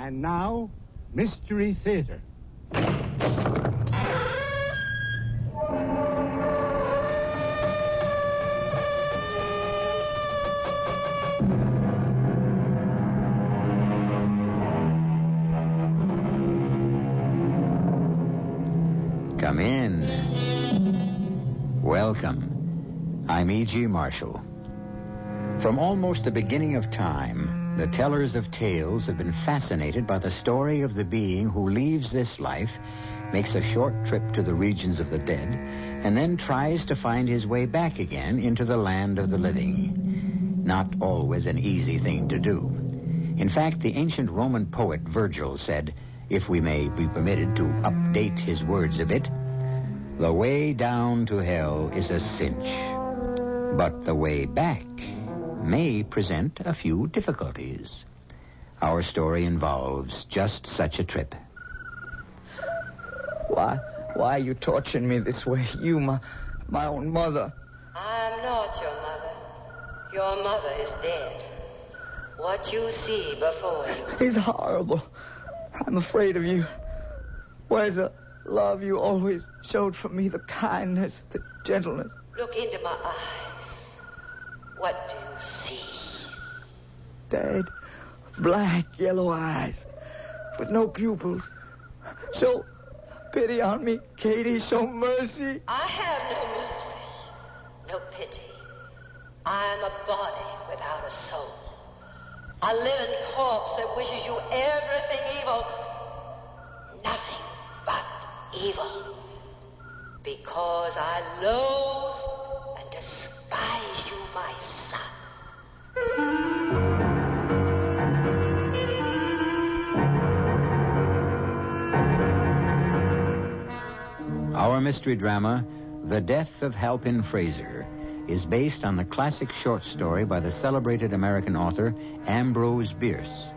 And now, Mystery Theater. Come in. Welcome. I'm E.G. Marshall. From almost the beginning of time, the tellers of tales have been fascinated by the story of the being who leaves this life, makes a short trip to the regions of the dead, and then tries to find his way back again into the land of the living. Not always an easy thing to do. In fact, the ancient Roman poet Virgil said, if we may be permitted to update his words a bit, the way down to hell is a cinch, but the way back may present a few difficulties. Our story involves just such a trip. Why are you torturing me this way? You, my own mother. I'm not your mother. Your mother is dead. What you see before you is horrible. I'm afraid of you. Where's the love you always showed for me, the kindness, the gentleness? Look into my eyes. What do you see? Dead, black, yellow eyes with no pupils. Show pity on me, Katie. Show mercy. I have no mercy, no pity. I'm a body without a soul. A living corpse that wishes you everything evil. Nothing but evil. Because I loathe and despise you, my son. Our mystery drama, The Death of Halpin Fraser, is based on the classic short story by the celebrated American author Ambrose Bierce.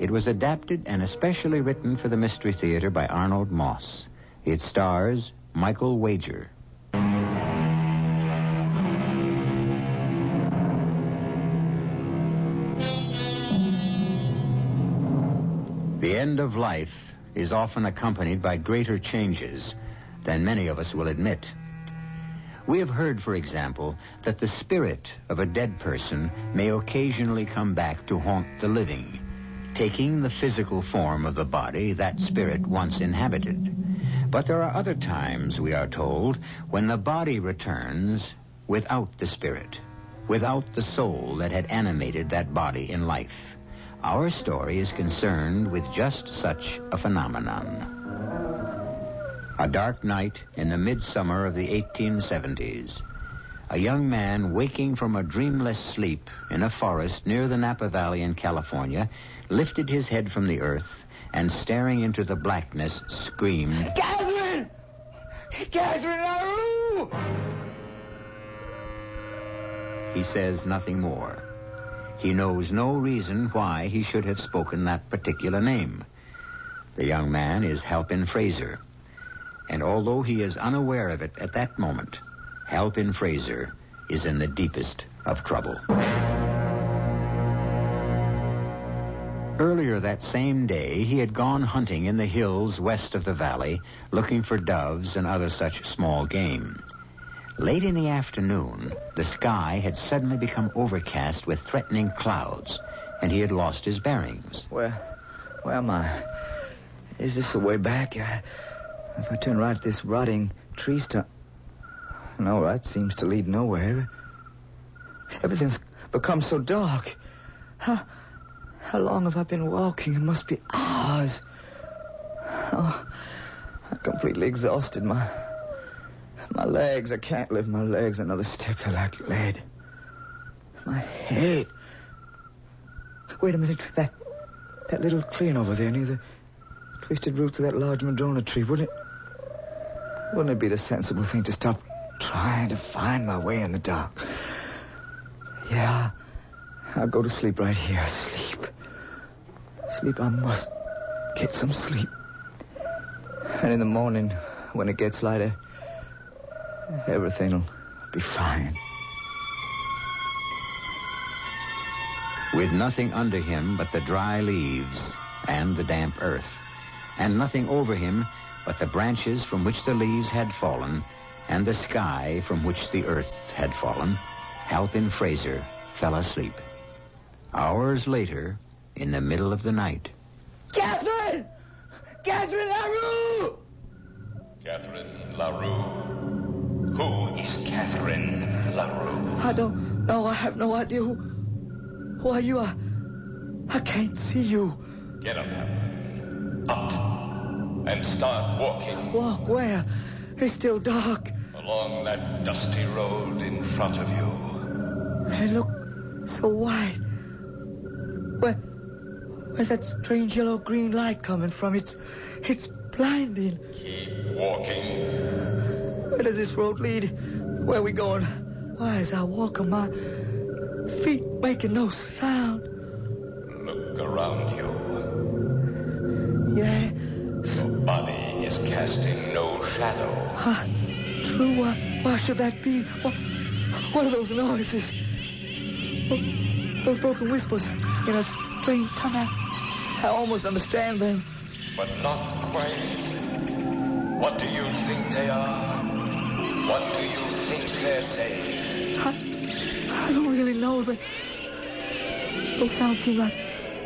It was adapted and especially written for the Mystery Theater by Arnold Moss. It stars Michael Wager. The end of life is often accompanied by greater changes than many of us will admit. We have heard, for example, that the spirit of a dead person may occasionally come back to haunt the living, taking the physical form of the body that spirit once inhabited. But there are other times, we are told, when the body returns without the spirit, without the soul that had animated that body in life. Our story is concerned with just such a phenomenon. A dark night in the midsummer of the 1870s. A young man waking from a dreamless sleep in a forest near the Napa Valley in California lifted his head from the earth and, staring into the blackness, screamed, Catherine! Catherine LaRue! He says nothing more. He knows no reason why he should have spoken that particular name. The young man is Halpin Fraser. And although he is unaware of it at that moment, Halpin Fraser is in the deepest of trouble. Earlier that same day, he had gone hunting in the hills west of the valley, looking for doves and other such small game. Late in the afternoon, the sky had suddenly become overcast with threatening clouds, and he had lost his bearings. Where am I? Is this the way back? If I turn right, this rotting tree stump... No, that seems to lead nowhere. Everything's become so dark. How long have I been walking? It must be hours. Oh, I'm completely exhausted. My legs, I can't lift my legs another step. They're like lead. My head. Wait a minute. That little clearing over there near the twisted roots of that large madrona tree, wouldn't it be the sensible thing to stop trying to find my way in the dark? Yeah, I'll go to sleep right here. Sleep, I must get some sleep. And in the morning, when it gets lighter, everything'll be fine. With nothing under him but the dry leaves and the damp earth, and nothing over him but the branches from which the leaves had fallen and the sky from which the earth had fallen, Halpin Fraser fell asleep. Hours later, in the middle of the night... Catherine! Catherine LaRue! Catherine LaRue? Who is Catherine LaRue? I don't know. I have no idea. Who are you? I can't see you. Get up, Halpin. Up. And start walking. Walk where? It's still dark. Along that dusty road in front of you. Hey, look. So white. Where's that strange yellow-green light coming from? It's blinding. Keep walking. Where does this road lead? Where are we going? Why, as I walk on my feet making no sound? Look around you. Yeah. Your body is casting no shadow. True. Why should that be? What are those noises? Those broken whispers in a strange tongue. I almost understand them. But not quite. What do you think they are? What do you think they're saying? I don't really know. Those sounds seem like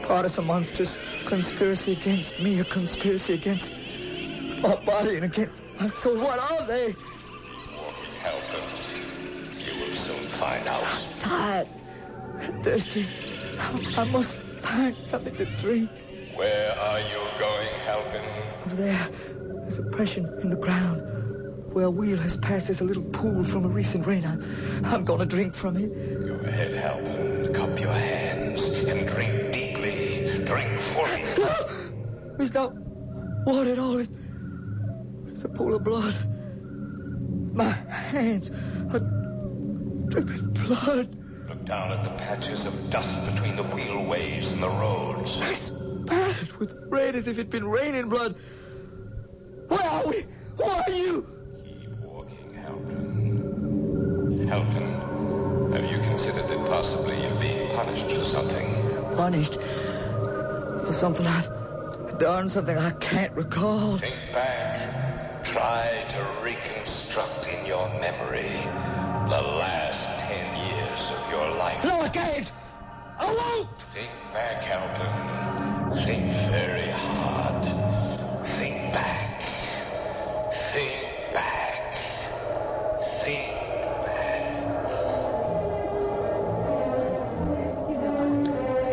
part of some monstrous conspiracy against me, a conspiracy against my body and against my soul. What are they? Walking, Halpin. You will soon find out. I'm tired. I'm thirsty. I must find something to drink. Where are you going, Halpin? Over there, there's a depression in the ground. Where a wheel has passed, there's a little pool from a recent rain. I'm going to drink from it. Go ahead, Halpin. Cup your hands and drink deeply. Drink fully. There's no water at all. It's a pool of blood. My hands are dripping blood. Look down at the patches of dust between the wheel waves and the roads. It's spattered with red as if it'd been raining blood. Where are we? Who are you? Keep walking, Halpin. Halpin, have you considered that possibly you're being punished for something? Punished? For something I've done, something I can't recall. Think back. Try to reconstruct in your memory the last 10 years of your life. No, I can't! I won't! Think back, Halpin. Think very hard. Think back. Think back. Think back.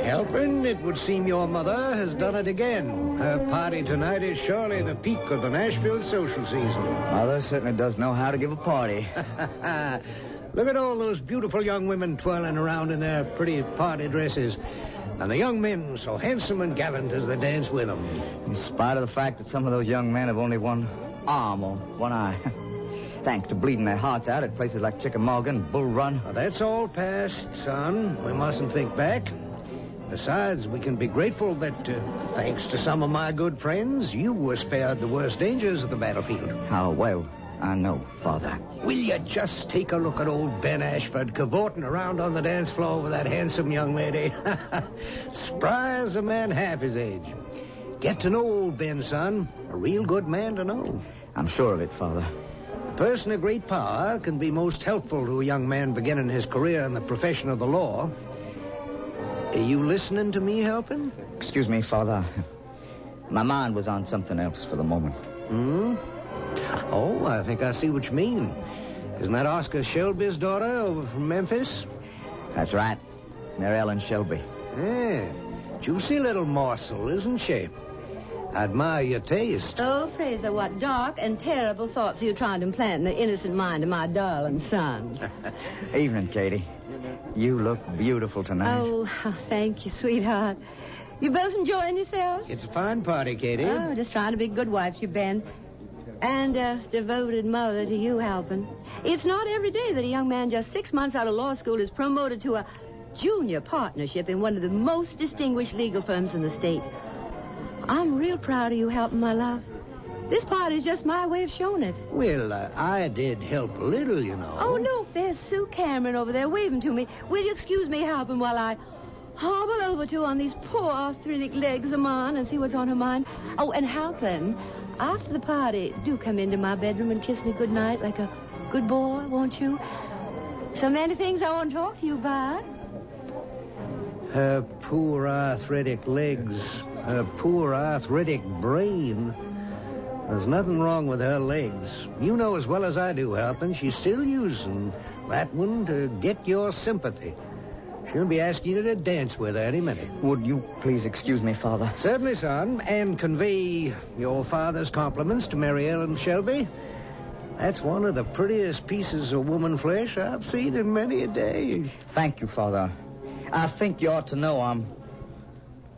Halpin, it would seem your mother has done it again. Her party tonight is surely the peak of the Nashville social season. Mother certainly does know how to give a party. Look at all those beautiful young women twirling around in their pretty party dresses. And the young men so handsome and gallant as they dance with them. In spite of the fact that some of those young men have only one arm or one eye. Thanks to bleeding their hearts out at places like Chickamauga and Bull Run. Well, that's all past, son. We mustn't think back. Besides, we can be grateful that, thanks to some of my good friends, you were spared the worst dangers of the battlefield. How well I know, Father. Will you just take a look at old Ben Ashford cavorting around on the dance floor with that handsome young lady? Spry as a man half his age. Get to know old Ben, son. A real good man to know. I'm sure of it, Father. A person of great power can be most helpful to a young man beginning his career in the profession of the law. Are you listening to me, Halpin? Excuse me, Father. My mind was on something else for the moment. Oh, I think I see what you mean. Isn't that Oscar Shelby's daughter over from Memphis? That's right. Mary Ellen Shelby. Yeah. Juicy little morsel, isn't she? I admire your taste. Oh, Fraser, what dark and terrible thoughts are you trying to implant in the innocent mind of my darling son? Evening, Katie. You look beautiful tonight. Oh, thank you, sweetheart. You both enjoying yourselves? It's a fine party, Katie. Oh, just trying to be good wife to you, Ben. And a devoted mother to you, Halpin. It's not every day that a young man just 6 months out of law school is promoted to a junior partnership in one of the most distinguished legal firms in the state. I'm real proud of you, Halpin, my love. This party's just my way of showing it. Well, I did help a little, you know. Oh, no, there's Sue Cameron over there waving to me. Will you excuse me, Halpin, while I hobble over to on these poor arthritic legs of mine and see what's on her mind. Oh, and Halpin, after the party, do come into my bedroom and kiss me goodnight like a good boy, won't you? So many things I want to talk to you about. Her poor arthritic legs, her poor arthritic brain. There's nothing wrong with her legs. You know as well as I do, Halpin, she's still using that one to get your sympathy. She'll be asking you to dance with her any minute. Would you please excuse me, Father? Certainly, son, and convey your father's compliments to Mary Ellen Shelby. That's one of the prettiest pieces of woman flesh I've seen in many a day. Thank you, Father. I think you ought to know I'm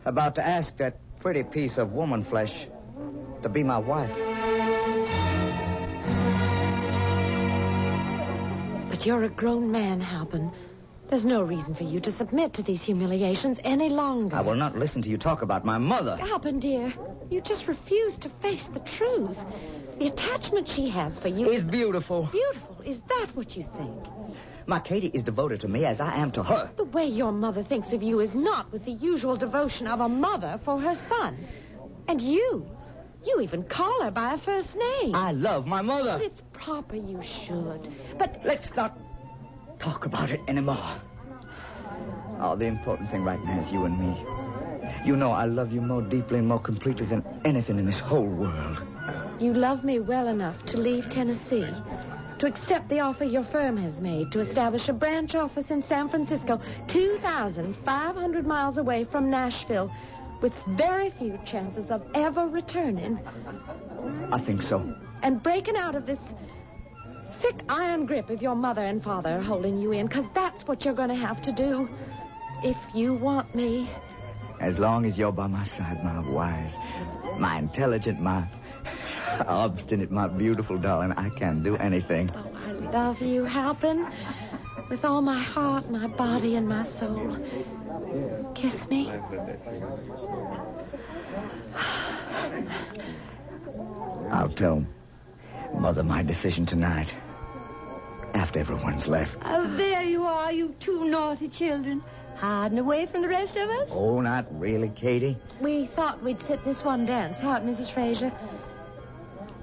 about to ask that pretty piece of woman flesh to be my wife. But you're a grown man, Halpin. There's no reason for you to submit to these humiliations any longer. I will not listen to you talk about my mother. Halpin, dear, you just refuse to face the truth. The attachment she has for you is beautiful. Beautiful? Is that what you think? My Katie is devoted to me as I am to her. The way your mother thinks of you is not with the usual devotion of a mother for her son. And you even call her by her first name. I love my mother. But it's proper you should. But let's not talk about it anymore. Oh, the important thing right now is you and me. You know I love you more deeply and more completely than anything in this whole world. You love me well enough to leave Tennessee, to accept the offer your firm has made to establish a branch office in San Francisco, 2,500 miles away from Nashville, with very few chances of ever returning. I think so. And breaking out of this sick iron grip of your mother and father are holding you in, because that's what you're going to have to do if you want me. As long as you're by my side, my wise, my intelligent, my obstinate, my beautiful darling, I can do anything. Oh, I love you, Halpin, with all my heart, my body, and my soul. Kiss me. I'll tell Mother my decision tonight, after everyone's left. Oh, there you are, you two naughty children. Hiding away from the rest of us? Oh, not really, Katie. We thought we'd sit this one dance out, Mrs. Fraser.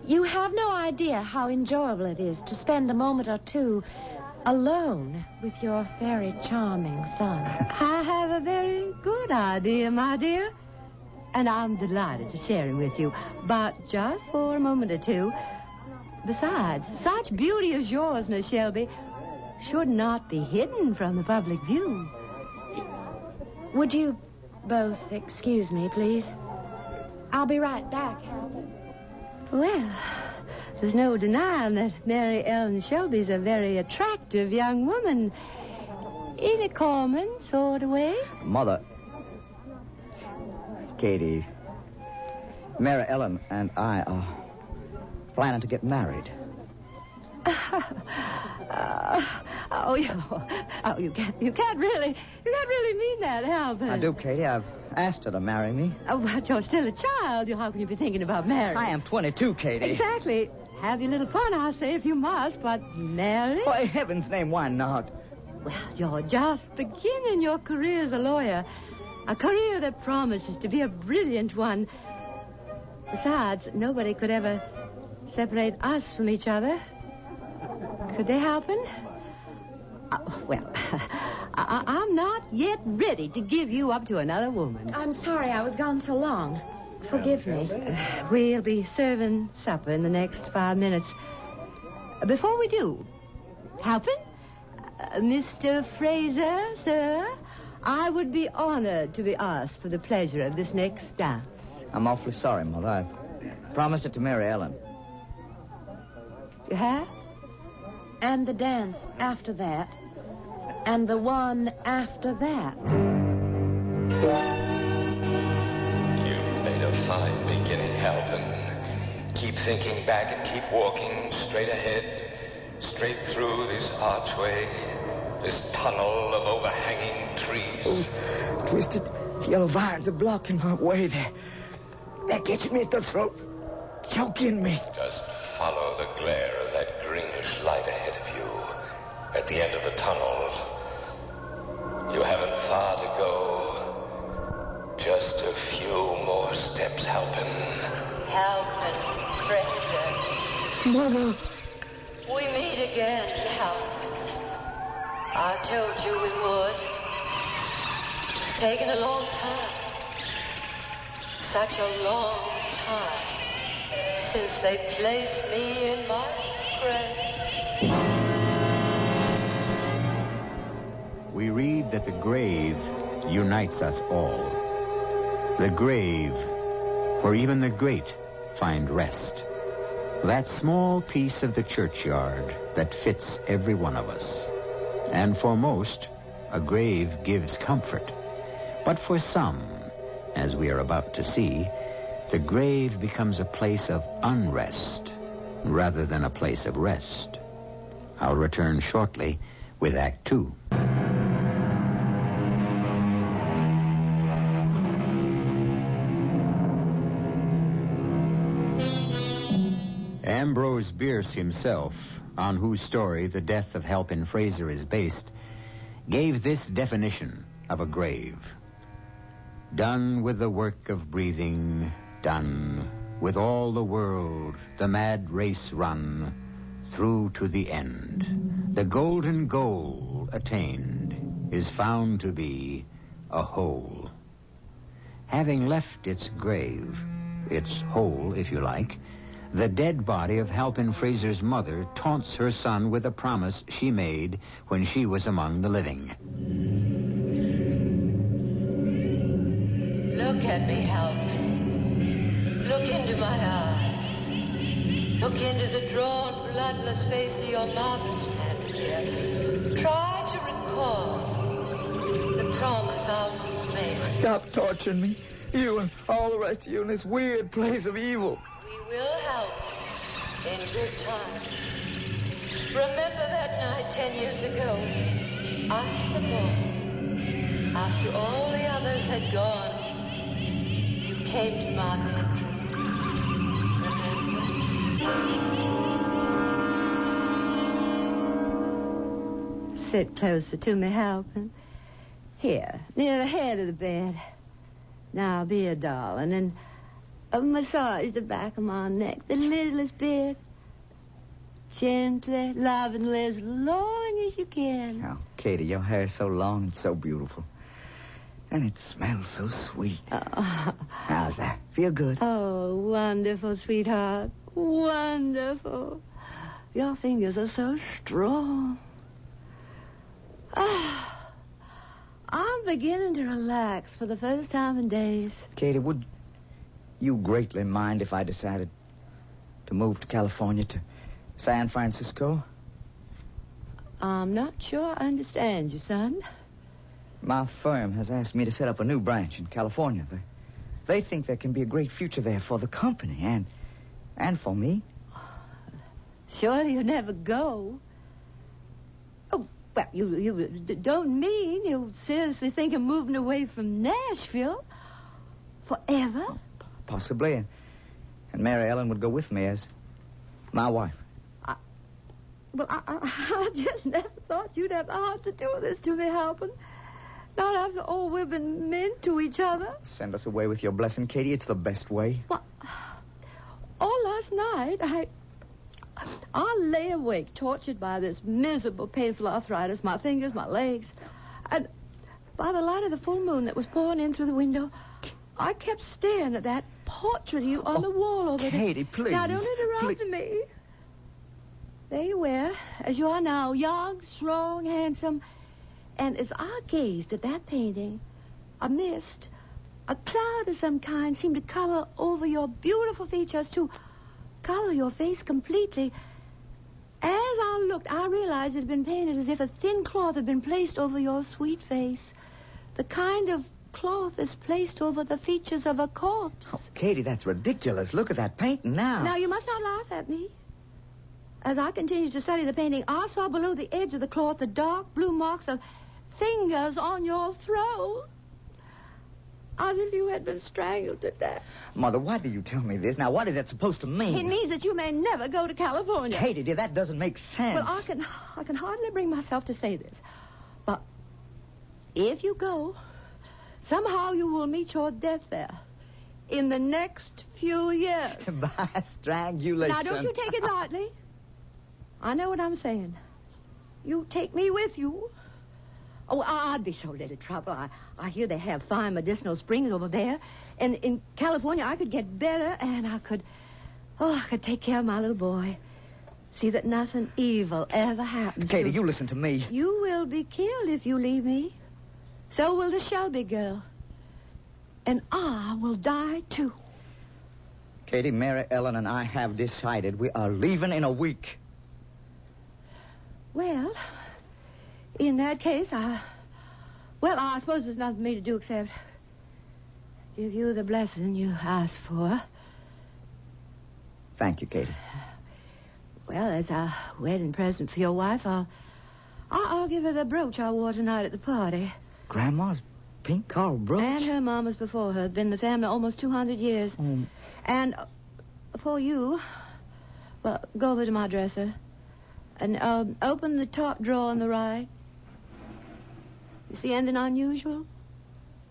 You have no idea how enjoyable it is to spend a moment or two alone with your very charming son. I have a very good idea, my dear. And I'm delighted to share it with you. But just for a moment or two. Besides, such beauty as yours, Miss Shelby, should not be hidden from the public view. Would you both excuse me, please? I'll be right back, Halpin. Well, there's no denying that Mary Ellen Shelby's a very attractive young woman. In a common sort of way. Mother. Katie. Mary Ellen and I are planning to get married. You can't really mean that, Halpin. I do, Katie. I've asked her to marry me. Oh, but you're still a child. How can you be thinking about marriage? I am 22, Katie. Exactly. Have your little fun, I say, if you must, but marry? Why, in heaven's name, why not? Well, you're just beginning your career as a lawyer. A career that promises to be a brilliant one. Besides, nobody could ever separate us from each other. Could they, Halpin? Well, I'm not yet ready to give you up to another woman. I'm sorry I was gone so long. Forgive me. We'll be serving supper in the next 5 minutes. Before we do, Halpin, Mr. Fraser, sir, I would be honored to be asked for the pleasure of this next dance. I'm awfully sorry, Mother. I promised it to Mary Ellen. You have? And the dance after that. And the one after that. You've made a fine beginning, Halpin. Keep thinking back and keep walking straight ahead, straight through this archway, this tunnel of overhanging trees. Those twisted yellow vines are blocking my way. They're catching me at the throat, choking me. Just follow the glare of that greenish light ahead of you. At the end of the tunnel, You haven't far to go. Just a few more steps, Halpin. Halpin, Fraser. Mother! We meet again, Halpin. I told you we would. It's taken a long time. Such a long time since they placed me in my grave. We read that the grave unites us all. The grave, where even the great find rest. That small piece of the churchyard that fits every one of us. And for most, a grave gives comfort. But for some, as we are about to see, the grave becomes a place of unrest rather than a place of rest. I'll return shortly with Act 2. Ambrose Bierce himself, on whose story the death of Halpin Fraser is based, gave this definition of a grave. Done with the work of breathing, done with all the world, the mad race run, through to the end. The golden goal attained is found to be a hole. Having left its grave, its hole, if you like, the dead body of Halpin Fraser's mother taunts her son with a promise she made when she was among the living. Look at me, Halpin. Look into my eyes. Look into the drawn, bloodless face of your mother standing here. Try to recall the promise I once made. Stop torturing me. You and all the rest of you in this weird place of evil. We will help in good time. Remember that night 10 years ago, after the ball, after all the others had gone, you came to my bedroom. Remember? Sit closer to me, Halpin. Here, near the head of the bed. Now, be a darling and massage the back of my neck, the littlest bit. Gently, lovingly, as long as you can. Oh, Katie, your hair is so long and so beautiful. And it smells so sweet. Oh. How's that? Feel good? Oh, wonderful, sweetheart. Wonderful. Your fingers are so strong. Ah, I'm beginning to relax for the first time in days. Katie, would you greatly mind if I decided to move to California, to San Francisco? I'm not sure I understand you, son. My firm has asked me to set up a new branch in California. They think there can be a great future there for the company and for me. Surely you'll never go. Oh, well, you don't mean you seriously think of moving away from Nashville forever? Possibly. And Mary Ellen would go with me as my wife. I just never thought you'd have the heart to do this to me, Halpin. Not after all we've been meant to each other. Send us away with your blessing, Katie. It's the best way. Well, all last night, I lay awake, tortured by this miserable, painful arthritis, my fingers, my legs. And by the light of the full moon that was pouring in through the window, I kept staring at that portrait of you on the wall over there. Katie, please. Now, don't interrupt me. There you were, as you are now, young, strong, handsome. And as I gazed at that painting, a mist, a cloud of some kind, seemed to cover over your beautiful features, to cover your face completely. As I looked, I realized it had been painted as if a thin cloth had been placed over your sweet face. The kind of cloth is placed over the features of a corpse. Oh, Katie, that's ridiculous. Look at that painting now. Now, you must not laugh at me. As I continued to study the painting, I saw below the edge of the cloth the dark blue marks of fingers on your throat. As if you had been strangled to death. Mother, why do you tell me this? Now, what is that supposed to mean? It means that you may never go to California. Katie, dear, that doesn't make sense. Well, I can hardly bring myself to say this. But If you go, somehow you will meet your death there in the next few years. By strangulation. Now, don't you take it lightly. I know what I'm saying. You take me with you. Oh, I'd be so little trouble. I hear they have fine medicinal springs over there. And in California, I could get better, and I could take care of my little boy. See that nothing evil ever happens Katie, you listen to me. You will be killed if you leave me. So will the Shelby girl. And I will die, too. Katie, Mary Ellen and I have decided we are leaving in a week. Well, in that case, I suppose there's nothing for me to do except give you the blessing you asked for. Thank you, Katie. Well, as a wedding present for your wife, I'll give her the brooch I wore tonight at the party. Grandma's pink coral brooch? And her mama's before her. Been in the family almost 200 years. And for you, well, go over to my dresser and open the top drawer on the right. You see anything unusual?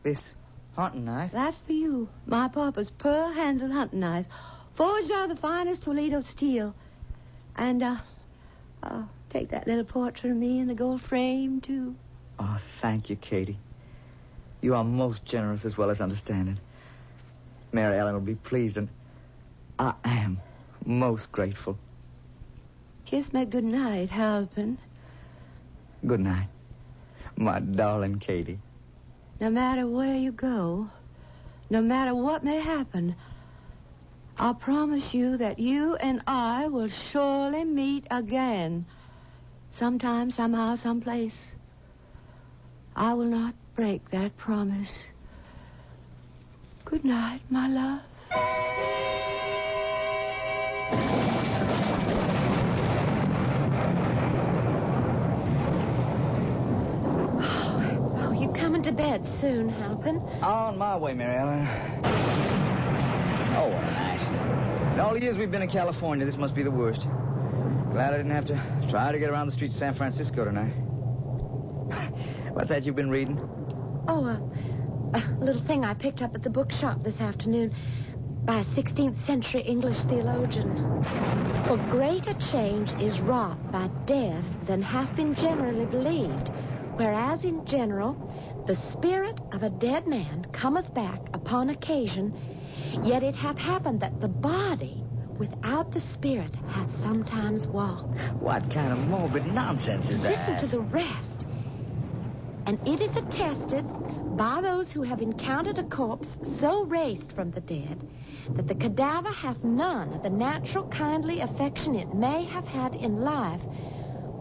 This hunting knife? That's for you. My papa's pearl-handled hunting knife, forged out of the finest Toledo steel. And I'll take that little portrait of me in the gold frame, too. Oh, thank you, Katie. You are most generous as well as understanding. Mary Ellen will be pleased, and I am most grateful. Kiss me good night, Halpin. Good night, my darling Katie. No matter where you go, no matter what may happen, I'll promise you that you and I will surely meet again. Sometime, somehow, someplace. I will not break that promise. Good night, my love. Oh, you coming to bed soon, Halpin? On my way, Mary Ellen. Oh, what a night. In all the years we've been in California, this must be the worst. Glad I didn't have to try to get around the streets of San Francisco tonight. What's that you've been reading? Oh, a little thing I picked up at the bookshop this afternoon by a 16th century English theologian. For greater change is wrought by death than hath been generally believed, whereas in general the spirit of a dead man cometh back upon occasion, yet it hath happened that the body without the spirit hath sometimes walked. What kind of morbid nonsense is that? Listen to the rest. And it is attested by those who have encountered a corpse so raised from the dead that the cadaver hath none of the natural kindly affection it may have had in life,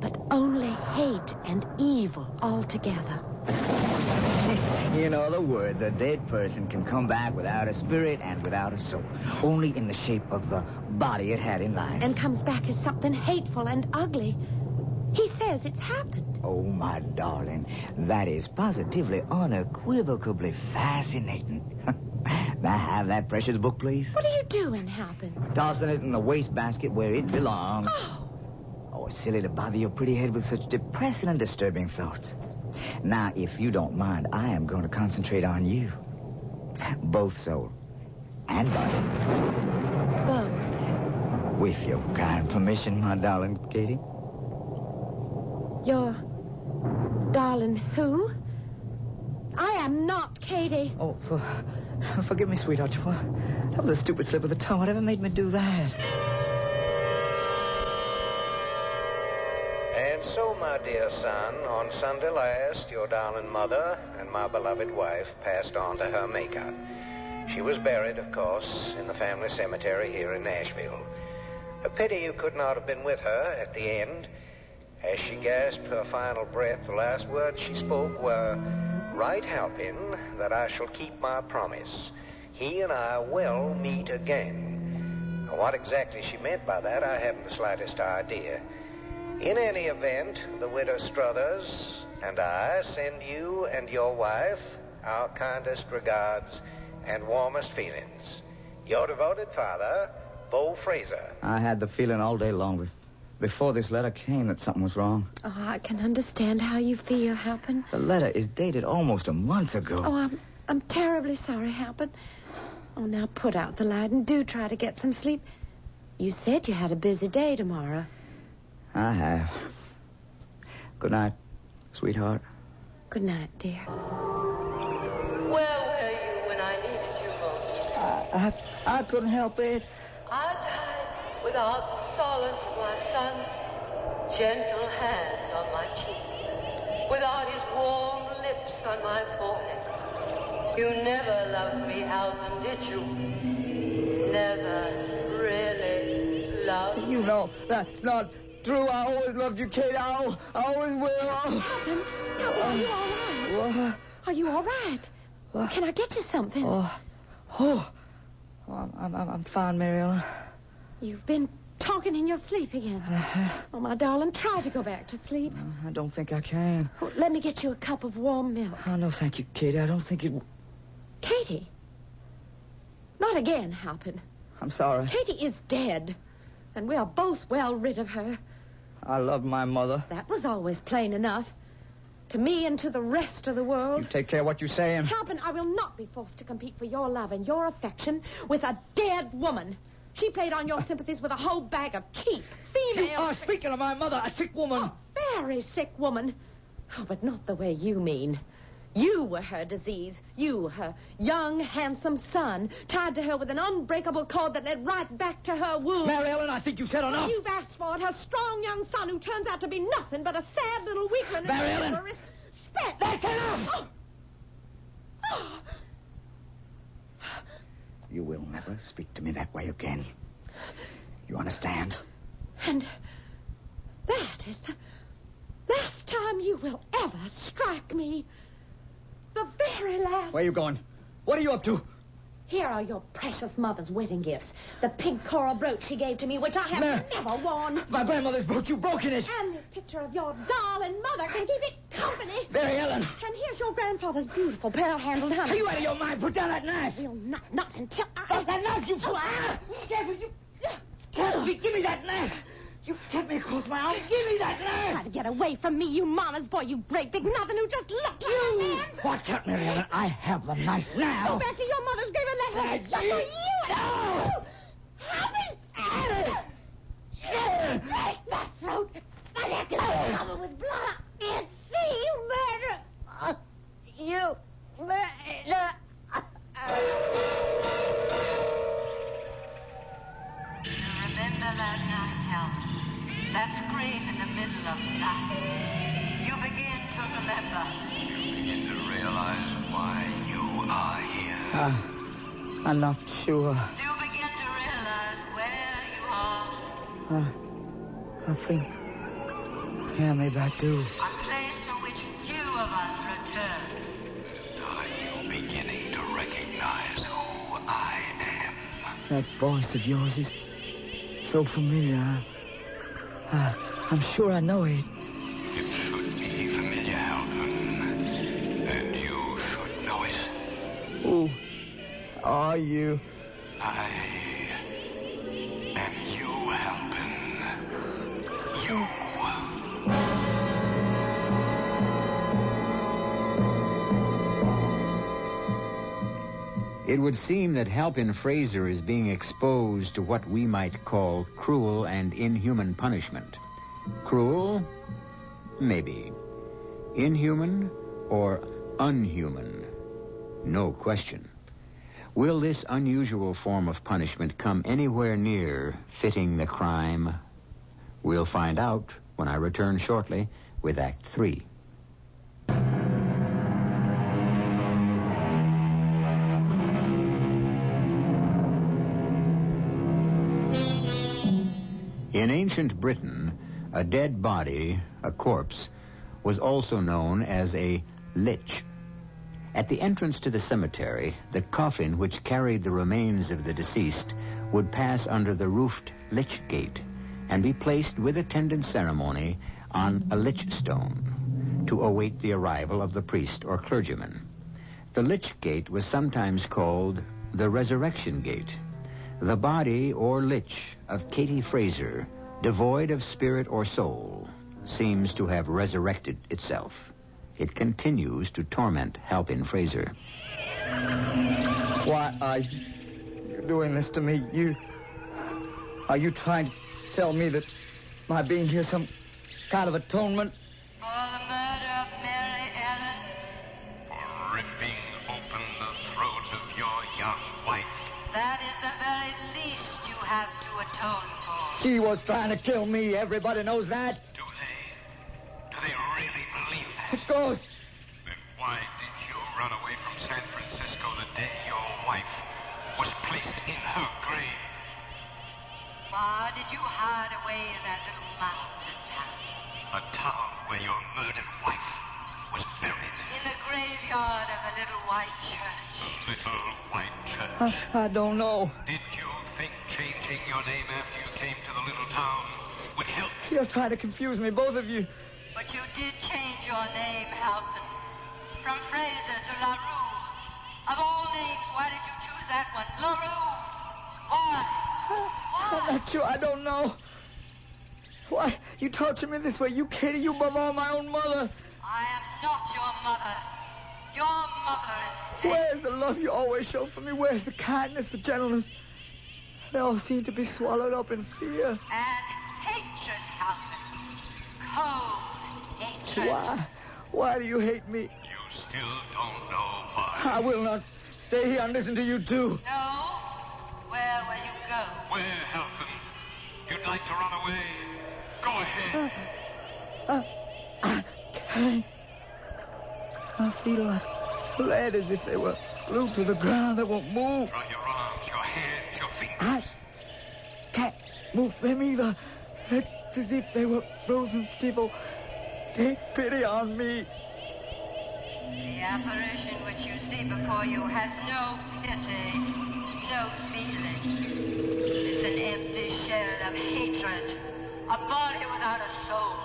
but only hate and evil altogether. You know the words, a dead person can come back without a spirit and without a soul, only in the shape of the body it had in life. And comes back as something hateful and ugly. He says it's happened. Oh, my darling, that is positively, unequivocally fascinating. May I have that precious book, please? What are you doing, Halpin? Tossing it in the wastebasket where it belongs. Oh, it's silly to bother your pretty head with such depressing and disturbing thoughts. Now, if you don't mind, I am going to concentrate on you. Both soul and body. Both. With your kind permission, my darling Katie. Your darling who? I am not Katie. Oh, forgive me, sweetheart. That was a stupid slip of the tongue. Whatever made me do that? And so, my dear son, on Sunday last, your darling mother and my beloved wife passed on to her Maker. She was buried, of course, in the family cemetery here in Nashville. A pity you could not have been with her at the end. As she gasped her final breath, the last words she spoke were, "Write Halpin that I shall keep my promise. He and I will meet again." Now, what exactly she meant by that, I haven't the slightest idea. In any event, the widow Struthers and I send you and your wife our kindest regards and warmest feelings. Your devoted father, Bo Fraser. I had the feeling all day long before this letter came that something was wrong. Oh, I can understand how you feel, Halpin. The letter is dated almost a month ago. Oh, I'm terribly sorry, Halpin. Oh, now put out the light and do try to get some sleep. You said you had a busy day tomorrow. I have. Good night, sweetheart. Good night, dear. Where were you when I needed you most? I couldn't help it. I died without the solace of my son's gentle hands on my cheek, without his warm lips on my forehead. You never loved me, Halpin, did you? Never really loved me. You know, that's not true. I always loved you, Kate. I always will. Halpin, are you all right? What? Are you all right? What? Can I get you something? I'm fine, Mary Ellen. You've been talking in your sleep again. Oh, my darling, try to go back to sleep. I don't think I can. Oh, let me get you a cup of warm milk. Oh, no, thank you, Katie. I don't think it... Katie? Not again, Halpin. I'm sorry. Katie is dead, and we are both well rid of her. I love my mother. That was always plain enough. To me and to the rest of the world. You take care of what you're saying. Halpin, I will not be forced to compete for your love and your affection with a dead woman. She played on your sympathies with a whole bag of cheap female... You are speaking of my mother, a sick woman. A very sick woman. Oh, but not the way you mean. You were her disease. You, her young, handsome son, tied to her with an unbreakable cord that led right back to her womb. Mary Ellen, I think you said enough. You've asked for it. Her strong young son who turns out to be nothing but a sad little weakling. Mary Ellen! Spit. That's enough! Oh. Oh. You will never speak to me that way again. You understand? And that is the last time you will ever strike me. The very last... Where are you going? What are you up to? Here are your precious mother's wedding gifts. The pink coral brooch she gave to me, which I have never worn. My grandmother's brooch, you've broken it. And this picture of your darling mother can keep it company. Mary Ellen. And here's your grandfather's beautiful pearl-handled hammer. Are you out of your mind? Put down that knife. We'll not until Drop that knife, you fool. Careful, you... Can't speak. Give me that knife. You cut me across my arm. Give me that knife. Try to get away from me, you mama's boy, you great big nothing who just looked like a man. Watch out, Mary Ellen. I have the knife now. Go back to your mother's grave and let her sucker you. No. Help me. Slash my throat. My neck is covered with blood. I can't see you murder. You murder. Remember that night, Hal? That scream in the middle of the night. You begin to remember. You begin to realize why you are here. I'm not sure. Do you begin to realize where you are? I think... Yeah, maybe I do. A place from which few of us return. Are you beginning to recognize who I am? That voice of yours is so familiar. I'm sure I know it. It should be familiar, Halpin. And you should know it. Who are you? I am you, Halpin. You. It would seem that Halpin Fraser is being exposed to what we might call cruel and inhuman punishment. Cruel? Maybe. Inhuman or unhuman? No question. Will this unusual form of punishment come anywhere near fitting the crime? We'll find out when I return shortly with Act 3. In ancient Britain, a dead body, a corpse, was also known as a lich. At the entrance to the cemetery, the coffin which carried the remains of the deceased would pass under the roofed lich gate and be placed with attendant ceremony on a lich stone to await the arrival of the priest or clergyman. The lich gate was sometimes called the resurrection gate. The body or lich of Katie Fraser devoid of spirit or soul, seems to have resurrected itself. It continues to torment Halpin Fraser. Why are you doing this to me? Are you trying to tell me that my being here is some kind of atonement? For the murder of Mary Ellen. For ripping open the throat of your young wife. That is the very least you have to atone for. She was trying to kill me. Everybody knows that. Do they really believe that? Of course. Then why did you run away from San Francisco the day your wife was placed in her grave? Why did you hide away in that little mountain town? A town where your murdered wife was buried. In the graveyard of a little white church. A little white church. I don't know. Did you think changing your name after you came to the little town would help? You're trying to confuse me, both of you. But you did change your name, Halpin. From Fraser to LaRue. Of all names, why did you choose that one? LaRue. Why? I'm not sure. I don't know. Why? You torture me this way. You, Katie, you above all my own mother. I am not your mother. Your mother is dead. Where's the love you always show for me? Where's the kindness, the gentleness? They all seem to be swallowed up in fear. And hatred, Halpin. Cold hatred. Why? Why do you hate me? You still don't know why. I will not stay here and listen to you, too. No? Where will you go? Where, Halpin? You'd like to run away? Go ahead. I can't. I feel like lead, as if they were glued to the ground. They won't move. Try your arms, your hands, your fingers. I can't move them either. It's as if they were frozen stiff. Oh, take pity on me. The apparition which you see before you has no pity, no feeling. It's an empty shell of hatred, a body without a soul.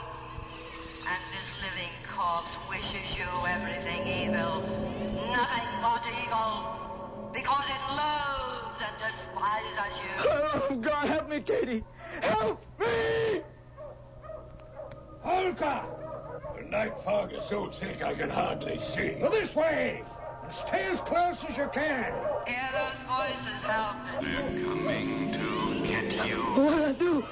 And this living corpse wishes you everything evil, nothing but evil, because it loathes and despises you. Oh, God, help me, Katie. Help me! Holka! The night fog is so thick I can hardly see. Well, this way! And stay as close as you can. Hear those voices, Halpin. They're coming to get you. What'll I do?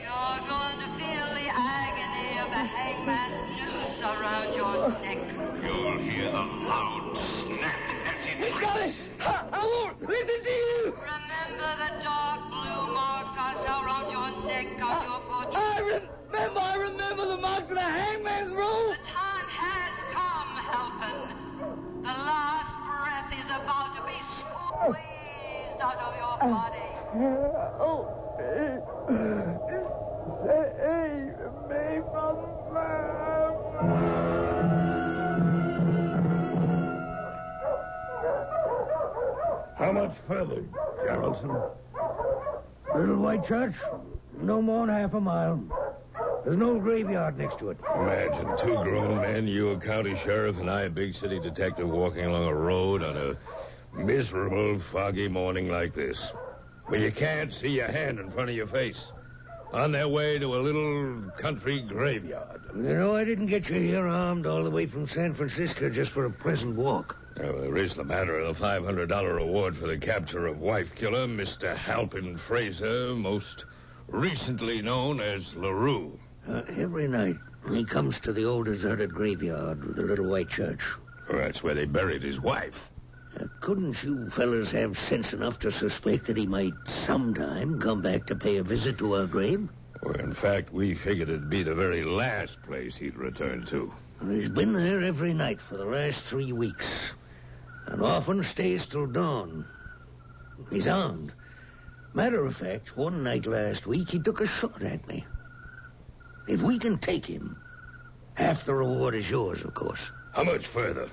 You're going to feel the agony of the hangman's noose around your neck. You'll hear the loud snap as it He's got it! I won't listen to you! Remember the dark blue marks I saw around your neck on your boots? I remember the marks of the hangman's rope! The time has come, Halpin. The last breath is about to be squeezed out of your body. Save me from them! How much further, Geraldson? Little white church? No more than half a mile. There's an old graveyard next to it. Imagine two grown men, you a county sheriff and I a big city detective, walking along a road on a miserable, foggy morning like this. Where you can't see your hand in front of your face. On their way to a little country graveyard. You know, I didn't get you here armed all the way from San Francisco just for a pleasant walk. There is the matter of the $500 reward for the capture of wife killer, Mr. Halpin Fraser, most recently known as LaRue. Every night, he comes to the old deserted graveyard with the little white church. Well, that's where they buried his wife. Couldn't you fellas have sense enough to suspect that he might sometime come back to pay a visit to our grave? Well, in fact, we figured it'd be the very last place he'd return to. He's been there every night for the last 3 weeks, and often stays till dawn. He's armed. Matter of fact, one night last week, he took a shot at me. If we can take him, half the reward is yours, of course. How much further?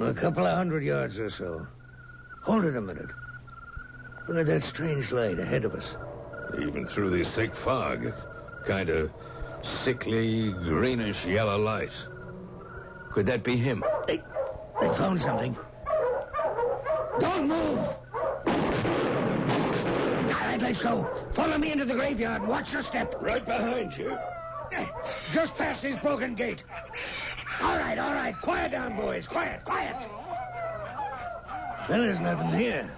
A couple of 100 yards or so. Hold it a minute. Look at that strange light ahead of us. Even through this thick fog. Kind of sickly, greenish yellow light. Could that be him? They found something. Don't move! God, I'd let's go. Follow me into the graveyard. Watch your step. Right behind you. Just past this broken gate. All right. Quiet down, boys. Quiet. Well, there's nothing here.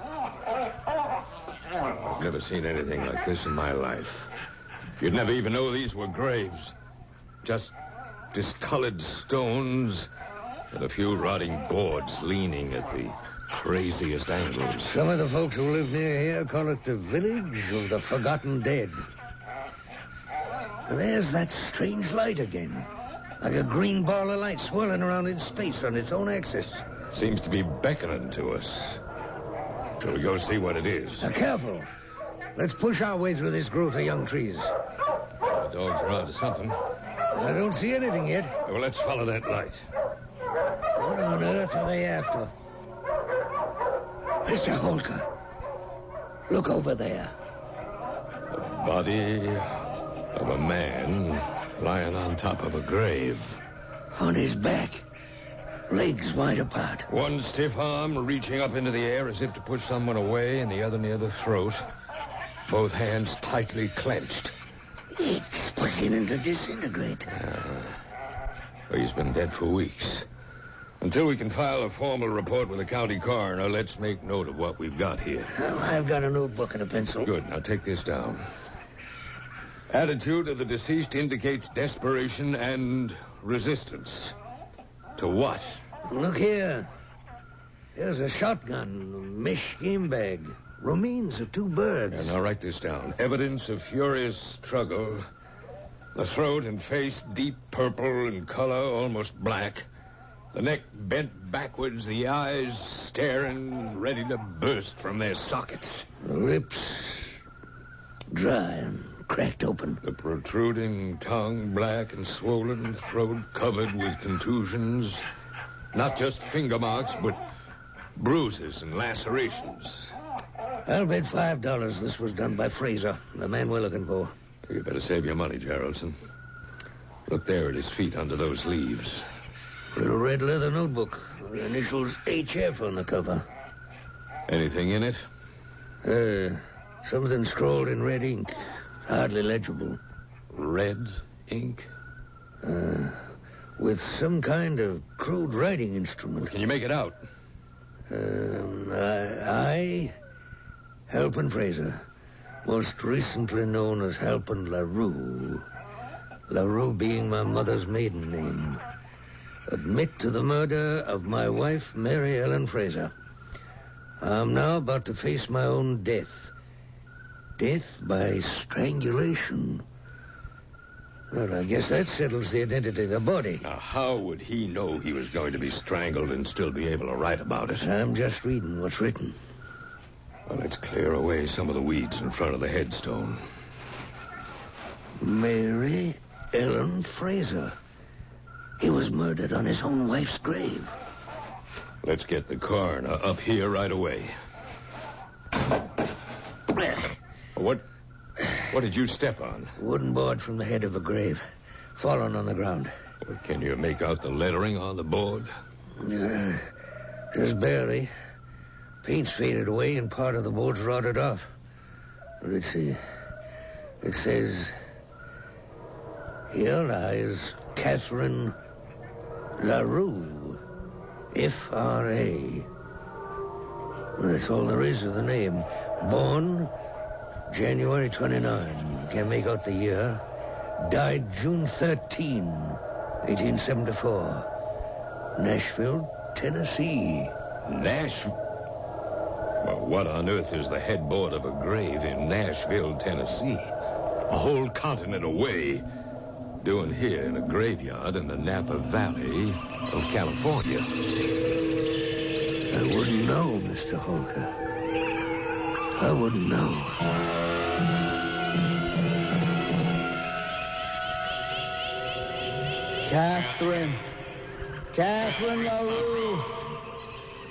I've never seen anything like this in my life. You'd never even know these were graves. Just discolored stones and a few rotting boards leaning at the craziest angles. Some of the folks who live near here call it the village of the forgotten dead. There's that strange light again. Like a green ball of light swirling around in space on its own axis. Seems to be beckoning to us. Shall we go see what it is? Now, careful. Let's push our way through this growth of young trees. The dogs are onto something. I don't see anything yet. Well, let's follow that light. What on earth are they after? Mr. Holker, look over there. The body of a man lying on top of a grave. On his back, legs wide apart. One stiff arm reaching up into the air as if to push someone away, and the other near the throat. Both hands tightly clenched. It's beginning to disintegrate. Well, he's been dead for weeks. Until we can file a formal report with the county coroner, let's make note of what we've got here. Well, I've got a notebook and a pencil. Good. Now take this down. Attitude of the deceased indicates desperation and resistance. To what? Look here. There's a shotgun, a mesh game bag, remains of 2 birds. Yeah, now write this down. Evidence of furious struggle. The throat and face deep purple in color, almost black. The neck bent backwards, the eyes staring, ready to burst from their sockets. The lips dry and cracked open. The protruding tongue, black and swollen, throat covered with contusions. Not just finger marks, but bruises and lacerations. I'll bet $5 this was done by Fraser, the man we're looking for. You better save your money, Geraldson. Look there at his feet under those leaves. Little red leather notebook. The initials HF on the cover. Anything in it? Something scrawled in red ink. Hardly legible. Red ink? With some kind of crude writing instrument. Can you make it out? I, Halpin Fraser, most recently known as Halpin LaRue. LaRue being my mother's maiden name. Admit to the murder of my wife, Mary Ellen Fraser. I'm now about to face my own death. Death by strangulation. Well, I guess that settles the identity of the body. Now, how would he know he was going to be strangled and still be able to write about it? I'm just reading what's written. Well, let's clear away some of the weeds in front of the headstone. Mary Ellen Fraser. He was murdered on his own wife's grave. Let's get the coroner up here right away. What did you step on? Wooden board from the head of a grave. Fallen on the ground. Well, can you make out the lettering on the board? Just barely. Paint's faded away and part of the board's rotted off. Let's see. It says, here lies Catherine LaRue, F.R.A. That's all there is of the name. Born January 29. Can't make out the year. Died June 13, 1874. Nashville, Tennessee. Nashville? Well, what on earth is the headboard of a grave in Nashville, Tennessee? A whole continent away. Doing here in a graveyard in the Napa Valley of California. I wouldn't know, Mr. Holker. I wouldn't know. Catherine LaRue.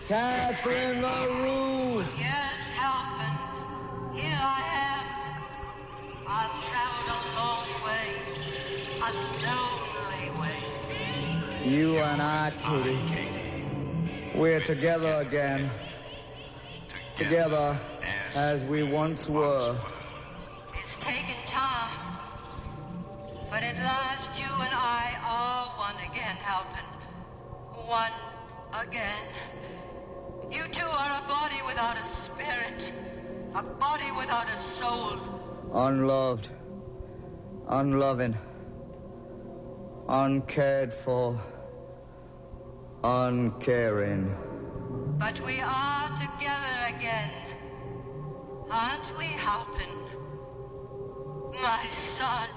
Catherine LaRue. Yes, Halpin. Here I am. I've traveled a long way. A lonely way. You and I, Kitty. We're together again. Together as we once were. But at last you and I are one again, Halpin. One again. You two are a body without a spirit. A body without a soul. Unloved. Unloving. Uncared for. Uncaring. But we are together again. Aren't we, Halpin? My son.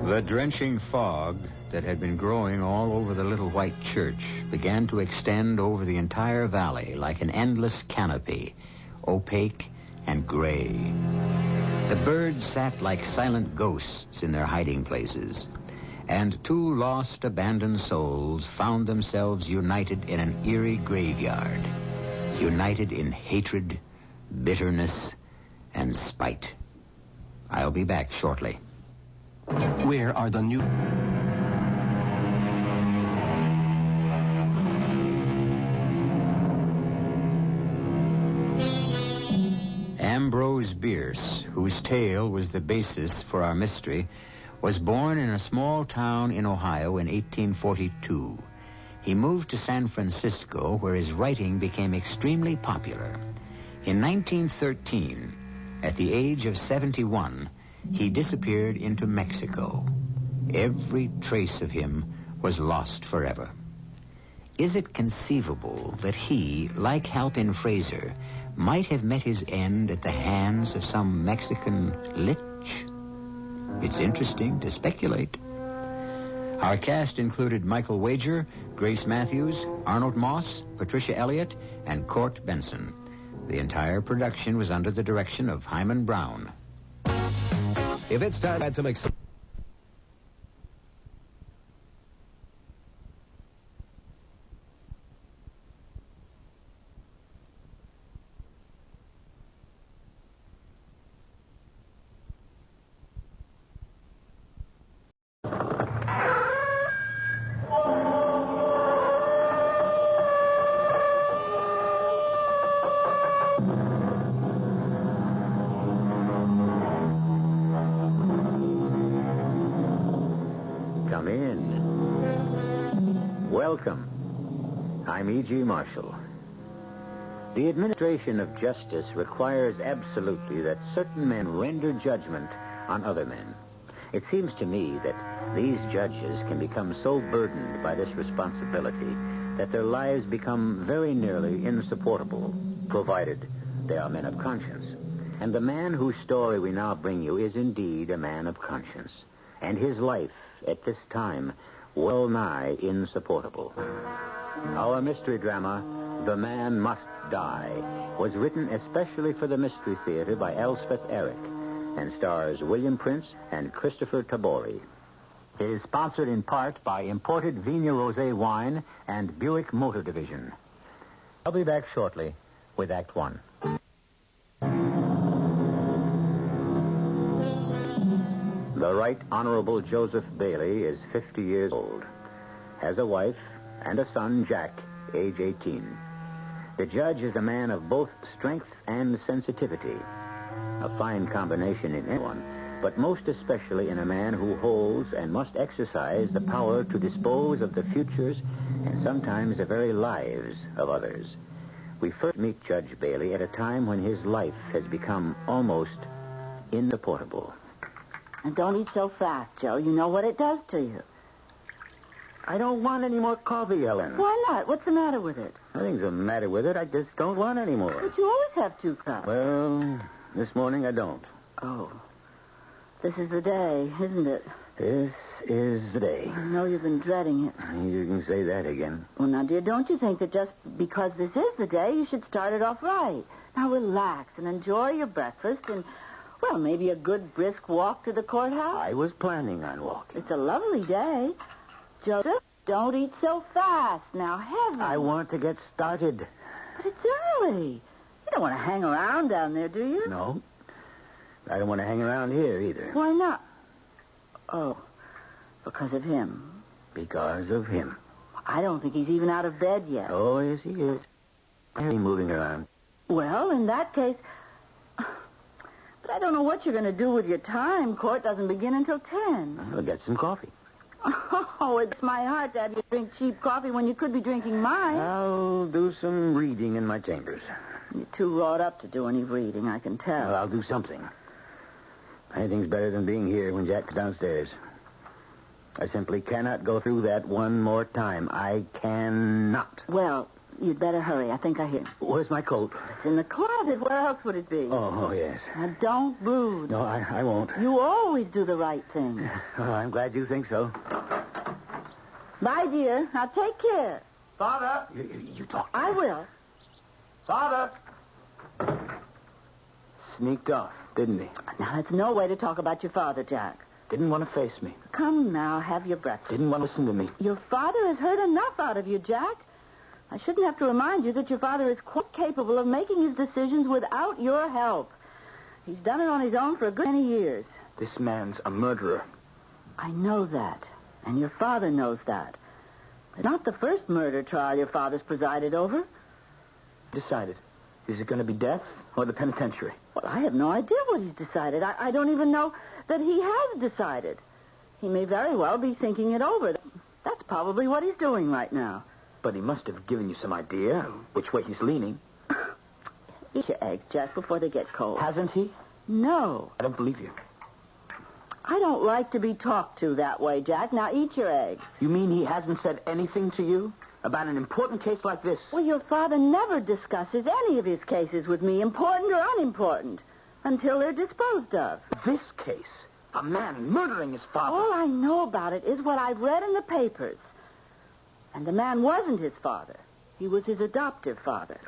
The drenching fog that had been growing all over the little white church began to extend over the entire valley like an endless canopy, opaque and gray. The birds sat like silent ghosts in their hiding places, and two lost, abandoned souls found themselves united in an eerie graveyard, united in hatred, bitterness, and spite. I'll be back shortly. Where are the new... Ambrose Bierce, whose tale was the basis for our mystery, was born in a small town in Ohio in 1842. He moved to San Francisco, where his writing became extremely popular. In 1913, at the age of 71, he disappeared into Mexico. Every trace of him was lost forever. Is it conceivable that he, like Halpin Fraser, might have met his end at the hands of some Mexican lich? It's interesting to speculate. Our cast included Michael Wager, Grace Matthews, Arnold Moss, Patricia Elliott, and Court Benson. The entire production was under the direction of Hyman Brown. If it's time to add some excitement... Come in. Welcome. I'm E.G. Marshall. The administration of justice requires absolutely that certain men render judgment on other men. It seems to me that these judges can become so burdened by this responsibility that their lives become very nearly insupportable, provided they are men of conscience. And the man whose story we now bring you is indeed a man of conscience, and his life at this time well nigh insupportable. Our mystery drama, The Man Must Die, was written especially for the Mystery Theater by Elspeth Eric and stars William Prince and Christopher Tabori. It is sponsored in part by imported Vigna Rosé wine and Buick Motor Division. I'll be back shortly with Act One. The Right Honorable Joseph Bailey is 50 years old, has a wife and a son, Jack, age 18. The judge is a man of both strength and sensitivity, a fine combination in anyone, but most especially in a man who holds and must exercise the power to dispose of the futures and sometimes the very lives of others. We first meet Judge Bailey at a time when his life has become almost insupportable. And don't eat so fast, Joe. You know what it does to you. I don't want any more coffee, Ellen. Why not? What's the matter with it? Nothing's the matter with it. I just don't want any more. But you always have 2 cups. Well, this morning I don't. Oh. This is the day, isn't it? This is the day. I know you've been dreading it. You can say that again. Well, now, dear, don't you think that just because this is the day, you should start it off right? Now, relax and enjoy your breakfast and... well, maybe a good brisk walk to the courthouse. I was planning on walking. It's a lovely day. Joseph, don't eat so fast. Now, heavens. I want to get started. But it's early. You don't want to hang around down there, do you? No. I don't want to hang around here either. Why not? Oh, because of him. Because of him. I don't think he's even out of bed yet. Oh, yes, he is. He's moving around. Well, in that case... I don't know what you're going to do with your time. Court doesn't begin until 10. I'll get some coffee. Oh, it's my heart to have you drink cheap coffee when you could be drinking mine. I'll do some reading in my chambers. You're too wrought up to do any reading, I can tell. Well, I'll do something. Anything's better than being here when Jack's downstairs. I simply cannot go through that one more time. I cannot. Well, you'd better hurry. I think I hear. Where's my coat? It's in the closet. Where else would it be? Oh, yes. Now, don't brood. No, I won't. You always do the right thing. Oh, I'm glad you think so. Bye, dear. Now, take care. Father! You talk. I will. Father! Sneaked off, didn't he? Now, that's no way to talk about your father, Jack. Didn't want to face me. Come now, have your breakfast. Didn't want to listen to me. Your father has heard enough out of you, Jack. I shouldn't have to remind you that your father is quite capable of making his decisions without your help. He's done it on his own for a good many years. This man's a murderer. I know that, and your father knows that. It's not the first murder trial your father's presided over. Decided. Is it going to be death or the penitentiary? Well, I have no idea what he's decided. I don't even know that he has decided. He may very well be thinking it over. That's probably what he's doing right now. But he must have given you some idea which way he's leaning. Eat your eggs, Jack, before they get cold. Hasn't he? No. I don't believe you. I don't like to be talked to that way, Jack. Now eat your eggs. You mean he hasn't said anything to you about an important case like this? Well, your father never discusses any of his cases with me, important or unimportant, until they're disposed of. This case, a man murdering his father. All I know about it is what I've read in the papers. And the man wasn't his father. He was his adoptive father.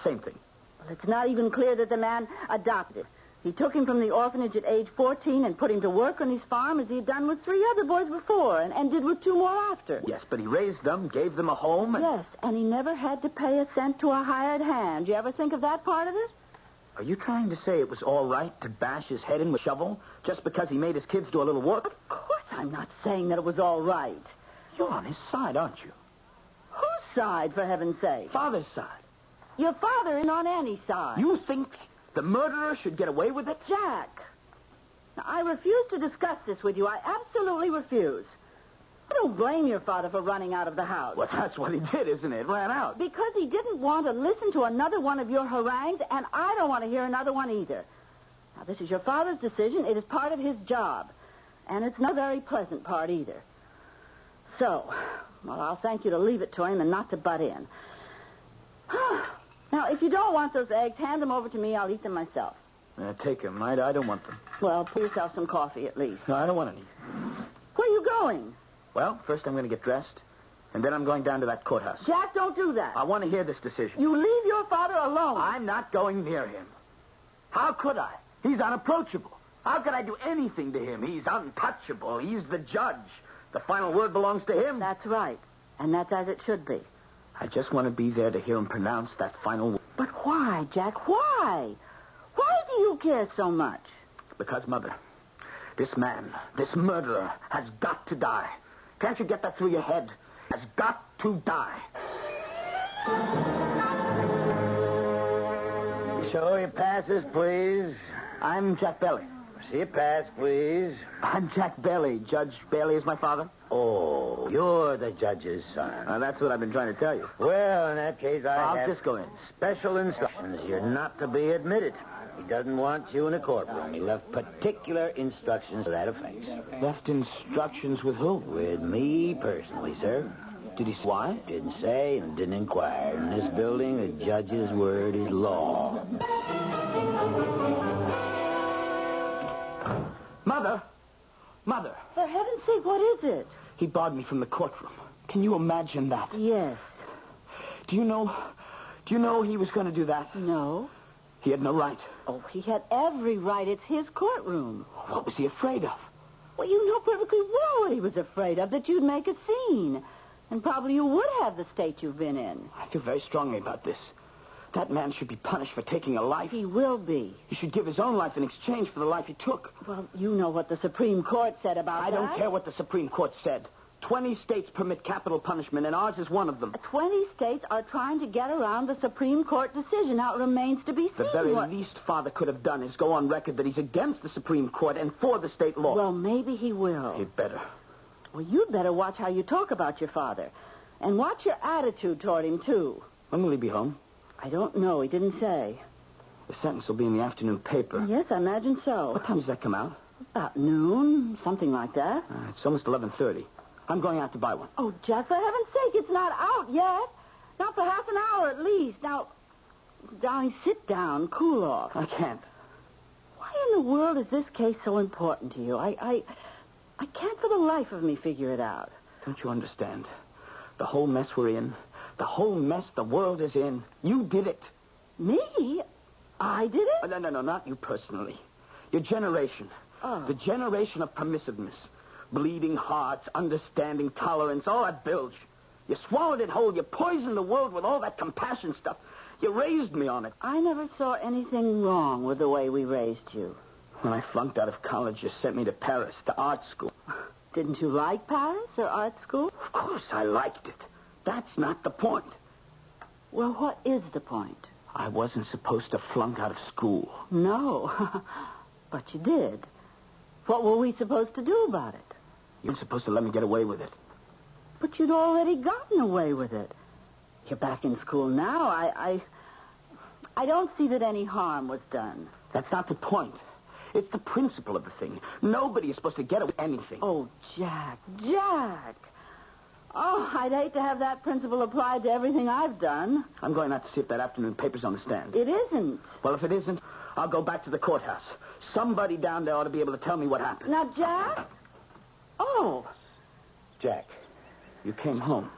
Same thing. Well, it's not even clear that the man adopted him. He took him from the orphanage at age 14 and put him to work on his farm as he had done with 3 other boys before and did with 2 more after. Yes, but he raised them, gave them a home, and... Yes, and he never had to pay a cent to a hired hand. You ever think of that part of it? Are you trying to say it was all right to bash his head in with a shovel just because he made his kids do a little work? Of course I'm not saying that it was all right. You're on his side, aren't you? Whose side, for heaven's sake? Father's side. Your father isn't on any side. You think the murderer should get away with it? Jack, now, I refuse to discuss this with you. I absolutely refuse. I don't blame your father for running out of the house. Well, that's what he did, isn't it? Ran out. Because he didn't want to listen to another one of your harangues, and I don't want to hear another one either. Now, this is your father's decision. It is part of his job. And it's not a very pleasant part either. So, well, I'll thank you to leave it to him and not to butt in. Now, if you don't want those eggs, hand them over to me. I'll eat them myself. Take them. I don't want them. Well, pour yourself some coffee at least. No, I don't want any. Where are you going? Well, first I'm going to get dressed, and then I'm going down to that courthouse. Jack, don't do that. I want to hear this decision. You leave your father alone. I'm not going near him. How could I? He's unapproachable. How could I do anything to him? He's untouchable. He's the judge. The final word belongs to him. That's right. And that's as it should be. I just want to be there to hear him pronounce that final word. But why, Jack? Why? Why do you care so much? Because, Mother, this man, this murderer, has got to die. Can't you get that through your head? Has got to die. Show your passes, please. I'm Jack Bailey. See your pass, please. I'm Jack Bailey. Judge Bailey is my father. Oh, you're the judge's son. That's what I've been trying to tell you. Well, in that case, I'll have just go in. special instructions. You're not to be admitted. He doesn't want you in a courtroom. He left particular instructions to that effect. Left instructions with who? With me personally, sir. Did he say why? Didn't say and didn't inquire. In this building, a judge's word is law. Mother. For heaven's sake, what is it? He barred me from the courtroom. Can you imagine that? Yes. Do you know he was going to do that? No. He had no right. Oh, he had every right. It's his courtroom. What was he afraid of? Well, you know perfectly well what he was afraid of, that you'd make a scene. And probably you would have the state you've been in. I feel very strongly about this. That man should be punished for taking a life. He will be. He should give his own life in exchange for the life he took. Well, you know what the Supreme Court said about that. I don't care what the Supreme Court said. 20 states permit capital punishment, and ours is one of them. 20 states are trying to get around the Supreme Court decision. Now, it remains to be seen. The very least Father could have done is go on record that he's against the Supreme Court and for the state law. Well, maybe he will. He'd better. Well, you'd better watch how you talk about your father. And watch your attitude toward him, too. When will he be home? I don't know. He didn't say. The sentence will be in the afternoon paper. Yes, I imagine so. What time does that come out? About noon, something like that. It's almost 11:30. I'm going out to buy one. Oh, Jack, for heaven's sake, it's not out yet. Not for half an hour at least. Now, Johnny, sit down, cool off. I can't. Why in the world is this case so important to you? I can't for the life of me figure it out. Don't you understand? The whole mess we're in, the whole mess the world is in, you did it. Me? I did it? No, not you personally. Your generation. Oh. The generation of permissiveness. Bleeding hearts, understanding, tolerance, all that bilge. You swallowed it whole. You poisoned the world with all that compassion stuff. You raised me on it. I never saw anything wrong with the way we raised you. When I flunked out of college, you sent me to Paris, to art school. Didn't you like Paris or art school? Of course I liked it. That's not the point. Well, what is the point? I wasn't supposed to flunk out of school. No, but you did. What were we supposed to do about it? You weren't supposed to let me get away with it. But you'd already gotten away with it. You're back in school now. I don't see that any harm was done. That's not the point. It's the principle of the thing. Nobody is supposed to get away with anything. Oh, Jack. Oh, I'd hate to have that principle applied to everything I've done. I'm going out to see if that afternoon paper's on the stand. It isn't. Well, if it isn't, I'll go back to the courthouse. Somebody down there ought to be able to tell me what happened. Now, Jack? Oh. Jack, you came home.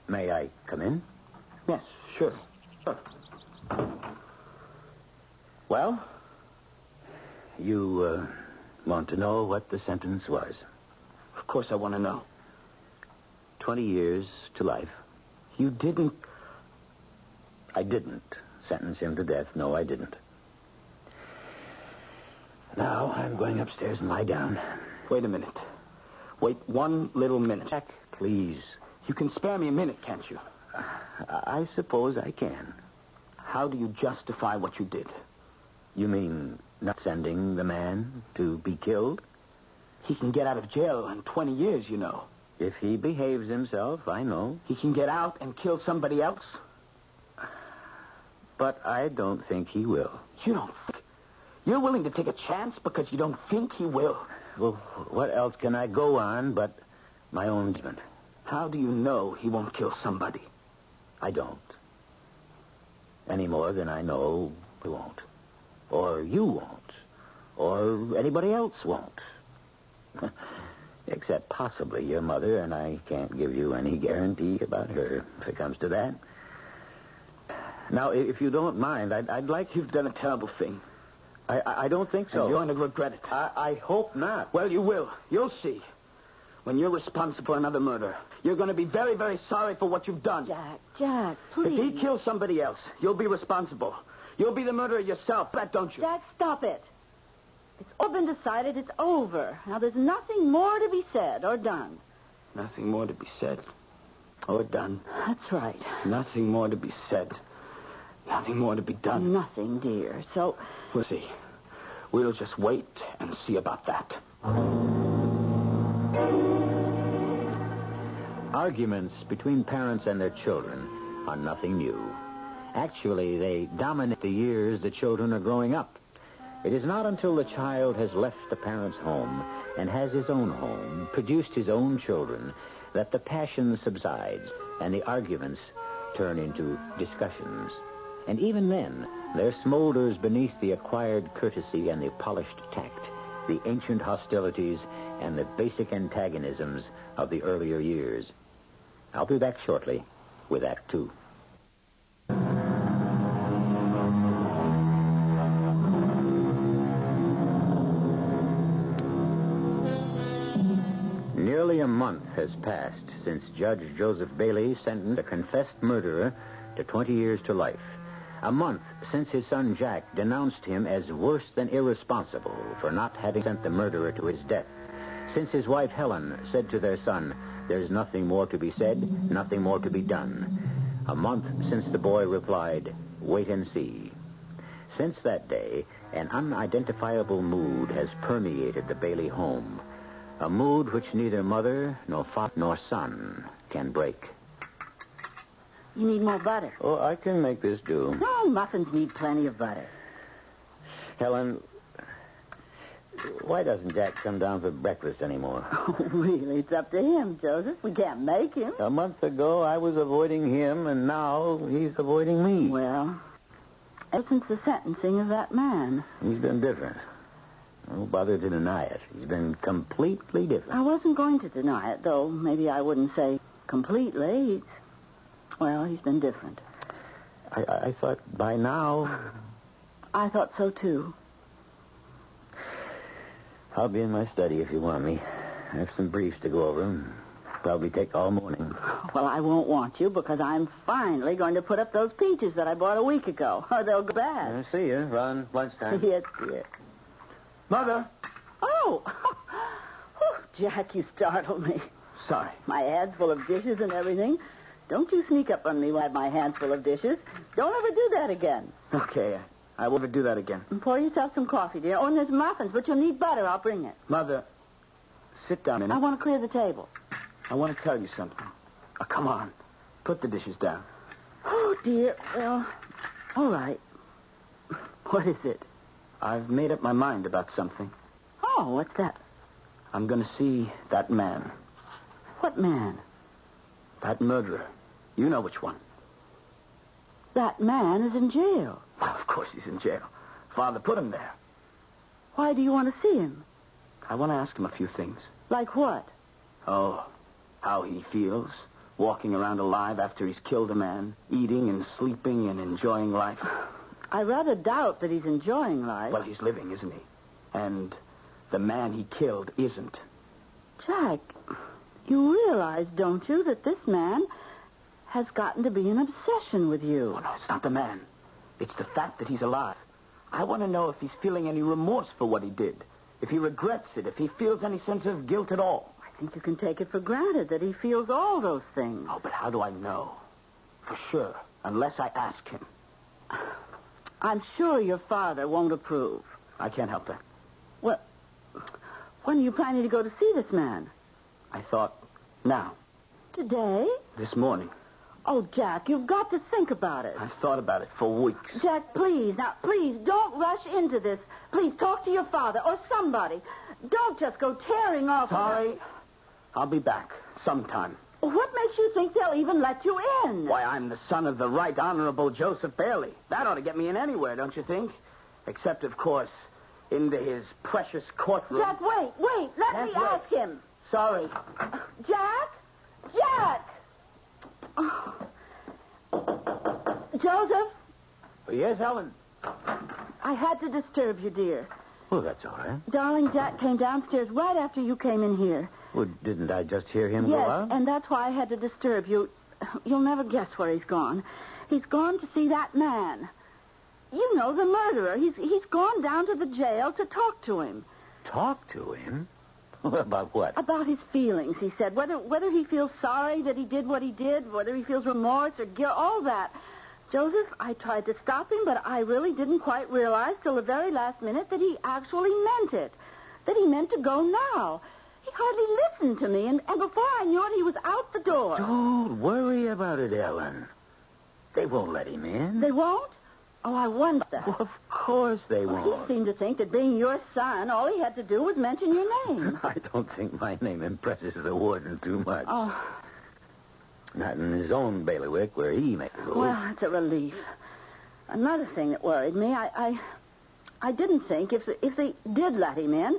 May I come in? Yes, sure. Well, you want to know what the sentence was? Of course I want to know. 20 years to life. You didn't... I didn't sentence him to death. No, I didn't. Now I'm going upstairs and lie down. Wait a minute. Wait one little minute. Jack, please. You can spare me a minute, can't you? I suppose I can. How do you justify what you did? You mean not sending the man to be killed? He can get out of jail in 20 years, you know. If he behaves himself, I know. He can get out and kill somebody else? But I don't think he will. You don't think? You're willing to take a chance because you don't think he will? Well, what else can I go on but my own judgment? How do you know he won't kill somebody? I don't. Any more than I know he won't. Or you won't. Or anybody else won't. Except possibly your mother, and I can't give you any guarantee about her if it comes to that. Now, if you don't mind, I'd like... You've done a terrible thing. I don't think so. And you're going to regret it. I hope not. Well, you will. You'll see. When you're responsible for another murder, you're going to be very, very sorry for what you've done. Jack, please. If he kills somebody else, you'll be responsible. You'll be the murderer yourself. That don't you? Jack, stop it. It's all been decided. It's over. Now, there's nothing more to be said or done. Nothing more to be said or done. That's right. Nothing more to be said. Nothing more to be done. Nothing, dear. So... We'll see. We'll just wait and see about that. Arguments between parents and their children are nothing new. Actually, they dominate the years the children are growing up. It is not until the child has left the parent's home and has his own home, produced his own children, that the passion subsides and the arguments turn into discussions. And even then, there smolders beneath the acquired courtesy and the polished tact, the ancient hostilities and the basic antagonisms of the earlier years. I'll be back shortly with Act Two. Nearly a month has passed since Judge Joseph Bailey sentenced a confessed murderer to 20 years to life. A month since his son Jack denounced him as worse than irresponsible for not having sent the murderer to his death. since his wife Helen said to their son, "There's nothing more to be said, nothing more to be done." A month since the boy replied, "Wait and see." Since that day, an unidentifiable mood has permeated the Bailey home. A mood which neither mother, nor father, nor son can break. You need more butter. Oh, I can make this do. No, muffins need plenty of butter. Helen, why doesn't Jack come down for breakfast anymore? Oh, really? It's up to him, Joseph. We can't make him. A month ago, I was avoiding him, and now he's avoiding me. Well, ever since the sentencing of that man. He's been different. Don't bother to deny it. He's been completely different. I wasn't going to deny it, though maybe I wouldn't say completely. He's been different. I thought by now... I thought so, too. I'll be in my study if you want me. I have some briefs to go over. Probably take all morning. Well, I won't want you because I'm finally going to put up those peaches that I bought a week ago, or they'll go bad. I'll see you around lunchtime. Yes, dear. Mother. Oh! Jack, you startled me. Sorry. My hands full of dishes and everything. Don't you sneak up on me with my hands full of dishes. Don't ever do that again. Okay, I won't do that again. And pour yourself some coffee, dear. Oh, and there's muffins, but you'll need butter. I'll bring it. Mother, sit down a minute. I want to clear the table. I want to tell you something. Come on. Put the dishes down. Oh, dear. Well, all right. What is it? I've made up my mind about something. Oh, what's that? I'm going to see that man. What man? That murderer. You know which one. That man is in jail. Well, of course he's in jail. Father put him there. Why do you want to see him? I want to ask him a few things. Like what? Oh, how he feels, walking around alive after he's killed a man, eating and sleeping and enjoying life. I rather doubt that he's enjoying life. Well, he's living, isn't he? And the man he killed isn't. Jack, you realize, don't you, that this man has gotten to be an obsession with you? Oh, no, it's not the man. It's the fact that he's alive. I want to know if he's feeling any remorse for what he did, if he regrets it, if he feels any sense of guilt at all. I think you can take it for granted that he feels all those things. Oh, but how do I know? For sure, unless I ask him. I'm sure your father won't approve. I can't help that. Well, when are you planning to go to see this man? I thought, now. Today? This morning. Oh, Jack, you've got to think about it. I've thought about it for weeks. Jack, please, don't rush into this. Please, talk to your father or somebody. Don't just go tearing off. Sorry. I'll be back sometime. What makes you think they'll even let you in? Why, I'm the son of the Right Honorable Joseph Bailey. That ought to get me in anywhere, don't you think? Except, of course, into his precious courtroom. Jack, wait. Let me ask him. Sorry. Jack? Joseph? Yes, Helen? I had to disturb you, dear. Oh, that's all right. Darling, Jack came downstairs right after you came in here. Well, didn't I just hear him go out? Yes, and that's why I had to disturb you. You'll never guess where he's gone. He's gone to see that man. You know, the murderer. He's gone down to the jail to talk to him. Talk to him? About what? About his feelings, he said. Whether he feels sorry that he did what he did, whether he feels remorse or guilt, all that. Joseph, I tried to stop him, but I really didn't quite realize till the very last minute that he actually meant it. That he meant to go now. He hardly listened to me, and before I knew it, he was out the door. Don't worry about it, Ellen. They won't let him in. They won't? Oh, I wonder. Well, of course they won't. Well, he seemed to think that being your son, all he had to do was mention your name. I don't think my name impresses the warden too much. Oh. Not in his own bailiwick where he makes the rules. Well, it's a relief. Another thing that worried me, I didn't think if they did let him in,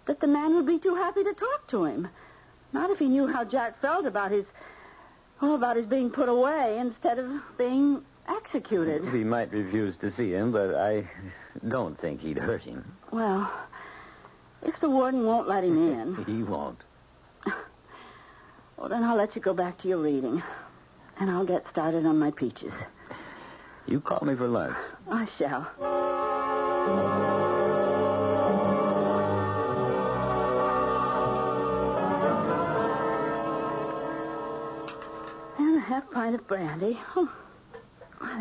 that the man would be too happy to talk to him. Not if he knew how Jack felt about his being put away instead of being executed. He might refuse to see him, but I don't think he'd hurt him. Well, if the warden won't let him in... He won't. Well, then I'll let you go back to your reading. And I'll get started on my peaches. You call me for lunch. I shall. half pint of brandy. Oh,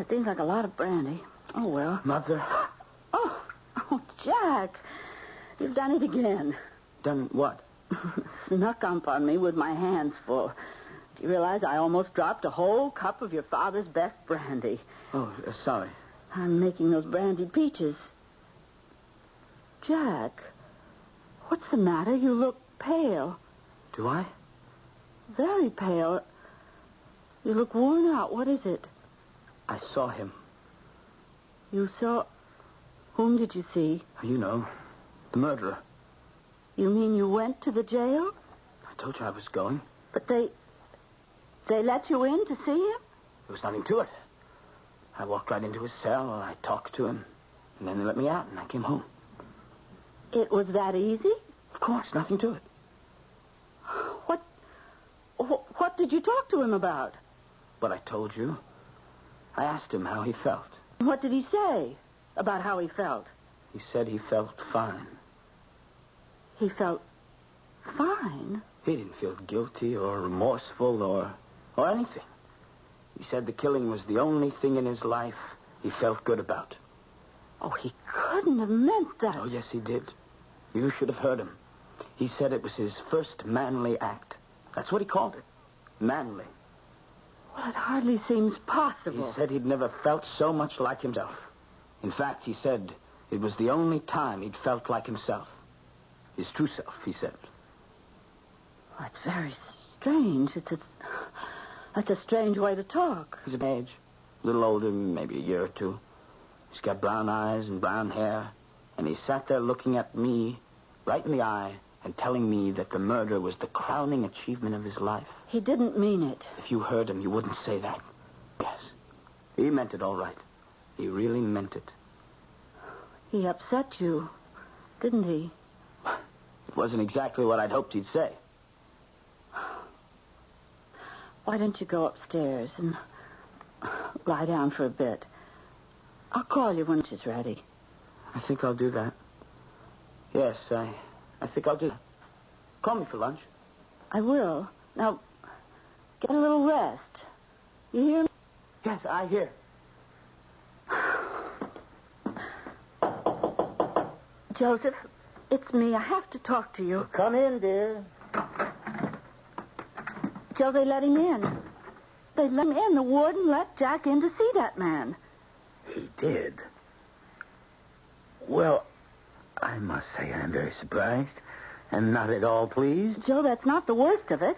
it seems like a lot of brandy. Oh, well. Mother. Oh, Jack. You've done it again. Done what? Snuck up on me with my hands full. Do you realize I almost dropped a whole cup of your father's best brandy? Oh, sorry. I'm making those brandied peaches. Jack, what's the matter? You look pale. Do I? Very pale. You look worn out. What is it? I saw him. You saw... Whom did you see? You know, the murderer. You mean you went to the jail? I told you I was going. But they let you in to see him? There was nothing to it. I walked right into his cell, and I talked to him, and then they let me out, and I came home. It was that easy? Of course, nothing to it. What did you talk to him about? What I told you. I asked him how he felt. What did he say about how he felt? He said he felt fine. He felt fine? He didn't feel guilty or remorseful or anything. He said the killing was the only thing in his life he felt good about. Oh, he couldn't have meant that. Oh, yes, he did. You should have heard him. He said it was his first manly act. That's what he called it. Manly. Well, it hardly seems possible. He said he'd never felt so much like himself. In fact, he said it was the only time he'd felt like himself. His true self, he said. That's very strange. That's a strange way to talk. He's of age. A little older, maybe a year or two. He's got brown eyes and brown hair. And he sat there looking at me right in the eye and telling me that the murder was the crowning achievement of his life. He didn't mean it. If you heard him, you wouldn't say that. Yes. He meant it all right. He really meant it. He upset you, didn't he? It wasn't exactly what I'd hoped he'd say. Why don't you go upstairs and lie down for a bit? I'll call you when she's ready. I think I'll do that. Yes, I think I'll do that. Call me for lunch. I will. Now, get a little rest. You hear me? Yes, I hear. Joseph, it's me. I have to talk to you. Come in, dear. Joe, they let him in. They let him in. The warden let Jack in to see that man. He did. Well, I must say I'm very surprised and not at all pleased. Joe, that's not the worst of it.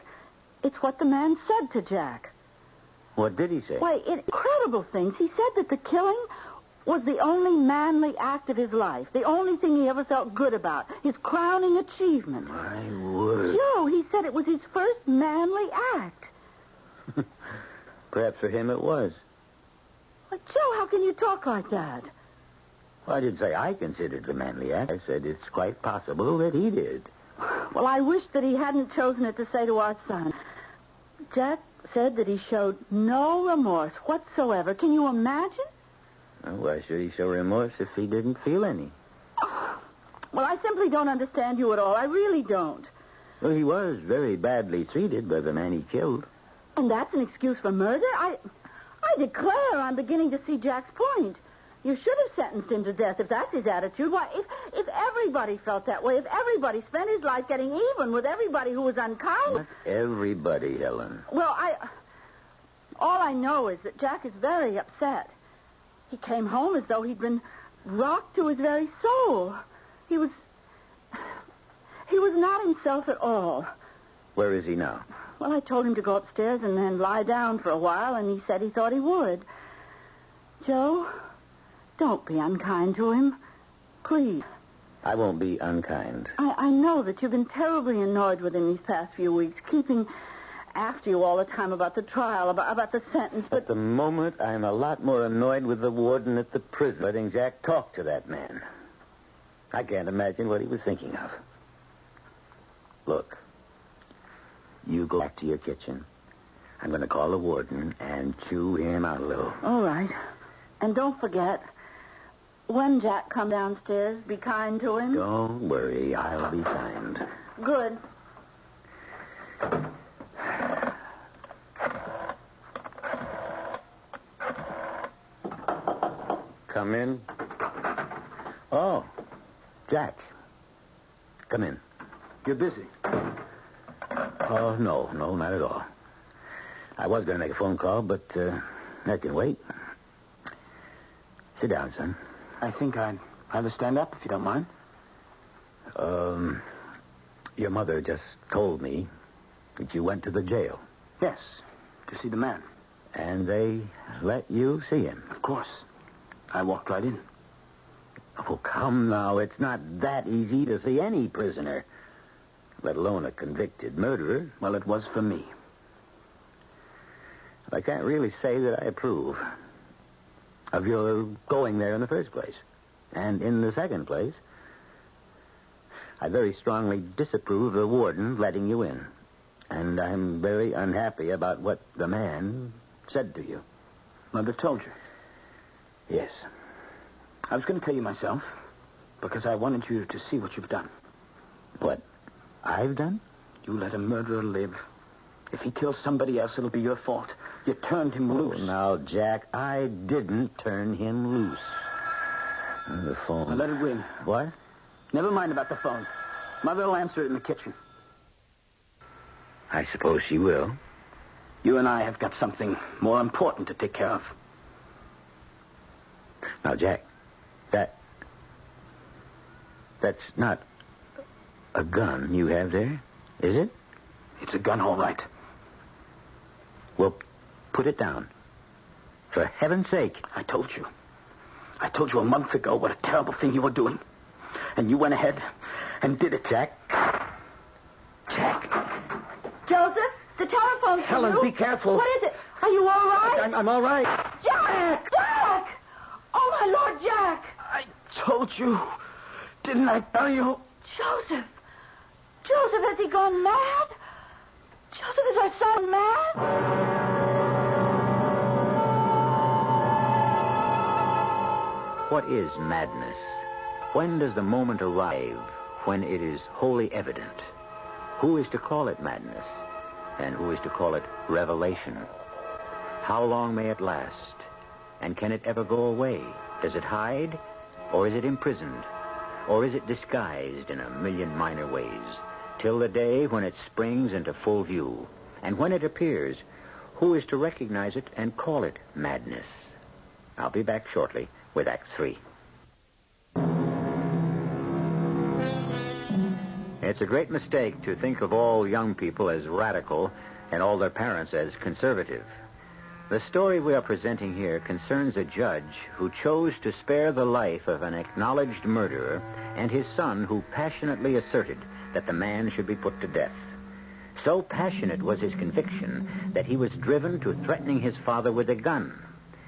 It's what the man said to Jack. What did he say? Why, incredible things. He said that the killing was the only manly act of his life, the only thing he ever felt good about, his crowning achievement. My word. Joe, he said it was his first manly act. Perhaps for him it was. But Joe, how can you talk like that? Well, I didn't say I considered it a manly act. I said it's quite possible that he did. Well, I wish that he hadn't chosen it to say to our son. Jack said that he showed no remorse whatsoever. Can you imagine? Well, why should he show remorse if he didn't feel any? Well, I simply don't understand you at all. I really don't. Well, he was very badly treated by the man he killed. And that's an excuse for murder? I declare I'm beginning to see Jack's point. You should have sentenced him to death if that's his attitude. Why, if everybody felt that way, if everybody spent his life getting even with everybody who was unkind... Not everybody, Helen. Well, all I know is that Jack is very upset. He came home as though he'd been rocked to his very soul. He was not himself at all. Where is he now? Well, I told him to go upstairs and then lie down for a while, and he said he thought he would. Joe, don't be unkind to him. Please. I won't be unkind. I know that you've been terribly annoyed with him these past few weeks, keeping after you all the time about the trial, about the sentence, but... At the moment, I'm a lot more annoyed with the warden at the prison letting Jack talk to that man. I can't imagine what he was thinking of. Look, you go back to your kitchen. I'm going to call the warden and chew him out a little. All right. And don't forget, when Jack comes downstairs, be kind to him. Don't worry, I'll be kind. Good. come in? Oh, Jack. Come in. You're busy. Oh, no, not at all. I was going to make a phone call, but that can wait. Sit down, son. I think I'd rather stand up, if you don't mind. Your mother just told me that you went to the jail. Yes, to see the man. And they let you see him? Of course. I walked right in. Oh, come now. It's not that easy to see any prisoner, let alone a convicted murderer. Well, it was for me. I can't really say that I approve of your going there in the first place. And in the second place, I very strongly disapprove of the warden letting you in. And I'm very unhappy about what the man said to you. Mother told you? Yes. I was going to tell you myself, because I wanted you to see what you've done. What I've done? You let a murderer live. If he kills somebody else, it'll be your fault. You turned him loose. Now, Jack, I didn't turn him loose. The phone. Now let it ring. What? Never mind about the phone. Mother will answer it in the kitchen. I suppose she will. You and I have got something more important to take care of. Now, Jack, that's not a gun you have there, is it? It's a gun, all right. Well, put it down. For heaven's sake. I told you a month ago what a terrible thing you were doing. And you went ahead and did it. Jack? Joseph, the telephone's for Helen, you. be careful. What is it? Are you all right? I'm all right. Jack! Jack! Oh, my Lord, Jack! I told you. Didn't I tell you? Joseph! Joseph, has he gone mad? Joseph, is our son mad? What is madness? When does the moment arrive when it is wholly evident? Who is to call it madness? And who is to call it revelation? How long may it last? And can it ever go away? Does it hide? Or is it imprisoned? Or is it disguised in a million minor ways? Till the day when it springs into full view. And when it appears, who is to recognize it and call it madness? I'll be back shortly with Act 3. It's a great mistake to think of all young people as radical and all their parents as conservative. The story we are presenting here concerns a judge who chose to spare the life of an acknowledged murderer and his son who passionately asserted that the man should be put to death. So passionate was his conviction that he was driven to threatening his father with a gun.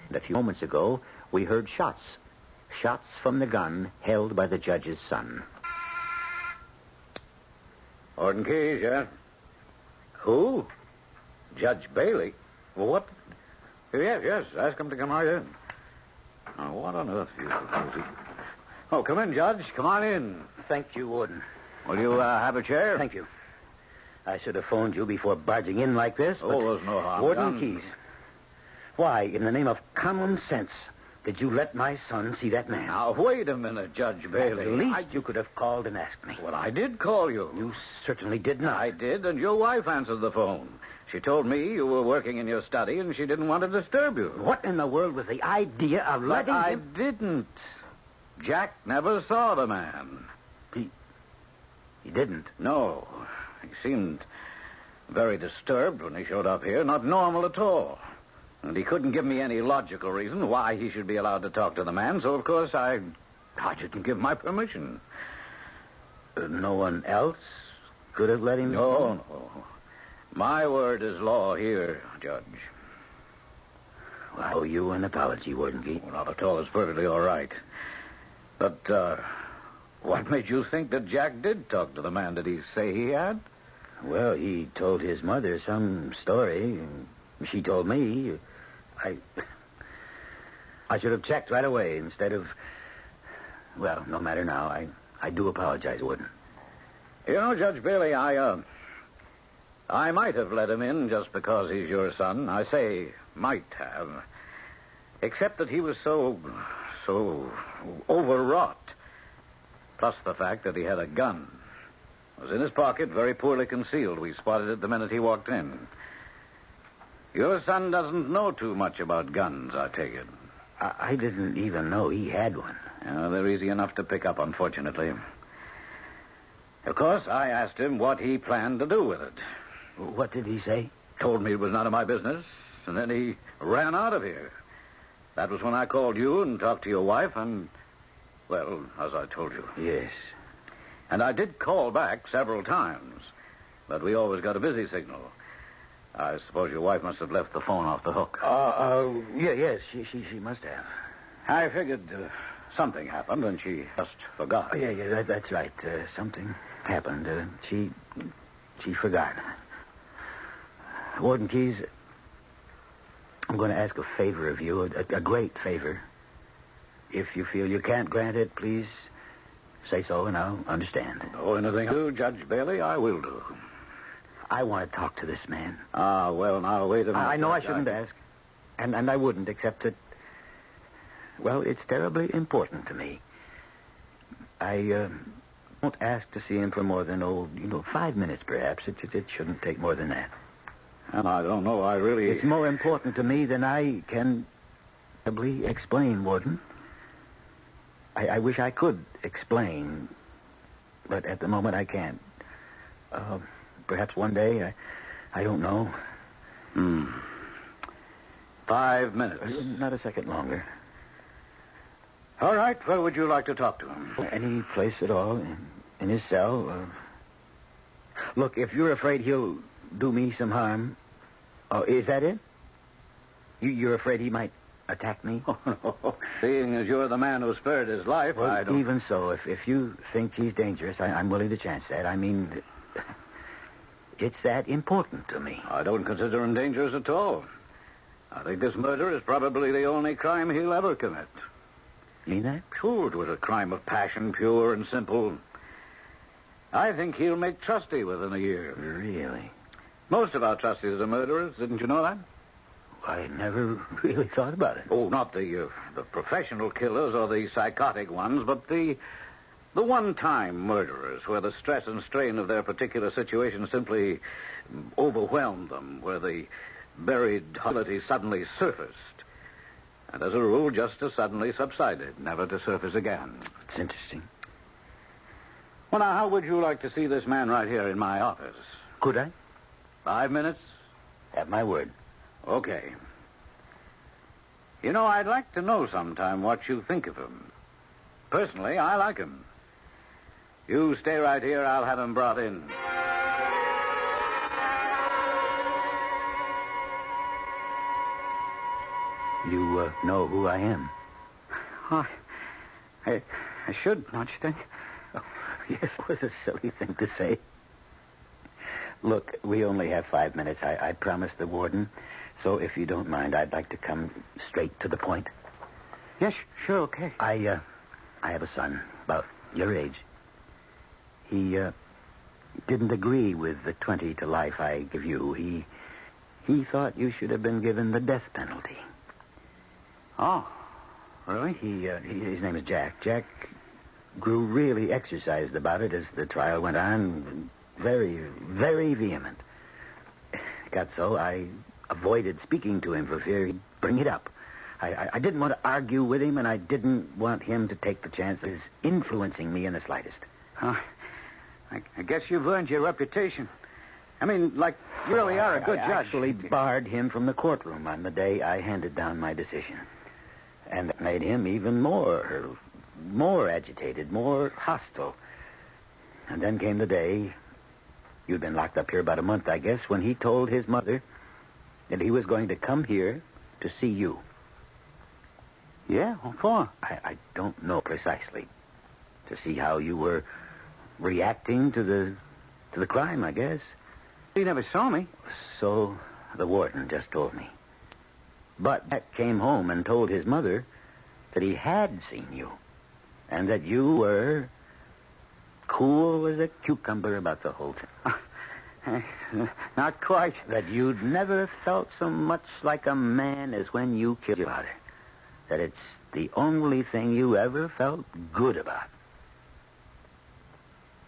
And a few moments ago, we heard shots. Shots from the gun held by the judge's son. Orton Keys, yeah? Who? Judge Bailey? Well, what? Yes. Ask him to come right in. Now, what on earth are you supposing? Oh, come in, Judge. Come on in. Thank you, Warden. Will you have a chair? Thank you. I should have phoned you before barging in like this. Oh, there's no harm Warden done. Keys, why, in the name of common sense, did you let my son see that man? Now, wait a minute, Judge Bailey. At least you could have called and asked me. Well, I did call you. You certainly did not. I did, and your wife answered the phone. She told me you were working in your study, and she didn't want to disturb you. What in the world was the idea of But letting I him... didn't. Jack never saw the man. He didn't? No. He seemed very disturbed when he showed up here. Not normal at all. And he couldn't give me any logical reason why he should be allowed to talk to the man, so of course I didn't give my permission. No one else could have let him... No. My word is law here, Judge. Well, I owe you an apology, Warden Keith. Well, not at all. It's perfectly all right. But, what made you think that Jack did talk to the man? Did he say he had? Well, he told his mother some story. She told me. I should have checked right away instead of... Well, no matter now. I do apologize, Warden. You know, Judge Bailey, I might have let him in just because he's your son. I say might have. Except that he was so so overwrought. Plus the fact that he had a gun. It was in his pocket, very poorly concealed. We spotted it the minute he walked in. Your son doesn't know too much about guns, I take it. I didn't even know he had one. They're easy enough to pick up, unfortunately. Of course, I asked him what he planned to do with it. What did he say? Told me it was none of my business, and then he ran out of here. That was when I called you and talked to your wife, and, well, as I told you. Yes. And I did call back several times, but we always got a busy signal. I suppose your wife must have left the phone off the hook. Yes, she must have. I figured something happened, and she just forgot. Yeah, that's right. Something happened. She forgot. Warden Keyes, I'm going to ask a favor of you, a great favor. If you feel you can't grant it, please say so, and I'll understand. Oh, anything I do, Judge Bailey, I will do. I want to talk to this man. Well, now, wait a minute. I know I shouldn't ask, and I wouldn't, except that, well, it's terribly important to me. I won't ask to see him for more than, 5 minutes, perhaps. It shouldn't take more than that. And I don't know, It's more important to me than I can probably explain, Warden. I wish I could explain, but at the moment I can't. Perhaps one day, I don't know. 5 minutes. Not a second longer. All right, where would you like to talk to him? Any place at all, in his cell. Look, if you're afraid he'll do me some harm, is that it? You're afraid he might attack me? Oh, no. Seeing as you're the man who spared his life, well, I don't... Even so, if you think he's dangerous, I'm willing to chance that. I mean, it's that important to me. I don't consider him dangerous at all. I think this murder is probably the only crime he'll ever commit. Mean that? Sure, it was a crime of passion, pure and simple. I think he'll make trustee within a year. Really? Most of our trustees are murderers, didn't you know that? I never really thought about it. Oh, not the professional killers or the psychotic ones, but the one-time murderers, where the stress and strain of their particular situation simply overwhelmed them, where the buried hostility suddenly surfaced, and as a rule just as suddenly subsided, never to surface again. It's interesting. Well, now, how would you like to see this man right here in my office? Could I? 5 minutes? Have my word. Okay. You know, I'd like to know sometime what you think of him. Personally, I like him. You stay right here. I'll have him brought in. You know who I am? I should, don't you think? Oh, yes, it was a silly thing to say. Look, we only have 5 minutes. I promised the warden. So if you don't mind, I'd like to come straight to the point. Yes, sure, okay. I have a son, about your age. He didn't agree with the 20 to life I give you. He thought you should have been given the death penalty. Oh, really? His name is Jack. Jack grew really exercised about it as the trial went on. Very, very vehement. Got so I avoided speaking to him for fear he'd bring it up. I didn't want to argue with him, and I didn't want him to take the chance of influencing me in the slightest. I guess you've earned your reputation. I mean, like, you really are a good judge. I actually barred him from the courtroom on the day I handed down my decision. And it made him even more agitated, more hostile. And then came the day, you'd been locked up here about a month, I guess, when he told his mother that he was going to come here to see you. Yeah, what for? I don't know precisely. To see how you were reacting to the crime, I guess. He never saw me. So the warden just told me. But Jack came home and told his mother that he had seen you. And that you were cool as a cucumber about the whole thing. Not quite. That you'd never felt so much like a man as when you killed your father. that it's the only thing you ever felt good about.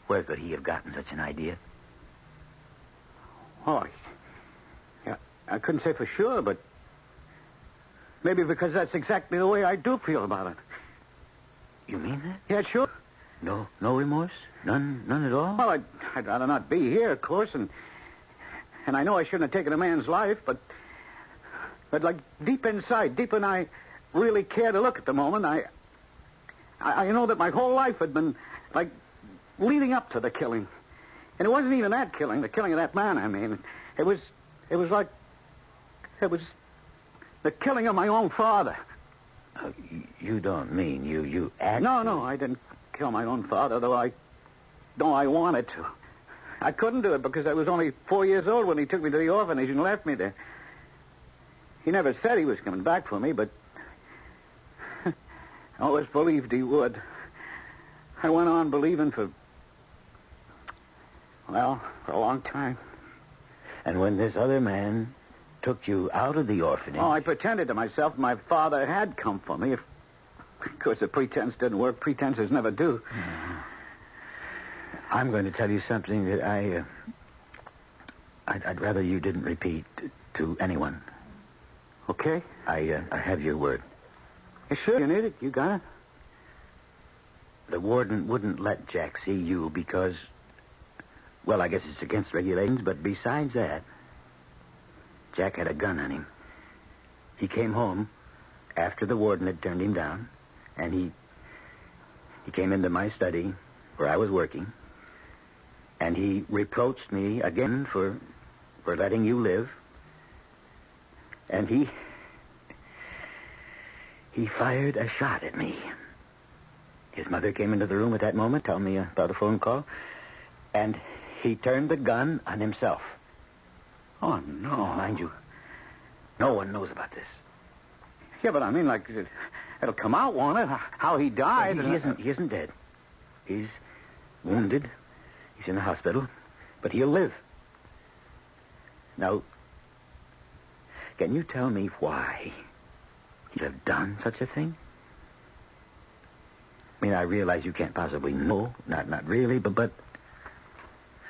Where could he have gotten such an idea? Oh, I couldn't say for sure, but maybe because that's exactly the way I do feel about it. You mean that? Yeah, sure. No remorse? None at all? Well, I'd rather not be here, of course, and I know I shouldn't have taken a man's life, but like deep inside, deep when I really care to look at the moment, I know that my whole life had been like leading up to the killing. And it wasn't even that killing, the killing of that man, I mean. It was the killing of my own father. You don't mean you actually... No, I didn't kill my own father, though I wanted to. I couldn't do it because I was only 4 years old when he took me to the orphanage and left me there. He never said he was coming back for me, but I always believed he would. I went on believing for a long time. And when this other man took you out of the orphanage... Oh, I pretended to myself my father had come for me. Of course, the pretense didn't work. Pretenses never do. I'm going to tell you something that I'd rather you didn't repeat to anyone. Okay? I have your word. You sure you need it? You got it? The warden wouldn't let Jack see you because... Well, I guess it's against regulations, but besides that, Jack had a gun on him. He came home after the warden had turned him down, and he came into my study where I was working, and he reproached me again for letting you live, and he fired a shot at me. His mother came into the room at that moment, telling me about a phone call, and he turned the gun on himself. Oh, no. Mind you, no one knows about this. Yeah, but I mean, like, it'll come out, won't it? How he died. Well, he isn't dead. He's wounded. He's in the hospital, but he'll live. Now, can you tell me why he'd have done such a thing? I mean, I realize you can't possibly know. Not really, but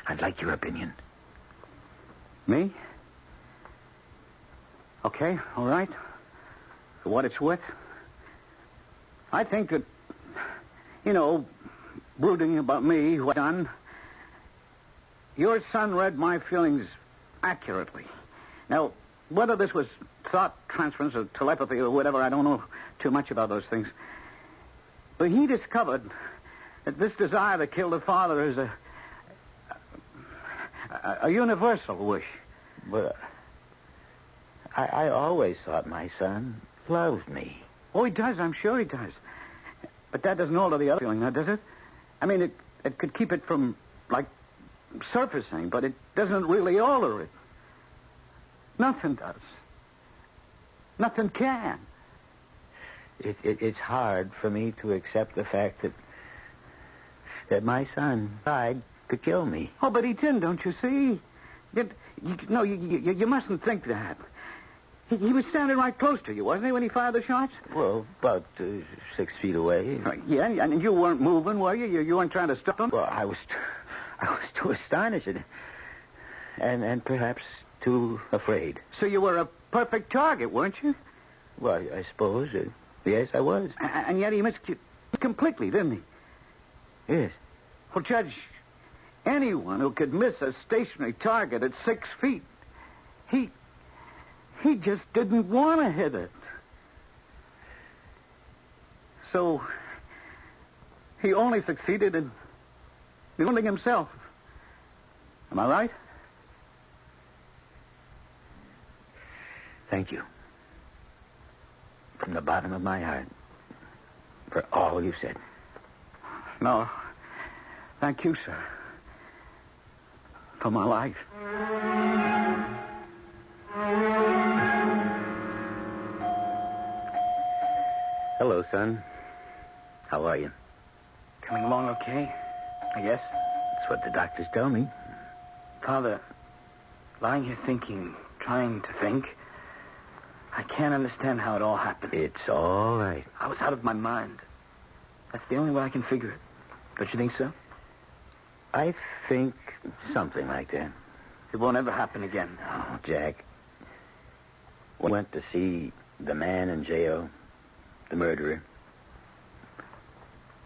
I'd like your opinion. Me? Okay, all right. For what it's worth. I think that, brooding about me, what I've done, your son read my feelings accurately. Now, whether this was thought transference or telepathy or whatever, I don't know too much about those things. But he discovered that this desire to kill the father is a universal wish. But I always thought my son loved me. Oh, he does. I'm sure he does. But that doesn't alter the other feeling, now, does it? I mean, it could keep it from, like, surfacing, but it doesn't really alter it. Nothing does. Nothing can. It's hard for me to accept the fact that my son tried to kill me. Oh, but he didn't, don't you see? You mustn't think that. He was standing right close to you, wasn't he, when he fired the shots? Well, about 6 feet away. Yeah, and you weren't moving, were you? You weren't trying to stop him? Well, I was too astonished and perhaps too afraid. So you were a perfect target, weren't you? Well, I suppose. Yes, I was. And yet he missed you completely, didn't he? Yes. Well, Judge, anyone who could miss a stationary target at 6 feet, he just didn't want to hit it. So he only succeeded in wounding himself. Am I right? Thank you. From the bottom of my heart. For all you said. No. Thank you, sir. For my life. Hello, son. How are you? Coming along okay, I guess. That's what the doctors tell me. Father, lying here thinking, trying to think, I can't understand how it all happened. It's all right. I was out of my mind. That's the only way I can figure it. Don't you think so? I think something like that. It won't ever happen again. Oh, Jack. We went to see the man in jail, the murderer.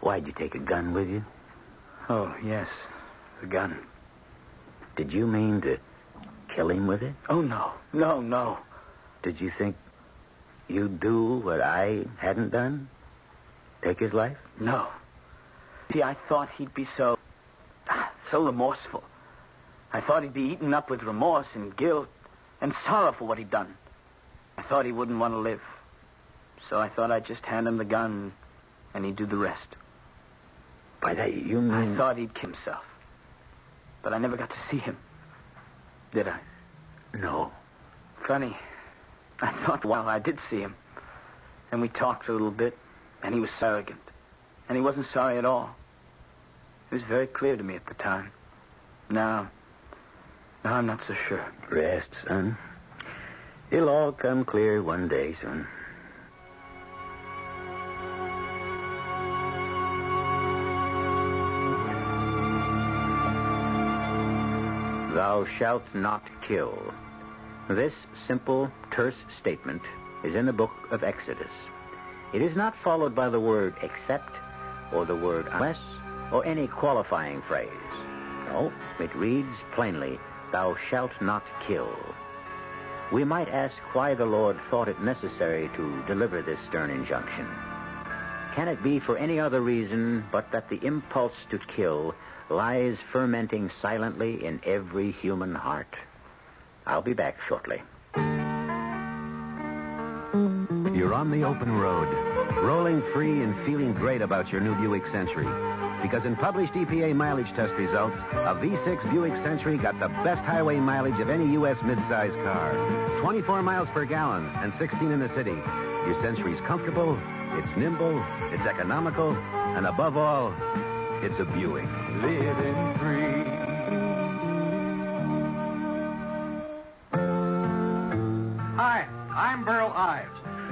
Why'd you take a gun with you? Oh, yes. The gun. Did you mean to kill him with it? Oh, no. No. Did you think you'd do what I hadn't done? Take his life? No. See, I thought he'd be so remorseful. I thought he'd be eaten up with remorse and guilt and sorrow for what he'd done. I thought he wouldn't want to live. So I thought I'd just hand him the gun and he'd do the rest. By that, you mean... I thought he'd kill himself. But I never got to see him. Did I? No. Funny. I thought, well, I did see him. And we talked a little bit, and he was arrogant. And he wasn't sorry at all. It was very clear to me at the time. Now I'm not so sure. Rest, son. It'll all come clear one day, son. Thou shalt not kill. This simple, terse statement is in the book of Exodus. It is not followed by the word except or the word unless or any qualifying phrase. No, it reads plainly, thou shalt not kill. We might ask why the Lord thought it necessary to deliver this stern injunction. Can it be for any other reason but that the impulse to kill lies fermenting silently in every human heart? I'll be back shortly. You're on the open road, rolling free and feeling great about your new Buick Century. Because in published EPA mileage test results, a V6 Buick Century got the best highway mileage of any U.S. midsize car. 24 miles per gallon and 16 in the city. Your Century's comfortable, it's nimble, it's economical, and above all, it's a Buick. Living free. Hi, I'm Burl Ives.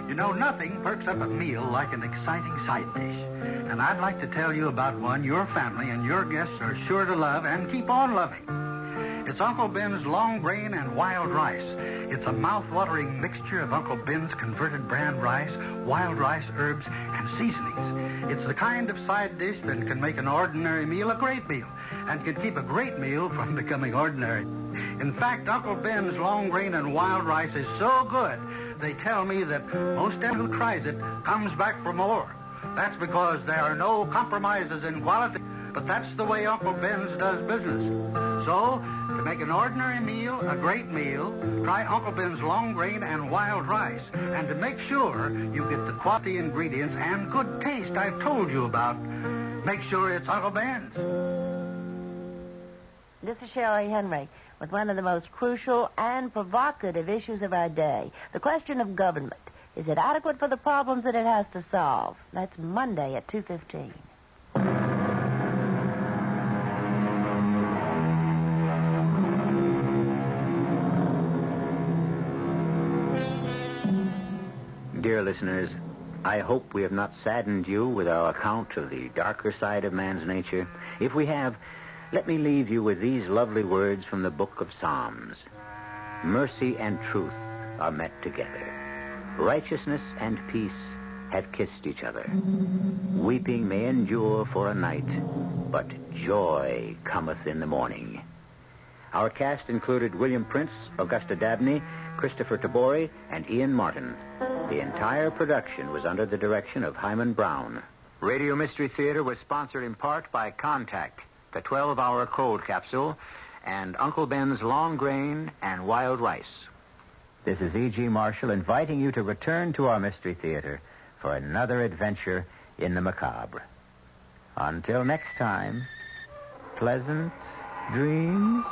You know, nothing perks up a meal like an exciting side dish. And I'd like to tell you about one your family and your guests are sure to love and keep on loving. It's Uncle Ben's long grain and wild rice. It's a mouth-watering mixture of Uncle Ben's converted brand rice, wild rice, herbs, and seasonings. It's the kind of side dish that can make an ordinary meal a great meal and can keep a great meal from becoming ordinary. In fact, Uncle Ben's long grain and wild rice is so good, they tell me that most anyone who tries it comes back for more. That's because there are no compromises in quality, but that's the way Uncle Ben's does business. So, to make an ordinary meal a great meal, try Uncle Ben's long grain and wild rice. And to make sure you get the quality ingredients and good taste I've told you about, make sure it's Uncle Ben's. This is Sherry Henry with one of the most crucial and provocative issues of our day, the question of government. Is it adequate for the problems that it has to solve? That's Monday at 2:15. Dear listeners, I hope we have not saddened you with our account of the darker side of man's nature. If we have, let me leave you with these lovely words from the book of Psalms. Mercy and truth are met together. Righteousness and peace have kissed each other. Weeping may endure for a night, but joy cometh in the morning. Our cast included William Prince, Augusta Dabney, Christopher Tabori, and Ian Martin. The entire production was under the direction of Hyman Brown. Radio Mystery Theater was sponsored in part by Contact, the 12-hour cold capsule, and Uncle Ben's long grain and wild rice. This is E.G. Marshall inviting you to return to our Mystery Theater for another adventure in the macabre. Until next time, pleasant dreams.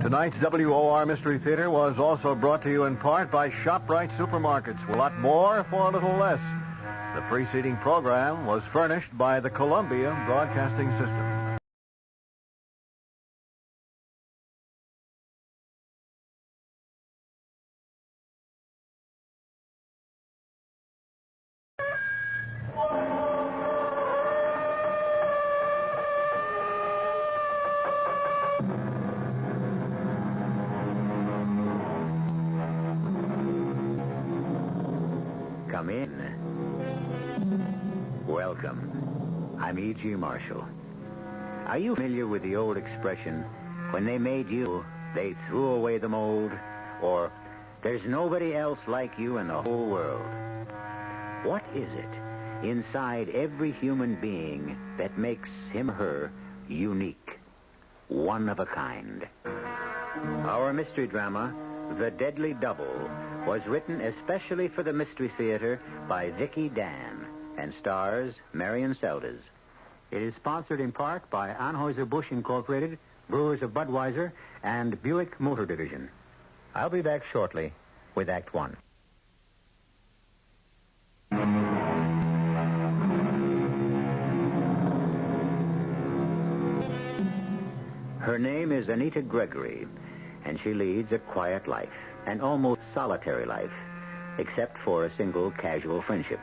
Tonight's WOR Mystery Theater was also brought to you in part by ShopRite Supermarkets. A lot more for a little less. The preceding program was furnished by the Columbia Broadcasting System. Come in. Welcome. I'm E.G. Marshall. Are you familiar with the old expression, when they made you, they threw away the mold, or there's nobody else like you in the whole world? What is it inside every human being that makes him or her unique, one of a kind? Our mystery drama, The Deadly Double, was written especially for the Mystery Theater by Vicki Dan and stars Marion Seldes. It is sponsored in part by Anheuser-Busch Incorporated, Brewers of Budweiser, and Buick Motor Division. I'll be back shortly with Act One. Her name is Anita Gregory, and she leads a quiet life, an almost solitary life, except for a single casual friendship.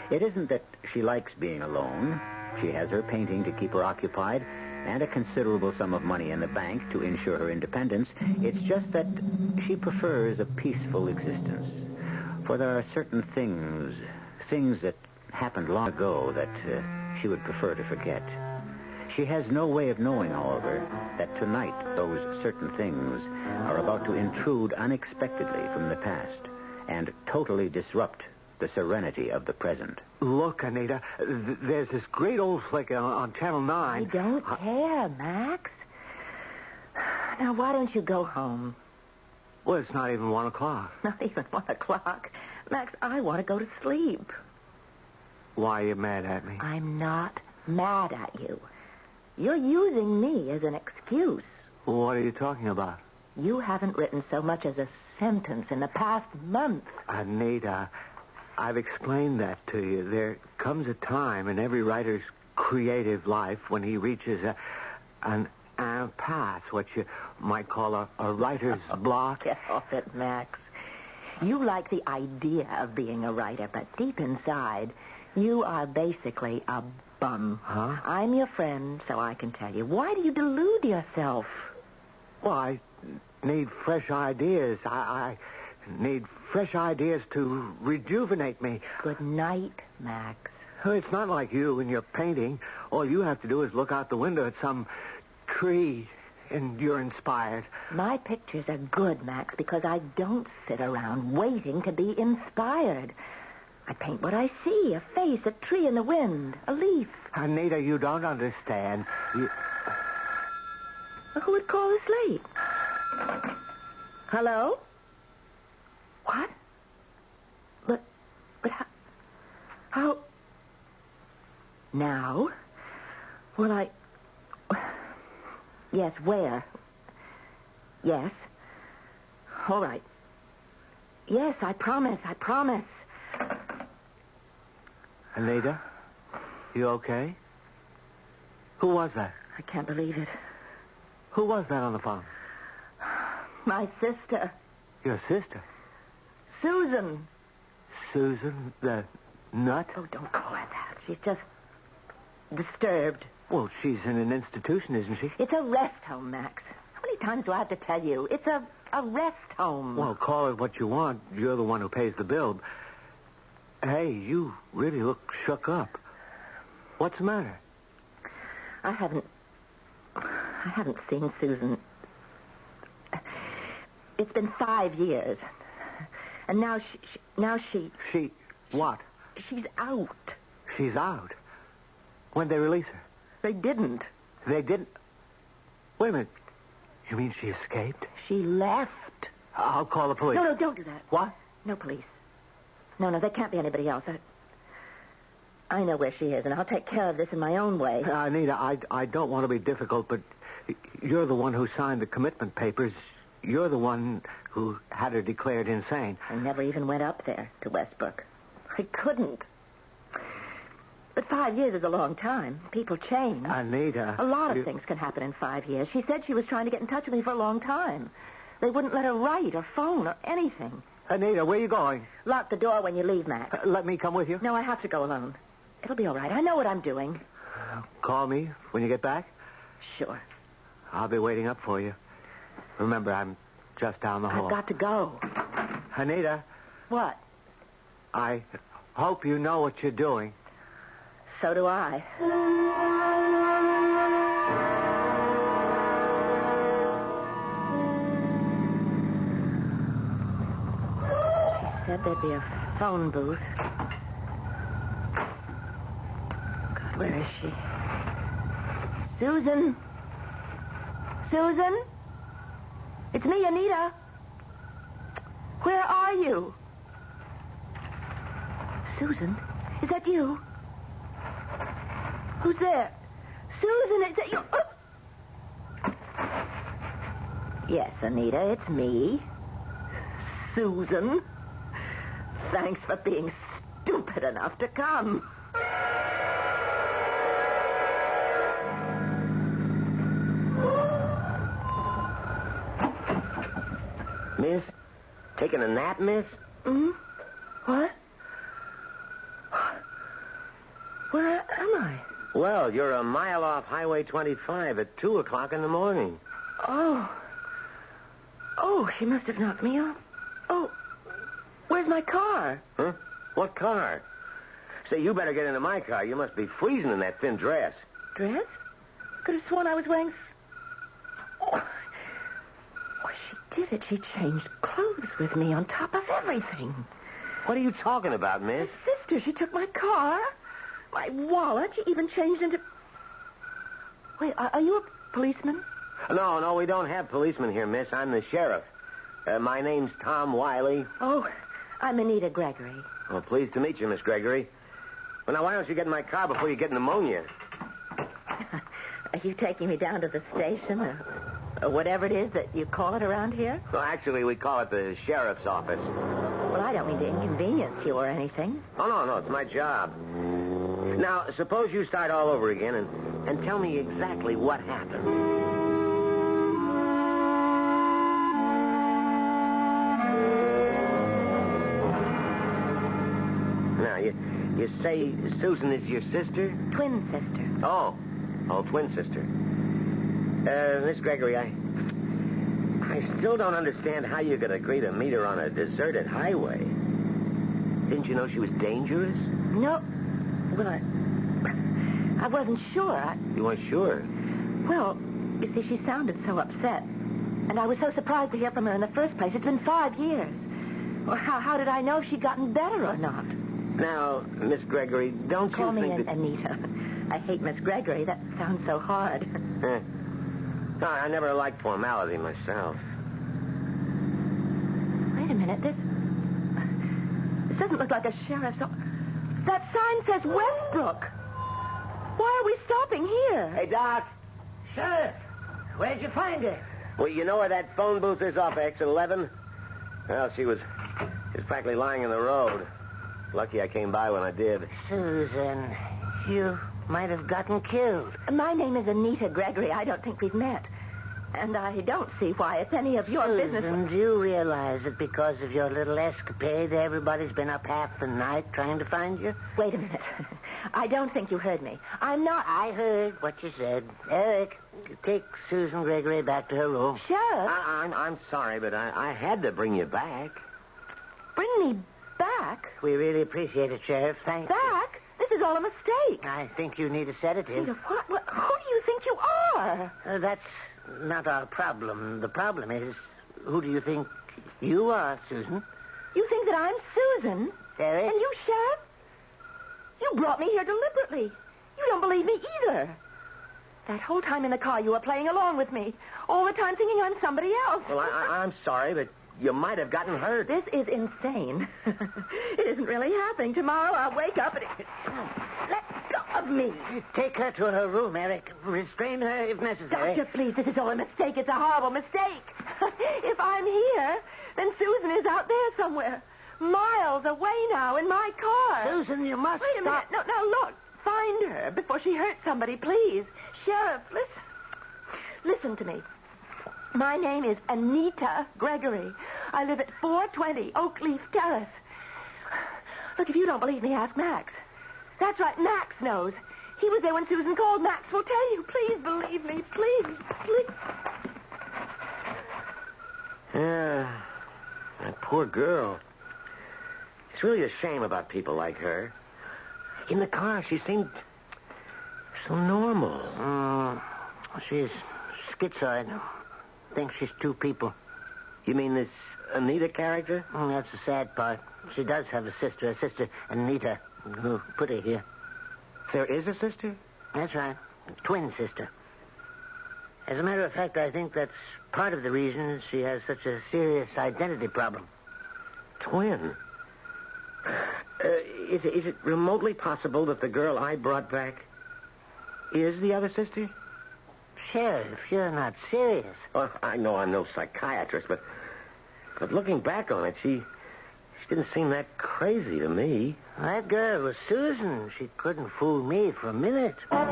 It isn't that she likes being alone. She has her painting to keep her occupied and a considerable sum of money in the bank to ensure her independence. It's just that she prefers a peaceful existence. For there are certain things that happened long ago that she would prefer to forget. She has no way of knowing, however, that tonight those certain things are about to intrude unexpectedly from the past and totally disrupt the serenity of the present. Look, Anita, there's this great old flick on Channel 9. I don't care, Max. Now, why don't you go home? Well, it's not even 1 o'clock. Not even 1 o'clock. Max, I want to go to sleep. Why are you mad at me? I'm not mad at you. You're using me as an excuse. What are you talking about? You haven't written so much as a sentence in the past month. Anita, I've explained that to you. There comes a time in every writer's creative life when he reaches an impasse, what you might call a writer's block. Get off it, Max. You like the idea of being a writer, but deep inside, you are basically a bum. Huh? I'm your friend, so I can tell you. Why do you delude yourself? Well, I need fresh ideas. I need fresh ideas to rejuvenate me. Good night, Max. It's not like you and your painting. All you have to do is look out the window at some tree, and you're inspired. My pictures are good, Max, because I don't sit around waiting to be inspired. I paint what I see, a face, a tree in the wind, a leaf. Anita, you don't understand. Who would call this late? Hello? What? But how? Now? Well, Yes, where? Yes. All right. Yes, I promise. Anita, you okay? Who was that? I can't believe it. Who was that on the phone? My sister. Your sister? Susan. Susan, the nut? Oh, don't call her that. She's just disturbed. Well, she's in an institution, isn't she? It's a rest home, Max. How many times do I have to tell you? It's a rest home. Well, call it what you want. You're the one who pays the bill. Hey, you really look shook up. What's the matter? I haven't seen Susan. It's been 5 years. And now she... She... what? She's out. She's out? When'd they release her? They didn't. They didn't? Wait a minute. You mean she escaped? She left. I'll call the police. No, don't do that. What? No police. No, there can't be anybody else. I know where she is, and I'll take care of this in my own way. Anita, I don't want to be difficult, but You're the one who signed the commitment papers. You're the one who had her declared insane. I never even went up there to Westbrook. I couldn't. But 5 years is a long time. People change. Anita. A lot of things can happen in 5 years. She said she was trying to get in touch with me for a long time. They wouldn't let her write or phone or anything. Anita, where are you going? Lock the door when you leave, Max. Let me come with you? No, I have to go alone. It'll be all right. I know what I'm doing. Call me when you get back? Sure. I'll be waiting up for you. Remember, I'm just down the hall. I've got to go. Anita. What? I hope you know what you're doing. So do I. She said there'd be a phone booth. God, where is she? Susan? Susan? It's me, Anita. Where are you? Susan? Is that you? Who's there? Susan, is that you? Oh. Yes, Anita, it's me. Susan. Thanks for being stupid enough to come. Miss? Taking a nap, miss? Hmm? What? Where am I? Well, you're a mile off Highway 25 at 2 o'clock in the morning. Oh. Oh, she must have knocked me off. Oh, where's my car? Huh? What car? Say, you better get into my car. You must be freezing in that thin dress. Dress? Could have sworn I was wearing... Oh, she did it. She changed clothes with me on top of everything. What are you talking about, miss? My sister, she took my car, my wallet. She even changed into... Wait, are you a policeman? No, we don't have policemen here, miss. I'm the sheriff. My name's Tom Wiley. Oh, I'm Anita Gregory. Well, pleased to meet you, Miss Gregory. Well, now, why don't you get in my car before you get pneumonia? Are you taking me down to the station or whatever it is that you call it around here? Well, actually, we call it the sheriff's office. Well, I don't mean to inconvenience you or anything. Oh, no, it's my job. Now, suppose you start all over again and tell me exactly what happened. Now, you say Susan is your sister? Twin sister. Oh, twin sister. Miss Gregory, I still don't understand how you could agree to meet her on a deserted highway. Didn't you know she was dangerous? No. Well, I wasn't sure. You weren't sure? Well, you see, she sounded so upset. And I was so surprised to hear from her in the first place. It's been 5 years. Well, how did I know if she'd gotten better or not? Now, Miss Gregory, don't you Call me think that... Anita. I hate Miss Gregory. That sounds so hard. No, I never liked formality myself. Wait a minute. This doesn't look like a sheriff's... That sign says Westbrook. Why are we stopping here? Hey, Doc. Sheriff, where'd you find her? Well, you know where that phone booth is off exit 11? Well, she was practically lying in the road. Lucky I came by when I did. Susan, you might have gotten killed. My name is Anita Gregory. I don't think we've met. And I don't see why it's any of your business. Susan, do you realize that because of your little escapade, everybody's been up half the night trying to find you? Wait a minute. I don't think you heard me. I'm not... I heard what you said. Eric, take Susan Gregory back to her room. Sheriff? I'm sorry, but I had to bring you back. Bring me back? We really appreciate it, Sheriff. Thank you. Back? This is all a mistake. I think you need a sedative. What? Who do you think you are? That's not our problem. The problem is, who do you think you are, Susan? You think that I'm Susan? Eric? And you, Sheriff? You brought me here deliberately. You don't believe me either. That whole time in the car, you were playing along with me. All the time thinking I'm somebody else. Well, I'm sorry, but you might have gotten hurt. This is insane. It isn't really happening. Tomorrow I'll wake up and... Let go. of me. Take her to her room, Eric. Restrain her if necessary. Doctor, please, this is all a mistake. It's a horrible mistake. If I'm here, then Susan is out there somewhere. Miles away now in my car. Susan, you must Wait a minute. No, now, look. Find her before she hurts somebody, please. Sheriff, listen. Listen to me. My name is Anita Gregory. I live at 420 Oakleaf Terrace. Look, if you don't believe me, ask Max. That's right, Max knows. He was there when Susan called. Max will tell you. Please believe me. Please. That poor girl. It's really a shame about people like her. In the car, she seemed so normal. She's schizoid. Thinks she's two people. You mean this Anita character? That's the sad part. She does have a sister Anita, who put her here. There is a sister? That's right. A twin sister. As a matter of fact, I think that's part of the reason she has such a serious identity problem. Twin? Is it remotely possible that the girl I brought back is the other sister? Sheriff, you're not serious. Oh, I know I'm no psychiatrist, but looking back on it, she didn't seem that crazy to me. That girl was Susan. She couldn't fool me for a minute. A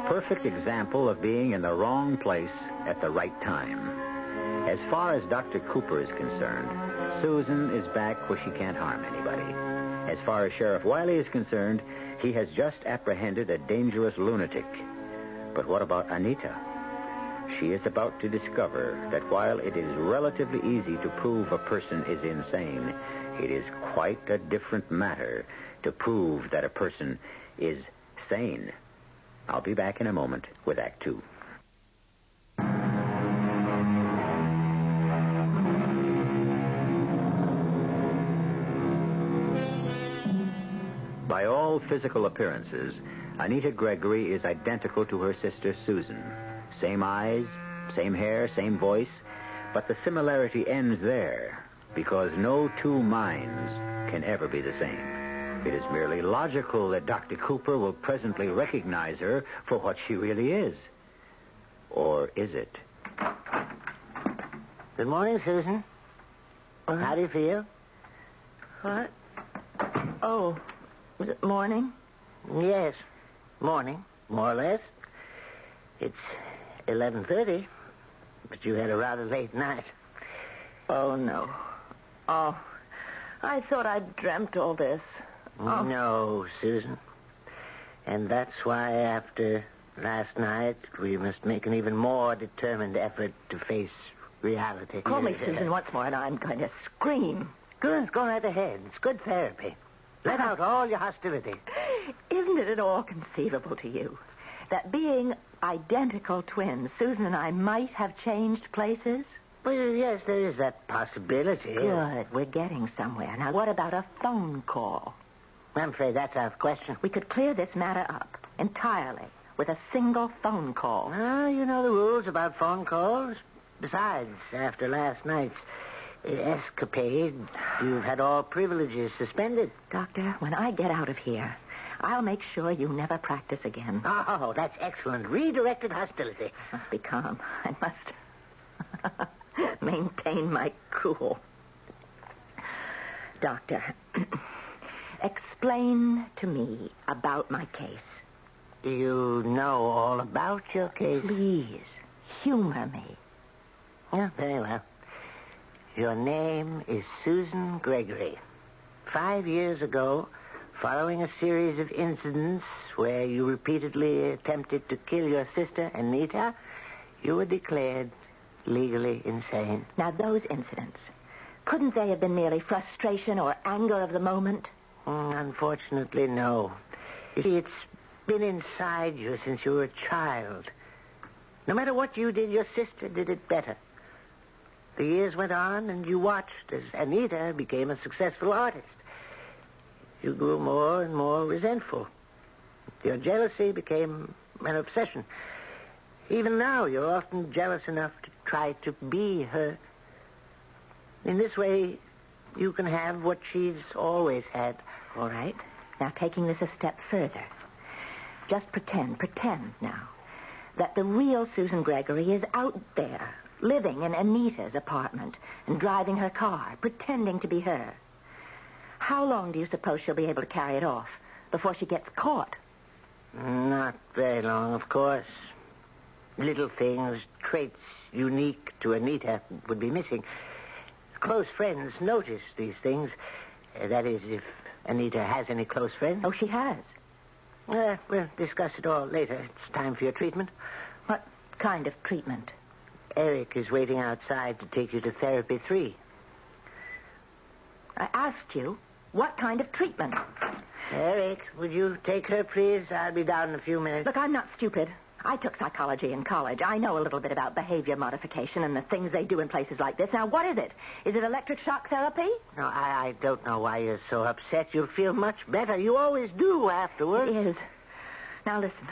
perfect example of being in the wrong place at the right time. As far as Dr. Cooper is concerned, Susan is back where she can't harm anybody. As far as Sheriff Wiley is concerned, he has just apprehended a dangerous lunatic. But what about Anita? She is about to discover that while it is relatively easy to prove a person is insane, it is quite a different matter to prove that a person is sane. I'll be back in a moment with Act 2. By all physical appearances, Anita Gregory is identical to her sister Susan. Same eyes, same hair, same voice, but the similarity ends there because no two minds can ever be the same. It is merely logical that Dr. Cooper will presently recognize her for what she really is. Or is it? Good morning, Susan. How do you feel? What? Oh, was it morning? Yes, morning, more or less. It's 11:30, but you had a rather late night. Oh, no. Oh, I thought I'd dreamt all this. Oh. No, Susan. And that's why after last night, we must make an even more determined effort to face reality. Call me Susan once more, and I'm going to scream. Good, go right ahead. It's good therapy. Let out all your hostility. Isn't it at all conceivable to you that being identical twins, Susan and I might have changed places? Well, yes, there is that possibility. Good. We're getting somewhere. Now, what about a phone call? I'm afraid that's out of question. We could clear this matter up entirely with a single phone call. Ah, you know the rules about phone calls. Besides, after last night's escapade, you've had all privileges suspended. Doctor, when I get out of here, I'll make sure you never practice again. Oh, that's excellent. Redirected hostility. I must be calm. I must maintain my cool. Doctor, explain to me about my case. Do you know all about your case? Please, humor me. Yeah, very well. Your name is Susan Gregory. 5 years ago, following a series of incidents where you repeatedly attempted to kill your sister, Anita, you were declared legally insane. Now, those incidents, couldn't they have been merely frustration or anger of the moment? Unfortunately, no. You see, it's been inside you since you were a child. No matter what you did, your sister did it better. The years went on, and you watched as Anita became a successful artist. You grew more and more resentful. Your jealousy became an obsession. Even now, you're often jealous enough to try to be her. In this way, You can have what she's always had. All right. Now, taking this a step further. Just pretend now, that the real Susan Gregory is out there, living in Anita's apartment and driving her car, pretending to be her. How long do you suppose she'll be able to carry it off before she gets caught? Not very long, of course. Little things, traits unique to Anita would be missing. Close friends notice these things. That is, if Anita has any close friends. Oh, she has? We'll discuss it all later. It's time for your treatment. What kind of treatment? Eric is waiting outside to take you to Therapy 3. I asked you, what kind of treatment? Eric, would you take her, please? I'll be down in a few minutes. Look, I'm not stupid. I took psychology in college. I know a little bit about behavior modification and the things they do in places like this. Now, what is it? Is it electric shock therapy? No, I don't know why you're so upset. You'll feel much better. You always do afterwards. It is. Now, listen.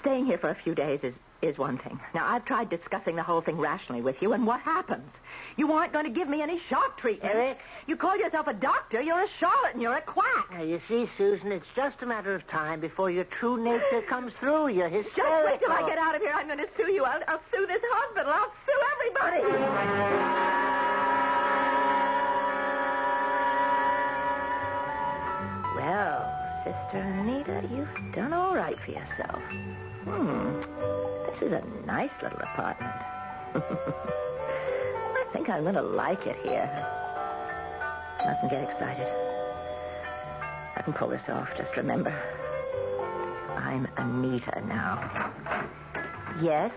Staying here for a few days is one thing. Now, I've tried discussing the whole thing rationally with you, and what happens? You aren't going to give me any shock treatment. Eric? You call yourself a doctor. You're a charlatan. You're a quack. Now, you see, Susan, it's just a matter of time before your true nature comes through. You're hysterical. Just wait till I get out of here. I'm going to sue you. I'll sue this hospital. I'll sue everybody. Well, Sister Anita, you've done all right for yourself. This is a nice little apartment. I think I'm going to like it here. Mustn't get excited. I can pull this off. Just remember, I'm Anita now. Yes?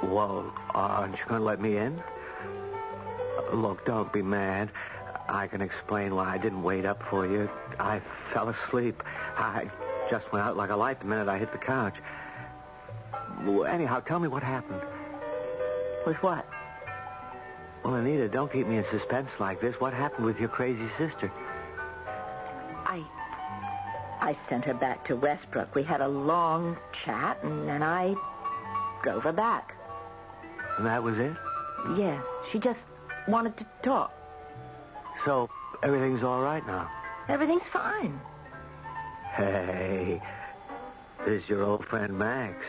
Well, aren't you going to let me in? Look, don't be mad. I can explain why I didn't wait up for you. I fell asleep. I just went out like a light the minute I hit the couch. Anyhow, tell me what happened. With what? Well, Anita, don't keep me in suspense like this. What happened with your crazy sister? I sent her back to Westbrook. We had a long chat, and then I drove her back. And that was it? Yeah, she just wanted to talk. So, everything's all right now? Everything's fine. Hey, this is your old friend Max.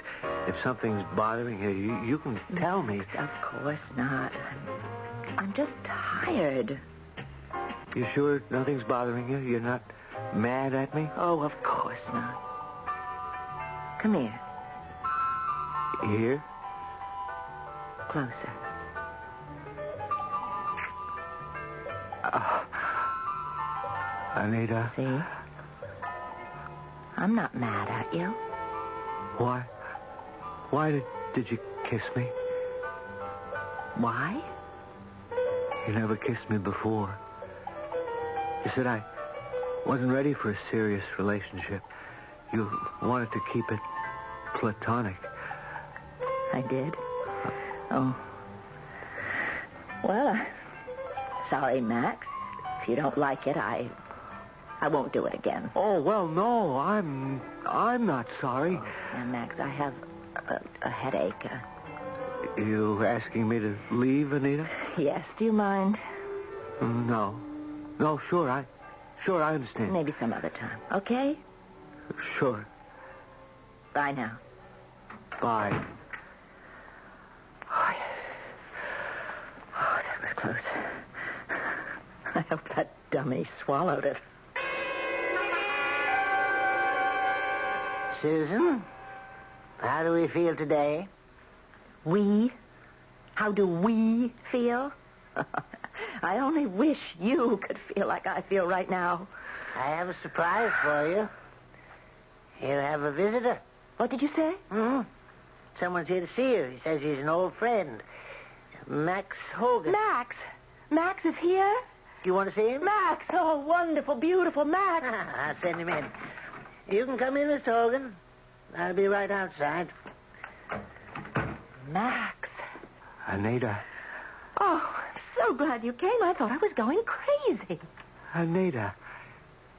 If something's bothering you, you can tell me. Of course not. I'm just tired. You sure nothing's bothering you? You're not mad at me? Oh, of course not. Come here. Here? Closer. Anita? See? I'm not mad at you. Why? Why did you kiss me? Why? You never kissed me before. You said I wasn't ready for a serious relationship. You wanted to keep it platonic. I did? Oh. Well, sorry, Max. If you don't like it, I won't do it again. Oh, well, no, I'm not sorry. And Max, I have a headache. You asking me to leave, Anita? Yes, do you mind? No. No, sure, I understand. Maybe some other time, okay? Sure. Bye now. Bye. Oh, that was close. I hope that dummy swallowed it. Susan, how do we feel today? We? How do we feel? I only wish you could feel like I feel right now. I have a surprise for you. You have a visitor. What did you say? Someone's here to see you. He says he's an old friend. Max Hogan. Max? Max is here? Do you want to see him? Max! Oh, wonderful, beautiful Max. I'll send him in. You can come in, Mr. Hogan. I'll be right outside. Max. Anita. Oh, I'm so glad you came. I thought I was going crazy. Anita,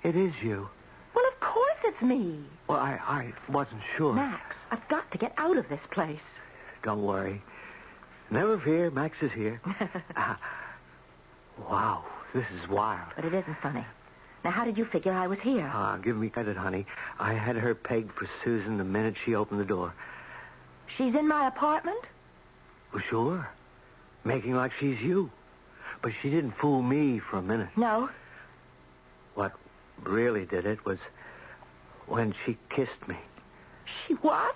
it is you. Well, of course it's me. Well, I wasn't sure. Max, I've got to get out of this place. Don't worry. Never fear, Max is here. Wow, This is wild. But it isn't funny. Now, how did you figure I was here? Give me credit, honey. I had her pegged for Susan the minute she opened the door. She's in my apartment? Well, sure. Making like she's you. But she didn't fool me for a minute. No. What really did it was when she kissed me. She what?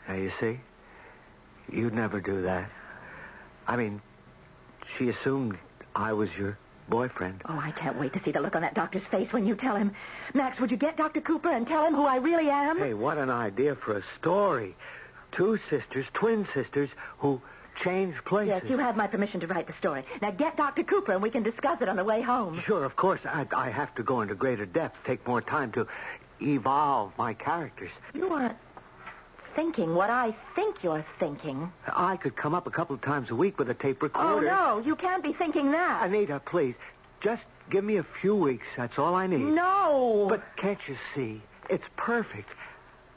Now, you see, you'd never do that. I mean, she assumed I was your boyfriend. Oh, I can't wait to see the look on that doctor's face when you tell him. Max, would you get Dr. Cooper and tell him who I really am? Hey, what an idea for a story. Two sisters, twin sisters, who changed places. Yes, you have my permission to write the story. Now get Dr. Cooper and we can discuss it on the way home. Sure, of course. I have to go into greater depth, take more time to evolve my characters. You aren't thinking what I think you're thinking. I could come up a couple of times a week with a tape recorder. Oh, no, you can't be thinking that. Anita, please, just give me a few weeks. That's all I need. No. But can't you see? It's perfect.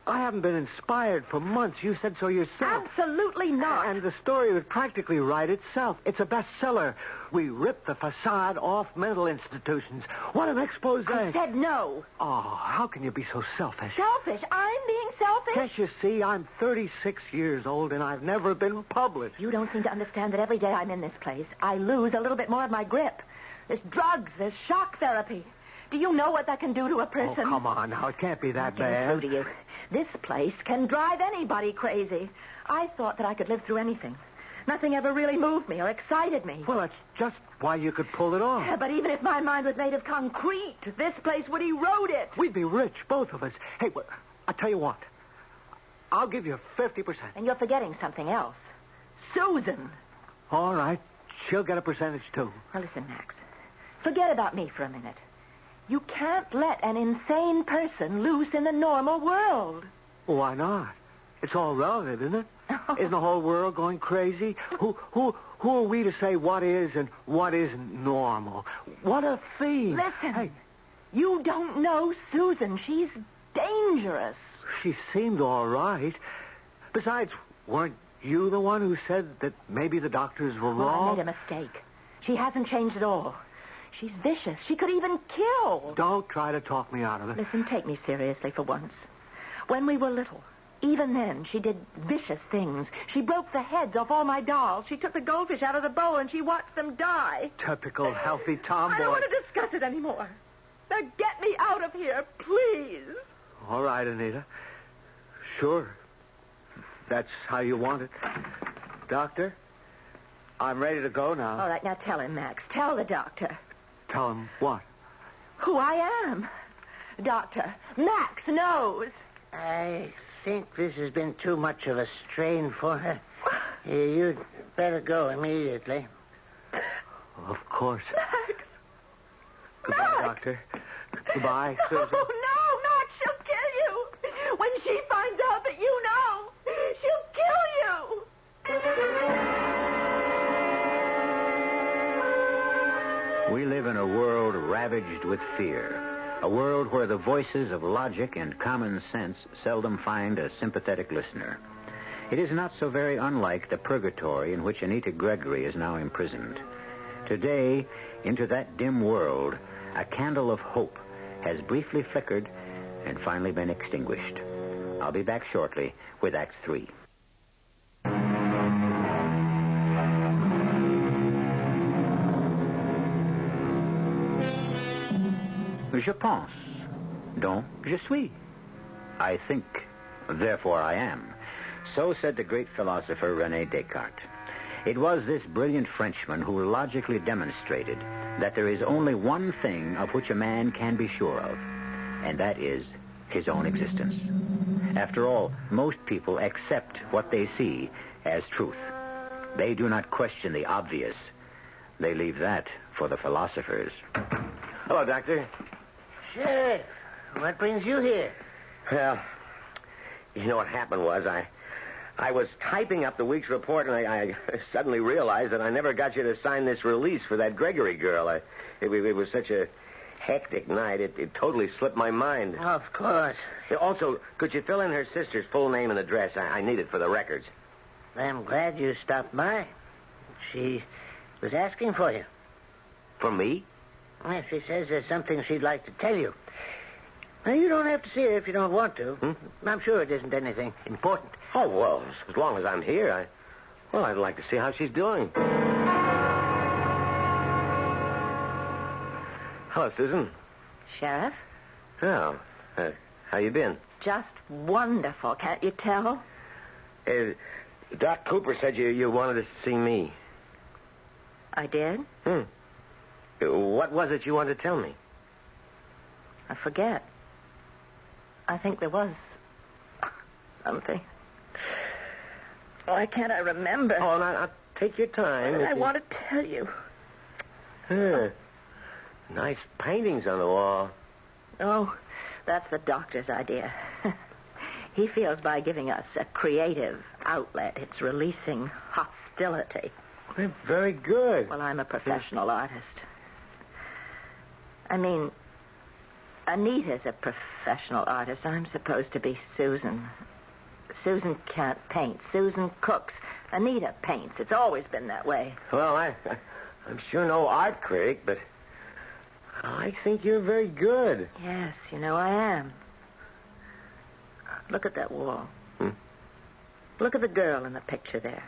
I haven't been inspired for months. You said so yourself. Absolutely not. And the story would practically write itself. It's a bestseller. We ripped the facade off mental institutions. What an expose. I said no. Oh, how can you be so selfish? Selfish? I'm being selfish? Can't you see? I'm 36 years old and I've never been published. You don't seem to understand that every day I'm in this place, I lose a little bit more of my grip. There's drugs. There's shock therapy. Do you know what that can do to a person? Oh, come on now. It can't be that bad. True to you. This place can drive anybody crazy. I thought that I could live through anything. Nothing ever really moved me or excited me. Well, that's just why you could pull it off. Yeah, but even if my mind was made of concrete, this place would erode it. We'd be rich, both of us. Hey, I'll tell you what. I'll give you 50%. And you're forgetting something else. Susan. All right. She'll get a percentage, too. Now, listen, Max. Forget about me for a minute. You can't let an insane person loose in the normal world. Why not? It's all relative, isn't it? Isn't the whole world going crazy? Who are we to say what is and what isn't normal? What a theme. Listen, hey, you don't know Susan. She's dangerous. She seemed all right. Besides, weren't you the one who said that maybe the doctors were wrong? I made a mistake. She hasn't changed at all. She's vicious. She could even kill. Don't try to talk me out of it. Listen, take me seriously for once. When we were little, even then, she did vicious things. She broke the heads off all my dolls. She took the goldfish out of the bowl and she watched them die. Typical healthy tomboy. I don't want to discuss it anymore. Now get me out of here, please. All right, Anita. Sure. That's how you want it. Doctor, I'm ready to go now. All right, now tell him, Max. Tell the doctor. Tell him what? Who I am. Doctor, Max knows. I think this has been too much of a strain for her. You'd better go immediately. Of course. Max! Goodbye, Max! Doctor. Goodbye, Susan. Oh, no, Max, she'll kill you. When she finds out that you know, she'll kill you. We live in a world ravaged with fear, a world where the voices of logic and common sense seldom find a sympathetic listener. It is not so very unlike the purgatory in which Anita Gregory is now imprisoned. Today, into that dim world, a candle of hope has briefly flickered and finally been extinguished. I'll be back shortly with Act 3. Je pense. Donc, je suis. I think, therefore I am. So said the great philosopher René Descartes. It was this brilliant Frenchman who logically demonstrated that there is only one thing of which a man can be sure of, and that is his own existence. After all, most people accept what they see as truth. They do not question the obvious. They leave that for the philosophers. Hello, Doctor. Sheriff, what brings you here? Well, you know what happened was I was typing up the week's report, and I suddenly realized that I never got you to sign this release for that Gregory girl. It was such a hectic night, it totally slipped my mind. Of course. Also, could you fill in her sister's full name and address? I need it for the records. I'm glad you stopped by. She was asking for you. For me? Well, she says there's something she'd like to tell you. Well, you don't have to see her if you don't want to. I'm sure it isn't anything important. Oh, well, as long as I'm here, I'd like to see how she's doing. Hello, Susan. Sheriff? Oh, how you been? Just wonderful, can't you tell? Doc Cooper said you wanted to see me. I did? What was it you wanted to tell me? I forget. I think there was something. Why can't I remember? Oh, now take your time. What did I want to tell you? Nice paintings on the wall. Oh, that's the doctor's idea. He feels by giving us a creative outlet, it's releasing hostility. They're very good. Well, I'm a professional artist. I mean, Anita's a professional artist. I'm supposed to be Susan. Susan can't paint. Susan cooks. Anita paints. It's always been that way. Well, I'm sure no art critic, but I think you're very good. Yes, you know I am. Look at that wall. Look at the girl in the picture there.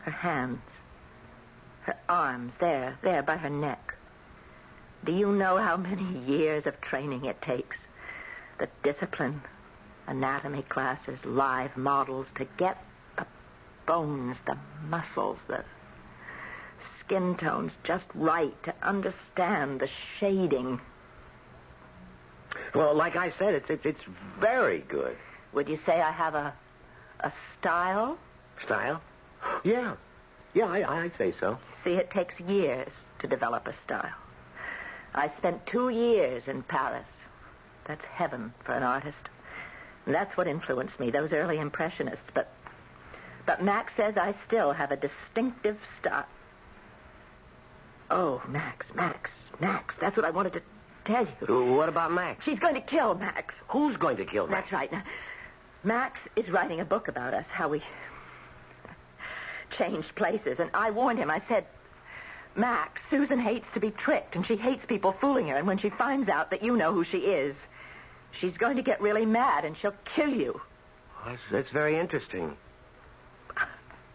Her hands. Her arms, there by her neck. Do you know how many years of training it takes? The discipline, anatomy classes, live models to get the bones, the muscles, the skin tones just right, to understand the shading. Well, like I said, it's very good. Would you say I have a style? Style? Yeah, I'd say so. See, it takes years to develop a style. I spent 2 years in Paris. That's heaven for an artist. And that's what influenced me, those early impressionists. But Max says I still have a distinctive style. Oh, Max. That's what I wanted to tell you. What about Max? She's going to kill Max. Who's going to kill Max? That's right. Now, Max is writing a book about us, how we changed places. And I warned him. I said, Max, Susan hates to be tricked, and she hates people fooling her. And when she finds out that you know who she is, she's going to get really mad, and she'll kill you. Well, that's very interesting.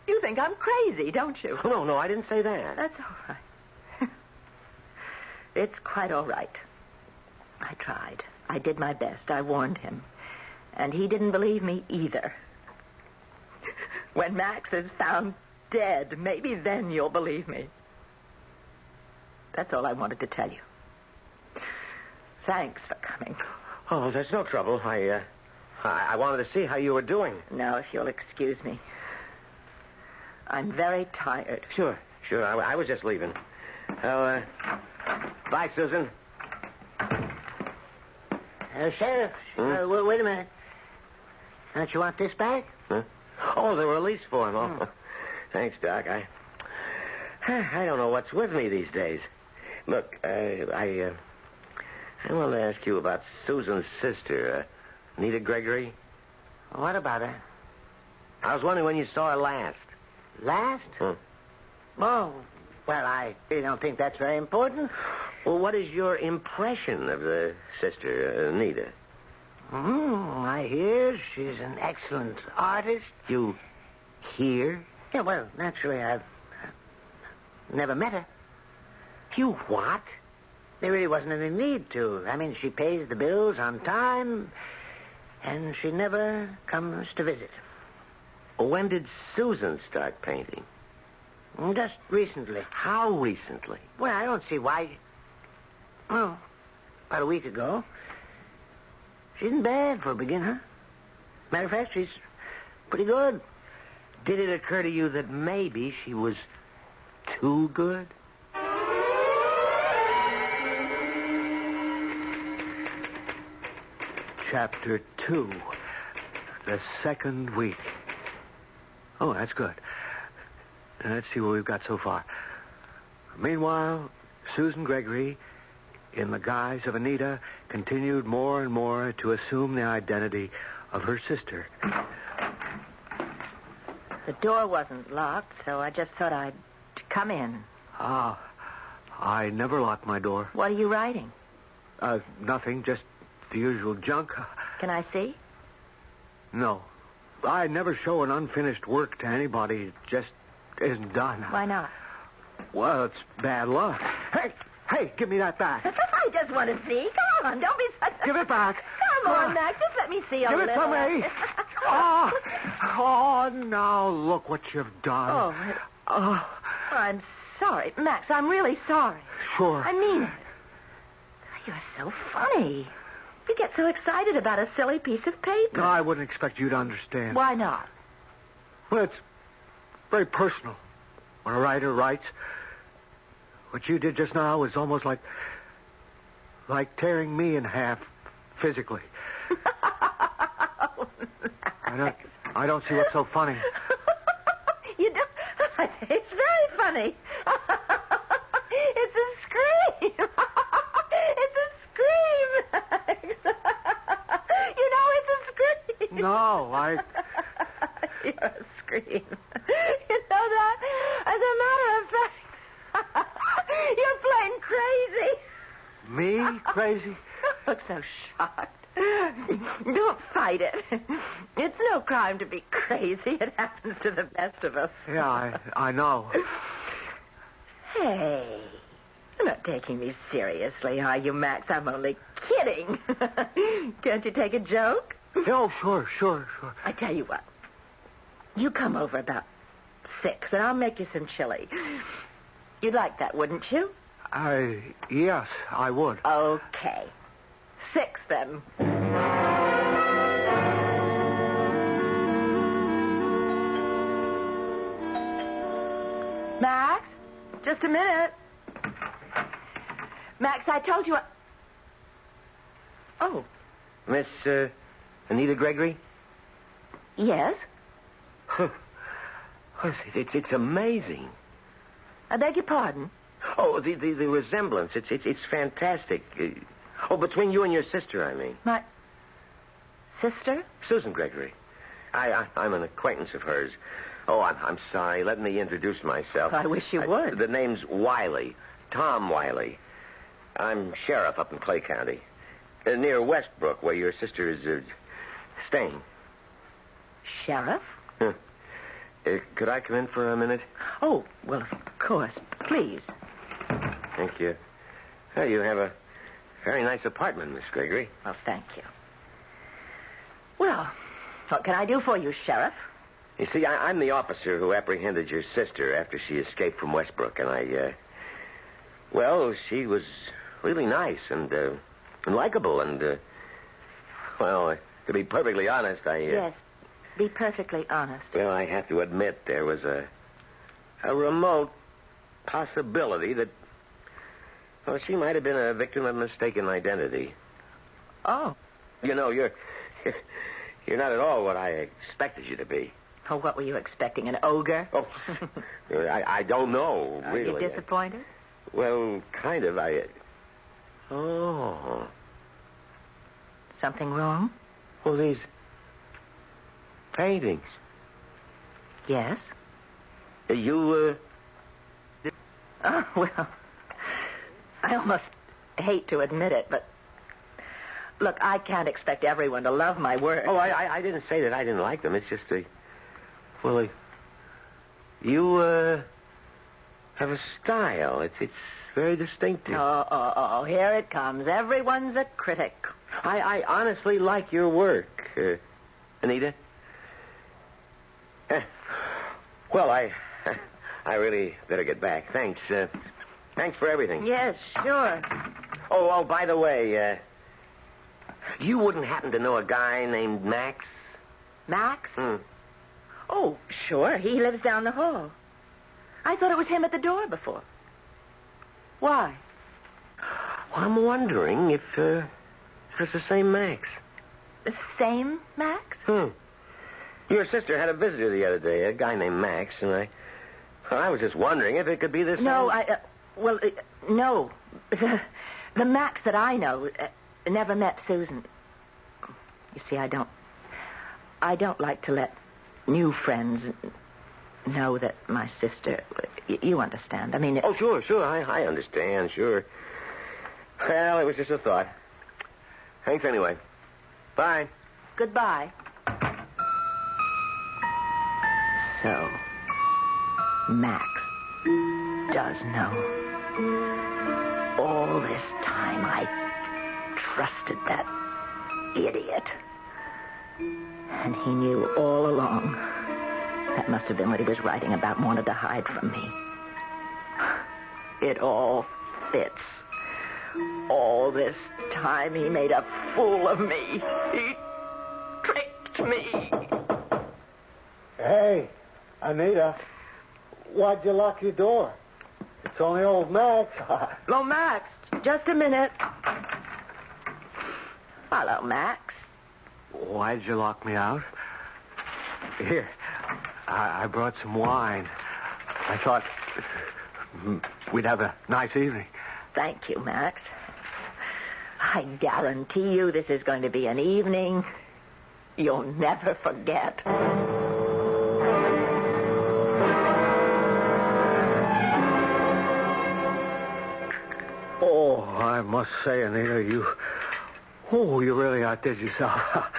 You think I'm crazy, don't you? No, I didn't say that. That's all right. It's quite all right. I tried. I did my best. I warned him. And he didn't believe me either. When Max is found dead, maybe then you'll believe me. That's all I wanted to tell you. Thanks for coming. Oh, that's no trouble. I wanted to see how you were doing. Now, if you'll excuse me. I'm very tired. Sure. I was just leaving. Well, bye, Susan. Sheriff, wait a minute. Don't you want this back? Huh? Oh, the release form. Oh, thanks, Doc. I don't know what's with me these days. Look, I want to ask you about Susan's sister, Anita Gregory. What about her? I was wondering when you saw her last. Last? Oh, well, I don't think that's very important. Well, what is your impression of the sister, Anita? I hear she's an excellent artist. You hear? Yeah, well, naturally, I've never met her. You what? There really wasn't any need to. I mean, she pays the bills on time, and she never comes to visit. When did Susan start painting? Just recently. How recently? Well, I don't see why. Well, about a week ago. She isn't bad for a beginner. Matter of fact, she's pretty good. Did it occur to you that maybe she was too good? Chapter 2. The second week. Oh, that's good. Let's see what we've got so far. Meanwhile, Susan Gregory, in the guise of Anita, continued more and more to assume the identity of her sister. The door wasn't locked, so I just thought I'd come in. Oh, I never lock my door. What are you writing? Nothing, just the usual junk. Can I see? No. I never show an unfinished work to anybody. It just isn't done. Why not? Well, it's bad luck. Hey, give me that back. I just want to see. Come on, don't be such a... Give it back. Come on, Max, just let me see a Give little. it to me. Oh, now look what you've done. I'm sorry. Max, I'm really sorry. Sure. I mean it. You're so funny. You get so excited about a silly piece of paper. No, I wouldn't expect you to understand. Why not? Well, it's very personal. When a writer writes, what you did just now was almost like tearing me in half physically. I don't see what's so funny. You don't? It's very funny. It's a scream. It's a scream. You know, it's a scream. No, You're a scream. You know that? As a matter of fact, you're plain crazy. Me crazy? You look so shocked. Don't fight it. It's no crime to be crazy. It happens to the best of us. Yeah, I know. Hey, you're not taking me seriously, are you, Max? I'm only kidding. Can't you take a joke? Oh, sure. I tell you what. You come over about 6, and I'll make you some chili. You'd like that, wouldn't you? Yes, I would. Okay. 6, then. Max, just a minute. Max, I told you... Oh. Miss, Anita Gregory? Yes? It's amazing. I beg your pardon? Oh, the resemblance. It's fantastic. Between you and your sister, I mean. My sister? Susan Gregory. I'm an acquaintance of hers. Oh, I'm sorry. Let me introduce myself. I wish you would. The name's Wiley. Tom Wiley. I'm sheriff up in Clay County. Near Westbrook, where your sister is staying. Sheriff? Could I come in for a minute? Oh, well, of course. Please. Thank you. Well, you have a very nice apartment, Miss Gregory. Well, thank you. Well, what can I do for you, Sheriff? You see, I'm the officer who apprehended your sister after she escaped from Westbrook, and well, she was really nice and likable, and, to be perfectly honest, Yes, be perfectly honest. Well, I have to admit there was a remote possibility that, well, she might have been a victim of mistaken identity. Oh. You know, you're not at all what I expected you to be. Oh, what were you expecting, an ogre? Oh, I don't know, really. Are you disappointed? Well, kind of. Oh. Something wrong? Well, these paintings. Yes? You, Oh, well, I almost hate to admit it, but look, I can't expect everyone to love my work. Oh, I didn't say that I didn't like them. It's just you have a style. It's very distinctive. Oh, here it comes. Everyone's a critic. I honestly like your work, Anita. Well, I really better get back. Thanks. Thanks for everything. Yes, sure. Oh, by the way, you wouldn't happen to know a guy named Max? Max? Oh, sure. He lives down the hall. I thought it was him at the door before. Why? Well, I'm wondering if it's the same Max. The same Max? Your sister had a visitor the other day, a guy named Max, and I was just wondering if it could be the same. No, no. The Max that I know never met Susan. You see, I don't like to let new friends know that my sister You understand. I mean... Oh, sure. I understand, sure. Well, it was just a thought. Thanks anyway. Bye. Goodbye. So, Max does know. All this time I trusted that idiot. And he knew all along. That must have been what he was writing about and wanted to hide from me. It all fits. All this time he made a fool of me. He tricked me. Hey, Anita, why'd you lock your door? It's only old Max. Hello, Max. Just a minute. Hello, Max. Why'd you lock me out? Here, I brought some wine. I thought we'd have a nice evening. Thank you, Max. I guarantee you this is going to be an evening you'll never forget. Oh, I must say, Anita, you really outdid yourself.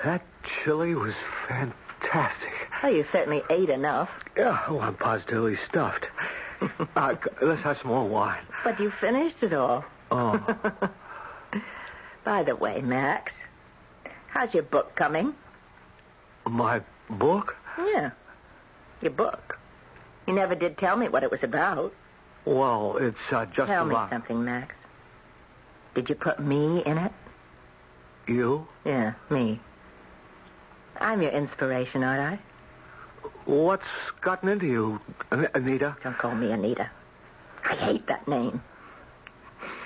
That chili was fantastic. Well, you certainly ate enough. Yeah, I'm positively stuffed. Let's have some more wine. But you finished it all. Oh. By the way, Max, how's your book coming? My book? Yeah, your book. You never did tell me what it was about. Well, it's just Tell me about... something, Max. Did you put me in it? You? Yeah, me. I'm your inspiration, aren't I? What's gotten into you, Anita? Don't call me Anita. I hate that name.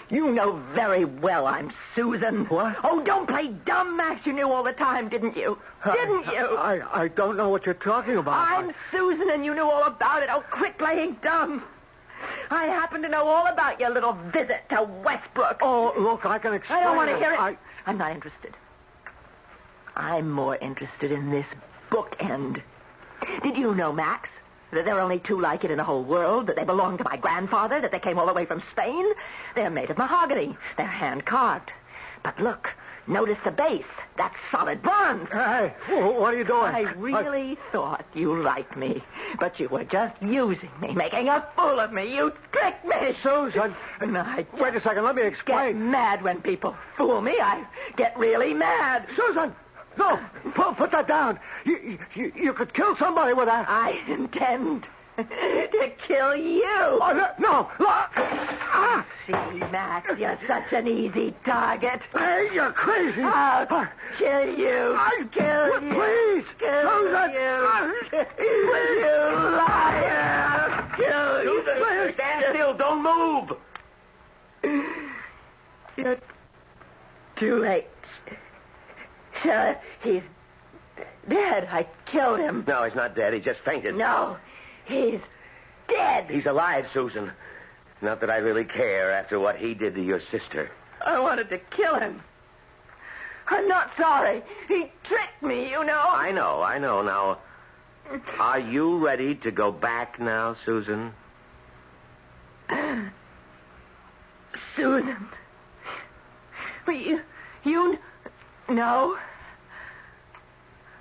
You know very well I'm Susan. What? Oh, don't play dumb, Max. You knew all the time, didn't you? Didn't you? I don't know what you're talking about. I'm Susan, and you knew all about it. Oh, quit playing dumb. I happen to know all about your little visit to Westbrook. Oh, look, I can explain. I don't want to hear it. I'm not interested. I'm more interested in this bookend. Did you know, Max, that there are only two like it in the whole world, that they belong to my grandfather, that they came all the way from Spain? They're made of mahogany. They're hand-carved. But look, notice the base. That's solid bronze. Hey, what are you doing? I really thought you liked me, but you were just using me, making a fool of me. You tricked me. Susan, wait a second. Let me explain. Get mad when people fool me. I get really mad. Susan! No! Put that down. You could kill somebody with that. I intend to kill you. Oh, no! See, Max, you're such an easy target. Hey, you're crazy. I'll kill you. I'll kill you. Please. Kill Susan. you. You liar. I'll kill you. Susan, stand still. Don't move. You're too late. Sure, he's dead. I killed him. No, he's not dead. He just fainted. No, he's dead. He's alive, Susan. Not that I really care after what he did to your sister. I wanted to kill him. I'm not sorry. He tricked me, you know. I know. Now, are you ready to go back now, Susan? Susan. You know?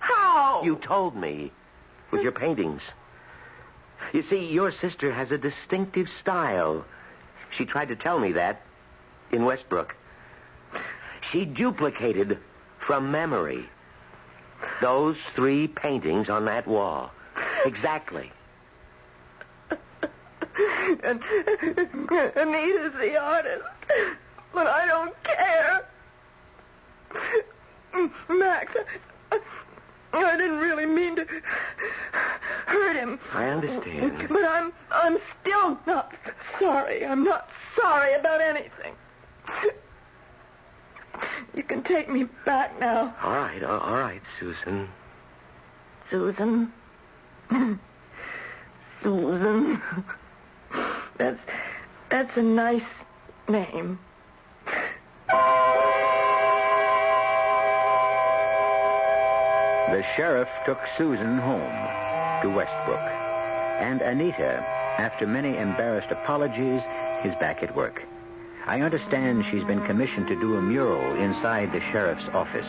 How? You told me with your paintings. You see, your sister has a distinctive style. She tried to tell me that in Westbrook. She duplicated from memory those 3 paintings on that wall. Exactly. And Anita's the artist. But I don't care. Max, I didn't really mean to hurt him. I understand. But I'm still not sorry. I'm not sorry about anything. You can take me back now. All right, Susan. Susan. Susan. That's a nice name. The sheriff took Susan home to Westbrook, and Anita After many embarrassed apologies, he's back at work. I understand she's been commissioned to do a mural inside the sheriff's office.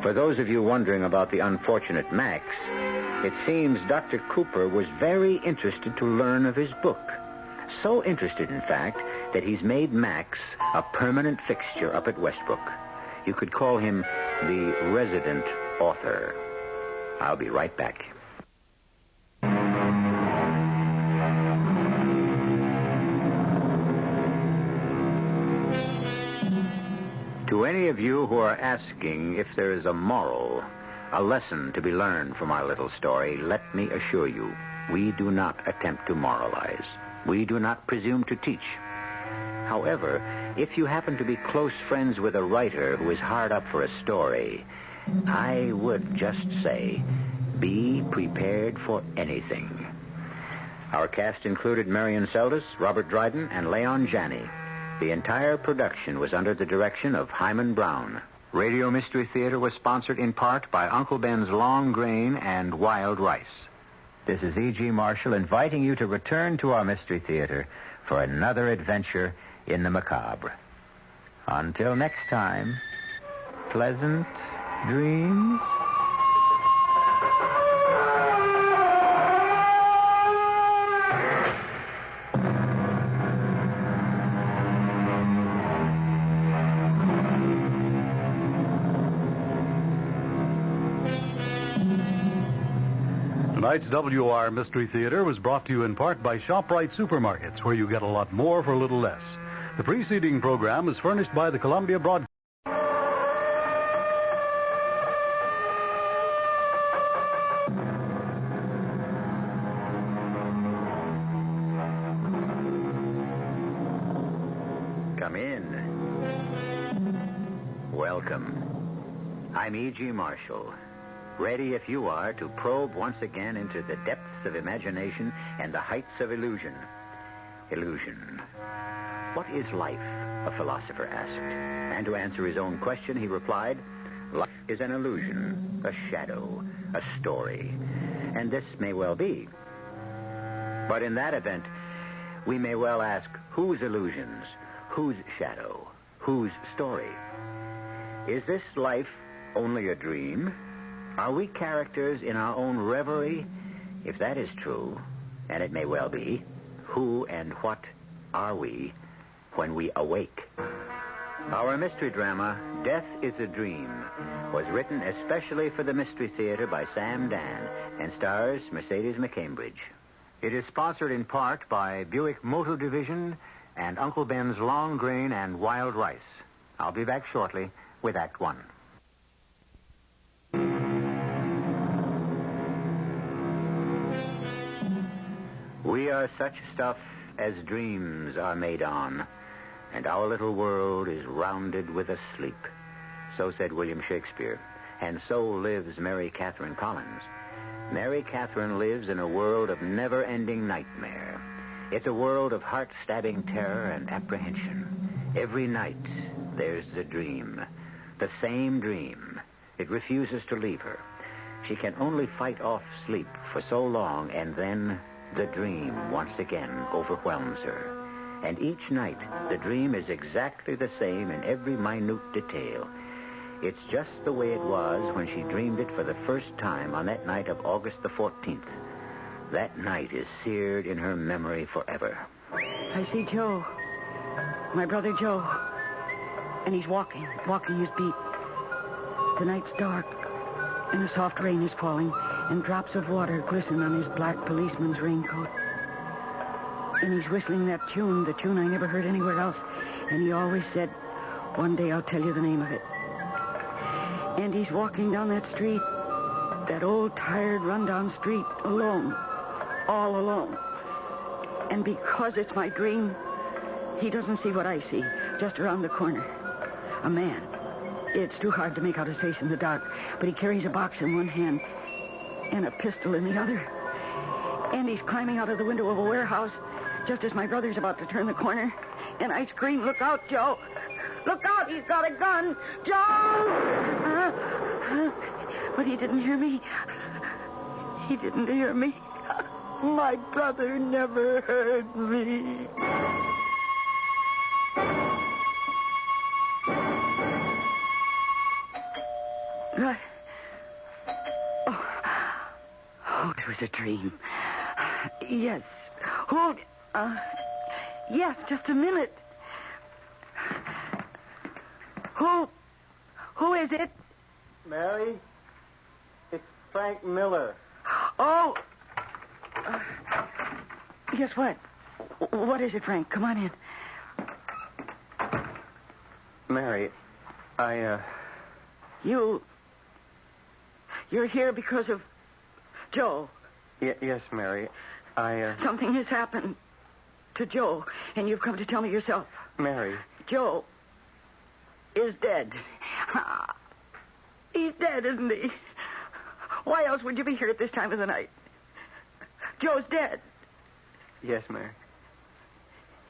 For those of you wondering about the unfortunate Max, it seems Dr. Cooper was very interested to learn of his book. So interested, in fact, that he's made Max a permanent fixture up at Westbrook. You could call him the resident author. I'll be right back. To any of you who are asking if there is a moral, a lesson to be learned from our little story, let me assure you, we do not attempt to moralize. We do not presume to teach. However, if you happen to be close friends with a writer who is hard up for a story, I would just say, be prepared for anything. Our cast included Marion Seldes, Robert Dryden, and Leon Janney. The entire production was under the direction of Hyman Brown. Radio Mystery Theater was sponsored in part by Uncle Ben's Long Grain and Wild Rice. This is E.G. Marshall inviting you to return to our Mystery Theater for another adventure in the macabre. Until next time, pleasant dreams. Tonight's WR Mystery Theater was brought to you in part by ShopRite Supermarkets, where you get a lot more for a little less. The preceding program is furnished by the Columbia Broadcasting. Come in. Welcome. I'm E.G. Marshall. Ready, if you are, to probe once again into the depths of imagination and the heights of illusion. Illusion. What is life? A philosopher asked. And to answer his own question, he replied, life is an illusion, a shadow, a story. And this may well be. But in that event, we may well ask, whose illusions, whose shadow, whose story? Is this life only a dream? Are we characters in our own reverie? If that is true, and it may well be, who and what are we when we awake? Our mystery drama, Death is a Dream, was written especially for the Mystery Theater by Sam Dan and stars Mercedes McCambridge. It is sponsored in part by Buick Motor Division and Uncle Ben's Long Grain and Wild Rice. I'll be back shortly with Act One. We are such stuff as dreams are made on, and our little world is rounded with a sleep. So said William Shakespeare, and so lives Mary Catherine Collins. Mary Catherine lives in a world of never-ending nightmare. It's a world of heart-stabbing terror and apprehension. Every night, there's the dream. The same dream. It refuses to leave her. She can only fight off sleep for so long, and then the dream once again overwhelms her. And each night, the dream is exactly the same in every minute detail. It's just the way it was when she dreamed it for the first time on that night of August the 14th. That night is seared in her memory forever. I see Joe. My brother Joe. And he's walking his beat. The night's dark, and a soft rain is falling, and drops of water glisten on his black policeman's raincoat. And he's whistling that tune, the tune I never heard anywhere else. And he always said, one day I'll tell you the name of it. And he's walking down that street, that old, tired, run-down street, alone, all alone. And because it's my dream, he doesn't see what I see, just around the corner. A man. It's too hard to make out his face in the dark, but he carries a box in one hand and a pistol in the other. And he's climbing out of the window of a warehouse just as my brother's about to turn the corner. And I scream, look out, Joe. Look out, he's got a gun. Joe! But he didn't hear me. He didn't hear me. My brother never hurt me. Oh, it was a dream. Yes. Hold. Yes, just a minute. Who is it? Mary, it's Frank Miller. Oh. Guess what? What is it, Frank? Come on in. Mary, You're here because of Joe. Yes, Mary. Something has happened to Joe, and you've come to tell me yourself. Mary. Joe is dead. He's dead, isn't he? Why else would you be here at this time of the night? Joe's dead. Yes, Mary.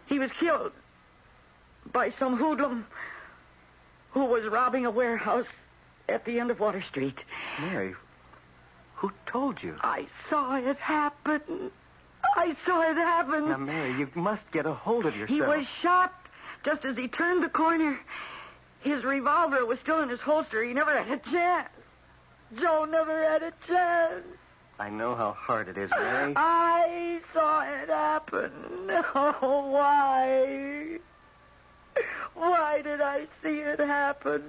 He was killed by some hoodlum who was robbing a warehouse at the end of Water Street. Mary, who told you? I saw it happen. Now, Mary, you must get a hold of yourself. He was shot just as he turned the corner. His revolver was still in his holster. He never had a chance. Joe never had a chance. I know how hard it is, Mary. I saw it happen. Oh, why? Why did I see it happen?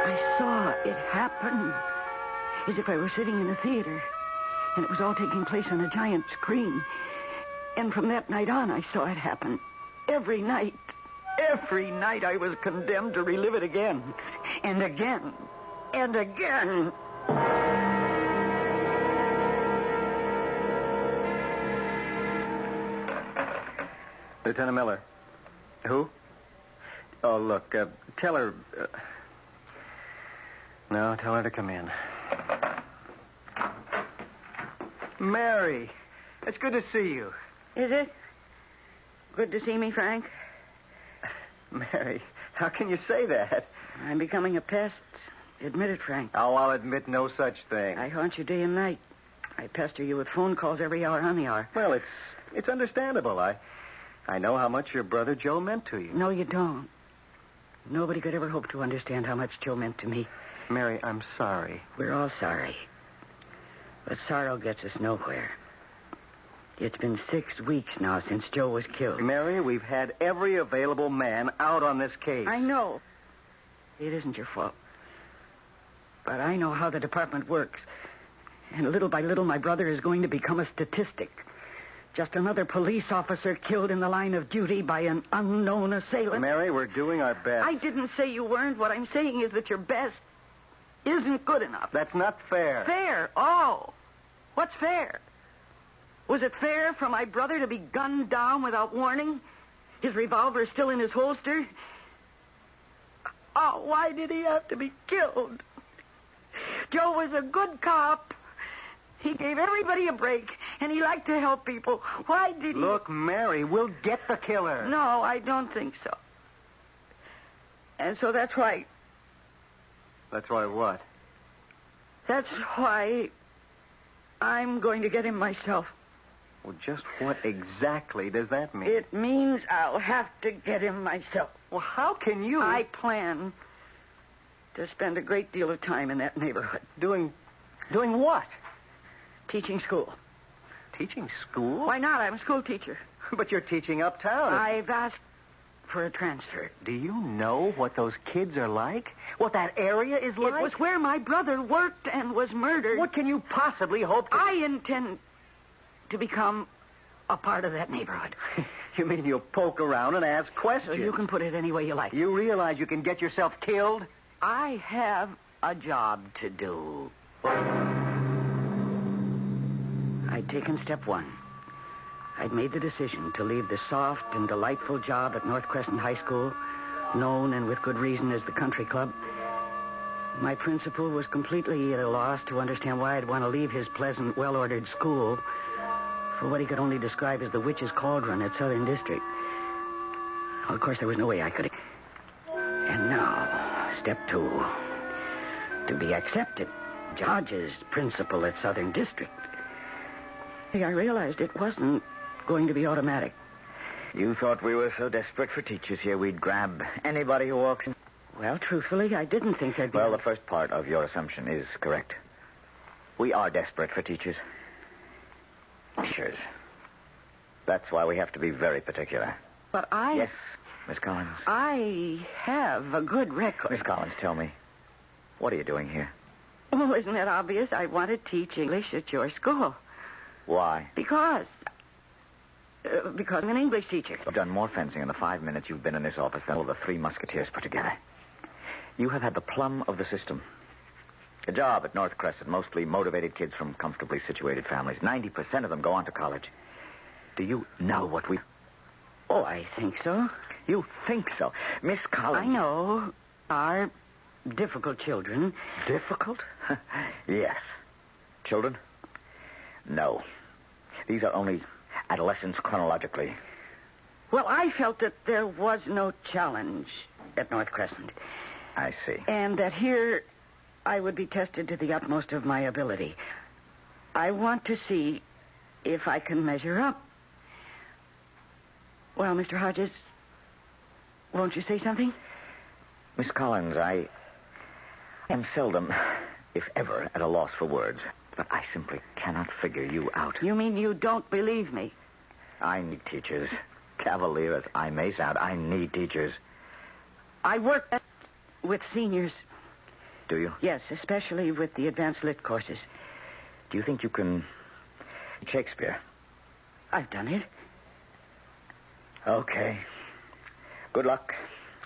I saw it happen as if I were sitting in a theater, and it was all taking place on a giant screen. And from that night on, I saw it happen. Every night I was condemned to relive it again, and again, and again. Lieutenant Miller. Who? Oh, look, tell her... No, tell her to come in. Mary, it's good to see you. Is it? Good to see me, Frank? Mary, how can you say that? I'm becoming a pest. Admit it, Frank. Oh, I'll admit no such thing. I haunt you day and night. I pester you with phone calls every hour on the hour. Well, it's understandable. I know how much your brother Joe meant to you. No, you don't. Nobody could ever hope to understand how much Joe meant to me. Mary, I'm sorry. We're all sorry. But sorrow gets us nowhere. It's been 6 weeks now since Joe was killed. Mary, we've had every available man out on this case. I know. It isn't your fault. But I know how the department works. And little by little, my brother is going to become a statistic. Just another police officer killed in the line of duty by an unknown assailant. Mary, we're doing our best. I didn't say you weren't. What I'm saying is that your best isn't good enough. That's not fair. Fair? Oh. What's fair? Was it fair for my brother to be gunned down without warning? His revolver still in his holster? Oh, why did he have to be killed? Joe was a good cop. He gave everybody a break, and he liked to help people. Why did he... Look, Mary, we'll get the killer. No, I don't think so. And so that's why... That's why what? That's why I'm going to get him myself. Well, just what exactly does that mean? It means I'll have to get him myself. Well, how can you... I plan to spend a great deal of time in that neighborhood. Doing what? Teaching school. Teaching school? Why not? I'm a school teacher. But you're teaching uptown. I've asked for a transfer. Do you know what those kids are like? What that area is like? It was where my brother worked and was murdered. What can you possibly hope to... I intend to become a part of that neighborhood. You mean you'll poke around and ask questions? You can put it any way you like. You realize you can get yourself killed? I have a job to do. I'd taken step one. I'd made the decision to leave the soft and delightful job at North Crescent High School, known and with good reason as the country club. My principal was completely at a loss to understand why I'd want to leave his pleasant, well-ordered school for what he could only describe as the witch's cauldron at Southern District. Well, of course, there was no way I could... And now, step two. To be accepted Hodges, principal at Southern District. I realized it wasn't going to be automatic. You thought we were so desperate for teachers here we'd grab anybody who walks in? Well, truthfully, I didn't think there'd be... Well, the first part of your assumption is correct. We are desperate for teachers. Teachers. That's why we have to be very particular. But I... Yes, Miss Collins. I have a good record. Miss Collins, tell me, what are you doing here? Oh, isn't that obvious? I want to teach English at your school. Why? Because I'm an English teacher. You've done more fencing in the 5 minutes you've been in this office than all the 3 musketeers put together. You have had the plum of the system. A job at North Crescent, mostly motivated kids from comfortably situated families. 90% of them go on to college. Do you know what we... Oh, I think so. You think so? Miss Collins... I know. Are difficult children. Difficult? Yes. Children? No. These are only adolescents chronologically. Well, I felt that there was no challenge at North Crescent. I see. And that here I would be tested to the utmost of my ability. I want to see if I can measure up. Well, Mr. Hodges, won't you say something? Miss Collins, I am seldom, if ever, at a loss for words. But I simply cannot figure you out. You mean you don't believe me? I need teachers. Cavalier as I may sound, I need teachers. I work with seniors. Do you? Yes, especially with the advanced lit courses. Do you think you can... Shakespeare? I've done it. Okay. Good luck.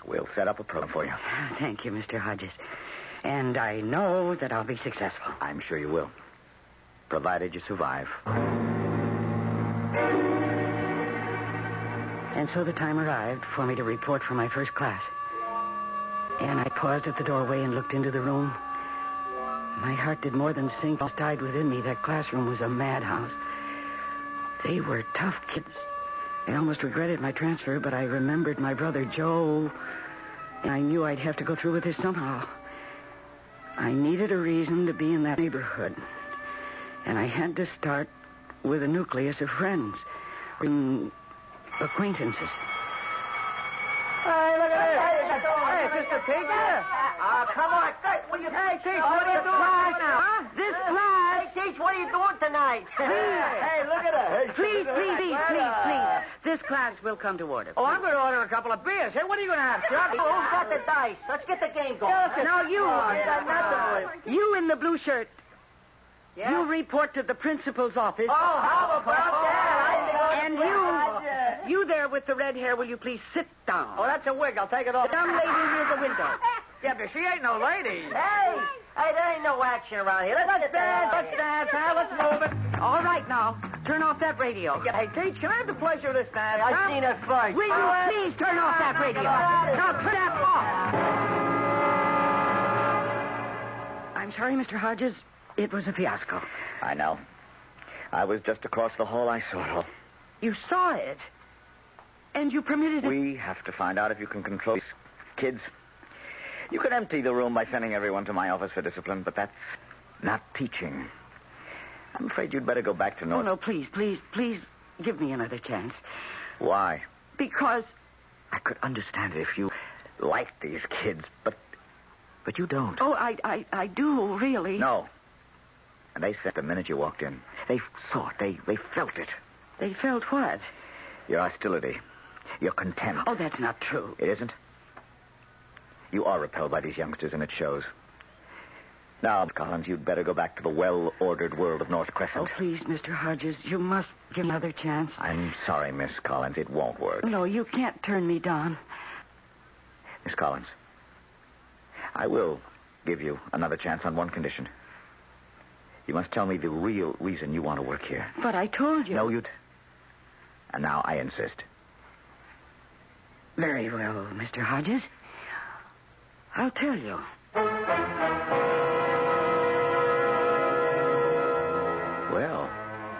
We'll set up a program for you. Thank you, Mr. Hodges. And I know that I'll be successful. I'm sure you will. Provided you survive. And so the time arrived for me to report for my first class. And I paused at the doorway and looked into the room. My heart did more than sink. It died within me. That classroom was a madhouse. They were tough kids. I almost regretted my transfer, but I remembered my brother Joe. And I knew I'd have to go through with this somehow. I needed a reason to be in that neighborhood. And I had to start with a nucleus of friends. Acquaintances. Hey, look at this. Hey, Mr. Teacher. Come on. What are you doing? Hey, Teach, what are you doing now? Huh? This class. Hey, Teach, what are you doing tonight? Hey, look at her. Please. This class will come to order. Oh, I'm going to order a couple of beers. Hey, what are you going to have, Chuck? Who's got the dice? Let's get the game going. Now, you. You in the blue shirt. Yeah? You report to the principal's office. Oh, how about that? And you there with the red hair, will you please sit down? Oh, that's a wig. I'll take it off. The young lady near the window. Yeah, but she ain't no lady. Hey, there ain't no action around here. Let's dance. Let's move it. All right, now. Turn off that radio. Yeah, hey, Teach, can I have the pleasure of this dance? I've seen it first. Will you please turn off that radio? Now, turn that off. I'm sorry, Mr. Hodges. It was a fiasco. I know. I was just across the hall. I saw it all. You saw it? And you permitted it? We have to find out if you can control these kids. You can empty the room by sending everyone to my office for discipline, but that's not teaching. I'm afraid you'd better go back to North... Oh, no, please give me another chance. Why? Because... I could understand it if you liked these kids, but you don't. Oh, I do, really. No. And they said the minute you walked in. They saw it. They felt it. They felt what? Your hostility. Your contempt. Oh, that's not true. It isn't? You are repelled by these youngsters, and it shows. Now, Miss Collins, you'd better go back to the well-ordered world of North Crescent. Oh, please, Mr. Hodges, you must give me another chance. I'm sorry, Miss Collins. It won't work. No, you can't turn me down. Miss Collins, I will give you another chance on one condition. You must tell me the real reason you want to work here. But I told you. No, you'd... And now I insist. Very well, Mr. Hodges. I'll tell you. Well,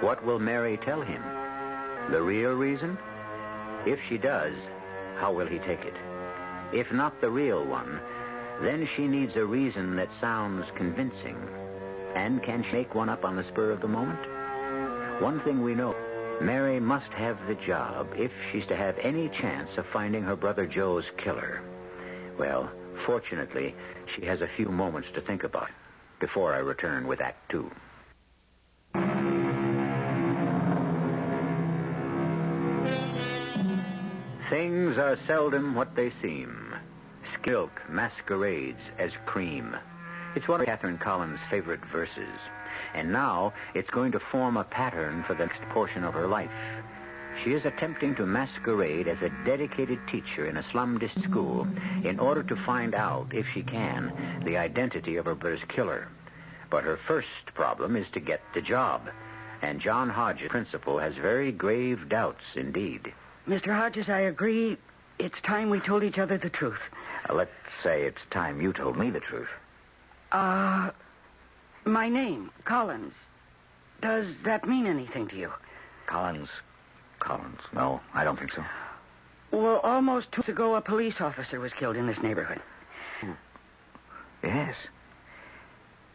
what will Mary tell him? The real reason? If she does, how will he take it? If not the real one, then she needs a reason that sounds convincing. And can she make one up on the spur of the moment? One thing we know, Mary must have the job if she's to have any chance of finding her brother Joe's killer. Well, fortunately, she has a few moments to think about it before I return with Act 2. Things are seldom what they seem. Skilk masquerades as cream. It's one of Catherine Collins' favorite verses. And now it's going to form a pattern for the next portion of her life. She is attempting to masquerade as a dedicated teacher in a slum-district school in order to find out, if she can, the identity of her brother's killer. But her first problem is to get the job. And John Hodges, principal, has very grave doubts indeed. Mr. Hodges, I agree. It's time we told each other the truth. Let's say it's time you told me the truth. My name, Collins. Does that mean anything to you? Collins. No, I don't think so. Well, almost 2 weeks ago, a police officer was killed in this neighborhood. Yes.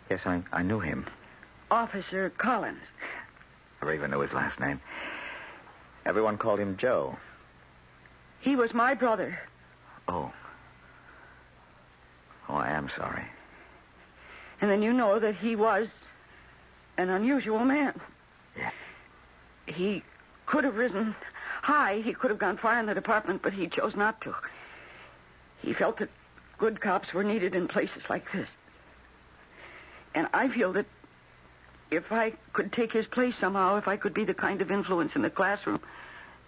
Yes, I knew him. Officer Collins. I even knew his last name. Everyone called him Joe. He was my brother. Oh, I am sorry. And then you know that he was an unusual man. Yeah. He could have risen high. He could have gone far in the department, but he chose not to. He felt that good cops were needed in places like this. And I feel that if I could take his place somehow, if I could be the kind of influence in the classroom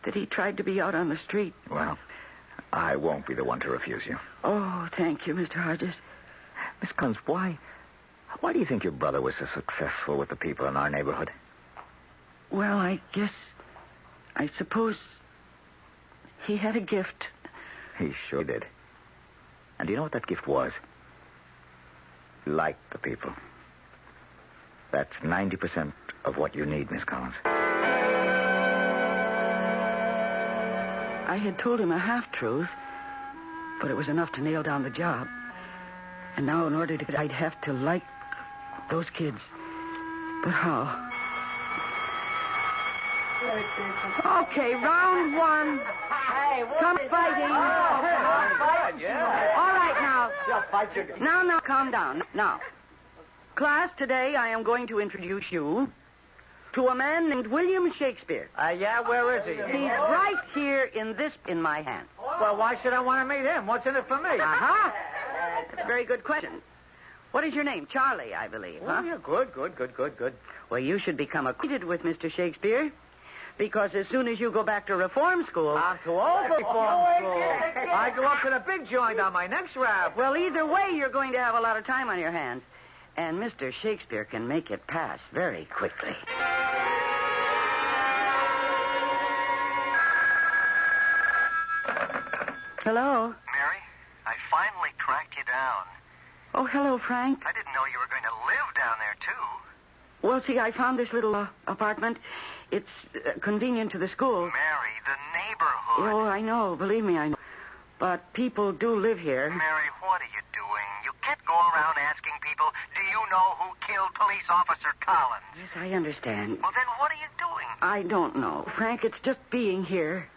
that he tried to be out on the street. Well, I won't be the one to refuse you. Oh, thank you, Mr. Hodges. Miss Collins, why do you think your brother was so successful with the people in our neighborhood? Well, I suppose he had a gift. He sure did. And do you know what that gift was? He liked the people. That's 90% of what you need, Miss Collins. I had told him a half-truth, but it was enough to nail down the job. And now, in order to, I'd have to like those kids. But how? Okay, round 1. Come fighting. All right, now. Now, calm down. Now, class, today I am going to introduce you to a man named William Shakespeare. Yeah, where is he? He's right here in my hand. Well, why should I want to meet him? What's in it for me? Uh-huh. That's a very good question. What is your name? Charlie, I believe, huh? Oh, yeah, good. Well, you should become acquainted with Mr. Shakespeare, because as soon as you go back to reform school... I'm too old for reform school. I go up to the big joint on my next rap. Well, either way, you're going to have a lot of time on your hands. And Mr. Shakespeare can make it pass very quickly. Hello? Mary, I finally tracked you down. Oh, hello, Frank. I didn't know you were going to live down there, too. Well, see, I found this little apartment. It's convenient to the school. Mary, the neighborhood. Oh, I know. Believe me, I know. But people do live here. Mary, what are you doing? You can't go around asking people, do you know who killed police officer Collins? Yes, I understand. Well, then what are you doing? I don't know. Frank, it's just being here.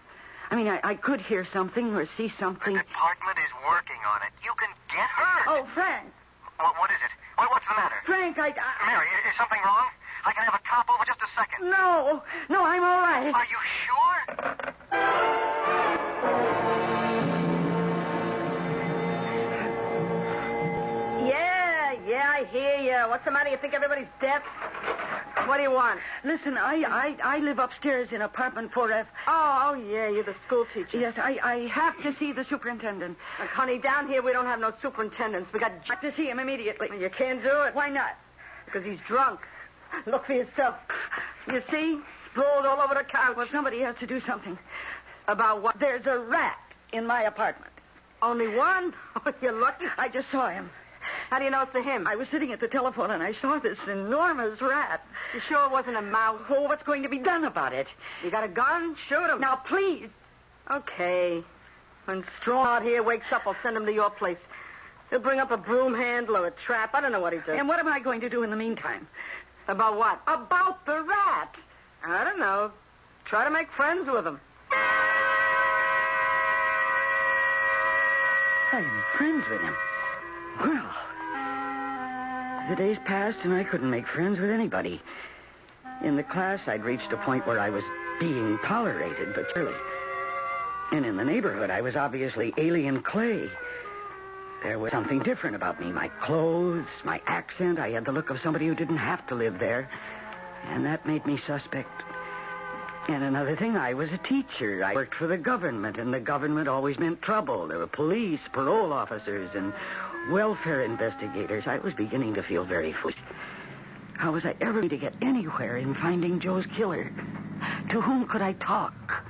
I mean, I could hear something or see something. The department is working on it. You can get hurt. Oh, Frank. What is it? What's the matter? Frank, Mary, is something wrong? I can have a cop over just a second. No, I'm all right. Are you sure? Yeah, I hear you. What's the matter? You think everybody's deaf? What do you want? Listen, I live upstairs in apartment 4F. Oh, yeah, you're the school teacher. Yes, I have to see the superintendent. Look, honey, down here we don't have no superintendents. We got to see him immediately. You can't do it. Why not? Because he's drunk. Look for yourself. You see? Sprawled all over the couch. Well, somebody has to do something. About what? There's a rat in my apartment. Only one? Oh, you're lucky. I just saw him. How do you know it's him? I was sitting at the telephone and I saw this enormous rat. You sure it wasn't a mouse? Oh, what's going to be done about it? You got a gun? Shoot him. Now, please. Okay. When Straw out here wakes up, I'll send him to your place. He'll bring up a broom handle or a trap. I don't know what he does. And what am I going to do in the meantime? About what? About the rat. I don't know. Try to make friends with him. I am friends with him. Well, the days passed and I couldn't make friends with anybody. In the class, I'd reached a point where I was being tolerated, but surely. And in the neighborhood, I was obviously alien clay. There was something different about me. My clothes, my accent. I had the look of somebody who didn't have to live there. And that made me suspect. And another thing, I was a teacher. I worked for the government, and the government always meant trouble. There were police, parole officers, and welfare investigators. I was beginning to feel very foolish. How was I ever going to get anywhere in finding Joe's killer? To whom could I talk?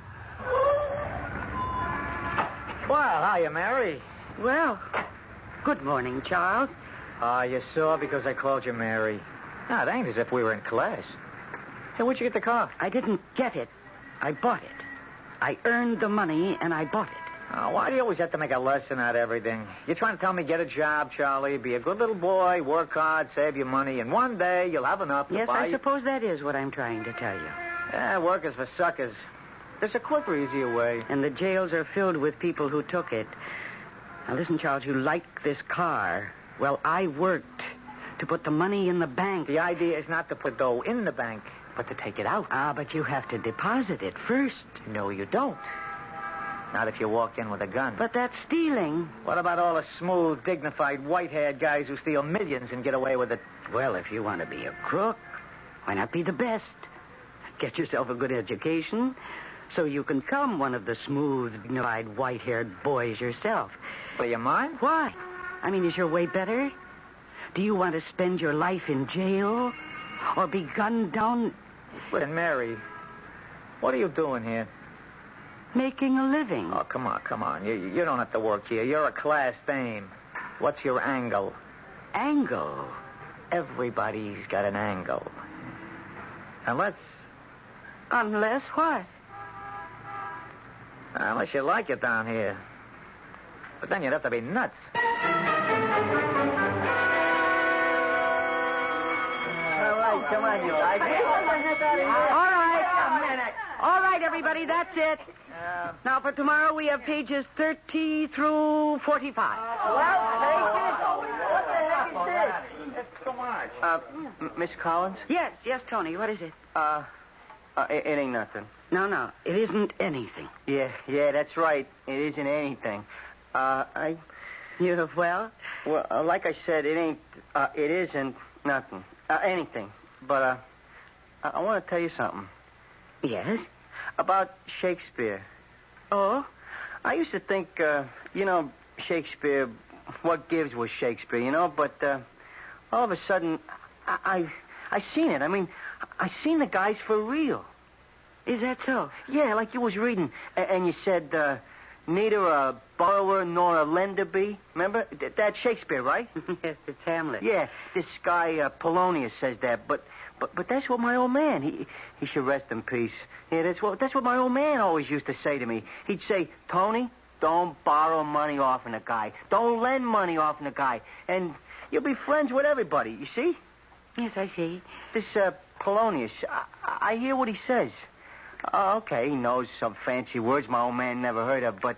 Well, hiya, Mary. Well, good morning, Charles. You saw because I called you Mary. No, it ain't as if we were in class. Hey, where'd you get the car? I didn't get it. I bought it. I earned the money, and I bought it. Oh, why do you always have to make a lesson out of everything? You're trying to tell me get a job, Charlie, be a good little boy, work hard, save your money, and one day you'll have enough to Yes, buy... I suppose that is what I'm trying to tell you. Yeah, work is for suckers. There's a quicker, easier way. And the jails are filled with people who took it. Now, listen, Charles, you like this car. Well, I worked to put the money in the bank. The idea is not to put dough in the bank, but to take it out. Ah, but you have to deposit it first. No, you don't. Not if you walk in with a gun. But that's stealing. What about all the smooth, dignified, white-haired guys who steal millions and get away with it? Well, if you want to be a crook, why not be the best? Get yourself a good education so you can become one of the smooth, dignified, white-haired boys yourself. Well, you mind? Why? I mean, is your way better? Do you want to spend your life in jail? Or be gunned down? Listen, Mary, what are you doing here? Making a living. Oh, come on. You don't have to work here. You're a class dame. What's your angle? Angle? Everybody's got an angle. Unless what? Unless you like it down here. But then you'd have to be nuts. All right, come on, you guys. All right, everybody, that's it. Now, for tomorrow, we have pages 30 through 45. What the heck is this? It's so much. Miss Collins? Yes, Tony, what is it? It ain't nothing. No, it isn't anything. Yeah, that's right. It isn't anything. Well, like I said, it isn't nothing. Anything. But, I want to tell you something. Yes? About Shakespeare. Oh? I used to think, Shakespeare, what gives was Shakespeare, but, all of a sudden, I seen it. I mean, I seen the guys for real. Is that so? Yeah, like you was reading, and you said, neither a borrower nor a lender be. Remember? That's Shakespeare, right? Yes, it's Hamlet. Yeah, this guy, Polonius says that, but that's what my old man, he should rest in peace. Yeah, that's what my old man always used to say to me. He'd say, Tony, don't borrow money off of a guy. Don't lend money off of a guy. And you'll be friends with everybody, you see? Yes, I see. This, Polonius, I hear what he says. Oh, okay, he knows some fancy words my old man never heard of, but,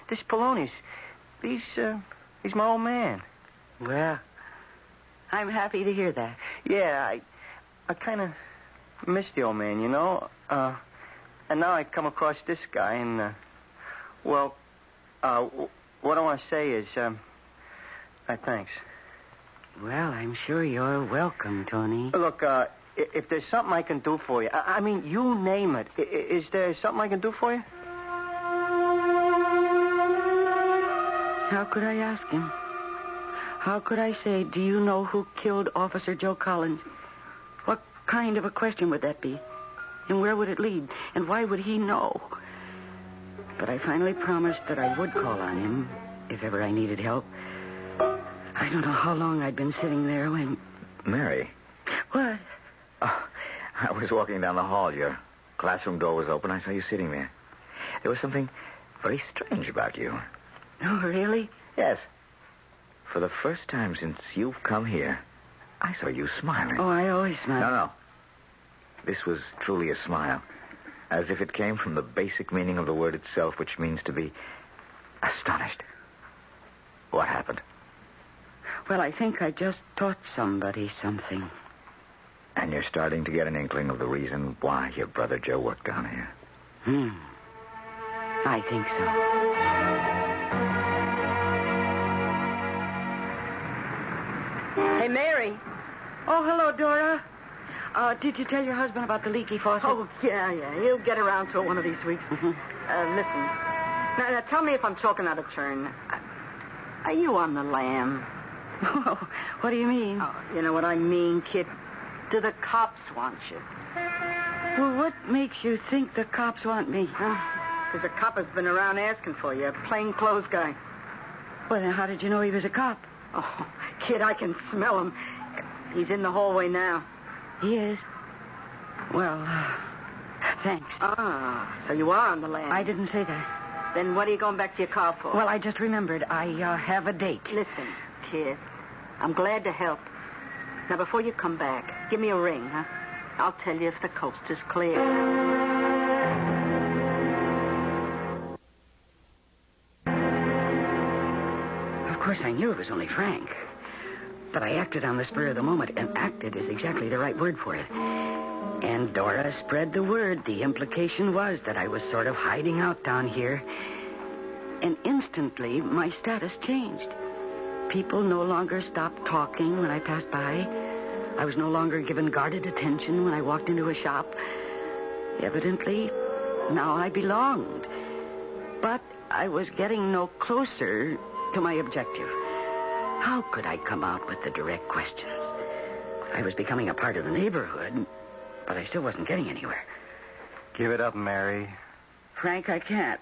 this Polonius, he's my old man. Well, I'm happy to hear that. Yeah, I kind of miss the old man, and now I come across this guy, and, what I want to say is, thanks. Well, I'm sure you're welcome, Tony. Look, if there's something I can do for you, I mean, you name it. Is there something I can do for you? How could I ask him? How could I say, do you know who killed Officer Joe Collins? What kind of a question would that be? And where would it lead? And why would he know? But I finally promised that I would call on him if ever I needed help. I don't know how long I'd been sitting there when... Mary. What? Oh, I was walking down the hall. Your classroom door was open. I saw you sitting there. There was something very strange about you. Oh, really? Yes. For the first time since you've come here, I saw you smiling. Oh, I always smile. No. This was truly a smile. As if it came from the basic meaning of the word itself, which means to be astonished. What happened? Well, I think I just taught somebody something. And you're starting to get an inkling of the reason why your brother Joe worked down here. I think so. Hey, Mary. Oh, hello, Dora. Did you tell your husband about the leaky faucet? Oh, yeah. He'll get around to it one of these weeks. Listen. Now, tell me if I'm talking out of turn. Are you on the lam? What do you mean? Oh, you know what I mean, kid. Do the cops want you? Well, what makes you think the cops want me? Because a cop has been around asking for you, a plainclothes guy. Well, then how did you know he was a cop? Oh, kid, I can smell him. He's in the hallway now. He is? Well, thanks. So you are on the lam. I didn't say that. Then what are you going back to your car for? Well, I just remembered. I have a date. Listen, kid, I'm glad to help. Now, before you come back, give me a ring, huh? I'll tell you if the coast is clear. Of course, I knew it was only Frank. But I acted on the spur of the moment, and acted is exactly the right word for it. And Dora spread the word. The implication was that I was sort of hiding out down here. And instantly, my status changed. People no longer stopped talking when I passed by. I was no longer given guarded attention when I walked into a shop. Evidently, now I belonged. But I was getting no closer to my objective. How could I come out with the direct questions? I was becoming a part of the neighborhood, but I still wasn't getting anywhere. Give it up, Mary. Frank, I can't.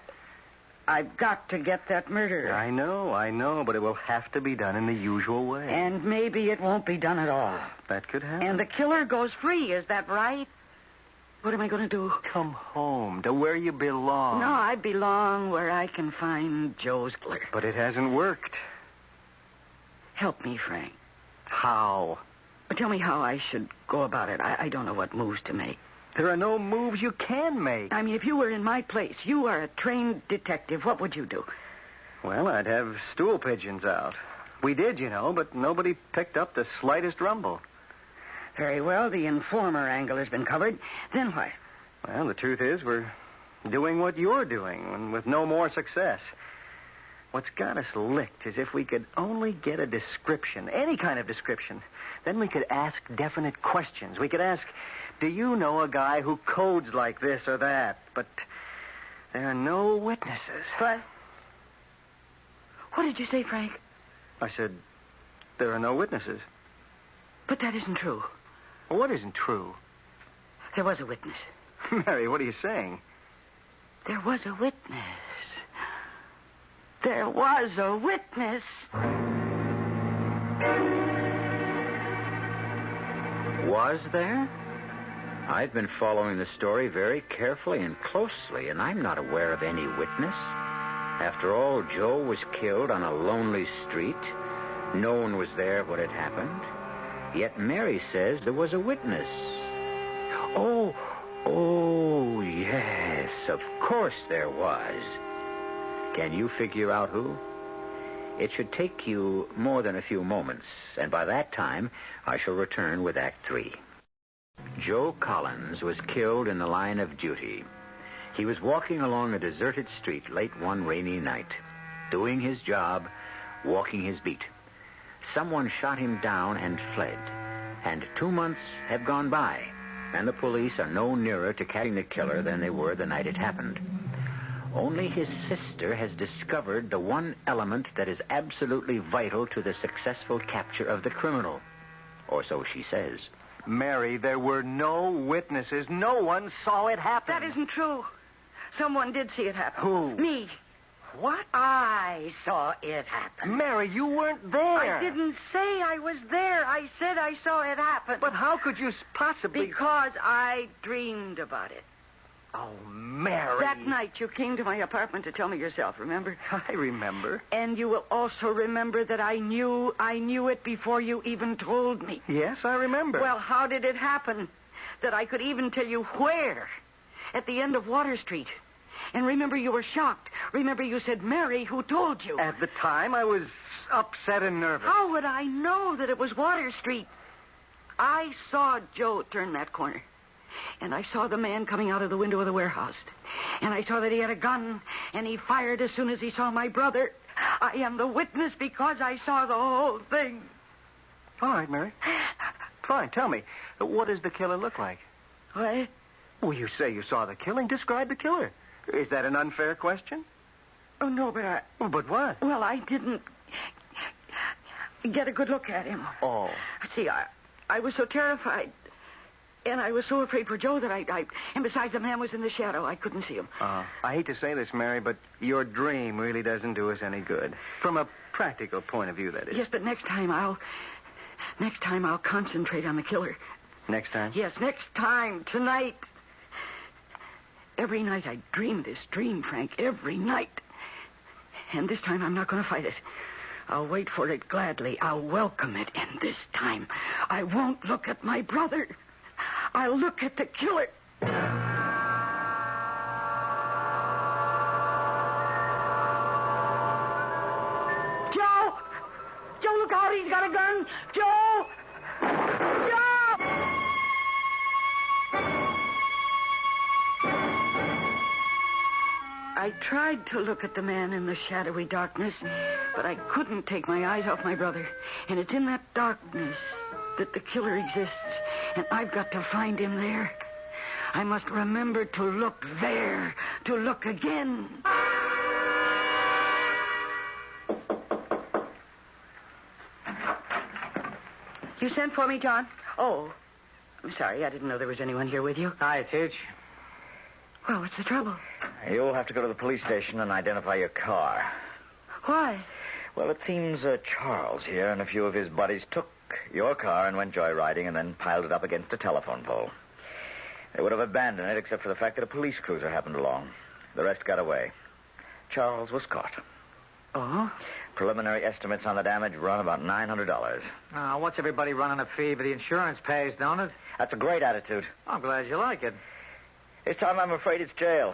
I've got to get that murder. I know, but it will have to be done in the usual way. And maybe it won't be done at all. That could happen. And the killer goes free, is that right? What am I going to do? Come home to where you belong. No, I belong where I can find Joe's killer. But it hasn't worked. Help me, Frank. How? Tell me how I should go about it. I don't know what moves to make. There are no moves you can make. I mean, if you were in my place, you are a trained detective, what would you do? Well, I'd have stool pigeons out. We did, but nobody picked up the slightest rumble. Very well, the informer angle has been covered. Then what? Well, the truth is we're doing what you're doing, and with no more success. What's got us licked is if we could only get a description, any kind of description. Then we could ask definite questions. We could ask, do you know a guy who codes like this or that? But there are no witnesses. What? What did you say, Frank? I said, there are no witnesses. But that isn't true. Well, what isn't true? There was a witness. Mary, what are you saying? There was a witness. There was a witness. Was there? I've been following the story very carefully and closely, and I'm not aware of any witness. After all, Joe was killed on a lonely street. No one was there when it happened. Yet Mary says there was a witness. Oh, yes, of course there was. Can you figure out who? It should take you more than a few moments, and by that time, I shall return with Act 3. Joe Collins was killed in the line of duty. He was walking along a deserted street late one rainy night, doing his job, walking his beat. Someone shot him down and fled, and 2 months have gone by, and the police are no nearer to catching the killer than they were the night it happened. Only his sister has discovered the one element that is absolutely vital to the successful capture of the criminal. Or so she says. Mary, there were no witnesses. No one saw it happen. That isn't true. Someone did see it happen. Who? Me. What? I saw it happen. Mary, you weren't there. I didn't say I was there. I said I saw it happen. But how could you possibly... Because I dreamed about it. Oh, Mary. That night you came to my apartment to tell me yourself, remember? I remember. And you will also remember that I knew it before you even told me. Yes, I remember. Well, how did it happen that I could even tell you where? At the end of Water Street. And remember, you were shocked. Remember, you said, Mary, who told you? At the time, I was upset and nervous. How would I know that it was Water Street? I saw Joe turn that corner. And I saw the man coming out of the window of the warehouse. And I saw that he had a gun, and he fired as soon as he saw my brother. I am the witness because I saw the whole thing. All right, Mary. Fine, tell me, what does the killer look like? What? Well, you say you saw the killing. Describe the killer. Is that an unfair question? Oh, no, but I... Well, but what? Well, I didn't get a good look at him. Oh. See, I was so terrified, and I was so afraid for Joe that I... And besides, the man was in the shadow. I couldn't see him. I hate to say this, Mary, but your dream really doesn't do us any good. From a practical point of view, that is. Yes, but next time I'll concentrate on the killer. Next time? Yes, next time. Tonight. Every night I dream this dream, Frank. Every night. And this time I'm not going to fight it. I'll wait for it gladly. I'll welcome it. And this time I won't look at my brother. I'll look at the killer. Joe! Joe, look out. He's got a gun. Joe! Joe! I tried to look at the man in the shadowy darkness, but I couldn't take my eyes off my brother. And it's in that darkness that the killer exists. And I've got to find him there. I must remember to look there, to look again. You sent for me, John? Oh, I'm sorry. I didn't know there was anyone here with you. Hi, Teach. Well, what's the trouble? You'll have to go to the police station and identify your car. Why? Well, it seems Charles here and a few of his buddies took your car and went joyriding and then piled it up against a telephone pole. They would have abandoned it except for the fact that a police cruiser happened along. The rest got away. Charles was caught. Oh? Preliminary estimates on the damage run about $900. What's everybody running a fee for the insurance pays, don't it? That's a great attitude. I'm glad you like it. This time I'm afraid it's jail.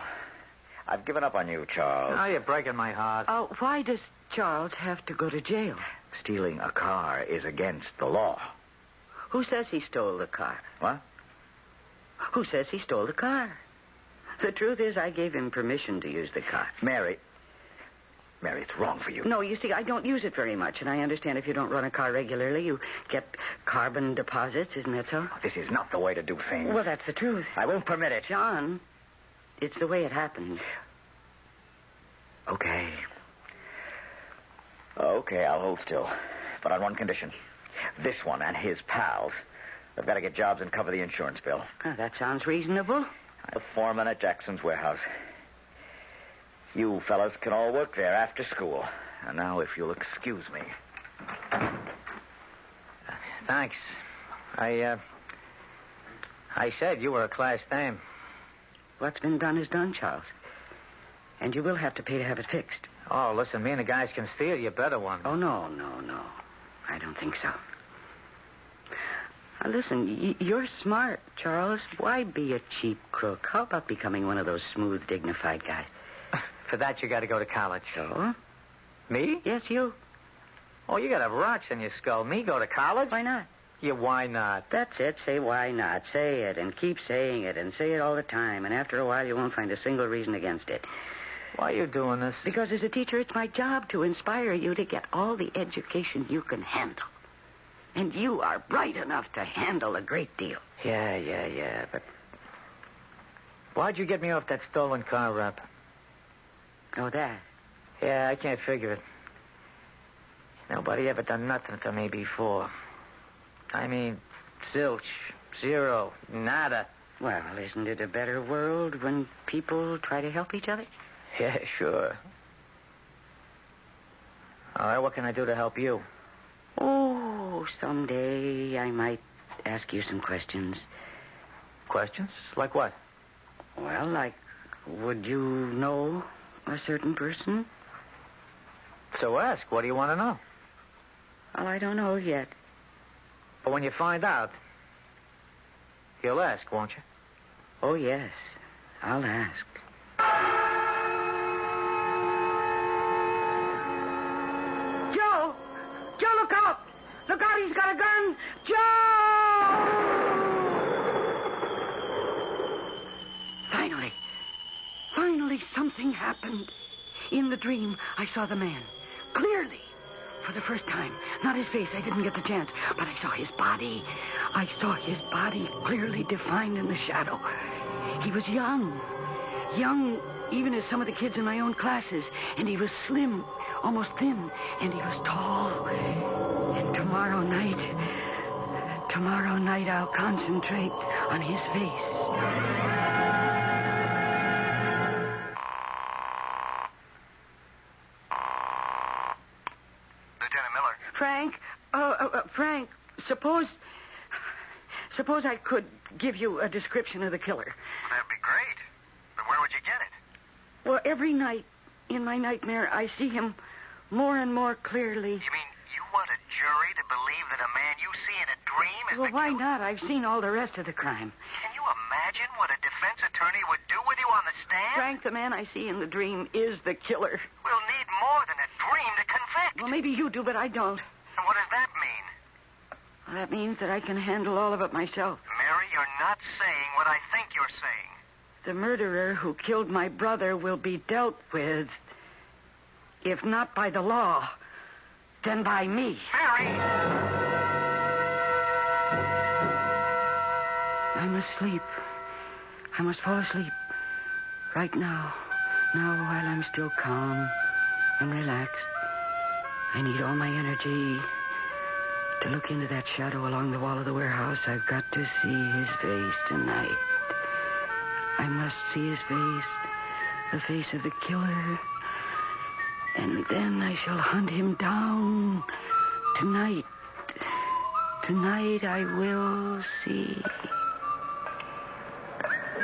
I've given up on you, Charles. Oh, you're breaking my heart. Oh, why does Charles have to go to jail? Stealing a car is against the law. Who says he stole the car? What? Who says he stole the car? The truth is, I gave him permission to use the car. Mary, it's wrong for you. No, you see, I don't use it very much, and I understand if you don't run a car regularly, you get carbon deposits, isn't that so? This is not the way to do things. Well, that's the truth. I won't permit it. John, it's the way it happened. Okay. Okay, I'll hold still. But on one condition. This one and his pals. They've got to get jobs and cover the insurance bill. Oh, that sounds reasonable. I'm foreman at Jackson's warehouse. You fellas can all work there after school. And now, if you'll excuse me. Thanks. I said you were a class dame. What's been done is done, Charles. And you will have to pay to have it fixed. Oh, listen, me and the guys can steal you a better one. Oh, no. I don't think so. Now, listen, you're smart, Charles. Why be a cheap crook? How about becoming one of those smooth, dignified guys? For that, you got to go to college. So? Me? Yes, you. Oh, you got to have rocks in your skull. Me go to college? Why not? Yeah, why not? That's it. Say why not. Say it and keep saying it and say it all the time. And after a while, you won't find a single reason against it. Why are you doing this? Because as a teacher, it's my job to inspire you to get all the education you can handle. And you are bright enough to handle a great deal. Yeah, but... Why'd you get me off that stolen car rap? Oh, that? Yeah, I can't figure it. Nobody ever done nothing for me before. I mean, zilch, zero, nada. Well, isn't it a better world when people try to help each other? Yeah, sure. All right, what can I do to help you? Oh, someday I might ask you some questions. Questions? Like what? Well, like, would you know a certain person? So ask. What do you want to know? Well, I don't know yet. But when you find out, you'll ask, won't you? Oh, yes. I'll ask. Joe! Joe, look out! Look out, he's got a gun! Joe! Finally, something happened. In the dream, I saw the man. Clearly. For the first time. Not his face, I didn't get the chance. But I saw his body. I saw his body clearly defined in the shadow. He was young. Young even as some of the kids in my own classes. And he was slim, almost thin. And he was tall. And tomorrow night I'll concentrate on his face. Frank, suppose I could give you a description of the killer. That'd be great. But where would you get it? Well, every night in my nightmare, I see him more and more clearly. You mean you want a jury to believe that a man you see in a dream is Well, why not? I've seen all the rest of the crime. Can you imagine what a defense attorney would do with you on the stand? Frank, the man I see in the dream is the killer. We'll need more than a dream to convict. Well, maybe you do, but I don't. And what does that mean? Well, that means that I can handle all of it myself. Mary, you're not saying what I think you're saying. The murderer who killed my brother will be dealt with, if not by the law, then by me. Mary! I must sleep. I must fall asleep. Right now. Now, while I'm still calm and relaxed. I need all my energy to look into that shadow along the wall of the warehouse. I've got to see his face tonight. I must see his face, the face of the killer. And then I shall hunt him down. Tonight. Tonight I will see.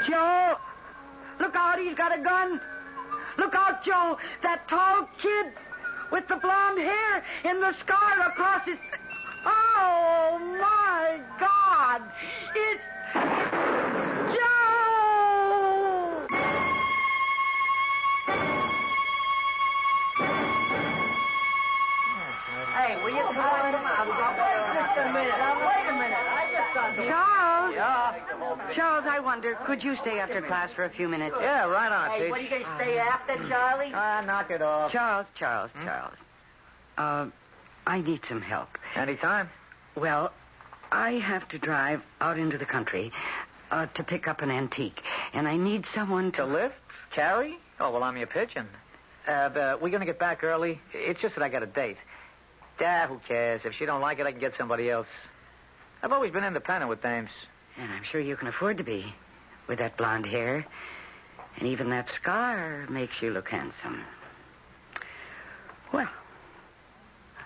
Joe! Look out, he's got a gun! Look out, Joe! That tall kid with the blonde hair and the scar across his... Oh, my God! It's... Joe! Hey, will you come out? Just a minute. Now, wait a minute. I just got the... Charles? Yeah? Charles, I wonder, could you stay after class for a few minutes? Yeah, right on, Hey, Teach. what are you going to stay after, Charlie? Knock it off. Charles. I need some help. Anytime. Well, I have to drive out into the country to pick up an antique, and I need someone to... To lift? Carry? Oh, well, I'm your pigeon. We're going to get back early. It's just that I got a date. Who cares? If she don't like it, I can get somebody else. I've always been independent with dames. And I'm sure you can afford to be, with that blonde hair. And even that scar makes you look handsome. Well,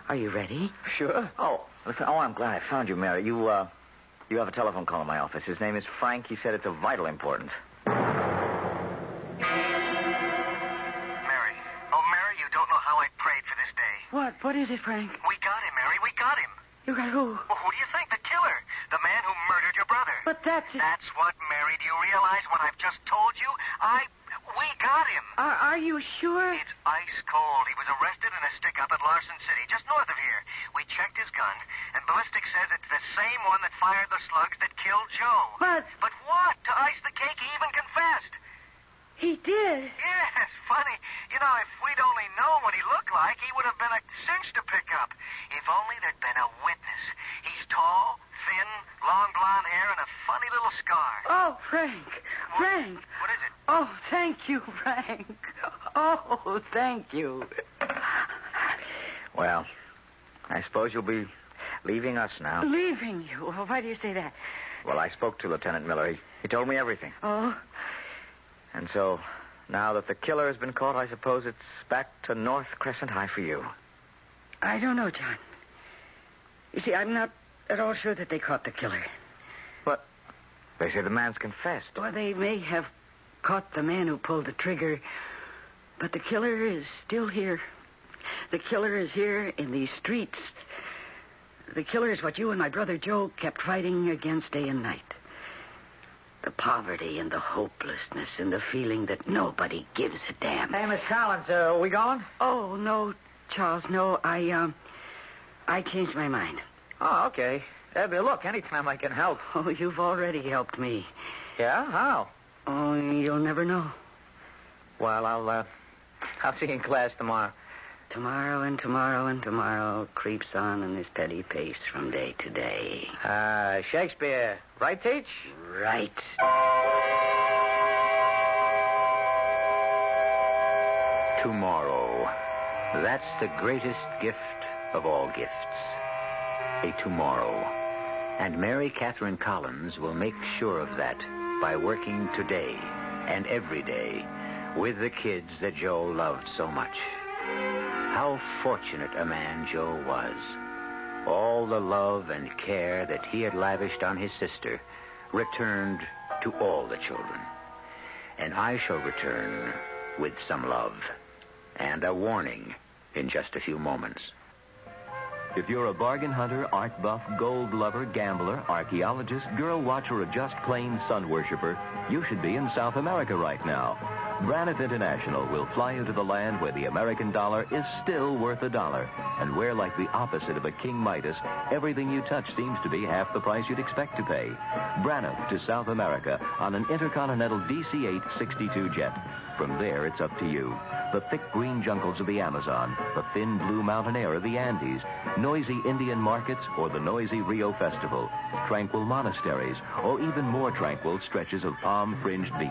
are you ready? Sure. Oh, listen. Oh, I'm glad I found you, Mary. You have a telephone call in my office. His name is Frank. He said it's of vital importance. Mary. Oh, Mary, you don't know how I prayed for this day. What is it, Frank? We got him, Mary. We got him. You got who? Well, who do you think? The killer. The man who murdered your brother. But that's... That's what, Mary. Do you realize what I've just told you? We got him. Are you sure? It's ice cold. He was arrested in a stick-up at Larson City, just north of here. We checked his gun, and ballistics says it's the same one that fired the slugs that killed Joe. But what? To ice the cake, he even confessed. He did? Yes, funny. You know, if we'd only known what he looked like, he would have been a cinch to pick up. If only there'd been a witness. He's tall, thin, long blonde hair, and a funny little scar. Oh, Frank. What is it? Oh, thank you, Frank. Oh, thank you. Well, I suppose you'll be leaving us now. Leaving you? Well, why do you say that? Well, I spoke to Lieutenant Miller. He told me everything. Oh? And so, now that the killer has been caught, I suppose it's back to North Crescent High for you. I don't know, John. You see, I'm not at all sure that they caught the killer. But they say the man's confessed. Well, they may have caught the man who pulled the trigger, but the killer is still here. The killer is here in these streets. The killer is what you and my brother Joe kept fighting against day and night. The poverty and the hopelessness and the feeling that nobody gives a damn. Hey, Miss Collins, are we going? Oh, no, Charles, no. I changed my mind. Oh, okay. Look, anytime I can help. Oh, you've already helped me. Yeah? How? Oh, you'll never know. Well, I'll see you in class tomorrow. Tomorrow and tomorrow and tomorrow creeps on in this petty pace from day to day. Shakespeare. Right, Teach? Right. Tomorrow. That's the greatest gift of all gifts. A tomorrow. And Mary Catherine Collins will make sure of that by working today and every day with the kids that Joe loved so much. How fortunate a man Joe was. All the love and care that he had lavished on his sister returned to all the children. And I shall return with some love and a warning in just a few moments. If you're a bargain hunter, art buff, gold lover, gambler, archaeologist, girl watcher, or just plain sun worshiper, you should be in South America right now. Braniff International will fly you to the land where the American dollar is still worth $1, and where, like the opposite of a King Midas, everything you touch seems to be half the price you'd expect to pay. Braniff to South America on an intercontinental DC-8 62 jet. From there, it's up to you. The thick green jungles of the Amazon, the thin blue mountain air of the Andes, noisy Indian markets, or the noisy Rio Festival, tranquil monasteries, or even more tranquil stretches of palm-fringed beach.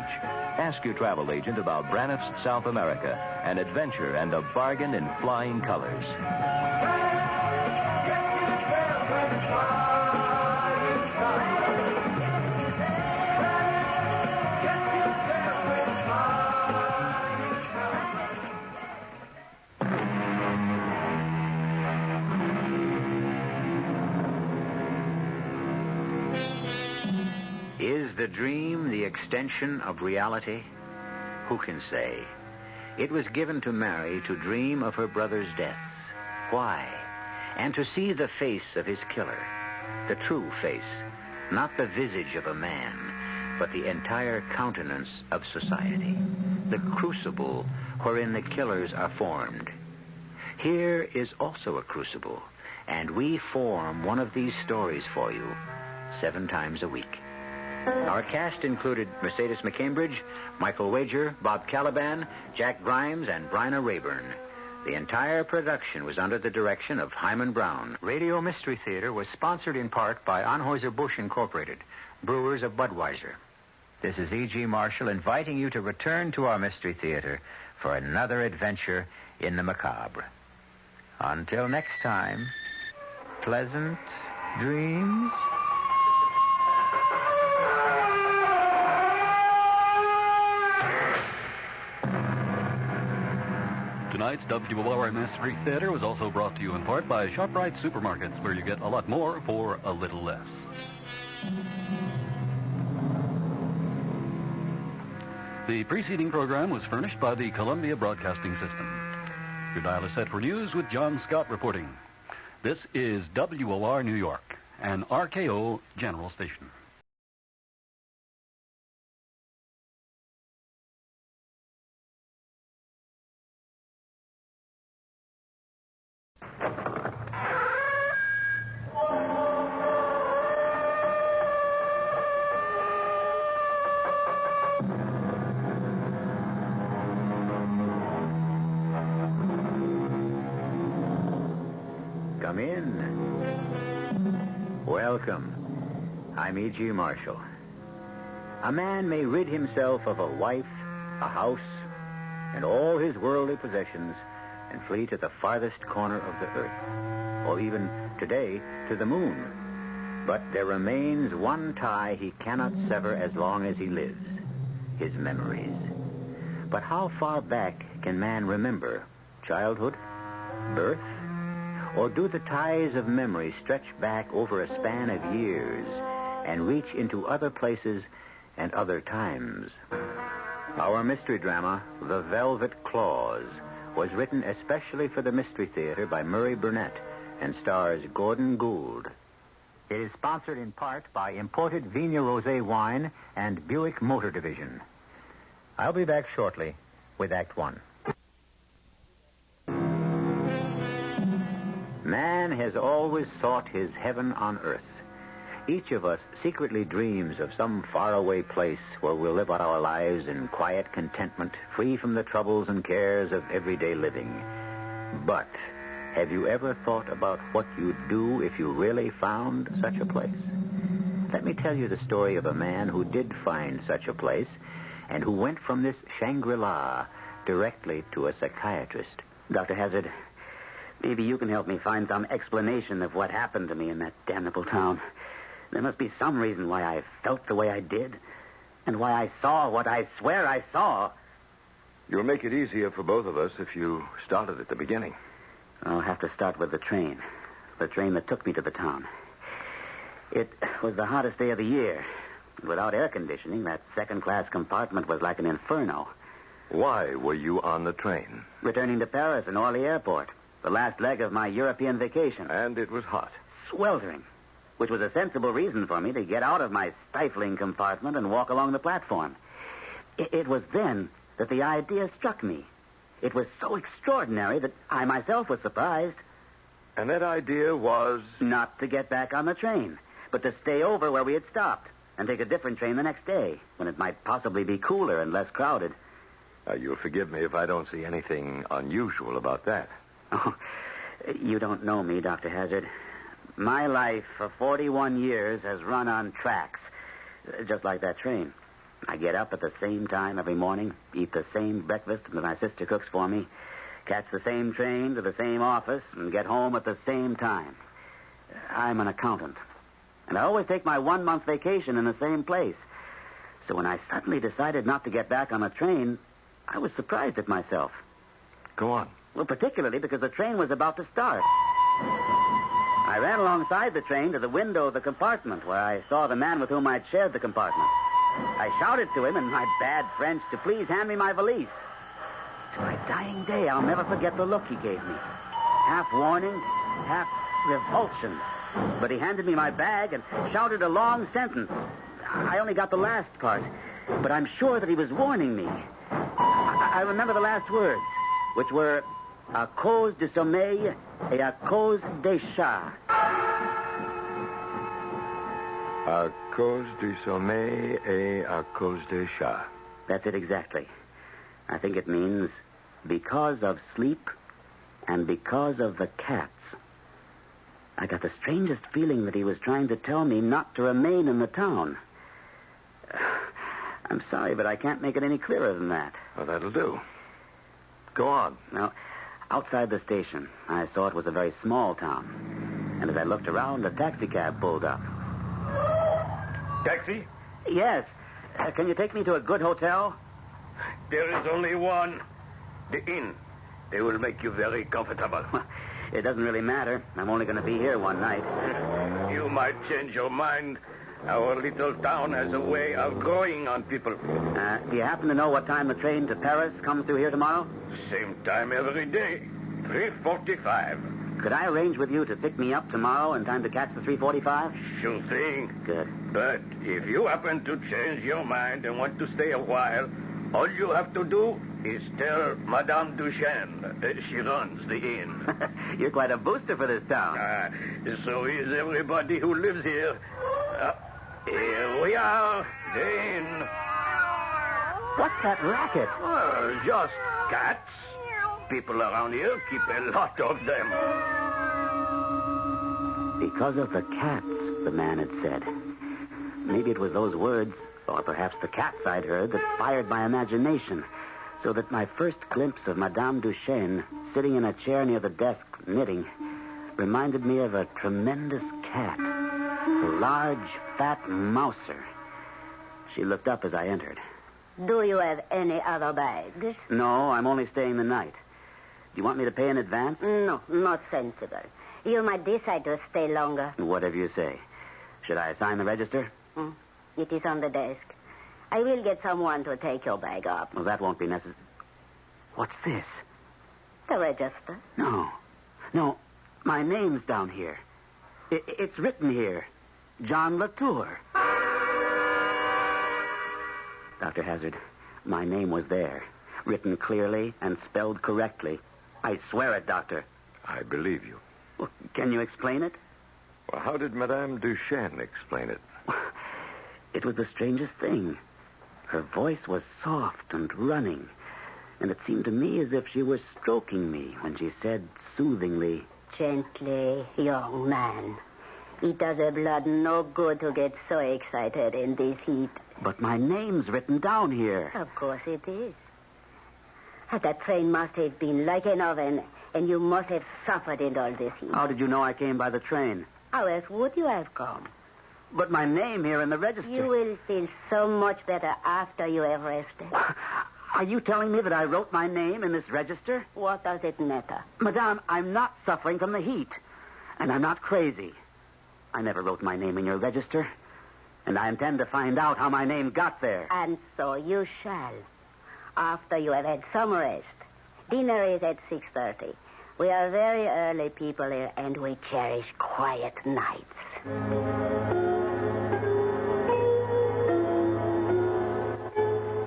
Ask your travel agent about Braniff's South America, an adventure and a bargain in flying colors. Is the dream the extension of reality? Who can say? It was given to Mary to dream of her brother's death. Why? And to see the face of his killer. The true face. Not the visage of a man, but the entire countenance of society. The crucible wherein the killers are formed. Here is also a crucible, and we form one of these stories for you 7 times a week. Our cast included Mercedes McCambridge, Michael Wager, Bob Caliban, Jack Grimes, and Bryna Rayburn. The entire production was under the direction of Hyman Brown. Radio Mystery Theater was sponsored in part by Anheuser-Busch Incorporated, brewers of Budweiser. This is E.G. Marshall inviting you to return to our Mystery Theater for another adventure in the macabre. Until next time, pleasant dreams. Tonight's WOR Mystery Theater was also brought to you in part by ShopRite Supermarkets, where you get a lot more for a little less. The preceding program was furnished by the Columbia Broadcasting System. Your dial is set for news with John Scott reporting. This is WOR New York, an RKO General Station. Come in. Welcome. I'm E.G. Marshall. A man may rid himself of a wife, a house, and all his worldly possessions and flee to the farthest corner of the earth, or even, today, to the moon. But there remains one tie he cannot sever as long as he lives, his memories. But how far back can man remember? Childhood? Birth? Or do the ties of memory stretch back over a span of years and reach into other places and other times? Our mystery drama, The Velvet Claws, was written especially for the Mystery Theater by Murray Burnett and stars Gordon Gould. It is sponsored in part by imported Vigna Rosé wine and Buick Motor Division. I'll be back shortly with Act One. Man has always sought his heaven on earth. Each of us secretly dreams of some faraway place where we'll live out our lives in quiet contentment, free from the troubles and cares of everyday living. But have you ever thought about what you'd do if you really found such a place? Let me tell you the story of a man who did find such a place and who went from this Shangri-La directly to a psychiatrist. Dr. Hazard, maybe you can help me find some explanation of what happened to me in that damnable town. There must be some reason why I felt the way I did, and why I saw what I swear I saw. You'll make it easier for both of us if you started at the beginning. I'll have to start with the train that took me to the town. It was the hottest day of the year. Without air conditioning, that second-class compartment was like an inferno. Why were you on the train? Returning to Paris and Orly Airport, the last leg of my European vacation. And it was hot. Sweltering, which was a sensible reason for me to get out of my stifling compartment and walk along the platform. It was then that the idea struck me. It was so extraordinary that I myself was surprised. And that idea was? Not to get back on the train, but to stay over where we had stopped and take a different train the next day, when it might possibly be cooler and less crowded. You'll forgive me if I don't see anything unusual about that. Oh, you don't know me, Dr. Hazard. My life for 41 years has run on tracks, just like that train. I get up at the same time every morning, eat the same breakfast that my sister cooks for me, catch the same train to the same office, and get home at the same time. I'm an accountant, and I always take my 1-month vacation in the same place. So when I suddenly decided not to get back on the train, I was surprised at myself. Go on. Well, particularly because the train was about to start. I ran alongside the train to the window of the compartment where I saw the man with whom I'd shared the compartment. I shouted to him in my bad French to please hand me my valise. To my dying day, I'll never forget the look he gave me. Half warning, half revulsion. But he handed me my bag and shouted a long sentence. I only got the last part, but I'm sure that he was warning me. I remember the last words, which were, à cause du sommeil et à cause des chats. À cause du sommeil et à cause des chats. That's it exactly. I think it means because of sleep and because of the cats. I got the strangest feeling that he was trying to tell me not to remain in the town. I'm sorry, but I can't make it any clearer than that. Well, that'll do. Go on. Now, outside the station, I saw it was a very small town. And as I looked around, a taxicab pulled up. Taxi? Yes. Can you take me to a good hotel? There is only one. The inn. They will make you very comfortable. It doesn't really matter. I'm only going to be here one night. You might change your mind. Our little town has a way of growing on people. Do you happen to know what time the train to Paris comes through here tomorrow? Same time every day. 3:45. Could I arrange with you to pick me up tomorrow in time to catch the 3:45? Sure thing. Good. But if you happen to change your mind and want to stay a while, all you have to do is tell Madame Duchesne. She runs the inn. You're quite a booster for this town. So is everybody who lives here. Here we are, the inn. What's that racket? Well, just cats. People around here keep a lot of them. Because of the cats, the man had said. Maybe it was those words, or perhaps the cats I'd heard, that fired my imagination, so that my first glimpse of Madame Duchesne, sitting in a chair near the desk, knitting, reminded me of a tremendous cat, a large, fat mouser. She looked up as I entered. Do you have any other bags? No, I'm only staying the night. Do you want me to pay in advance? No, not sensible. You might decide to stay longer. Whatever you say. Should I sign the register? It is on the desk. I will get someone to take your bag up. Well, that won't be necessary. What's this? The register. No. My name's down here. It's written here. John Latour. Dr. Hazard, my name was there. Written clearly and spelled correctly. I swear it, Doctor. I believe you. Well, can you explain it? Well, how did Madame Duchesne explain it? It was the strangest thing. Her voice was soft and running, and it seemed to me as if she was stroking me when she said soothingly, Gently, young man. It does the blood no good to get so excited in this heat. But my name's written down here. Of course it is. That train must have been like an oven, and you must have suffered in all this heat. How did you know I came by the train? How else would you have come? But my name here in the register... You will feel so much better after you have rested. Are you telling me that I wrote my name in this register? What does it matter? Madame, I'm not suffering from the heat. And I'm not crazy. I never wrote my name in your register. And I intend to find out how my name got there. And so you shall. After you have had some rest. Dinner is at 6:30. We are very early people here, and we cherish quiet nights.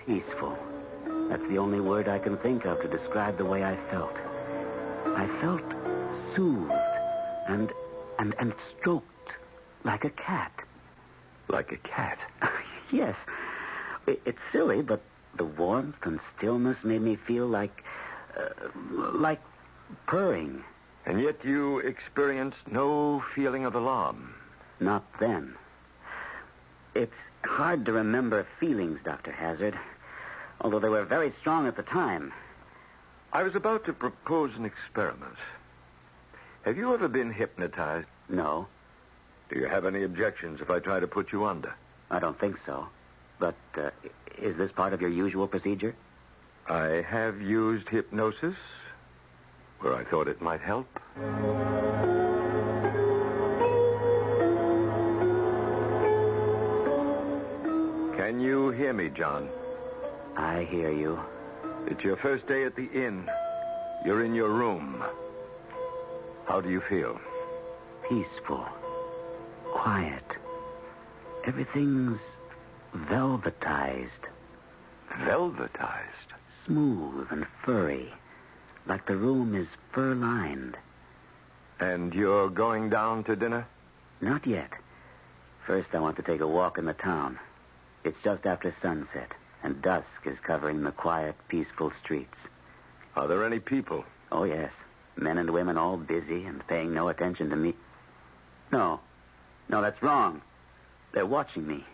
Peaceful. That's the only word I can think of to describe the way I felt. I felt soothed and stroked like a cat. Like a cat? Yes. It's silly, but the warmth and stillness made me feel like purring. And yet you experienced no feeling of alarm? Not then. It's hard to remember feelings, Dr. Hazard, although they were very strong at the time. I was about to propose an experiment. Have you ever been hypnotized? No. Do you have any objections if I try to put you under? I don't think so. But is this part of your usual procedure? I have used hypnosis where I thought it might help. Can you hear me, John? I hear you. It's your first day at the inn. You're in your room. How do you feel? Peaceful. Quiet. Everything's velvetized. Velvetized? Smooth and furry. Like the room is fur-lined. And you're going down to dinner? Not yet. First, I want to take a walk in the town. It's just after sunset, and dusk is covering the quiet, peaceful streets. Are there any people? Oh, yes. Men and women all busy and paying no attention to me. No, that's wrong. They're watching me.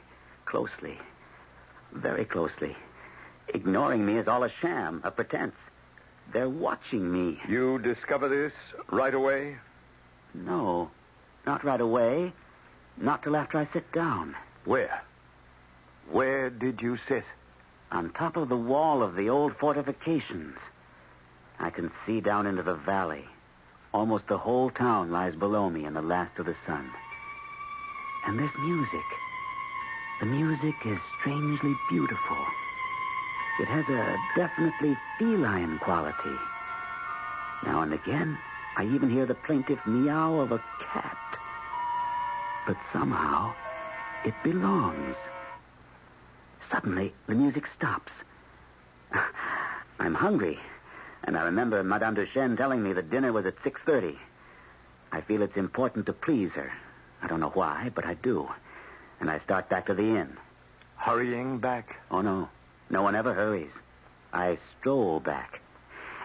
Closely. Very closely. Ignoring me is all a sham, a pretense. They're watching me. You discover this right away? No, not right away. Not till after I sit down. Where? Where did you sit? On top of the wall of the old fortifications. I can see down into the valley. Almost the whole town lies below me in the last of the sun. And this music. The music is strangely beautiful. It has a definitely feline quality. Now and again, I even hear the plaintive meow of a cat. But somehow, it belongs. Suddenly, the music stops. I'm hungry, and I remember Madame Duchesne telling me that dinner was at 6:30. I feel it's important to please her. I don't know why, but I do. And I start back to the inn. Hurrying back? Oh, no. No one ever hurries. I stroll back,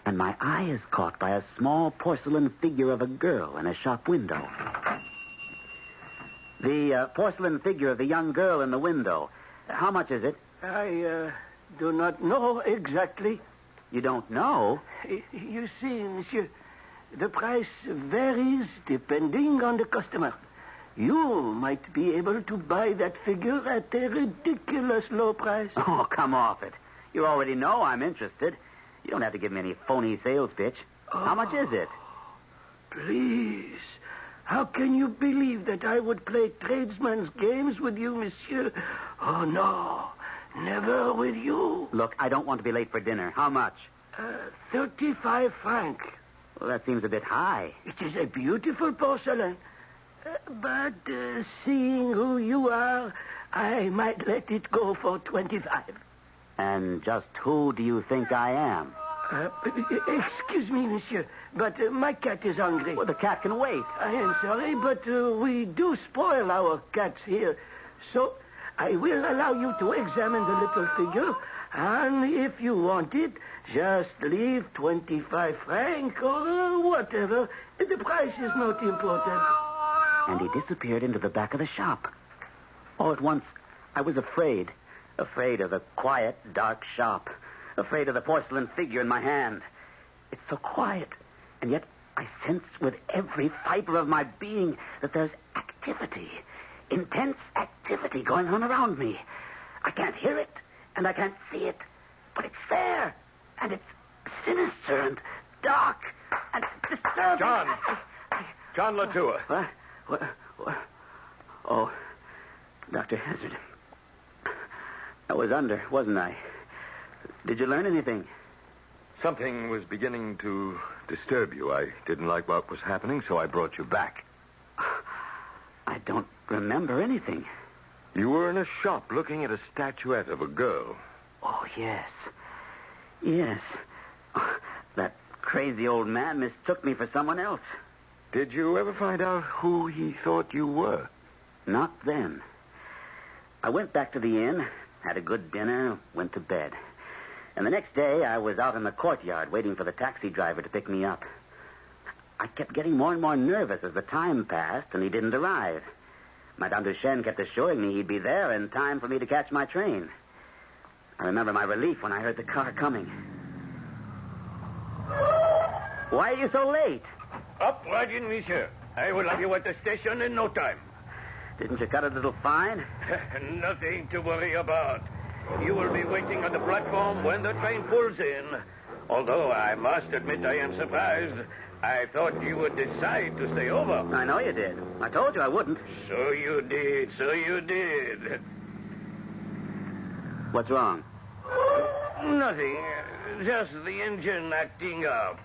and my eye is caught by a small porcelain figure of a girl in a shop window. The porcelain figure of the young girl in the window. How much is it? I do not know exactly. You don't know? You see, monsieur, the price varies depending on the customer. You might be able to buy that figure at a ridiculous low price. Oh, come off it. You already know I'm interested. You don't have to give me any phony sales pitch. How much is it? Please. How can you believe that I would play tradesman's games with you, monsieur? Oh, no. Never with you. Look, I don't want to be late for dinner. How much? 35 francs. Well, that seems a bit high. It is a beautiful porcelain. But seeing who you are, I might let it go for 25. And just who do you think I am? Excuse me, monsieur, but my cat is hungry. Well, the cat can wait. I am sorry, but we do spoil our cats here. So I will allow you to examine the little figure, and if you want it, just leave 25 francs or whatever. The price is not important. And he disappeared into the back of the shop. All at once, I was afraid. Afraid of the quiet, dark shop. Afraid of the porcelain figure in my hand. It's so quiet, and yet I sense with every fiber of my being that there's activity, intense activity going on around me. I can't hear it, and I can't see it, but it's there, and it's sinister and dark and disturbing. John Latour. What? Oh, Dr. Hazard. I was under, wasn't I? Did you learn anything? Something was beginning to disturb you. I didn't like what was happening, so I brought you back. I don't remember anything. You were in a shop looking at a statuette of a girl. Oh, yes. Yes. Oh, that crazy old man mistook me for someone else. Did you ever find out who he thought you were? Not then. I went back to the inn, had a good dinner, went to bed. And the next day, I was out in the courtyard waiting for the taxi driver to pick me up. I kept getting more and more nervous as the time passed, and he didn't arrive. Madame Duchesne kept assuring me he'd be there in time for me to catch my train. I remember my relief when I heard the car coming. Why are you so late? Up right in, monsieur. I will have you at the station in no time. Didn't you cut a little fine? Nothing to worry about. You will be waiting on the platform when the train pulls in. Although I must admit I am surprised. I thought you would decide to stay over. I know you did. I told you I wouldn't. So you did. What's wrong? Nothing. Just the engine acting up.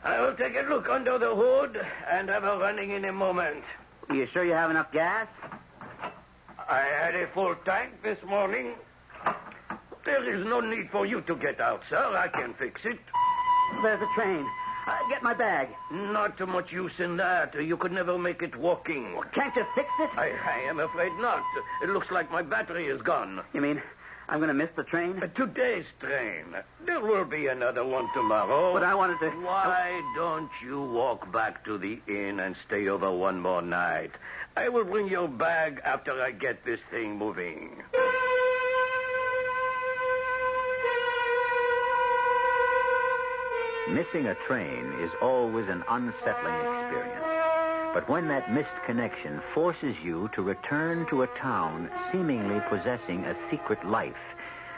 I will take a look under the hood and have her running in a moment. Are you sure you have enough gas? I had a full tank this morning. There is no need for you to get out, sir. I can fix it. There's a train. Get my bag. Not too much use in that. You could never make it working. Can't you fix it? I am afraid not. It looks like my battery is gone. You mean I'm going to miss the train? Today's train. There will be another one tomorrow. But I wanted to... Why don't you walk back to the inn and stay over one more night? I will bring your bag after I get this thing moving. Missing a train is always an unsettling experience. But when that missed connection forces you to return to a town seemingly possessing a secret life,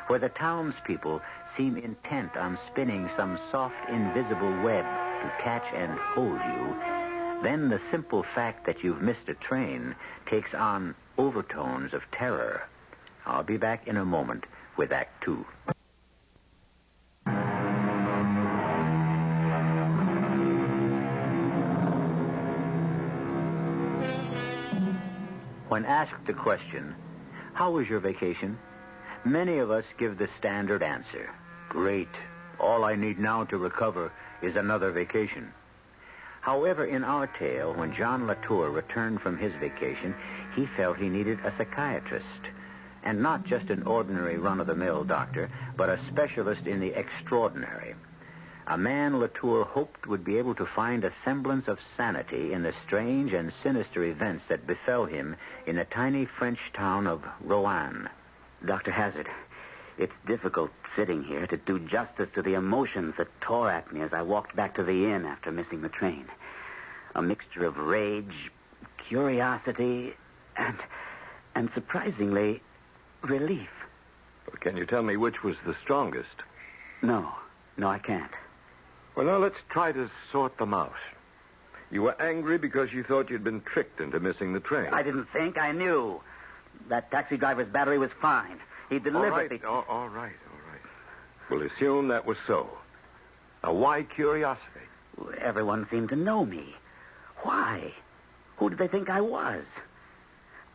where the townspeople seem intent on spinning some soft, invisible web to catch and hold you, then the simple fact that you've missed a train takes on overtones of terror. I'll be back in a moment with Act Two. When asked the question, how was your vacation? Many of us give the standard answer. Great. All I need now to recover is another vacation. However, in our tale, when John Latour returned from his vacation, he felt he needed a psychiatrist. And not just an ordinary run-of-the-mill doctor, but a specialist in the extraordinary. A man Latour hoped would be able to find a semblance of sanity in the strange and sinister events that befell him in the tiny French town of Roanne. Dr. Hazard, it's difficult sitting here to do justice to the emotions that tore at me as I walked back to the inn after missing the train. A mixture of rage, curiosity, and surprisingly, relief. Well, can you tell me which was the strongest? No, I can't. Well, now, let's try to sort them out. You were angry because you thought you'd been tricked into missing the train. I didn't think. I knew. That taxi driver's battery was fine. He deliberately... All right. We'll assume that was so. Now, why curiosity? Everyone seemed to know me. Why? Who did they think I was?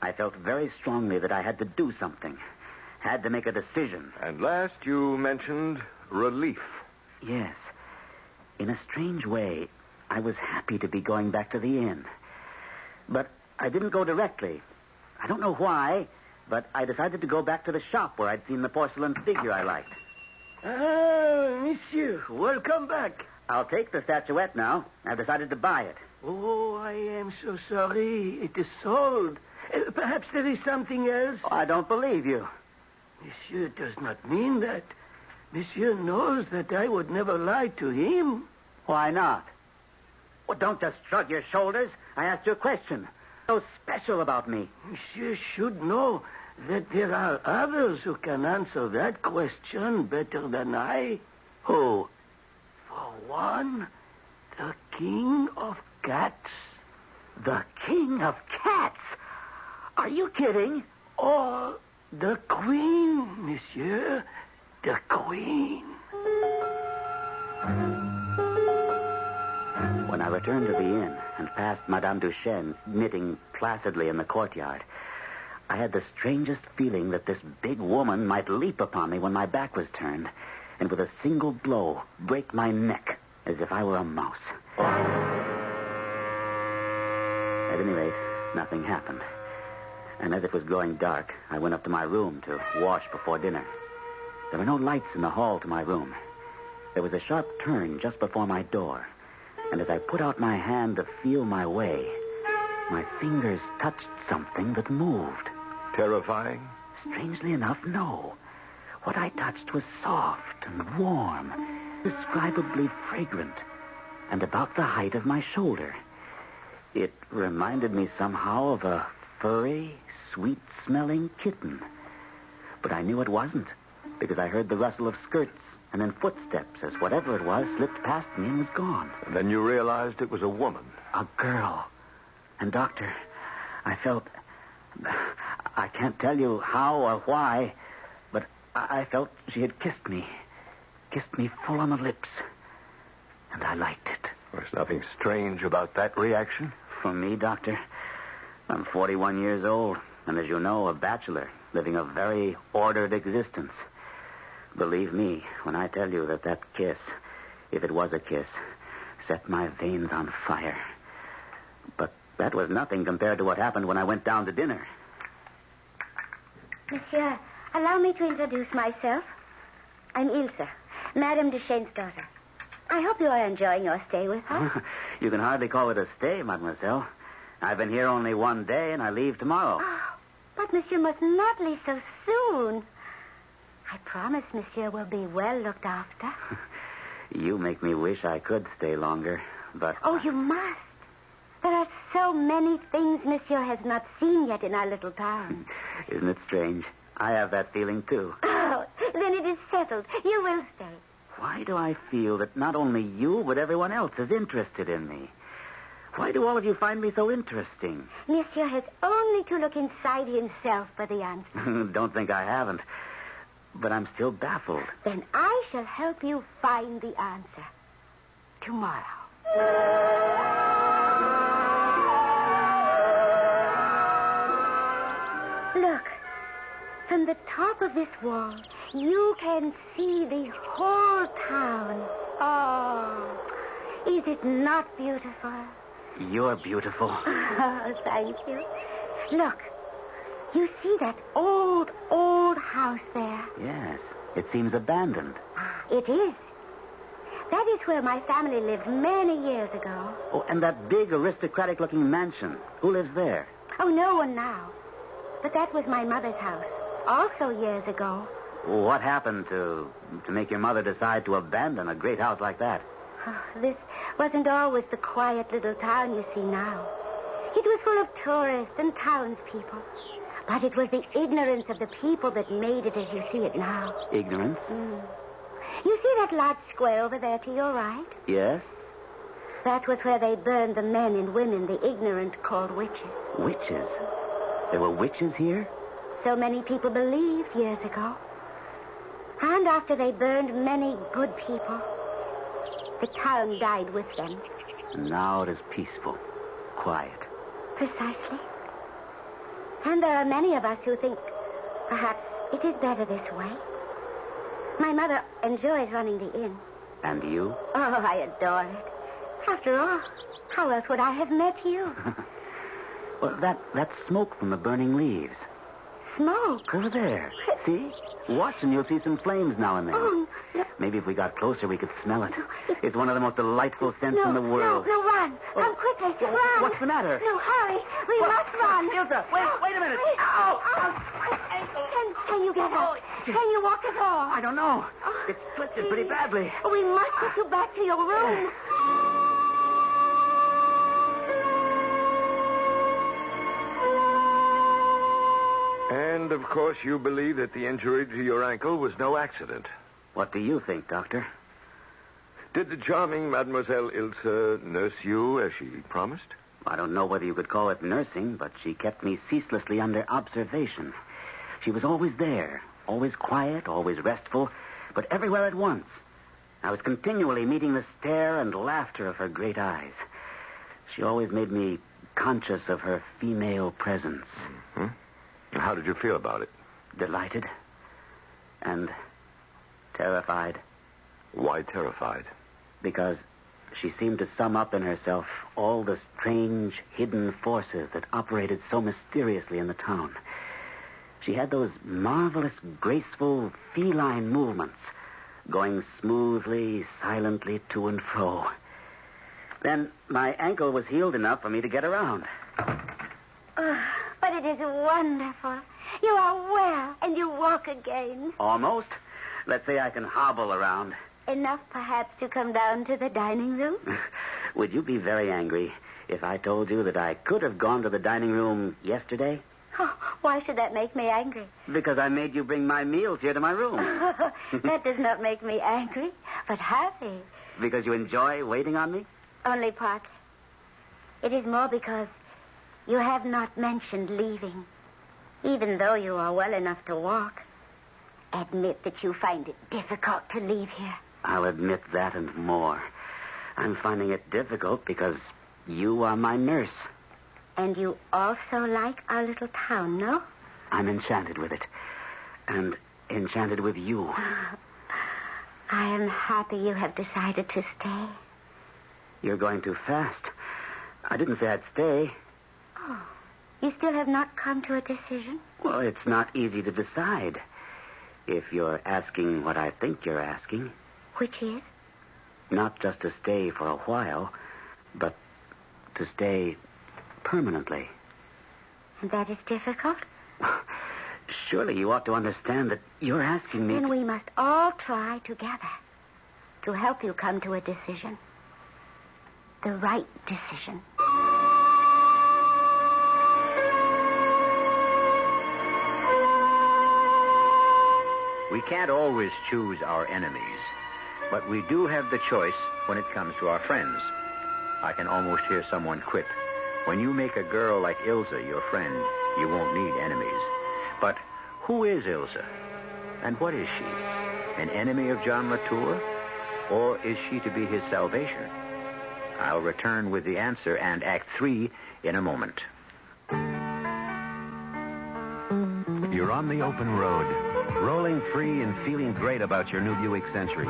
I felt very strongly that I had to do something. Had to make a decision. And last you mentioned relief. Yes. In a strange way, I was happy to be going back to the inn. But I didn't go directly. I don't know why, but I decided to go back to the shop where I'd seen the porcelain figure I liked. Ah, monsieur, welcome back. I'll take the statuette now. I've decided to buy it. Oh, I am so sorry. It is sold. Perhaps there is something else. Oh, I don't believe you. Monsieur does not mean that. Monsieur knows that I would never lie to him. Why not? Well, don't just shrug your shoulders. I asked you a question. So special about me. Monsieur should know that there are others who can answer that question better than I. Who? For one, the King of Cats. The King of Cats? Are you kidding? Or the Queen, monsieur. The Queen. When I returned to the inn and passed Madame Duchesne knitting placidly in the courtyard, I had the strangest feeling that this big woman might leap upon me when my back was turned and with a single blow break my neck as if I were a mouse. At any rate, nothing happened. And as it was growing dark, I went up to my room to wash before dinner. There were no lights in the hall to my room. There was a sharp turn just before my door, and as I put out my hand to feel my way, my fingers touched something that moved. Terrifying? Strangely enough, no. What I touched was soft and warm, indescribably fragrant, and about the height of my shoulder. It reminded me somehow of a furry, sweet-smelling kitten. But I knew it wasn't, because I heard the rustle of skirts and then footsteps as whatever it was slipped past me and was gone. And then you realized it was a woman. A girl. And, Doctor, I felt... I can't tell you how or why, but I felt she had kissed me full on the lips. And I liked it. There's nothing strange about that reaction? For me, Doctor, I'm 41 years old, and as you know, a bachelor, living a very ordered existence. Believe me when I tell you that that kiss, if it was a kiss, set my veins on fire. But that was nothing compared to what happened when I went down to dinner. Monsieur, allow me to introduce myself. I'm Ilse, Madame Duchesne's daughter. I hope you are enjoying your stay with us. You can hardly call it a stay, mademoiselle. I've been here only one day, and I leave tomorrow. Oh, but Monsieur must not leave so soon. I promise Monsieur will be well looked after. You make me wish I could stay longer, but... Oh, you must. There are so many things Monsieur has not seen yet in our little town. Isn't it strange? I have that feeling, too. Oh, then it is settled. You will stay. Why do I feel that not only you, but everyone else is interested in me? Why do all of you find me so interesting? Monsieur has only to look inside himself for the answer. Don't think I haven't. But I'm still baffled. Then I shall help you find the answer. Tomorrow. Look. From the top of this wall, you can see the whole town. Oh, is it not beautiful? You're beautiful. Oh, thank you. Look, you see that old house there? Yes, it seems abandoned. It is. That is where my family lived many years ago. Oh, and that big aristocratic-looking mansion. Who lives there? Oh, no one now. But that was my mother's house. Also years ago. What happened to make your mother decide to abandon a great house like that? Oh, this wasn't always the quiet little town you see now. It was full of tourists and townspeople. But it was the ignorance of the people that made it as you see it now. Ignorance? You see that large square over there to your right? Yes. That was where they burned the men and women the ignorant called witches. Witches? There were witches here? so many people believed years ago. And after they burned many good people, the town died with them. And now it is peaceful, quiet. Precisely. And there are many of us who think perhaps it is better this way. My mother enjoys running the inn. And you? Oh, I adore it. After all, how else would I have met you? Well, that's smoke from the burning leaves. Smoke? Over there. See? Watch and you'll see some flames now and then. Oh, no. Maybe if we got closer, we could smell it. It's one of the most delightful scents in the world. No, run. Come quickly. Run. What's the matter? No, hurry. We must run. Ilsa, wait a minute. Can you get up? Can you walk at all? I don't know. It's twisted pretty badly. We must get you back to your room. And, of course, you believe that the injury to your ankle was no accident. What do you think, Doctor? Did the charming Mademoiselle Ilse nurse you as she promised? I don't know whether you could call it nursing, but she kept me ceaselessly under observation. She was always there, always quiet, always restful, but everywhere at once. I was continually meeting the stare and laughter of her great eyes. She always made me conscious of her female presence. Mm-hmm. How did you feel about it? Delighted. And terrified. Why terrified? Because she seemed to sum up in herself all the strange, hidden forces that operated so mysteriously in the town. She had those marvelous, graceful, feline movements, going smoothly, silently to and fro. Then my ankle was healed enough for me to get around. But it is wonderful. You are well, and you walk again. Almost. Let's say I can hobble around. Enough, perhaps, to come down to the dining room? Would you be very angry if I told you that I could have gone to the dining room yesterday? Oh, why should that make me angry? Because I made you bring my meals here to my room. That does not make me angry, but happy. Because you enjoy waiting on me? Only partly. It is more because you have not mentioned leaving, even though you are well enough to walk. Admit that you find it difficult to leave here. I'll admit that and more. I'm finding it difficult because you are my nurse. And you also like our little town, no? I'm enchanted with it. And enchanted with you. I am happy you have decided to stay. You're going too fast. I didn't say I'd stay. Oh, you still have not come to a decision? Well, it's not easy to decide. If you're asking what I think you're asking. Which is? Not just to stay for a while, but to stay permanently. And that is difficult? Surely you ought to understand that you're asking me... Then we must all try together to help you come to a decision. The right decision. We can't always choose our enemies, but we do have the choice when it comes to our friends. I can almost hear someone quip, when you make a girl like Ilsa your friend, you won't need enemies. But who is Ilsa? And what is she? An enemy of John Latour? Or is she to be his salvation? I'll return with the answer and Act 3 in a moment. You're on the open road, rolling free and feeling great about your new Buick Century.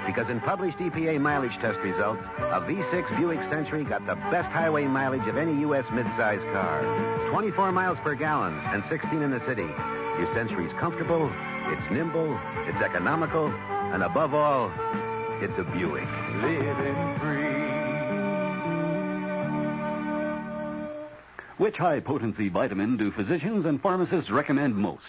Because in published EPA mileage test results, a V6 Buick Century got the best highway mileage of any U.S. midsize car. 24 miles per gallon and 16 in the city. Your Century's comfortable, it's nimble, it's economical, and above all, it's a Buick. Living free. Which high-potency vitamin do physicians and pharmacists recommend most?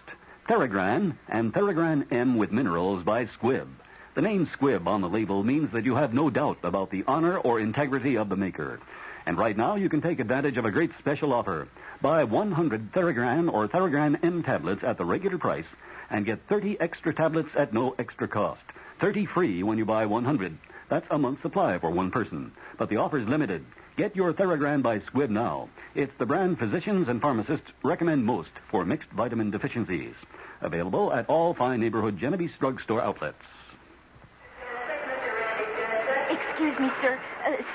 Theragran and Theragran M with minerals by Squibb. The name Squibb on the label means that you have no doubt about the honor or integrity of the maker. And right now you can take advantage of a great special offer. Buy 100 Theragran or Theragran M tablets at the regular price and get 30 extra tablets at no extra cost. 30 free when you buy 100. That's a month's supply for one person. But the offer's limited. Get your Theragram by Squid now. It's the brand physicians and pharmacists recommend most for mixed vitamin deficiencies. Available at all fine neighborhood Genovese drugstore outlets. Excuse me, sir.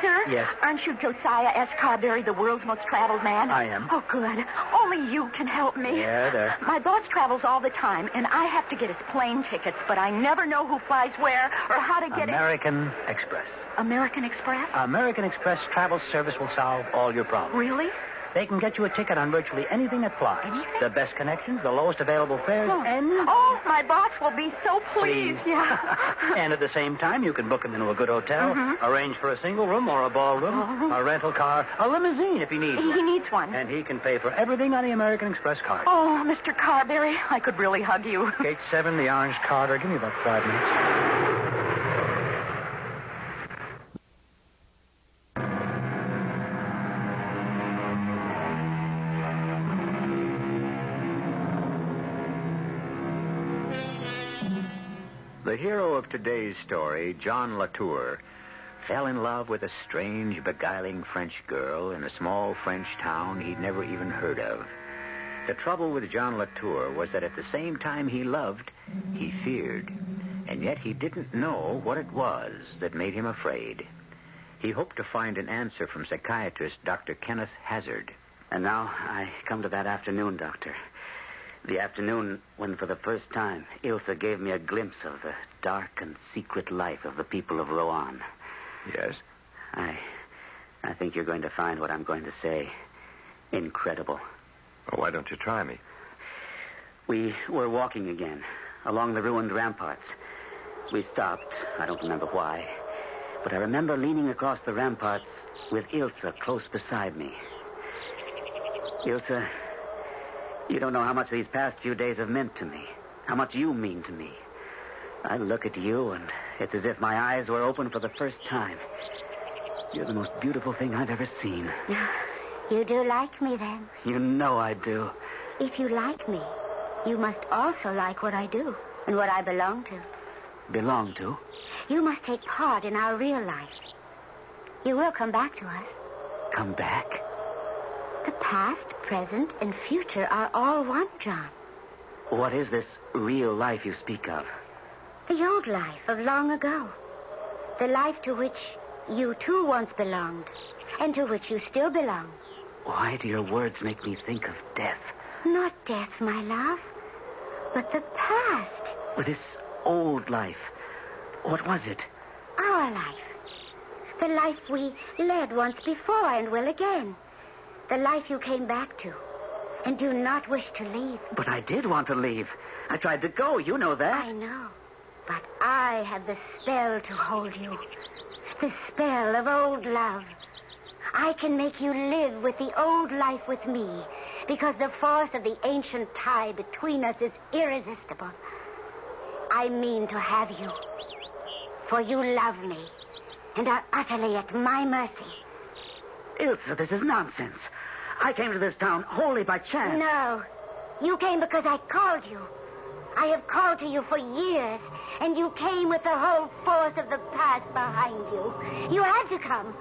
Sir? Yes? Aren't you Josiah S. Carberry, the world's most traveled man? I am. Oh, good. Only you can help me. Yeah, there. My boss travels all the time, and I have to get his plane tickets, but I never know who flies where or how to get American Express. American Express? American Express travel service will solve all your problems. Really? They can get you a ticket on virtually anything that flies. Anything? The best connections, the lowest available fares, and... Oh, my boss will be so pleased. Yeah. And at the same time, you can book him into a good hotel, arrange for a single room or a ballroom, a rental car, a limousine if he needs one. He needs one. And he can pay for everything on the American Express card. Oh, Mr. Carberry, I could really hug you. Gate 7, the Orange Carter. Give me about 5 minutes. The hero of today's story, John Latour, fell in love with a strange, beguiling French girl in a small French town he'd never even heard of. The trouble with John Latour was that at the same time he loved, he feared. And yet he didn't know what it was that made him afraid. He hoped to find an answer from psychiatrist Dr. Kenneth Hazard. And now I come to that afternoon, Doctor. The afternoon when, for the first time, Ilsa gave me a glimpse of the dark and secret life of the people of Rouen. Yes? I think you're going to find what I'm going to say incredible. Well, why don't you try me? We were walking again along the ruined ramparts. We stopped. I don't remember why. But I remember leaning across the ramparts with Ilsa close beside me. Ilsa, you don't know how much these past few days have meant to me. How much you mean to me. I look at you, and it's as if my eyes were open for the first time. You're the most beautiful thing I've ever seen. You do like me, then? You know I do. If you like me, you must also like what I do and what I belong to. Belong to? You must take part in our real life. You will come back to us. Come back? The past, present, and future are all one, John. What is this real life you speak of? The old life of long ago. The life to which you too once belonged, and to which you still belong. Why do your words make me think of death? Not death, my love, but the past. This old life, what was it? Our life. The life we led once before and will again. The life you came back to and do not wish to leave. But I did want to leave. I tried to go, you know that. I know. But I have the spell to hold you. The spell of old love. I can make you live with the old life with me because the force of the ancient tie between us is irresistible. I mean to have you. For you love me and are utterly at my mercy. Ilsa, this is nonsense. I came to this town wholly by chance. No. You came because I called you. I have called to you for years, and you came with the whole force of the past behind you. You had to come,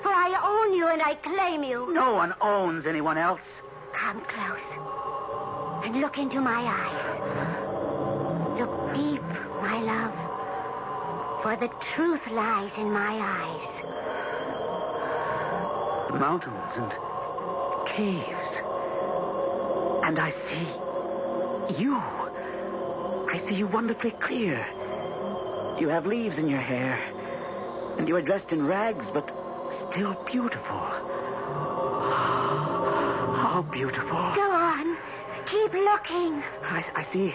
for I own you and I claim you. No one owns anyone else. Come close and look into my eyes. Look deep, my love, for the truth lies in my eyes. Mountains and caves. And I see you. I see you wonderfully clear. You have leaves in your hair, and you are dressed in rags, but still beautiful. How beautiful. Go on. Keep looking. I see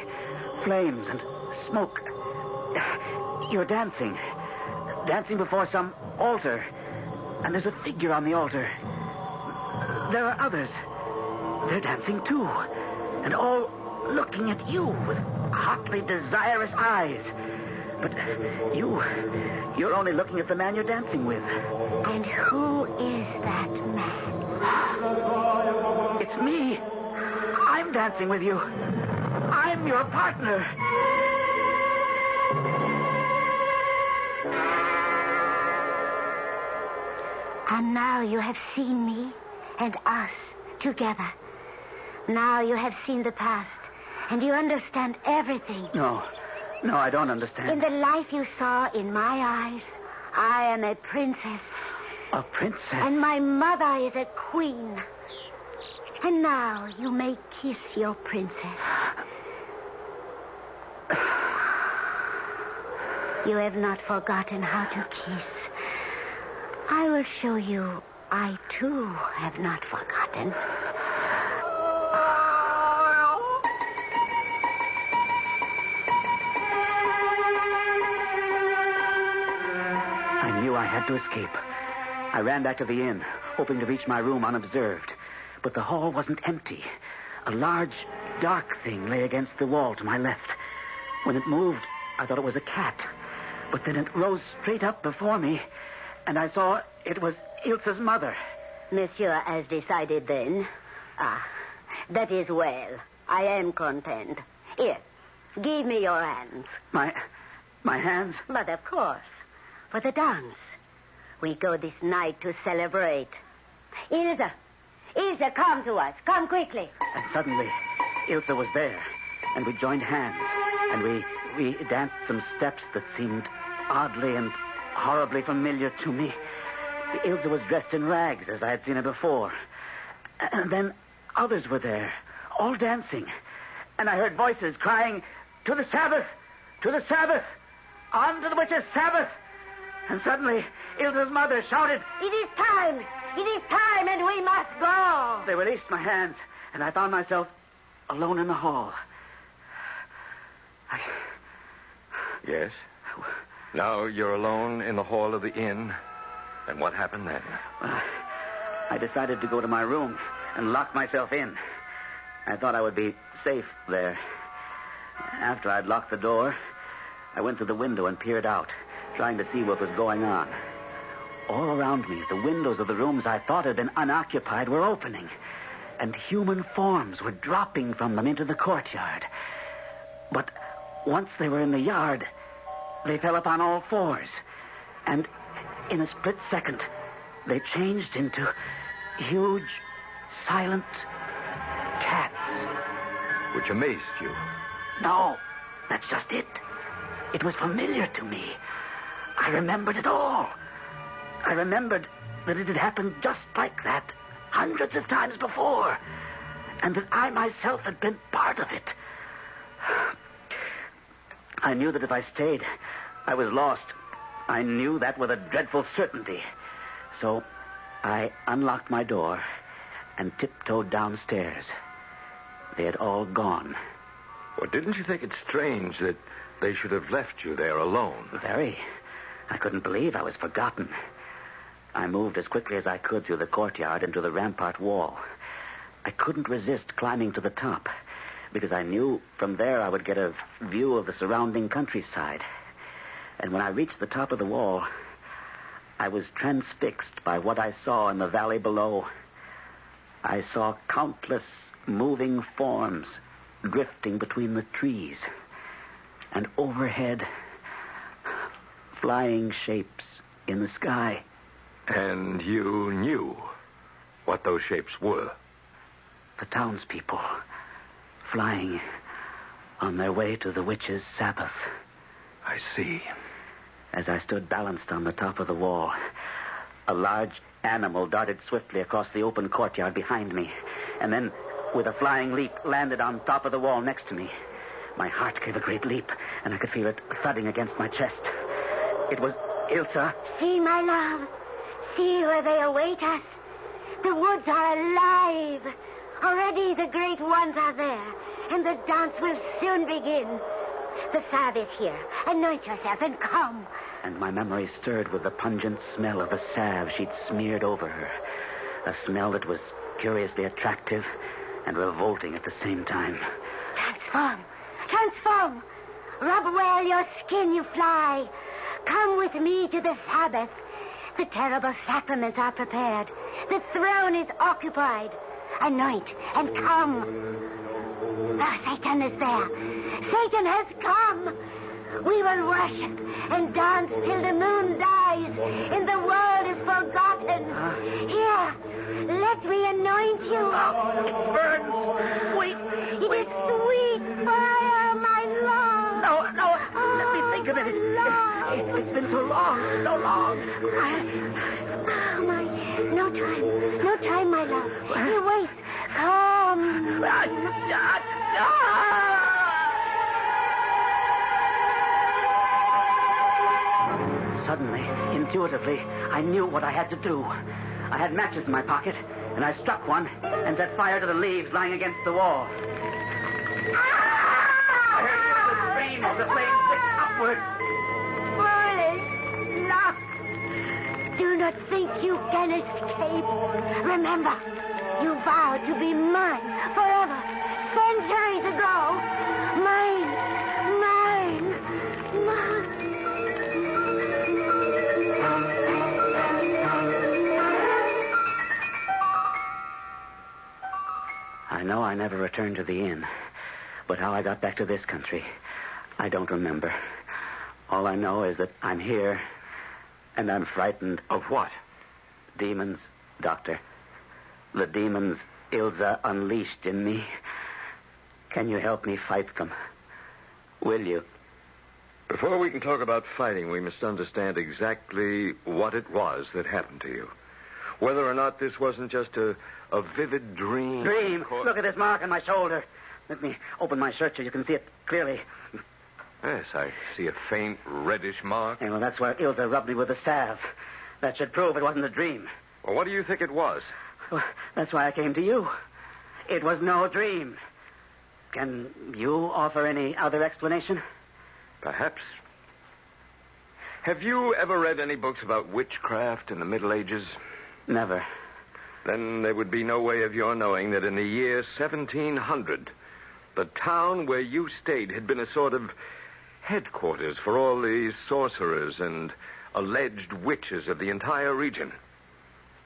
flames and smoke. You're dancing. Dancing before some altar. And there's a figure on the altar. There are others. They're dancing too. And all looking at you with hotly desirous eyes. But you're only looking at the man you're dancing with. And who is that man? It's me. I'm dancing with you. I'm your partner. And now you have seen me and us together. Now you have seen the past, and you understand everything. No, I don't understand. In the life you saw in my eyes, I am a princess. A princess? And my mother is a queen. And now you may kiss your princess. You have not forgotten how to kiss. I will show you I, too, have not forgotten. I knew I had to escape. I ran back to the inn, hoping to reach my room unobserved. But the hall wasn't empty. A large, dark thing lay against the wall to my left. When it moved, I thought it was a cat. But then it rose straight up before me, and I saw it was Ilse's mother. Monsieur has decided then. That is well. I am content. Here, give me your hands. My hands? But of course, for the dance. We go this night to celebrate. Ilse, come to us. Come quickly. And suddenly, Ilse was there, and we joined hands, and we danced some steps that seemed oddly and horribly familiar to me. Ilse was dressed in rags, as I had seen her before. And then others were there, all dancing. And I heard voices crying, "To the Sabbath! To the Sabbath! On to the witches' Sabbath!" And suddenly, Ilse's mother shouted, "It is time! It is time, and we must go!" They released my hands, and I found myself alone in the hall. Yes? Now you're alone in the hall of the inn. And what happened then? I decided to go to my room and lock myself in. I thought I would be safe there. After I'd locked the door, I went to the window and peered out, trying to see what was going on. All around me, the windows of the rooms I thought had been unoccupied were opening, and human forms were dropping from them into the courtyard. But once they were in the yard, they fell upon all fours, and in a split second, they changed into huge, silent cats. Which amazed you? No, that's just it. It was familiar to me. I remembered it all. I remembered that it had happened just like that hundreds of times before, and that I myself had been part of it. I knew that if I stayed, I was lost. I knew that with a dreadful certainty. So I unlocked my door and tiptoed downstairs. They had all gone. Well, didn't you think it strange that they should have left you there alone? Very. I couldn't believe I was forgotten. I moved as quickly as I could through the courtyard and to the rampart wall. I couldn't resist climbing to the top, because I knew from there I would get a view of the surrounding countryside. And when I reached the top of the wall, I was transfixed by what I saw in the valley below. I saw countless moving forms drifting between the trees, and overhead, flying shapes in the sky. And you knew what those shapes were? The townspeople, flying on their way to the witches' Sabbath. I see. As I stood balanced on the top of the wall, a large animal darted swiftly across the open courtyard behind me, and then, with a flying leap, landed on top of the wall next to me. My heart gave a great leap, and I could feel it thudding against my chest. It was Ilse. See, my love. See where they await us. The woods are alive. Already the great ones are there, and the dance will soon begin. The salve is here. Anoint yourself and come. And my memory stirred with the pungent smell of the salve she'd smeared over her. A smell that was curiously attractive and revolting at the same time. Transform. Transform. Rub well your skin, you fly. Come with me to the Sabbath. The terrible sacraments are prepared. The throne is occupied. Anoint and come. Ah, Satan is there. Satan has come. We will worship and dance till the moon dies and the world is forgotten. Here, let me anoint you. It burns. Sweet. It is sweet fire, my love. No. Let me think of it. It's been so long. So long. No time, my love. Here, wait. Come. Suddenly, intuitively, I knew what I had to do. I had matches in my pocket, and I struck one and set fire to the leaves lying against the wall. I heard the scream as the flames whipped upward. Foolish luck. Do not think you can escape. Remember, you vowed to be mine forever, centuries ago. Mine. I know I never returned to the inn, but how I got back to this country, I don't remember. All I know is that I'm here, and I'm frightened. Of what? Demons, Doctor. The demons Ilsa unleashed in me. Can you help me fight them? Will you? Before we can talk about fighting, we must understand exactly what it was that happened to you. Whether or not this wasn't just a vivid dream. Dream? Look at this mark on my shoulder. Let me open my shirt so you can see it clearly. Yes, I see a faint reddish mark. Yeah, well, that's where Ilsa rubbed me with the salve. That should prove it wasn't a dream. Well, what do you think it was? Well, that's why I came to you. It was no dream. Can you offer any other explanation? Perhaps. Have you ever read any books about witchcraft in the Middle Ages? Never. Then there would be no way of your knowing that in the year 1700, the town where you stayed had been a sort of headquarters for all the sorcerers and alleged witches of the entire region.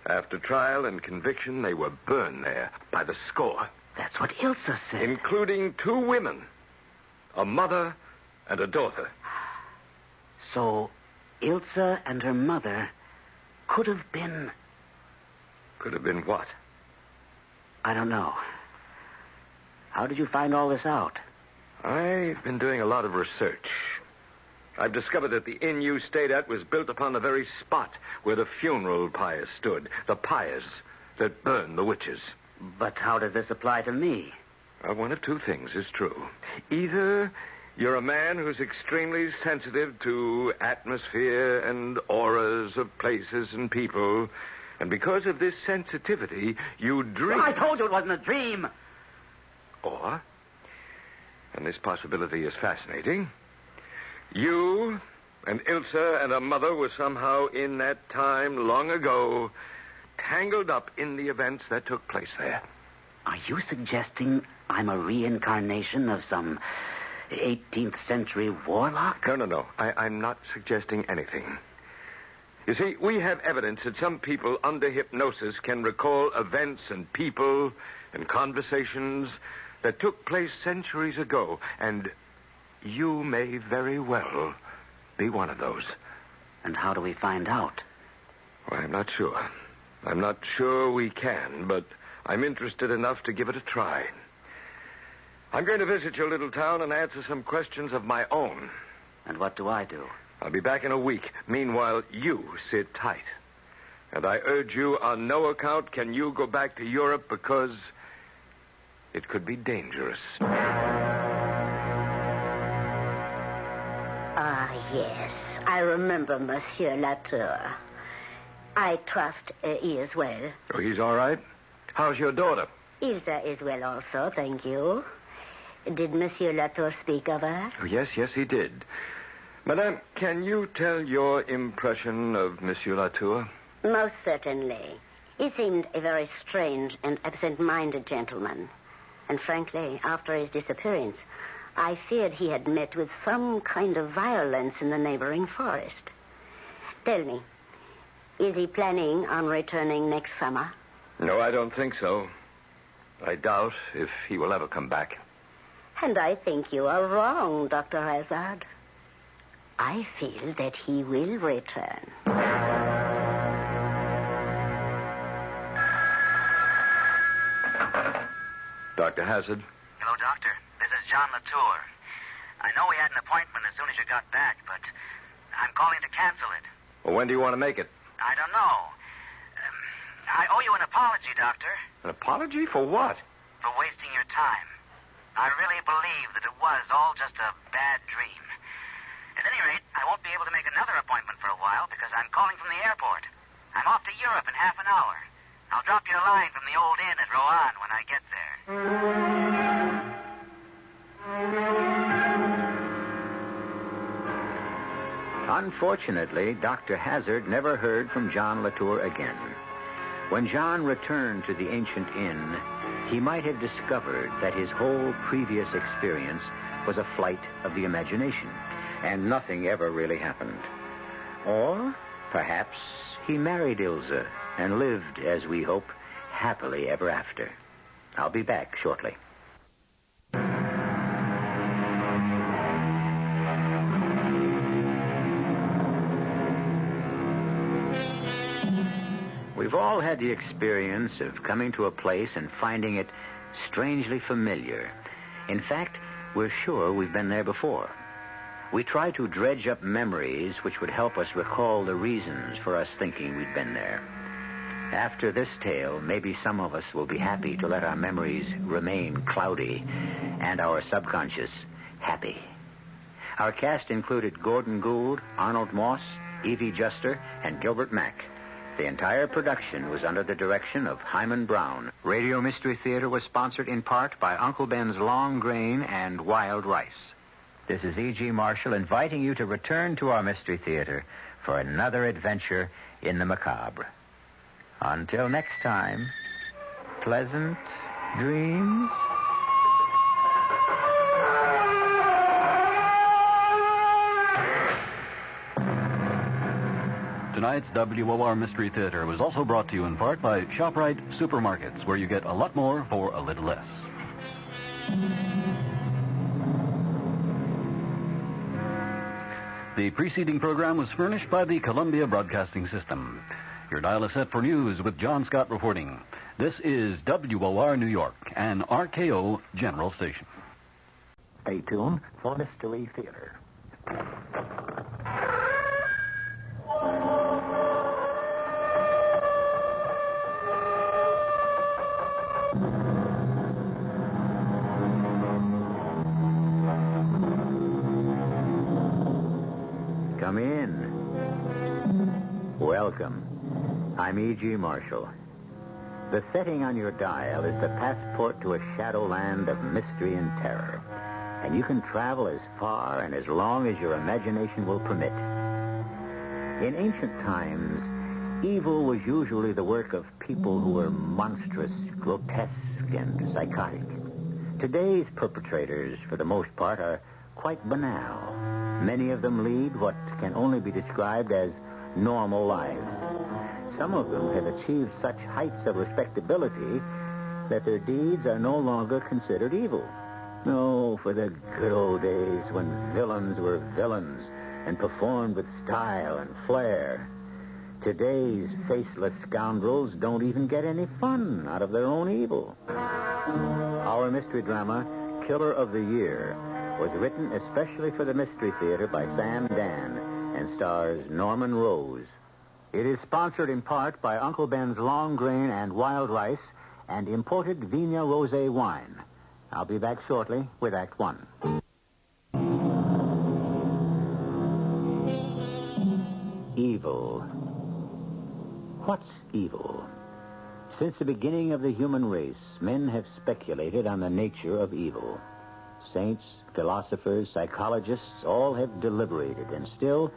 After trial and conviction, they were burned there by the score. That's what Ilsa said. Including 2 women, a mother and a daughter. So Ilsa and her mother could have been... Could have been what? I don't know. How did you find all this out? I've been doing a lot of research. I've discovered that the inn you stayed at was built upon the very spot where the funeral pyre stood. The pyres that burned the witches. But how does this apply to me? One of 2 things is true. Either you're a man who's extremely sensitive to atmosphere and auras of places and people, and because of this sensitivity, you dream... Well, I told you it wasn't a dream. Or, and this possibility is fascinating, you and Ilsa and her mother were somehow in that time long ago tangled up in the events that took place there. Are you suggesting I'm a reincarnation of some 18th century warlock? No. I'm not suggesting anything. You see, we have evidence that some people under hypnosis can recall events and people and conversations that took place centuries ago, and you may very well be one of those. And how do we find out? Well, I'm not sure. I'm not sure we can, but I'm interested enough to give it a try. I'm going to visit your little town and answer some questions of my own. And what do I do? I'll be back in a week. Meanwhile, you sit tight. And I urge you, on no account can you go back to Europe because it could be dangerous. Ah, yes. I remember Monsieur Latour. I trust he is well. Oh, he's all right? How's your daughter? Ilsa is well also, thank you. Did Monsieur Latour speak of her? Oh, yes, he did. Madame, can you tell your impression of Monsieur Latour? Most certainly. He seemed a very strange and absent-minded gentleman. And frankly, after his disappearance, I feared he had met with some kind of violence in the neighboring forest. Tell me, is he planning on returning next summer? No, I don't think so. I doubt if he will ever come back. And I think you are wrong, Dr. Hazard. I feel that he will return. Dr. Hazard? Hello, Doctor. This is John Latour. I know we had an appointment as soon as you got back, but I'm calling to cancel it. Well, when do you want to make it? I don't know. I owe you an apology, Doctor. An apology? For what? For wasting your time. I really believe that it was all just a bad dream. At any rate, I won't be able to make another appointment for a while because I'm calling from the airport. I'm off to Europe in half an hour. I'll drop you a line from the old inn at Rouen when I get there. Unfortunately, Dr. Hazard never heard from John Latour again. When John returned to the ancient inn, he might have discovered that his whole previous experience was a flight of the imagination, and nothing ever really happened. Or perhaps he married Ilse and lived, as we hope, happily ever after. I'll be back shortly. We've all had the experience of coming to a place and finding it strangely familiar. In fact, we're sure we've been there before. We try to dredge up memories which would help us recall the reasons for us thinking we'd been there. After this tale, maybe some of us will be happy to let our memories remain cloudy and our subconscious happy. Our cast included Gordon Gould, Arnold Moss, Evie Juster, and Gilbert Mack. The entire production was under the direction of Hyman Brown. Radio Mystery Theater was sponsored in part by Uncle Ben's Long Grain and Wild Rice. This is E.G. Marshall inviting you to return to our Mystery Theater for another adventure in the macabre. Until next time, pleasant dreams. Tonight's WOR Mystery Theater was also brought to you in part by ShopRite Supermarkets, where you get a lot more for a little less. The preceding program was furnished by the Columbia Broadcasting System. Your dial is set for news with John Scott reporting. This is WOR New York, an RKO General Station. Stay tuned for Mystery Theater. Come in. Welcome. I'm E.G. Marshall. The setting on your dial is the passport to a shadowland of mystery and terror. And you can travel as far and as long as your imagination will permit. In ancient times, evil was usually the work of people who were monstrous, grotesque, and psychotic. Today's perpetrators, for the most part, are quite banal. Many of them lead what can only be described as normal lives. Some of them have achieved such heights of respectability that their deeds are no longer considered evil. No, for the good old days when villains were villains and performed with style and flair. Today's faceless scoundrels don't even get any fun out of their own evil. Our mystery drama, Killer of the Year, was written especially for the Mystery Theater by Sam Dan and stars Norman Rose. It is sponsored in part by Uncle Ben's Long Grain and Wild Rice and imported Vigna Rosé wine. I'll be back shortly with Act One. Evil. What's evil? Since the beginning of the human race, men have speculated on the nature of evil. Saints, philosophers, psychologists, all have deliberated, and still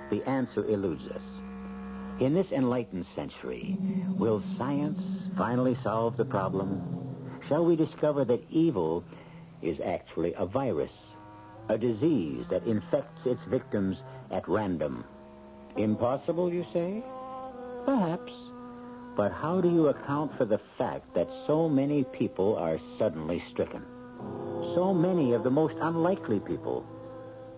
the answer eludes us. In this enlightened century, will science finally solve the problem? Shall we discover that evil is actually a virus, a disease that infects its victims at random? Impossible, you say? Perhaps. But how do you account for the fact that so many people are suddenly stricken? So many of the most unlikely people.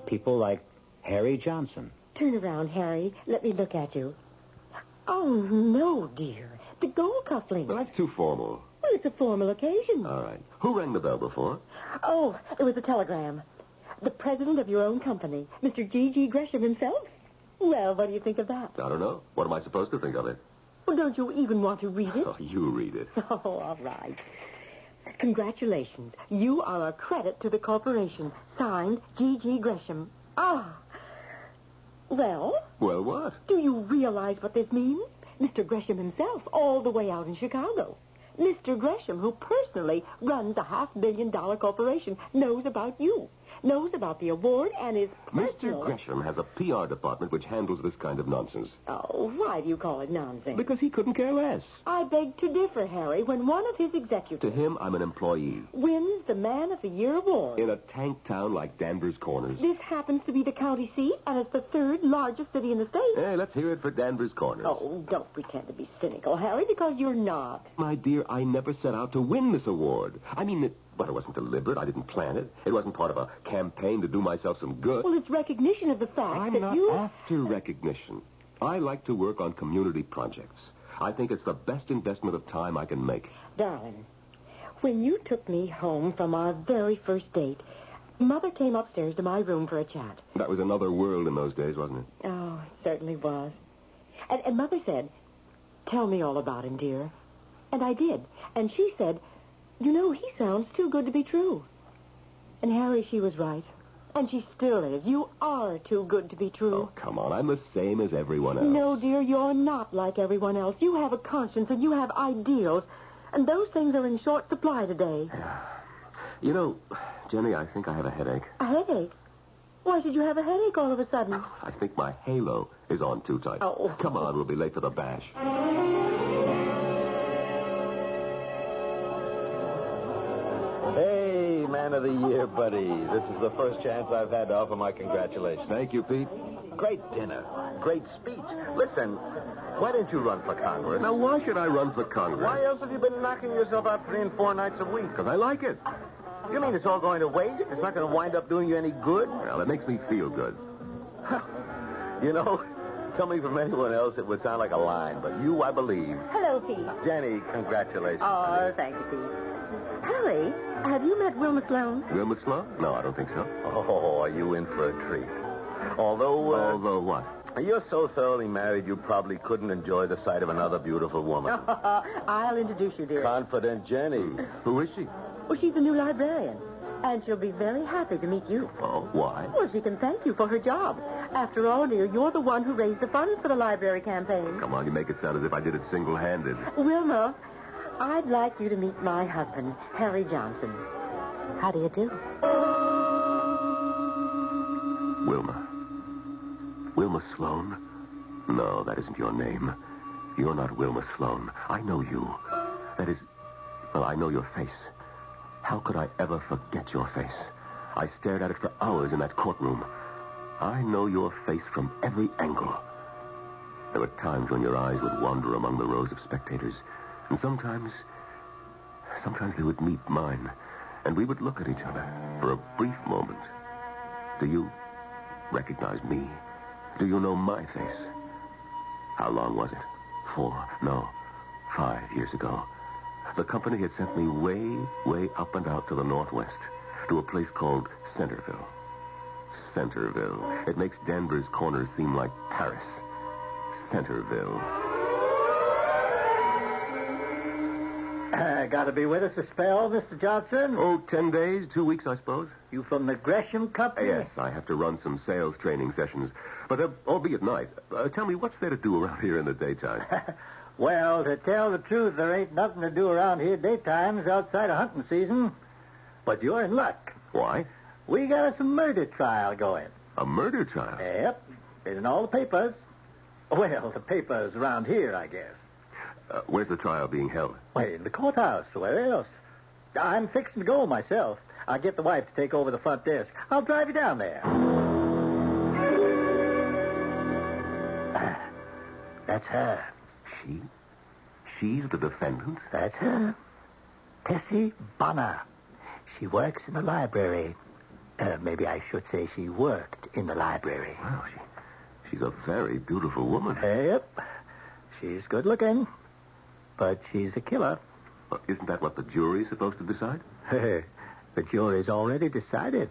People like Harry Johnson. Turn around, Harry. Let me look at you. Oh, no, dear. The gold cufflink. Well, that's too formal. Well, it's a formal occasion. All right. Who rang the bell before? Oh, it was a telegram. The president of your own company, Mr. G.G. Gresham himself. Well, what do you think of that? I don't know. What am I supposed to think of it? Well, don't you even want to read it? Oh, you read it. Oh, all right. Congratulations. You are a credit to the corporation. Signed, G.G. Gresham. Ah. Well? Well, what? Do you realize what this means? Mr. Gresham himself, all the way out in Chicago. Mr. Gresham, who personally runs a $500,000 corporation, knows about you, knows about the award, and is personal. Mr. Gresham has a PR department which handles this kind of nonsense. Oh, why do you call it nonsense? Because he couldn't care less. I beg to differ, Harry. When one of his executives... To him, I'm an employee. ...wins the Man of the Year award... In a tank town like Danvers Corners. This happens to be the county seat, and it's the third largest city in the state. Hey, let's hear it for Danvers Corners. Oh, don't pretend to be cynical, Harry, because you're not. My dear, I never set out to win this award. I mean, But it wasn't deliberate. I didn't plan it. It wasn't part of a campaign to do myself some good. Well, it's recognition of the fact that you... I'm not after recognition. I like to work on community projects. I think it's the best investment of time I can make. Darling, when you took me home from our very first date, Mother came upstairs to my room for a chat. That was another world in those days, wasn't it? Oh, it certainly was. And Mother said, "Tell me all about him, dear." And I did. And she said, "You know, he sounds too good to be true." And Harry, she was right. And she still is. You are too good to be true. Oh, come on. I'm the same as everyone else. No, dear, you're not like everyone else. You have a conscience and you have ideals. And those things are in short supply today. You know, Jenny, I think I have a headache. A headache? Why should you have a headache all of a sudden? I think my halo is on too tight. Oh. Come on, we'll be late for the bash. Hey, Man of the Year, buddy. This is the first chance I've had to offer my congratulations. Thank you, Pete. Great dinner. Great speech. Listen, why didn't you run for Congress? Now, why should I run for Congress? Why else have you been knocking yourself out 3 and 4 nights a week? Because I like it. You mean it's all going to waste? It's not going to wind up doing you any good? Well, it makes me feel good. You know, coming from anyone else, it would sound like a line, but you, I believe. Hello, Pete. Jenny, congratulations. Oh, thank you, Pete. Harry, have you met Wilma Sloan? Wilma Sloan? No, I don't think so. Oh, are you in for a treat? Although... Although what? You're so thoroughly married, you probably couldn't enjoy the sight of another beautiful woman. I'll introduce you, dear. Confident Jenny. Who is she? Well, she's the new librarian. And she'll be very happy to meet you. Oh, why? Well, she can thank you for her job. After all, dear, you're the one who raised the funds for the library campaign. Come on, you make it sound as if I did it single-handed. Wilma, I'd like you to meet my husband, Harry Johnson. How do you do? Wilma. Wilma Sloan? No, that isn't your name. You're not Wilma Sloan. I know you. That is... Well, I know your face. How could I ever forget your face? I stared at it for hours in that courtroom. I know your face from every angle. There were times when your eyes would wander among the rows of spectators. And sometimes they would meet mine. And we would look at each other for a brief moment. Do you recognize me? Do you know my face? How long was it? 5 years ago. The company had sent me way up and out to the northwest, to a place called Centerville. Centerville. It makes Danvers Corners seem like Paris. Centerville. Got to be with us a spell, Mr. Johnson? Oh, 10 days, 2 weeks, I suppose. You from the Gresham Company? Yes, I have to run some sales training sessions. But they'll all be at night. Tell me, what's there to do around here in the daytime? Well, to tell the truth, there ain't nothing to do around here daytimes outside of hunting season. But you're in luck. Why? We got us a murder trial going. A murder trial? Yep. It's in all the papers. Well, the papers around here, I guess. Where's the trial being held? Wait, in the courthouse. Where else? I'm fixing to go myself. I'll get the wife to take over the front desk. I'll drive you down there. That's her. She's the defendant? That's her. Tessie Bonner. She works in the library. Maybe I should say she worked in the library. Well, she's a very beautiful woman. Yep. She's good looking, but she's a killer. Well, isn't that what the jury's supposed to decide? The jury's already decided.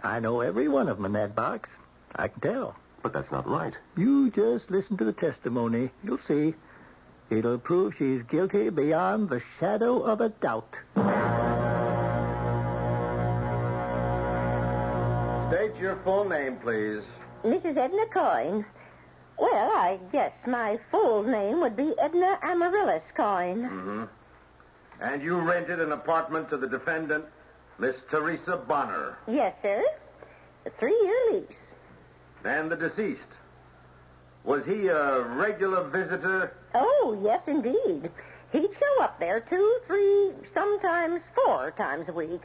I know every one of them in that box. I can tell. But that's not right. You just listen to the testimony. You'll see. It'll prove she's guilty beyond the shadow of a doubt. State your full name, please. Mrs. Edna Coyne. Well, I guess my full name would be Edna Amaryllis Coyne. Mm-hmm. And you rented an apartment to the defendant, Miss Teresa Bonner. Yes, sir. A 3-year lease. And the deceased. Was he a regular visitor? Oh, yes, indeed. He'd show up there 2, 3, sometimes 4 times a week.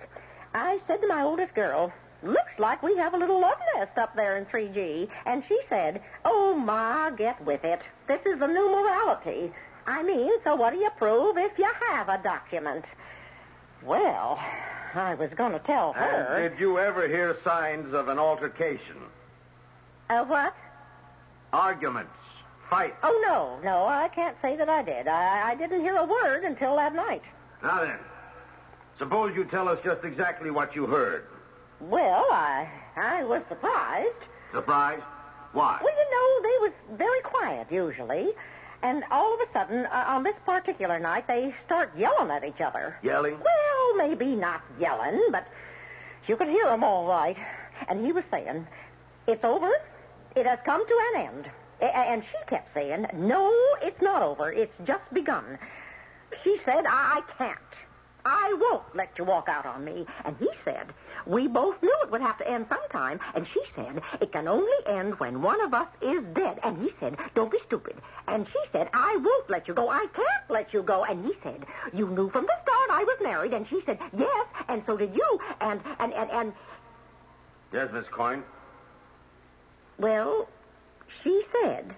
I said to my oldest girl, looks like we have a little love nest up there in 3G. And she said, oh, Ma, get with it. This is the new morality. I mean, so what do you prove if you have a document? Well, I was going to tell her. And did you ever hear signs of an altercation? What? Arguments. Fights. Oh, no, I can't say that I did. I didn't hear a word until that night. Now then, suppose you tell us just exactly what you heard. Well, I was surprised. Surprised? Why? Well, you know, they was very quiet usually. And all of a sudden, on this particular night, they start yelling at each other. Yelling? Well, maybe not yelling, but you could hear them all right. And he was saying, it's over. It has come to an end. And she kept saying, no, it's not over. It's just begun. She said, I can't. I won't let you walk out on me. And he said, we both knew it would have to end sometime. And she said, it can only end when one of us is dead. And he said, don't be stupid. And she said, I won't let you go. I can't let you go. And he said, you knew from the start I was married. And she said, yes, and so did you. And... Yes, Miss Coyne? Well, she said,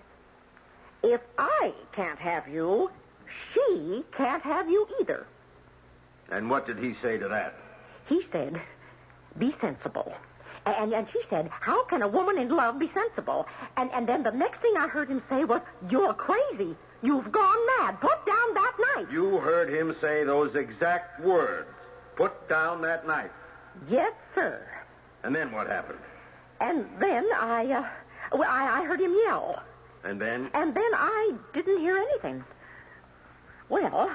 if I can't have you, she can't have you either. And what did he say to that? He said, be sensible. And she said, how can a woman in love be sensible? And then the next thing I heard him say was, you're crazy. You've gone mad. Put down that knife. You heard him say those exact words. Put down that knife. Yes, sir. And then what happened? And then I heard him yell. And then? And then I didn't hear anything. Well,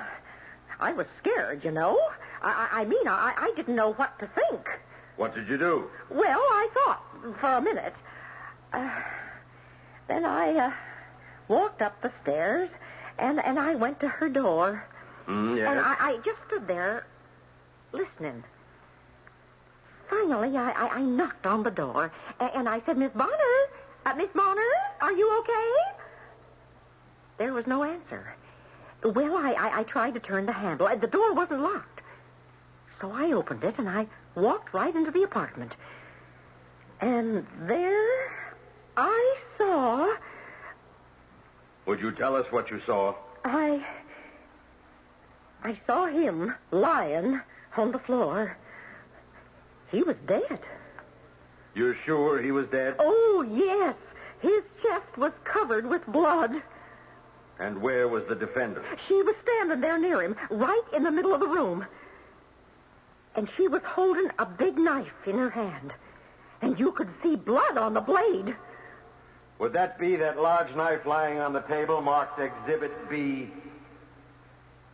I was scared, you know. I didn't know what to think. What did you do? Well, I thought for a minute. Then I walked up the stairs, and I went to her door. Yes. And I just stood there listening. Finally, I knocked on the door, and I said, Miss Bonner, Miss Bonner, are you okay? There was no answer. Well, I tried to turn the handle. The door wasn't locked. So I opened it, and I walked right into the apartment. And there I saw... Would you tell us what you saw? I saw him lying on the floor. He was dead. You're sure he was dead? Oh, yes. His chest was covered with blood. And where was the defendant? She was standing there near him, right in the middle of the room. And she was holding a big knife in her hand. And you could see blood on the blade. Would that be that large knife lying on the table marked Exhibit B?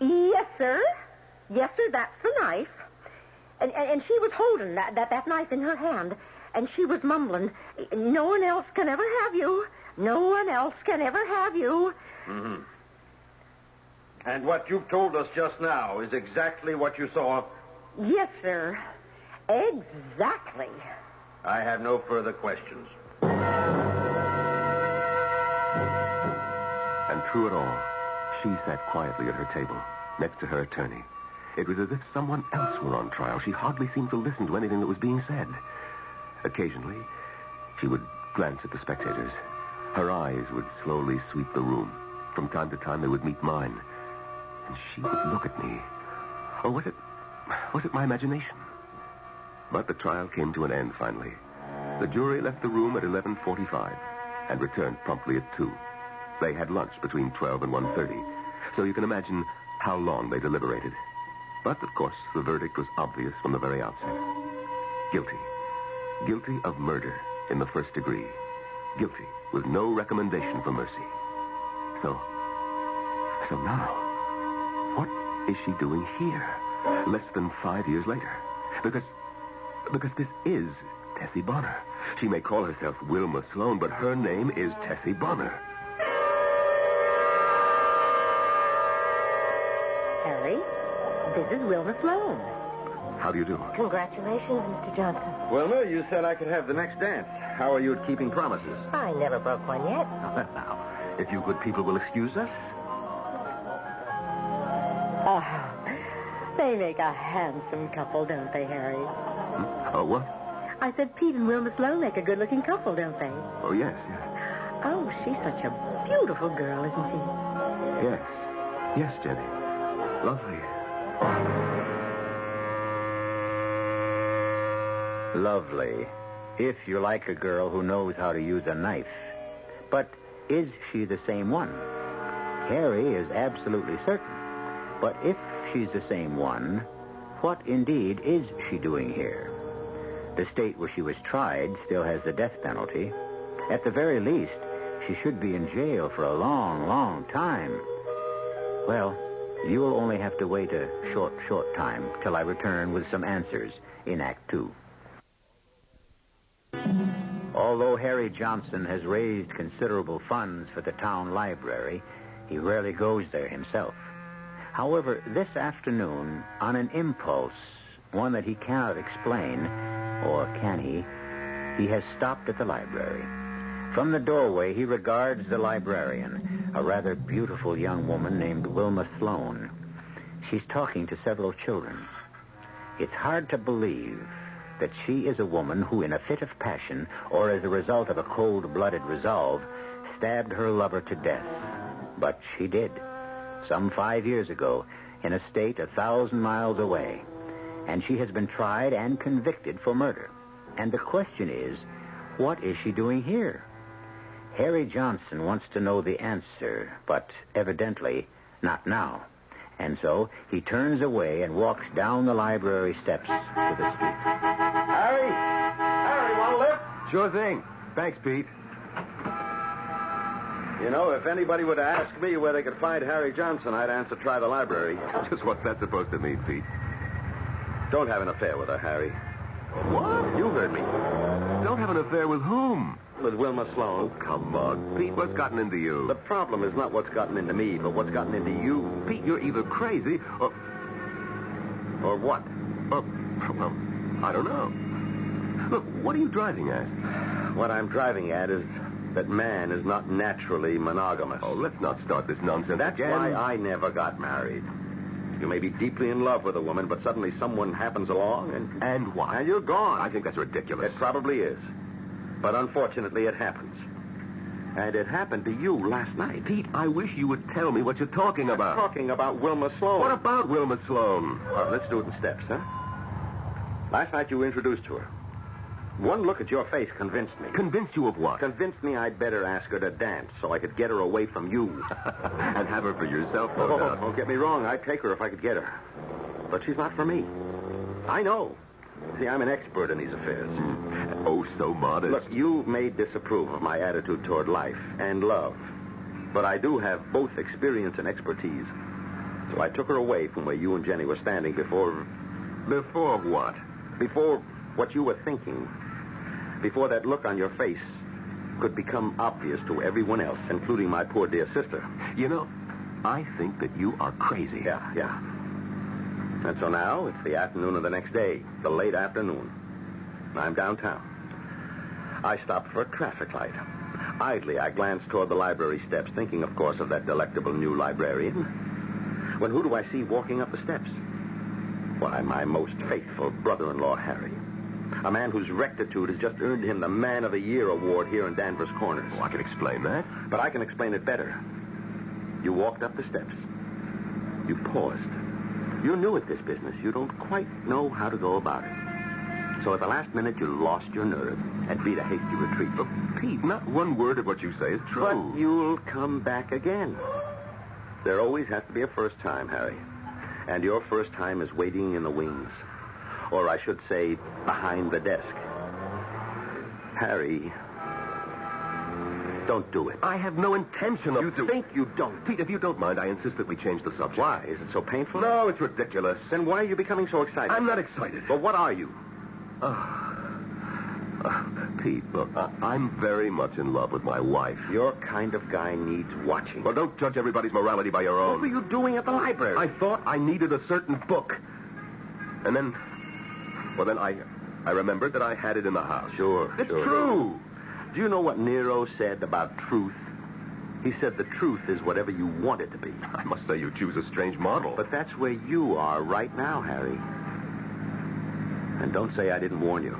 Yes, sir. Yes, sir, that's the knife. And she was holding that knife in her hand. And she was mumbling, no one else can ever have you. No one else can ever have you. Mm-hmm. And what you've told us just now is exactly what you saw? Yes, sir. Exactly. I have no further questions. And through it all, she sat quietly at her table, next to her attorney. It was as if someone else were on trial. She hardly seemed to listen to anything that was being said. Occasionally, she would glance at the spectators. Her eyes would slowly sweep the room. From time to time, they would meet mine. And she would look at me. Or was it my imagination? But the trial came to an end finally. The jury left the room at 11:45 and returned promptly at 2. They had lunch between 12 and 1:30, so you can imagine how long they deliberated. But, of course, the verdict was obvious from the very outset. Guilty. Guilty of murder in the first degree. Guilty with no recommendation for mercy. So now, what is she doing here, less than 5 years later? Because this is Tessie Bonner. She may call herself Wilma Sloan, but her name is Tessie Bonner. Harry, this is Wilma Sloan. How do you do? Congratulations, Mr. Johnson. Wilma, you said I could have the next dance. How are you at keeping promises? I never broke one yet. Now, if you good people will excuse us. Oh, they make a handsome couple, don't they, Harry? Oh, what? I said Pete and Wilma Sloan make a good-looking couple, don't they? Oh, yes. Oh, she's such a beautiful girl, isn't she? Yes. Yes, Jenny. Lovely. Lovely. If you like a girl who knows how to use a knife. But is she the same one? Harry is absolutely certain. But if she's the same one, what indeed is she doing here? The state where she was tried still has the death penalty. At the very least, she should be in jail for a long, long time. Well, you'll only have to wait a short time till I return with some answers in Act 2. Although Harry Johnson has raised considerable funds for the town library, he rarely goes there himself. However, this afternoon, on an impulse, one that he cannot explain, or can he has stopped at the library. From the doorway, he regards the librarian, a rather beautiful young woman named Wilma Sloan. She's talking to several children. It's hard to believe that she is a woman who, in a fit of passion, or as a result of a cold-blooded resolve, stabbed her lover to death. But she did, some 5 years ago, in a state 1,000 miles away. And she has been tried and convicted for murder. And the question is, what is she doing here? Harry Johnson wants to know the answer, but evidently not now. And so he turns away and walks down the library steps to the street. Harry, want a lift? Sure thing. Thanks, Pete. You know, if anybody were to ask me where they could find Harry Johnson, I'd answer try the library. Just what's that supposed to mean, Pete? Don't have an affair with her, Harry. What? You heard me. Don't have an affair with whom? With Wilma Sloan. Oh, come on, Pete. What's gotten into you? The problem is not what's gotten into me, but what's gotten into you. Pete, you're either crazy or... Or what? Well, I don't know. Look, what are you driving at? What I'm driving at is that man is not naturally monogamous. Oh, let's not start this nonsense That's again. why I never got married. You may be deeply in love with a woman, but suddenly someone happens along and... And what? And you're gone. I think that's ridiculous. It probably is. But unfortunately, it happens. And it happened to you last night. Pete, I wish you would tell me what you're talking about. I'm talking about Wilma Sloan. What about Wilma Sloan? All right, let's do it in steps, huh? Last night you were introduced to her. One look at your face convinced me. Convinced you of what? Convinced me I'd better ask her to dance so I could get her away from you. And have her for yourself, no doubt. Don't get me wrong. I'd take her if I could get her. But she's not for me. I know. See, I'm an expert in these affairs. Oh, so modest. Look, you may disapprove of my attitude toward life and love. But I do have both experience and expertise. So I took her away from where you and Jenny were standing before... Before what? Before what you were thinking. Before that look on your face could become obvious to everyone else, including my poor dear sister. You know, I think that you are crazy. Yeah. And so now it's the afternoon of the next day, the late afternoon. I'm downtown. I stopped for a traffic light. Idly, I glanced toward the library steps, thinking, of course, of that delectable new librarian. When who do I see walking up the steps? Why, my most faithful brother-in-law, Harry. A man whose rectitude has just earned him the Man of the Year award here in Danvers Corners. Oh, I can explain that. But I can explain it better. You walked up the steps. You paused. You're new at this business. You don't quite know how to go about it. So at the last minute, you lost your nerve and beat a hasty retreat. But, Pete, not one word of what you say is true. But you'll come back again. There always has to be a first time, Harry. And your first time is waiting in the wings. Or I should say, behind the desk. Harry, don't do it. I have no intention of... You do. think you don't. Pete, if you don't mind, I insist that we change the subject. Why? Is it so painful? No, it's ridiculous. Then why are you becoming so excited? I'm not excited. But what are you? Pete, look, I'm very much in love with my wife. Your kind of guy needs watching. Well, don't judge everybody's morality by your own. What were you doing at the library? I thought I needed a certain book. And then... Well, then I remembered that I had it in the house. Sure. It's true. Do you know what Nero said about truth? He said the truth is whatever you want it to be. I must say you choose a strange model. But that's where you are right now, Harry. And don't say I didn't warn you.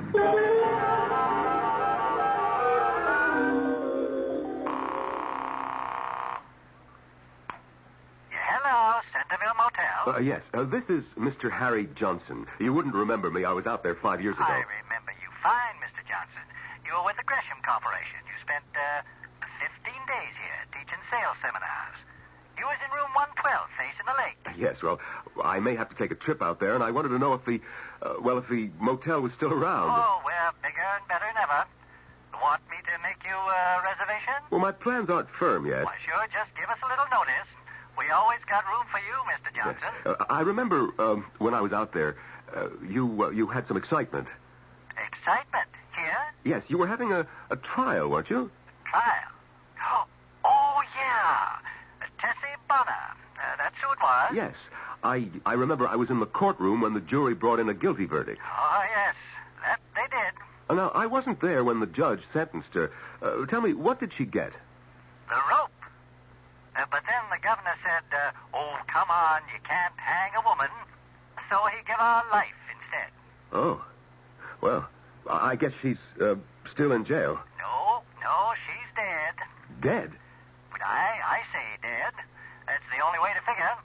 Hello, Centerville Motel. Yes, this is Mr. Harry Johnson. You wouldn't remember me. I was out there 5 years ago. I remember you fine, Mr. Johnson. You were with the Gresham Corporation. You spent 15 days here teaching sales seminars. You was in room 112 facing the lake. Yes, well, I may have to take a trip out there, and I wanted to know if the motel was still around. Oh, we're bigger and better than ever. Want me to make you a reservation? Well, my plans aren't firm yet. Why, sure, just give us a little notice. We always got room for you, Mr. Johnson. Yes. I remember when I was out there, you had some excitement. Excitement? Here? Yes, you were having a trial, weren't you? Trial? Oh, yeah. Tessie Bonner. That's who it was. Yes. I remember I was in the courtroom when the jury brought in a guilty verdict. Oh, yes. That they did. Now, I wasn't there when the judge sentenced her. Tell me, what did she get? The rope. But then the governor said, oh, come on, you can't hang a woman. So he gave her life instead. Oh. Well, I guess she's still in jail. No, she's dead. Dead? But I say dead. That's the only way to figure.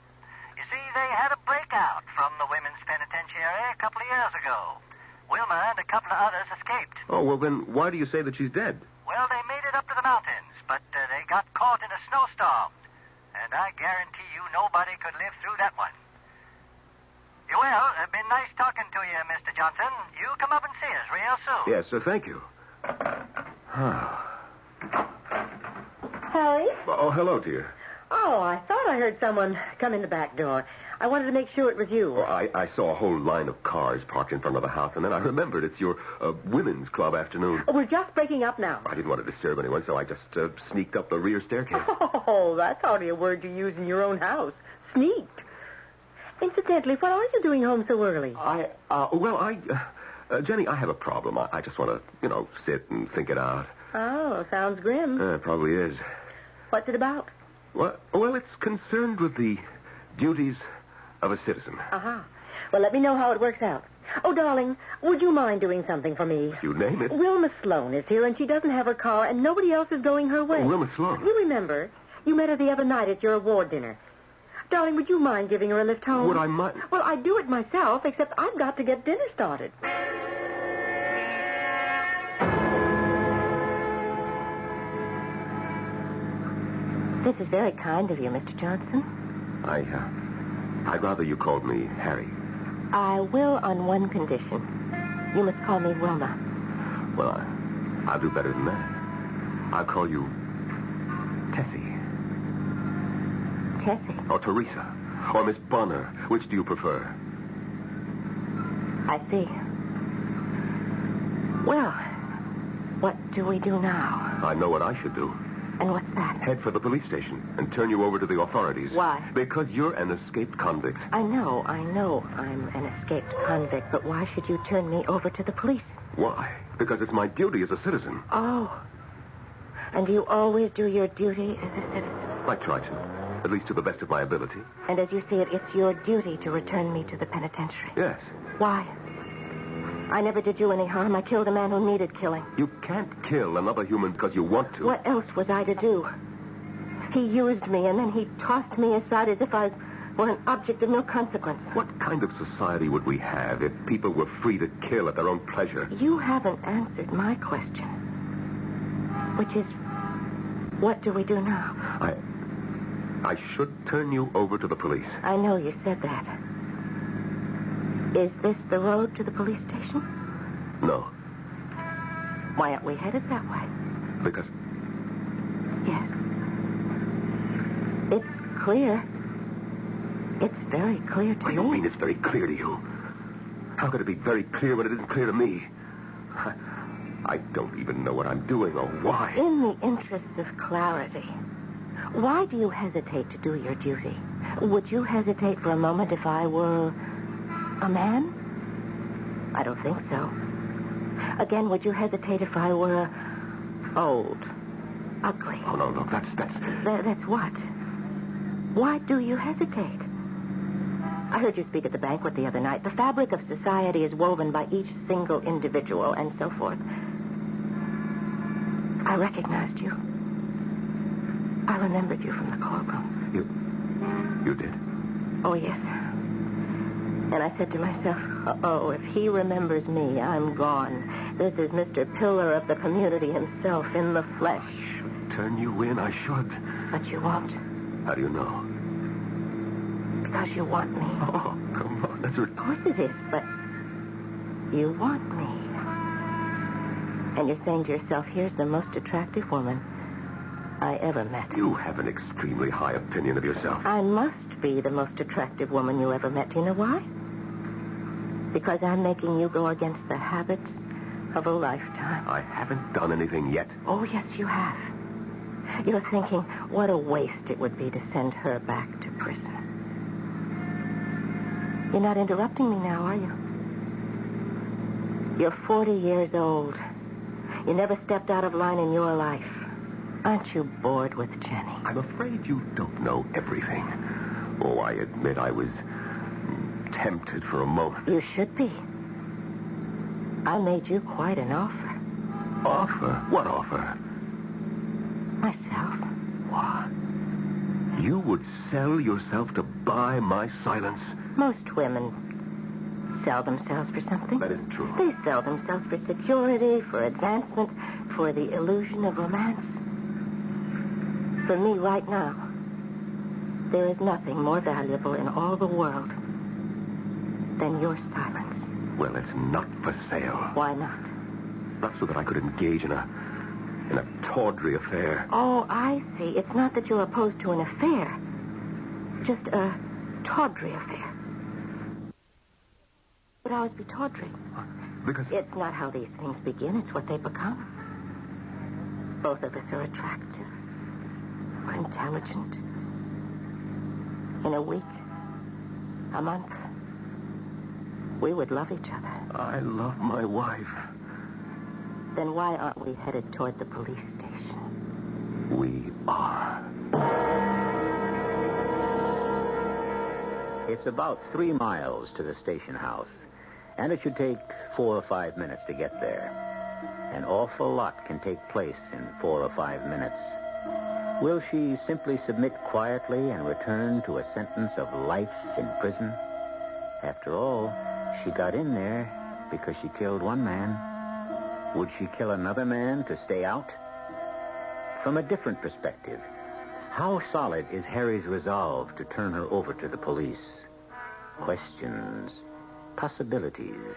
You see, they had a breakout from the women's penitentiary a couple of years ago. Wilma and a couple of others escaped. Oh, well, then why do you say that she's dead? Well, they made it up to the mountains, but they got caught in a snowstorm. And I guarantee you nobody could live through that one. Well, it's been nice talking to you, Mr. Johnson. You come up and see us real soon. Yes, thank you. Harry? Oh, hello, dear. Oh, I thought I heard someone come in the back door. I wanted to make sure it was you. Well, I saw a whole line of cars parked in front of the house, and then I remembered it's your women's club afternoon. Oh, we're just breaking up now. I didn't want to disturb anyone, so I just sneaked up the rear staircase. Oh, that's hardly a word you use in your own house. Sneaked. Incidentally, what are you doing home so early? Jenny, I have a problem. I just want to, sit and think it out. Oh, sounds grim. It probably is. What's it about? Well, it's concerned with the duties of a citizen. Uh-huh. Well, let me know how it works out. Oh, darling, would you mind doing something for me? You name it. Wilma Sloan is here, and she doesn't have her car, and nobody else is going her way. Oh, Wilma Sloan? You remember? You met her the other night at your award dinner. Darling, would you mind giving her a lift home? Would I mind? Well, I'd do it myself, except I've got to get dinner started. This is very kind of you, Mr. Johnson. I'd rather you called me Harry. I will on one condition. You must call me Wilma. Well, I'll do better than that. I'll call you Tessie. Tessie? Or Teresa. Or Miss Bonner. Which do you prefer? I see. Well, what do we do now? I know what I should do. And what's that? Head for the police station and turn you over to the authorities. Why? Because you're an escaped convict. I know I'm an escaped convict, but why should you turn me over to the police? Why? Because it's my duty as a citizen. Oh. And you always do your duty as a citizen? I try to. At least to the best of my ability. And as you see it, it's your duty to return me to the penitentiary. Yes. Why? I never did you any harm. I killed a man who needed killing. You can't kill another human because you want to. What else was I to do? He used me, and then he tossed me aside as if I or an object of no consequence. What kind of society would we have if people were free to kill at their own pleasure? You haven't answered my question, which is, what do we do now? I should turn you over to the police. I know you said that. Is this the road to the police station? No, Why aren't we headed that way? because Yes. It's clear. It's very clear to what do me. you mean it's very clear to you? How could it be very clear when it isn't clear to me? I don't even know what I'm doing or why. In the interests of clarity, why do you hesitate to do your duty? Would you hesitate for a moment if I were a man? I don't think so. Again, would you hesitate if I were old, ugly? Oh, no, look, that's... That's what? Why do you hesitate? I heard you speak at the banquet the other night. The fabric of society is woven by each single individual and so forth. I recognized you. I remembered you from the courtroom. You did? Oh, yes. And I said to myself, oh, if he remembers me, I'm gone. This is Mr. Pillar of the community himself in the flesh. I should turn you in, I should. But you won't. How do you know? Because you want me. Oh, come on, that's Of course it is, but you want me. And you're saying to yourself, here's the most attractive woman I ever met. You have an extremely high opinion of yourself. I must be the most attractive woman you ever met. Do you know why? Because I'm making you go against the habits of a lifetime. I haven't done anything yet. Oh, yes, you have. You're thinking, what a waste it would be to send her back to prison. You're not interrupting me now, are you? You're 40 years old. You never stepped out of line in your life. Aren't you bored with Jenny? I'm afraid you don't know everything. Oh, I admit I was tempted for a moment. You should be. I made you quite an offer. Offer? What offer? Myself. What? You would sell yourself to buy my silence? Most women sell themselves for something. That isn't true. They sell themselves for security, for advancement, for the illusion of romance. For me right now, there is nothing more valuable in all the world than your silence. Well, it's not for sale. Why not? Not so that I could engage in a tawdry affair. Oh, I see. It's not that you're opposed to an affair. Just a tawdry affair. Would always be tawdry. Because... It's not how these things begin. It's what they become. Both of us are attractive. We're intelligent. In a week, a month, we would love each other. I love my wife. Then why aren't we headed toward the police station? We are. It's about 3 miles to the station house, and it should take 4 or 5 minutes to get there. An awful lot can take place in 4 or 5 minutes. Will she simply submit quietly and return to a sentence of life in prison? After all, she got in there because she killed one man. Would she kill another man to stay out? From a different perspective, how solid is Harry's resolve to turn her over to the police? Questions, possibilities.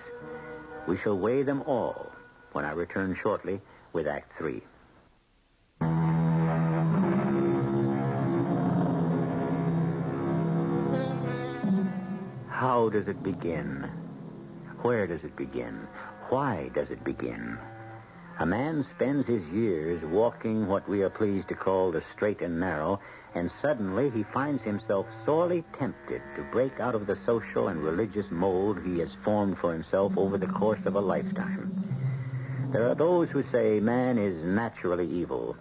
We shall weigh them all when I return shortly with Act 3. How does it begin? Where does it begin? Why does it begin? A man spends his years walking what we are pleased to call the straight and narrow, and suddenly he finds himself sorely tempted to break out of the social and religious mold he has formed for himself over the course of a lifetime. There are those who say man is naturally evil,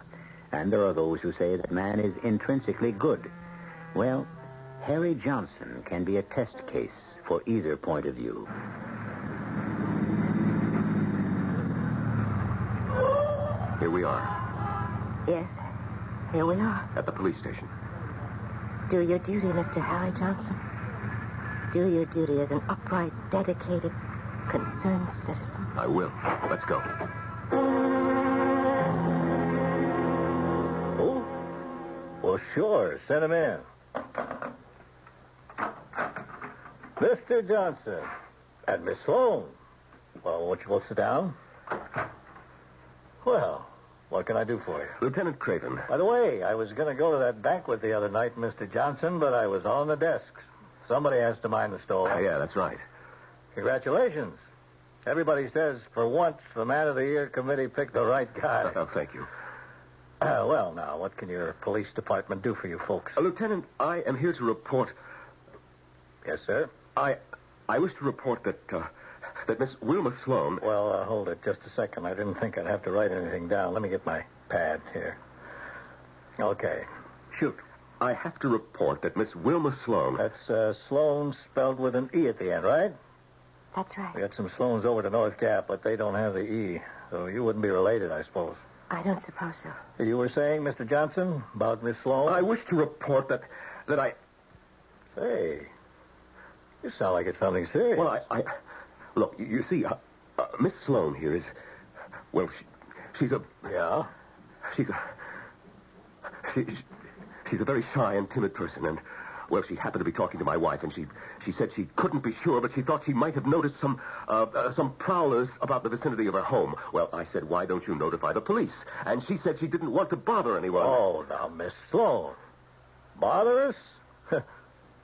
and there are those who say that man is intrinsically good. Well, Harry Johnson can be a test case for either point of view. Here we are. Yes, here we are. At the police station. Do your duty, Mr. Harry Johnson. Do your duty as an upright, dedicated, concerned citizen. I will. Let's go. Oh? Well, sure. Send him in. Mr. Johnson. And Miss Sloan. Well, won't you both sit down? Well, what can I do for you? Lieutenant Craven. By the way, I was going to go to that banquet the other night, Mr. Johnson, but I was on the desks. Somebody has to mind the stove. Yeah, that's right. Congratulations. Everybody says, for once, the Man of the Year committee picked the right guy. Oh, thank you. Well, now, what can your police department do for you folks? Lieutenant, I am here to report... Yes, sir? I wish to report that Miss Wilma Sloan... Well, hold it just a second. I didn't think I'd have to write anything down. Let me get my pad here. Okay. Shoot. I have to report that Miss Wilma Sloan... That's Sloan spelled with an E at the end, right? That's right. We got some Sloans over to North Gap, but they don't have the E. So you wouldn't be related, I suppose. I don't suppose so. You were saying, Mr. Johnson, about Miss Sloan? I wish to report that I... Say, you sound like it's something serious. Well, I... Look, you see, Miss Sloan here is... Well, she's a... Yeah? She's a very shy and timid person, and... Well, she happened to be talking to my wife, and she said she couldn't be sure, but she thought she might have noticed some prowlers about the vicinity of her home. Well, I said, why don't you notify the police? And she said she didn't want to bother anyone. Oh, now, Miss Sloan. Bother us?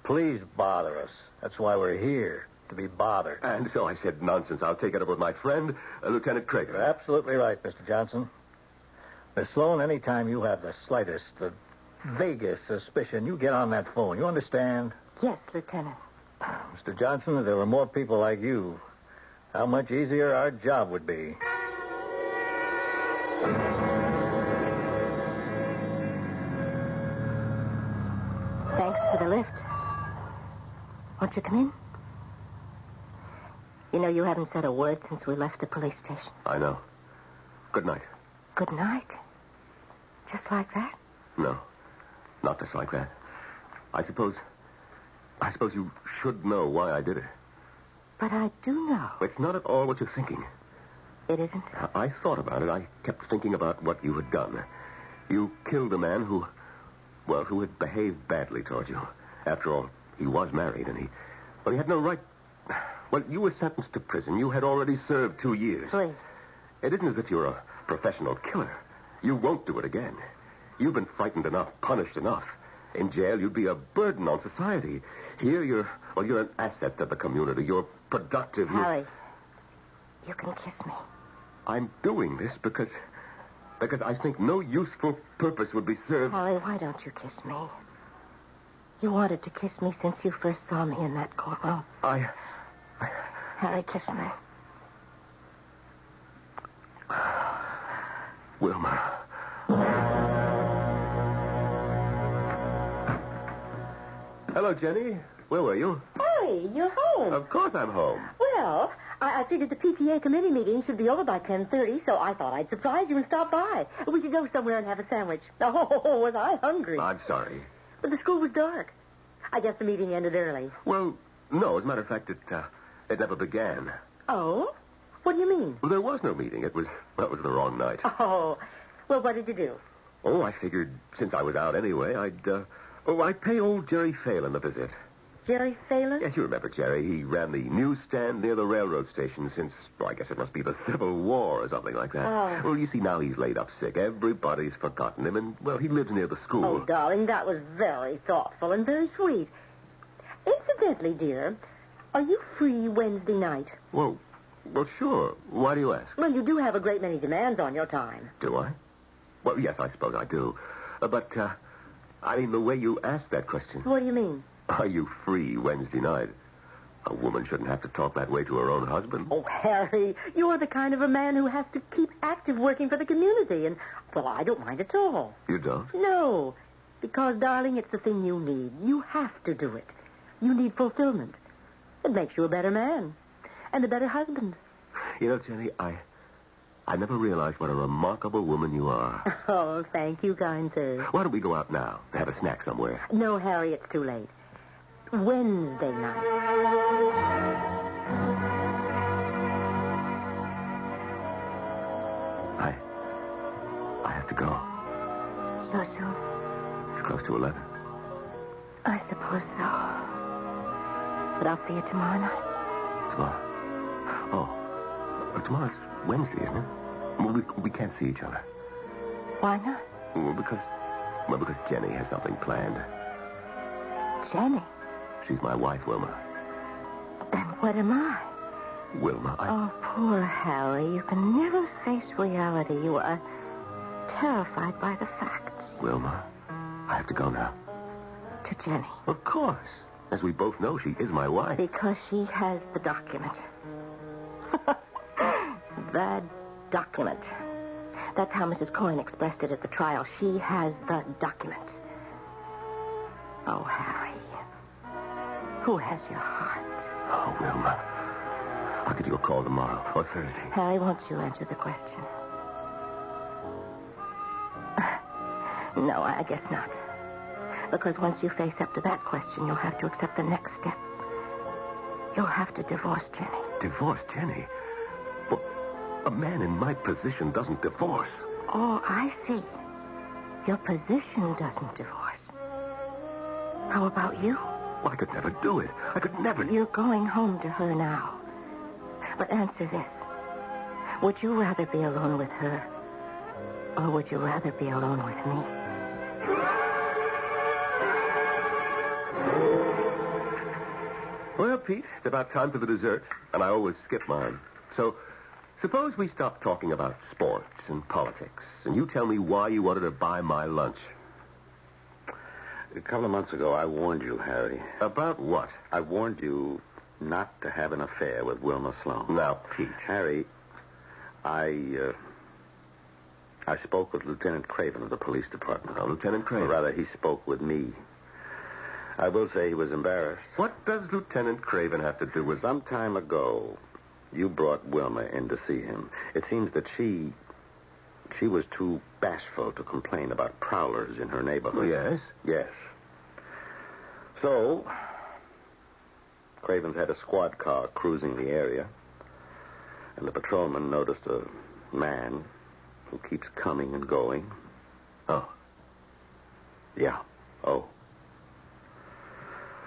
Please bother us. That's why we're here, to be bothered. And so I said, nonsense. I'll take it up with my friend, Lieutenant Craig. You're absolutely right, Mr. Johnson. Miss Sloan, anytime you have the slightest, the vaguest suspicion, you get on that phone. You understand? Yes, Lieutenant. Mr. Johnson, if there were more people like you, how much easier our job would be. Thanks for the lift. Won't you come in? You know, you haven't said a word since we left the police station. I know. Good night. Good night? Just like that? No. Not just like that. I suppose you should know why I did it. But I do know. It's not at all what you're thinking. It isn't? I thought about it. I kept thinking about what you had done. You killed a man who had behaved badly toward you. After all, he was married, and he had no right... Well, you were sentenced to prison. You had already served 2 years. Please. It isn't as if you're a professional killer. You won't do it again. You've been frightened enough, punished enough. In jail, you'd be a burden on society. Here, you're an asset to the community. You're productive. Harry, you can kiss me. I'm doing this because I think no useful purpose would be served. Harry, why don't you kiss me? You wanted to kiss me since you first saw me in that courtroom. Harry, kiss me. Wilma. Hello, Jenny. Where were you? Harry, you're home. Of course I'm home. Well, I figured the PTA committee meeting should be over by 10:30, so I thought I'd surprise you and stop by. We could go somewhere and have a sandwich. Oh, was I hungry. I'm sorry. But the school was dark. I guess the meeting ended early. Well, no. As a matter of fact, it never began. Oh? What do you mean? Well, there was no meeting. It was the wrong night. Oh. Well, what did you do? Oh, I figured since I was out anyway, I'd pay old Jerry Phelan a visit. Jerry Phelan? Yes, you remember Jerry. He ran the newsstand near the railroad station since, I guess it must be the Civil War or something like that. Oh. Well, you see, now he's laid up sick. Everybody's forgotten him, and, he lives near the school. Oh, darling, that was very thoughtful and very sweet. Incidentally, dear, are you free Wednesday night? Well, sure. Why do you ask? Well, you do have a great many demands on your time. Do I? Well, yes, I suppose I do. But the way you asked that question. What do you mean? Are you free Wednesday night? A woman shouldn't have to talk that way to her own husband. Oh, Harry, you're the kind of a man who has to keep active working for the community, and, I don't mind at all. You don't? No, because, darling, it's the thing you need. You have to do it. You need fulfillment. It makes you a better man and a better husband. You know, Jenny, I never realized what a remarkable woman you are. Oh, thank you, kind sir. Why don't we go out now? Have a snack somewhere. No, Harry, it's too late. Wednesday night. I have to go. So soon? It's close to 11. I suppose so. But I'll see you tomorrow night. Tomorrow? Oh. Tomorrow's Wednesday, isn't it? Well, we can't see each other. Why not? Well, because Jenny has something planned. Jenny? She's my wife, Wilma. And what am I? Wilma, Oh, poor Harry. You can never face reality. You are terrified by the facts. Wilma, I have to go now. To Jenny. Of course. As we both know, she is my wife. Because she has the document. The document. That's how Mrs. Coyne expressed it at the trial. She has the document. Oh, Harry. Who has your heart? Oh, Wilma. I'll give you a call tomorrow or Thursday. Harry, won't you answer the question? No, I guess not. Because once you face up to that question, you'll have to accept the next step. You'll have to divorce Jenny. Divorce Jenny? Well, a man in my position doesn't divorce. Oh, I see. Your position doesn't divorce. How about you? Well, I could never do it. I could never... You're going home to her now. But answer this. Would you rather be alone with her, or would you rather be alone with me? Well, Pete, it's about time for the dessert, and I always skip mine. So, suppose we stop talking about sports and politics, and you tell me why you wanted to buy my lunch. A couple of months ago, I warned you, Harry. About what? I warned you not to have an affair with Wilma Sloan. Now, Pete. Harry, I spoke with Lieutenant Craven of the police department. Oh, Lieutenant Craven? Or rather, he spoke with me. I will say he was embarrassed. What does Lieutenant Craven have to do with... Some time ago, you brought Wilma in to see him. It seems that she was too bashful to complain about prowlers in her neighborhood. Oh, yes? Yes. So, Craven's had a squad car cruising the area, and the patrolman noticed a man who keeps coming and going. Oh. Yeah. Oh.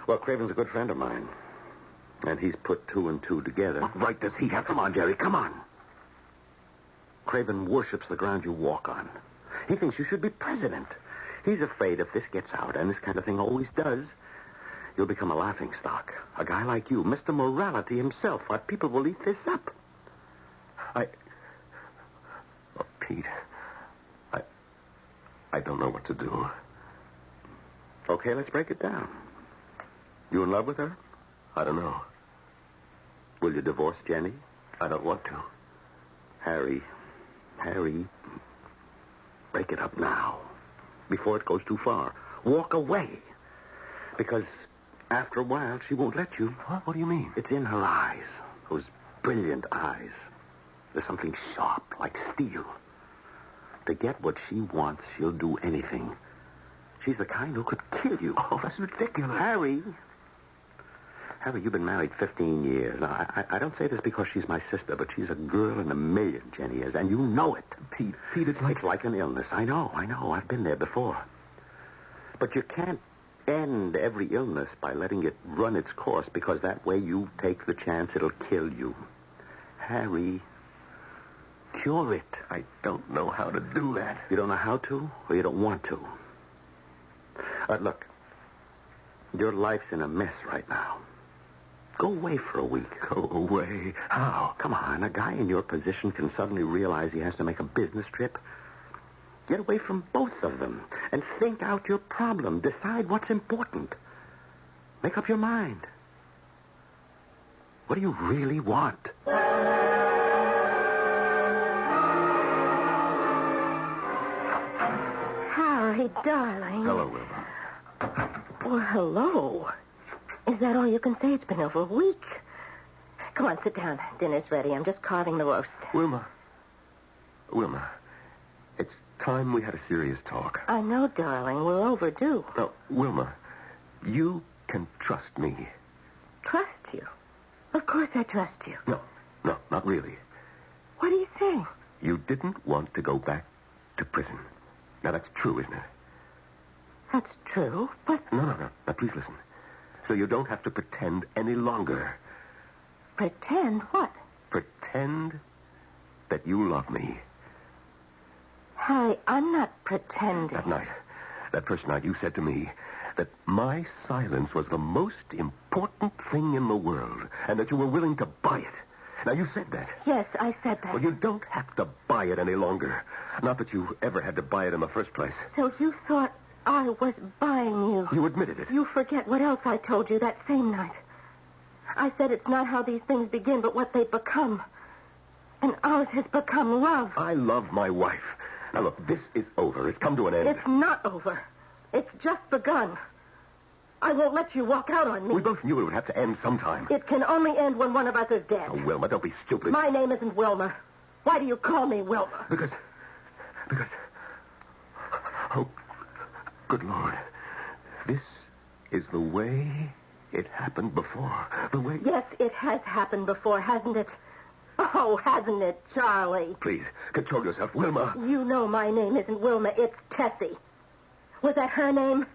Well, Craven's a good friend of mine, and he's put two and two together. What right does he have? Come on, Jerry, come on. Craven worships the ground you walk on. He thinks you should be president. He's afraid if this gets out, and this kind of thing always does, you'll become a laughingstock. A guy like you, Mr. Morality himself. Why, people will eat this up. Oh, Pete, I don't know what to do. Okay, let's break it down. You in love with her? I don't know. Will you divorce Jenny? I don't want to. Harry, break it up now, before it goes too far. Walk away. Because after a while, she won't let you. What? What do you mean? It's in her eyes. Those brilliant eyes. There's something sharp, like steel. To get what she wants, she'll do anything. She's the kind who could kill you. Oh, that's ridiculous. Harry, you've been married 15 years. Now, I don't say this because she's my sister, but she's a girl in a million, Jenny is, and you know it. Pete, it's like... It's like an illness. I know. I've been there before. But you can't end every illness by letting it run its course, because that way you take the chance it'll kill you. Harry, cure it. I don't know how to do that. You don't know how to, or you don't want to? Look, your life's in a mess right now. Go away for a week. Go away? How? Come on, a guy in your position can suddenly realize he has to make a business trip. Get away from both of them and think out your problem. Decide what's important. Make up your mind. What do you really want? Harry, darling. Hello, Wilma. Well, hello. Is that all you can say? It's been over a week. Come on, sit down. Dinner's ready. I'm just carving the roast. Wilma, Wilma, it's time we had a serious talk. I know, darling. We're overdue. Now, Wilma, you can trust me. Trust you? Of course I trust you. No, not really. What are you saying? You didn't want to go back to prison. Now, that's true, isn't it? That's true, but... No. Now, please listen. So you don't have to pretend any longer. Pretend what? Pretend that you love me. Harry, I'm not pretending. That first night, you said to me that my silence was the most important thing in the world, and that you were willing to buy it. Now, you said that. Yes, I said that. Well, you don't have to buy it any longer. Not that you ever had to buy it in the first place. So you thought I was buying you. You admitted it. You forget what else I told you that same night. I said it's not how these things begin, but what they become. And ours has become love. I love my wife. Now, look, this is over. It's come to an end. It's not over. It's just begun. I won't let you walk out on me. We both knew it would have to end sometime. It can only end when one of us is dead. Oh, Wilma, don't be stupid. My name isn't Wilma. Why do you call me Wilma? Because... Oh, good Lord. This is the way it happened before. The way... Yes, it has happened before, hasn't it? Oh, hasn't it, Charlie? Please, control yourself, Wilma. You know my name isn't Wilma, it's Tessie. Was that her name?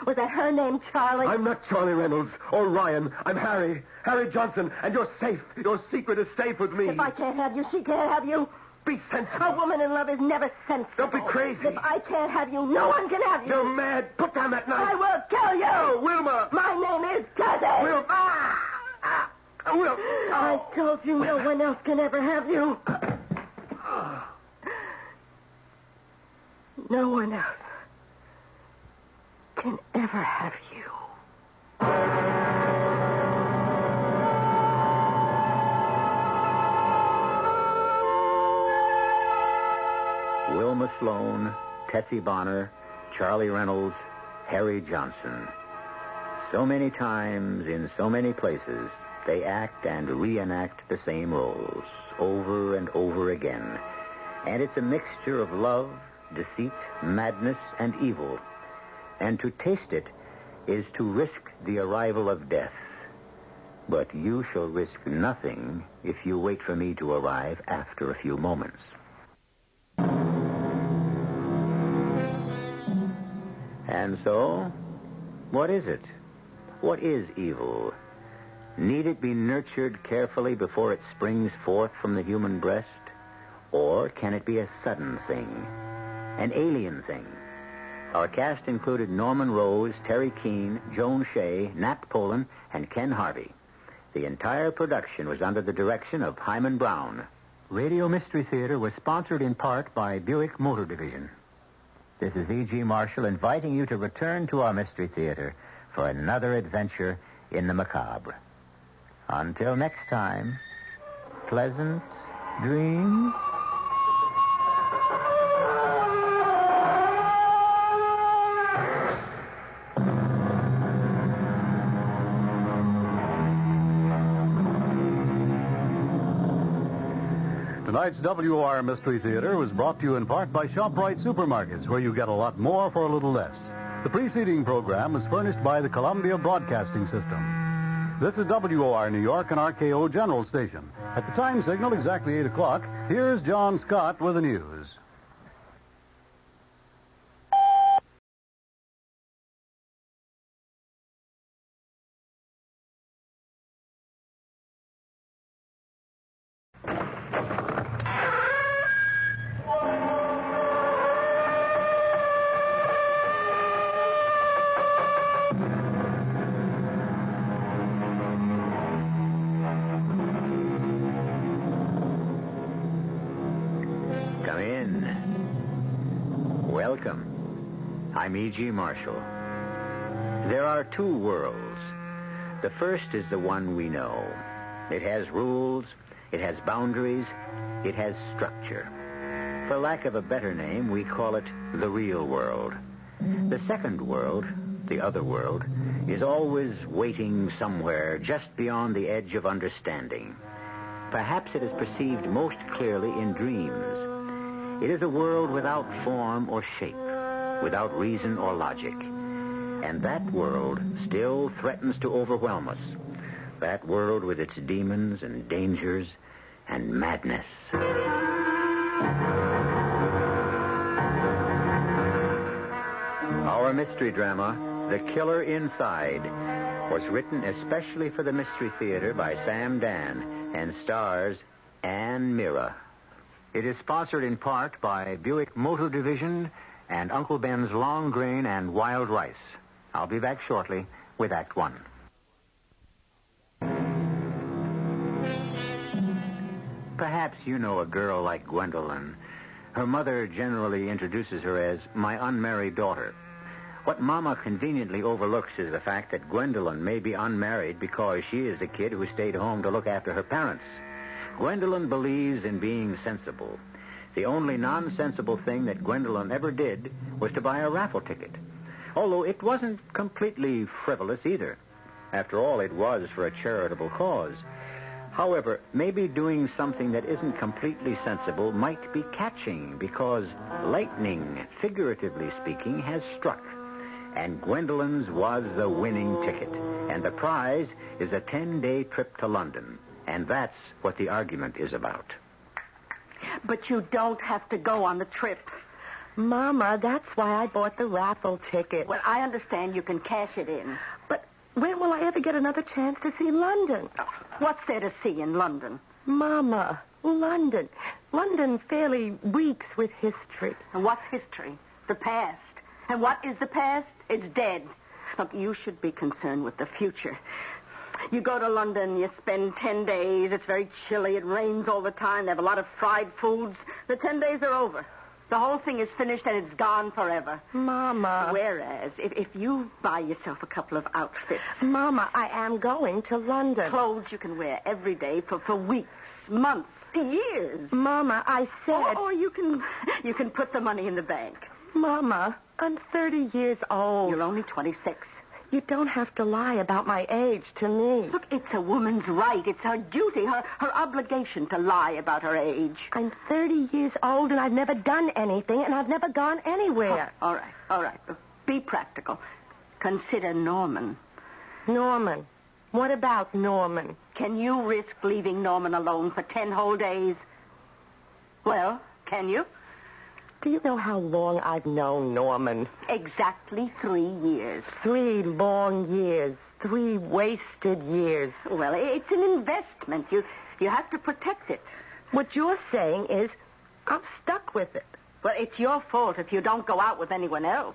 Was that her name, Charlie? I'm not Charlie Reynolds or Ryan. I'm Harry. Harry Johnson, and you're safe. Your secret is safe with me. If I can't have you, she can't have you. Be sensible. A woman in love is never sensible. Don't be crazy. If I can't have you, no one can have you. You're mad. Put down that knife. I will kill you. No, Wilma. My name is Tessie. Wilma. Wilma. I told you no one else can ever have you. No one else can ever have you. Wilma Sloan, Tessie Bonner, Charlie Reynolds, Harry Johnson. So many times, in so many places, they act and reenact the same roles, over and over again. And it's a mixture of love, deceit, madness, and evil. And to taste it is to risk the arrival of death. But you shall risk nothing if you wait for me to arrive after a few moments. And so, what is it? What is evil? Need it be nurtured carefully before it springs forth from the human breast? Or can it be a sudden thing, an alien thing? Our cast included Norman Rose, Terry Keane, Joan Shea, Nat Polan, and Ken Harvey. The entire production was under the direction of Hyman Brown. Radio Mystery Theater was sponsored in part by Buick Motor Division. This is E.G. Marshall inviting you to return to our Mystery Theater for another adventure in the macabre. Until next time, pleasant dreams. Tonight's WOR Mystery Theater was brought to you in part by ShopRite Supermarkets, where you get a lot more for a little less. The preceding program was furnished by the Columbia Broadcasting System. This is WOR New York and RKO General Station. At the time signal, exactly 8 o'clock, here's John Scott with the news. Welcome. I'm E.G. Marshall. There are two worlds. The first is the one we know. It has rules, it has boundaries, it has structure. For lack of a better name, we call it the real world. The second world, the other world, is always waiting somewhere just beyond the edge of understanding. Perhaps it is perceived most clearly in dreams. It is a world without form or shape, without reason or logic. And that world still threatens to overwhelm us. That world with its demons and dangers and madness. Our mystery drama, The Killer Inside, was written especially for the Mystery Theater by Sam Dan and stars Ann Mira. It is sponsored in part by Buick Motor Division and Uncle Ben's Long Grain and Wild Rice. I'll be back shortly with Act One. Perhaps you know a girl like Gwendolyn. Her mother generally introduces her as my unmarried daughter. What Mama conveniently overlooks is the fact that Gwendolyn may be unmarried because she is the kid who stayed home to look after her parents. Gwendolyn believes in being sensible. The only nonsensible thing that Gwendolyn ever did was to buy a raffle ticket. Although it wasn't completely frivolous either. After all, it was for a charitable cause. However, maybe doing something that isn't completely sensible might be catching because lightning, figuratively speaking, has struck. And Gwendolyn's was the winning ticket. And the prize is a 10-day trip to London. And that's what the argument is about. But you don't have to go on the trip. Mama, that's why I bought the raffle ticket. Well, I understand you can cash it in. But when will I ever get another chance to see London? What's there to see in London? Mama, London. London fairly reeks with history. And what's history? The past. And what is the past? It's dead. Look, you should be concerned with the future. You go to London, you spend 10 days. It's very chilly. It rains all the time. They have a lot of fried foods. The 10 days are over. The whole thing is finished and it's gone forever. Mama. Whereas, if you buy yourself a couple of outfits... Mama, I am going to London. Clothes you can wear every day for weeks, months, years. Mama, I said... Or you can put the money in the bank. Mama, I'm 30 years old. You're only 26. You don't have to lie about my age to me. Look, it's a woman's right. It's her duty, her obligation to lie about her age. I'm 30 years old, and I've never done anything, and I've never gone anywhere. Oh, all right. Be practical. Consider Norman. Norman? What about Norman? Can you risk leaving Norman alone for 10 whole days? Well, can you? Do you know how long I've known Norman? Exactly 3 years. 3 long years. 3 wasted years. Well, it's an investment. You have to protect it. What you're saying is I'm stuck with it. Well, it's your fault if you don't go out with anyone else.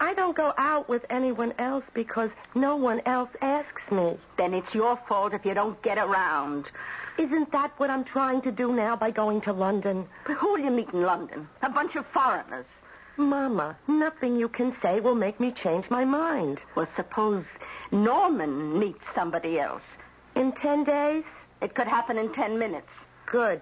I don't go out with anyone else because no one else asks me. Then it's your fault if you don't get around. Isn't that what I'm trying to do now by going to London? But who will you meet in London? A bunch of foreigners. Mama, nothing you can say will make me change my mind. Well, suppose Norman meets somebody else. In 10 days? It could happen in 10 minutes. Good.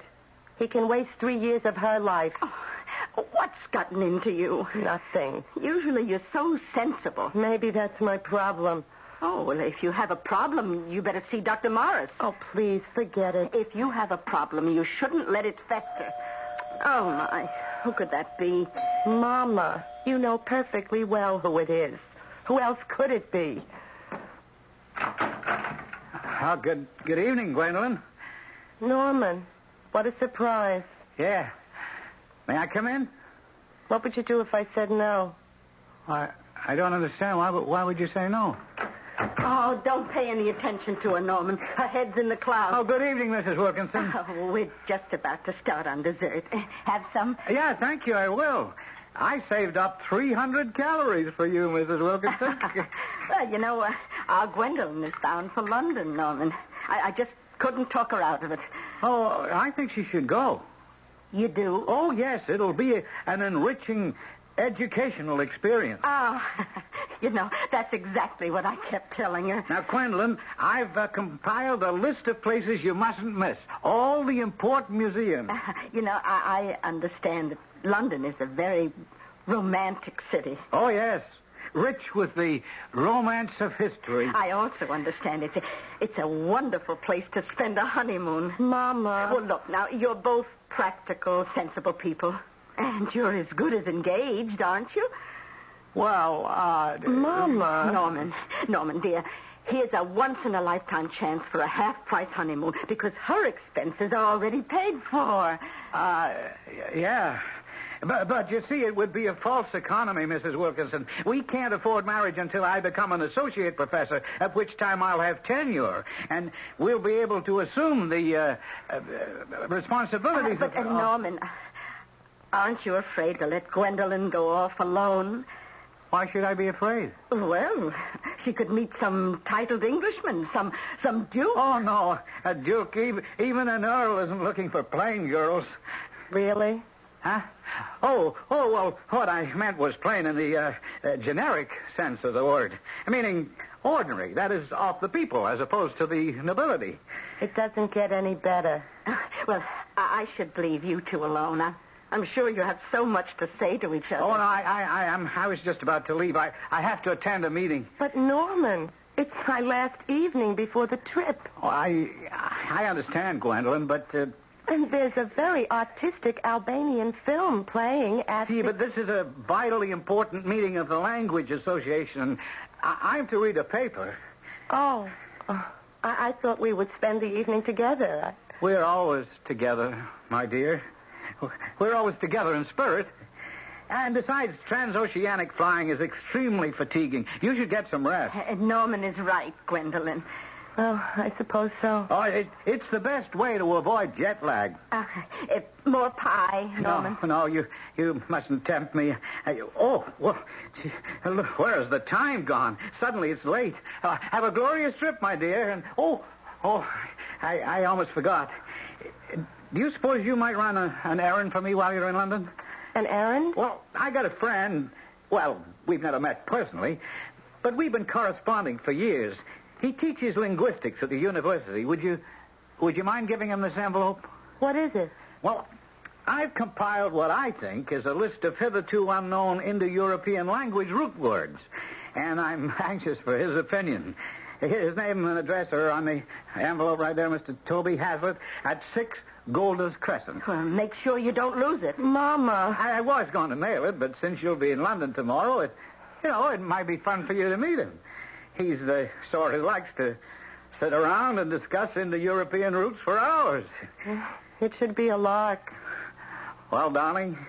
He can waste 3 years of her life. Oh, what's gotten into you? Nothing. Usually you're so sensible. Maybe that's my problem. Oh, well, if you have a problem, you better see Dr. Morris. Oh, please, forget it. If you have a problem, you shouldn't let it fester. Oh, my. Who could that be? Mama, you know perfectly well who it is. Who else could it be? Good evening, Gwendolyn. Norman, what a surprise. Yeah. May I come in? What would you do if I said no? I don't understand. Why would you say no? Oh, don't pay any attention to her, Norman. Her head's in the clouds. Oh, good evening, Mrs. Wilkinson. Oh, we're just about to start on dessert. Have some? Yeah, thank you, I will. I saved up 300 calories for you, Mrs. Wilkinson. Well, you know, our Gwendolyn is bound for London, Norman. I just couldn't talk her out of it. Oh, I think she should go. You do? Oh, yes, it'll be an enriching educational experience. Oh, you know, that's exactly what I kept telling her. Now, Gwendolyn, I've compiled a list of places you mustn't miss. All the important museums. You know, I understand that London is a very romantic city. Oh, yes. rich with the romance of history. I also understand it's a wonderful place to spend a honeymoon. Mama. Well, look, now, you're both practical, sensible people. And you're as good as engaged, aren't you? Well, Mama. Norman, dear, here's a once-in-a-lifetime chance for a half-price honeymoon because her expenses are already paid for. Yeah. But you see, it would be a false economy, Mrs. Wilkinson. We can't afford marriage until I become an associate professor, at which time I'll have tenure. And we'll be able to assume the responsibilities But, Norman, aren't you afraid to let Gwendolyn go off alone? Why should I be afraid? Well, she could meet some titled Englishman, some duke. Oh, no. A duke, even an earl isn't looking for plain girls. Really? Huh? Oh, well, what I meant was plain in the generic sense of the word. Meaning ordinary, that is, off the people, as opposed to the nobility. It doesn't get any better. Well, I should leave you two alone. I'm sure you have so much to say to each other. Oh, no, I was just about to leave. I have to attend a meeting. But, Norman, it's my last evening before the trip. Oh, I understand, Gwendolyn, but... And there's a very artistic Albanian film playing at... See, but this is a vitally important meeting of the Language Association. I'm to read a paper. Oh, I thought we would spend the evening together. We're always together, my dear. We're always together in spirit. And besides, transoceanic flying is extremely fatiguing. You should get some rest. Norman is right, Gwendolyn. Well, I suppose so. Oh, it's the best way to avoid jet lag. More pie, Norman. No, you mustn't tempt me. Look, where's the time gone? Suddenly it's late. Have a glorious trip, my dear. And I almost forgot. Do you suppose you might run an errand for me while you're in London? An errand? Well, I got a friend. Well, we've never met personally, but we've been corresponding for years. He teaches linguistics at the university. Would you mind giving him this envelope? What is it? Well, I've compiled what I think is a list of hitherto unknown Indo-European language root words, and I'm anxious for his opinion. His name and address are on the envelope right there, Mr. Toby Hazlitt, at 6 Golders Crescent. Well, make sure you don't lose it. Mama. I was going to mail it, but since you'll be in London tomorrow, it might be fun for you to meet him. He's the sort who likes to sit around and discuss Indo-European roots for hours. It should be a lark. Well, darling,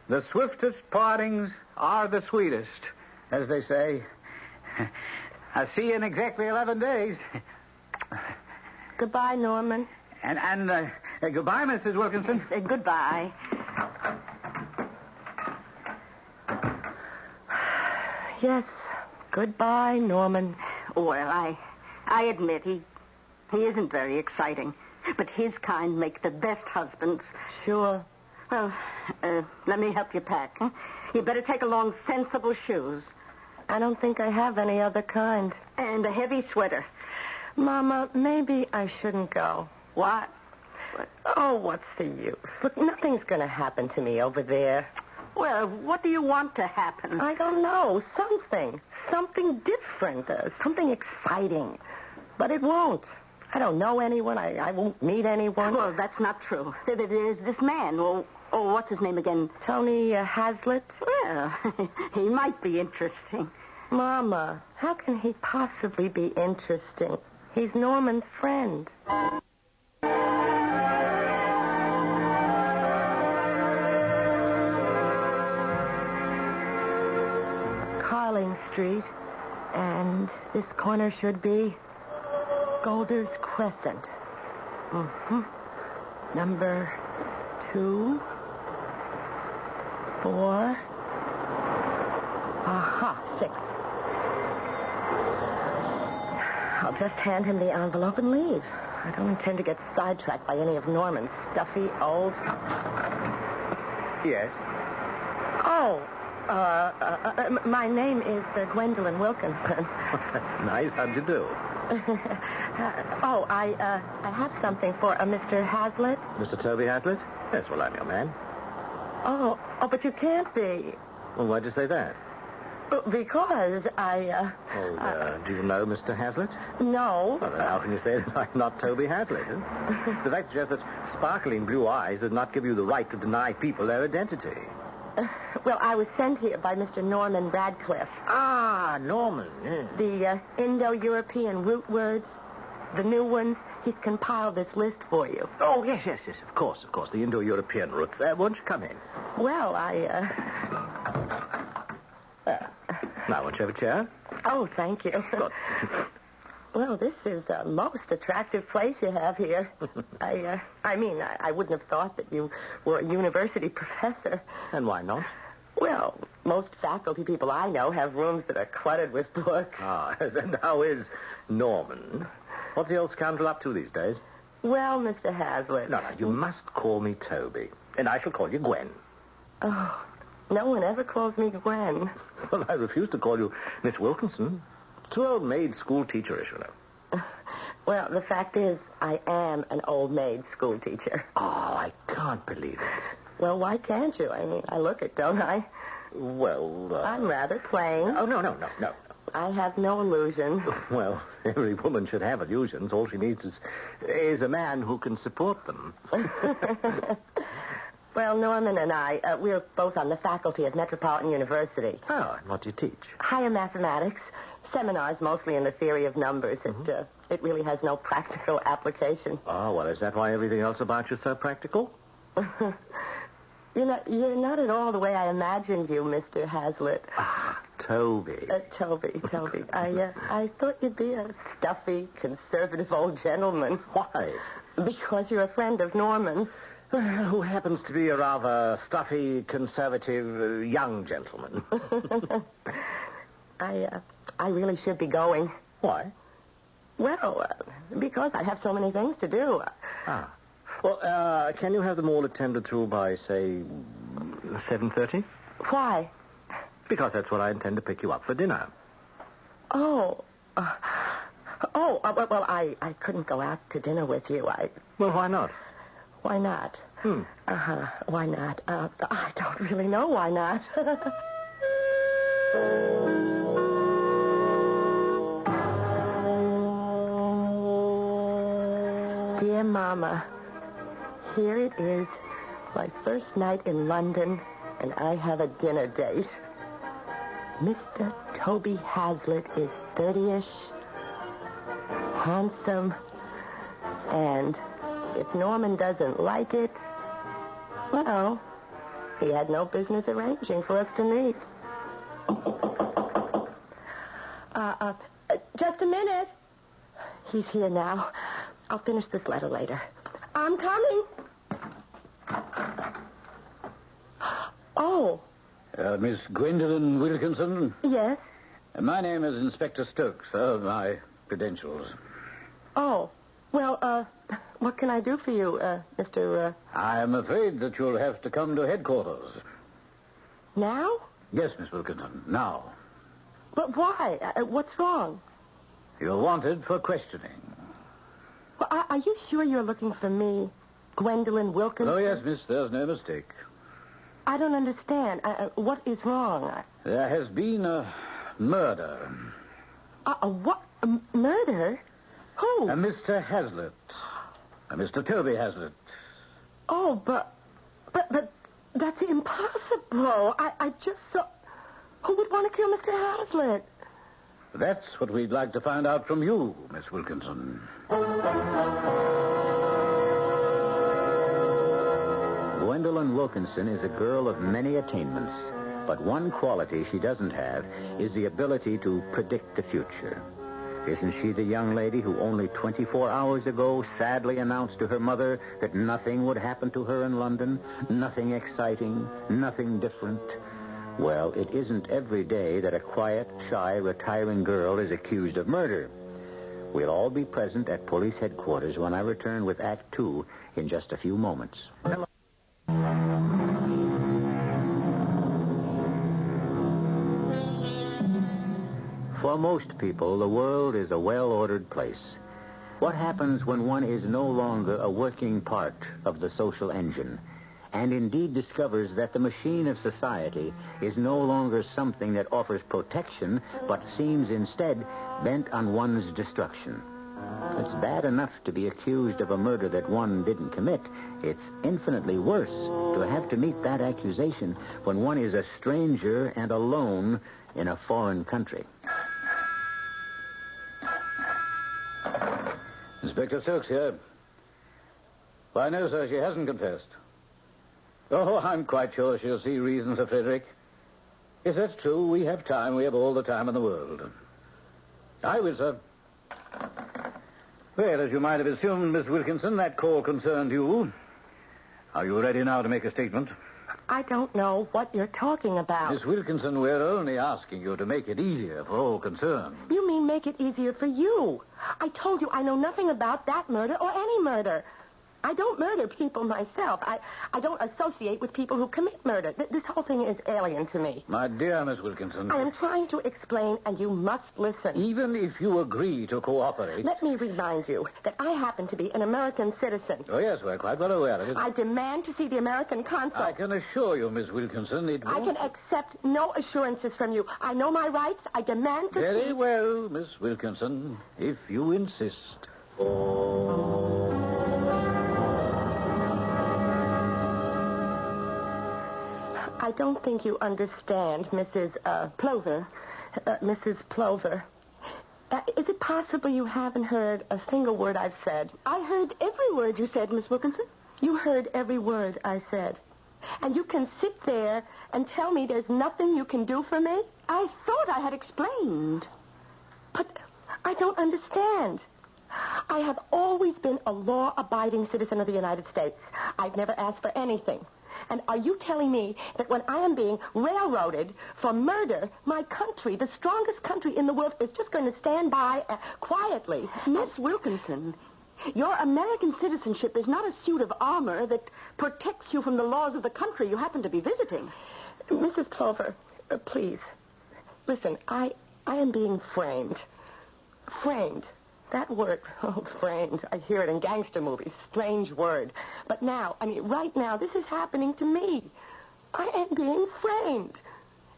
the swiftest partings are the sweetest, as they say. I'll see you in exactly 11 days. Goodbye, Norman. And goodbye, Mrs. Wilkinson. Goodbye. Yes. Goodbye, Norman. Well, I admit he isn't very exciting, but his kind make the best husbands. Sure. Well, let me help you pack. Huh? You better take along sensible shoes. I don't think I have any other kind. And a heavy sweater. Mama, maybe I shouldn't go. What? Oh, what's the use? Look, nothing's going to happen to me over there. Well, what do you want to happen? I don't know. Something different. Something exciting. But it won't. I don't know anyone. I won't meet anyone. Well, that's not true. There's this man. Oh, what's his name again? Tony Hazlitt? Well, he might be interesting. Mama, how can he possibly be interesting? He's Norman's friend. Carling Street, and this corner should be Golders Crescent. Mm-hmm. Number 2, 4. Aha, 6. I'll just hand him the envelope and leave. I don't intend to get sidetracked by any of Norman's stuffy old... Yes? Oh, my name is Gwendolyn Wilkinson. Nice. How'd you do? I have something for Mr. Hazlitt. Mr. Toby Hazlitt? Yes, well, I'm your man. Oh, but you can't be. Well, why'd you say that? Because Do you know Mr. Hazlitt? No. Well, then how can you say that I'm not Toby Hazlitt? Huh? The fact suggests that sparkling blue eyes does not give you the right to deny people their identity. Well, I was sent here by Mr. Norman Radcliffe. Ah, Norman, yes. The Indo-European root words, the new ones, he's compiled this list for you. Oh, yes, of course. The Indo-European roots. Won't you come in? Well, Now, won't you have a chair? Oh, thank you. Good. Well, this is a most attractive place you have here. I wouldn't have thought that you were a university professor. And why not? Well, most faculty people I know have rooms that are cluttered with books. Ah, and how is Norman? What's the old scoundrel up to these days? Well, Mr. Hazlitt... No, you must call me Toby. And I shall call you Gwen. Oh, no one ever calls me Gwen. Well, I refuse to call you Miss Wilkinson. Too old maid school teacherish, you know. Well, the fact is, I am an old maid school teacher. Oh, I can't believe it. Well, why can't you? I mean, I look it, don't I? Well, I'm rather plain. Oh, no. I have no illusions. Well, every woman should have illusions. All she needs is a man who can support them. Well, Norman and I, we're both on the faculty at Metropolitan University. Oh, and what do you teach? Higher mathematics. Seminars mostly in the theory of numbers. It really has no practical application. Oh, well, is that why everything else about you is so practical? You're not at all the way I imagined you, Mr. Hazlitt. Ah, Toby. Toby. I thought you'd be a stuffy, conservative old gentleman. Why? Because you're a friend of Norman's. Who happens to be a rather stuffy, conservative, young gentleman. I really should be going. Why? Well, because I have so many things to do. Well, can you have them all attended to by, say, 7:30? Why? Because that's when I intend to pick you up for dinner. Well, I couldn't go out to dinner with you. Well, why not? Why not? Why not? I don't really know why not. Dear Mama, here it is, my first night in London, and I have a dinner date. Mr. Toby Hazlitt is 30-ish, handsome, and if Norman doesn't like it, well, he had no business arranging for us to meet. Just a minute. He's here now. I'll finish this letter later. I'm coming. Oh. Miss Gwendolyn Wilkinson? Yes? My name is Inspector Stokes. My credentials. Oh. Well, what can I do for you, Mr. I'm afraid that you'll have to come to headquarters. Now? Yes, Miss Wilkinson, now. But why? What's wrong? You're wanted for questioning. Well, are you sure you're looking for me, Gwendolyn Wilkinson? Oh, yes, miss, there's no mistake. I don't understand. What is wrong? There has been a murder. What? A murder? Who? Mr. Hazlitt. Mr. Toby Hazlitt. Oh, but that's impossible. I just saw... Who would want to kill Mr. Hazlitt? That's what we'd like to find out from you, Miss Wilkinson. Gwendolyn Wilkinson is a girl of many attainments, but one quality she doesn't have is the ability to predict the future. Isn't she the young lady who only 24 hours ago sadly announced to her mother that nothing would happen to her in London? Nothing exciting, nothing different. Well, it isn't every day that a quiet, shy, retiring girl is accused of murder. We'll all be present at police headquarters when I return with Act 2 in just a few moments. For most people, the world is a well-ordered place. What happens when one is no longer a working part of the social engine and indeed discovers that the machine of society is no longer something that offers protection, but seems instead bent on one's destruction. It's bad enough to be accused of a murder that one didn't commit. It's infinitely worse to have to meet that accusation when one is a stranger and alone in a foreign country. Inspector Stokes here. Why, no, sir, she hasn't confessed. Oh, I'm quite sure she'll see reason, Sir Frederick. Yes, that's true. We have time. We have all the time in the world. I will, sir. Well, as you might have assumed, Miss Wilkinson, that call concerned you. Are you ready now to make a statement? I don't know what you're talking about. Miss Wilkinson, we're only asking you to make it easier for all concerned. You mean make it easier for you? I told you I know nothing about that murder or any murder. I don't murder people myself. I don't associate with people who commit murder. This whole thing is alien to me. My dear Miss Wilkinson. I am trying to explain, and you must listen. Even if you agree to cooperate. Let me remind you that I happen to be an American citizen. Oh, yes, we're quite well aware of it. I demand to see the American consul. I can assure you, Miss Wilkinson, it won't... I can accept no assurances from you. I know my rights. I demand to see... Very well, Miss Wilkinson, if you insist. I don't think you understand, Mrs. Plover. Mrs. Plover. Is it possible you haven't heard a single word I've said? I heard every word you said, Miss Wilkinson. You heard every word I said. And you can sit there and tell me there's nothing you can do for me? I thought I had explained. But I don't understand. I have always been a law-abiding citizen of the United States. I've never asked for anything. And are you telling me that when I am being railroaded for murder, my country, the strongest country in the world, is just going to stand by quietly? Miss Wilkinson, your American citizenship is not a suit of armor that protects you from the laws of the country you happen to be visiting. Mrs. Clover, please. Listen, I am being framed. Framed. That word, framed, I hear it in gangster movies. Strange word. But now, right now, this is happening to me. I am being framed.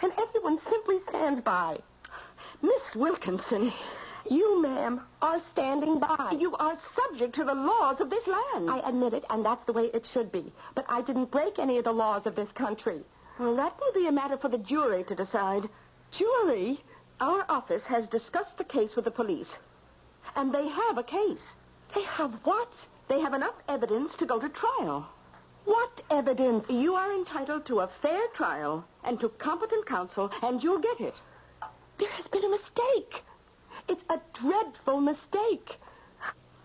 And everyone simply stands by. Miss Wilkinson, you, ma'am, are standing by. You are subject to the laws of this land. I admit it, and that's the way it should be. But I didn't break any of the laws of this country. Well, that will be a matter for the jury to decide. Jury? Our office has discussed the case with the police. And they have a case. They have what? They have enough evidence to go to trial. What evidence? You are entitled to a fair trial and to competent counsel, and you'll get it. There has been a mistake. It's a dreadful mistake.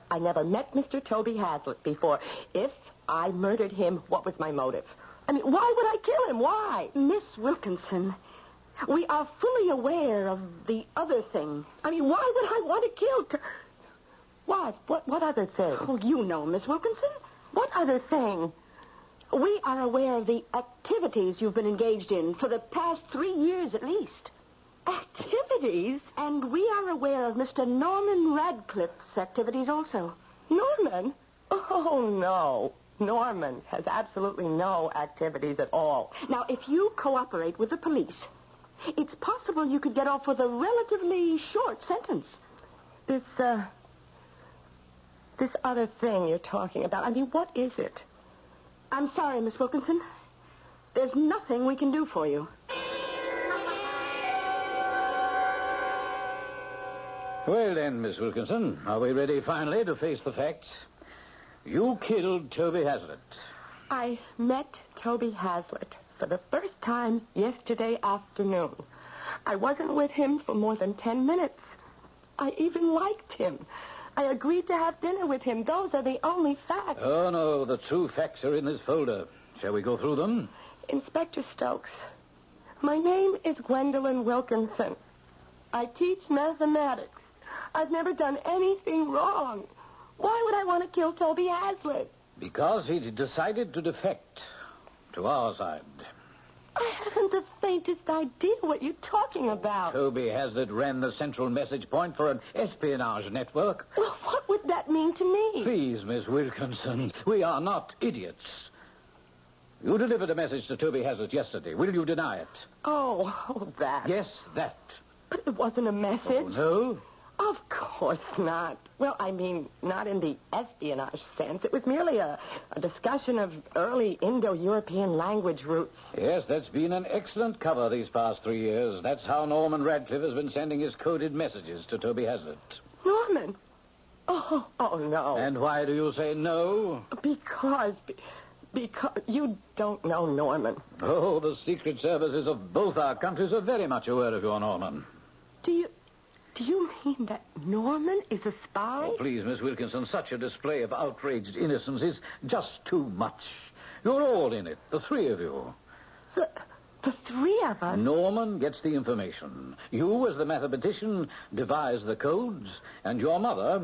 I never met Mr. Toby Hazlitt before. If I murdered him, what was my motive? Why would I kill him? Why? Miss Wilkinson, we are fully aware of the other thing. Why would I want to kill... What? What other thing? Oh, you know, Miss Wilkinson. What other thing? We are aware of the activities you've been engaged in for the past 3 years at least. Activities? And we are aware of Mr. Norman Radcliffe's activities also. Norman? Oh, no. Norman has absolutely no activities at all. Now, if you cooperate with the police, it's possible you could get off with a relatively short sentence. This other thing you're talking about, what is it? I'm sorry, Miss Wilkinson. There's nothing we can do for you. Well then, Miss Wilkinson, are we ready finally to face the facts? You killed Toby Hazlitt. I met Toby Hazlitt for the first time yesterday afternoon. I wasn't with him for more than 10 minutes. I even liked him. I agreed to have dinner with him. Those are the only facts. Oh, no, the true facts are in this folder. Shall we go through them? Inspector Stokes, my name is Gwendolyn Wilkinson. I teach mathematics. I've never done anything wrong. Why would I want to kill Toby Hazlitt? Because he decided to defect to our side. I haven't the faintest idea what you're talking about. Toby Hazlitt ran the central message point for an espionage network. Well, what would that mean to me? Please, Miss Wilkinson, we are not idiots. You delivered a message to Toby Hazard yesterday. Will you deny it? Oh, that. Yes, that. But it wasn't a message. Oh, no? Of course not. Well, I mean, not in the espionage sense. It was merely a discussion of early Indo-European language roots. Yes, that's been an excellent cover these past 3 years. That's how Norman Radcliffe has been sending his coded messages to Toby Hazard. Norman? Oh, no. And why do you say no? Because you don't know Norman. Oh, the secret services of both our countries are very much aware of your Norman. Do you mean that Norman is a spy? Oh, please, Miss Wilkinson, such a display of outraged innocence is just too much. You're all in it, the three of you. The three of us? Norman gets the information. You, as the mathematician, devise the codes, and your mother...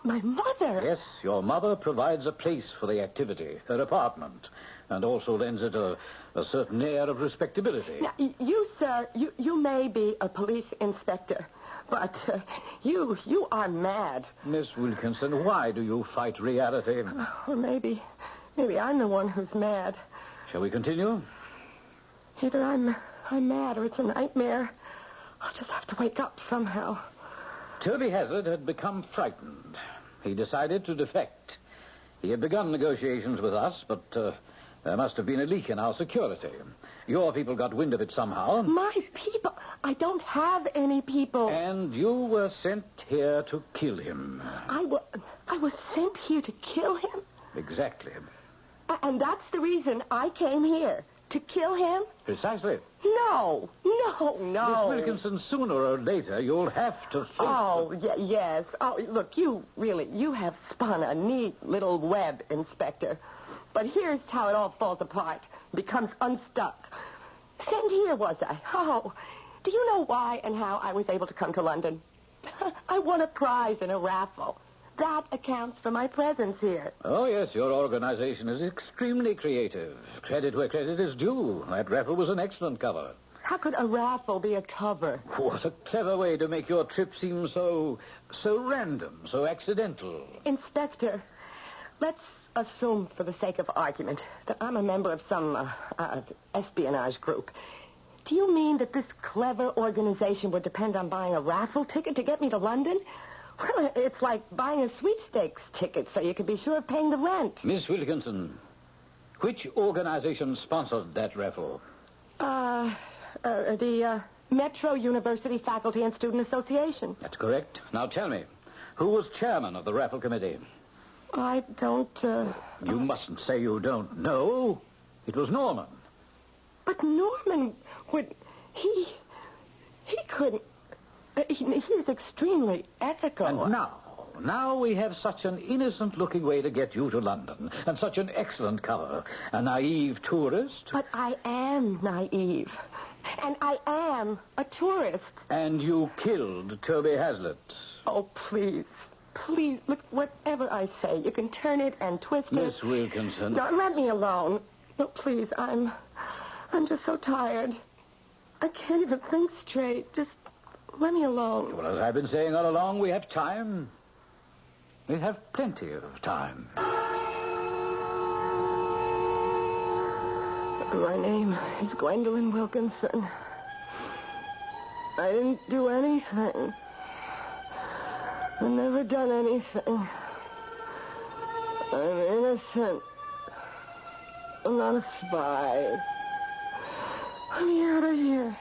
My mother? Yes, your mother provides a place for the activity, her apartment, and also lends it a certain air of respectability. Now, you, sir, you may be a police inspector, but you are mad. Miss Wilkinson, why do you fight reality? Or maybe I'm the one who's mad. Shall we continue? Either I'm mad or it's a nightmare. I'll just have to wake up somehow. Toby Hazard had become frightened. He decided to defect. He had begun negotiations with us, but there must have been a leak in our security. Your people got wind of it somehow. My people? I don't have any people. And you were sent here to kill him. I was sent here to kill him? Exactly. And that's the reason I came here. To kill him? Precisely. No. Miss Wilkinson, sooner or later, you'll have to face... Oh, yes. Oh, look, you have spun a neat little web, Inspector. But here's how it all falls apart. Becomes unstuck. Sent here, was I? Oh, do you know why and how I was able to come to London? I won a prize in a raffle. That accounts for my presence here. Oh, yes, your organization is extremely creative. Credit where credit is due. That raffle was an excellent cover. How could a raffle be a cover? What a clever way to make your trip seem so random, so accidental. Inspector, let's assume for the sake of argument that I'm a member of some espionage group. Do you mean that this clever organization would depend on buying a raffle ticket to get me to London? Well, it's like buying a sweepstakes ticket so you can be sure of paying the rent. Miss Wilkinson, which organization sponsored that raffle? The Metro University Faculty and Student Association. That's correct. Now tell me, who was chairman of the raffle committee? I don't, You mustn't say you don't know. It was Norman. But Norman would... He couldn't... He is extremely ethical. And now we have such an innocent-looking way to get you to London, and such an excellent cover. A naive tourist. But I am naive. And I am a tourist. And you killed Toby Hazlitt. Oh, please. Please, look, whatever I say, you can turn it and twist it. Miss Wilkinson. No, let me alone. No, please, I'm just so tired. I can't even think straight. Just... let me alone. Well, as I've been saying all along, we have time. We have plenty of time. My name is Gwendolyn Wilkinson. I didn't do anything. I've never done anything. I'm innocent. I'm not a spy. Let me out of here.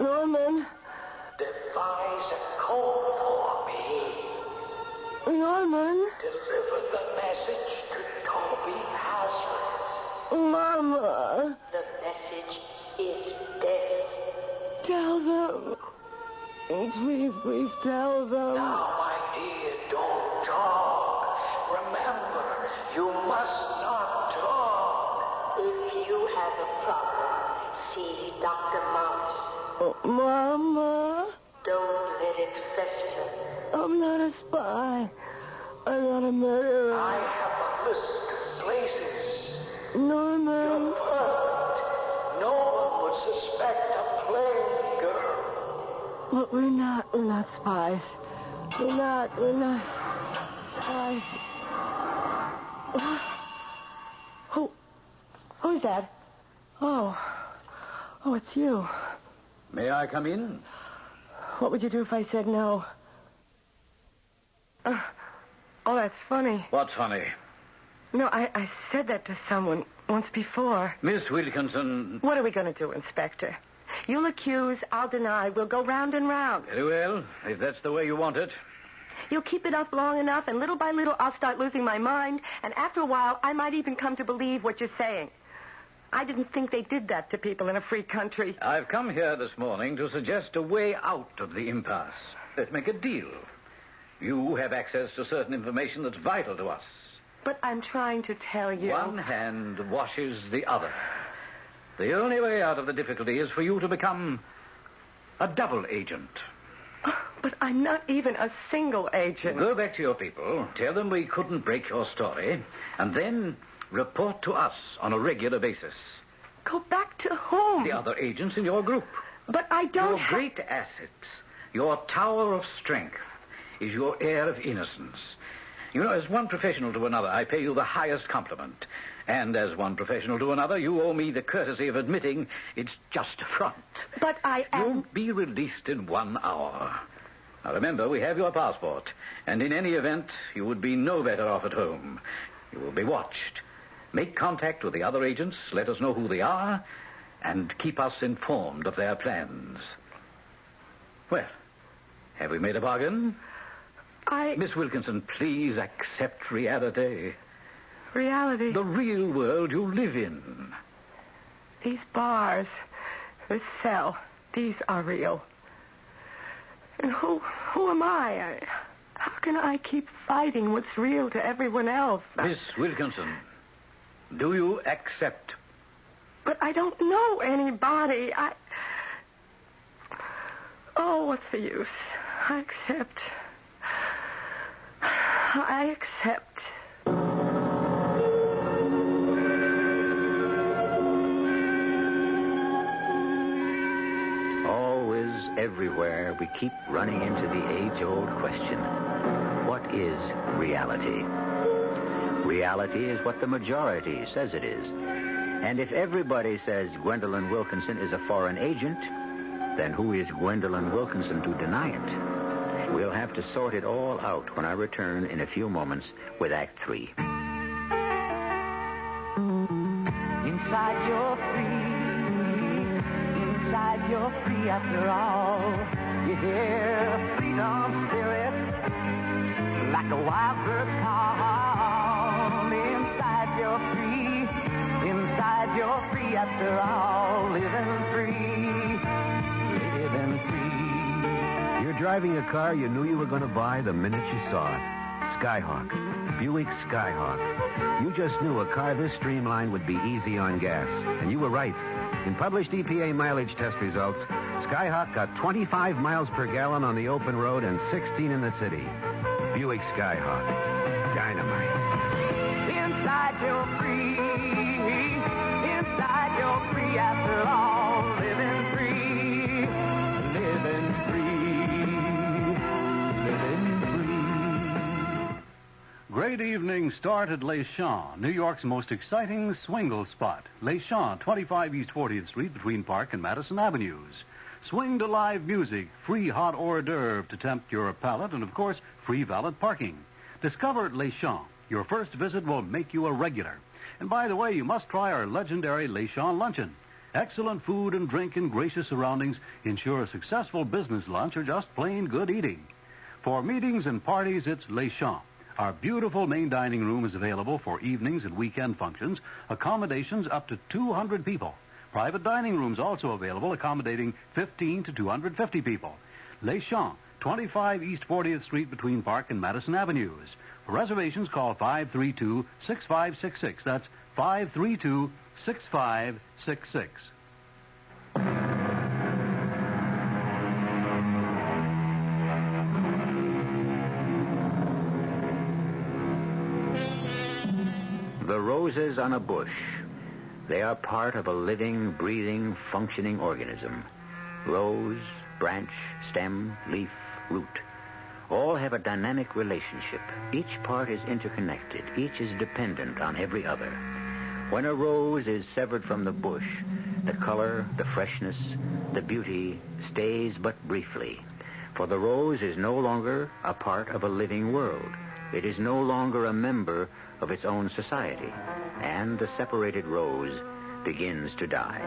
Norman. Devise a code for me. Norman. Deliver the message to Toby Hazlitt. Mama. The message is dead. Tell them. Please tell them. Now, my dear, don't talk. Remember, you must not talk. If you have a problem, see Dr. Mouse. Oh, Mama. Don't let it fester. I'm not a spy. I'm not a murderer. I have a list of places. Norman. You're perfect. No one would suspect a plain girl. But we're not spies. We're not spies. is that? Oh, it's you. May I come in? What would you do if I said no? Oh, that's funny. What's funny? No, I said that to someone once before. Miss Wilkinson. What are we going to do, Inspector? You'll accuse, I'll deny. We'll go round and round. Very well, if that's the way you want it. You'll keep it up long enough, and little by little, I'll start losing my mind, and after a while, I might even come to believe what you're saying. I didn't think they did that to people in a free country. I've come here this morning to suggest a way out of the impasse. Let's make a deal. You have access to certain information that's vital to us. But I'm trying to tell you... One hand washes the other. The only way out of the difficulty is for you to become a double agent. But I'm not even a single agent. Go back to your people, tell them we couldn't break your story, and then report to us on a regular basis. Go back to whom? The other agents in your group. But I don't... Your great assets, your tower of strength, is your air of innocence. You know, as one professional to another, I pay you the highest compliment. And as one professional to another, you owe me the courtesy of admitting it's just a front. But I am... You'll be released in 1 hour. Now, remember, we have your passport. And in any event, you would be no better off at home. You will be watched. Make contact with the other agents, let us know who they are, and keep us informed of their plans. Well, have we made a bargain? Miss Wilkinson, please accept reality. Reality? The real world you live in. These bars, this cell, these are real. And who am I? How can I keep fighting what's real to everyone else? Miss Wilkinson, do you accept? But I don't know anybody. Oh, what's the use? I accept. Always, everywhere, we keep running into the age-old question. What is reality? Reality is what the majority says it is. And if everybody says Gwendolyn Wilkinson is a foreign agent, then who is Gwendolyn Wilkinson to deny it? We'll have to sort it all out when I return in a few moments with Act 3. Inside you're free. Inside you're free after all. You hear freedom spirit like a wild bird call. Inside you're free. Inside you're free after all. Living free. Living free. You're driving a car you knew you were going to buy the minute you saw it. Skyhawk. Buick Skyhawk. You just knew a car this streamlined would be easy on gas. And you were right. In published EPA mileage test results, Skyhawk got 25 miles per gallon on the open road and 16 in the city. Buick Skyhawk. Dynamite. Inside you're free. Inside you're free after all. Living free. Living free. Living free. Great evening start at Les Champs, New York's most exciting swingle spot. Les Champs, 25 East 40th Street between Park and Madison Avenues. Swing to live music, free hot hors d'oeuvre to tempt your palate, and of course, free valet parking. Discover at Les Champs. Your first visit will make you a regular. And by the way, you must try our legendary Les Champs luncheon. Excellent food and drink in gracious surroundings ensure a successful business lunch or just plain good eating. For meetings and parties, it's Les Champs. Our beautiful main dining room is available for evenings and weekend functions, accommodations up to 200 people. Private dining rooms also available, accommodating 15 to 250 people. Les Champs, 25 East 40th Street between Park and Madison Avenues. For reservations, call 532-6566. That's 532-6566. The roses on a bush. They are part of a living, breathing, functioning organism. Rose, branch, stem, leaf, root. All have a dynamic relationship. Each part is interconnected. Each is dependent on every other. When a rose is severed from the bush, the color, the freshness, the beauty stays but briefly. For the rose is no longer a part of a living world. It is no longer a member of its own society. And the separated rose begins to die.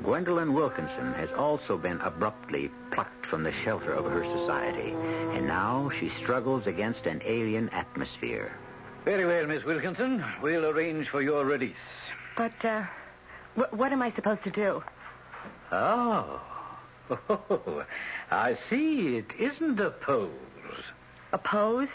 Gwendolyn Wilkinson has also been abruptly plucked from the shelter of her society, and now she struggles against an alien atmosphere. Very well, Miss Wilkinson. We'll arrange for your release. But, what am I supposed to do? Oh, I see. It isn't a pose. A pose?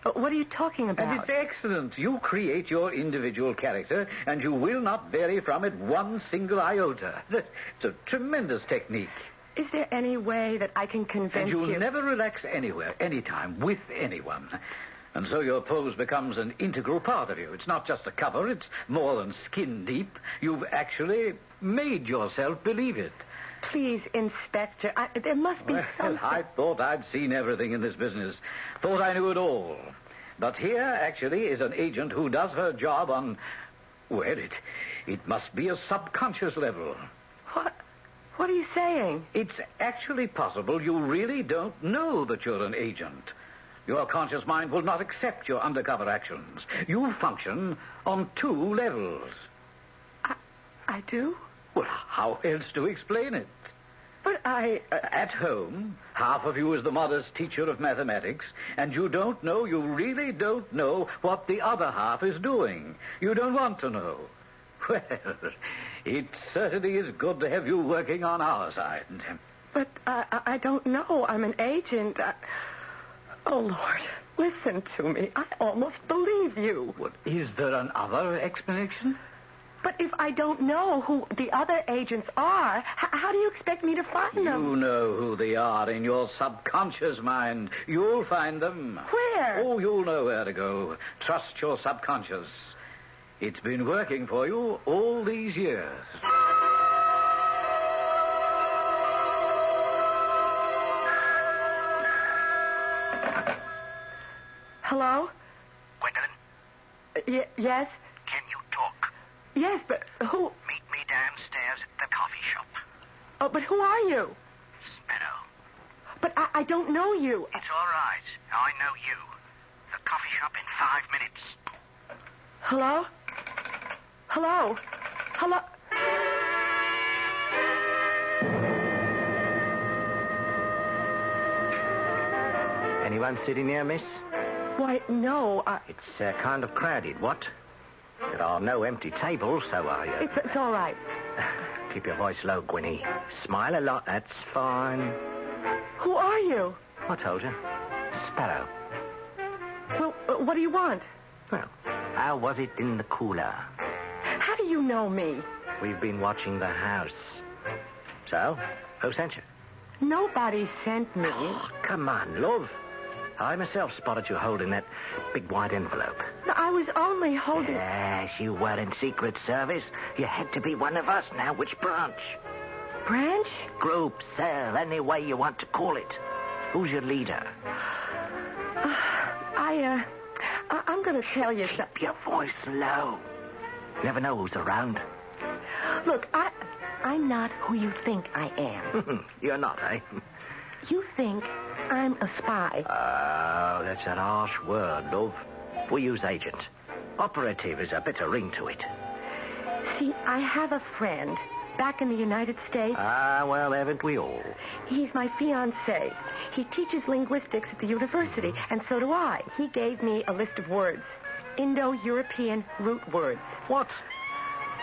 What are you talking about? And it's excellent. You create your individual character, and you will not vary from it one single iota. It's a tremendous technique. Is there any way that I can convince you? And you'll never relax anywhere, anytime, with anyone. And so your pose becomes an integral part of you. It's not just a cover. It's more than skin deep. You've actually made yourself believe it. Please, Inspector, there must be something. I thought I'd seen everything in this business. Thought I knew it all. But here, actually, is an agent who does her job on... Well, it must be a subconscious level. What are you saying? It's actually possible you really don't know that you're an agent. Your conscious mind will not accept your undercover actions. You function on two levels. I do? Well, how else to explain it? But At home, half of you is the modest teacher of mathematics, and you really don't know what the other half is doing. You don't want to know. Well, it certainly is good to have you working on our side. But I don't know. I'm an agent. Oh, Lord, listen to me. I almost believe you. Well, is there another explanation? But if I don't know who the other agents are, how do you expect me to find them? You know who they are in your subconscious mind. You'll find them. Where? Oh, you'll know where to go. Trust your subconscious. It's been working for you all these years. Hello? Gwendolyn? Yes? Can you talk? Yes, but who... Meet me downstairs at the coffee shop. Oh, but who are you? Sparrow. But I don't know you. It's all right. I know you. The coffee shop in 5 minutes. Hello? Hello? Hello? Anyone sitting there, miss? Why, no, It's kind of crowded, what? There are no empty tables, so are you? It's all right. Keep your voice low, Gwynnie. Smile a lot, that's fine. Who are you? I told you. Sparrow. Well, what do you want? Well, how was it in the cooler? How do you know me? We've been watching the house. So, who sent you? Nobody sent me. Oh, come on, love. I myself spotted you holding that big white envelope. No, I was only holding... Yes, you were in Secret Service. You had to be one of us now. Which branch? Branch? Group, cell, any way you want to call it. Who's your leader? I'm going to tell you something. Keep your voice low. Never know who's around. Look, I'm not who you think I am. You're not, eh? You think I'm a spy. Oh, that's an harsh word, love. We use agent. Operative is a better ring to it. See, I have a friend back in the United States. Ah, well, haven't we all? He's my fiancé. He teaches linguistics at the university, and so do I. He gave me a list of words. Indo-European root words. What?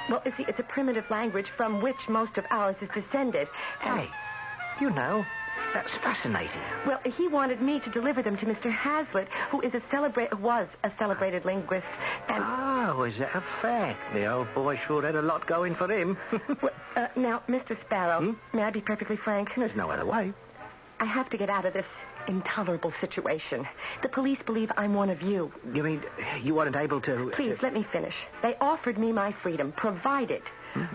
Well, you see, it's a primitive language from which most of ours is descended. Hey, you know, that's fascinating. Well, he wanted me to deliver them to Mr. Hazlitt, who was a celebrated linguist. And... Oh, is that a fact? The old boy sure had a lot going for him. Well, now, Mr. Sparrow, may I be perfectly frank? There's no other way. I have to get out of this intolerable situation. The police believe I'm one of you. You mean you weren't able to... Please, let me finish. They offered me my freedom, provided...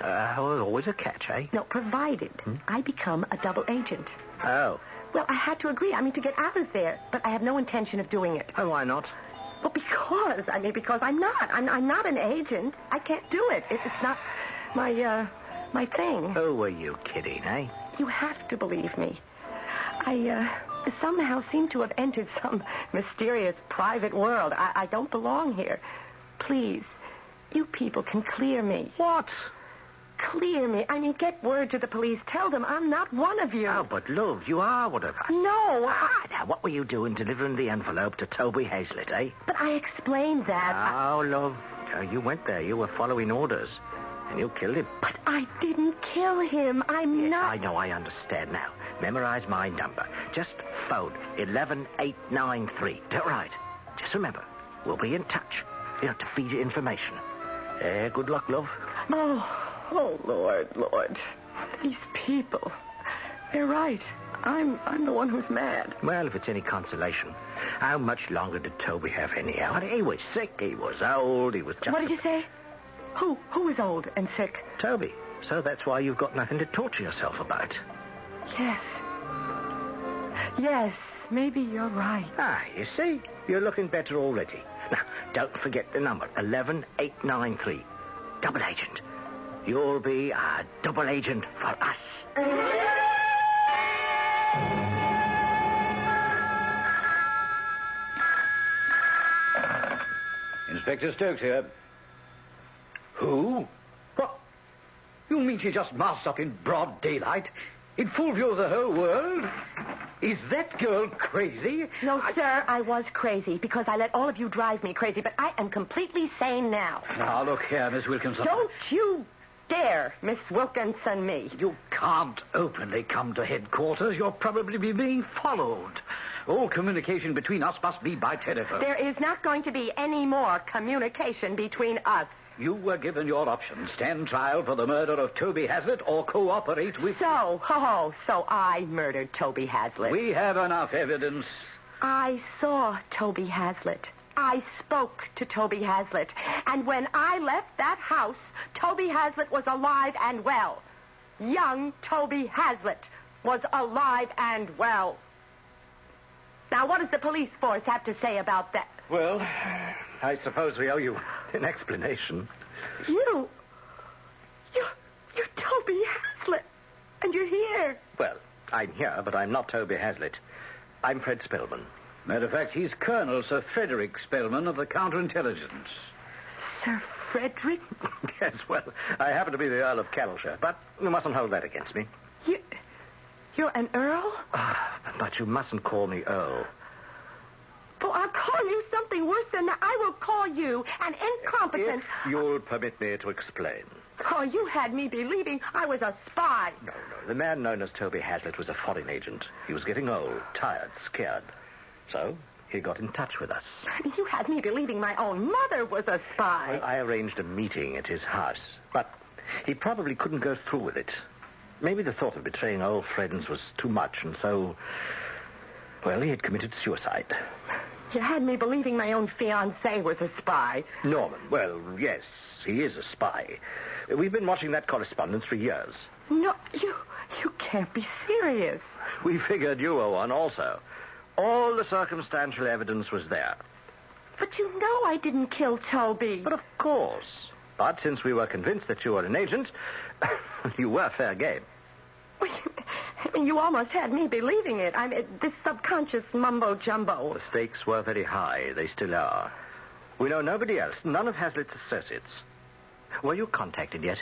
well, always a catch, eh? No, provided I become a double agent. Oh. Well, I had to agree. To get out of there, but I have no intention of doing it. Oh, why not? Well, because I'm not. I'm not an agent. I can't do it. It's not my thing. Who were you kidding, eh? You have to believe me. I somehow seem to have entered some mysterious private world. I don't belong here. Please, you people can clear me. What? Clear me. I mean, get word to the police. Tell them I'm not one of you. Oh, but love, you are one of us. No, Now, what were you doing delivering the envelope to Toby Hazlitt, eh? But I explained that. Oh, love, you went there. You were following orders. And you killed him. But I didn't kill him. I'm not... I know, I understand now. Memorize my number. Just phone 11893. All right. Just remember, we'll be in touch. To feed you information. Good luck, love. Oh, Lord. These people. They're right. I'm the one who's mad. Well, if it's any consolation, how much longer did Toby have anyhow? He was sick, he was old, he was just... What did you say? Who is old and sick? Toby. So that's why you've got nothing to torture yourself about. Yes, maybe you're right. You see? You're looking better already. Now, don't forget the number, 11893. Double agent. You'll be a double agent for us. Inspector Stokes here. Who? What? You mean she just masked up in broad daylight? In full view of the whole world? Is that girl crazy? No, sir, I was crazy because I let all of you drive me crazy, but I am completely sane now. Now, look here, Miss Wilkinson. Don't you dare, Miss Wilkinson, me. You can't openly come to headquarters. You'll probably be being followed. All communication between us must be by telephone. There is not going to be any more communication between us. You were given your option. Stand trial for the murder of Toby Hazlitt or cooperate with... So I murdered Toby Hazlitt. We have enough evidence. I saw Toby Hazlitt. I spoke to Toby Hazlitt. And when I left that house, Toby Hazlitt was alive and well. Young Toby Hazlitt was alive and well. Now, what does the police force have to say about that? Well, I suppose we owe you an explanation. You're Toby Hazlitt, and you're here. Well, I'm here, but I'm not Toby Hazlitt. I'm Fred Spellman. Matter of fact, he's Colonel Sir Frederick Spellman of the Counterintelligence. Sir Frederick? Yes, well, I happen to be the Earl of Carrollshire, but you mustn't hold that against me. You're an Earl? But you mustn't call me Earl. Well, I'll call you something worse than that. I will call you an incompetent... If you'll permit me to explain. Oh, you had me believing I was a spy. No. The man known as Toby Hazlitt was a foreign agent. He was getting old, tired, scared. So he got in touch with us. You had me believing my own mother was a spy. Well, I arranged a meeting at his house, but he probably couldn't go through with it. Maybe the thought of betraying old friends was too much, and so... Well, he had committed suicide. You had me believing my own fiancé was a spy. Norman, well, yes, he is a spy. We've been watching that correspondence for years. No, you can't be serious. We figured you were one also. All the circumstantial evidence was there. But you know I didn't kill Toby. But of course. But since we were convinced that you were an agent, you were fair game. I mean, you almost had me believing it. I mean, this subconscious mumbo-jumbo. The stakes were very high. They still are. We know nobody else, none of Hazlitt's associates. Were you contacted yet?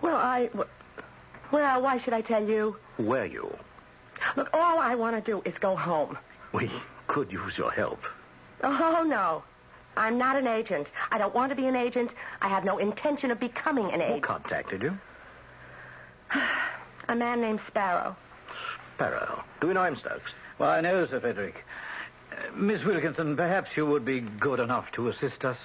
Well, why should I tell you? Were you? Look, all I want to do is go home. We could use your help. Oh, no. I'm not an agent. I don't want to be an agent. I have no intention of becoming an agent. Who contacted you? A man named Sparrow. Sparrow? Do we know him, Stokes? Well, I know, Sir Frederick. Miss Wilkinson, perhaps you would be good enough to assist us.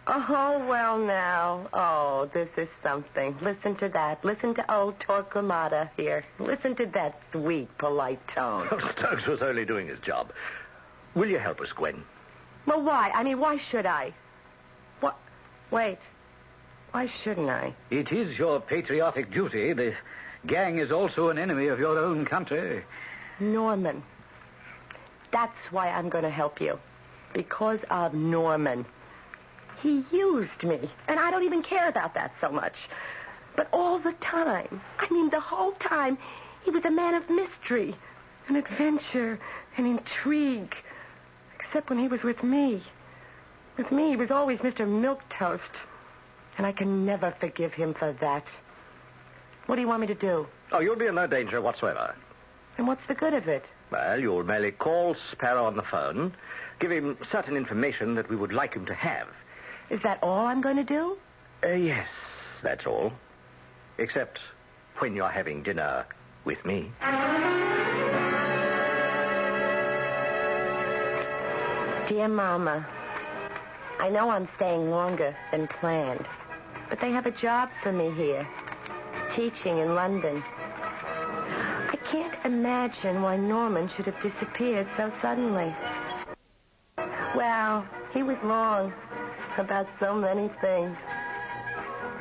Oh, well, now. Oh, this is something. Listen to that. Listen to old Torquemada here. Listen to that sweet, polite tone. Stokes was only doing his job. Will you help us, Gwen? Well, why? I mean, why should I? What? Wait. Why shouldn't I? It is your patriotic duty. The gang is also an enemy of your own country. Norman. That's why I'm going to help you. Because of Norman. He used me, and I don't even care about that so much. But all the time, the whole time, he was a man of mystery, and adventure, and intrigue. Except when he was with me. With me, he was always Mr. Milquetoast. And I can never forgive him for that. What do you want me to do? Oh, you'll be in no danger whatsoever. And what's the good of it? Well, you'll merely call Sparrow on the phone, give him certain information that we would like him to have. Is that all I'm going to do? Yes, that's all. Except when you're having dinner with me. Dear Mama, I know I'm staying longer than planned, but they have a job for me here, teaching in London. I can't imagine why Norman should have disappeared so suddenly. Well, he was wrong about so many things.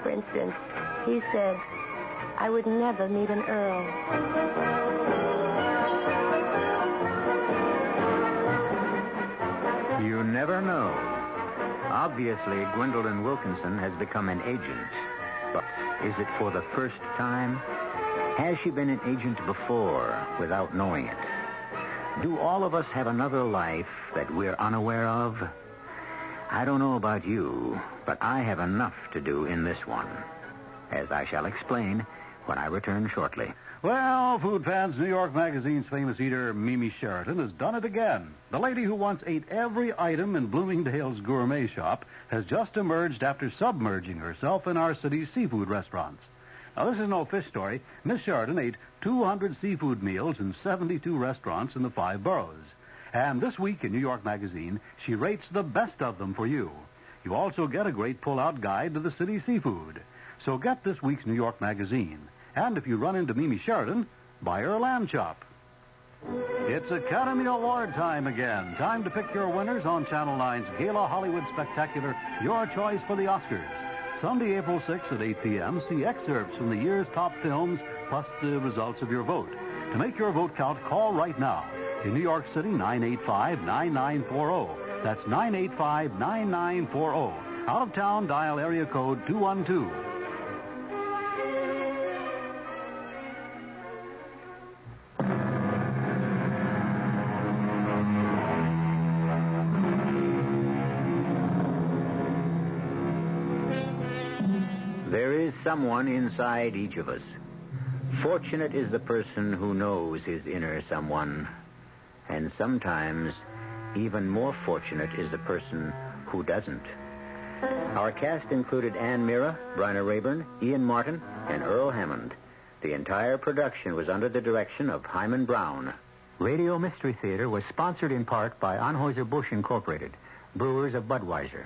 For instance, he said I would never meet an earl. You never know. Obviously, Gwendolyn Wilkinson has become an agent. But is it for the first time? Has she been an agent before without knowing it? Do all of us have another life that we're unaware of? I don't know about you, but I have enough to do in this one, as I shall explain when I return shortly. Well, food fans, New York Magazine's famous eater, Mimi Sheraton, has done it again. The lady who once ate every item in Bloomingdale's gourmet shop has just emerged after submerging herself in our city's seafood restaurants. Now, this is no fish story. Miss Sheraton ate 200 seafood meals in 72 restaurants in the 5 boroughs. And this week in New York Magazine, she rates the best of them for you. You also get a great pull-out guide to the city's seafood. So get this week's New York Magazine. And if you run into Mimi Sheraton, buy her a lamb chop. It's Academy Award time again. Time to pick your winners on Channel 9's Gala Hollywood Spectacular, Your Choice for the Oscars. Sunday, April 6th at 8 p.m., see excerpts from the year's top films, plus the results of your vote. To make your vote count, call right now. In New York City, 985-9940. That's 985-9940. Out of town, dial area code 212. There is someone inside each of us. Fortunate is the person who knows his inner someone. And sometimes, even more fortunate is the person who doesn't. Our cast included Ann Mira, Bryna Rayburn, Ian Martin, and Earl Hammond. The entire production was under the direction of Hyman Brown. Radio Mystery Theater was sponsored in part by Anheuser-Busch Incorporated, brewers of Budweiser.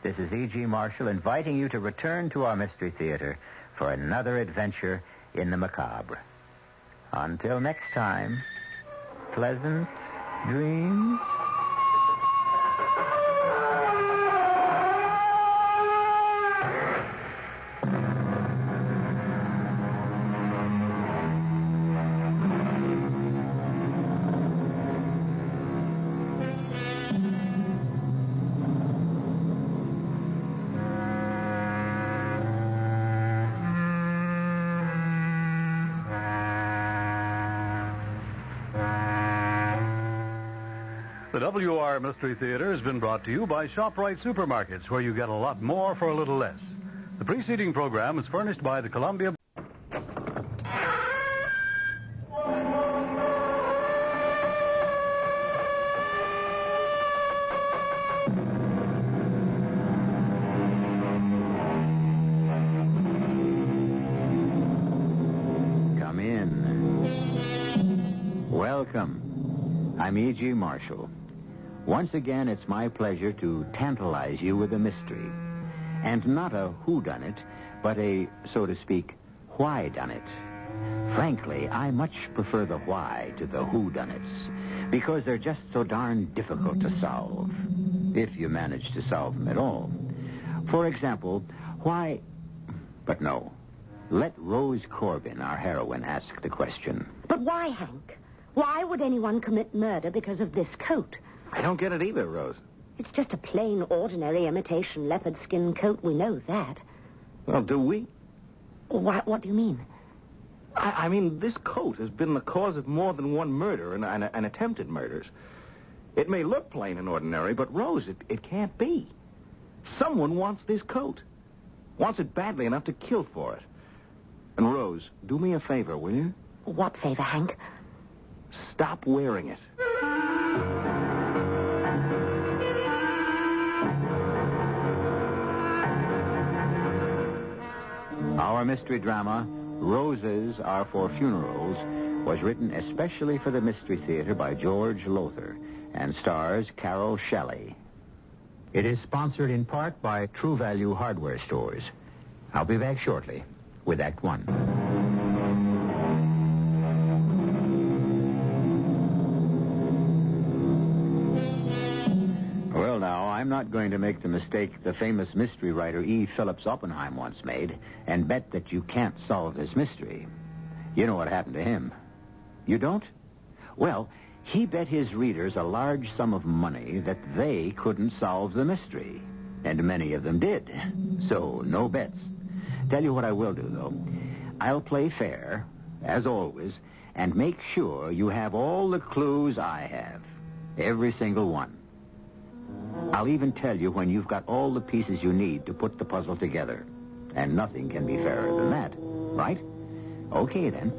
This is E.G. Marshall inviting you to return to our Mystery Theater for another adventure in the macabre. Until next time, pleasant dreams. The WR Mystery Theater has been brought to you by ShopRite Supermarkets, where you get a lot more for a little less. The preceding program is furnished by the Columbia... Come in. Welcome. I'm E.G. Marshall. Once again, it's my pleasure to tantalize you with a mystery. And not a whodunit, but a, so to speak, why-done-it. Frankly, I much prefer the why to the whodunits, because they're just so darn difficult to solve, if you manage to solve them at all. For example, why... But no. Let Rose Corbin, our heroine, ask the question. But why, Hank? Why would anyone commit murder because of this coat? I don't get it either, Rose. It's just a plain, ordinary imitation leopard skin coat. We know that. Well, do we? What do you mean? I mean, this coat has been the cause of more than one murder and attempted murders. It may look plain and ordinary, but, Rose, it can't be. Someone wants this coat. Wants it badly enough to kill for it. And, Rose, do me a favor, will you? What favor, Hank? Stop wearing it. Our mystery drama, Roses Are for Funerals, was written especially for the Mystery Theater by George Lothar and stars Carol Shelley. It is sponsored in part by True Value Hardware Stores. I'll be back shortly with Act One. Well, now, I'm not going to make the mistake the famous mystery writer E. Phillips Oppenheim once made and bet that you can't solve this mystery. You know what happened to him. You don't? Well, he bet his readers a large sum of money that they couldn't solve the mystery. And many of them did. So, no bets. Tell you what I will do, though. I'll play fair, as always, and make sure you have all the clues I have. Every single one. I'll even tell you when you've got all the pieces you need to put the puzzle together. And nothing can be fairer than that, right? Okay, then.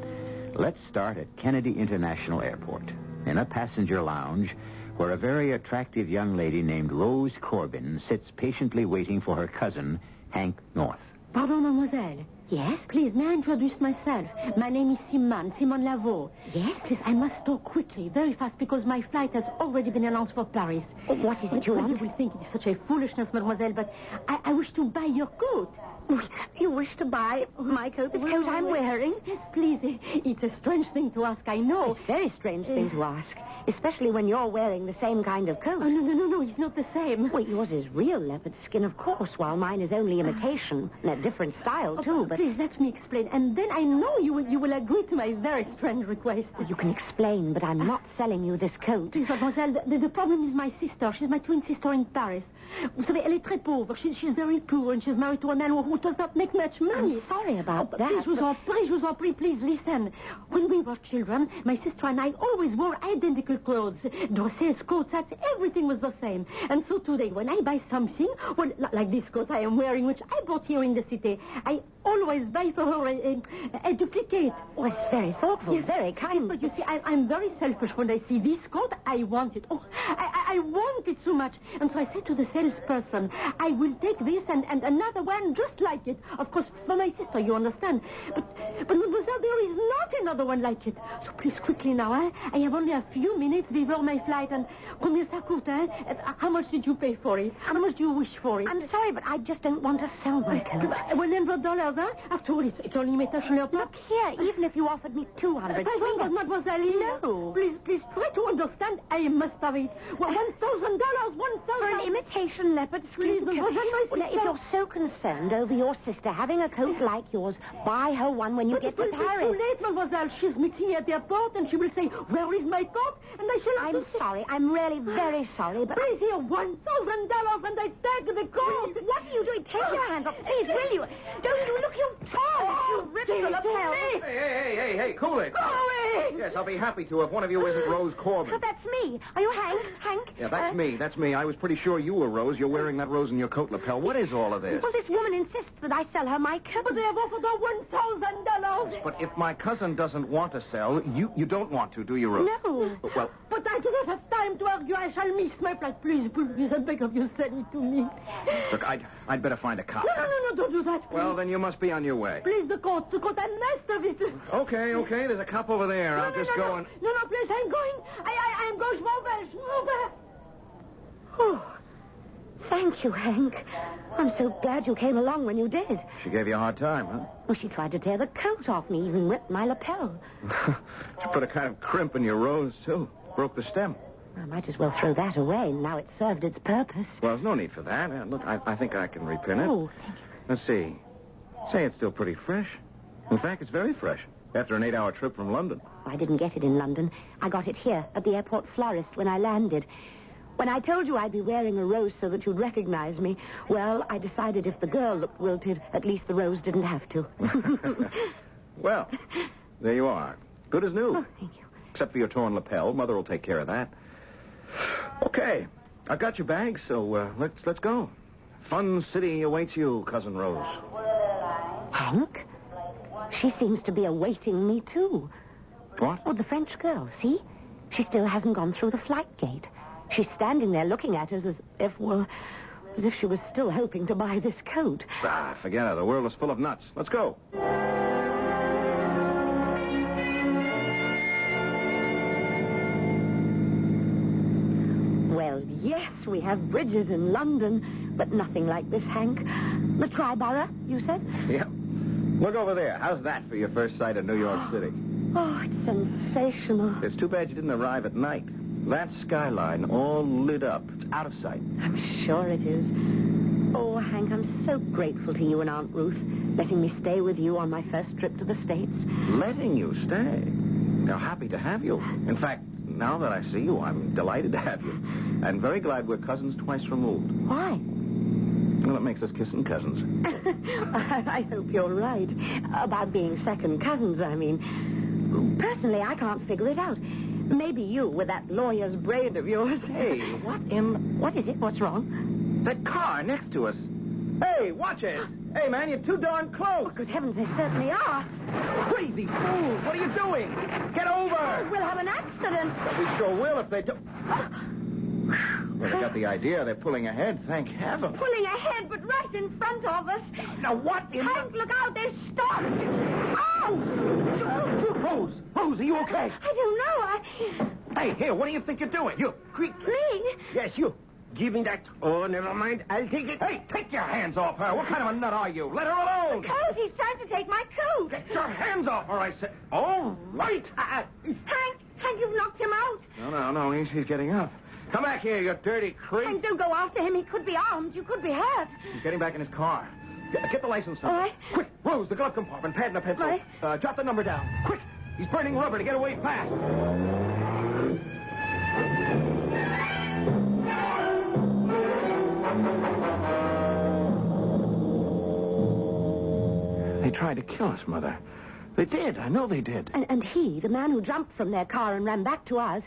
Let's start at Kennedy International Airport, in a passenger lounge where a very attractive young lady named Rose Corbin sits patiently waiting for her cousin, Hank North. Pardon, mademoiselle. Yes? Please, may I introduce myself? My name is Simon Lavaux. Yes? Please, I must talk quickly, very fast, because my flight has already been announced for Paris. What is it you want? You will think it is such a foolishness, mademoiselle, but I wish to buy your coat. You wish to buy my coat, the coat I'm wearing? Yes, please. It's a strange thing to ask, I know. It's a very strange thing to ask, especially when you're wearing the same kind of coat. Oh, no, it's not the same. Well, yours is real leopard skin, of course, while mine is only imitation, and a different style, too, but... Please, let me explain, and then I know you will agree to my very strange request. Well, you can explain, but I'm not selling you this coat. Please, mademoiselle, the problem is my sister. She's my twin sister in Paris. Vous savez, elle est très pauvre. She's very poor, and she's married to a man who does not make much money. I'm sorry about that. Please, je vous en prie, please listen. When we were children, my sister and I always wore identical clothes. Dresses, coats, hats, everything was the same. And so today, when I buy something, well, like this coat I am wearing, which I bought here in the city, I always buy for her a duplicate. Oh, it's very thoughtful, yes. Very kind. But you see, I'm very selfish. When I see this coat, I want it. Oh, I want it so much. And so I said to the salesperson, I will take this and another one just like it. Of course, for my sister, you understand. But mademoiselle, there is not another one like it. So please, quickly now, I have only a few minutes before my flight. And combien ça coûte, How much did you pay for it? How much do you wish for it? I'm sorry, but I just don't want to sell my coat. $100, huh? After all, it's only imitation leopard. Look here, even if you offered me $200. Mademoiselle, no. Please, try to understand. I must have it. Well, $1,000, $1,000. For an imitation leopard skin. Please, if you're so concerned over your sister having a coat like yours, buy her one when you get to Paris. It's too late, mademoiselle. She's meeting me at the airport, and she will say, where is my coat? And I shall have I'm sorry. I'm really very sorry, but... Please, here, $1,000, and I take the coat. What are you doing? Take your hands off. Please, will you? Don't you look, you tall. You rip full of hell. Hey, cool it. Go away. Yes, I'll be happy to if one of you isn't Rose Corbin. So that's me. Are you Hank? Yeah, that's me. I was pretty sure you were Rose. You're wearing that rose in your coat lapel. What is all of this? Well, this woman insists that I sell her my coat. But they have offered her $1,000. But if my cousin doesn't want to sell, you don't want to, do you, Rose? No. Well... But I do not have time to argue. I shall miss my flight. Please, I beg of you, send it to me. Look, I'd better find a cop. No, don't do that, please. Well, then you must be on your way. Please, the coat, I must have it. Okay, there's a cop over there. I'll just go and... No, please, I'm going. I'm going small. Oh, thank you, Hank. I'm so glad you came along when you did. She gave you a hard time, huh? Well, she tried to tear the coat off me, even ripped my lapel. She put a kind of crimp in your rose, too. Broke the stem. I might as well throw that away. Now it's served its purpose. Well, there's no need for that. Look, I think I can repin it. Oh, thank you. Let's see. Say, it's still pretty fresh. In fact, it's very fresh. After an 8-hour trip from London. I didn't get it in London. I got it here at the airport florist when I landed. When I told you I'd be wearing a rose so that you'd recognize me, well, I decided if the girl looked wilted, at least the rose didn't have to. Well, there you are. Good as new. Oh, thank you. Except for your torn lapel. Mother will take care of that. Okay. I've got your bag, so let's go. Fun City awaits you, Cousin Rose. Hank? She seems to be awaiting me, too. What? Oh, the French girl, see? She still hasn't gone through the flight gate. She's standing there looking at us as if she was still hoping to buy this coat. Ah, forget it. The world is full of nuts. Let's go. Well, yes, we have bridges in London, but nothing like this, Hank. The Triborough, you said? Yep. Look over there. How's that for your first sight of New York City? Oh, it's sensational. It's too bad you didn't arrive at night. That skyline all lit up. It's out of sight. I'm sure it is. Oh, Hank, I'm so grateful to you and Aunt Ruth, letting me stay with you on my first trip to the States. Letting you stay? They're happy to have you. In fact, now that I see you, I'm delighted to have you. And very glad we're cousins twice removed. Why? Well, it makes us kissing cousins. I hope you're right. About being second cousins, I mean. Personally, I can't figure it out. Maybe you, with that lawyer's brain of yours. Hey, what in... What is it? What's wrong? That car next to us. Hey, watch it. Hey, man, you're too darn close. Oh, good heavens, they certainly are. Crazy fools. What are you doing? Get over. Oh, we'll have an accident. We sure will if they do... Well, they got the idea. They're pulling ahead. Thank heaven. Pulling ahead, but right in front of us. Now, what in... Hank, look out. They're stopped. Oh! Rose, are you okay? I don't know. Hey, here, what do you think you're doing? You. Me? Yes, you. Give me that. Oh, never mind. I'll take it. Hey, take your hands off her. What kind of a nut are you? Let her alone. Coat, he's trying to take my coat. Get your hands off her, I said. All right. Hank, you've knocked him out. No, he's getting up. Come back here, you dirty creep. Hank, don't go after him. He could be armed. You could be hurt. He's getting back in his car. Get the license number. All right. Quick, Rose, the glove compartment, pad and a pencil. Right. Drop the number down. Quick. He's burning rubber to get away fast. They tried to kill us, Mother. They did. I know they did. And he, the man who jumped from their car and ran back to ours,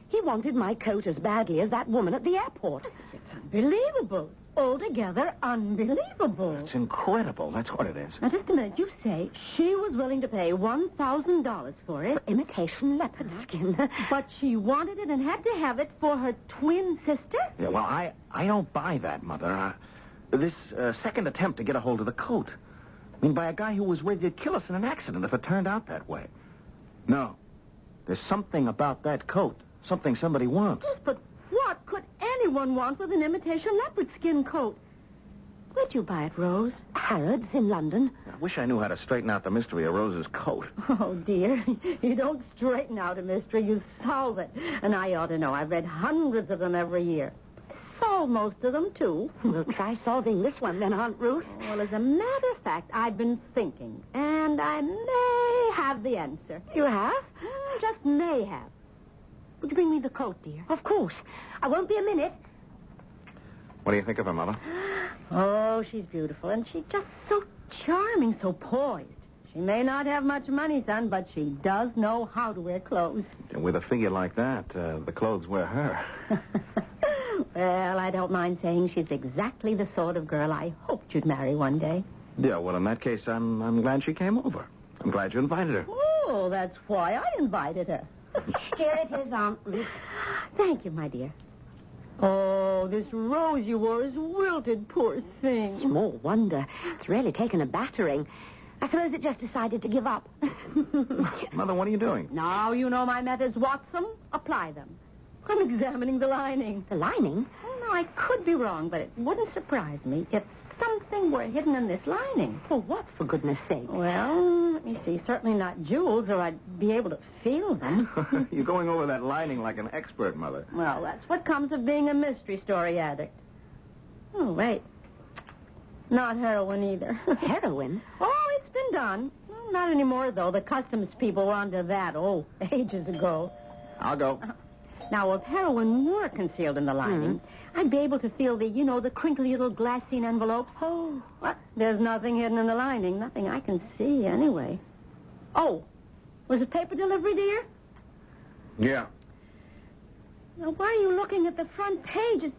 he wanted my coat as badly as that woman at the airport. It's unbelievable. Altogether unbelievable. It's incredible. That's what it is. Now, just a minute. You say she was willing to pay $1,000 for it. For imitation leopard skin. But she wanted it and had to have it for her twin sister? Yeah, well, I don't buy that, Mother. This second attempt to get a hold of the coat. I mean, by a guy who was ready to kill us in an accident if it turned out that way. No. There's something about that coat. Something somebody wants. Yes, but what could anyone want with an imitation leopard skin coat? Where'd you buy it, Rose? Harrods in London. I wish I knew how to straighten out the mystery of Rose's coat. Oh, dear. You don't straighten out a mystery. You solve it. And I ought to know. I've read hundreds of them every year. Solve most of them, too. We'll try solving this one, then, Aunt Ruth. Well, as a matter of fact, I've been thinking, and I may have the answer. You have? Just may have. Would you bring me the coat, dear? Of course. I won't be a minute. What do you think of her, Mother? Oh, she's beautiful, and she's just so charming, so poised. She may not have much money, son, but she does know how to wear clothes. And with a figure like that, the clothes wear her. Well, I don't mind saying she's exactly the sort of girl I hoped you'd marry one day. Yeah, well, in that case, I'm glad she came over. I'm glad you invited her. Oh, that's why I invited her. Here it is, Aunt Ruth. Thank you, my dear. Oh, this rose you wore is wilted, poor thing. Small wonder. It's really taken a battering. I suppose it just decided to give up. Mother, what are you doing? Now you know my methods, Watson. Apply them. I'm examining the lining. The lining? Oh, no, I could be wrong, but it wouldn't surprise me if something were hidden in this lining. For what, for goodness sake? Well, let me see. Certainly not jewels, or I'd be able to feel them. You're going over that lining like an expert, Mother. Well, that's what comes of being a mystery story addict. Oh, wait. Not heroin either. Heroin? Oh, it's been done. Well, not anymore, though. The customs people were onto that, ages ago. I'll go. Now, if heroin were concealed in the lining, I'd be able to feel the crinkly little glassine envelopes. Oh. What? There's nothing hidden in the lining. Nothing I can see, anyway. Oh, was it paper delivery, dear? Yeah. Now, why are you looking at the front page? It's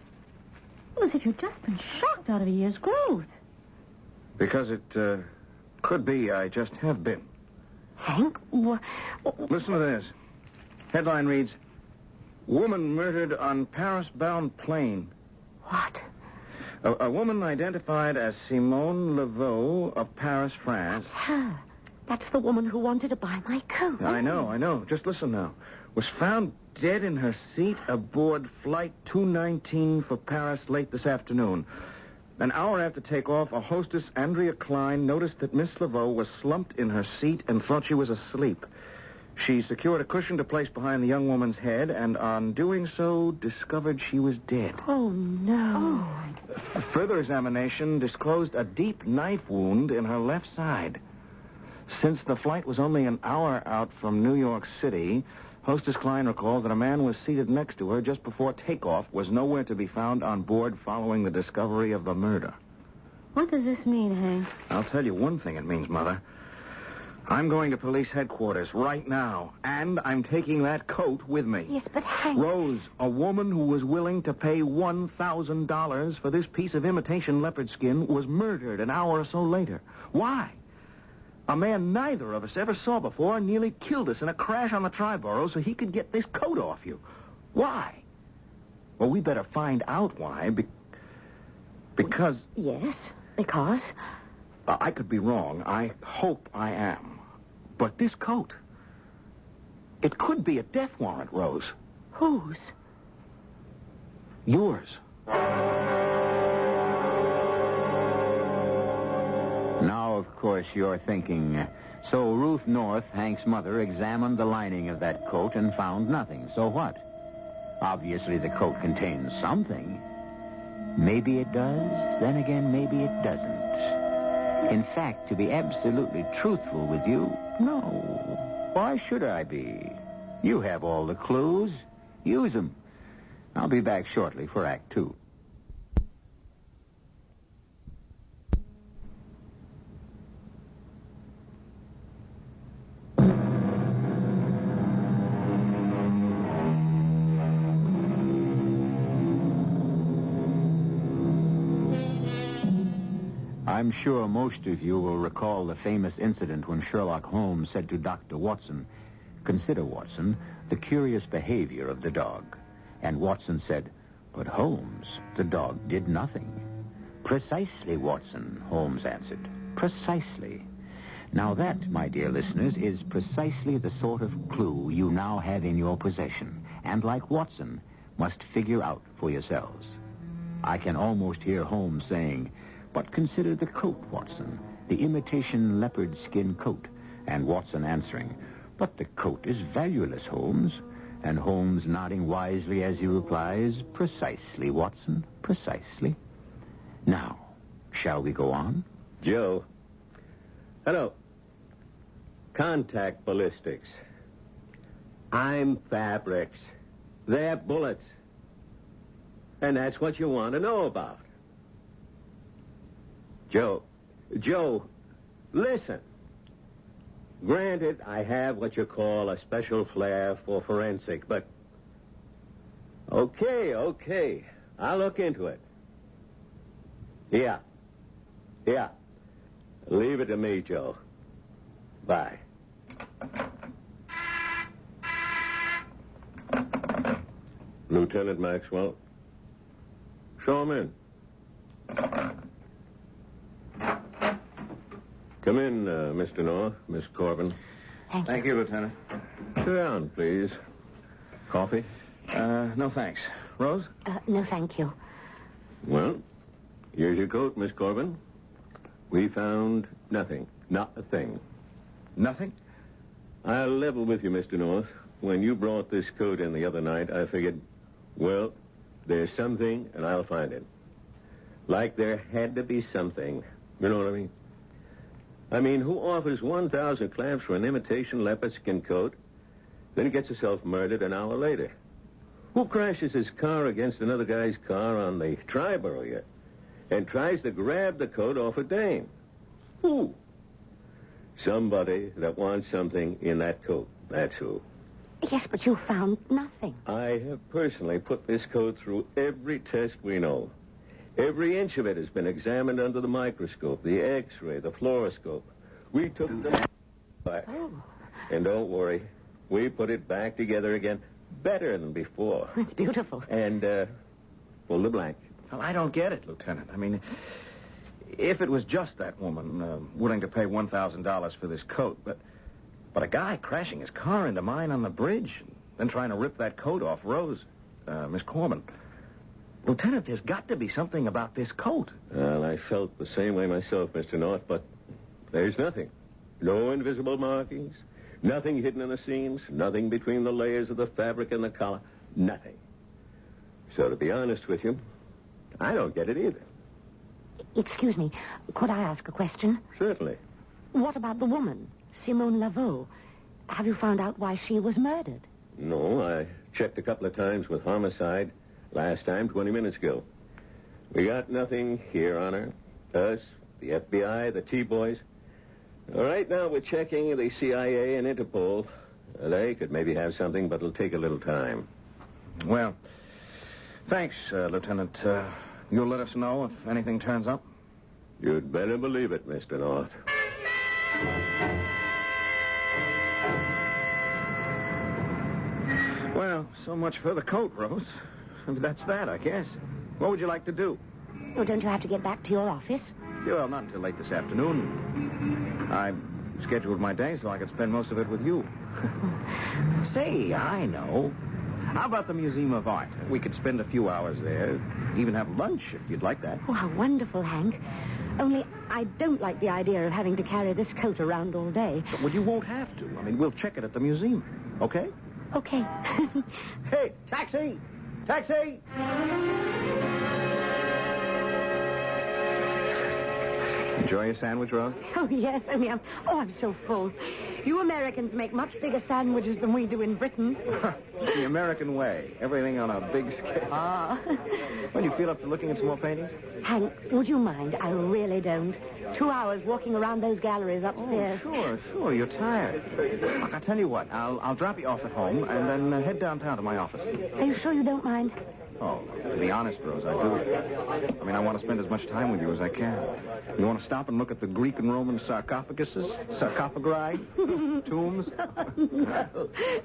as if you've just been shocked out of a year's growth. Because it could be I just have been. Hank? Listen to this. Headline reads, Woman murdered on Paris-bound plane. What? A woman identified as Simone Laveau of Paris, France. Her. That's the woman who wanted to buy my coat. I know. Just listen now. Was found dead in her seat aboard Flight 219 for Paris late this afternoon. An hour after takeoff, a hostess, Andrea Klein, noticed that Miss Laveau was slumped in her seat and thought she was asleep. She secured a cushion to place behind the young woman's head, and on doing so, discovered she was dead. Oh, no. Further examination disclosed a deep knife wound in her left side. Since the flight was only an hour out from New York City, Hostess Klein recalls that a man was seated next to her just before takeoff, was nowhere to be found on board following the discovery of the murder. What does this mean, Hank? I'll tell you one thing it means, Mother. I'm going to police headquarters right now, and I'm taking that coat with me. Yes, but Hank... Rose, a woman who was willing to pay $1,000 for this piece of imitation leopard skin, was murdered an hour or so later. Why? A man neither of us ever saw before nearly killed us in a crash on the Triborough so he could get this coat off you. Why? Well, we better find out why, because... Yes, because? I could be wrong. I hope I am. But this coat, it could be a death warrant, Rose. Whose? Yours. Now, of course, you're thinking, so Ruth North, Hank's mother, examined the lining of that coat and found nothing. So what? Obviously, the coat contains something. Maybe it does, then again, maybe it doesn't. In fact, to be absolutely truthful with you, no. Why should I be? You have all the clues. Use them. I'll be back shortly for Act 2. I'm sure most of you will recall the famous incident when Sherlock Holmes said to Dr. Watson, "Consider, Watson, the curious behavior of the dog." And Watson said, "But Holmes, the dog did nothing." "Precisely, Watson," Holmes answered. "Precisely." Now that, my dear listeners, is precisely the sort of clue you now have in your possession, and like Watson, must figure out for yourselves. I can almost hear Holmes saying, "But consider the coat, Watson, the imitation leopard skin coat." And Watson answering, "But the coat is valueless, Holmes." And Holmes nodding wisely as he replies, "Precisely, Watson, precisely." Now, shall we go on? Joe. Hello. Contact ballistics. I'm fabrics. They're bullets. And that's what you want to know about. Joe, listen. Granted, I have what you call a special flair for forensic, but... Okay. I'll look into it. Yeah. Leave it to me, Joe. Bye. Lieutenant Maxwell. Show him in. Come in, Mr. North, Miss Corbin. Thank you, Lieutenant. Sit down, please. Coffee? No, thanks. Rose? No, thank you. Well, here's your coat, Miss Corbin. We found nothing. Not a thing. Nothing? I'll level with you, Mr. North. When you brought this coat in the other night, I figured, well, there's something, and I'll find it. Like there had to be something. You know what I mean? I mean, who offers 1,000 clams for an imitation leopard skin coat, then gets herself murdered an hour later? Who crashes his car against another guy's car on the Triborough yet and tries to grab the coat off a dame? Who? Somebody that wants something in that coat. That's who. Yes, but you found nothing. I have personally put this coat through every test we know. Every inch of it has been examined under the microscope, the X-ray, the fluoroscope. We took the back. Oh. And don't worry, we put it back together again better than before. It's beautiful. And, pull the blank. Well, I don't get it, Lieutenant. I mean, if it was just that woman willing to pay $1,000 for this coat, but a guy crashing his car into mine on the bridge, and then trying to rip that coat off Rose, Miss Corbin. Lieutenant, there's got to be something about this coat. Well, I felt the same way myself, Mr. North, but there's nothing. No invisible markings, nothing hidden in the seams, nothing between the layers of the fabric and the collar, nothing. So to be honest with you, I don't get it either. Excuse me, could I ask a question? Certainly. What about the woman, Simone Laveau? Have you found out why she was murdered? No, I checked a couple of times with homicide. Last time, 20 minutes ago. We got nothing here on her. Us, the FBI, the T-Boys. Right now we're checking the CIA and Interpol. They could maybe have something, but it'll take a little time. Well, thanks, Lieutenant. You'll let us know if anything turns up? You'd better believe it, Mr. North. Well, so much for the coat, Rose. That's that, I guess. What would you like to do? Well, don't you have to get back to your office? Yeah, well, not until late this afternoon. I scheduled my day so I could spend most of it with you. Say, I know. How about the Museum of Art? We could spend a few hours there, even have lunch if you'd like that. Oh, how wonderful, Hank. Only I don't like the idea of having to carry this coat around all day. Well, you won't have to. I mean, we'll check it at the museum. Okay? Okay. Hey, taxi! Taxi! Enjoy your sandwich, Rose? Oh, yes, only I'm so full. You Americans make much bigger sandwiches than we do in Britain. The American way. Everything on a big scale. Ah. Well, you feel up to looking at some more paintings? Hank, would you mind? I really don't. 2 hours walking around those galleries upstairs. Oh, sure. You're tired. Look, I'll tell you what. I'll drop you off at home and then head downtown to my office. Are you sure you don't mind? Oh, to be honest, Rose, I do. I mean, I want to spend as much time with you as I can. You want to stop and look at the Greek and Roman sarcophaguses? Sarcophagi? Tombs?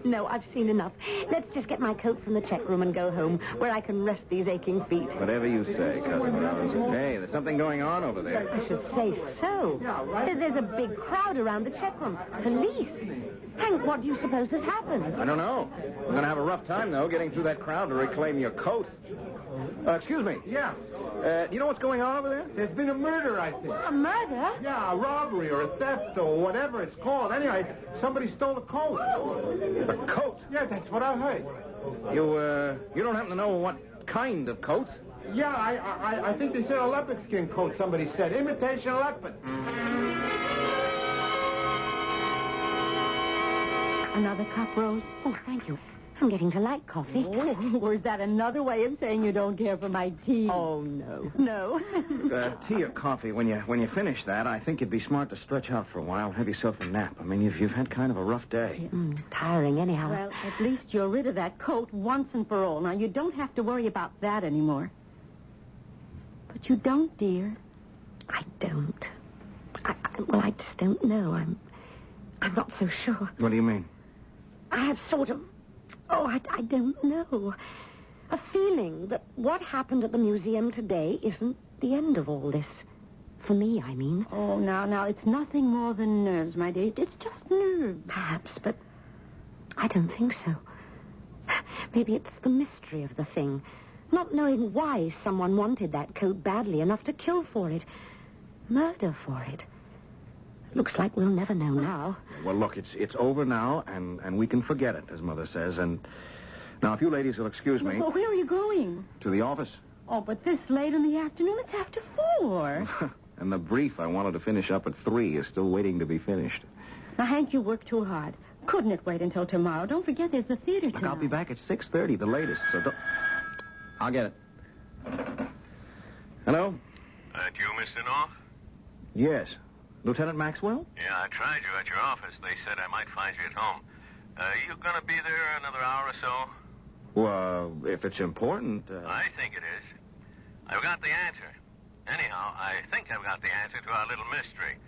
No, I've seen enough. Let's just get my coat from the check room and go home, where I can rest these aching feet. Whatever you say, Cousin Rose. Hey, there's something going on over there. I should say so. There's a big crowd around the check room. Police. Hank, what do you suppose has happened? I don't know. We're going to have a rough time, though, getting through that crowd to reclaim your coat. Excuse me. Yeah. You know what's going on over there? There's been a murder, I think. A murder? Yeah, a robbery or a theft or whatever it's called. Anyway, somebody stole a coat. A coat? Yeah, that's what I heard. You don't happen to know what kind of coat? Yeah, I think they said a leopard skin coat, somebody said. Imitation leopard. Another cup, Rose? Oh, thank you. I'm getting to like coffee. Oh, or is that another way of saying you don't care for my tea? Oh, no. No? Tea or coffee, when you finish that, I think it'd be smart to stretch out for a while, have yourself a nap. I mean, you've had kind of a rough day. Tiring anyhow. Well, at least you're rid of that coat once and for all. Now, you don't have to worry about that anymore. But you don't, dear. I don't. I just don't know. I'm not so sure. What do you mean? I have sort of... Oh, I don't know. A feeling that what happened at the museum today isn't the end of all this. For me, I mean. Oh, now, it's nothing more than nerves, my dear. It's just nerves. Perhaps, but I don't think so. Maybe it's the mystery of the thing. Not knowing why someone wanted that coat badly enough to kill for it. Murder for it. Looks like we'll never know now. Well, look, it's over now, and we can forget it, as Mother says. And now, if you ladies will excuse me... Well, where are you going? To the office. Oh, but this late in the afternoon, it's after 4. And the brief I wanted to finish up at 3 is still waiting to be finished. Now, Hank, you work too hard. Couldn't it wait until tomorrow? Don't forget there's the theater Look, tonight. I'll be back at 6:30, the latest, so don't... I'll get it. Hello? That you, Mr. North? Yes. Lieutenant Maxwell? Yeah, I tried you at your office. They said I might find you at home. You gonna be there another hour or so? Well, if it's important... I think it is. I've got the answer. Anyhow, I think I've got the answer to our little mystery.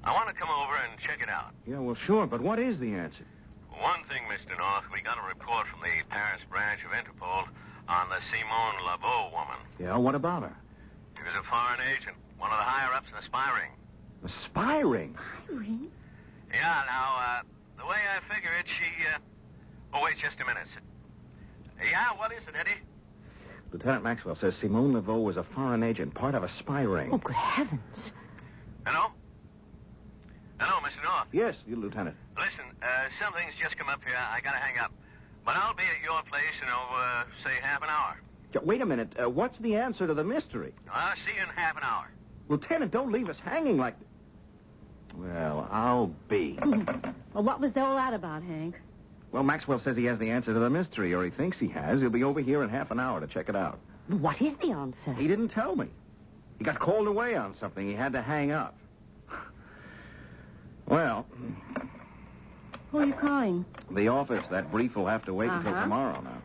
I want to come over and check it out. Yeah, well, sure, but what is the answer? One thing, Mr. North, we got a report from the Paris branch of Interpol on the Simone Laveau woman. Yeah, what about her? She was a foreign agent, one of the higher-ups in the spy ring. A spy ring? Ring? Yeah, now, the way I figure it, she, Oh, wait just a minute. Yeah, what is it, Eddie? Lieutenant Maxwell says Simone Laveau was a foreign agent, part of a spy ring. Oh, good heavens. Hello? Hello, Mr. North. Yes, you, Lieutenant. Listen, something's just come up here. I gotta hang up. But I'll be at your place in, say, half an hour. Wait a minute. What's the answer to the mystery? I'll see you in half an hour. Lieutenant, don't leave us hanging like... Well, I'll be. Well, what was all that about, Hank? Well, Maxwell says he has the answer to the mystery, or he thinks he has. He'll be over here in half an hour to check it out. What is the answer? He didn't tell me. He got called away on something. He had to hang up. Well... Who are you calling? The office. That brief will have to wait until tomorrow now.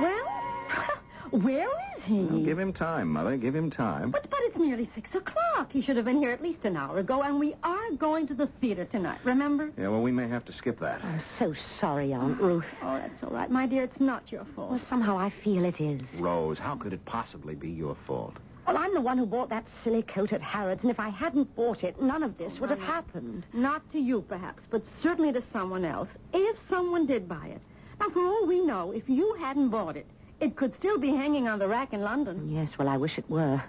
Well, where is he? Well, give him time, Mother. Give him time. But it's nearly 6 o'clock. He should have been here at least an hour ago, and we are going to the theater tonight, remember? Yeah, well, we may have to skip that. I'm so sorry, Aunt Ruth. Oh, that's all right, my dear. It's not your fault. Well, somehow I feel it is. Rose, how could it possibly be your fault? Well, I'm the one who bought that silly coat at Harrods, and if I hadn't bought it, none of this would have happened. Not to you, perhaps, but certainly to someone else, if someone did buy it. Now, for all we know, if you hadn't bought it, it could still be hanging on the rack in London. Yes, well, I wish it were.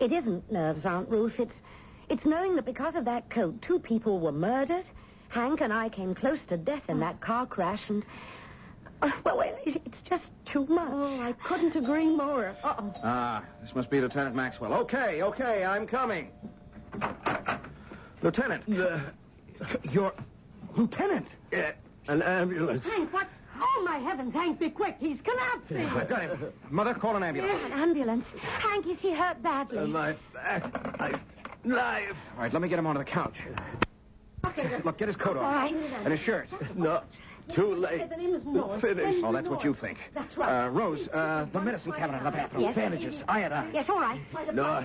It isn't nerves, Aunt Ruth. It's knowing that because of that coat, 2 people were murdered. Hank and I came close to death in that car crash, and... well, it's just too much. Oh, I couldn't agree more. Uh-oh. Ah, this must be Lieutenant Maxwell. Okay, I'm coming. Lieutenant, you're... Lieutenant! An ambulance. Hank, what? Oh, my heavens, Hank, be quick. He's collapsing. I've got him. Mother, call an ambulance. An ambulance. Hank, is he hurt badly? My back, my knife. All right, let me get him onto the couch. Okay. Look, get his coat off. All right. And his shirt. No, too late. The name is North. Finish. Oh, that's what you think. That's right. Rose, the medicine cabinet in the bathroom. Yes. Bandages, iodine. Yes, all right. No.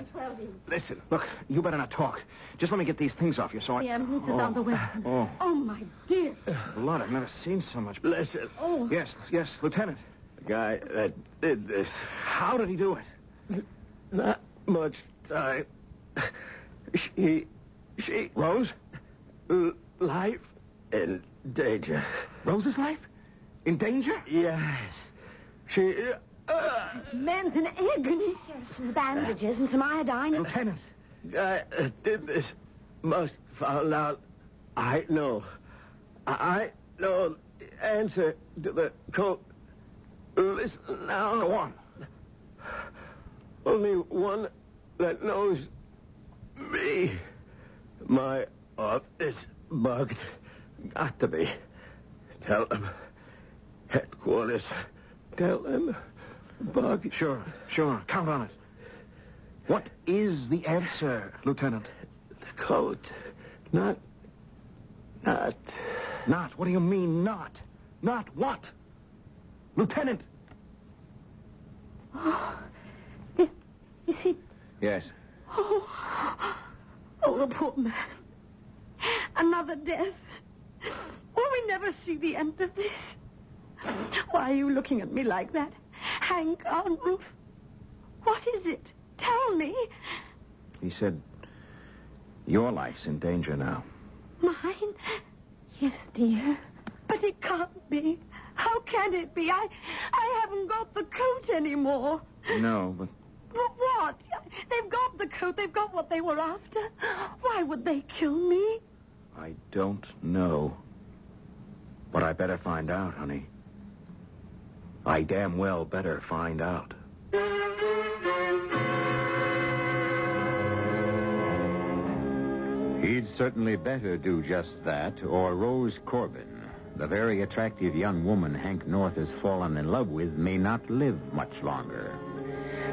Listen, look, you better not talk. Just let me get these things off you, so I... The ambulance is on the way. Oh, my dear. Blood, I've never seen so much blood. Listen. Oh. Yes, Lieutenant. The guy that did this. How did he do it? Not much time. She... Rose? Life in danger. Rose's life? In danger? Yes. She... Man's in agony. Here's some bandages and some iodine. Lieutenant. Guy that did this must found out. I know. I know the answer to the code. Listen now. Go on. Only one that knows me. My office bugged. Got to be. Tell them. Headquarters. Tell them. Bug. Sure. Count on it. What is the answer, Lieutenant? The code. Not. Not? What do you mean, not? Not what? Lieutenant! Is he... Yes. Oh, the poor man. Another death. Will we never see the end of this? Why are you looking at me like that? Hank, Aunt Ruth, what is it? Tell me. He said, your life's in danger now. Mine? Yes, dear. But it can't be. How can it be? I haven't got the coat anymore. No, but... But what? They've got the coat. They've got what they were after. Why would they kill me? I don't know. But I better find out, honey. I damn well better find out. He'd certainly better do just that, or Rose Corbin, the very attractive young woman Hank North has fallen in love with, may not live much longer.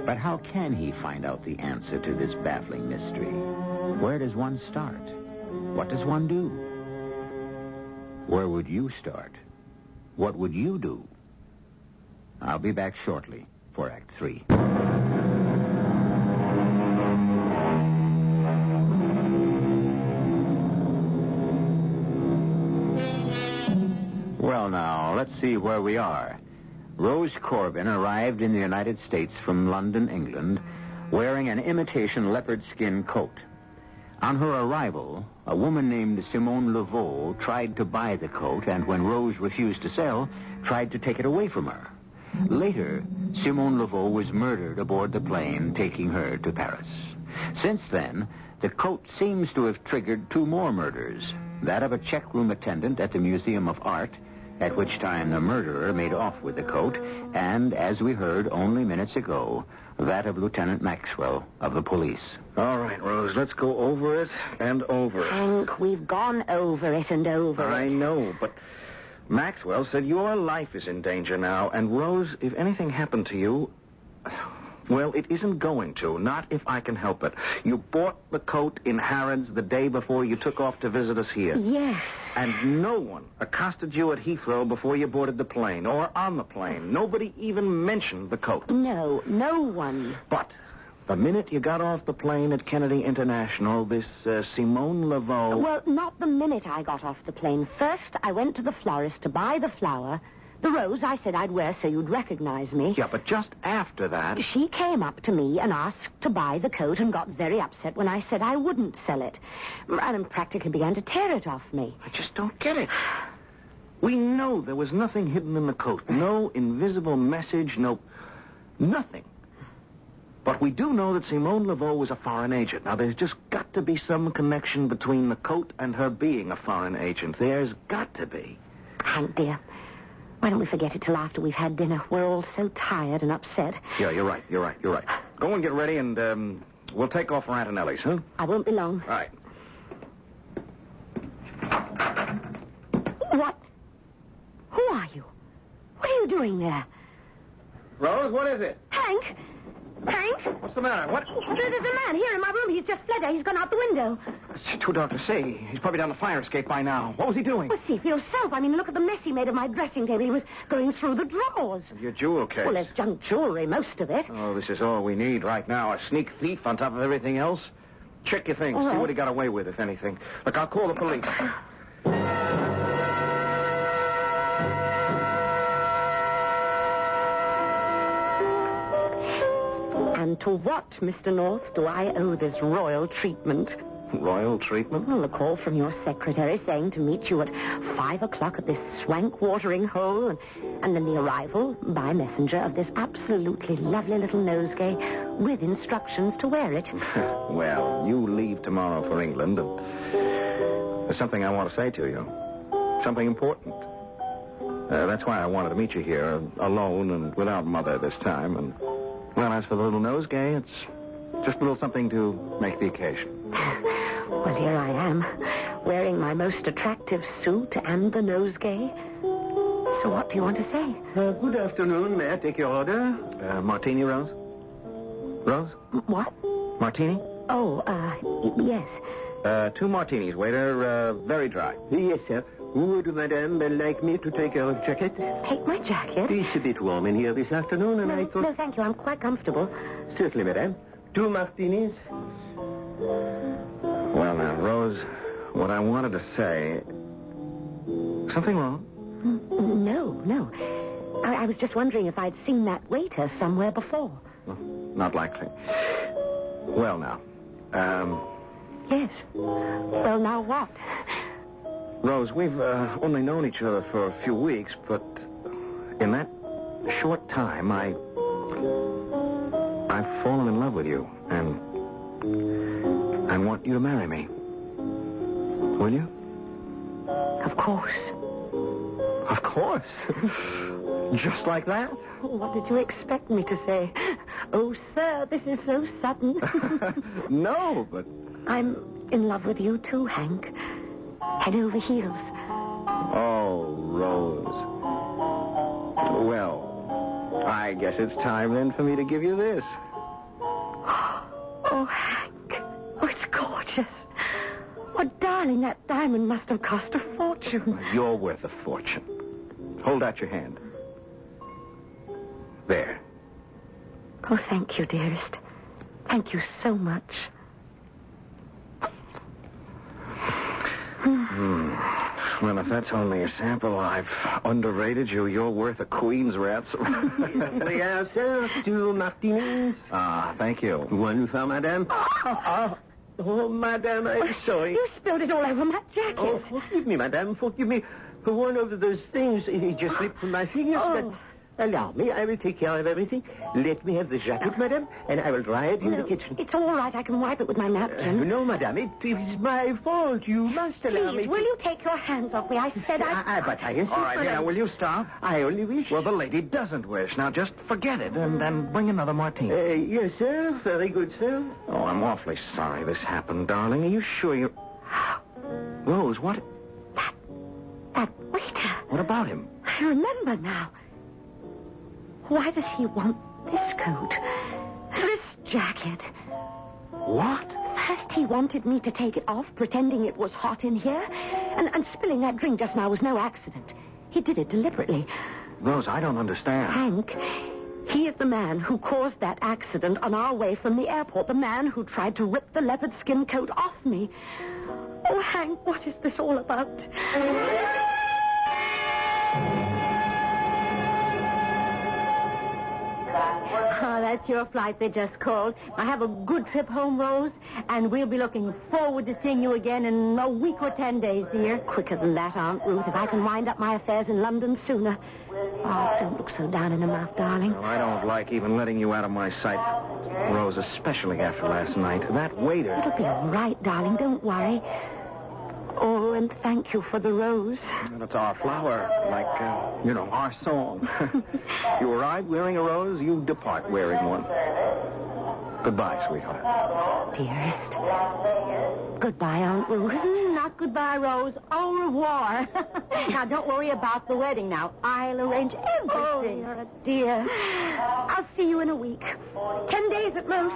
But how can he find out the answer to this baffling mystery? Where does one start? What does one do? Where would you start? What would you do? I'll be back shortly for Act 3. Well, now, let's see where we are. Rose Corbin arrived in the United States from London, England, wearing an imitation leopard skin coat. On her arrival, a woman named Simone Laveau tried to buy the coat, and when Rose refused to sell, tried to take it away from her. Later, Simone Laveau was murdered aboard the plane taking her to Paris. Since then, the coat seems to have triggered 2 more murders, that of a check room attendant at the Museum of Art, at which time the murderer made off with the coat, and, as we heard only minutes ago, that of Lieutenant Maxwell of the police. All right, Rose, let's go over it and over it. Hank, we've gone over it and over it. I know, but Maxwell said your life is in danger now, and Rose, if anything happened to you, well, it isn't going to, not if I can help it. You bought the coat in Harrods the day before you took off to visit us here. Yes. And no one accosted you at Heathrow before you boarded the plane, or on the plane. Nobody even mentioned the coat. No, no one. But the minute you got off the plane at Kennedy International, this Simone Laveau... Well, not the minute I got off the plane. First, I went to the florist to buy the flower. The rose I said I'd wear so you'd recognize me. Yeah, but just after that... She came up to me and asked to buy the coat and got very upset when I said I wouldn't sell it. And practically began to tear it off me. I just don't get it. We know there was nothing hidden in the coat. No invisible message, nothing. But we do know that Simone Laveau was a foreign agent. Now, there's just got to be some connection between the coat and her being a foreign agent. There's got to be. Hank, dear, why don't we forget it till after we've had dinner? We're all so tired and upset. Yeah, you're right. Go and get ready, and we'll take off for Antonelli's, huh? I won't be long. All right. What? Who are you? What are you doing there? Rose, what is it? Hank? Hank? What's the matter? What? There's a man here in my room. He's just fled. He's gone out the window. It's too dark to see. He's probably down the fire escape by now. What was he doing? Well, see for yourself. I mean, look at the mess he made of my dressing table. He was going through the drawers. Your jewel case. Well, there's junk jewelry, most of it. Oh, this is all we need right now. A sneak thief on top of everything else. Check your things. All See right. what he got away with, if anything. Look, I'll call the police. And to what, Mr. North, do I owe this royal treatment? Royal treatment? Well, a call from your secretary saying to meet you at 5 o'clock at this swank watering hole, and then the arrival by messenger of this absolutely lovely little nosegay with instructions to wear it. Well, you leave tomorrow for England, and there's something I want to say to you. Something important. That's why I wanted to meet you here, alone and without Mother this time. And, well, as for the little nosegay, it's just a little something to make the occasion. Well, here I am, wearing my most attractive suit and the nosegay. So what do you want to say? Good afternoon. May I take your order? Martini, Rose? Rose? What? Martini? Oh, yes. 2 martinis, waiter. Very dry. Yes, sir. Would Madame like me to take her jacket? Take my jacket? It's a bit warm in here this afternoon, and I thought... No, thank you. I'm quite comfortable. Certainly, Madame. 2 martinis. Well, now, Rose, what I wanted to say... Something wrong? No. I was just wondering if I'd seen that waiter somewhere before. Not likely. Well, now, Yes. Well, now what? Rose, we've only known each other for a few weeks, but in that short time, I've fallen in love with you, and I want you to marry me. Will you? Of course. Of course. Just like that? What did you expect me to say? Oh, sir, this is so sudden. No, but... I'm in love with you too, Hank. Head over heels. Oh, Rose. Well, I guess it's time then for me to give you this. Oh, Hank. Oh, it's gorgeous. Oh, darling, that diamond must have cost a fortune. You're worth a fortune. Hold out your hand. There. Oh, thank you, dearest. Thank you so much. Well, if that's only a sample, I've underrated you. You're worth a queen's ransom. We ourselves to martinis. Ah, thank you. One for madame. Oh, madame, I'm sorry. You spilled it all over my jacket. Oh, forgive me, madame. Forgive me. For one of those things, it just slipped from my fingers. Oh. But allow me. I will take care of everything. Let me have the jacket, madame, and I will dry it in the kitchen. It's all right. I can wipe it with my napkin. No, madame. It is my fault. You must allow me Please, will you take your hands off me? I said But I insist, All right, madame. now, will you stop? I only wish... Well, the lady doesn't wish. Now, just forget it and bring another martini. Yes, sir. Very good, sir. Oh, I'm awfully sorry this happened, darling. Are you sure you... Rose, what... That waiter. What about him? I remember now. Why does he want this coat? This jacket? What? First he wanted me to take it off, pretending it was hot in here. And spilling that drink just now was no accident. He did it deliberately. Rose, I don't understand. Hank, he is the man who caused that accident on our way from the airport. The man who tried to rip the leopard skin coat off me. Oh, Hank, what is this all about? Oh, that's your flight they just called. Now have a good trip home, Rose, and we'll be looking forward to seeing you again in a week or 10 days, dear. Quicker than that, Aunt Ruth, if I can wind up my affairs in London sooner. Oh, don't look so down in the mouth, darling. Well, I don't like even letting you out of my sight, Rose, especially after last night. That waiter... It'll be all right, darling. Don't worry. Oh, and thank you for the rose. And it's our flower, like, our song. You arrive wearing a rose, you depart wearing one. Goodbye, sweetheart. Dearest. Goodbye, Aunt Ruth. Not goodbye, Rose. Au revoir. Now, don't worry about the wedding now. I'll arrange everything. Oh, you're a dear. I'll see you in a week. 10 days at most.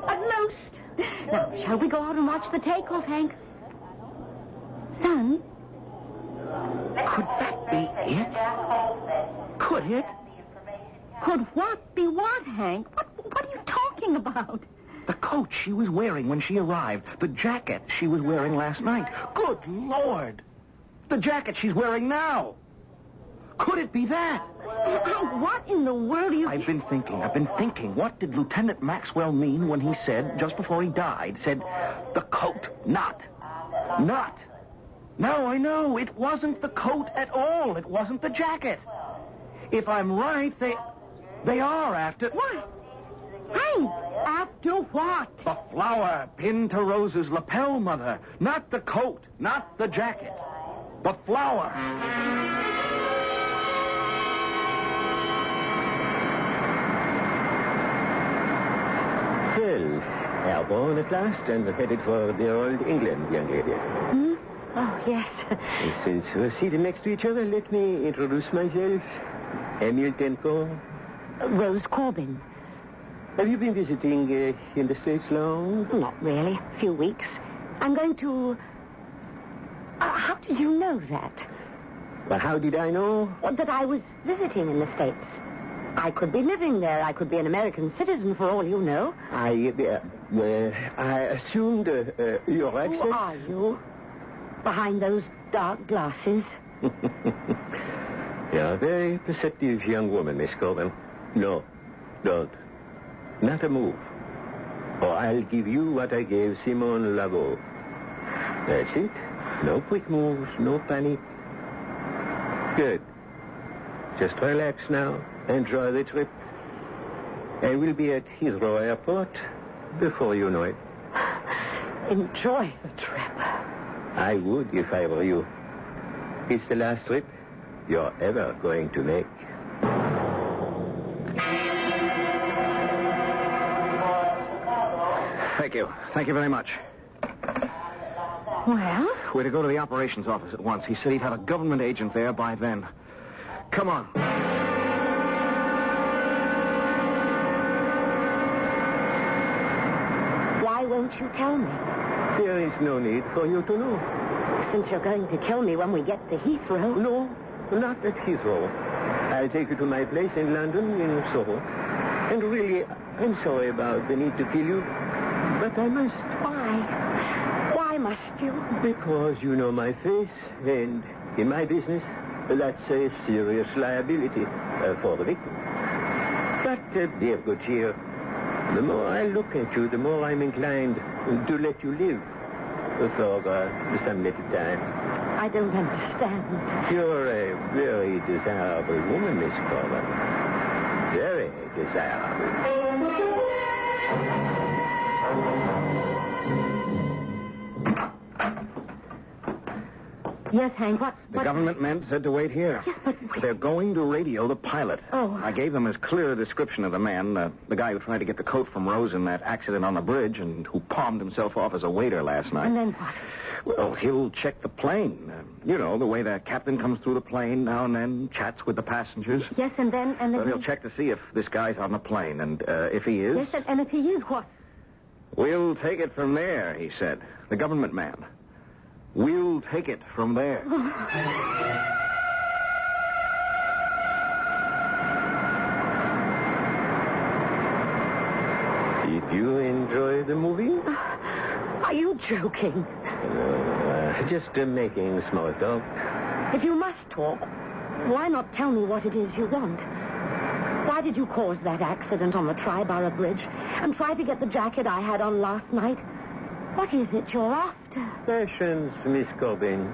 At most. Now, shall we go out and watch the takeoff, Hank? Son? Could that be it? Could it? Could what be what, Hank? What are you talking about? The coat she was wearing when she arrived. The jacket she was wearing last night. Good Lord! The jacket she's wearing now. Could it be that? Hank, what in the world are you... I've been thinking. What did Lieutenant Maxwell mean when he said, just before he died, the coat, not. No, I know. It wasn't the coat at all. It wasn't the jacket. If I'm right, they are after... What? Hank, after what? The flower pinned to Rose's lapel, Mother. Not the coat, not the jacket. The flower. Well, airborne at last, and headed for the old England, young lady. Oh, yes. Since we're seated next to each other, let me introduce myself. Emil Tenko. Rose Corbin. Have you been visiting in the States long? Not really. A few weeks. I'm going to... how did you know that? Well, how did I know? That I was visiting in the States. I could be living there. I could be an American citizen for all you know. I assumed your accent. Who are you? Behind those dark glasses. You're a very perceptive young woman, Miss Corbin. No, don't. Not a move. Or I'll give you what I gave Simone Laveau. That's it. No quick moves, no panic. Good. Just relax now. Enjoy the trip. And we'll be at Heathrow Airport before you know it. Enjoy the trip. I would if I were you. It's the last trip you're ever going to make. Thank you. Thank you very much. Well? We're to go to the operations office at once. He said he'd have a government agent there by then. Come on. Why won't you tell me? There is no need for you to know. Since you're going to kill me when we get to Heathrow. No, not at Heathrow. I'll take you to my place in London, in Soho. And really, I'm sorry about the need to kill you, but I must. Why? Why must you? Because you know my face, and in my business, that's a serious liability for the victim. But be of good cheer. The more I look at you, the more I'm inclined to let you live for some little time. I don't understand. You're a very desirable woman, Miss Corbin. Very desirable. Yes, Hank, what? The government men said to wait here. Yes, but... They're going to radio the pilot. Oh. I gave them as clear a description of the man, the guy who tried to get the coat from Rose in that accident on the bridge and who palmed himself off as a waiter last night. And then what? Well, he'll check the plane. You know, the way the captain comes through the plane now and then, chats with the passengers. Yes, and then... Well, he'll check to see if this guy's on the plane, and if he is... Yes, and if he is, what? We'll take it from there, he said. The government man. We'll take it from there. Did you enjoy the movie? Are you joking? Just making small talk. If you must talk, why not tell me what it is you want? Why did you cause that accident on the Triborough Bridge and try to get the jacket I had on last night? What is it you're after? Fashions, Miss Corbin.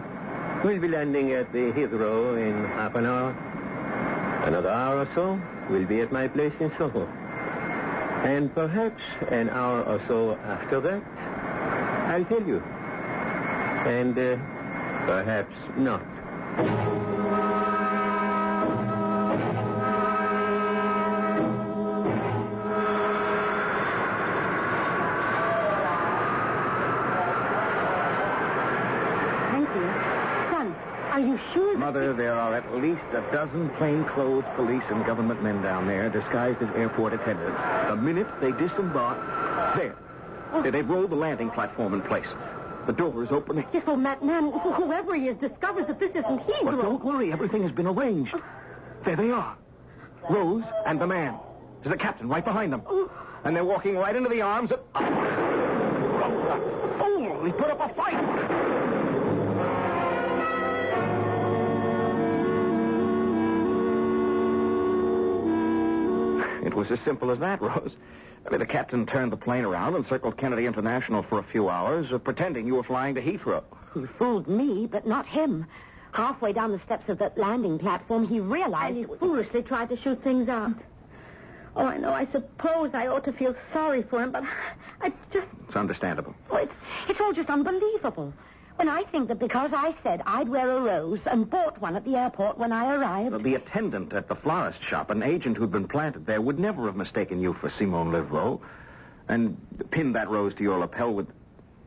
We'll be landing at the Heathrow in half an hour. Another hour or so, we'll be at my place in Soho. And perhaps an hour or so after that, I'll tell you. And perhaps not. Are you sure? Mother, there are at least a dozen plainclothes police and government men down there disguised as airport attendants. The minute they disembark, there. They've rolled the landing platform in place. The door is opening. Yes, well, man, whoever he is discovers that this isn't Heathrow. But don't worry, everything has been arranged. There they are. Rose and the man. There's a captain right behind them. And they're walking right into the arms of... Oh, he put up a fight! It was as simple as that, Rose. I mean, the captain turned the plane around and circled Kennedy International for a few hours, pretending you were flying to Heathrow. He fooled me, but not him. Halfway down the steps of that landing platform, he realized... And he foolishly tried to shoot things out. Oh, I know. I suppose I ought to feel sorry for him, but I just... It's understandable. Oh, it's all just unbelievable. When I think that because I said I'd wear a rose and bought one at the airport when I arrived... The attendant at the florist shop, an agent who'd been planted there, would never have mistaken you for Simone Livreau and pinned that rose to your lapel with,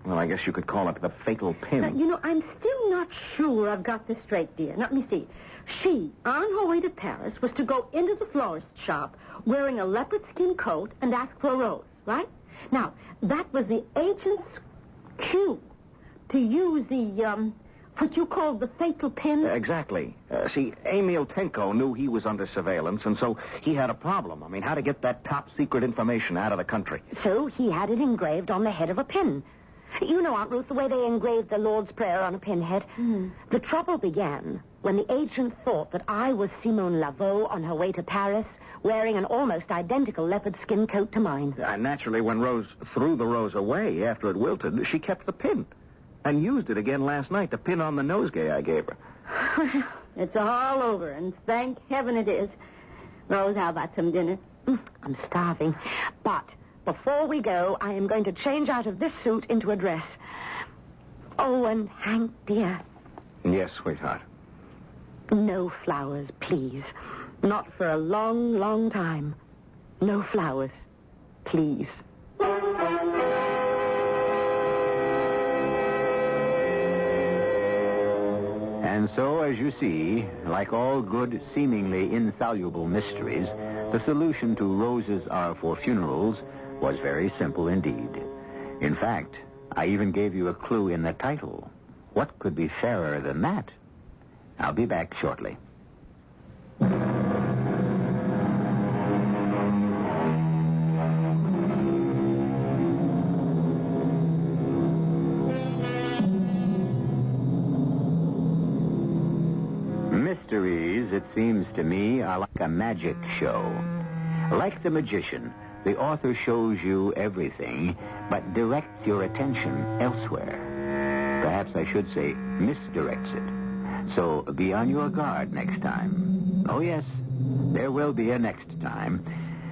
well, I guess you could call it the fatal pin. Now, you know, I'm still not sure I've got this straight, dear. Now, let me see. She, on her way to Paris, was to go into the florist shop wearing a leopard skin coat and ask for a rose, right? Now, that was the agent's cue to use the, what you call the fatal pin. Exactly. See, Emil Tenko knew he was under surveillance, and so he had a problem. I mean, how to get that top-secret information out of the country. So he had it engraved on the head of a pin. You know, Aunt Ruth, the way they engraved the Lord's Prayer on a pinhead. Mm. The trouble began when the agent thought that I was Simone Laveau on her way to Paris, wearing an almost identical leopard skin coat to mine. Naturally, when Rose threw the rose away after it wilted, she kept the pin. And used it again last night, the pin on the nosegay I gave her. It's all over, and thank heaven it is. Rose, how about some dinner? I'm starving. But before we go, I am going to change out of this suit into a dress. Oh, and Hank, dear. Yes, sweetheart. No flowers, please. Not for a long, long time. No flowers, please. And so, as you see, like all good, seemingly insoluble mysteries, the solution to Roses Are for Funerals was very simple indeed. In fact, I even gave you a clue in the title. What could be fairer than that? I'll be back shortly. Mysteries, it seems to me, are like a magic show. Like the magician, the author shows you everything, but directs your attention elsewhere. Perhaps I should say misdirects it. So be on your guard next time. Oh, yes, there will be a next time.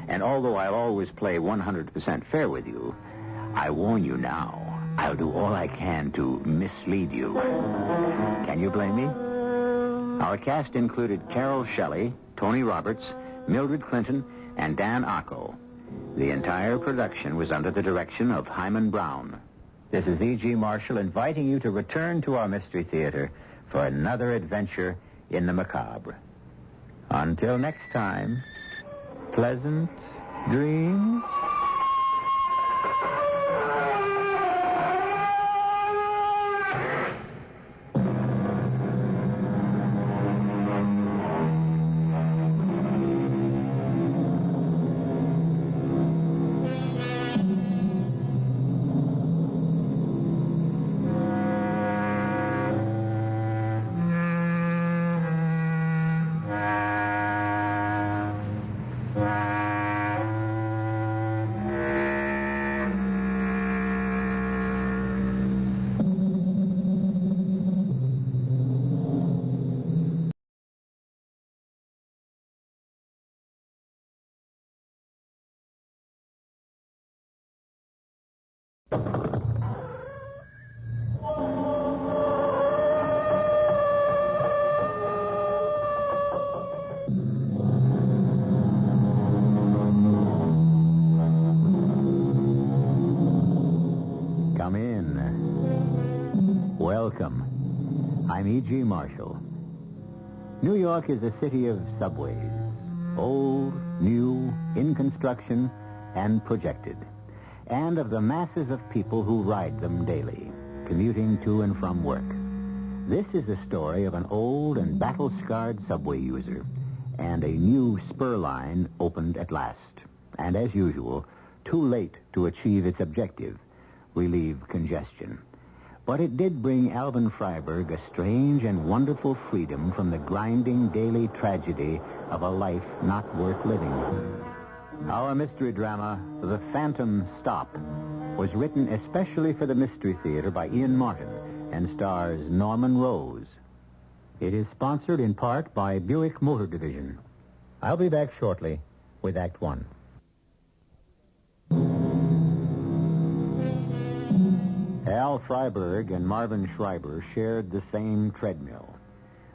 And although I'll always play 100% fair with you, I warn you now, I'll do all I can to mislead you. Can you blame me? Our cast included Carol Shelley, Tony Roberts, Mildred Clinton, and Dan Acco. The entire production was under the direction of Hyman Brown. This is E.G. Marshall inviting you to return to our Mystery Theater for another adventure in the macabre. Until next time, pleasant dreams. Welcome. I'm E.G. Marshall. New York is a city of subways. Old, new, in construction, and projected. And of the masses of people who ride them daily, commuting to and from work. This is the story of an old and battle-scarred subway user. And a new spur line opened at last. And as usual, too late to achieve its objective, relieve congestion. But it did bring Alvin Freiberg a strange and wonderful freedom from the grinding daily tragedy of a life not worth living. Our mystery drama, The Phantom Stop, was written especially for the Mystery Theater by Ian Martin and stars Norman Rose. It is sponsored in part by Buick Motor Division. I'll be back shortly with Act One. Al Freiberg and Marvin Schreiber shared the same treadmill.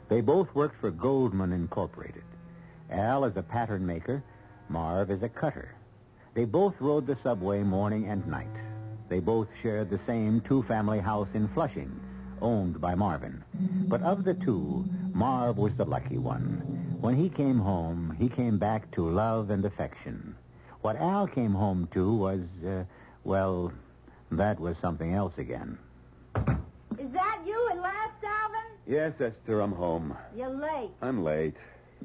They both worked for Goldman Incorporated. Al as a pattern maker, Marv as a cutter. They both rode the subway morning and night. They both shared the same two-family house in Flushing, owned by Marvin. But of the two, Marv was the lucky one. When he came home, he came back to love and affection. What Al came home to was, well, that was something else again. Is that you at last, Alvin? Yes, Esther, I'm home. You're late. I'm late.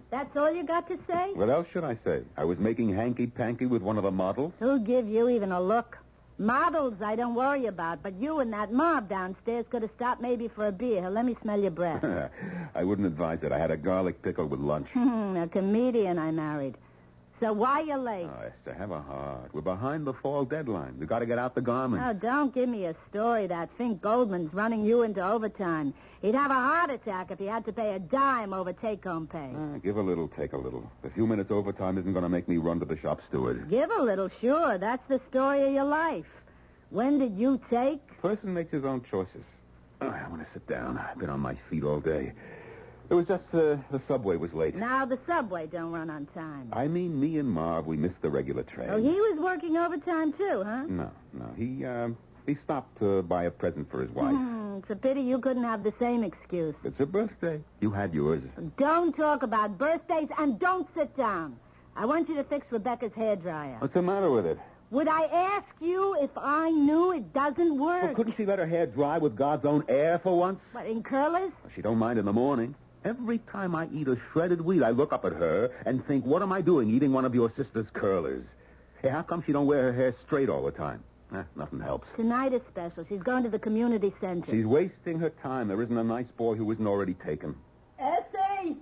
That's all you got to say? What else should I say? I was making hanky-panky with one of the models. Who'll give you even a look? Models I don't worry about, but you and that mob downstairs could have stopped maybe for a beer. Let me smell your breath. I wouldn't advise it. I had a garlic pickle with lunch. A comedian I married. So why you late? Oh, Esther, have a heart. We're behind the fall deadline. We've got to get out the garments. Oh, don't give me a story that Fink Goldman's running you into overtime. He'd have a heart attack if he had to pay a dime over take-home pay. Give a little, take a little. A few minutes overtime isn't going to make me run to the shop steward. Give a little, sure. That's the story of your life. When did you take? Person makes his own choices. Oh, I want to sit down. I've been on my feet all day. It was just the subway was late. Now the subway don't run on time. I mean, me and Marv, we missed the regular train. Oh, he was working overtime too, huh? No. He stopped to buy a present for his wife. It's a pity you couldn't have the same excuse. It's a birthday. You had yours. Don't talk about birthdays and don't sit down. I want you to fix Rebecca's hairdryer. What's the matter with it? Would I ask you if I knew it doesn't work? Well, couldn't she let her hair dry with God's own air for once? What, in curlers? She don't mind in the morning. Every time I eat a shredded wheat, I look up at her and think, what am I doing eating one of your sister's curlers? Hey, how come she don't wear her hair straight all the time? Nothing helps. Tonight is special. She's going to the community center. She's wasting her time. There isn't a nice boy who isn't already taken. Essie,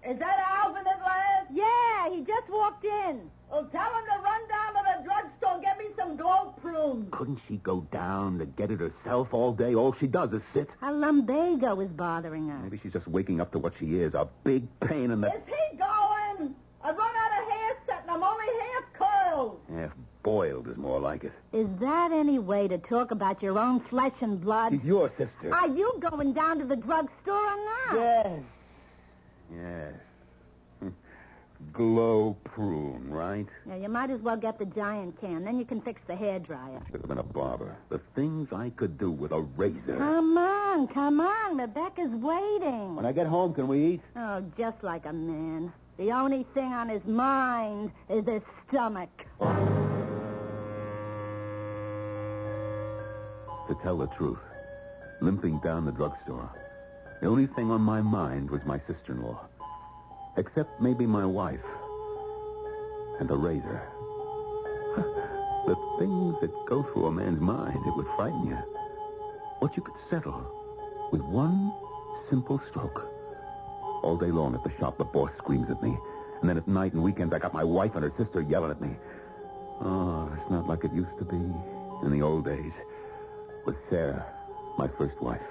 is that Alvin at last? Yeah, he just walked in. Well, tell him to run down to the drugstore and get me some glow prunes. Couldn't she go down to get it herself all day? All she does is sit. Her lumbago is bothering her. Maybe she's just waking up to what she is, a big pain in the... Is he going? I've run out of hair set and I'm only half curled. Half boiled is more like it. Is that any way to talk about your own flesh and blood? She's your sister. Are you going down to the drugstore or not? Yes. Yes. Glow prune, right? Yeah, you might as well get the giant can. Then you can fix the hairdryer. Should have been a barber. The things I could do with a razor. Come on. Rebecca's waiting. When I get home, can we eat? Oh, just like a man. The only thing on his mind is his stomach. To tell the truth, limping down the drugstore, the only thing on my mind was my sister-in-law. Except maybe my wife. And a razor. The things that go through a man's mind, it would frighten you. What you could settle with one simple stroke. All day long at the shop, the boss screams at me. And then at night and weekends, I got my wife and her sister yelling at me. Oh, it's not like it used to be in the old days. With Sarah, my first wife.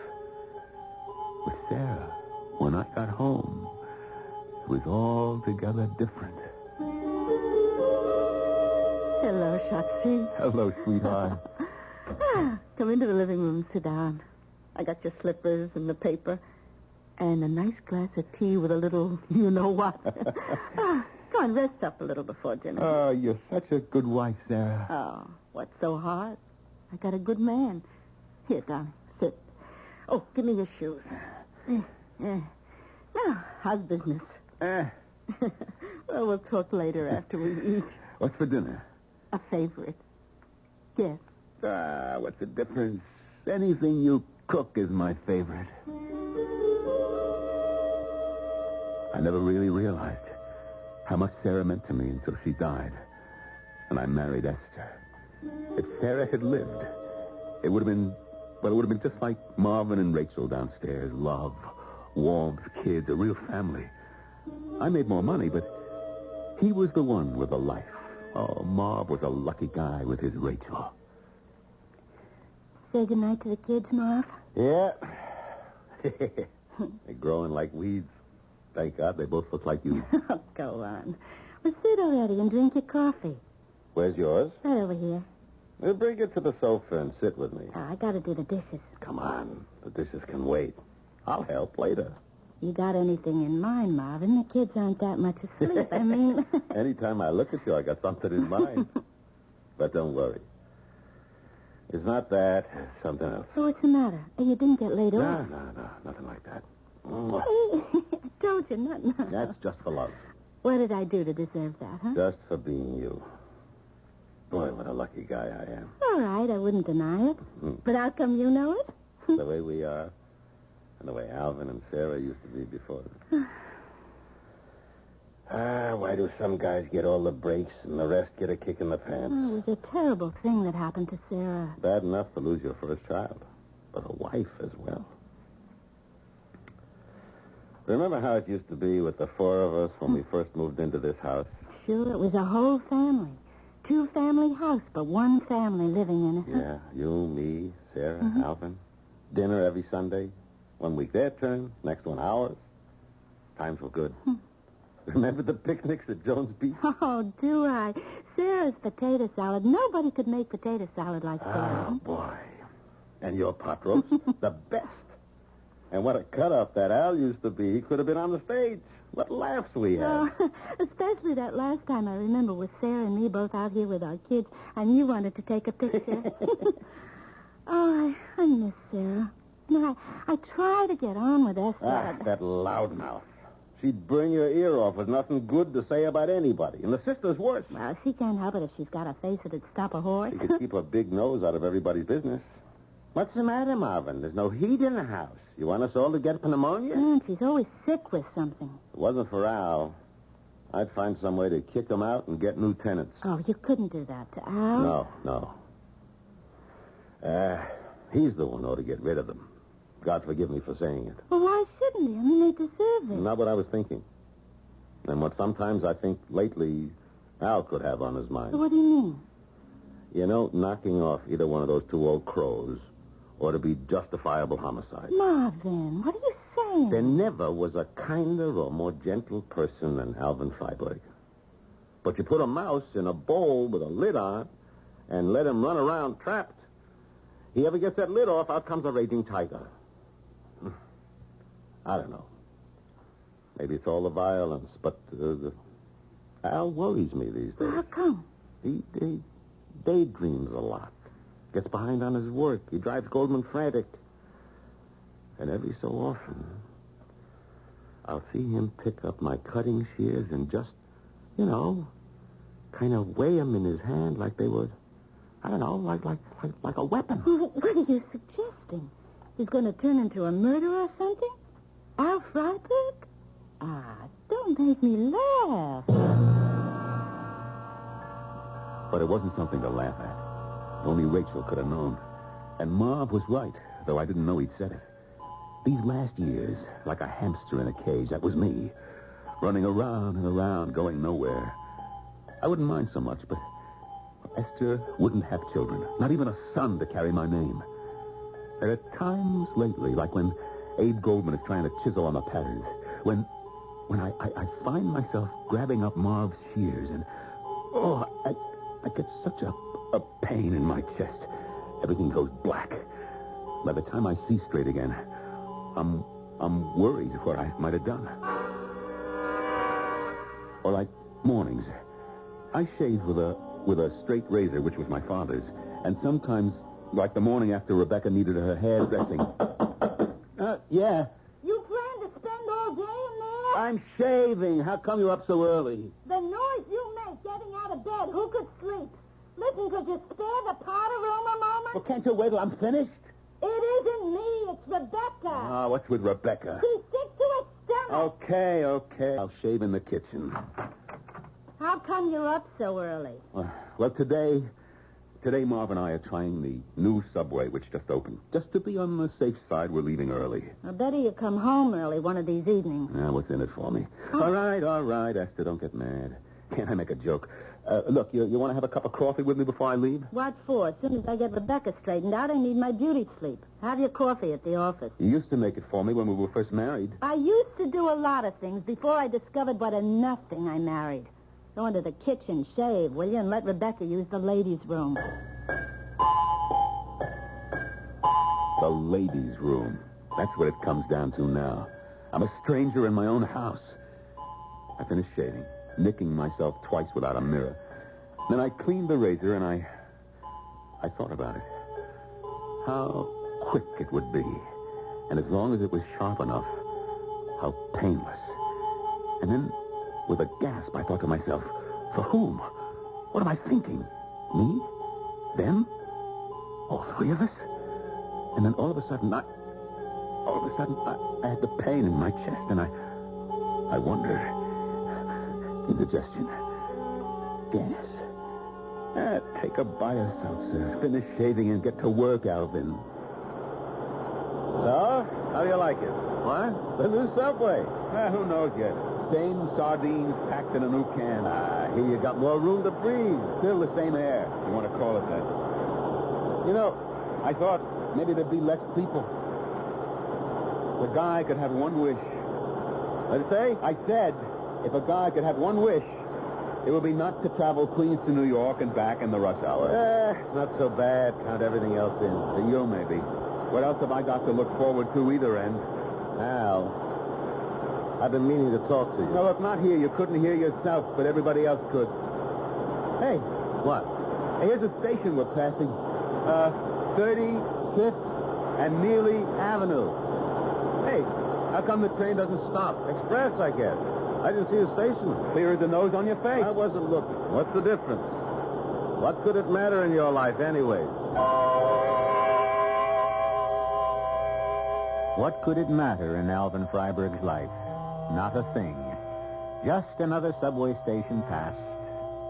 With Sarah, when I got home, it was altogether different. Hello, Shucksy. Hello, sweetheart. Come into the living room and sit down. I got your slippers and the paper and a nice glass of tea with a little you-know-what. Go on, rest up a little before dinner. Oh, you're such a good wife, Sarah. Oh, what's so hard? I got a good man. Here, darling, sit. Oh, give me your shoes. Now, how's business? Well, we'll talk later after we eat. What's for dinner? A favorite. Yes. What's the difference? Anything you cook is my favorite. I never really realized how much Sarah meant to me until she died. And I married Esther. If Sarah had lived, it would have been just like Marvin and Rachel downstairs. Love, warmth, kids, a real family. I made more money, but he was the one with a life. Oh, Marv was a lucky guy with his Rachel. Say goodnight to the kids, Marv. Yeah. They're growing like weeds. Thank God they both look like you. Oh, go on. Well, sit already and drink your coffee. Where's yours? Right over here. Well, bring it to the sofa and sit with me. I got to do the dishes. Come on. The dishes can wait. I'll help later. You got anything in mind, Marvin? The kids aren't that much asleep. I mean... Anytime I look at you, I got something in mind. But don't worry. It's not that. It's something else. So what's the matter? You didn't get laid off? No. Nothing like that. Don't you? No. That's just for love. What did I do to deserve that, huh? Just for being you. Boy, what a lucky guy I am. All right, I wouldn't deny it. But how come you know it? The way we are. And the way Alvin and Sarah used to be before. Why do some guys get all the breaks and the rest get a kick in the pants? Oh, it was a terrible thing that happened to Sarah. Bad enough to lose your first child, but a wife as well. Remember how it used to be with the four of us when we first moved into this house? Sure, it was a whole family. Two-family house, but one family living in it. Yeah, you, me, Sarah, Alvin. Dinner every Sunday. 1 week their turn, next one ours. Times were good. Remember the picnics at Jones Beach? Oh, do I? Sarah's potato salad. Nobody could make potato salad like Sarah. Oh, boy. And your pot roast, the best. And what a cut-up that Al used to be. He could have been on the stage. What laughs we had. Especially that last time I remember with Sarah and me both out here with our kids, and you wanted to take a picture. Oh, I miss Sarah. I try to get on with Esther. That loudmouth. She'd burn your ear off with nothing good to say about anybody. And the sister's worse. Well, she can't help it if she's got a face that'd stop a horse. She could keep her big nose out of everybody's business. What's the matter, Marvin? There's no heat in the house. You want us all to get pneumonia? And she's always sick with something. If it wasn't for Al, I'd find some way to kick him out and get new tenants. Oh, you couldn't do that to Al? No. He's the one who ought to get rid of them. God forgive me for saying it. Well, why shouldn't he? I mean, they deserve it. Not what I was thinking. And what sometimes I think lately Al could have on his mind. So what do you mean? You know, knocking off either one of those two old crows ought to be justifiable homicide. Marvin, what are you saying? There never was a kinder or more gentle person than Alvin Freiberg. But you put a mouse in a bowl with a lid on and let him run around trapped. He ever gets that lid off, out comes a raging tiger. I don't know. Maybe it's all the violence, but Al worries me these days. How come? He daydreams a lot. Gets behind on his work. He drives Goldman frantic. And every so often, I'll see him pick up my cutting shears and just, kind of weigh them in his hand like they were, I don't know, like a weapon. What are you suggesting? He's going to turn into a murderer or something? Al Freiberg? Don't make me laugh. But it wasn't something to laugh at. Only Rachel could have known. And Marv was right, though I didn't know he'd said it. These last years, like a hamster in a cage, that was me. Running around and around, going nowhere. I wouldn't mind so much, but Esther wouldn't have children. Not even a son to carry my name. There are times lately, like when Abe Goldman is trying to chisel on the patterns, when I find myself grabbing up Marv's shears and, I get such a pain in my chest. Everything goes black. By the time I see straight again, I'm worried what I might have done. Or like mornings, I shave with a straight razor, which was my father's, and sometimes, like the morning after Rebecca needed her hairdressing. Yeah. You plan to spend all day in there? I'm shaving. How come you're up so early? The noise you make getting out of bed, who could sleep? Listen, could you spare the powder room a moment? Well, can't you wait till I'm finished? It isn't me, it's Rebecca. What's with Rebecca? She's sick to her stomach. Okay. I'll shave in the kitchen. How come you're up so early? Well, today Marv and I are trying the new Subway, which just opened. Just to be on the safe side, we're leaving early. I better you come home early one of these evenings. What's in it for me? All right, Esther, don't get mad. Can't I make a joke? Look, you want to have a cup of coffee with me before I leave? What for? As soon as I get Rebecca straightened out, I need my beauty sleep. Have your coffee at the office. You used to make it for me when we were first married. I used to do a lot of things before I discovered what a nothing I married. Go into the kitchen, shave, will you, and let Rebecca use the ladies' room. The ladies' room. That's what it comes down to now. I'm a stranger in my own house. I finished shaving, nicking myself twice without a mirror. Then I cleaned the razor, and I thought about it. How quick it would be. And as long as it was sharp enough, how painless. And then, with a gasp, I thought to myself, for whom? What am I thinking? Me? Them? All three of us? And then all of a sudden, I had the pain in my chest, and I wondered. Indigestion. Gas. Take a bite of seltzer. Finish shaving and get to work, Alvin. So, how do you like it? What? The new Subway. Who knows yet? Same sardines packed in a new can. Here you got more room to breathe. Still the same air. You want to call it that. I thought maybe there'd be less people. The guy could have one wish. What did you say? I said, if a guy could have one wish, it would be not to travel Queens to New York and back in the rush hour. Not so bad. Count everything else in. To you, maybe. What else have I got to look forward to either end? Al, I've been meaning to talk to you. No, look, not here. You couldn't hear yourself, but everybody else could. Hey. What? Hey, here's a station we're passing. 35th and Neely Avenue. Hey, how come the train doesn't stop? Express, I guess. I didn't see a station. Clear as the nose on your face. I wasn't looking. What's the difference? What could it matter in your life anyway? What could it matter in Alvin Freiberg's life? Not a thing. Just another subway station passed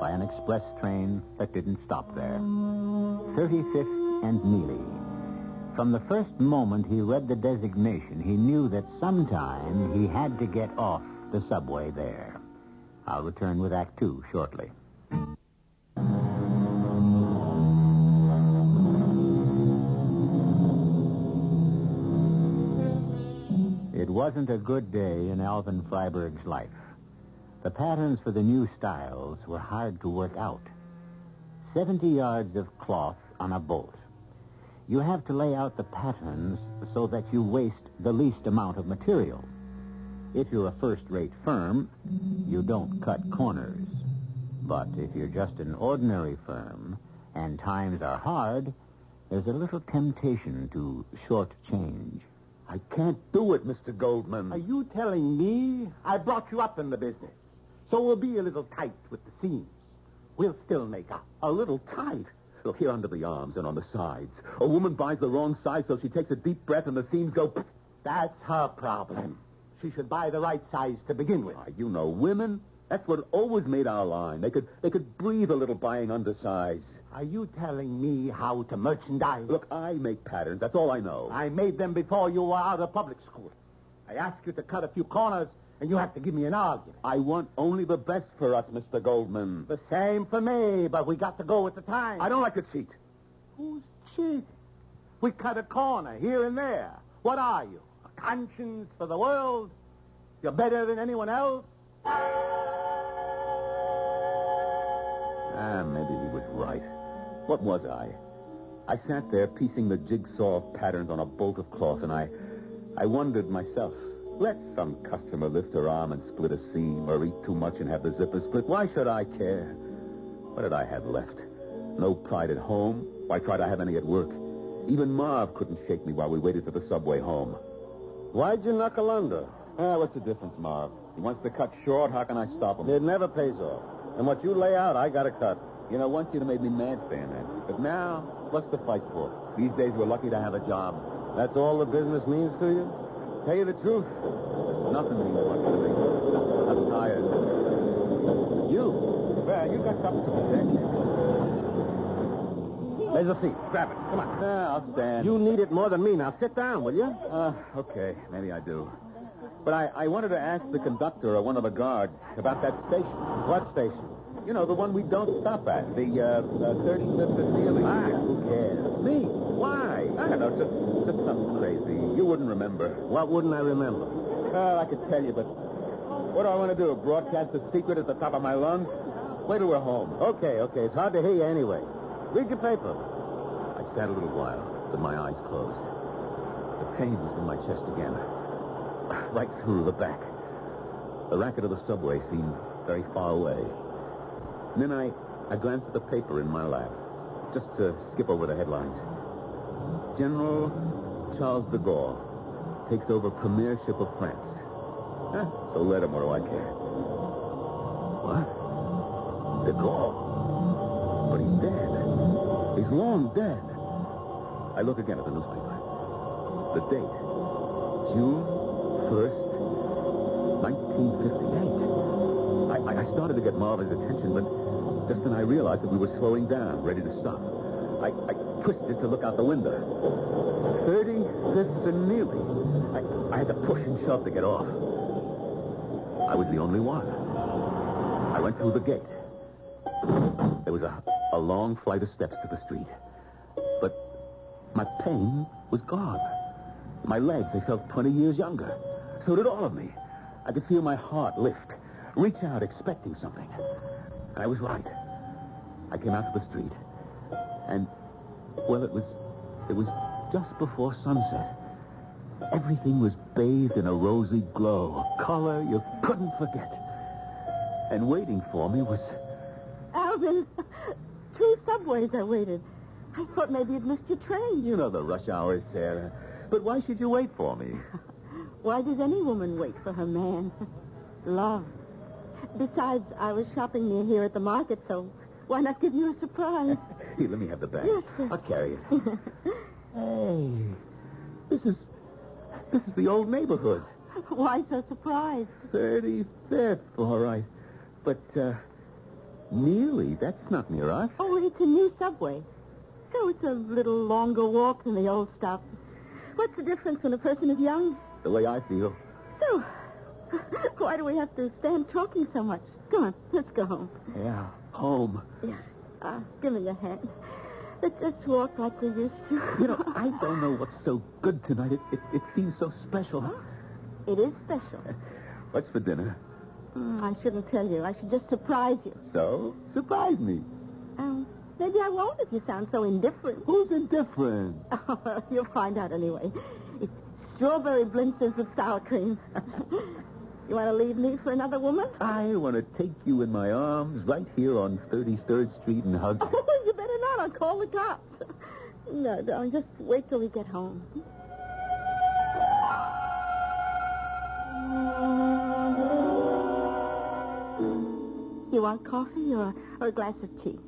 by an express train that didn't stop there. 35th and Neely. From the first moment he read the designation, he knew that sometime he had to get off the subway there. I'll return with Act Two shortly. It wasn't a good day in Alvin Freiberg's life. The patterns for the new styles were hard to work out. 70 yards of cloth on a bolt. You have to lay out the patterns so that you waste the least amount of material. If you're a first-rate firm, you don't cut corners. But if you're just an ordinary firm and times are hard, there's a little temptation to shortchange. I can't do it, Mr. Goldman. Are you telling me? I brought you up in the business. So we'll be a little tight with the seams. We'll still make up. A little tight? Look, here under the arms and on the sides. A woman buys the wrong size, so she takes a deep breath and the seams go... That's her problem. She should buy the right size to begin with. You know, women, that's what always made our line. They could breathe a little buying undersize. Are you telling me how to merchandise? Look, I make patterns. That's all I know. I made them before you were out of public school. I asked you to cut a few corners, and you have to give me an argument. I want only the best for us, Mr. Goldman. The same for me, but we got to go with the time. I don't like to cheat. Who's cheating? We cut a corner here and there. What are you? A conscience for the world? You're better than anyone else? Maybe he was right. What was I? I sat there piecing the jigsaw patterns on a bolt of cloth, and I wondered myself, let some customer lift her arm and split a seam, or eat too much and have the zipper split. Why should I care? What did I have left? No pride at home? Why tried I have any at work? Even Marv couldn't shake me while we waited for the subway home. Why'd you knuckle under? What's the difference, Marv? He wants to cut short. How can I stop him? It never pays off. And what you lay out, I got to cut. You know, once you'd have made me mad saying that. But now, what's to fight for? These days, we're lucky to have a job. That's all the business means to you? Tell you the truth. Nothing means much to me. I'm tired. Well, you got something to protect. There's a seat. Grab it. Come on. I'll stand. You need it more than me. Now, sit down, will you? Okay. Maybe I do. But I wanted to ask the conductor or one of the guards about that station. What station? You know, the one we don't stop at. The 35th and Neely. Who cares? Me? Why? I don't know. Just something crazy. You wouldn't remember. What wouldn't I remember? Well, I could tell you, but what do I want to do? Broadcast the secret at the top of my lungs? Wait till we're home. Okay. It's hard to hear you anyway. Read your paper. I sat a little while with my eyes closed. The pain was in my chest again. Right through the back. The racket of the subway seemed very far away. And then I glanced at the paper in my lap, just to skip over the headlines. General Charles de Gaulle takes over premiership of France. So let him, what do I care? What? De Gaulle? But he's dead. He's long dead. I look again at the newspaper. The date. June 1st, 1958. I started to get Marvin's attention, but just then I realized that we were slowing down, ready to stop. I twisted to look out the window. 35th and Neely. I had to push and shove to get off. I was the only one. I went through the gate. There was a long flight of steps to the street. But my pain was gone. My legs, they felt 20 years younger. So did all of me. I could feel my heart lift, reach out expecting something. I was right. I came out to the street. And, well, it was just before sunset. Everything was bathed in a rosy glow, a color you couldn't forget. And waiting for me was... Alvin, 2 subways I waited. I thought maybe you'd missed your train. You know the rush hours, Sarah. But why should you wait for me? Why does any woman wait for her man? Love. Besides, I was shopping near here at the market, so why not give you a surprise? Here, let me have the bag. Yes, sir. I'll carry it. Hey, this is the old neighborhood. Why so surprised? 35th, all right. But, Neely, that's not near us. Oh, it's a new subway. So it's a little longer walk than the old stop. What's the difference when a person is young? The way I feel. So, why do we have to stand talking so much? Come on, let's go home. Yeah, home. Yeah, give me your hand. Let's just walk like we used to. You know, I don't know what's so good tonight. It seems so special. Huh? It is special. What's for dinner? I shouldn't tell you. I should just surprise you. So? Surprise me. Maybe I won't if you sound so indifferent. Who's indifferent? Oh, you'll find out anyway. It's strawberry blintzes with sour cream. You want to leave me for another woman? I want to take you in my arms right here on 33rd Street and hug you. Oh, you better not. I'll call the cops. No, darling, just wait till we get home. You want coffee or a glass of tea?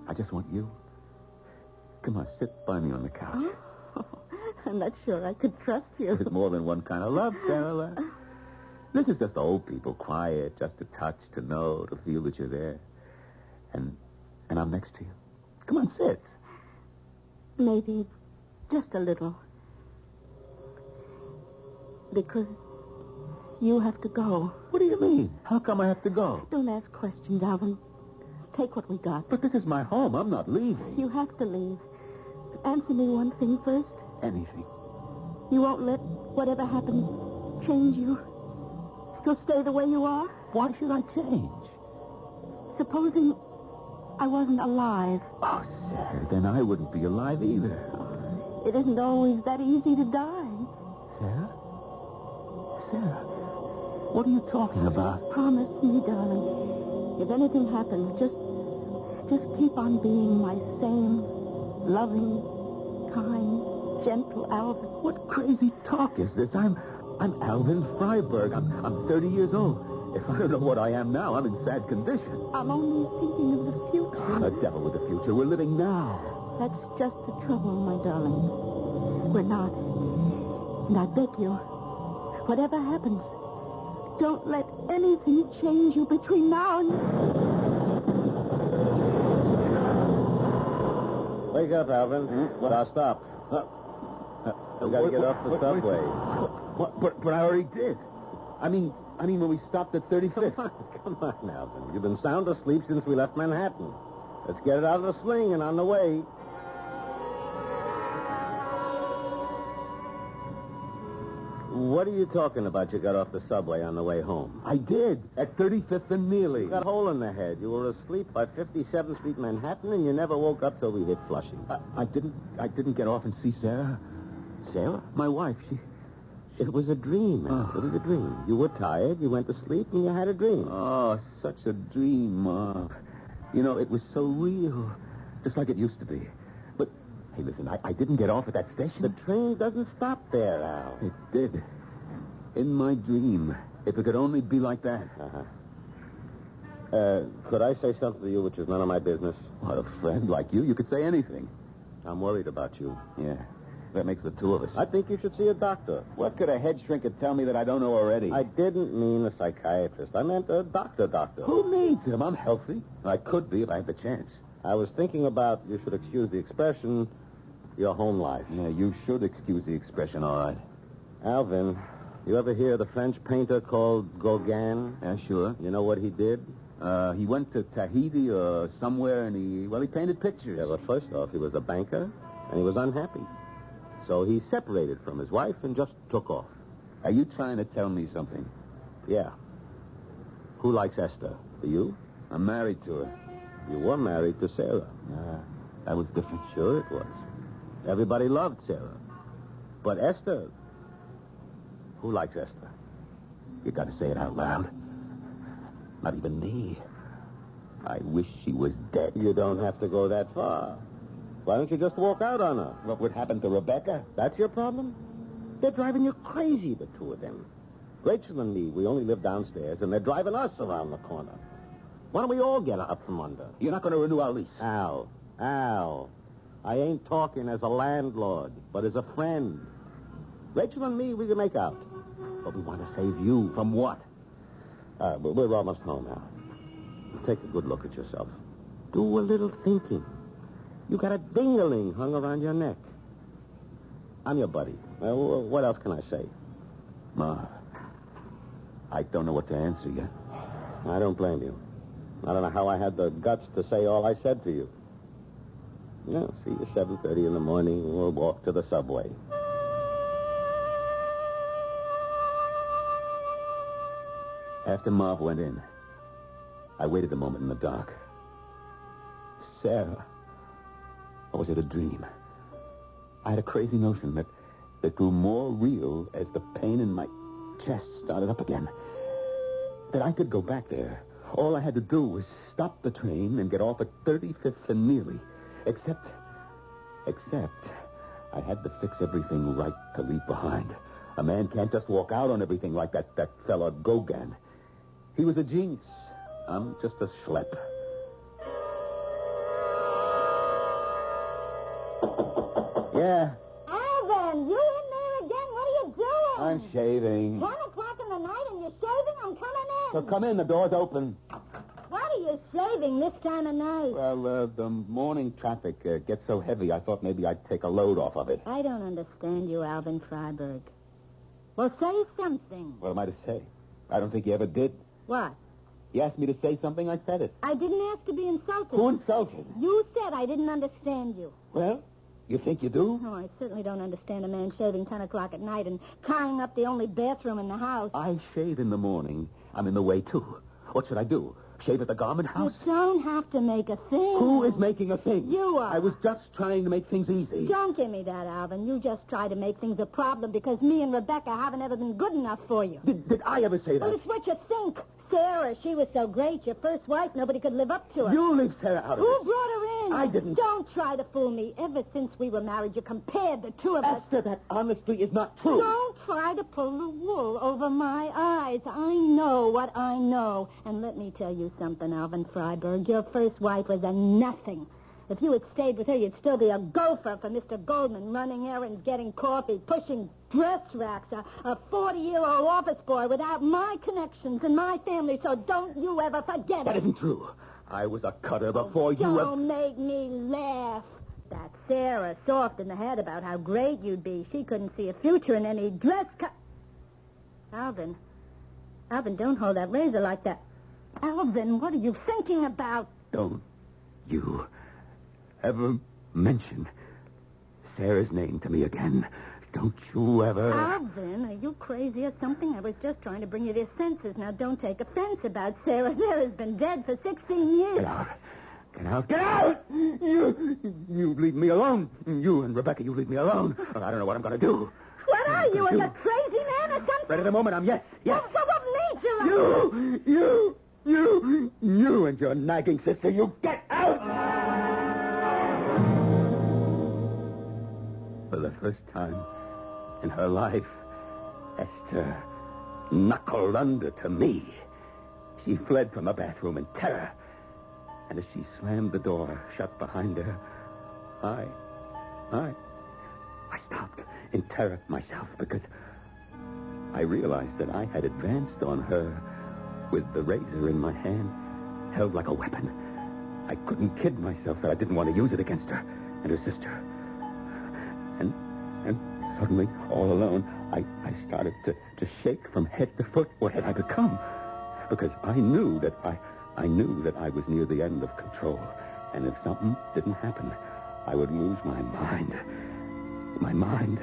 I just want you. Come on, sit by me on the couch. Oh, I'm not sure I could trust you. There's more than one kind of love, Caroline. This is just old people, quiet, just to touch, to know, to feel that you're there. And I'm next to you. Come on, sit. Maybe just a little. Because you have to go. What do you mean? How come I have to go? Don't ask questions, Alvin. Take what we got. But this is my home. I'm not leaving. You have to leave. Answer me one thing first. Anything. You won't let whatever happens change you? You'll stay the way you are? Why should I change? Supposing I wasn't alive. Oh, Sarah, then I wouldn't be alive either. It isn't always that easy to die. Sarah? Sarah, what are you talking about? Promise me, darling. If anything happens, just keep on being my same loving, kind, gentle Alvin. What crazy talk is this? I'm Alvin Freiberg. I'm 30 years old. If I don't know what I am now, I'm in sad condition. I'm only thinking of the future. Oh, the devil with the future. We're living now. That's just the trouble, my darling. We're not. And I beg you, whatever happens, don't let anything change you between now and... Wake up, Alvin. Now stop. We got to get off the subway. But I already did. I mean, when we stopped at 35th. Come on, Alvin. You've been sound asleep since we left Manhattan. Let's get it out of the sling and on the way. What are you talking about? You got off the subway on the way home. I did, at 35th and Neely. You got a hole in the head. You were asleep by 57th Street, Manhattan, and you never woke up till we hit Flushing. I didn't get off and see Sarah. Sarah? My wife, It was a dream, man. It was a dream. You were tired, you went to sleep, and you had a dream. Oh, such a dream, Ma. You know, it was so real, just like it used to be. But, hey, listen, I didn't get off at that station. The train doesn't stop there, Al. It did. In my dream. If it could only be like that. Could I say something to you which is none of my business? What, a friend like you could say anything. I'm worried about you. Yeah. That makes the two of us. I think you should see a doctor. What could a head shrinker tell me that I don't know already? I didn't mean a psychiatrist. I meant a doctor. Who needs him? I'm healthy. I could be if I had the chance. I was thinking about, you should excuse the expression, your home life. Yeah, you should excuse the expression, all right. Alvin, you ever hear of the French painter called Gauguin? Yeah, sure. You know what he did? He went to Tahiti or somewhere, and he painted pictures. Yeah, well, first off, he was a banker, and he was unhappy. So he separated from his wife and just took off. Are you trying to tell me something? Yeah. Who likes Esther? Do you? I'm married to her. You were married to Sarah. That was different. Sure it was. Everybody loved Sarah. But Esther... Who likes Esther? You got to say it out loud. Not even me. I wish she was dead. You don't have to go that far. Why don't you just walk out on her? What would happen to Rebecca? That's your problem? They're driving you crazy, the two of them. Rachel and me, we only live downstairs, and they're driving us around the corner. Why don't we all get out from under? You're not going to renew our lease. Al, I ain't talking as a landlord, but as a friend. Rachel and me, we can make out. But we want to save you. From what? We're almost home now. Take a good look at yourself. Do a little thinking. You got a ding-a-ling hung around your neck. I'm your buddy. What else can I say? Ma, I don't know what to answer yet. I don't blame you. I don't know how I had the guts to say all I said to you. Yeah, see you 7:30 in the morning. We'll walk to the subway. After Marv went in, I waited a moment in the dark. Sarah, or was it a dream? I had a crazy notion that grew more real as the pain in my chest started up again. That I could go back there. All I had to do was stop the train and get off at 35th and Neely. Except I had to fix everything right to leave behind. A man can't just walk out on everything like that fella Gauguin. He was a genius. I'm just a schlep. Yeah, Alvin, you in there again? What are you doing? I'm shaving. 10 o'clock in the night and you're shaving? I'm coming in. So come in, the door's open. What are you shaving this time of night? Well, the morning traffic gets so heavy, I thought maybe I'd take a load off of it. I don't understand you, Alvin Freiberg. Well, say something. What am I to say? I don't think you ever did. What? You asked me to say something, I said it. I didn't ask to be insulted. Who insulted? You said I didn't understand you. Well, you think you do? No, I certainly don't understand a man shaving 10 o'clock at night and tying up the only bathroom in the house. I shave in the morning. I'm in the way, too. What should I do? Shave at the garment house? You don't have to make a thing. Who is making a thing? You are. I was just trying to make things easy. Don't give me that, Alvin. You just try to make things a problem because me and Rebecca haven't ever been good enough for you. Did I ever say that? Well, it's what you think. Sarah, she was so great. Your first wife, nobody could live up to her. You leave Sarah out of Who it. brought her in? I didn't. Don't try to fool me. Ever since we were married, you compared the two of us. Esther, that honestly is not true. Don't try to pull the wool over my eyes. I know what I know. And let me tell you something, Alvin Freiberg. Your first wife was a nothing. If you had stayed with her, you'd still be a gopher for Mr. Goldman, running errands, getting coffee, pushing dress racks, a 40-year-old office boy without my connections and my family, so don't you ever forget it. That isn't true. I was a cutter before you were... Don't make me laugh. That Sarah, soft in the head about how great you'd be. She couldn't see a future in any dress cut. Alvin, don't hold that razor like that. Alvin, what are you thinking about? Don't you ever mention Sarah's name to me again. Don't you ever... Alvin, are you crazy or something? I was just trying to bring you to your senses. Now, don't take offense about Sarah. Sarah's been dead for 16 years. Get out. Get out. Get out! You leave me alone. You and Rebecca, you leave me alone. Or I don't know what I'm going to do. What are you, a crazy man or something? Right at the moment, I'm yes. Well, so what made you... You and your nagging sister, you get out! For the first time in her life, Esther knuckled under to me. She fled from the bathroom in terror. And as she slammed the door shut behind her, I stopped in terror myself because I realized that I had advanced on her with the razor in my hand, held like a weapon. I couldn't kid myself that I didn't want to use it against her and her sister. And suddenly, all alone, I started to shake from head to foot. What had I become? Because I knew that I was near the end of control. And if something didn't happen, I would lose my mind,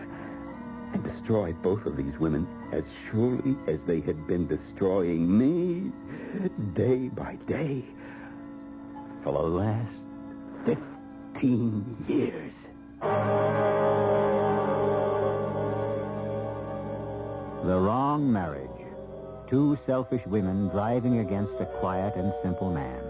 and destroy both of these women as surely as they had been destroying me day by day for the last 15 years. The Wrong Marriage. Two selfish women driving against a quiet and simple man.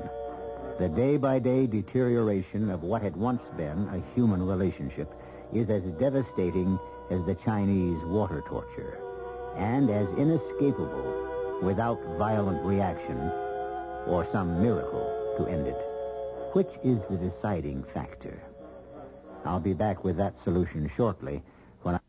The day-by-day deterioration of what had once been a human relationship is as devastating as the Chinese water torture, and as inescapable without violent reaction or some miracle to end it. Which is the deciding factor? I'll be back with that solution shortly when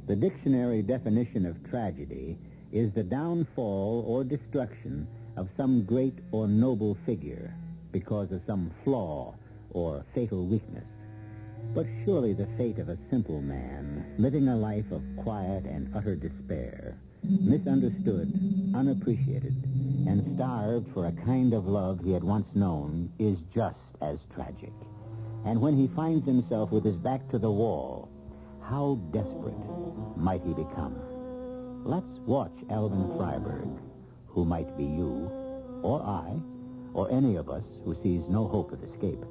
The dictionary definition of tragedy is the downfall or destruction of some great or noble figure because of some flaw or fatal weakness. But surely the fate of a simple man, living a life of quiet and utter despair, misunderstood, unappreciated, and starved for a kind of love he had once known, is just as tragic. And when he finds himself with his back to the wall, how desperate might he become? Let's watch Alvin Freiberg, who might be you, or I, or any of us who sees no hope of escape.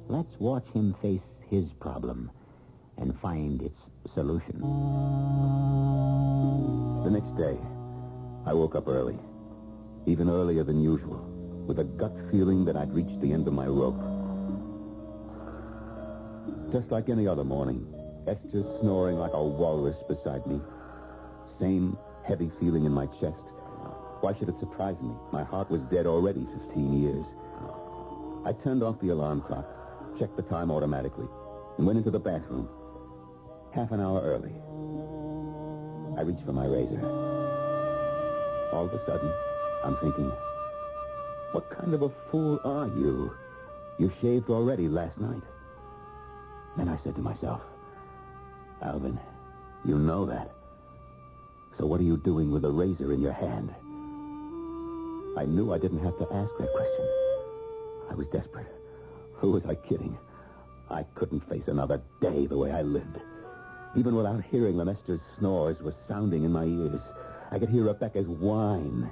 Let's watch him face his problem and find its solution. The next day, I woke up early, even earlier than usual, with a gut feeling that I'd reached the end of my rope. Just like any other morning, Esther snoring like a walrus beside me. Same heavy feeling in my chest. Why should it surprise me? My heart was dead already 15 years. I turned off the alarm clock, checked the time automatically, and went into the bathroom. Half an hour early. I reached for my razor. All of a sudden, I'm thinking, what kind of a fool are you? You shaved already last night. Then I said to myself, Alvin, you know that. So what are you doing with a razor in your hand? I knew I didn't have to ask that question. I was desperate. Who was I kidding? I couldn't face another day the way I lived. Even without hearing them, Esther's snores were sounding in my ears. I could hear Rebecca's whine.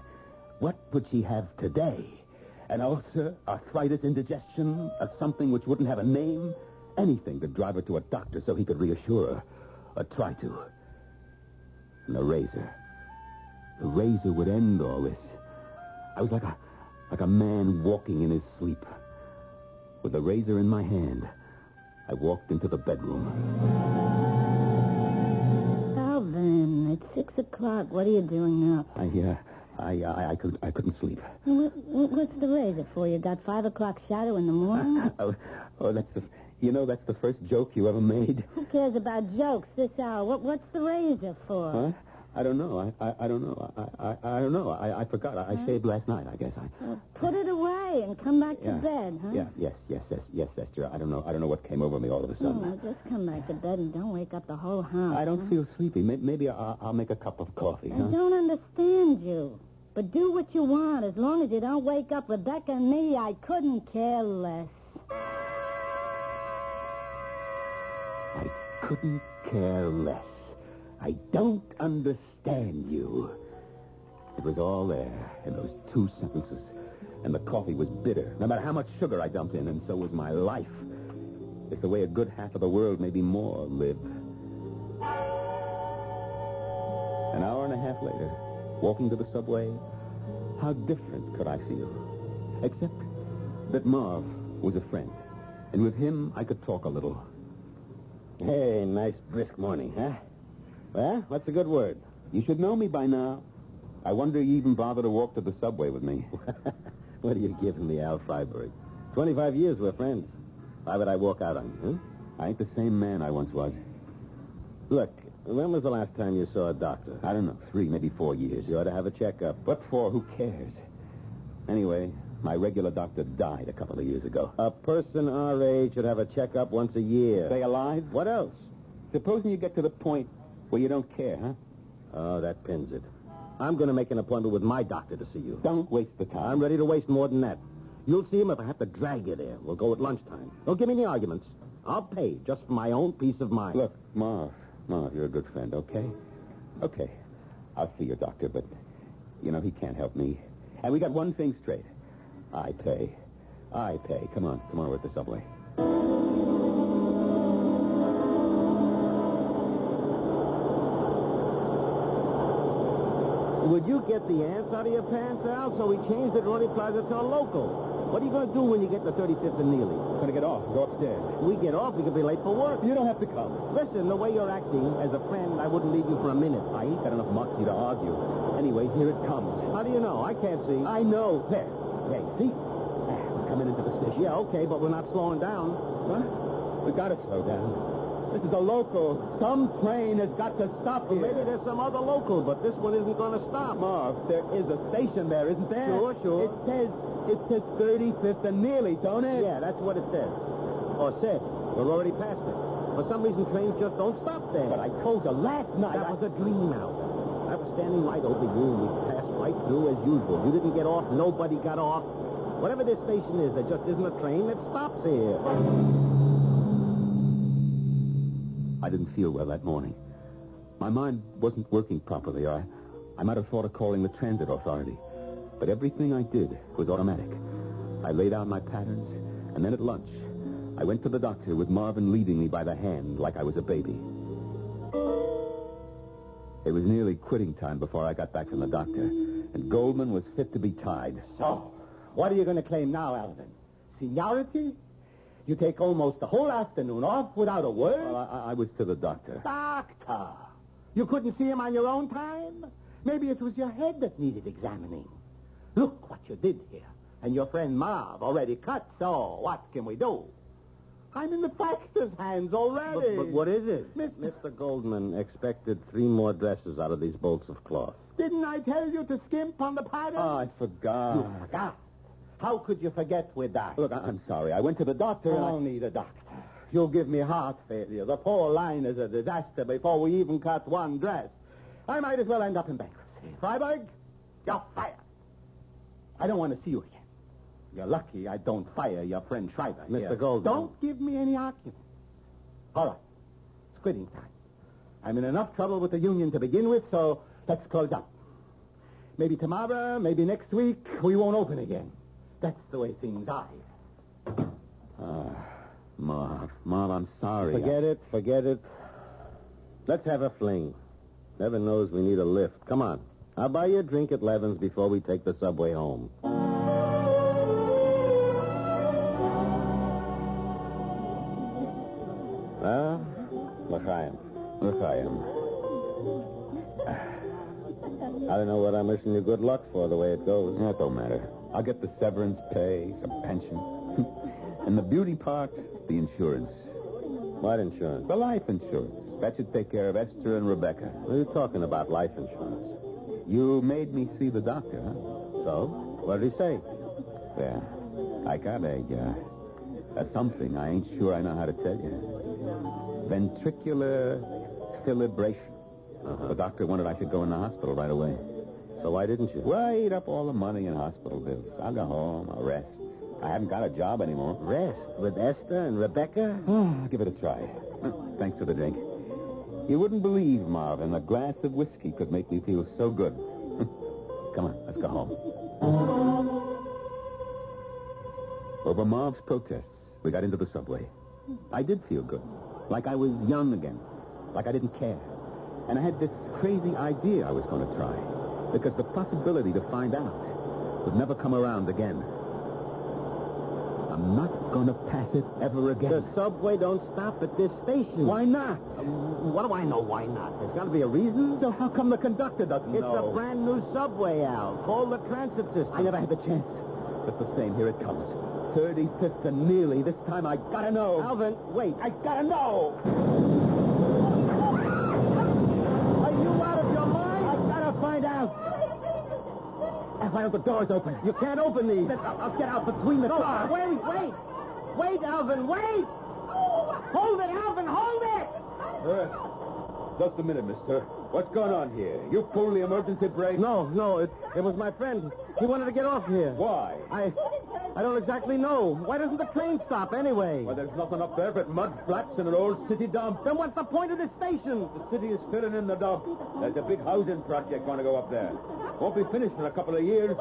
What would she have today? An ulcer, arthritis, indigestion, or something which wouldn't have a name? Anything to drive her to a doctor so he could reassure her, or try to. And the razor. The razor would end all this. I was like a man walking in his sleep. With the razor in my hand, I walked into the bedroom. Alvin, it's 6 o'clock. What are you doing now? I couldn't sleep. What's the razor for? You got 5 o'clock shadow in the morning? That's the first joke you ever made. Who cares about jokes this hour? What's the razor for? Huh? I don't know. I don't know. I don't know. I forgot. I shaved last night, I guess. Well, put it away and come back to bed, huh? Yes, Esther. I don't know what came over me all of a sudden. Just come back to bed and don't wake up the whole house. I don't feel sleepy. Maybe I'll make a cup of coffee, I don't understand you. But do what you want. As long as you don't wake up Rebecca and me, I couldn't care less. I couldn't care less. I don't understand you. It was all there in those 2 sentences. And the coffee was bitter, no matter how much sugar I dumped in, and so was my life. It's the way a good half of the world, maybe more, live. An hour and a half later, walking to the subway, how different could I feel? Except that Marv was a friend, and with him I could talk a little. Hey, nice brisk morning, huh? Well, what's a good word? You should know me by now. I wonder you even bother to walk to the subway with me. What are you giving me, Al Freiberg? 25 years we're friends. Why would I walk out on you, huh? I ain't the same man I once was. Look, when was the last time you saw a doctor? I don't know, 3, maybe 4 years. You ought to have a checkup. What for? Who cares? Anyway, my regular doctor died a couple of years ago. A person our age should have a checkup once a year. Stay alive? What else? Supposing you get to the point where you don't care, huh? Oh, that pins it. I'm going to make an appointment with my doctor to see you. Don't waste the time. I'm ready to waste more than that. You'll see him if I have to drag you there. We'll go at lunchtime. Don't give me any arguments. I'll pay just for my own peace of mind. Look, Marv, you're a good friend, okay? Okay. I'll see your doctor, but, he can't help me. And we got one thing straight. I pay. Come on, we're at the subway. Would you get the ants out of your pants, Al? So we changed it Ronnie Plaza to a local. What are you going to do when you get to 35th and Neely? I'm going to get off and go upstairs. We get off, we could be late for work. You don't have to come. Listen, the way you're acting, as a friend, I wouldn't leave you for a minute. I ain't got enough moxie to argue. Anyway, here it comes. How do you know? I can't see. I know. There, you see? We're coming into the station. Yeah, okay, but we're not slowing down. What? We got to slow down. This is a local. Some train has got to stop here. Maybe there's some other local, but this one isn't going to stop. Marv, there is a station there, isn't there? Sure. It says 35th and Neely, don't it? Yeah, that's what it says. Or said. We're already past it. For some reason, trains just don't stop there. But I told you last night. That was a dream, Alvin. I was standing right over you, and we passed right through as usual. You didn't get off. Nobody got off. Whatever this station is, there just isn't a train that stops here. I didn't feel well that morning. My mind wasn't working properly. I might have thought of calling the transit authority. But everything I did was automatic. I laid out my patterns, and then at lunch, I went to the doctor with Marvin leading me by the hand like I was a baby. It was nearly quitting time before I got back from the doctor, and Goldman was fit to be tied. So, what are you going to claim now, Alvin? Seniority? You take almost the whole afternoon off without a word? Well, I was to the doctor. Doctor? You couldn't see him on your own time? Maybe it was your head that needed examining. Look what you did here. And your friend Marv already cut, so what can we do? I'm in the factor's hands already. But what is it? Mr. Goldman expected 3 more dresses out of these bolts of cloth. Didn't I tell you to skimp on the pattern? Oh, I forgot. You forgot? How could you forget with that? Look, I'm sorry. I went to the doctor. Only the doctor. You'll give me heart failure. The poor line is a disaster before we even cut one dress. I might as well end up in bankruptcy. Freiberg, you're fired. I don't want to see you again. You're lucky I don't fire your friend Schreiber. Mr. Goldman. Don't give me any argument. All right. It's quitting time. I'm in enough trouble with the union to begin with, so let's close up. Maybe tomorrow, maybe next week, we won't open again. That's the way things are. Marv, I'm sorry. Forget it. Let's have a fling. Heaven knows we need a lift. Come on. I'll buy you a drink at Levin's before we take the subway home. Well, L'chaim. I don't know what I'm wishing you good luck for the way it goes. That don't matter. I'll get the severance pay, some pension. And the beauty part, the insurance. What insurance? The life insurance. That should take care of Esther and Rebecca. What are you talking about, life insurance? You made me see the doctor, huh? So? What did he say? Yeah. I got a something I ain't sure I know how to tell you. Ventricular fibrillation. The doctor wanted I should go in the hospital right away. So why didn't you? Well, I ate up all the money in hospital bills. I'll go home. I'll rest. I haven't got a job anymore. Rest? With Esther and Rebecca? I'll give it a try. Thanks for the drink. You wouldn't believe, Marvin, a glass of whiskey could make me feel so good. Come on, let's go home. Over Marv's protests, we got into the subway. I did feel good. Like I was young again. Like I didn't care. And I had this crazy idea I was going to try. Because the possibility to find out would never come around again. I'm not going to pass it ever again. The subway don't stop at this station. Why not? What do I know why not? There's got to be a reason. So how come the conductor doesn't know? It's a brand new subway, Al. Call the transit system. I never had the chance. But the same, here it comes. 35th and Neely. This time I gotta know. Alvin, wait. I gotta know. Are you out of your mind? I gotta find out. Raphael, the door's open. You can't open these. I'll get out between the cars. Wait. Wait, Alvin, wait. Hold it, Alvin, hold it. Just a minute, mister. What's going on here? You pulled the emergency brake? No, it was my friend. He wanted to get off here. Why? I don't exactly know. Why doesn't the train stop anyway? Well, there's nothing up there but mud flats and an old city dump. Then what's the point of this station? The city is filling in the dump. There's a big housing project going to go up there. Won't be finished in a couple of years,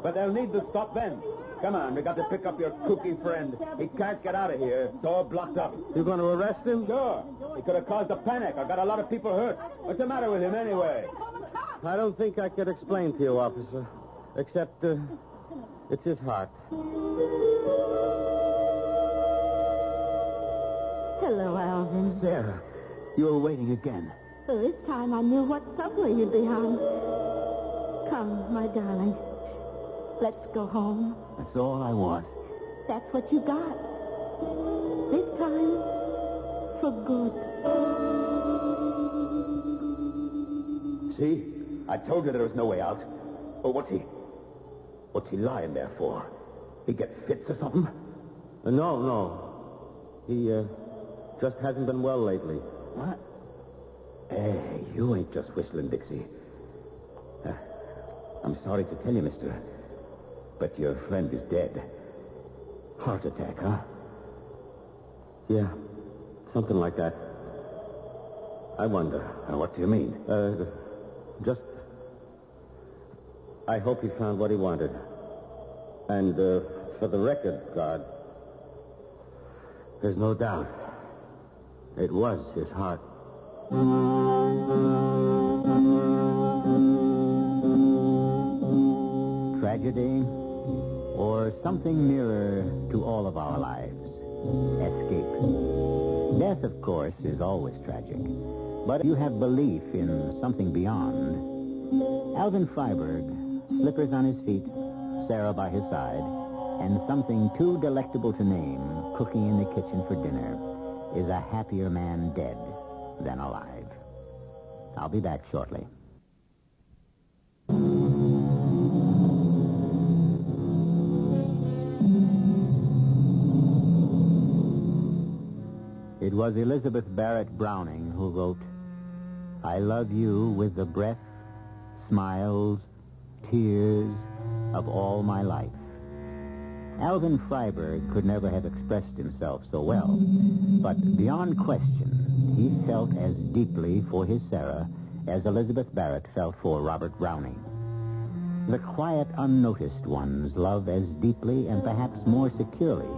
but they'll need to stop then. Come on, we got to pick up your kooky friend. He can't get out of here. It's all blocked up. You going to arrest him? Sure. He could have caused a panic. I got a lot of people hurt. What's the matter with him anyway? I don't think I could explain to you, officer. Except, it's his heart. Hello, Alvin. Sarah, you were waiting again. So this time I knew what subway you'd be on. Come, my darling. Let's go home. That's all I want. That's what you got. This time, for good. See? I told you there was no way out. Oh, what's he lying there for? He get fits or something? No. He, just hasn't been well lately. What? Hey, you ain't just whistling, Dixie. I'm sorry to tell you, mister, but your friend is dead. Heart attack, huh? Yeah, something like that. I wonder. What do you mean? I hope he found what he wanted. And, for the record, God, there's no doubt. It was his heart. Tragedy, or something nearer to all of our lives. Escape. Death, of course, is always tragic. But if you have belief in something beyond, Alvin Freiberg, slippers on his feet, Sarah by his side, and something too delectable to name cooking in the kitchen for dinner, is a happier man dead than alive. I'll be back shortly. It was Elizabeth Barrett Browning who wrote, "I love you with the breath, smiles, tears of all my life." Alvin Freiberg could never have expressed himself so well, but beyond question, he felt as deeply for his Sarah as Elizabeth Barrett felt for Robert Browning. The quiet, unnoticed ones love as deeply and perhaps more securely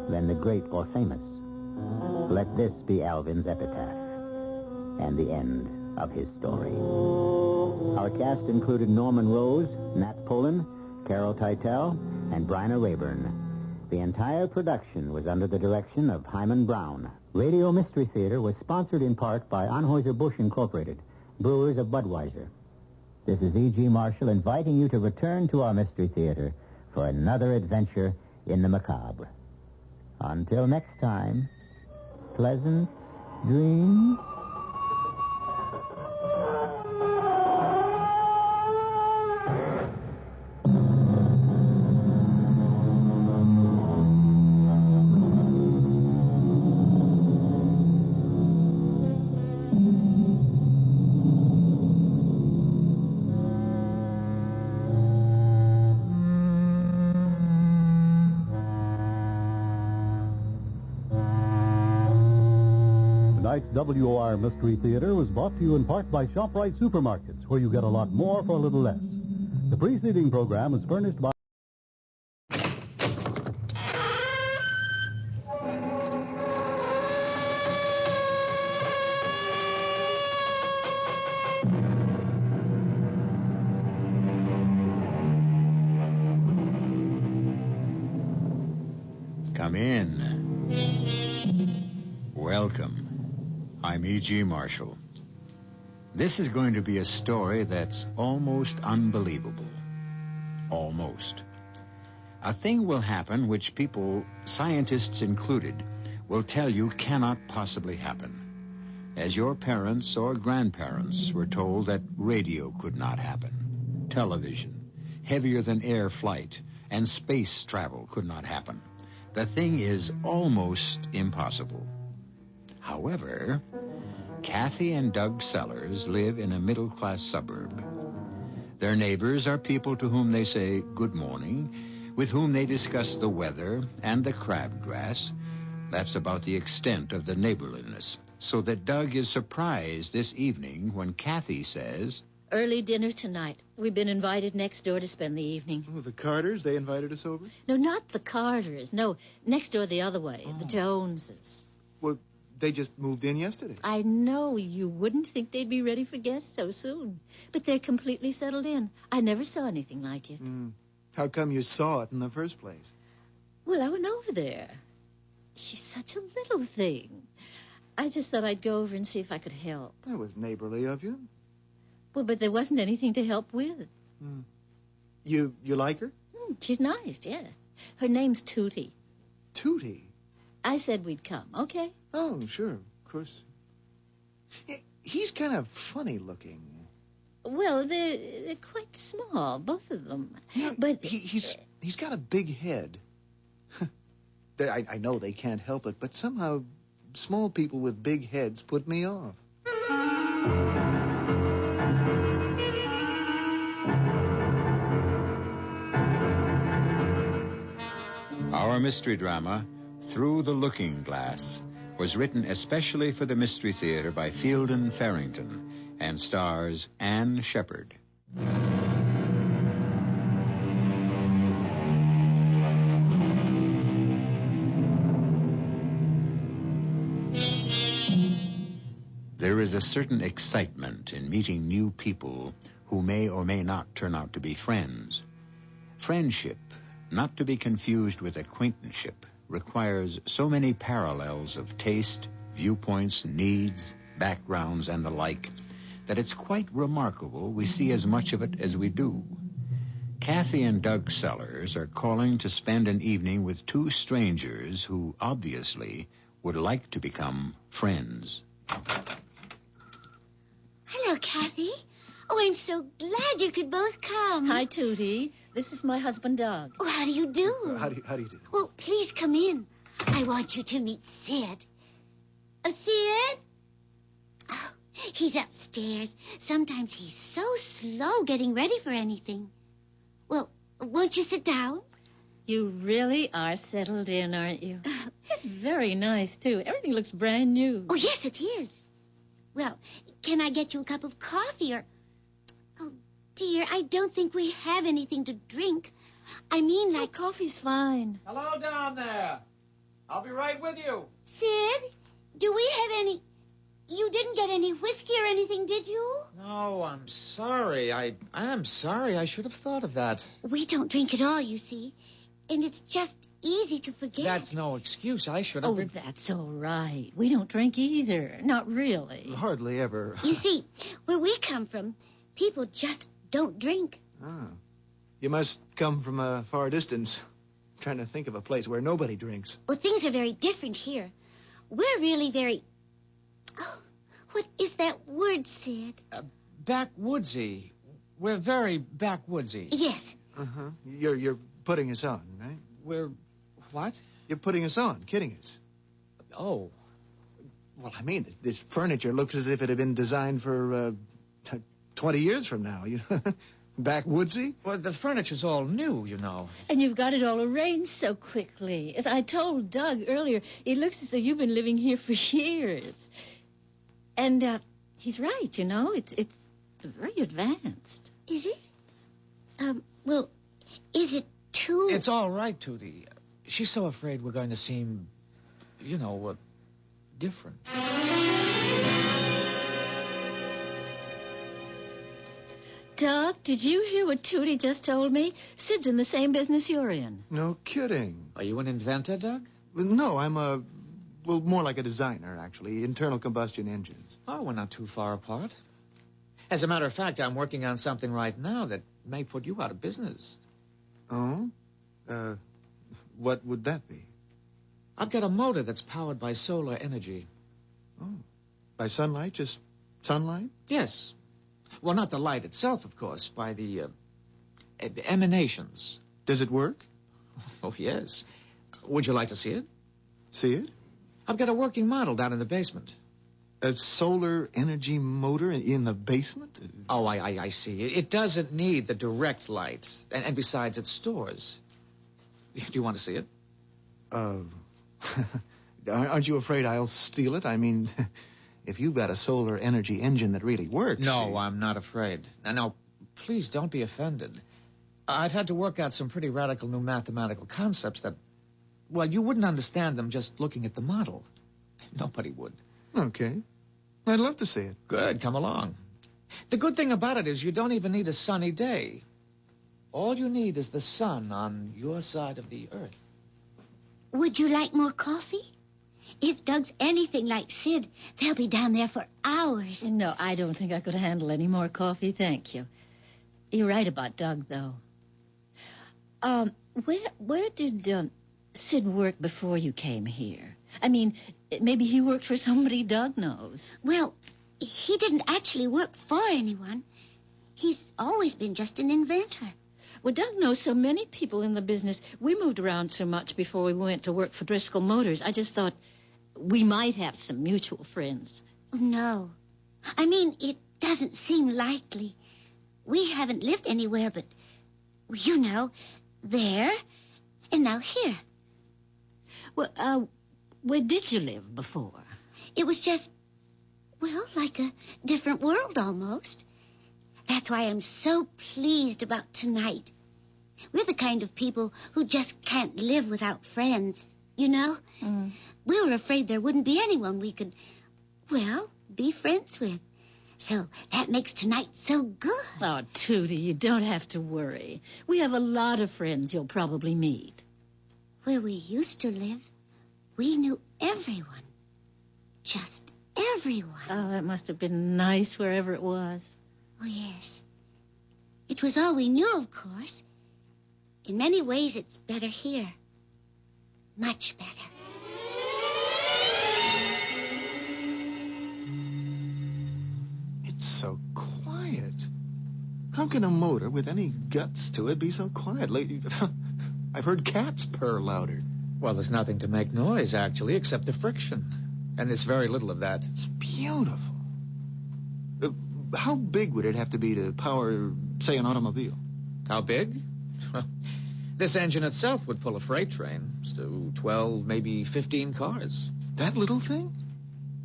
than the great or famous. Let this be Alvin's epitaph and the end of his story. Our cast included Norman Rose, Nat Pullen, Carol Teitel, and Bryna Rayburn. The entire production was under the direction of Hyman Brown. Radio Mystery Theater was sponsored in part by Anheuser-Busch Incorporated, brewers of Budweiser. This is E.G. Marshall inviting you to return to our Mystery Theater for another adventure in the macabre. Until next time, pleasant dreams. Tonight's WOR Mystery Theater was brought to you in part by ShopRite Supermarkets, where you get a lot more for a little less. The preceding program is furnished by... Come in. Welcome. I'm E.G. Marshall. This is going to be a story that's almost unbelievable. Almost. A thing will happen which people, scientists included, will tell you cannot possibly happen. As your parents or grandparents were told that radio could not happen, television, heavier than air flight, and space travel could not happen. The thing is almost impossible. However, Kathy and Doug Sellers live in a middle-class suburb. Their neighbors are people to whom they say good morning, with whom they discuss the weather and the crabgrass. That's about the extent of the neighborliness. So that Doug is surprised this evening when Kathy says, "Early dinner tonight. We've been invited next door to spend the evening." Oh, the Carters, they invited us over? No, not the Carters. No, next door the other way. The Joneses. Well, They just moved in yesterday. I know you wouldn't think they'd be ready for guests so soon, but they're completely settled in. I never saw anything like it. How come you saw it in the first place? Well, I went over there. She's such a little thing. I just thought I'd go over and see if I could help. That was neighborly of you. Well, but there wasn't anything to help with. You like her? She's nice, yes. Her name's Tootie. Tootie? I said we'd come, okay? Oh, sure, of course. He's kind of funny looking. Well, they're quite small, both of them. Yeah, but he's got a big head. I know they can't help it, but somehow small people with big heads put me off. Our mystery drama, Through the Looking Glass, was written especially for the Mystery Theater by Fielden Farrington and stars Anne Shepard. There is a certain excitement in meeting new people who may or may not turn out to be friends. Friendship, not to be confused with acquaintanceship, requires so many parallels of taste, viewpoints, needs, backgrounds, and the like, that it's quite remarkable we see as much of it as we do. Kathy and Doug Sellers are calling to spend an evening with two strangers who, obviously, would like to become friends. Hello, Kathy. Oh, I'm so glad you could both come. Hi, Tootie. This is my husband, Doug. Oh, how do you do? How do you do? Well, please come in. I want you to meet Sid. Sid? Oh, he's upstairs. Sometimes he's so slow getting ready for anything. Well, won't you sit down? You really are settled in, aren't you? It's very nice, too. Everything looks brand new. Oh, yes, it is. Well, can I get you a cup of coffee or... Oh, dear, I don't think we have anything to drink. I mean, like... Oh, coffee's fine. Hello down there. I'll be right with you. Sid, do we have any... You didn't get any whiskey or anything, did you? No, I'm sorry. I am sorry. I should have thought of that. We don't drink at all, you see. And it's just easy to forget. That's no excuse. I should have been... that's all right. We don't drink either. Not really. Hardly ever. You see, where we come from, people just don't drink. Oh. You must come from a far distance. I'm trying to think of a place where nobody drinks. Well, things are very different here. We're really very... Oh, what is that word, Sid? Backwoodsy. We're very backwoodsy. Yes. Uh-huh. You're putting us on, right? We're... What? You're putting us on, kidding us. Oh. Well, I mean, this furniture looks as if it had been designed for 20 years from now. You backwoodsy? Well, the furniture's all new, you know. And you've got it all arranged so quickly. As I told Doug earlier, it looks as though you've been living here for years. And he's right, you know. It's very advanced. Is it? Well, is it too... It's all right, Tootie. She's so afraid we're going to seem, you know, different. Doug, did you hear what Tootie just told me? Sid's in the same business you're in. No kidding. Are you an inventor, Doug? No, I'm more like a designer, actually. Internal combustion engines. Oh, we're not too far apart. As a matter of fact, I'm working on something right now that may put you out of business. Oh? What would that be? I've got a motor that's powered by solar energy. Oh. By sunlight? Just sunlight? Yes. Well, not the light itself, of course, by the emanations. Does it work? Oh, yes. Would you like to see it? See it? I've got a working model down in the basement. A solar energy motor in the basement? Oh, I see. It doesn't need the direct light. And besides, it stores. Do you want to see it? Aren't you afraid I'll steal it? I mean, if you've got a solar energy engine that really works... No, I'm not afraid. Now, please don't be offended. I've had to work out some pretty radical new mathematical concepts that, well, you wouldn't understand them just looking at the model. Nobody would. Okay. I'd love to see it. Good, come along. The good thing about it is you don't even need a sunny day. All you need is the sun on your side of the earth. Would you like more coffee? If Doug's anything like Sid, they'll be down there for hours. No, I don't think I could handle any more coffee, thank you. You're right about Doug, though. Where did Sid work before you came here? I mean, maybe he worked for somebody Doug knows. Well, he didn't actually work for anyone. He's always been just an inventor. Well, Doug knows so many people in the business. We moved around so much before we went to work for Driscoll Motors. I just thought we might have some mutual friends. No. I mean, it doesn't seem likely. We haven't lived anywhere but, you know, there and now here. Well, where did you live before? It was just, well, like a different world almost. That's why I'm so pleased about tonight. We're the kind of people who just can't live without friends, you know? Mm. We were afraid there wouldn't be anyone we could, well, be friends with. So that makes tonight so good. Oh, Tootie, you don't have to worry. We have a lot of friends you'll probably meet. Where we used to live, we knew everyone. Just everyone. Oh, that must have been nice wherever it was. Oh, yes. It was all we knew, of course. In many ways, it's better here. Much better. It's so quiet. How can a motor with any guts to it be so quiet? I've heard cats purr louder. Well, there's nothing to make noise, actually, except the friction. And there's very little of that. It's beautiful. How big would it have to be to power, say, an automobile? How big? Well, this engine itself would pull a freight train. So 12, maybe 15 cars. That little thing?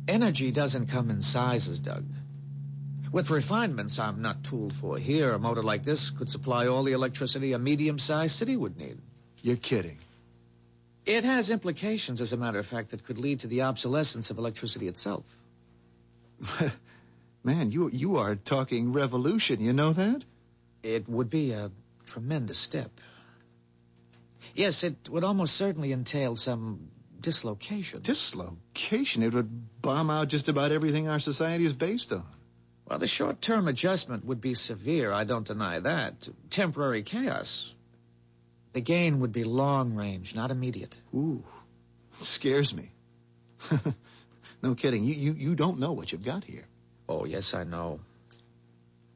Energy doesn't come in sizes, Doug. With refinements I'm not tooled for here, a motor like this could supply all the electricity a medium-sized city would need. You're kidding. It has implications, as a matter of fact, that could lead to the obsolescence of electricity itself. Man, you are talking revolution, you know that? It would be a tremendous step. Yes, it would almost certainly entail some dislocation. Dislocation? It would bomb out just about everything our society is based on. Well, the short-term adjustment would be severe, I don't deny that. Temporary chaos. The gain would be long-range, not immediate. Ooh, scares me. No kidding. You don't know what you've got here. Oh, yes, I know.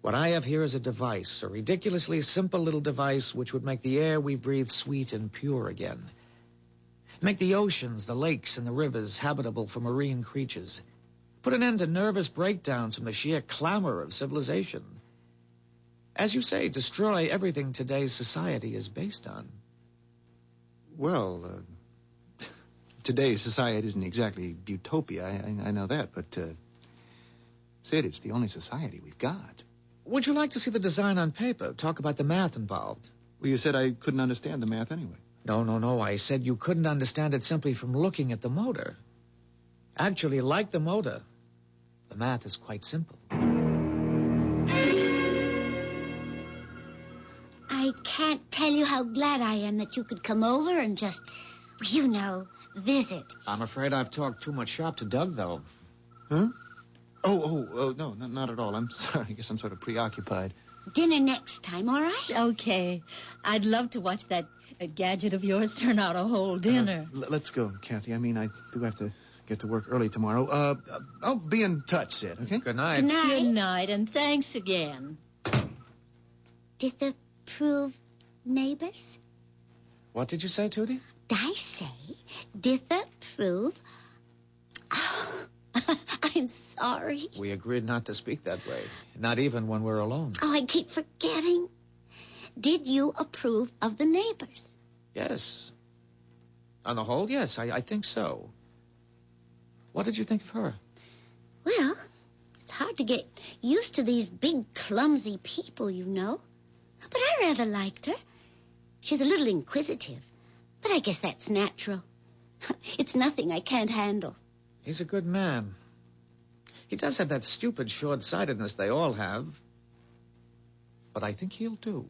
What I have here is a device, a ridiculously simple little device which would make the air we breathe sweet and pure again. Make the oceans, the lakes, and the rivers habitable for marine creatures. Put an end to nervous breakdowns from the sheer clamor of civilization. As you say, destroy everything today's society is based on. Well, today's society isn't exactly utopia, I know that, but, Sid, it's the only society we've got. Would you like to see the design on paper? Talk about the math involved. Well, you said I couldn't understand the math anyway. No. I said you couldn't understand it simply from looking at the motor. Actually, like the motor, the math is quite simple. I can't tell you how glad I am that you could come over and just, you know, visit. I'm afraid I've talked too much shop to Doug, though. Huh? Oh, no, not at all. I'm sorry. I guess I'm sort of preoccupied. Dinner next time, all right? Okay. I'd love to watch that gadget of yours turn out a whole dinner. Let's go, Kathy. I mean, I do have to get to work early tomorrow. I'll be in touch, Sid, okay? Good night. Good night. Good night, and thanks again. Did the prove neighbors? What did you say, Tootie? I say, did the prove... Oh, I'm sorry. We agreed not to speak that way, not even when we're alone. Oh, I keep forgetting. Did you approve of the neighbors? Yes. On the whole, yes, I think so. What did you think of her? Well, it's hard to get used to these big, clumsy people, you know. But I rather liked her. She's a little inquisitive, but I guess that's natural. It's nothing I can't handle. He's a good man. He does have that stupid short-sightedness they all have. But I think he'll do.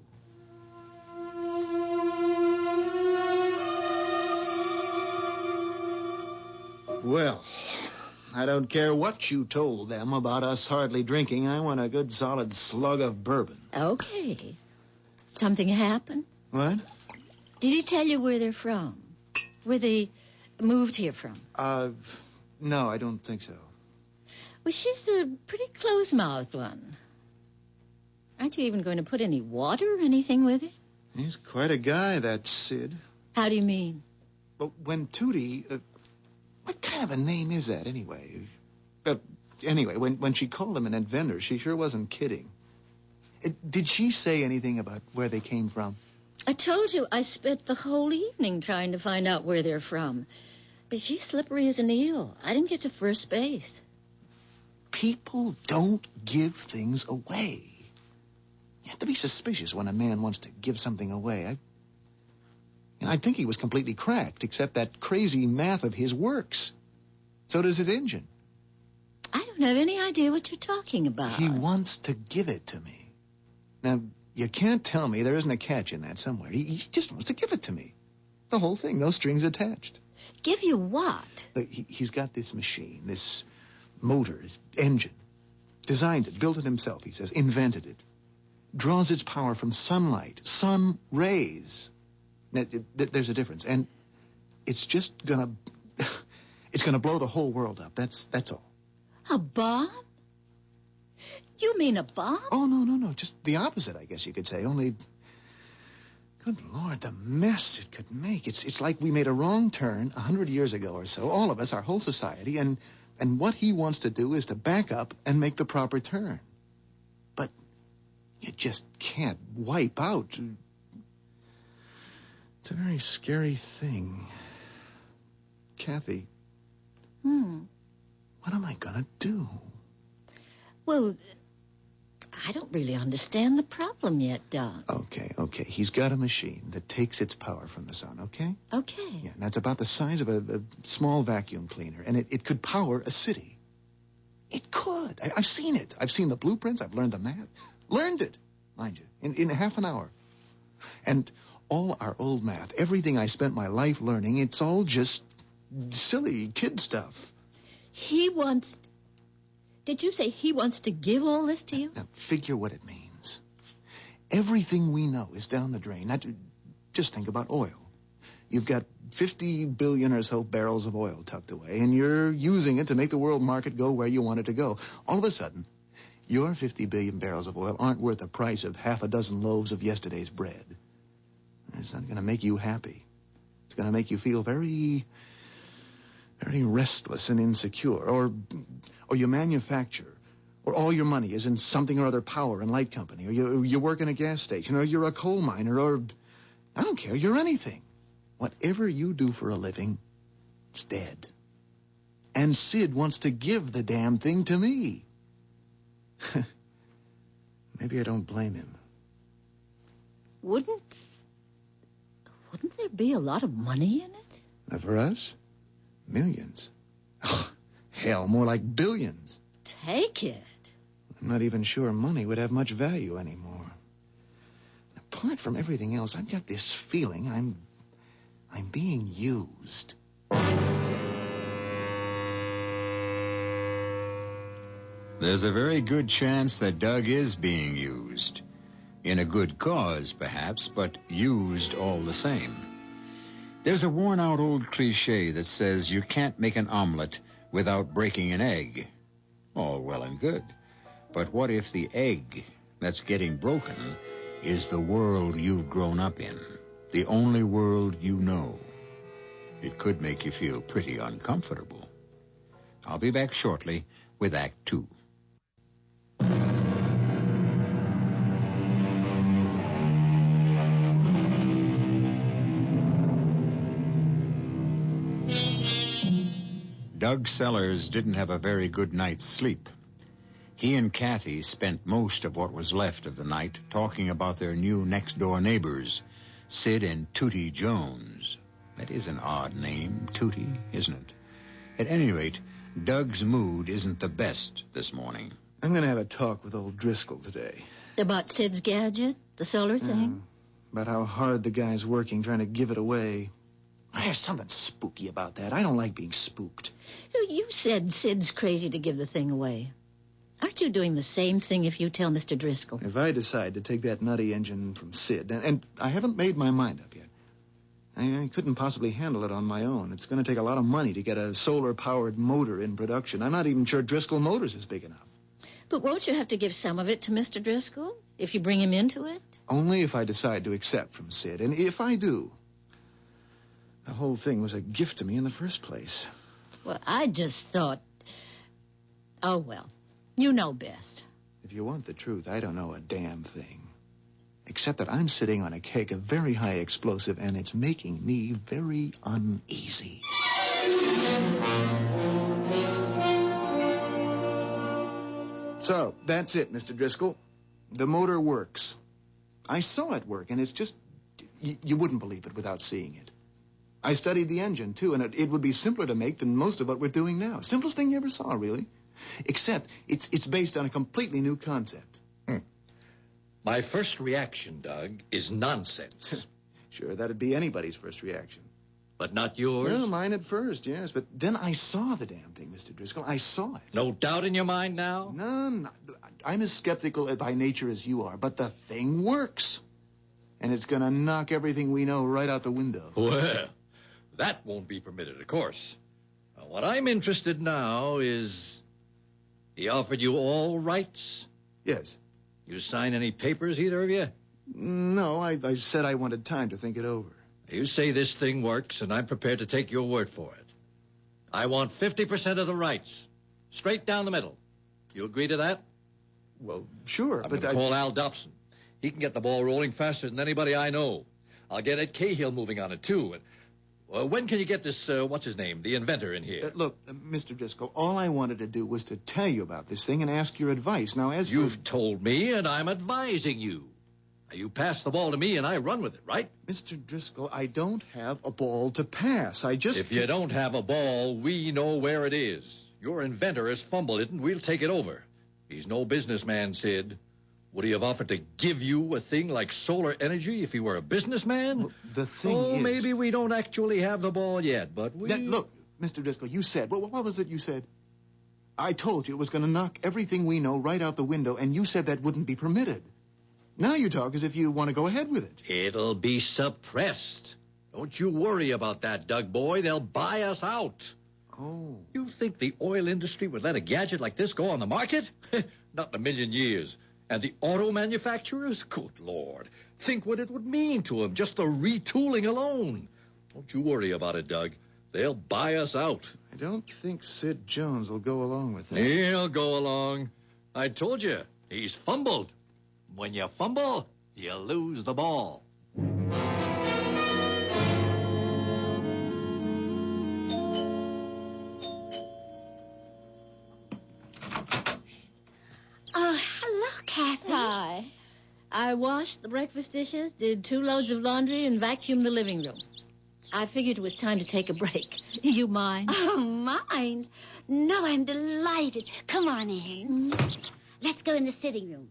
Well, I don't care what you told them about us hardly drinking. I want a good solid slug of bourbon. Okay. Something happened? What? Did he tell you where they're from? Where they moved here from? No, I don't think so. Well, she's a pretty close-mouthed one. Aren't you even going to put any water or anything with it? He's quite a guy, that Sid. How do you mean? But when Tootie... what kind of a name is that, anyway? Anyway, when she called him an inventor, she sure wasn't kidding. Did she say anything about where they came from? I told you I spent the whole evening trying to find out where they're from. But she's slippery as an eel. I didn't get to first base. People don't give things away. You have to be suspicious when a man wants to give something away. I think he was completely cracked, except that crazy math of his works. So does his engine. I don't have any idea what you're talking about. He wants to give it to me. Now, you can't tell me there isn't a catch in that somewhere. He just wants to give it to me. The whole thing, no strings attached. Give you what? Look, he's got this machine, this motor, this engine. Designed it, built it himself, he says, invented it. Draws its power from sunlight, sun rays. Now, there's a difference, and it's just gonna... it's gonna blow the whole world up, that's all. A bomb? You mean a bomb? Oh, no, just the opposite, I guess you could say, only... Good Lord, the mess it could make. It's like we made a wrong turn 100 years ago or so, all of us, our whole society, and what he wants to do is to back up and make the proper turn. But you just can't wipe out. It's a very scary thing. Kathy. What am I gonna do? Well, I don't really understand the problem yet, Doc. Okay. He's got a machine that takes its power from the sun, okay? Okay. Yeah, and that's about the size of a small vacuum cleaner, and it could power a city. It could. I've seen it. I've seen the blueprints. I've learned the math. Learned it, mind you, in half an hour. And all our old math, everything I spent my life learning, it's all just silly kid stuff. He wants... Did you say he wants to give all this to you? Now, figure what it means. Everything we know is down the drain. Now, just think about oil. You've got 50 billion or so barrels of oil tucked away, and you're using it to make the world market go where you want it to go. All of a sudden, your 50 billion barrels of oil aren't worth the price of half a dozen loaves of yesterday's bread. It's not going to make you happy. It's going to make you feel very, very restless and insecure. Or you manufacture, or all your money is in something or other power and light company, or you work in a gas station, or you're a coal miner, or I don't care, you're anything. Whatever you do for a living, it's dead. And Sid wants to give the damn thing to me. Maybe I don't blame him. Wouldn't there be a lot of money in it? For us? Millions. Oh, hell, more like billions. Take it. I'm not even sure money would have much value anymore. Apart from everything else, I've got this feeling I'm being used. There's a very good chance that Doug is being used. In a good cause, perhaps, but used all the same. There's a worn-out old cliche that says you can't make an omelet without breaking an egg. All well and good. But what if the egg that's getting broken is the world you've grown up in, the only world you know? It could make you feel pretty uncomfortable. I'll be back shortly with Act 2. Doug Sellers didn't have a very good night's sleep. He and Kathy spent most of what was left of the night talking about their new next-door neighbors, Sid and Tootie Jones. That is an odd name, Tootie, isn't it? At any rate, Doug's mood isn't the best this morning. I'm going to have a talk with old Driscoll today. About Sid's gadget, the solar thing? About how hard the guy's working trying to give it away. There's something spooky about that. I don't like being spooked. You said Sid's crazy to give the thing away. Aren't you doing the same thing if you tell Mr. Driscoll? If I decide to take that nutty engine from Sid, and I haven't made my mind up yet. I couldn't possibly handle it on my own. It's going to take a lot of money to get a solar-powered motor in production. I'm not even sure Driscoll Motors is big enough. But won't you have to give some of it to Mr. Driscoll if you bring him into it? Only if I decide to accept from Sid. And if I do, the whole thing was a gift to me in the first place. Well, I just thought... Oh, well, you know best. If you want the truth, I don't know a damn thing. Except that I'm sitting on a keg of very high explosive, and it's making me very uneasy. So, that's it, Mr. Driscoll. The motor works. I saw it work, and it's just... You wouldn't believe it without seeing it. I studied the engine, too, and it would be simpler to make than most of what we're doing now. Simplest thing you ever saw, really. Except it's based on a completely new concept. My first reaction, Doug, is nonsense. Sure, that'd be anybody's first reaction. But not yours? Well, mine at first, yes. But then I saw the damn thing, Mr. Driscoll. I saw it. No doubt in your mind now? None. I'm as skeptical by nature as you are, but the thing works. And it's going to knock everything we know right out the window. Well, that won't be permitted, of course. Now, what I'm interested now is... He offered you all rights? Yes. You sign any papers, either of you? No, I said I wanted time to think it over. You say this thing works, and I'm prepared to take your word for it. I want 50% of the rights. Straight down the middle. You agree to that? Well, sure, I'm but going to call Al Dobson. He can get the ball rolling faster than anybody I know. I'll get Ed Cahill moving on it, too. And, when can you get this, what's his name, the inventor in here? Look, Mr. Driscoll, all I wanted to do was to tell you about this thing and ask your advice. Now, as You've told me, and I'm advising you. Now, you pass the ball to me, and I run with it, right? Mr. Driscoll, I don't have a ball to pass. If you don't have a ball, we know where it is. Your inventor has fumbled it, and we'll take it over. He's no businessman, Sid. Would he have offered to give you a thing like solar energy if he were a businessman? Well, the thing is... maybe we don't actually have the ball yet, but we... Look, Mr. Driscoll, you said... What was it you said? I told you it was going to knock everything we know right out the window, and you said that wouldn't be permitted. Now you talk as if you want to go ahead with it. It'll be suppressed. Don't you worry about that, Doug boy. They'll buy us out. Oh. You think the oil industry would let a gadget like this go on the market? Not in a million years. And the auto manufacturers? Good Lord. Think what it would mean to them, just the retooling alone. Don't you worry about it, Doug. They'll buy us out. I don't think Sid Jones will go along with that. He'll go along. I told you, he's fumbled. When you fumble, you lose the ball. Oh, hello, Kathy. Hi. I washed the breakfast dishes, did 2 loads of laundry, and vacuumed the living room. I figured it was time to take a break. You mind? Oh, mind? No, I'm delighted. Come on in. Let's go in the sitting room.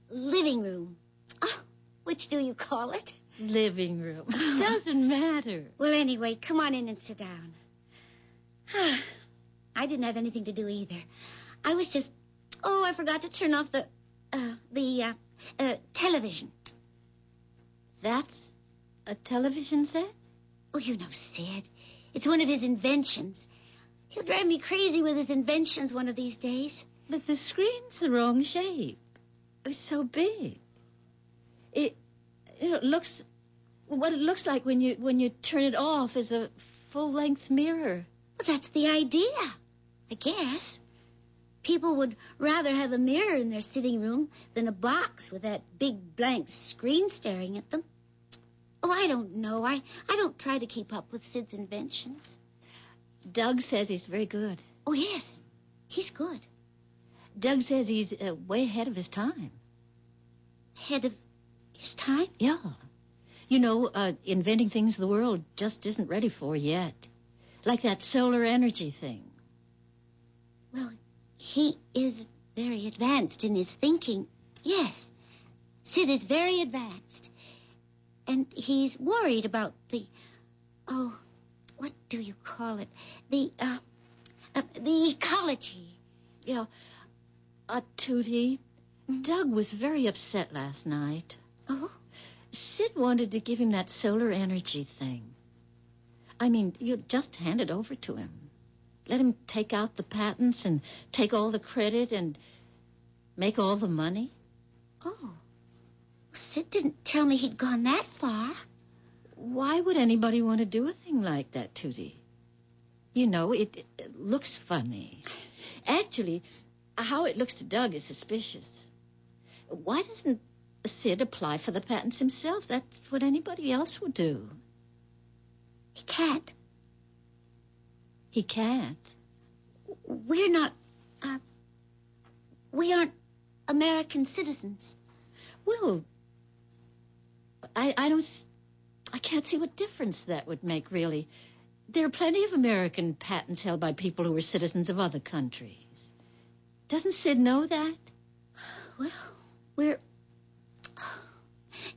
Living room. Oh, which do you call it? Living room. Doesn't matter. Well, anyway, come on in and sit down. I didn't have anything to do either. I was just... Oh, I forgot to turn off the television. That's a television set? Oh, you know Sid. It's one of his inventions. He'll drive me crazy with his inventions one of these days. But the screen's the wrong shape. It's so big. It looks... What it looks like when you turn it off is a full-length mirror. Well, that's the idea, I guess. People would rather have a mirror in their sitting room than a box with that big blank screen staring at them. Oh, I don't know. I don't try to keep up with Sid's inventions. Doug says he's very good. Oh, yes. He's good. Doug says he's way ahead of his time. Ahead of his time? Yeah. You know, inventing things the world just isn't ready for yet. Like that solar energy thing. Well, he is very advanced in his thinking. Yes, Sid is very advanced. And he's worried about what do you call it? The ecology. Yeah. Tootie, Doug was very upset last night. Oh? Sid wanted to give him that solar energy thing. I mean, you just hand it over to him. Let him take out the patents and take all the credit and make all the money. Oh. Sid didn't tell me he'd gone that far. Why would anybody want to do a thing like that, Tootie? You know, it looks funny. Actually, how it looks to Doug is suspicious. Why doesn't Sid apply for the patents himself? That's what anybody else would do. He can't. He can't? We aren't American citizens. Well, I can't see what difference that would make, really. There are plenty of American patents held by people who are citizens of other countries. Doesn't Sid know that? Well,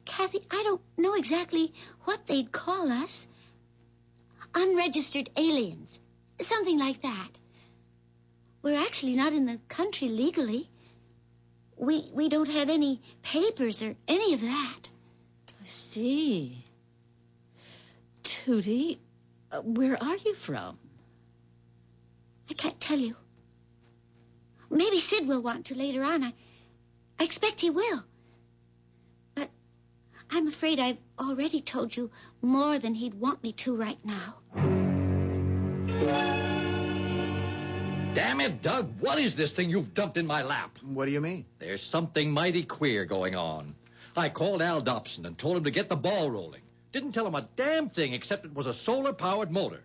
Kathy, I don't know exactly what they'd call us. Unregistered aliens. Something like that. We're actually not in the country legally. We don't have any papers or any of that. I see. Tootie, where are you from? I can't tell you. Maybe Sid will want to later on. I expect he will. But I'm afraid I've already told you more than he'd want me to right now. Damn it, Doug, what is this thing you've dumped in my lap? What do you mean? There's something mighty queer going on. I called Al Dobson and told him to get the ball rolling. Didn't tell him a damn thing except it was a solar-powered motor.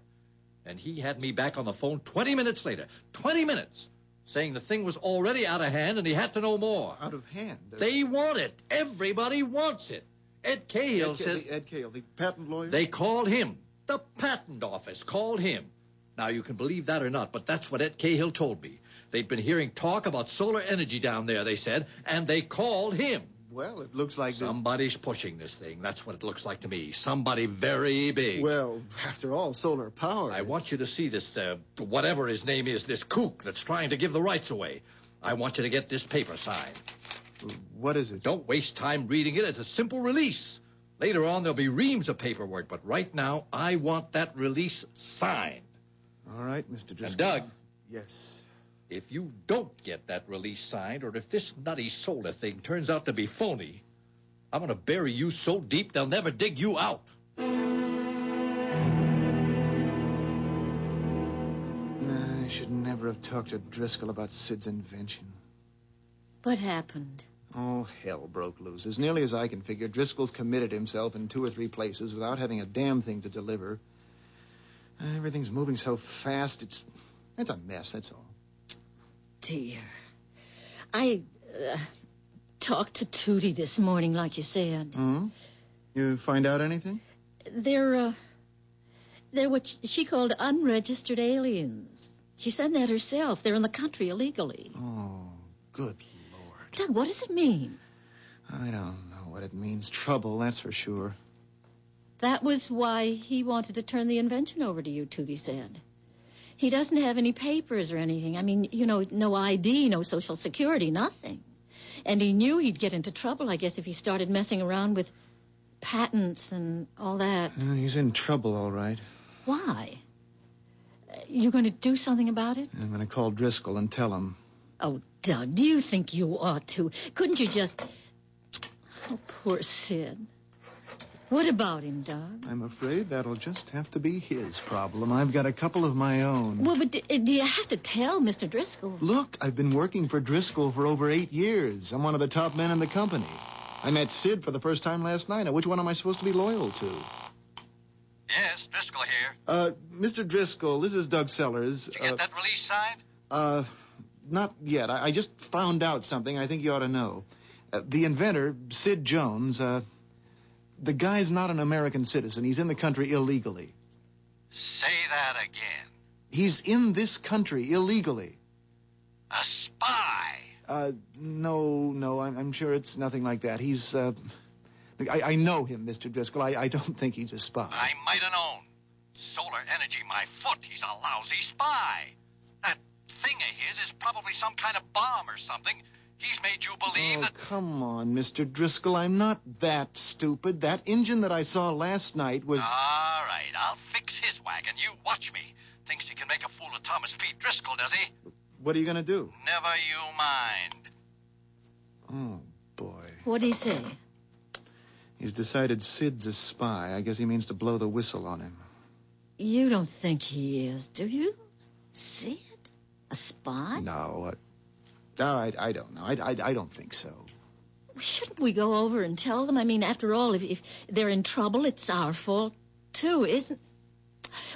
And he had me back on the phone 20 minutes later. 20 minutes! Saying the thing was already out of hand and he had to know more. Out of hand? They want it. Everybody wants it. Ed Cahill says... Ed Cahill, the patent lawyer? They called him. The patent office called him. Now, you can believe that or not, but that's what Ed Cahill told me. They'd been hearing talk about solar energy down there, they said, and they called him. Well, it looks like... Somebody's pushing this thing. That's what it looks like to me. Somebody very big. Well, after all, solar power... I want you to see this, whatever his name is, this kook that's trying to give the rights away. I want you to get this paper signed. What is it? Don't waste time reading it. It's a simple release. Later on, there'll be reams of paperwork, but right now, I want that release signed. All right, Mr. Driscoll. And Doug. Yes? If you don't get that release signed, or if this nutty solar thing turns out to be phony, I'm going to bury you so deep they'll never dig you out. I should never have talked to Driscoll about Sid's invention. What happened? Oh, hell broke loose. As nearly as I can figure, Driscoll's committed himself in 2 or 3 places without having a damn thing to deliver. Everything's moving so fast, it's a mess, that's all. Dear. I talked to Tootie this morning, like you said. Hmm? You find out anything? They're what she called unregistered aliens. She said that herself. They're in the country illegally. Oh, good Lord. Doug, what does it mean? I don't know what it means. Trouble, that's for sure. That was why he wanted to turn the invention over to you, Tootie said. He doesn't have any papers or anything. I mean, no ID, no Social Security, nothing. And he knew he'd get into trouble, I guess, if he started messing around with patents and all that. He's in trouble, all right. Why? You going to do something about it? I'm going to call Driscoll and tell him. Oh, Doug, do you think you ought to? Couldn't you just... Oh, poor Sid. What about him, Doug? I'm afraid that'll just have to be his problem. I've got a couple of my own. Well, but do you have to tell Mr. Driscoll? Look, I've been working for Driscoll for over 8 years. I'm one of the top men in the company. I met Sid for the first time last night. Now, which one am I supposed to be loyal to? Yes, Driscoll here. Mr. Driscoll, this is Doug Sellers. Did you get that release signed? Not yet. I just found out something I think you ought to know. The inventor, Sid Jones, the guy's not an American citizen. He's in the country illegally. Say that again. He's in this country illegally. A spy? No, I'm sure it's nothing like that. He's, I know him, Mr. Driscoll. I don't think he's a spy. I might have known. Solar energy, my foot. He's a lousy spy. That thing of his is probably some kind of bomb or something. He's made you believe that... Come on, Mr. Driscoll. I'm not that stupid. That engine that I saw last night was... All right, I'll fix his wagon. You watch me. Thinks he can make a fool of Thomas P. Driscoll, does he? What are you going to do? Never you mind. Oh, boy. What'd he say? He's decided Sid's a spy. I guess he means to blow the whistle on him. You don't think he is, do you? Sid? A spy? No, I don't know. I don't think so. Shouldn't we go over and tell them? I mean, after all, if they're in trouble, it's our fault, too, isn't...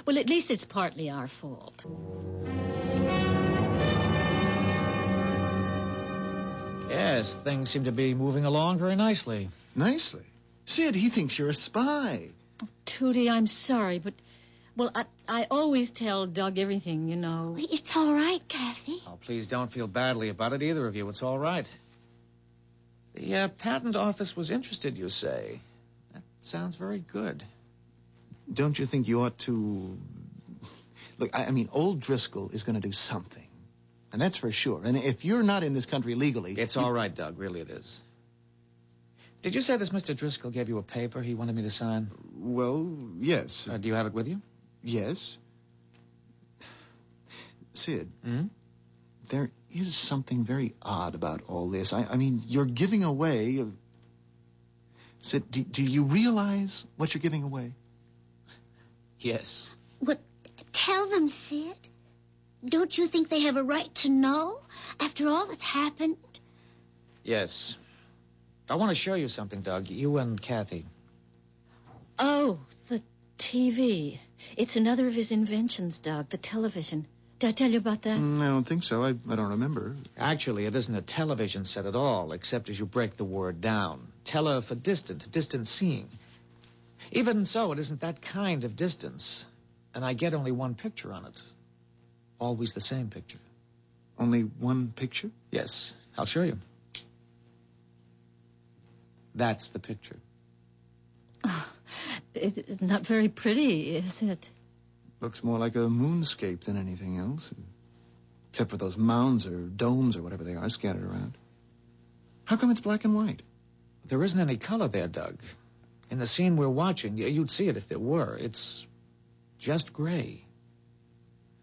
Well, at least it's partly our fault. Yes, things seem to be moving along very nicely. Nicely? Sid, he thinks you're a spy. Tootie, I'm sorry, but... Well, I always tell Doug everything, you know. It's all right, Kathy. Oh, please don't feel badly about it, either of you. It's all right. The patent office was interested, you say. That sounds very good. Don't you think you ought to... Look, I mean, old Driscoll is going to do something. And that's for sure. And if you're not in this country legally... It's all right, Doug. Really it is. Did you say this Mr. Driscoll gave you a paper he wanted me to sign? Well, yes. Do you have it with you? Yes. Sid, Hmm? There is something very odd about all this. I mean, you're giving away... Sid, do you realize what you're giving away? Yes. What? Tell them, Sid. Don't you think they have a right to know after all that's happened? Yes. I want to show you something, Doug. You and Kathy. Oh, the TV. It's another of his inventions, Doug, the television. Did I tell you about that? I don't think so. I don't remember. Actually, it isn't a television set at all, except as you break the word down. Tele for distant seeing. Even so, it isn't that kind of distance. And I get only one picture on it. Always the same picture. Only one picture? Yes, I'll show you. That's the picture. Oh, it's not very pretty, is it? Looks more like a moonscape than anything else. Except for those mounds or domes or whatever they are scattered around. How come it's black and white? There isn't any color there, Doug. In the scene we're watching, you'd see it if there were. It's just gray.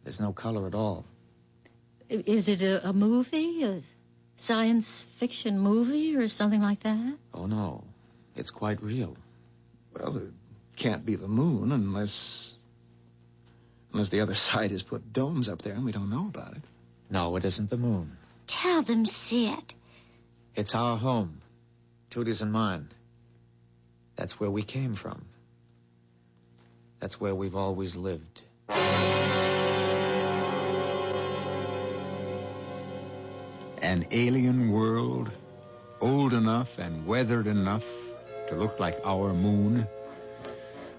There's no color at all. Is it a movie? A science fiction movie or something like that? Oh, no. It's quite real. Well, it can't be the moon unless the other side has put domes up there and we don't know about it. No, it isn't the moon. Tell them, Sid. It's our home. Tootie's and mine. That's where we came from. That's where we've always lived. An alien world, old enough and weathered enough to look like our moon.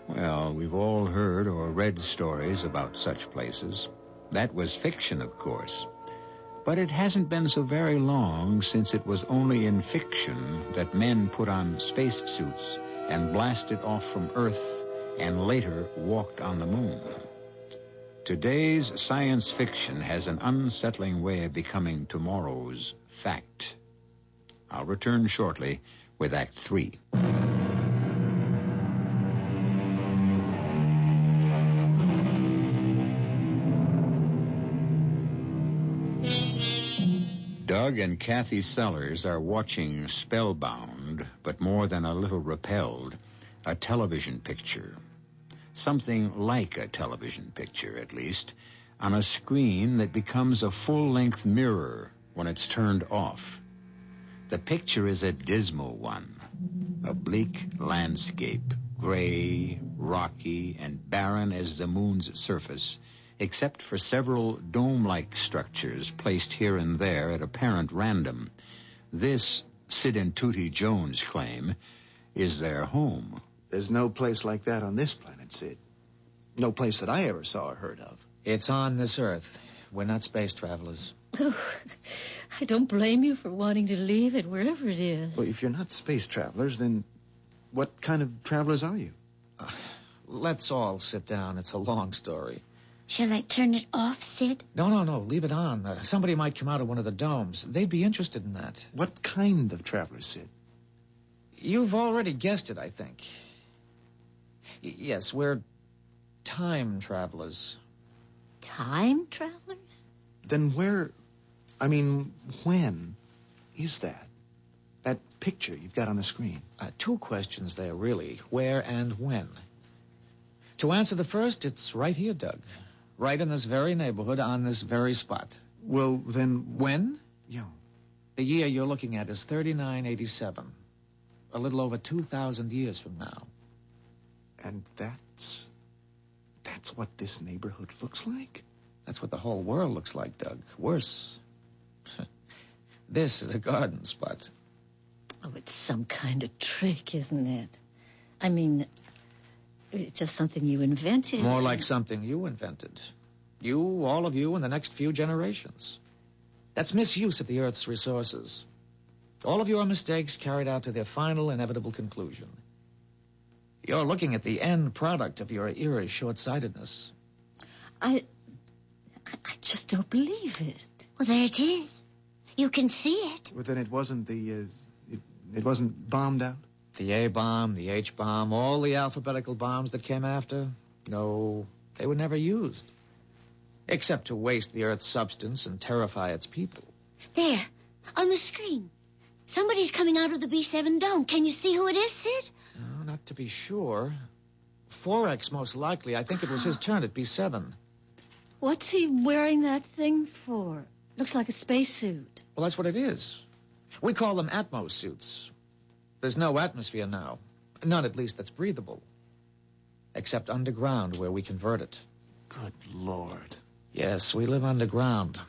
Well, we've all heard or read stories about such places. That was fiction, of course. But it hasn't been so very long since it was only in fiction that men put on spacesuits and blasted off from Earth and later walked on the moon. Today's science fiction has an unsettling way of becoming tomorrow's fact. I'll return shortly with Act 3. Doug and Kathy Sellers are watching spellbound, but more than a little repelled, a television picture. Something like a television picture, at least, on a screen that becomes a full-length mirror when it's turned off. The picture is a dismal one. A bleak landscape, gray, rocky, and barren as the moon's surface, except for several dome-like structures placed here and there at apparent random. This, Sid and Tootie Jones claim, is their home. There's no place like that on this planet, Sid. No place that I ever saw or heard of. It's on this Earth. We're not space travelers. Oh, I don't blame you for wanting to leave it, wherever it is. Well, if you're not space travelers, then what kind of travelers are you? Let's all sit down. It's a long story. Shall I turn it off, Sid? No. Leave it on. Somebody might come out of one of the domes. They'd be interested in that. What kind of travelers, Sid? You've already guessed it, I think. Yes, we're time travelers. Time travelers? Then when is that? That picture you've got on the screen. Two questions there, really. Where and when? To answer the first, it's right here, Doug. Right in this very neighborhood, on this very spot. Well, then... When? Yeah. The year you're looking at is 3987. A little over 2,000 years from now. And that's what this neighborhood looks like? That's what the whole world looks like, Doug. Worse. This is a garden spot. Oh, it's some kind of trick, isn't it? I mean, it's just something you invented. More like something you invented. You, all of you, in the next few generations. That's misuse of the Earth's resources. All of your mistakes carried out to their final, inevitable conclusion. You're looking at the end product of your era's short-sightedness. I just don't believe it. Well, there it is. You can see it. Well, then it wasn't it wasn't bombed out? The A-bomb, the H-bomb, all the alphabetical bombs that came after? No, they were never used. Except to waste the Earth's substance and terrify its people. There, on the screen. Somebody's coming out of the B7 dome. Can you see who it is, Sid? No, not to be sure. Forex, most likely. I think it was his turn at B7. What's he wearing that thing for? Looks like a spacesuit. Well, that's what it is. We call them Atmos suits. There's no atmosphere now. None, at least, that's breathable. Except underground, where we convert it. Good Lord. Yes, we live underground.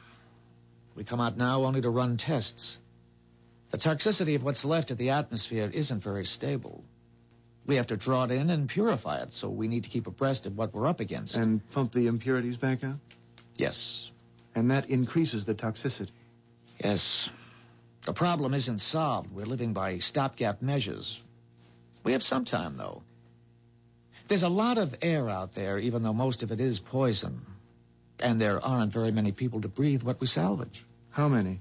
We come out now only to run tests. The toxicity of what's left of the atmosphere isn't very stable. We have to draw it in and purify it, so we need to keep abreast of what we're up against. And pump the impurities back out? Yes. And that increases the toxicity? Yes. The problem isn't solved. We're living by stopgap measures. We have some time, though. There's a lot of air out there, even though most of it is poison. And there aren't very many people to breathe what we salvage. How many?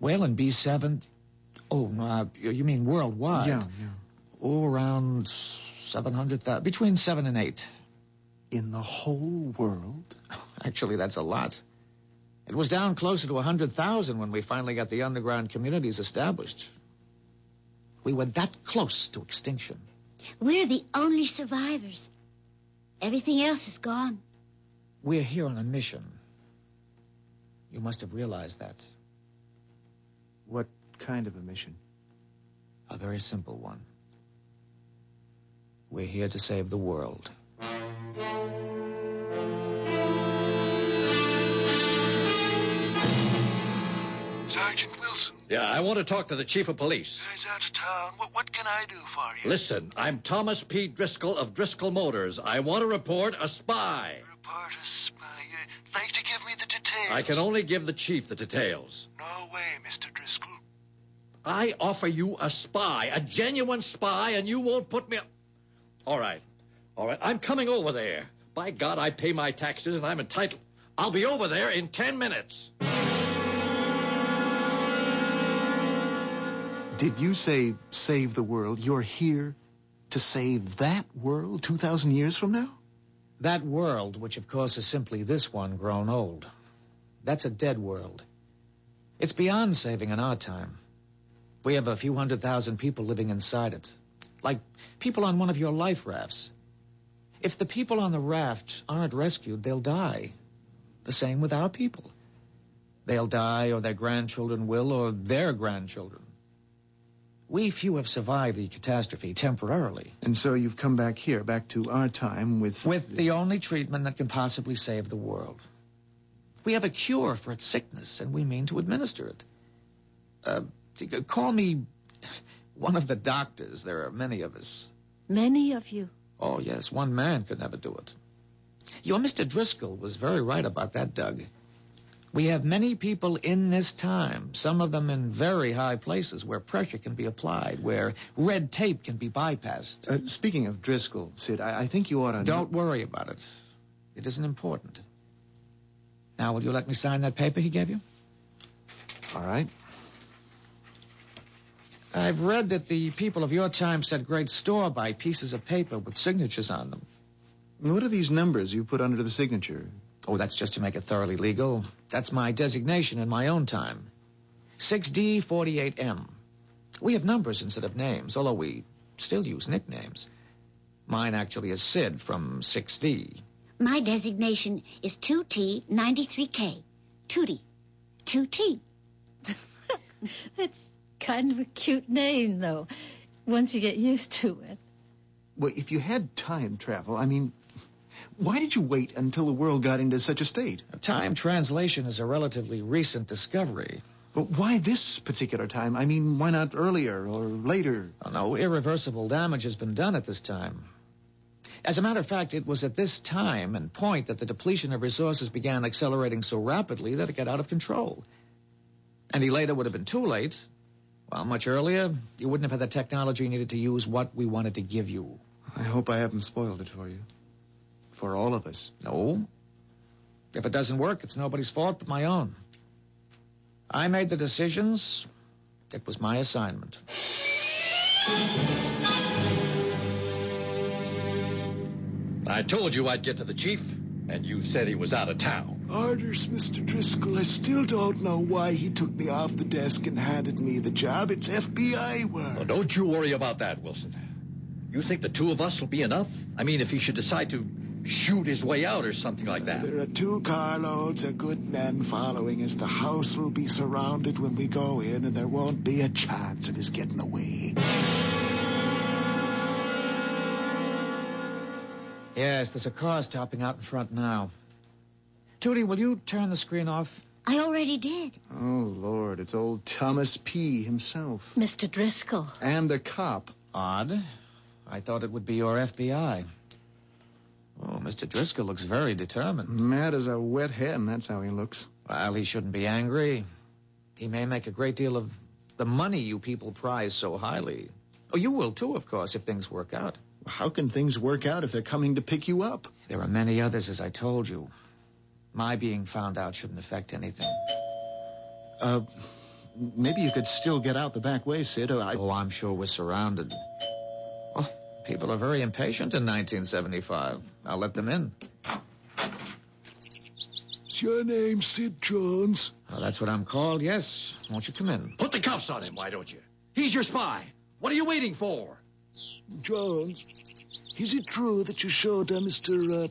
Well, in B7... Oh, you mean worldwide? Yeah. Oh, around 700,000. Between 7 and 8. In the whole world? Actually, that's a lot. It was down closer to 100,000 when we finally got the underground communities established. We were that close to extinction. We're the only survivors. Everything else is gone. We're here on a mission. You must have realized that. What kind of a mission? A very simple one. We're here to save the world. Sergeant Wilson. Yeah, I want to talk to the chief of police. He's out of town. What can I do for you? Listen, I'm Thomas P. Driscoll of Driscoll Motors. I want to report a spy. Report a spy. You'd like to give me the details? I can only give the chief the details. No way, Mr. Driscoll. I offer you a spy, a genuine spy, and you won't put me... All right. I'm coming over there. By God, I pay my taxes, and I'm entitled. I'll be over there in 10 minutes. Did you say save the world? You're here to save that world 2,000 years from now? That world, which of course is simply this one grown old. That's a dead world. It's beyond saving in our time. We have a few 100,000 people living inside it. Like people on one of your life rafts. If the people on the raft aren't rescued, they'll die. The same with our people. They'll die, or their grandchildren will, or their grandchildren. We few have survived the catastrophe temporarily. And so you've come back here, back to our time with the only treatment that can possibly save the world. We have a cure for its sickness, and we mean to administer it. Call me one of the doctors. There are many of us. Many of you? Oh, yes. One man could never do it. Your Mr. Driscoll was very right about that, Doug. We have many people in this time, some of them in very high places where pressure can be applied, where red tape can be bypassed. Speaking of Driscoll, Sid, I think you ought to... Don't worry about it. It isn't important. Now, will you let me sign that paper he gave you? All right. I've read that the people of your time set great store by pieces of paper with signatures on them. What are these numbers you put under the signature? Oh, that's just to make it thoroughly legal. That's my designation in my own time. 6D48M. We have numbers instead of names, although we still use nicknames. Mine actually is Sid from 6D. My designation is 2T93K. Tootie. 2T. That's kind of a cute name, though, once you get used to it. Well, if you had time travel, I mean, why did you wait until the world got into such a state? Time translation is a relatively recent discovery. But why this particular time? I mean, why not earlier or later? Oh, no, irreversible damage has been done at this time. As a matter of fact, it was at this time and point that the depletion of resources began accelerating so rapidly that it got out of control. Any later would have been too late. Well, much earlier, you wouldn't have had the technology needed to use what we wanted to give you. I hope I haven't spoiled it for you. For all of us. No. If it doesn't work, it's nobody's fault but my own. I made the decisions. It was my assignment. I told you I'd get to the chief, and you said he was out of town. Orders, Mr. Driscoll. I still don't know why he took me off the desk and handed me the job. It's FBI work. Well, don't you worry about that, Wilson. You think the two of us will be enough? I mean, if he should decide to shoot his way out or something like that. There are 2 carloads of good men following us. The house will be surrounded when we go in, and there won't be a chance of us getting away. Yes, there's a car stopping out in front now. Tootie, will you turn the screen off? I already did. Oh, Lord, it's old Thomas P. himself. Mr. Driscoll. And the cop. Odd. I thought it would be your FBI. Oh, Mr. Driscoll looks very determined. Mad as a wet hen, that's how he looks. Well, he shouldn't be angry. He may make a great deal of the money you people prize so highly. Oh, you will, too, of course, if things work out. How can things work out if they're coming to pick you up? There are many others, as I told you. My being found out shouldn't affect anything. Maybe you could still get out the back way, Sid. Oh, I'm sure we're surrounded. Oh, people are very impatient in 1975. I'll let them in. Is your name Sid Jones? Well, that's what I'm called, yes. Won't you come in? Put the cuffs on him, why don't you? He's your spy. What are you waiting for? Jones, is it true that you showed Mr.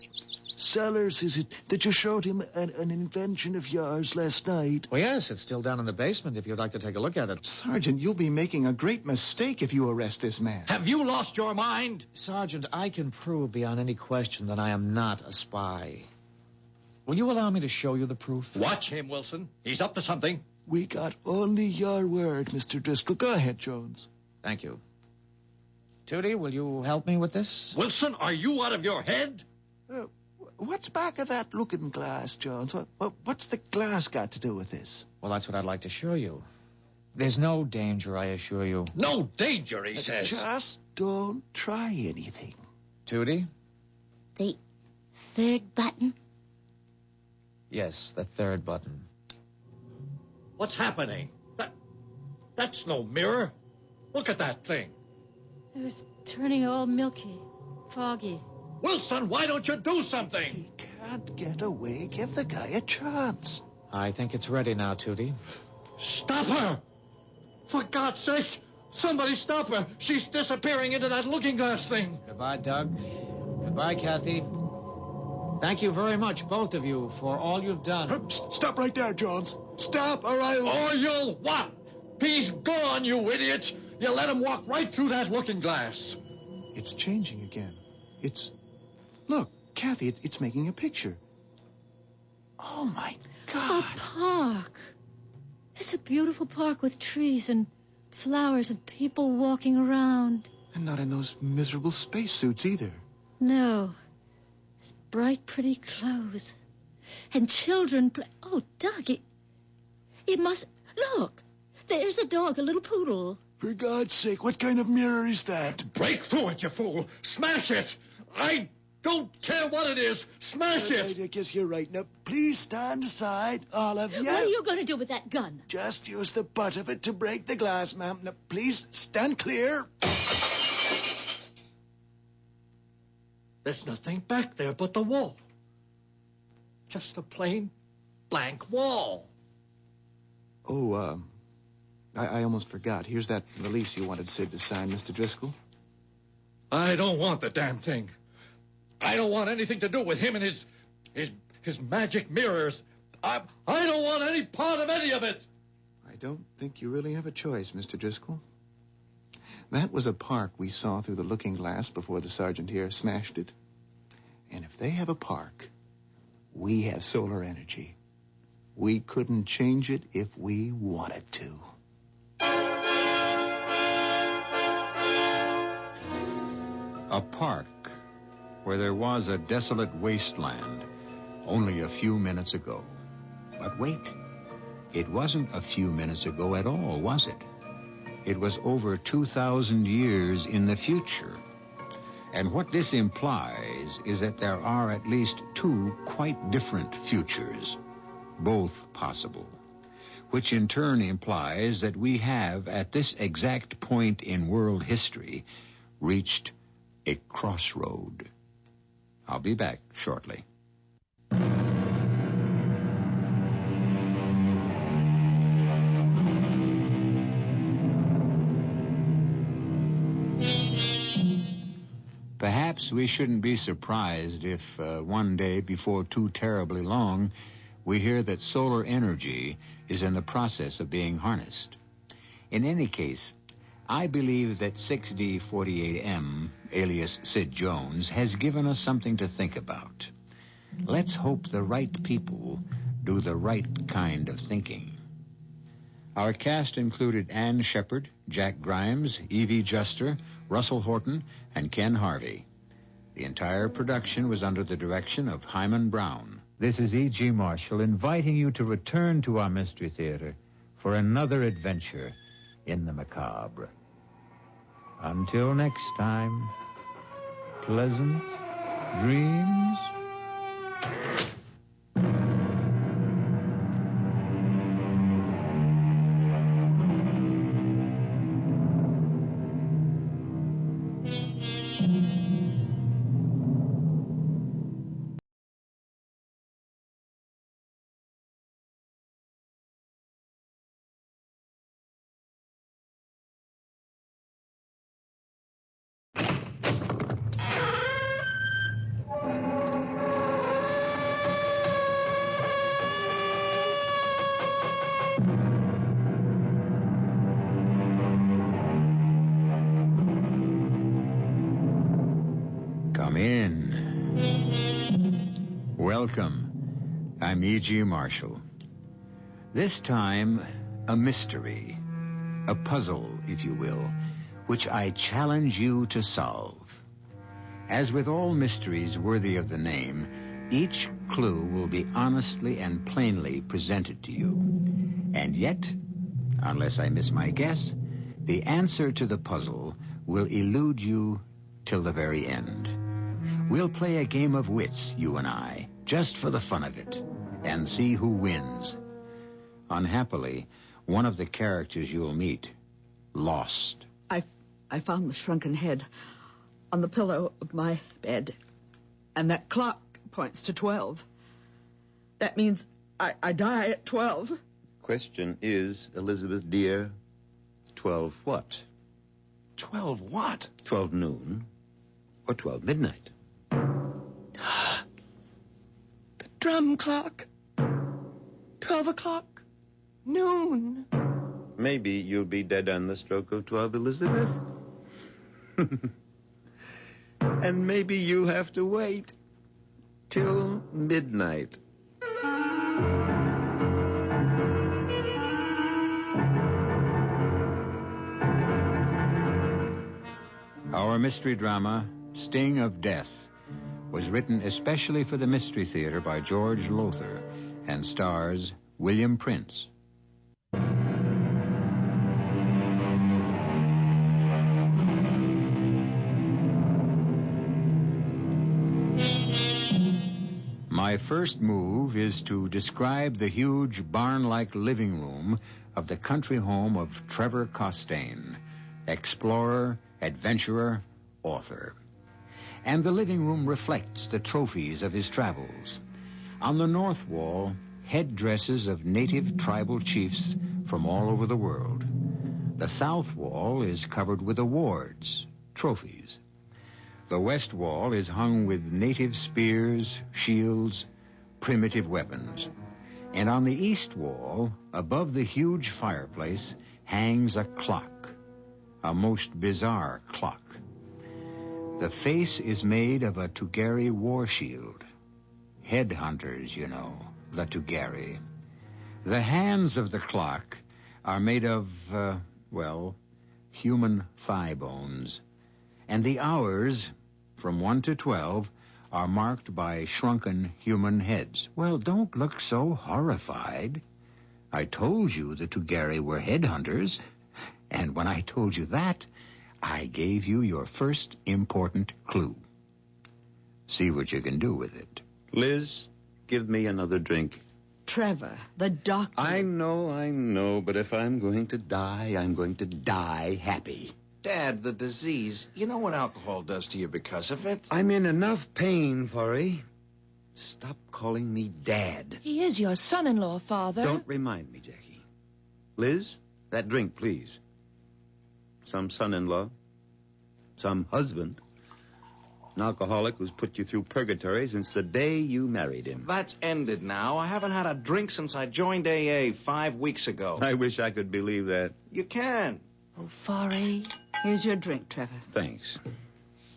Sellers, is it that you showed him an invention of yours last night? Well, yes, it's still down in the basement if you'd like to take a look at it. Sergeant, you'll be making a great mistake if you arrest this man. Have you lost your mind? Sergeant, I can prove beyond any question that I am not a spy. Will you allow me to show you the proof? Watch him, Wilson. He's up to something. We got only your word, Mr. Driscoll. Go ahead, Jones. Thank you. Tootie, will you help me with this? Wilson, are you out of your head? What's back of that looking glass, Jones? What's the glass got to do with this? Well, that's what I'd like to show you. There's no danger, I assure you. No danger, he says. Just don't try anything. Tootie? The 3rd button? Yes, the 3rd button. What's happening? That's no mirror. Look at that thing. It was turning all milky, foggy. Wilson, why don't you do something? He can't get away. Give the guy a chance. I think it's ready now, Tootie. Stop her! For God's sake, somebody stop her. She's disappearing into that looking glass thing. Goodbye, Doug. Goodbye, Kathy. Thank you very much, both of you, for all you've done. Stop right there, Jones. Stop, or I'll... Or you'll what? He's gone, you idiot. You let him walk right through that looking glass. It's changing again. Look, Kathy, it's making a picture. Oh, my God. A park. It's a beautiful park with trees and flowers and people walking around. And not in those miserable spacesuits either. No. It's bright, pretty clothes. and children play. Oh, Doug, it must... Look, there's a dog, a little poodle. For God's sake, what kind of mirror is that? Break through it, you fool. Smash it. I don't care what it is. Smash it. I guess you're right. Now, please stand aside, all of you. What are you going to do with that gun? Just use the butt of it to break the glass, ma'am. Now, please stand clear. There's nothing back there but the wall. Just a plain blank wall. Oh, I almost forgot. Here's that release you wanted Sid to sign, Mr. Driscoll. I don't want the damn thing. I don't want anything to do with him and his magic mirrors. I don't want any part of any of it. I don't think you really have a choice, Mr. Driscoll. That was a park we saw through the looking glass before the sergeant here smashed it. And if they have a park, we have solar energy. We couldn't change it if we wanted to. A park where there was a desolate wasteland only a few minutes ago. But wait, it wasn't a few minutes ago at all, was it? It was over 2,000 years in the future. And what this implies is that there are at least two quite different futures, both possible, which in turn implies that we have, at this exact point in world history, reached a crossroad. I'll be back shortly. Perhaps we shouldn't be surprised if one day, before too terribly long, we hear that solar energy is in the process of being harnessed. In any case, I believe that 6D48M, alias Sid Jones, has given us something to think about. Let's hope the right people do the right kind of thinking. Our cast included Ann Shepard, Jack Grimes, Evie Juster, Russell Horton, and Ken Harvey. The entire production was under the direction of Hyman Brown. This is E.G. Marshall inviting you to return to our Mystery Theater for another adventure in the macabre. Until next time, pleasant dreams. Come in. Welcome. I'm E.G. Marshall. This time, a mystery. A puzzle, if you will, which I challenge you to solve. As with all mysteries worthy of the name, each clue will be honestly and plainly presented to you. And yet, unless I miss my guess, the answer to the puzzle will elude you till the very end. We'll play a game of wits, you and I, just for the fun of it, and see who wins. Unhappily, one of the characters you'll meet lost. I found the shrunken head on the pillow of my bed, and that clock points to 12. That means I die at 12. Question is, Elizabeth dear, 12 what? 12 what? 12 noon or 12 midnight? The drum clock. 12 o'clock. Noon. Maybe you'll be dead on the stroke of 12, Elizabeth. And maybe you'll have to wait till midnight. Our mystery drama, Sting of Death, was written especially for the Mystery Theater by George Lothar and stars William Prince. My first move is to describe the huge barn-like living room of the country home of Trevor Costain, explorer, adventurer, author. And the living room reflects the trophies of his travels. On the north wall, headdresses of native tribal chiefs from all over the world. The south wall is covered with awards, trophies. The west wall is hung with native spears, shields, primitive weapons. And on the east wall, above the huge fireplace, hangs a clock, a most bizarre clock. The face is made of a Tugari war shield. Headhunters, you know, the Tugari. The hands of the clock are made of, human thigh bones. And the hours, from 1 to 12, are marked by shrunken human heads. Well, don't look so horrified. I told you the Tugari were headhunters, and when I told you that, I gave you your first important clue. See what you can do with it. Liz, give me another drink. Trevor, the doctor. I know, but if I'm going to die, I'm going to die happy. Dad, the disease. You know what alcohol does to you because of it? I'm in enough pain, Forey. Stop calling me Dad. He is your son-in-law, Father. Don't remind me, Jackie. Liz, that drink, please. Some son-in-law. Some husband. An alcoholic who's put you through purgatory since the day you married him. That's ended now. I haven't had a drink since I joined AA 5 weeks ago. I wish I could believe that. You can. Oh, Forey. Here's your drink, Trevor. Thanks.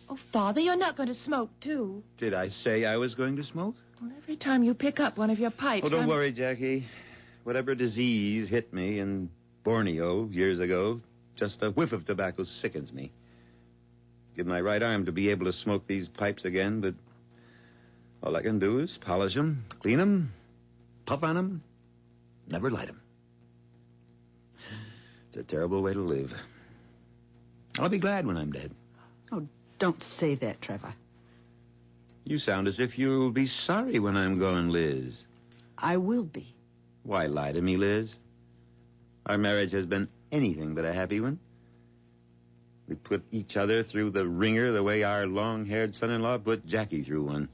Oh, Father, you're not going to smoke, too. Did I say I was going to smoke? Well, every time you pick up one of your pipes, Oh, don't worry, Jackie. Whatever disease hit me in Borneo years ago, just a whiff of tobacco sickens me. Give my right arm to be able to smoke these pipes again, but all I can do is polish them, clean them, puff on them, never light them. It's a terrible way to live. I'll be glad when I'm dead. Oh, don't say that, Trevor. You sound as if you'll be sorry when I'm gone, Liz. I will be. Why lie to me, Liz? Our marriage has been anything but a happy one. We put each other through the ringer the way our long-haired son-in-law put Jackie through one.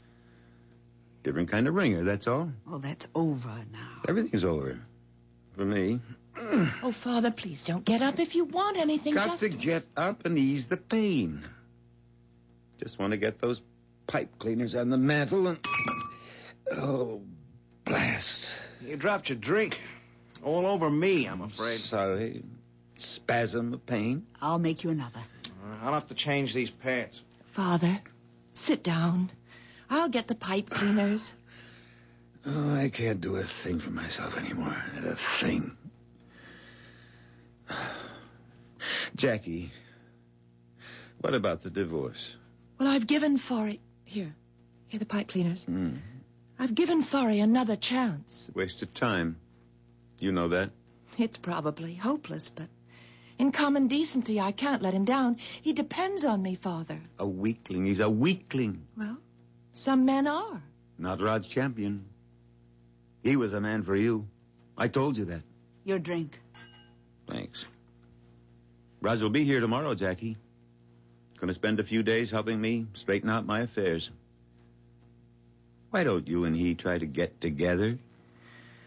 Different kind of ringer, that's all. Oh, that's over now. Everything's over. For me. Oh, Father, please don't get up. If you want anything, Got to get up and ease the pain. Just want to get those pipe cleaners on the mantel and... Oh, blast. You dropped your drink. All over me, I'm afraid. Sorry. Spasm of pain. I'll make you another. I'll have to change these pants. Father, sit down. I'll get the pipe cleaners. Oh, I can't do a thing for myself anymore. Not a thing. Jackie, what about the divorce? Well, I've given Forey... Here the pipe cleaners. I've given Forey another chance. Waste of time. You know that? It's probably hopeless, but in common decency, I can't let him down. He depends on me, Father. A weakling. He's a weakling. Well, some men are. Not Rod's champion. He was a man for you. I told you that. Your drink. Thanks. Raj will be here tomorrow, Jackie. Going to spend a few days helping me straighten out my affairs. Why don't you and he try to get together?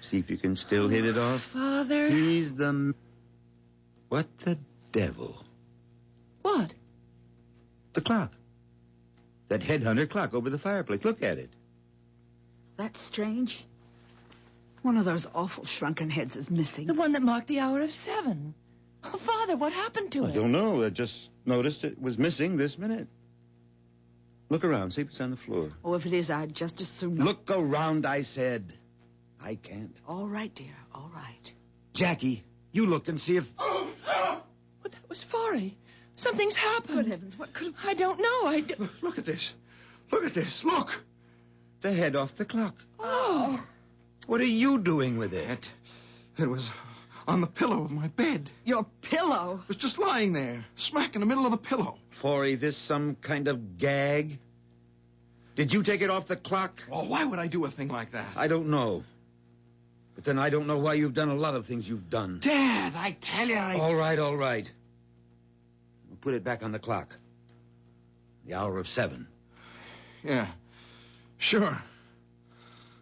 See if you can still hit it off? Father. He's the... What the devil? What? The clock. That headhunter clock over the fireplace. Look at it. That's strange. One of those awful shrunken heads is missing. The one that marked the hour of 7. Oh, Father, what happened to it? I don't know. I just noticed it was missing this minute. Look around. See if it's on the floor. Oh, if it is, I'd just as soon... Look around, I said. I can't. All right, dear. All right. Jackie, you look and see if... Oh, that was Forey. Something's happened. Good heavens, what could have... I don't know. Look at this. Look at this. Look. The head off the clock. Oh. What are you doing with it? It was on the pillow of my bed. Your pillow? It was just lying there, smack in the middle of the pillow. Forey, this some kind of gag? Did you take it off the clock? Oh, why would I do a thing like that? I don't know. But then I don't know why you've done a lot of things you've done. Dad, I tell you, All right. We'll put it back on the clock. The hour of 7. Yeah, sure.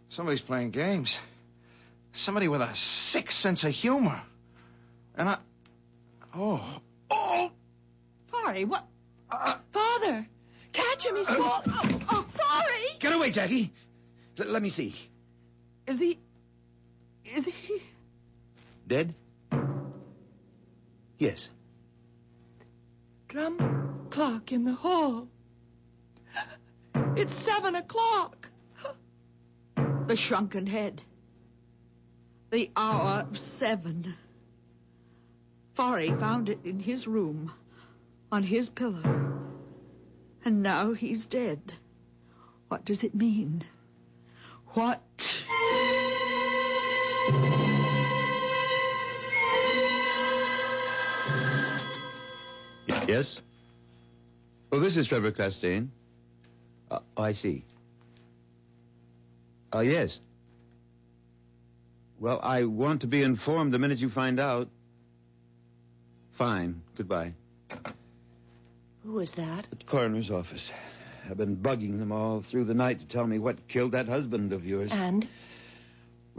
Somebody's playing games. Somebody with a sick sense of humor. And I... Oh. Forey, what? Father! Catch him, he's falling. Oh, sorry! Get away, Jackie. Let me see. Is he... Dead? Yes. Drum clock in the hall. It's 7 o'clock. The shrunken head. The hour of 7. Forey found it in his room, on his pillow. And now he's dead. What does it mean? What? Yes? Oh, this is Trevor Costain. I see. Yes. Well, I want to be informed the minute you find out. Fine. Goodbye. Who was that? At the coroner's office. I've been bugging them all through the night to tell me what killed that husband of yours. And?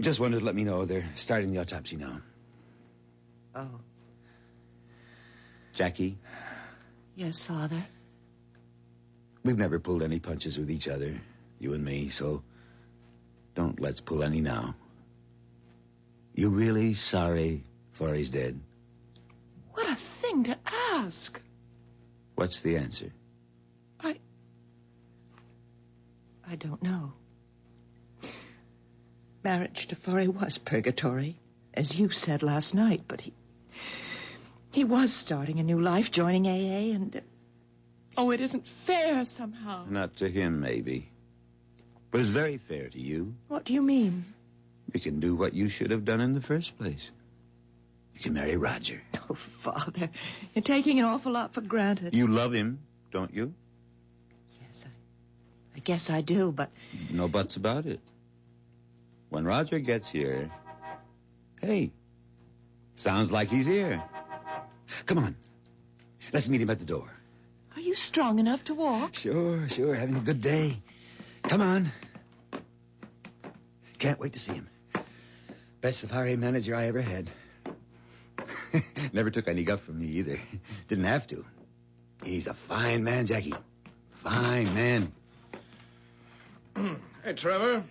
Just wanted to let me know they're starting the autopsy now. Oh. Jackie? Yes, Father. We've never pulled any punches with each other, you and me, so don't let's pull any now. You really sorry Forey's dead? What a thing to ask. What's the answer? I don't know. Marriage to Forey was purgatory, as you said last night, but he was starting a new life, joining AA, and... Oh, it isn't fair somehow. Not to him, maybe. But it's very fair to you. What do you mean? You can do what you should have done in the first place. You can marry Roger. Oh, Father, you're taking an awful lot for granted. You love him, don't you? Yes, I guess I do, but... No buts about it. When Roger gets here... Hey, sounds like he's here. Come on. Let's meet him at the door. Are you strong enough to walk? Sure. Having a good day. Come on. Can't wait to see him. Best safari manager I ever had. Never took any guff from me either. Didn't have to. He's a fine man, Jackie. Fine man. Hey, Trevor.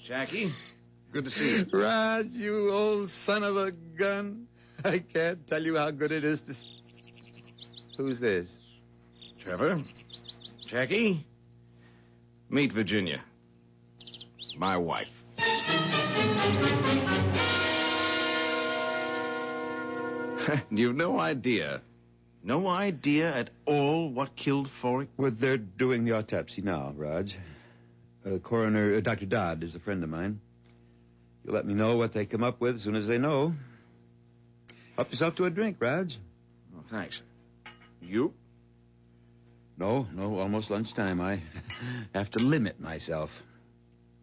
Jackie. Good to see you. Rod, you old son of a gun. I can't tell you how good it is to... Who's this? Trevor. Jackie. Meet Virginia. My wife. You've no idea. No idea at all what killed Forey? Well, they're doing the autopsy now, Raj. Coroner Dr. Dodd is a friend of mine. You'll let me know what they come up with as soon as they know. Help yourself to a drink, Raj. Oh, thanks. You? No, almost lunchtime. I have to limit myself.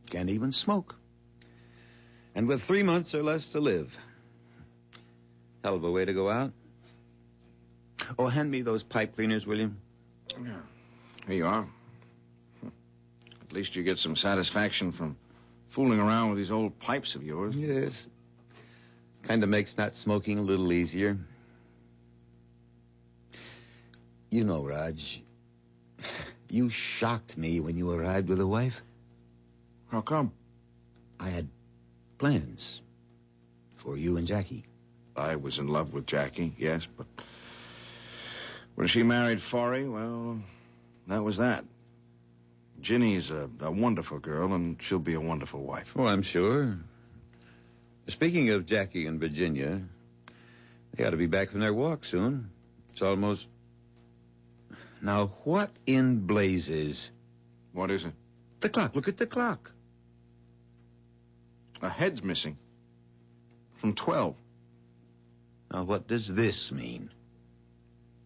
Can't even smoke. And with 3 months or less to live. Hell of a way to go out. Oh, hand me those pipe cleaners, will you? Yeah. Here you are. At least you get some satisfaction from fooling around with these old pipes of yours. Yes. Kind of makes not smoking a little easier. You know, Raj, you shocked me when you arrived with a wife. How come? I had plans for you and Jackie. I was in love with Jackie, yes, but when she married Forey, well, that was that. Ginny's a wonderful girl, and she'll be a wonderful wife. Oh, I'm sure. Speaking of Jackie and Virginia, they ought to be back from their walk soon. It's almost... Now, what in blazes What is it? The clock. Look at the clock. A head's missing. From 12. Now, what does this mean?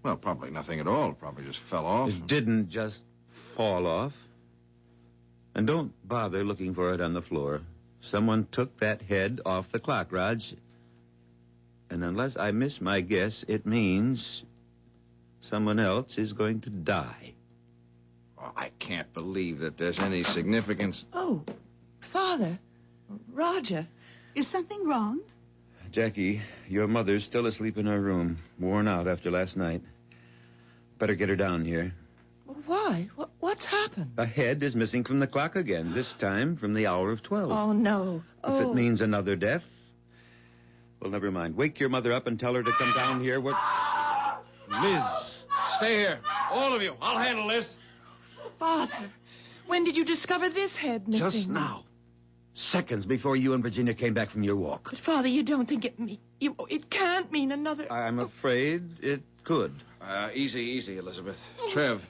Well, probably nothing at all. It probably just fell off. It didn't just fall off. And don't bother looking for it on the floor. Someone took that head off the clock, Raj. And unless I miss my guess, it means someone else is going to die. Oh, I can't believe that there's any significance. Oh, Father. Roger. Is something wrong? Jackie, your mother's still asleep in her room, worn out after last night. Better get her down here. Why? What's happened? A head is missing from the clock again, this time from the hour of 12. Oh, no. If it means another death, well, never mind. Wake your mother up and tell her to come down here. Liz, stay here. All of you. I'll handle this. Father, when did you discover this head missing? Just now. Seconds before you and Virginia came back from your walk. But, Father, you don't think it can't mean another... I'm afraid it could. Easy, Elizabeth. Trev,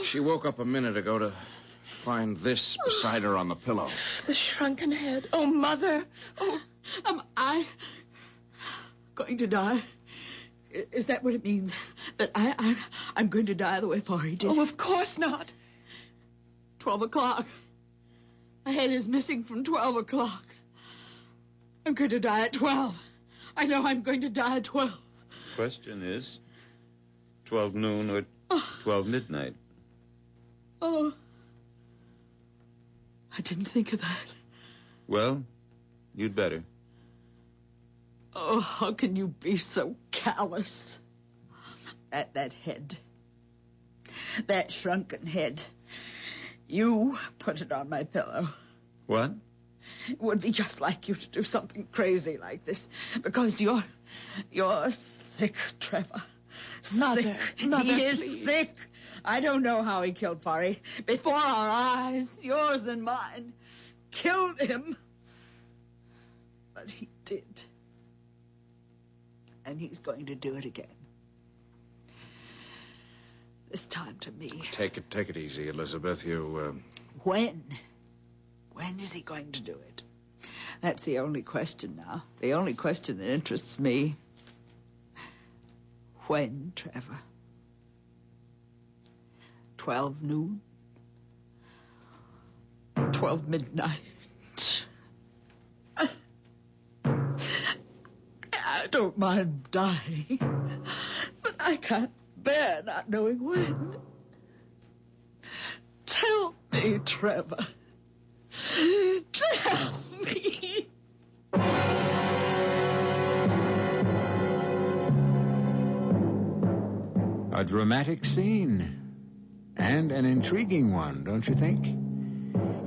she woke up a minute ago to find this beside her on the pillow. The shrunken head. Oh, Mother. Oh, am I going to die? Is that what it means? That I'm going to die the way Forey did? Oh, of course not. 12 o'clock. My head is missing from 12 o'clock. I'm going to die at 12. I know I'm going to die at 12. Question is, 12 noon or 12 midnight? Oh. I didn't think of that. Well, you'd better. Oh, how can you be so callous? That head. That shrunken head. You put it on my pillow. What? It would be just like you to do something crazy like this. Because you're sick, Trevor. Mother, He is please. sick. I don't know how he killed Forey. Before our eyes, yours and mine. Killed him. But he did. And he's going to do it again. This time to me. Take it easy, Elizabeth. You, When? When is he going to do it? That's the only question now. The only question that interests me. When, Trevor? 12 noon? 12 midnight? I don't mind dying, but I can't bear not knowing when. Tell me, Trevor. Tell me. A dramatic scene. And an intriguing one, don't you think?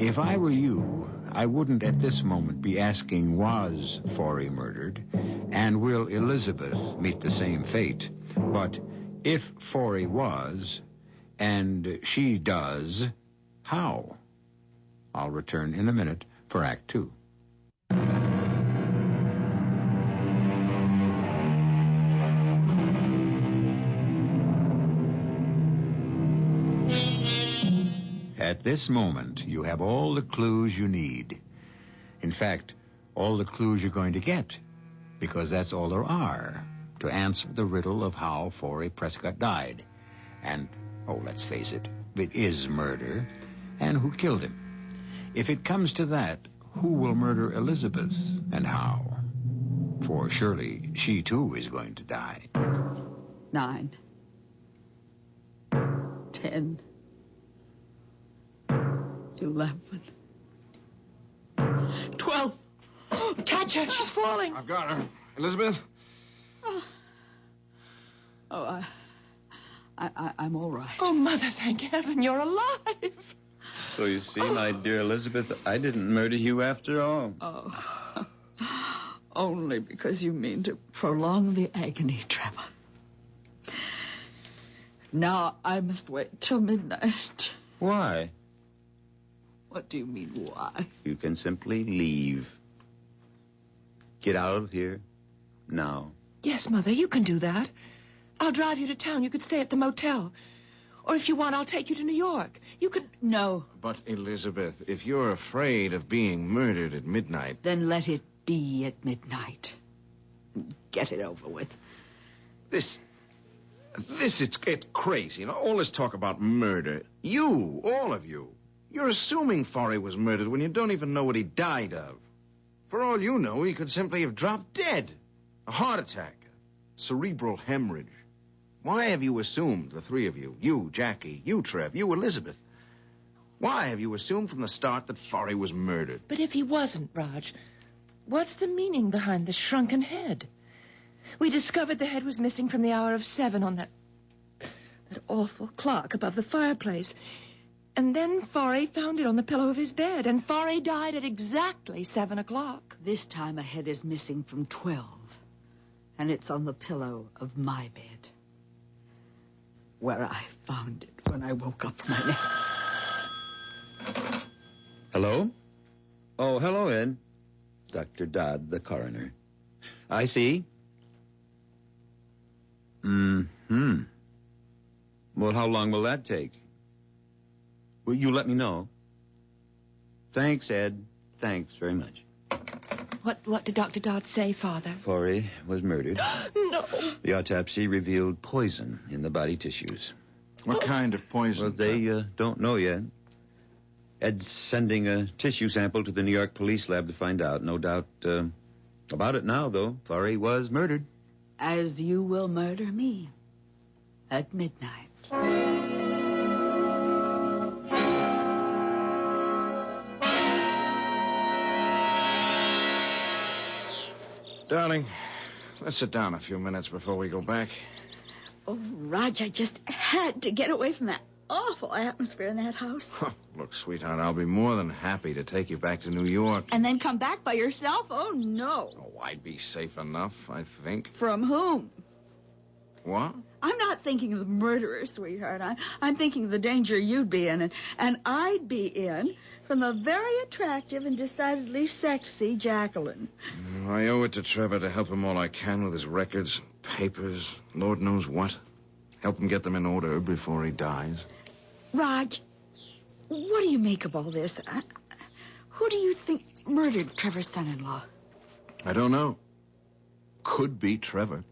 If I were you, I wouldn't at this moment be asking, was Forey murdered? And will Elizabeth meet the same fate? But if Forey was, and she does, how? I'll return in a minute for Act 2. At this moment, you have all the clues you need. In fact, all the clues you're going to get, because that's all there are to answer the riddle of how Forey Prescott died. And, let's face it is murder, and who killed him. If it comes to that, who will murder Elizabeth, and how? For surely she, too, is going to die. 9. 10. 11. 12. Catch her. She's falling. I've got her. Elizabeth? I'm all right. Oh, Mother, thank heaven you're alive. So you see, my dear Elizabeth, I didn't murder you after all. Oh. Only because you mean to prolong the agony, Trevor. Now I must wait till midnight. Why? What do you mean, why? You can simply leave. Get out of here now. Yes, Mother, you can do that. I'll drive you to town. You could stay at the motel. Or if you want, I'll take you to New York. You could... No. But, Elizabeth, if you're afraid of being murdered at midnight... Then let it be at midnight. Get it over with. It's crazy. You know, all this talk about murder. You, all of you, you're assuming Forey was murdered when you don't even know what he died of. For all you know, he could simply have dropped dead. A heart attack. Cerebral hemorrhage. Why have you assumed, the three of you, you, Jackie, you, Trev, you, Elizabeth, why have you assumed from the start that Forey was murdered? But if he wasn't, Raj, what's the meaning behind the shrunken head? We discovered the head was missing from the hour of 7 on that awful clock above the fireplace. And then Forey found it on the pillow of his bed, and Forey died at exactly 7 o'clock. This time a head is missing from 12, and it's on the pillow of my bed, where I found it when I woke up from my nap. Hello? Oh, hello, Ed. Dr. Dodd, the coroner. I see. Mm-hmm. Well, how long will that take? Will you let me know? Thanks, Ed. Thanks very much. What did Dr. Dodd say, Father? Forey was murdered. No. The autopsy revealed poison in the body tissues. What kind of poison? Well, they don't know yet. Ed's sending a tissue sample to the New York police lab to find out. No doubt about it now, though. Forey was murdered. As you will murder me at midnight. Darling, let's sit down a few minutes before we go back. Oh, Raj, I just had to get away from that awful atmosphere in that house. Look, sweetheart, I'll be more than happy to take you back to New York. And then come back by yourself? Oh, no. Oh, I'd be safe enough, I think. From whom? What? I'm not thinking of the murderer, sweetheart. I'm thinking of the danger you'd be in, and I'd be in from the very attractive and decidedly sexy Jacqueline. I owe it to Trevor to help him all I can with his records, papers, Lord knows what. Help him get them in order before he dies. Raj, what do you make of all this? Who do you think murdered Trevor's son-in-law? I don't know. Could be Trevor.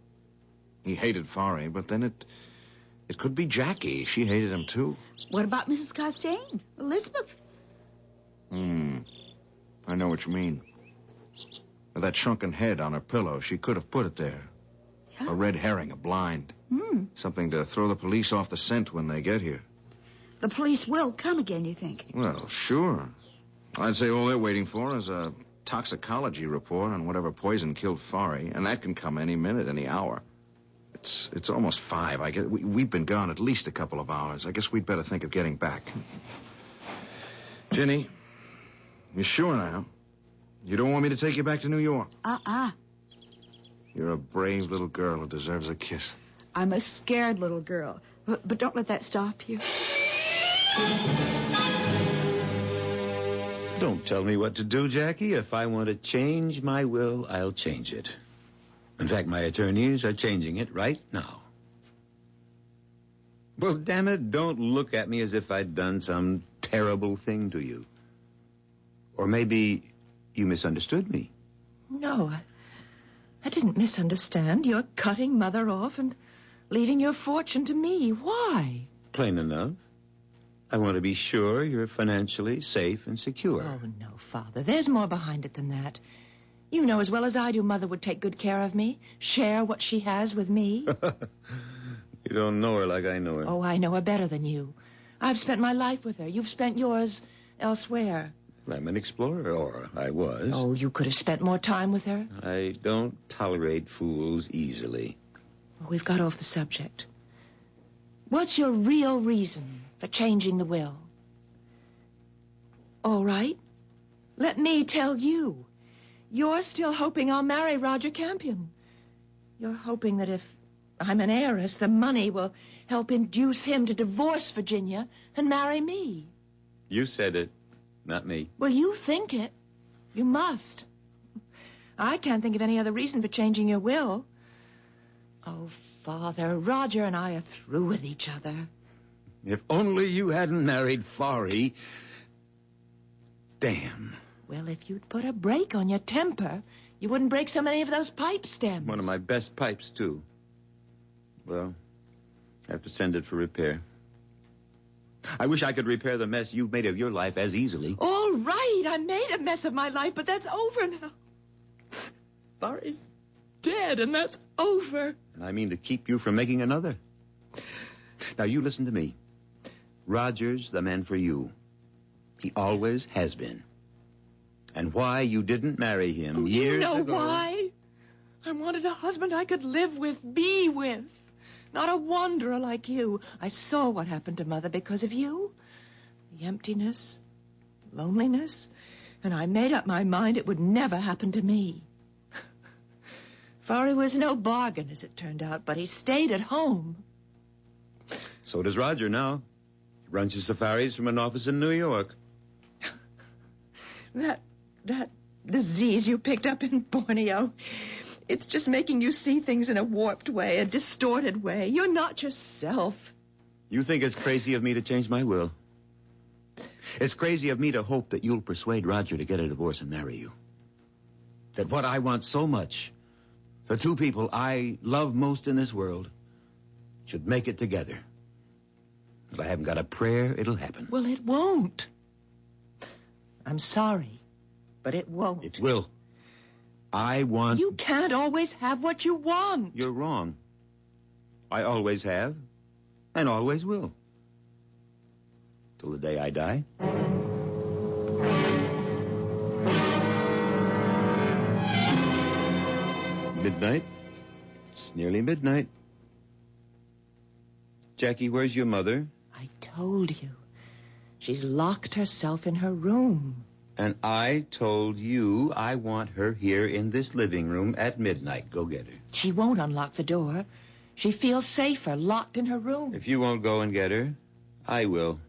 He hated Forey, but then it could be Jackie. She hated him, too. What about Mrs. Costain? Elizabeth? I know what you mean. With that shrunken head on her pillow, she could have put it there. Yeah. A red herring, a blind. Something to throw the police off the scent when they get here. The police will come again, you think? Well, sure. I'd say all they're waiting for is a toxicology report on whatever poison killed Forey, and that can come any minute, any hour. It's almost 5. I guess we've been gone at least a couple of hours. I guess we'd better think of getting back. Ginny, you sure now? You don't want me to take you back to New York? You're a brave little girl who deserves a kiss. I'm a scared little girl, but don't let that stop you. Don't tell me what to do, Jackie. If I want to change my will, I'll change it. In fact, my attorneys are changing it right now. Well, damn it, don't look at me as if I'd done some terrible thing to you. Or maybe you misunderstood me. No, I didn't misunderstand. You're cutting Mother off and leaving your fortune to me. Why? Plain enough. I want to be sure you're financially safe and secure. Oh, no, Father. There's more behind it than that. You know as well as I do Mother would take good care of me, share what she has with me. You don't know her like I know her. Oh, I know her better than you. I've spent my life with her. You've spent yours elsewhere. I'm an explorer, or I was. Oh, you could have spent more time with her. I don't tolerate fools easily. Well, we've got off the subject. What's your real reason for changing the will? All right. Let me tell you. You're still hoping I'll marry Roger Campion. You're hoping that if I'm an heiress, the money will help induce him to divorce Virginia and marry me. You said it, not me. Well, you think it. You must. I can't think of any other reason for changing your will. Oh, Father, Roger and I are through with each other. If only you hadn't married Fari. Damn. Well, if you'd put a brake on your temper, you wouldn't break so many of those pipe stems. One of my best pipes, too. Well, I have to send it for repair. I wish I could repair the mess you've made of your life as easily. All right, I made a mess of my life, but that's over now. Fari's dead, and that's over. And I mean to keep you from making another. Now, you listen to me. Roger's the man for you. He always has been. And why you didn't marry him years ago... You know why? I wanted a husband I could live with, be with. Not a wanderer like you. I saw what happened to Mother because of you. The emptiness, loneliness, and I made up my mind it would never happen to me. Fari was no bargain, as it turned out, but he stayed at home. So does Roger now. He runs his safaris from an office in New York. That disease you picked up in Borneo, it's just making you see things in a warped way, a distorted way. You're not yourself. You think it's crazy of me to change my will? It's crazy of me to hope that you'll persuade Roger to get a divorce and marry you. That what I want so much, the two people I love most in this world, should make it together. If I haven't got a prayer, it'll happen. Well, it won't. I'm sorry, but it won't. It will. I want... You can't always have what you want. You're wrong. I always have, and always will. Till the day I die. Midnight. It's nearly midnight. Jackie, where's your mother? I told you. She's locked herself in her room. And I told you I want her here in this living room at midnight. Go get her. She won't unlock the door. She feels safer locked in her room. If you won't go and get her, I will.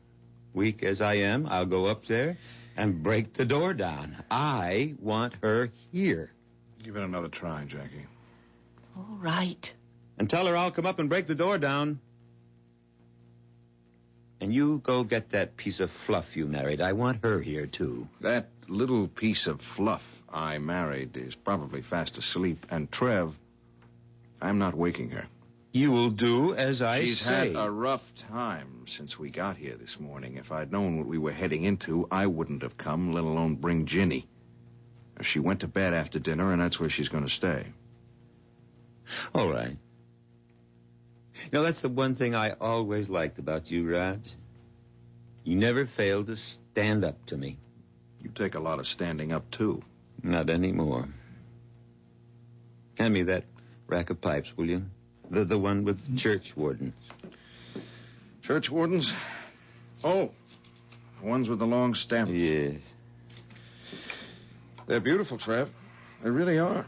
Weak as I am, I'll go up there and break the door down. I want her here. Give it another try, Jackie. All right. And tell her I'll come up and break the door down. And you go get that piece of fluff you married. I want her here, too. That little piece of fluff I married is probably fast asleep. And Trev, I'm not waking her. You will do as I say. She's had a rough time since we got here this morning. If I'd known what we were heading into, I wouldn't have come, let alone bring Ginny. She went to bed after dinner, and that's where she's going to stay. All right. You know, that's the one thing I always liked about you, Raj. You never failed to stand up to me. You take a lot of standing up, too. Not anymore. Hand me that rack of pipes, will you? The one with church wardens. Church wardens? Oh, the ones with the long stems. Yes. They're beautiful, Trev. They really are.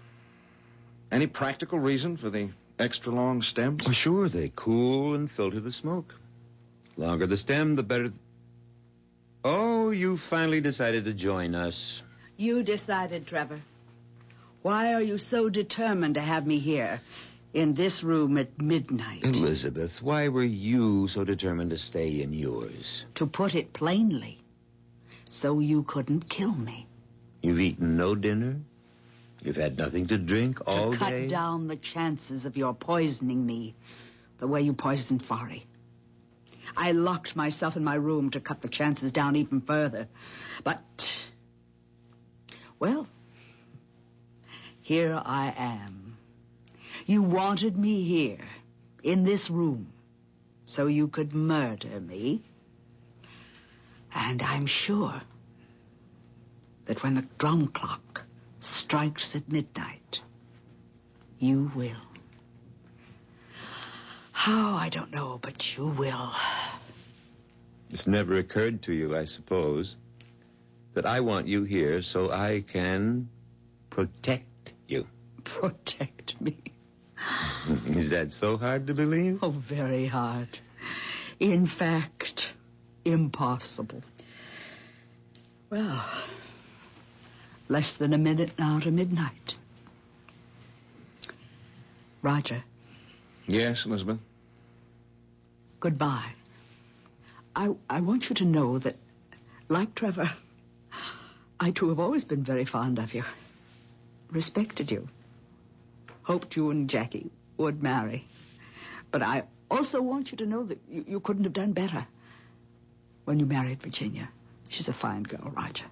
Any practical reason for the extra long stems? Oh, sure, they cool and filter the smoke. Longer the stem, the better... Oh, you finally decided to join us. You decided, Trevor. Why are you so determined to have me here, in this room at midnight? Elizabeth, why were you so determined to stay in yours? To put it plainly, so you couldn't kill me. You've eaten no dinner? You've had nothing to drink all day? To cut down the chances of your poisoning me, the way you poisoned Fari. I locked myself in my room to cut the chances down even further. But, well, here I am. You wanted me here, in this room, so you could murder me. And I'm sure that when the drum clock strikes at midnight, you will. How, I don't know, but you will. It's never occurred to you, I suppose, that I want you here so I can protect you. Protect me? Is that so hard to believe? Oh, very hard. In fact, impossible. Well, less than a minute now to midnight. Roger. Yes, Elizabeth? Goodbye. I want you to know that, like Trevor, I too have always been very fond of you, respected you, hoped you and Jackie would marry. But I also want you to know that you couldn't have done better when you married Virginia. She's a fine girl, Roger.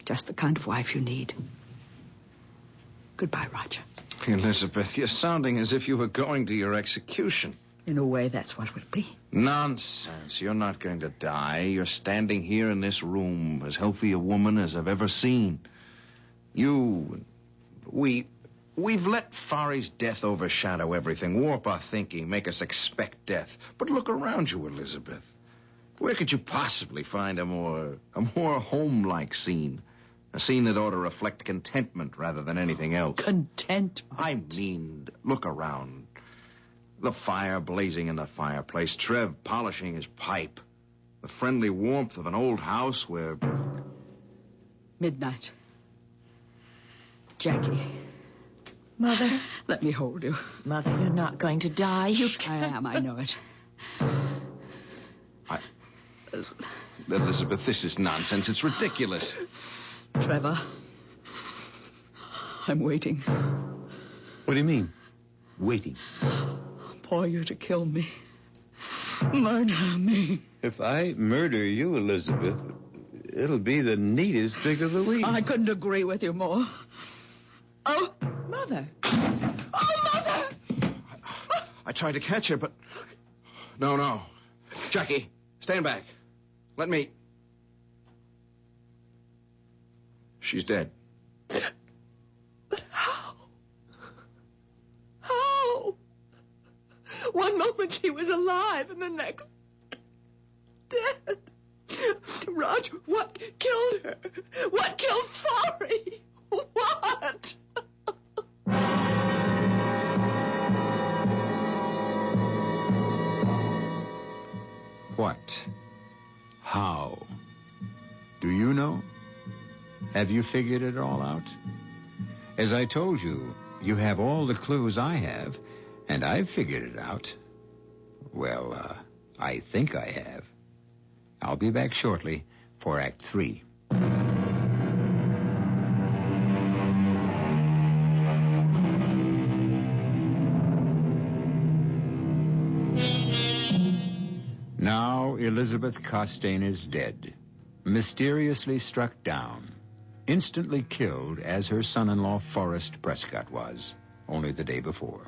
Just the kind of wife you need. Goodbye, Roger. Elizabeth, you're sounding as if you were going to your execution. In a way, that's what it will be. Nonsense. You're not going to die. You're standing here in this room, as healthy a woman as I've ever seen. We've let Fari's death overshadow everything, warp our thinking, make us expect death. But look around you, Elizabeth. Where could you possibly find a more home-like scene? A scene that ought to reflect contentment rather than anything else. Contentment? I mean, look around. The fire blazing in the fireplace, Trev polishing his pipe, the friendly warmth of an old house where... Midnight. Jackie. Mother. Let me hold you. Mother, you're not going to die. You I am, I know it. Elizabeth, this is nonsense. It's ridiculous. Trevor, I'm waiting. What do you mean, waiting? For you to kill me. Murder me. If I murder you, Elizabeth, it'll be the neatest trick of the week. I couldn't agree with you more. Oh, Mother. Oh, Mother! I tried to catch her, but... No. Jackie, stand back. Let me... She's dead. But how? How? One moment she was alive and the next dead. Roger, what killed her? What killed Fari? What? What? How? Do you know? Have you figured it all out? As I told you, you have all the clues I have, and I've figured it out. Well, I think I have. I'll be back shortly for Act 3. Now Elizabeth Costain is dead, mysteriously struck down, instantly killed as her son-in-law Forrest Prescott was, only the day before.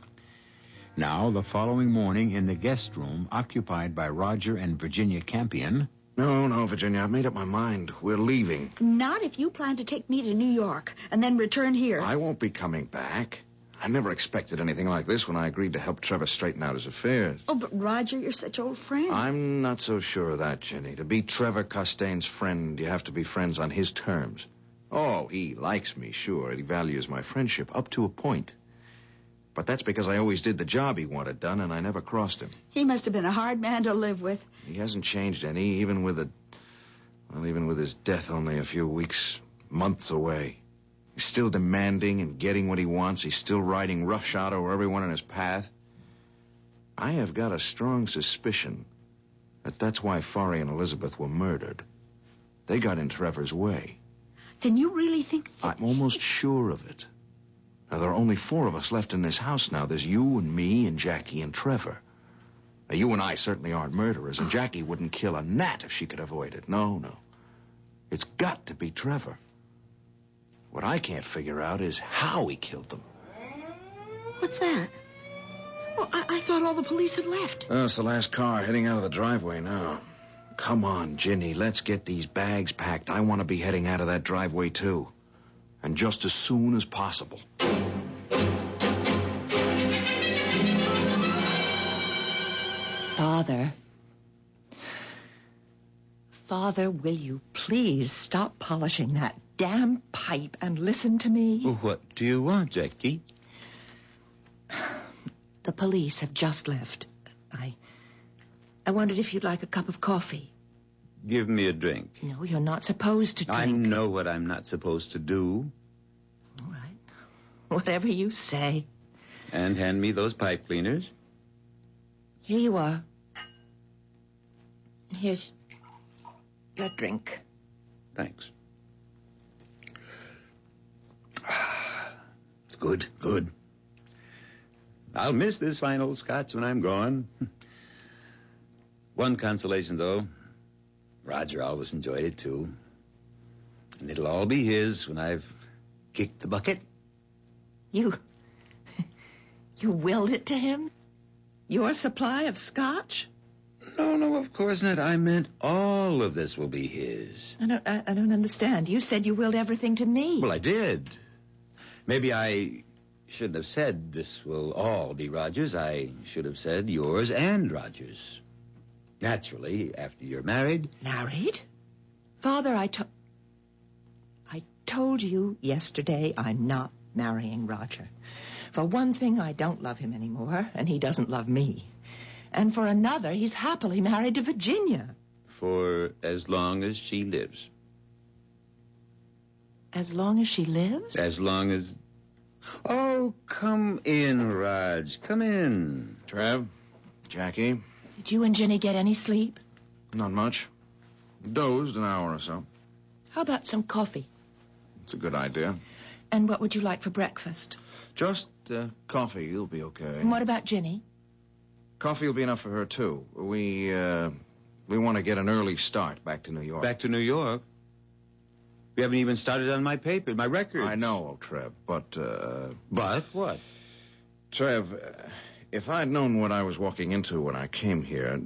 Now, the following morning in the guest room occupied by Roger and Virginia Campion... No, Virginia, I've made up my mind. We're leaving. Not if you plan to take me to New York and then return here. I won't be coming back. I never expected anything like this when I agreed to help Trevor straighten out his affairs. Oh, but Roger, you're such old friends. I'm not so sure of that, Jenny. To be Trevor Costain's friend, you have to be friends on his terms. Oh, he likes me, sure. He values my friendship up to a point. But that's because I always did the job he wanted done, and I never crossed him. He must have been a hard man to live with. He hasn't changed any, even with his death only a few weeks, months away. He's still demanding and getting what he wants. He's still riding roughshod over everyone in his path. I have got a strong suspicion that that's why Fari and Elizabeth were murdered. They got in Trevor's way. Then you really think... I'm almost sure of it. Now, there are only 4 of us left in this house now. There's you and me and Jackie and Trevor. Now, you and I certainly aren't murderers, and Jackie wouldn't kill a gnat if she could avoid it. No. It's got to be Trevor. What I can't figure out is how he killed them. What's that? Well, I thought all the police had left. Oh, it's the last car heading out of the driveway now. Come on, Ginny, let's get these bags packed. I want to be heading out of that driveway, too. And just as soon as possible. Father, will you please stop polishing that damn pipe and listen to me? What do you want, Jackie? The police have just left. I wondered if you'd like a cup of coffee. Give me a drink. No, you're not supposed to drink. I know what I'm not supposed to do. All right. Whatever you say. And hand me those pipe cleaners. Here you are. Here's your drink. Thanks. It's good, good. I'll miss this fine old scotch when I'm gone. One consolation, though. Roger always enjoyed it, too. And it'll all be his when I've kicked the bucket. You willed it to him? Your supply of scotch? No, of course not. I meant all of this will be his. I don't understand. You said you willed everything to me. Well, I did. Maybe I shouldn't have said this will all be Roger's. I should have said yours and Roger's. Naturally, after you're married. Married? Father, I told you yesterday I'm not marrying Roger. For one thing, I don't love him anymore, and he doesn't love me. And for another, he's happily married to Virginia. For as long as she lives. As long as she lives? As long as... Oh, come in, Raj. Come in. Trev, Jackie. Did you and Ginny get any sleep? Not much. Dozed an hour or so. How about some coffee? It's a good idea. And what would you like for breakfast? Just coffee. You'll be okay. And what about Ginny? Coffee will be enough for her, too. We want to get an early start back to New York. Back to New York? We haven't even started on my paper, my record. I know, Trev, but... But what? Trev, if I'd known what I was walking into when I came here,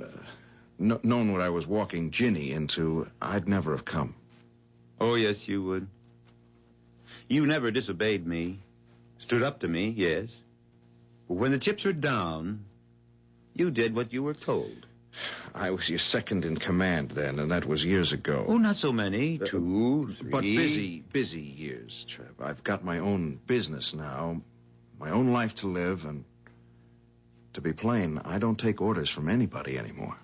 known what I was walking Ginny into, I'd never have come. Oh, yes, you would. You never disobeyed me. Stood up to me, yes. But when the chips were down, you did what you were told. I was your second in command then, and that was years ago. Oh, not so many. 2, 3. But busy years, Trev. I've got my own business now, my own life to live, and to be plain, I don't take orders from anybody anymore.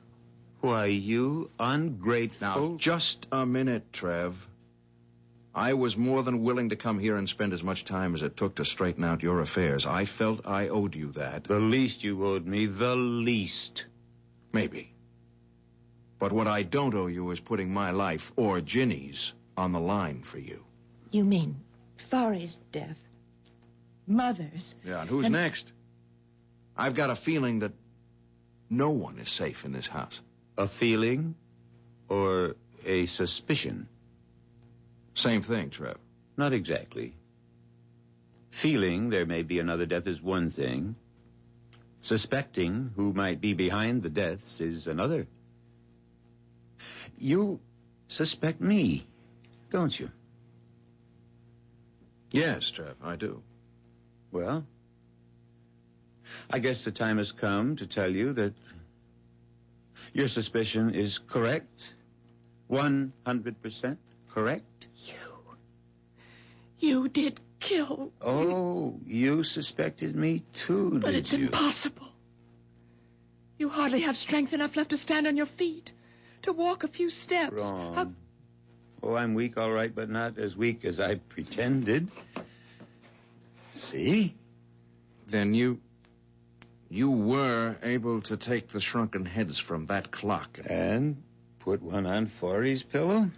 Why, you ungrateful... Now, just a minute, Trev. I was more than willing to come here and spend as much time as it took to straighten out your affairs. I felt I owed you that. The least you owed me, the least. Maybe. But what I don't owe you is putting my life, or Ginny's, on the line for you. You mean Fari's death? Mother's? Yeah, and who's next? I've got a feeling that no one is safe in this house. A feeling or a suspicion? Same thing, Trev. Not exactly. Feeling there may be another death is one thing. Suspecting who might be behind the deaths is another. You suspect me, don't you? Yes, Trev, I do. Well, I guess the time has come to tell you that your suspicion is correct. 100% correct. You did kill. Oh, you suspected me too, but did it's you? Impossible. You hardly have strength enough left to stand on your feet, to walk a few steps. Wrong. Oh, I'm weak, all right, but not as weak as I pretended. See? Then you were able to take the shrunken heads from that clock. And put one on Forey's pillow?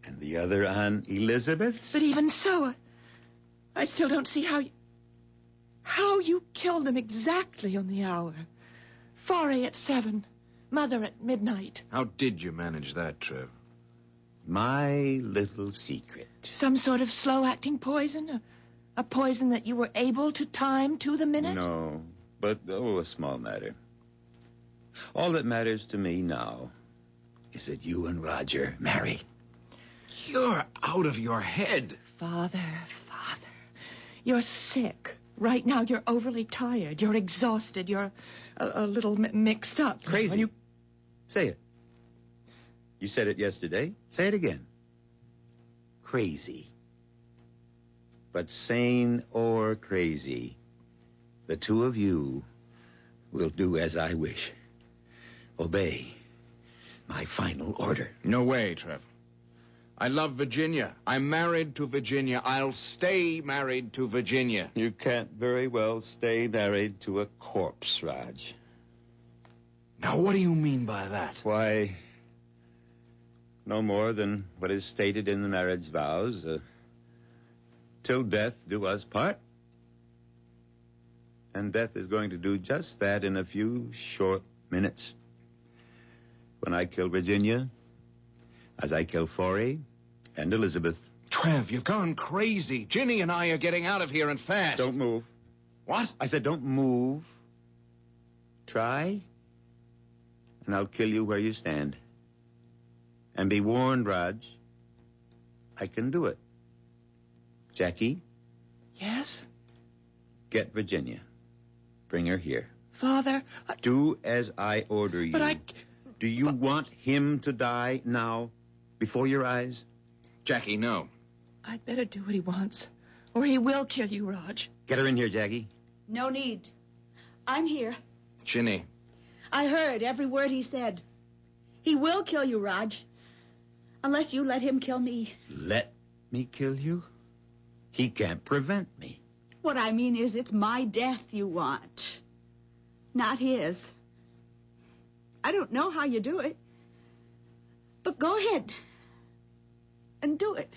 And the other on Elizabeth's? But even so, I still don't see how you killed them exactly on the hour. Forey at 7, Mother at midnight. How did you manage that, Trev? My little secret. Some sort of slow-acting poison? A poison that you were able to time to the minute? No, but, a small matter. All that matters to me now is that you and Roger marry. You're out of your head. Father. You're sick. Right now, you're overly tired. You're exhausted. You're a little mixed up. Crazy. Say it. You said it yesterday. Say it again. Crazy. But sane or crazy, the two of you will do as I wish. Obey my final order. No way, Trev. I love Virginia. I'm married to Virginia. I'll stay married to Virginia. You can't very well stay married to a corpse, Raj. Now, what do you mean by that? Why, no more than what is stated in the marriage vows. Till death do us part. And death is going to do just that in a few short minutes. When I kill Virginia, as I kill Forey and Elizabeth. Trev, you've gone crazy. Ginny and I are getting out of here and fast. Don't move. What? I said don't move. Try, and I'll kill you where you stand. And be warned, Raj, I can do it. Jackie? Yes? Get Virginia. Bring her here. Father, Do as I order you. But Do you want him to die now, before your eyes? Jackie, no. I'd better do what he wants, or he will kill you, Raj. Get her in here, Jackie. No need. I'm here. Ginny. I heard every word he said. He will kill you, Raj. Unless you let him kill me. Let me kill you? He can't prevent me. What I mean is it's my death you want. Not his. I don't know how you do it. But go ahead. And do it.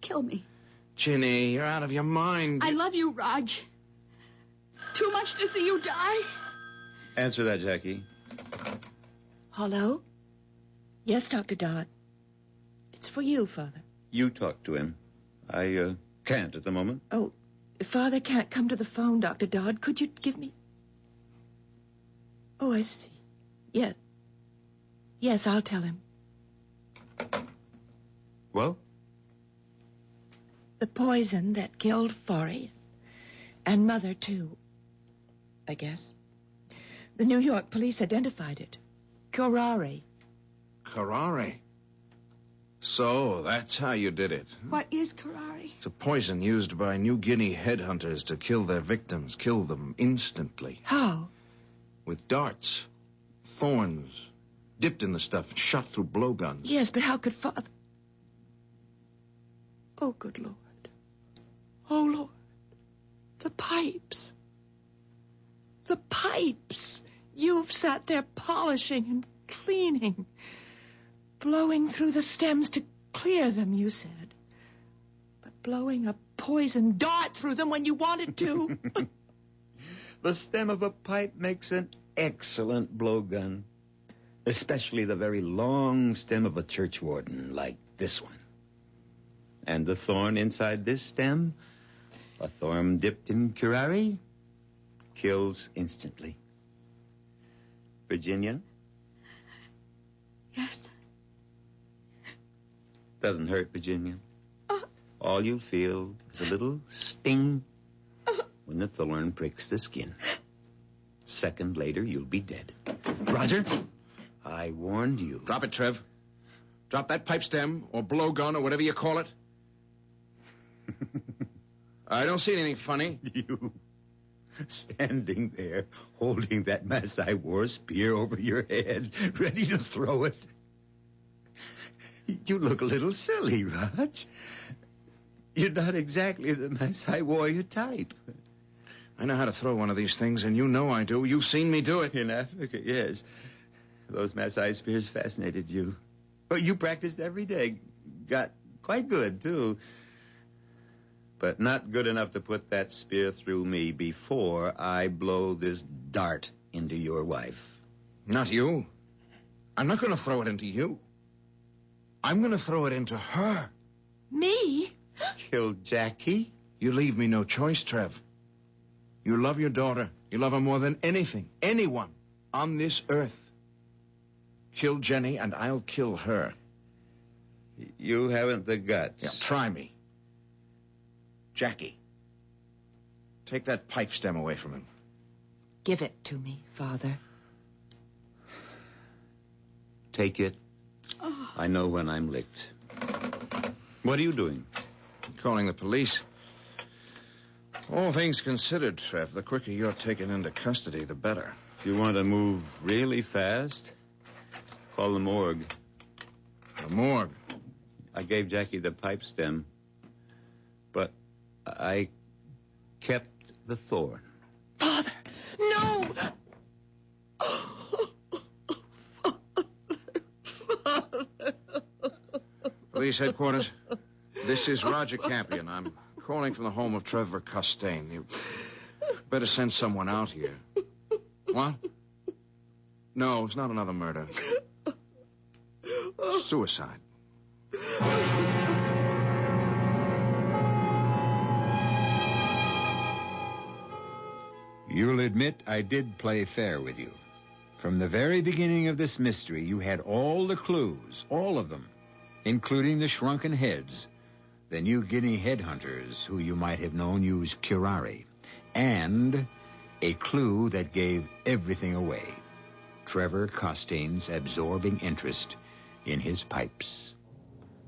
Kill me. Ginny, you're out of your mind. I love you, Raj. Too much to see you die. Answer that, Jackie. Hello? Yes, Dr. Dodd. It's for you, Father. You talk to him. I can't at the moment. Oh, if Father can't come to the phone, Dr. Dodd, could you give me... Oh, I see. Yeah. Yes, I'll tell him. Well? The poison that killed Forey. And Mother, too. I guess. The New York police identified it. Curare. Curare? So, that's how you did it. What is curare? It's a poison used by New Guinea headhunters to kill their victims, kill them instantly. How? With darts, thorns, dipped in the stuff, shot through blowguns. Yes, but how could Father... Oh, good Lord. Oh, Lord. The pipes. The pipes. You've sat there polishing and cleaning, blowing through the stems to clear them, you said. But blowing a poison dart through them when you wanted to. The stem of a pipe makes an excellent blowgun, especially the very long stem of a churchwarden like this one. And the thorn inside this stem, a thorn dipped in curare, kills instantly. Virginia? Yes. Doesn't hurt, Virginia. All you'll feel is a little sting when the thorn pricks the skin. Second later, you'll be dead. Roger, I warned you. Drop it, Trev. Drop that pipe stem or blowgun or whatever you call it. I don't see anything funny. You standing there holding that Masai war spear over your head, ready to throw it. You look a little silly, Raj. You're not exactly the Masai warrior type. I know how to throw one of these things, and you know I do. You've seen me do it. In Africa, yes. Those Masai spears fascinated you. Well, you practiced every day. Got quite good, too. But not good enough to put that spear through me before I blow this dart into your wife. Not you. I'm not going to throw it into you. I'm going to throw it into her. Me? Kill Jackie? You leave me no choice, Trev. You love your daughter. You love her more than anything, anyone on this earth. Kill Jenny, and I'll kill her. You haven't the guts. Yeah, try me. Jackie, take that pipe stem away from him. Give it to me, Father. Take it. I know when I'm licked. What are you doing? Calling the police. All things considered, Trev, the quicker you're taken into custody, the better. If you want to move really fast, call the morgue. The morgue? I gave Jackie the pipe stem, but I kept the thorn. Father, no! Police headquarters. This is Roger Campion. I'm calling from the home of Trevor Costain. You better send someone out here. What? No, it's not another murder. Suicide. You'll admit I did play fair with you. From the very beginning of this mystery, you had all the clues, all of them, including the shrunken heads, the New Guinea headhunters who you might have known use curare, and a clue that gave everything away. Trevor Costain's absorbing interest in his pipes.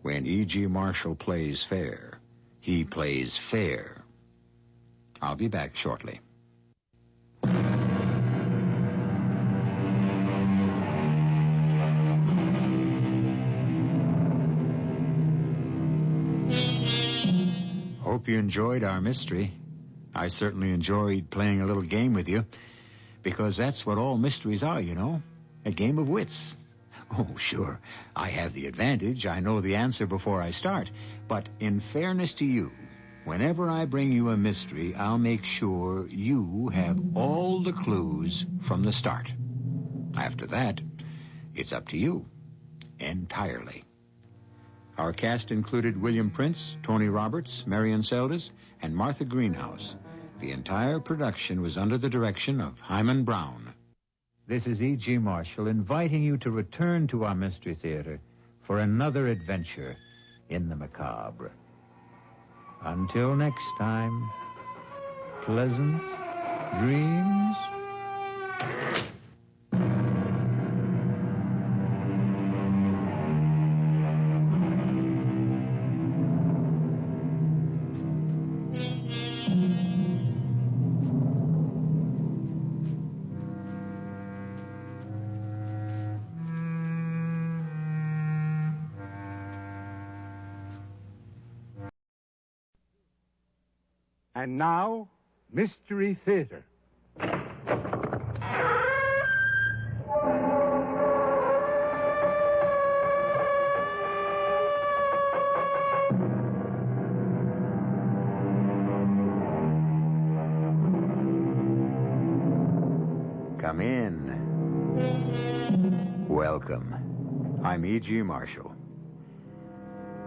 When E.G. Marshall plays fair, he plays fair. I'll be back shortly. Hope you enjoyed our mystery. I certainly enjoyed playing a little game with you, because that's what all mysteries are, you know, a game of wits. Oh, sure, I have the advantage. I know the answer before I start. But in fairness to you, whenever I bring you a mystery, I'll make sure you have all the clues from the start. After that, it's up to you, entirely. Our cast included William Prince, Tony Roberts, Marion Seldes, and Martha Greenhouse. The entire production was under the direction of Hyman Brown. This is E.G. Marshall inviting you to return to our Mystery Theater for another adventure in the macabre. Until next time, pleasant dreams. And now, Mystery Theater. Come in. Welcome. I'm E.G. Marshall.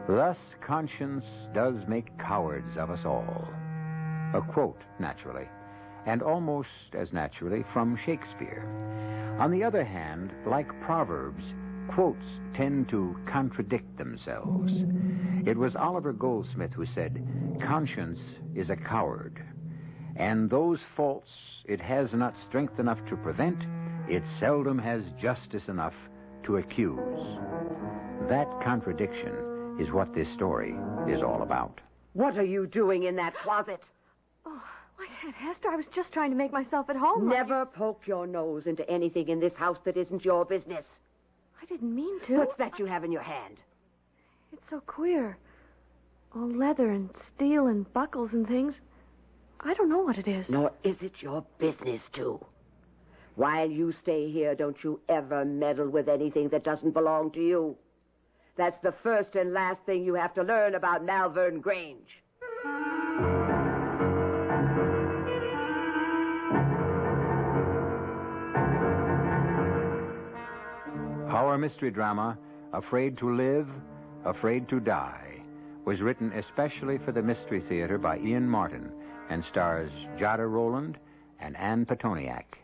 Thus, conscience does make cowards of us all. A quote, naturally, and almost as naturally from Shakespeare. On the other hand, like proverbs, quotes tend to contradict themselves. It was Oliver Goldsmith who said, "Conscience is a coward, and those faults it has not strength enough to prevent, it seldom has justice enough to accuse." That contradiction is what this story is all about. What are you doing in that closet? Oh, why, Aunt Hester, I was just trying to make myself at home. Never poke your nose into anything in this house that isn't your business. I didn't mean to. What's that you have in your hand? It's so queer. All leather and steel and buckles and things. I don't know what it is. Nor is it your business to. While you stay here, don't you ever meddle with anything that doesn't belong to you. That's the first and last thing you have to learn about Malvern Grange. Our mystery drama, Afraid to Live, Afraid to Die, was written especially for the Mystery Theater by Ian Martin and stars Jada Rowland and Ann Petoniak.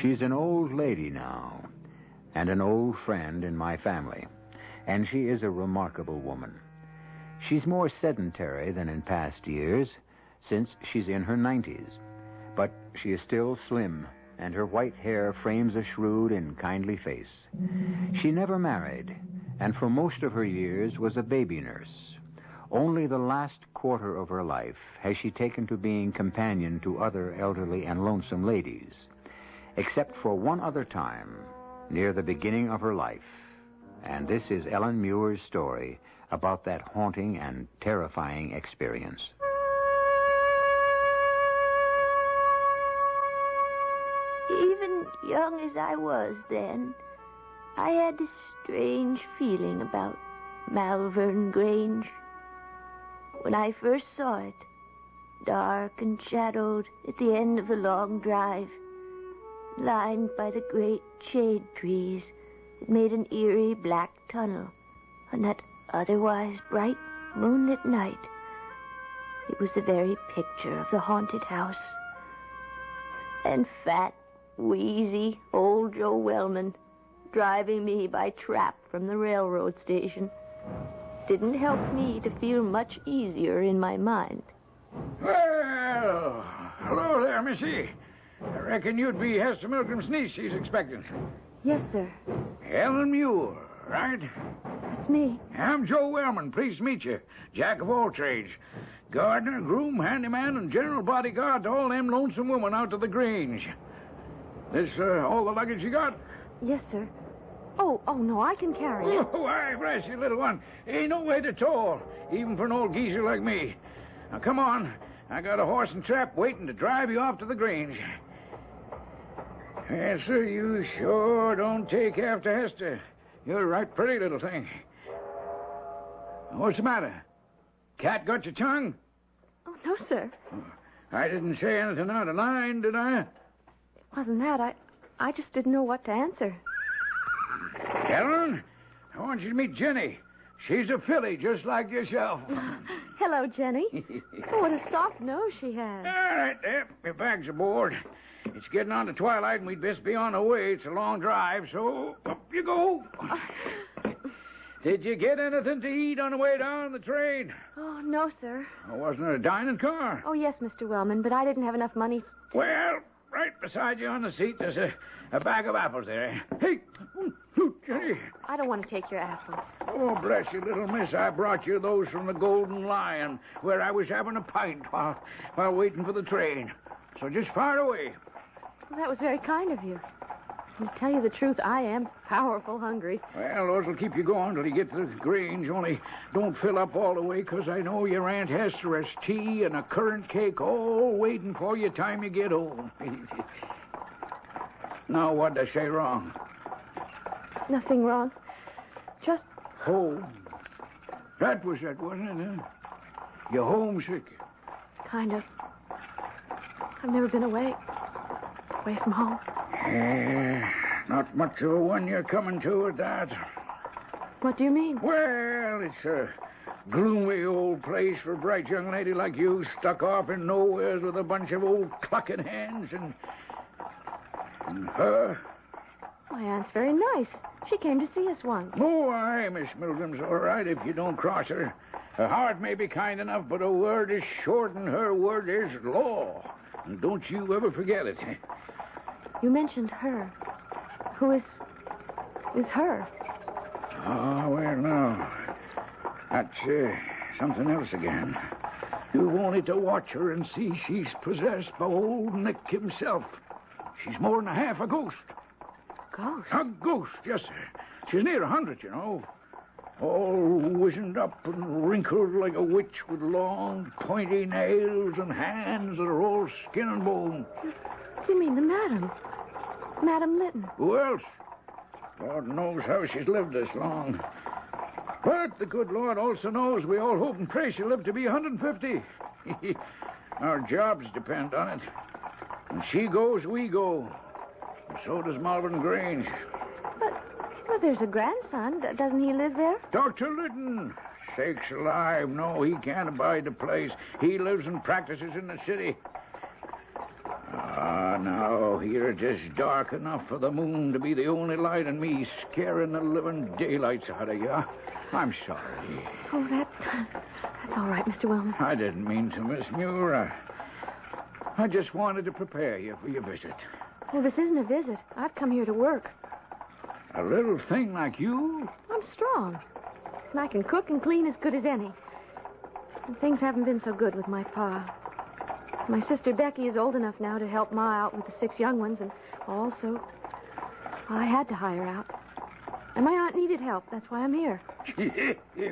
She's an old lady now, and an old friend in my family, and she is a remarkable woman. She's more sedentary than in past years, since she's in her 90s. But she is still slim, and her white hair frames a shrewd and kindly face. She never married, and for most of her years was a baby nurse. Only the last quarter of her life has she taken to being companion to other elderly and lonesome ladies, except for one other time, near the beginning of her life. And this is Ellen Muir's story about that haunting and terrifying experience. young as I was then, I had this strange feeling about Malvern Grange. When I first saw it, dark and shadowed at the end of the long drive, lined by the great shade trees that made an eerie black tunnel on that otherwise bright moonlit night, it was the very picture of the haunted house. And fat, wheezy old Joe Wellman driving me by trap from the railroad station didn't help me to feel much easier in my mind. Well, hello there, Missy. I reckon you'd be Hester Milgram's niece she's expecting. Yes, sir. Helen Muir, right? That's me. I'm Joe Wellman. Pleased to meet you. Jack of all trades. Gardener, groom, handyman, and general bodyguard to all them lonesome women out to the Grange. This, all the luggage you got? Yes, sir. Oh, no, I can carry it. Oh, why, bless you, little one. Ain't no weight at all, even for an old geezer like me. Now, come on. I got a horse and trap waiting to drive you off to the Grange. Yes, sir, you sure don't take after Hester. You're a right pretty little thing. What's the matter? Cat got your tongue? Oh, no, sir. I didn't say anything out of line, did I? It wasn't that. I just didn't know what to answer. Helen, I want you to meet Jenny. She's a filly, just like yourself. Hello, Jenny. Oh, what a soft nose she has. All right, there. Your bag's aboard. It's getting on to twilight, and we'd best be on our way. It's a long drive, so up you go. Did you get anything to eat on the way down the train? Oh, no, sir. Oh, wasn't it a dining car? Oh, yes, Mr. Wellman, but I didn't have enough money. Well, right beside you on the seat, there's a bag of apples there. Hey, Jenny. I don't want to take your apples. Oh, bless you, little miss. I brought you those from the Golden Lion, where I was having a pint while waiting for the train. So just fire away. Well, that was very kind of you. And to tell you the truth, I am powerful hungry. Well, those will keep you going till you get to the Grange. Only don't fill up all the way, 'cause I know your Aunt Hester has tea and a currant cake all waiting for you time you get home. Now, what'd I say wrong? Nothing wrong. Just... Home. That was it, wasn't it, huh? You're homesick. Kind of. I've never been away from home. Not much of a one you're coming to at that. What do you mean? Well, it's a gloomy old place for a bright young lady like you, stuck off in nowheres with a bunch of old clucking hands and her. My aunt's very nice. She came to see us once. Oh, aye, Miss Milgram's all right if you don't cross her. Her heart may be kind enough, but her word is short and her word is law. And don't you ever forget it. You mentioned her. Who is her? Oh, well, no. That's something else again. You've only to watch her and see she's possessed by old Nick himself. She's more than half a ghost. Ghost? A ghost, yes, sir. She's near 100, you know. All wizened up and wrinkled like a witch with long, pointy nails and hands that are all skin and bone. You mean the madam? Madam Lytton. Who else? Lord knows how she's lived this long. But the good Lord also knows we all hope and pray she'll live to be 150. Our jobs depend on it. When she goes, we go. And so does Malvern Grange. But there's a grandson. Doesn't he live there? Dr. Lytton. Sakes alive, no, he can't abide the place. He lives and practices in the city. Now, here it is dark enough for the moon to be the only light and me scaring the living daylights out of you. I'm sorry. Oh, that's all right, Mr. Wellman. I didn't mean to, Miss Muir. I just wanted to prepare you for your visit. Well, this isn't a visit. I've come here to work. A little thing like you? I'm strong. And I can cook and clean as good as any. And things haven't been so good with my pa. My sister Becky is old enough now to help Ma out with the 6 young ones, and also I had to hire out. And my aunt needed help. That's why I'm here.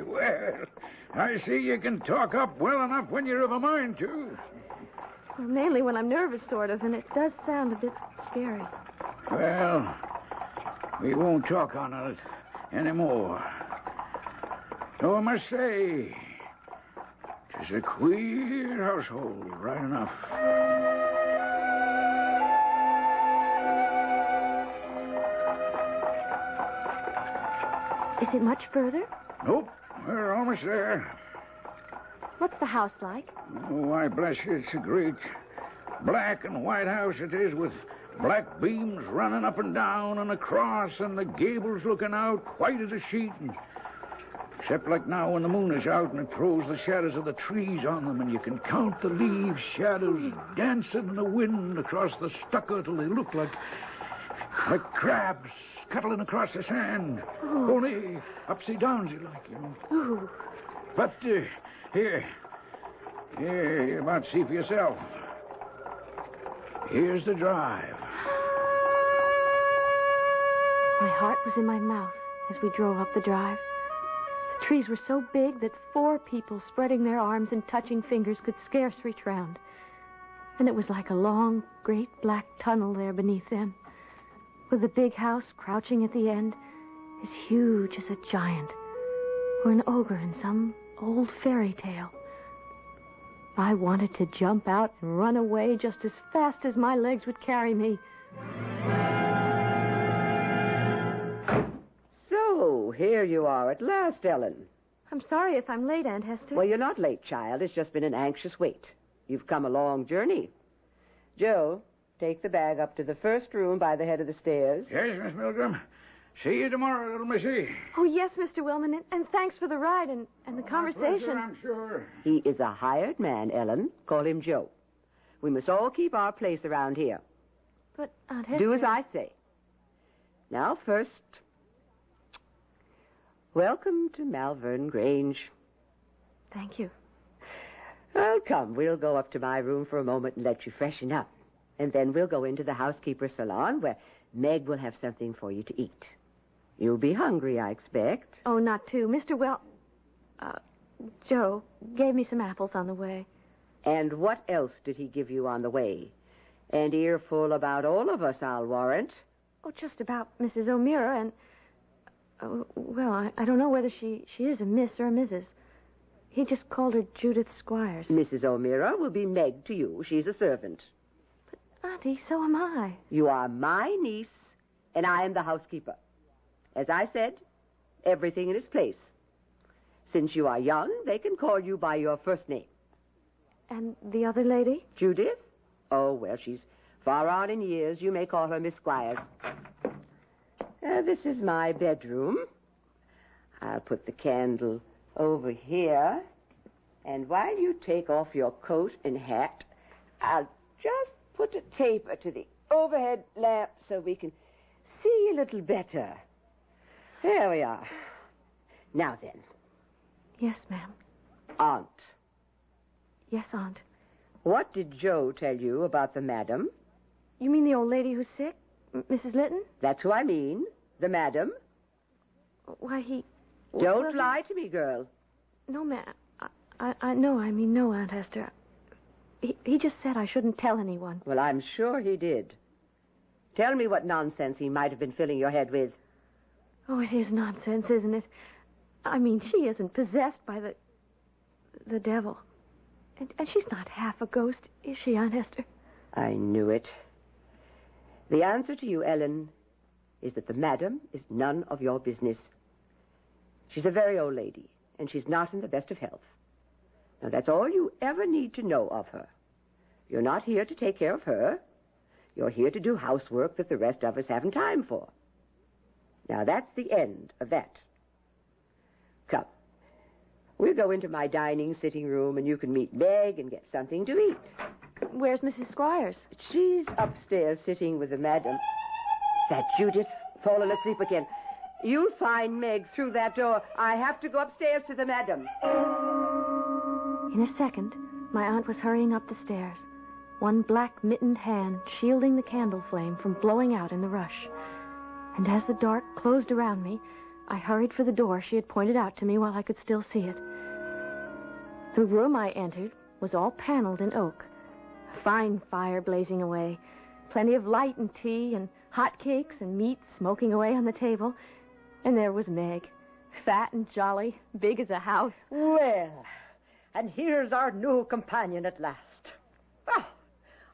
Well, I see you can talk up well enough when you're of a mind to. Well, mainly when I'm nervous, sort of, and it does sound a bit scary. Well, we won't talk on it anymore. So I must say, it's a queer household, right enough. Is it much further? Nope, we're almost there. What's the house like? Oh, why, bless you, it's a great black and white house it is, with black beams running up and down and across, and the gables looking out white as a sheet. Except like now when the moon is out and it throws the shadows of the trees on them, and you can count the leaves, shadows dancing in the wind across the stucco till they look like crabs scuttling across the sand. Only upside down, you like, you know. But here, you're about to see for yourself. Here's the drive. My heart was in my mouth as we drove up the drive. The trees were so big that 4 people spreading their arms and touching fingers could scarce reach round. And it was like a long, great black tunnel there beneath them, with the big house crouching at the end, as huge as a giant or an ogre in some old fairy tale. I wanted to jump out and run away just as fast as my legs would carry me. So, here you are at last, Ellen. I'm sorry if I'm late, Aunt Hester. Well, you're not late, child. It's just been an anxious wait. You've come a long journey. Joe, take the bag up to the first room by the head of the stairs. Yes, Miss Milgram. See you tomorrow, little missy. Oh, yes, Mr. Wilman, and thanks for the ride and the conversation. Pleasure, I'm sure. He is a hired man, Ellen. Call him Joe. We must all keep our place around here. But, Aunt Hester... Do as I say. Now, first, welcome to Malvern Grange. Thank you. Well, come, we'll go up to my room for a moment and let you freshen up. And then we'll go into the housekeeper's salon where Meg will have something for you to eat. You'll be hungry, I expect. Oh, not too. Joe gave me some apples on the way. And what else did he give you on the way? An earful about all of us, I'll warrant. Oh, just about Mrs. O'Meara and... I don't know whether she is a Miss or a Mrs. He just called her Judith Squires. Mrs. O'Meara will be Meg to you. She's a servant. But, Auntie, so am I. You are my niece, and I am the housekeeper. As I said, everything in its place. Since you are young, they can call you by your first name. And the other lady? Judith? Oh, well, she's far on in years. You may call her Miss Squires. This is my bedroom. I'll put the candle over here. And while you take off your coat and hat, I'll just put a taper to the overhead lamp so we can see a little better. There we are. Now then. Yes, ma'am. Aunt. Yes, Aunt. What did Joe tell you about the madam? You mean the old lady who's sick? Mrs. Litton? That's who I mean. The madam. Why, Don't lie to me, girl. No, ma'am. No, Aunt Hester. He just said I shouldn't tell anyone. Well, I'm sure he did. Tell me what nonsense he might have been filling your head with. Oh, it is nonsense, isn't it? I mean, she isn't possessed by the devil. And she's not half a ghost, is she, Aunt Hester? I knew it. The answer to you, Ellen, is that the madam is none of your business. She's a very old lady, and she's not in the best of health. Now, that's all you ever need to know of her. You're not here to take care of her. You're here to do housework that the rest of us haven't time for. Now, that's the end of that. Come. We'll go into my dining sitting room, and you can meet Meg and get something to eat. Where's Mrs. Squires? She's upstairs sitting with the madam. Is that Judith? Fallen asleep again. You'll find Meg through that door. I have to go upstairs to the madam. In a second, my aunt was hurrying up the stairs, one black mittened hand shielding the candle flame from blowing out in the rush. And as the dark closed around me, I hurried for the door she had pointed out to me while I could still see it. The room I entered was all paneled in oak. A fine fire blazing away, plenty of light and tea, and hot cakes and meat smoking away on the table. And there was Meg, fat and jolly, big as a house. Well, and here's our new companion at last.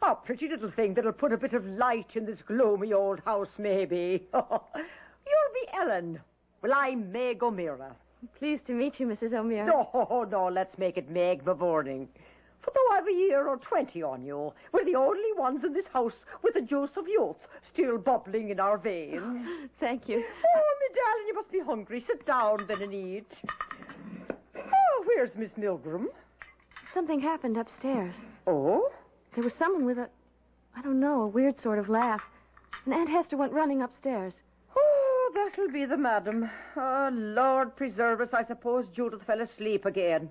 Oh, a pretty little thing that'll put a bit of light in this gloomy old house, maybe. You'll be Ellen. Well, I'm Meg O'Meara. Pleased to meet you, Mrs. O'Meara. No, let's make it Meg Bevorning. For though I've a year or 20 on you, we're the only ones in this house with the juice of youth still bubbling in our veins. Thank you. Oh, my darling, you must be hungry. Sit down then and eat. Oh, where's Miss Milgram? Something happened upstairs. Oh? There was someone with a weird sort of laugh. And Aunt Hester went running upstairs. Oh, that'll be the madam. Oh, Lord preserve us, I suppose Judith fell asleep again.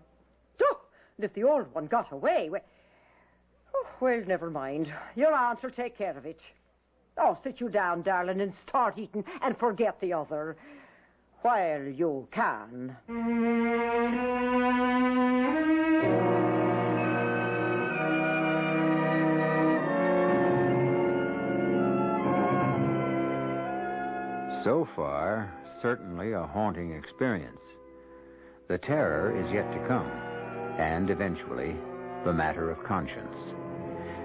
Oh, and if the old one got away, well, never mind. Your aunt will take care of it. Oh, sit you down, darling, and start eating and forget the other. While you can. So far, certainly a haunting experience. The terror is yet to come, and eventually, the matter of conscience.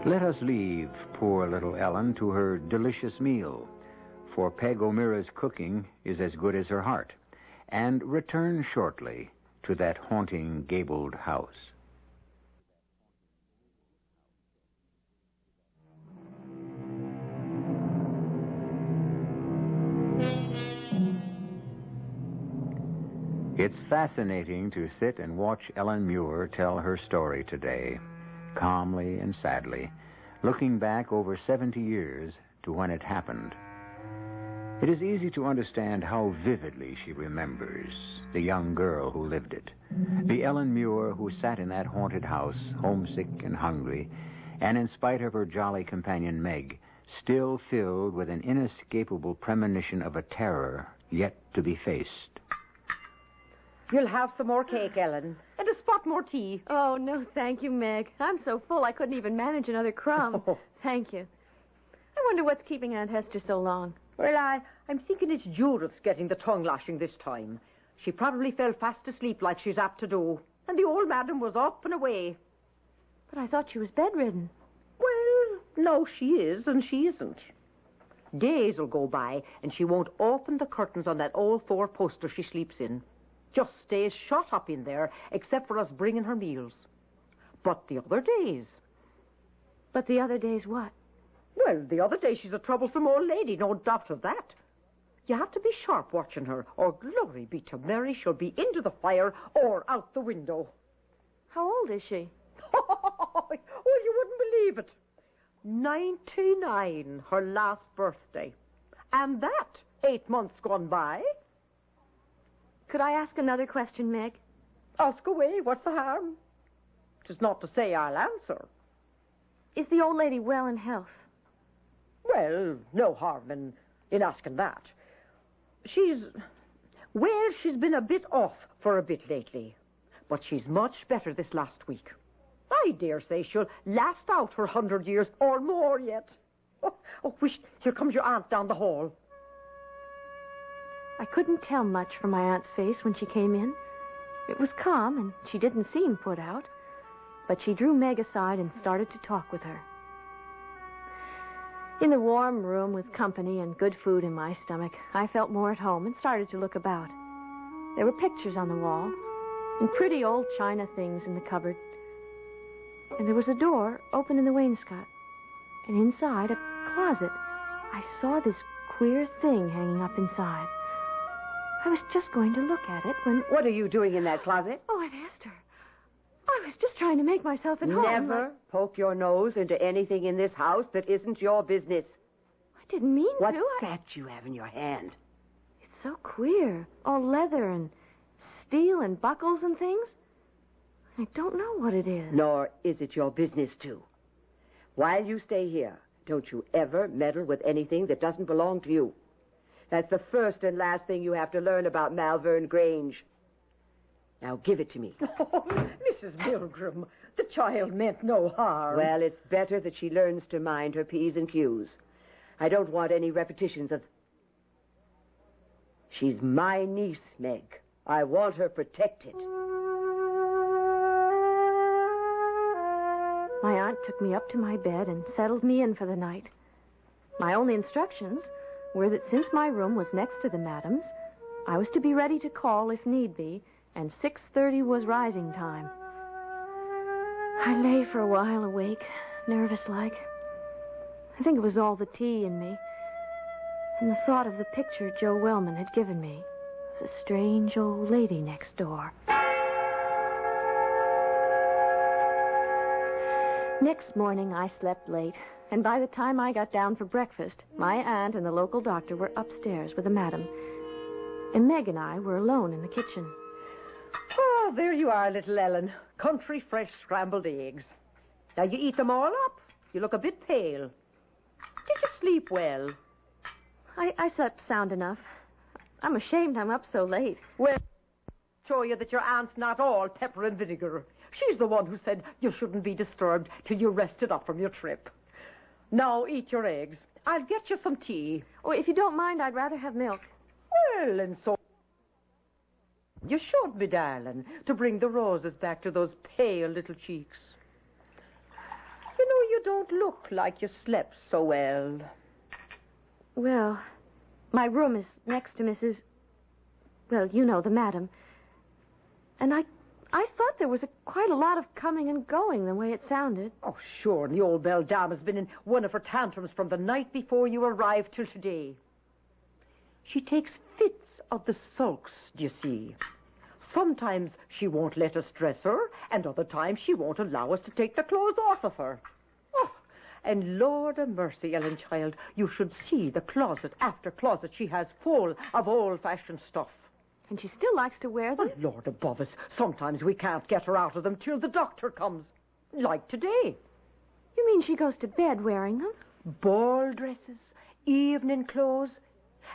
Let us leave poor little Ellen to her delicious meal, for Peg O'Meara's cooking is as good as her heart, and return shortly to that haunting gabled house. It's fascinating to sit and watch Ellen Muir tell her story today, calmly and sadly, looking back over 70 years to when it happened. It is easy to understand how vividly she remembers the young girl who lived it, the Ellen Muir who sat in that haunted house, homesick and hungry, and in spite of her jolly companion Meg, still filled with an inescapable premonition of a terror yet to be faced. You'll have some more cake, Ellen, and a spot more tea. Oh, no, thank you, Meg. I'm so full I couldn't even manage another crumb. Thank you. I wonder what's keeping Aunt Hester so long. Well, I'm thinking it's Judith's getting the tongue lashing this time. She probably fell fast asleep like she's apt to do, and the old madam was up and away. But I thought she was bedridden. Well, no, she is, and she isn't. Days will go by, and she won't open the curtains on that old four-poster she sleeps in. Just stays shut up in there, except for us bringing her meals. But the other days... But the other days what? Well, the other day she's a troublesome old lady, no doubt of that. You have to be sharp watching her, or glory be to Mary, she'll be into the fire or out the window. How old is she? Oh, you wouldn't believe it. 99, her last birthday. And that 8 months gone by. Could I ask another question, Meg? Ask away. What's the harm? 'Tis not to say I'll answer. Is the old lady well in health? Well, no harm in asking that. She's been a bit off for a bit lately. But she's much better this last week. I dare say she'll last out her 100 years or more yet. Oh, here comes your aunt down the hall. I couldn't tell much from my aunt's face when she came in. It was calm, and she didn't seem put out. But she drew Meg aside and started to talk with her. In the warm room with company and good food in my stomach, I felt more at home and started to look about. There were pictures on the wall and pretty old china things in the cupboard. And there was a door open in the wainscot. And inside, a closet. I saw this queer thing hanging up inside. I was just going to look at it when... What are you doing in that closet? Oh, Aunt Hester. I was just trying to make myself at home. Never poke your nose into anything in this house that isn't your business. I didn't mean What's to. that you have in your hand? It's so queer. All leather and steel and buckles and things. I don't know what it is. Nor is it your business to. While you stay here, don't you ever meddle with anything that doesn't belong to you. That's the first and last thing you have to learn about Malvern Grange. Now give it to me. Oh, Mrs. Milgram, the child meant no harm. Well, it's better that she learns to mind her P's and Q's. I don't want any repetitions of... She's my niece, Meg. I want her protected. My aunt took me up to my bed and settled me in for the night. My only instructions were that since my room was next to the madam's, I was to be ready to call if need be, and 6:30 was rising time. I lay for a while awake, nervous-like. I think it was all the tea in me, and the thought of the picture Joe Wellman had given me, the strange old lady next door. Next morning, I slept late, and by the time I got down for breakfast, my aunt and the local doctor were upstairs with the madam, and Meg and I were alone in the kitchen. Oh, there you are, little Ellen. Country fresh scrambled eggs. Now, you eat them all up. You look a bit pale. Did you sleep well? I slept sound enough. I'm ashamed I'm up so late. Well, show you that your aunt's not all pepper and vinegar. She's the one who said you shouldn't be disturbed till you rested up from your trip. Now, eat your eggs. I'll get you some tea. Oh, if you don't mind, I'd rather have milk. Well, and so... You should be, darling, to bring the roses back to those pale little cheeks. You know, you don't look like you slept so well. Well, my room is next to Mrs... Well, you know, the madam. And I thought there was quite a lot of coming and going the way it sounded. Oh, sure, and the old belle dame has been in one of her tantrums from the night before you arrived till today. She takes fits of the sulks, do you see? Sometimes she won't let us dress her, and other times she won't allow us to take the clothes off of her. Oh, and Lord a mercy, Ellen, child, you should see the closet after closet she has full of old-fashioned stuff. And she still likes to wear them? Oh, Lord above us, sometimes we can't get her out of them till the doctor comes. Like today. You mean she goes to bed wearing them? Ball dresses, evening clothes,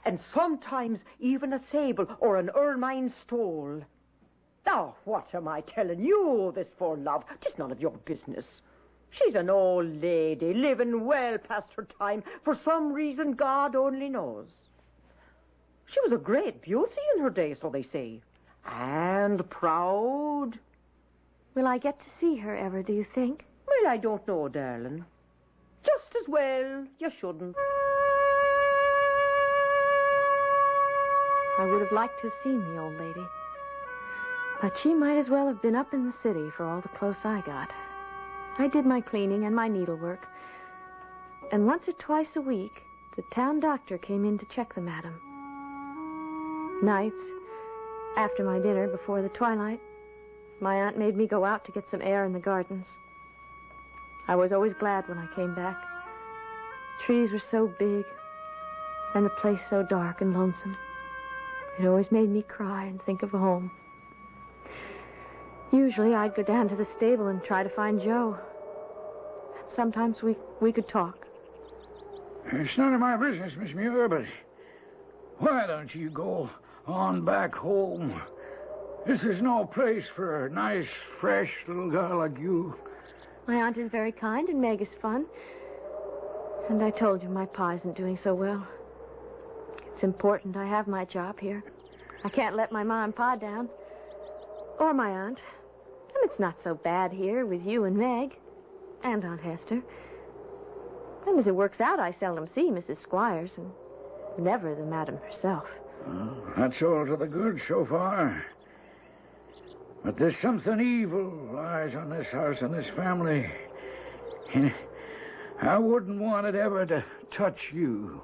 and sometimes even a sable or an ermine stole. Now, what am I telling you all this for, love? 'Tis none of your business. She's an old lady, living well past her time, for some reason God only knows. She was a great beauty in her day, so they say. And proud. Will I get to see her ever, do you think? Well, I don't know, darling. Just as well you shouldn't. I would have liked to have seen the old lady. But she might as well have been up in the city for all the clothes I got. I did my cleaning and my needlework. And once or twice a week, the town doctor came in to check the madam. Nights, after my dinner, before the twilight, my aunt made me go out to get some air in the gardens. I was always glad when I came back. The trees were so big, and the place so dark and lonesome. It always made me cry and think of home. Usually I'd go down to the stable and try to find Joe. Sometimes we could talk. It's none of my business, Miss Muir, but why don't you go on back home? This is no place for a nice, fresh little girl like you. My aunt is very kind and Meg is fun. And I told you my pa isn't doing so well. It's important I have my job here. I can't let my ma and pa down. Or my aunt. And it's not so bad here with you and Meg. And Aunt Hester. And as it works out, I seldom see Mrs. Squires, and never the madam herself. Well, that's all to the good so far. But there's something evil lies on this house and this family. And I wouldn't want it ever to touch you.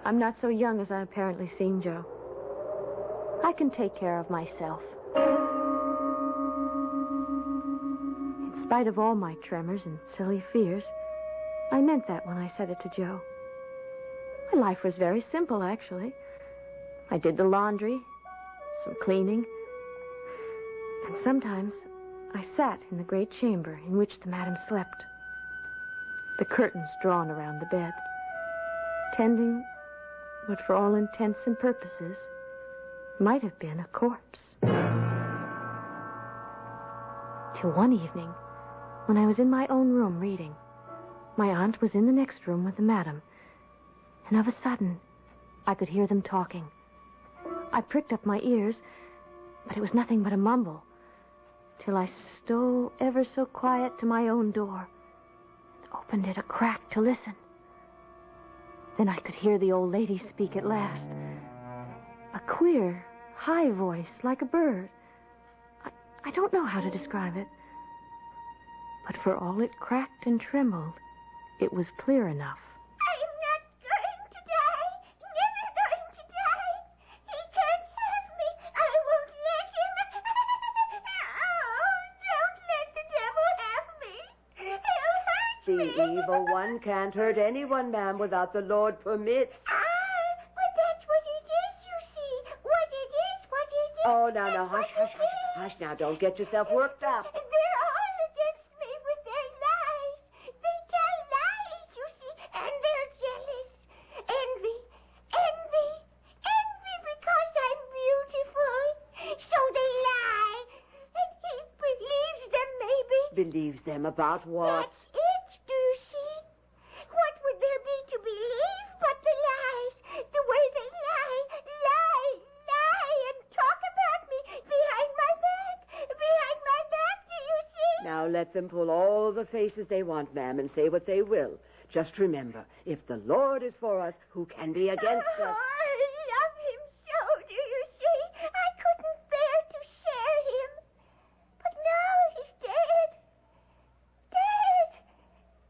I'm not so young as I apparently seem, Joe. I can take care of myself. In spite of all my tremors and silly fears, I meant that when I said it to Joe. My life was very simple, actually. I did the laundry, some cleaning, and sometimes I sat in the great chamber in which the madam slept, the curtains drawn around the bed, tending what for all intents and purposes might have been a corpse. Till one evening, when I was in my own room reading, my aunt was in the next room with the madam, And of a sudden, I could hear them talking. I pricked up my ears, but it was nothing but a mumble, till I stole ever so quiet to my own door and opened it a crack to listen. Then I could hear the old lady speak at last. A queer, high voice like a bird. I don't know how to describe it. But for all it cracked and trembled, it was clear enough. I'm not going to die. Never going to die. He can't have me. I won't let him. Oh, don't let the devil have me. He'll hurt The me. evil one can't hurt anyone, ma'am, without the Lord permits. But that's what it is, you see. What it is. Oh, now, hush, hush, hush. Hush now, don't get yourself worked up. They're all against me with their lies. They tell lies, you see, and they're jealous. Envy because I'm beautiful. So they lie. And he believes them, maybe. Believes them about what? That's it, do you see? What would there be to believe but the lies? The way they lie, and talk about me behind my back. Behind my back, do you see? Now let them pull all the faces they want, ma'am, and say what they will. Just remember, if the Lord is for us, who can be against us? I love him so, do you see? I couldn't bear to share him. But now he's dead.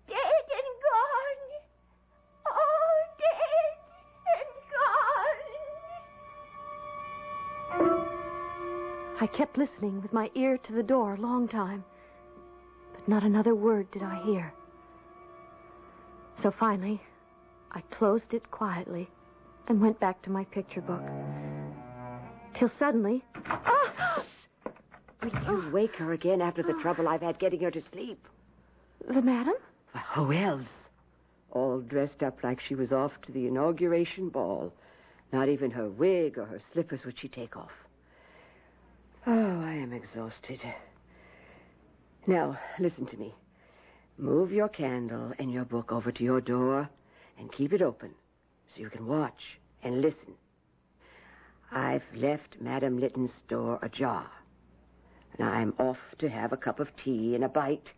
Dead and gone. Oh, dead and gone. I kept listening with my ear to the door a long time, but not another word did I hear. So finally, I closed it quietly and went back to my picture book. Till suddenly... Will you wake her again after the trouble I've had getting her to sleep? The madam? Well, who else? All dressed up like she was off to the inauguration ball. Not even her wig or her slippers would she take off. Oh, I am exhausted. Now, listen to me. Move your candle and your book over to your door and keep it open so you can watch and listen. I've left Madame Litton's door ajar. Now I'm off to have a cup of tea and a bite.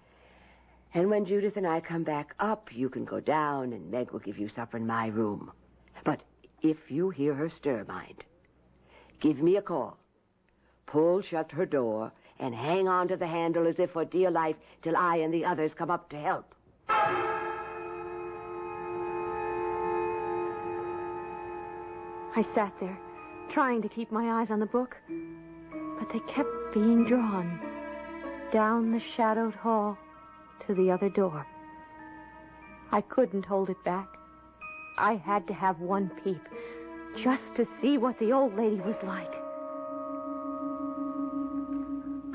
And when Judith and I come back up, you can go down and Meg will give you supper in my room. But if you hear her stir, mind, give me a call. Pull shut her door and hang on to the handle as if for dear life till I and the others come up to help. I sat there, trying to keep my eyes on the book, but they kept being drawn down the shadowed hall to the other door. I couldn't hold it back. I had to have one peep, just to see what the old lady was like.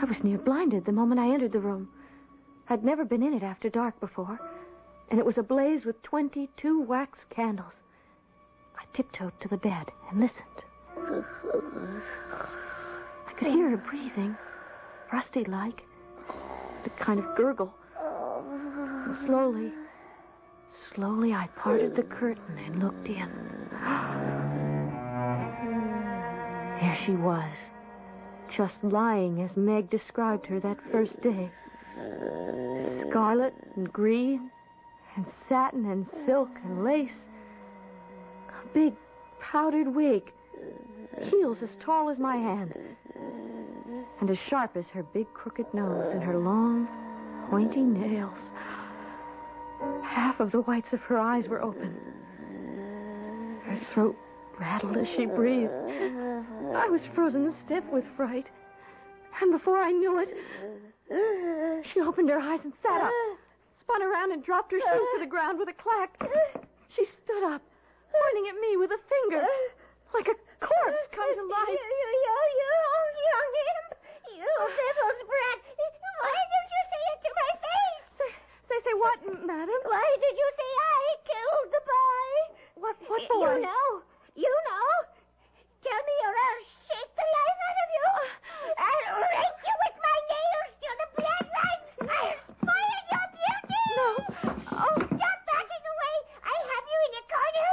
I was near blinded the moment I entered the room. I'd never been in it after dark before, and it was ablaze with 22 wax candles. I tiptoed to the bed and listened. I could hear her breathing, rusty-like, the kind of gurgle. And slowly I parted the curtain and looked in. There she was, just lying as Meg described her that first day. Scarlet and green and satin and silk and lace. A big powdered wig. Heels as tall as my hand. And as sharp as her big crooked nose and her long, pointy nails. Half of the whites of her eyes were open. Her throat rattled as she breathed. I was frozen stiff with fright. And before I knew it, she opened her eyes and sat up, spun around and dropped her shoes to the ground with a clack. She stood up, pointing at me with a finger, like a corpse come to life. You young imp! You devil's brat! Why did you say it to my face? Say what, madam? Why did you say I killed the boy? What boy? You know. Tell me or I'll shake the life out of you. I'll rake you with my nails till the blood runs. I'll spoil your beauty. No. Oh, stop backing away. I have you in a corner.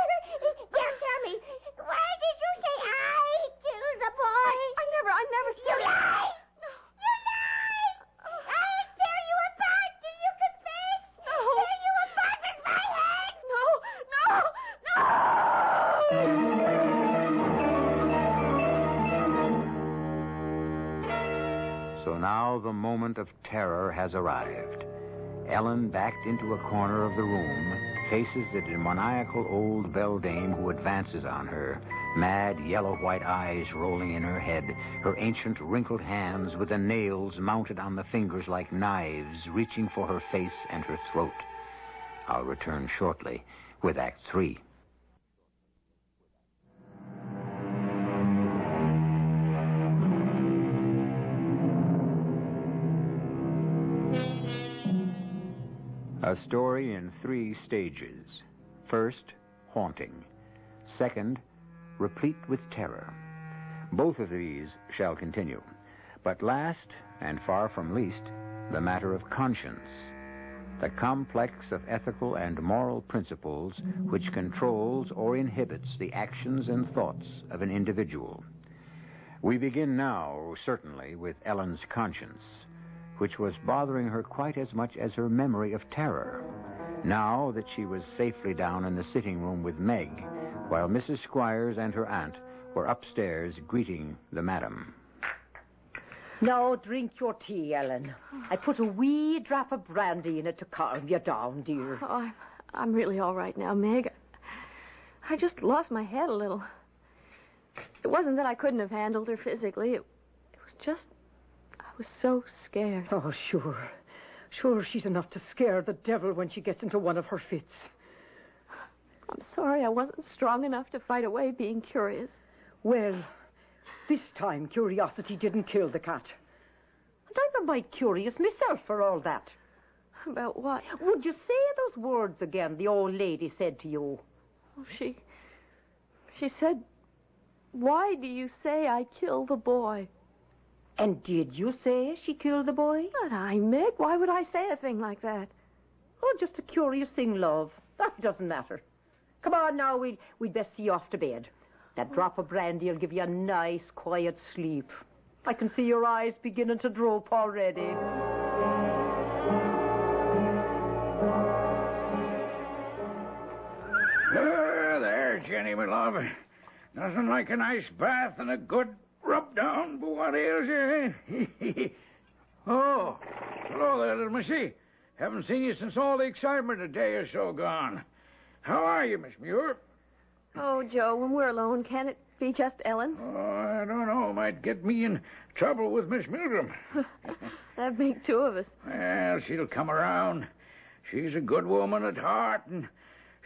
So now the moment of terror has arrived. Ellen, backed into a corner of the room, faces the demoniacal old beldame who advances on her, mad yellow-white eyes rolling in her head, her ancient wrinkled hands with the nails mounted on the fingers like knives reaching for her face and her throat. I'll return shortly with Act 3. A story in 3 stages. First, haunting. Second, replete with terror. Both of these shall continue. But last, and far from least, the matter of conscience. The complex of ethical and moral principles which controls or inhibits the actions and thoughts of an individual. We begin now, certainly, with Ellen's conscience, which was bothering her quite as much as her memory of terror, now that she was safely down in the sitting room with Meg, while Mrs. Squires and her aunt were upstairs greeting the madam. Now drink your tea, Ellen. I put a wee drop of brandy in it to calm you down, dear. Oh, I'm really all right now, Meg. I just lost my head a little. It wasn't that I couldn't have handled her physically. It was just... I was so scared. Oh, sure. Sure, she's enough to scare the devil when she gets into one of her fits. I'm sorry I wasn't strong enough to fight away being curious. Well, this time curiosity didn't kill the cat. And I'm a mite curious myself for all that. About what? Would you say those words again the old lady said to you? Oh, she said, "Why do you say I killed the boy?" And did you say she killed the boy? Not I, Meg. Why would I say a thing like that? Oh, just a curious thing, love. That doesn't matter. Come on now, we'd best see you off to bed. That drop of brandy will give you a nice, quiet sleep. I can see your eyes beginning to droop already. There, Jenny, my love. Nothing like a nice bath and a good rub down, but what ails you, eh? Oh, hello there, little missy. Haven't seen you since all the excitement a day or so gone. How are you, Miss Muir? Oh, Joe, when we're alone, can it be just Ellen? Oh, I don't know. Might get me in trouble with Miss Milgram. That'd make 2 of us. Well, she'll come around. She's a good woman at heart, and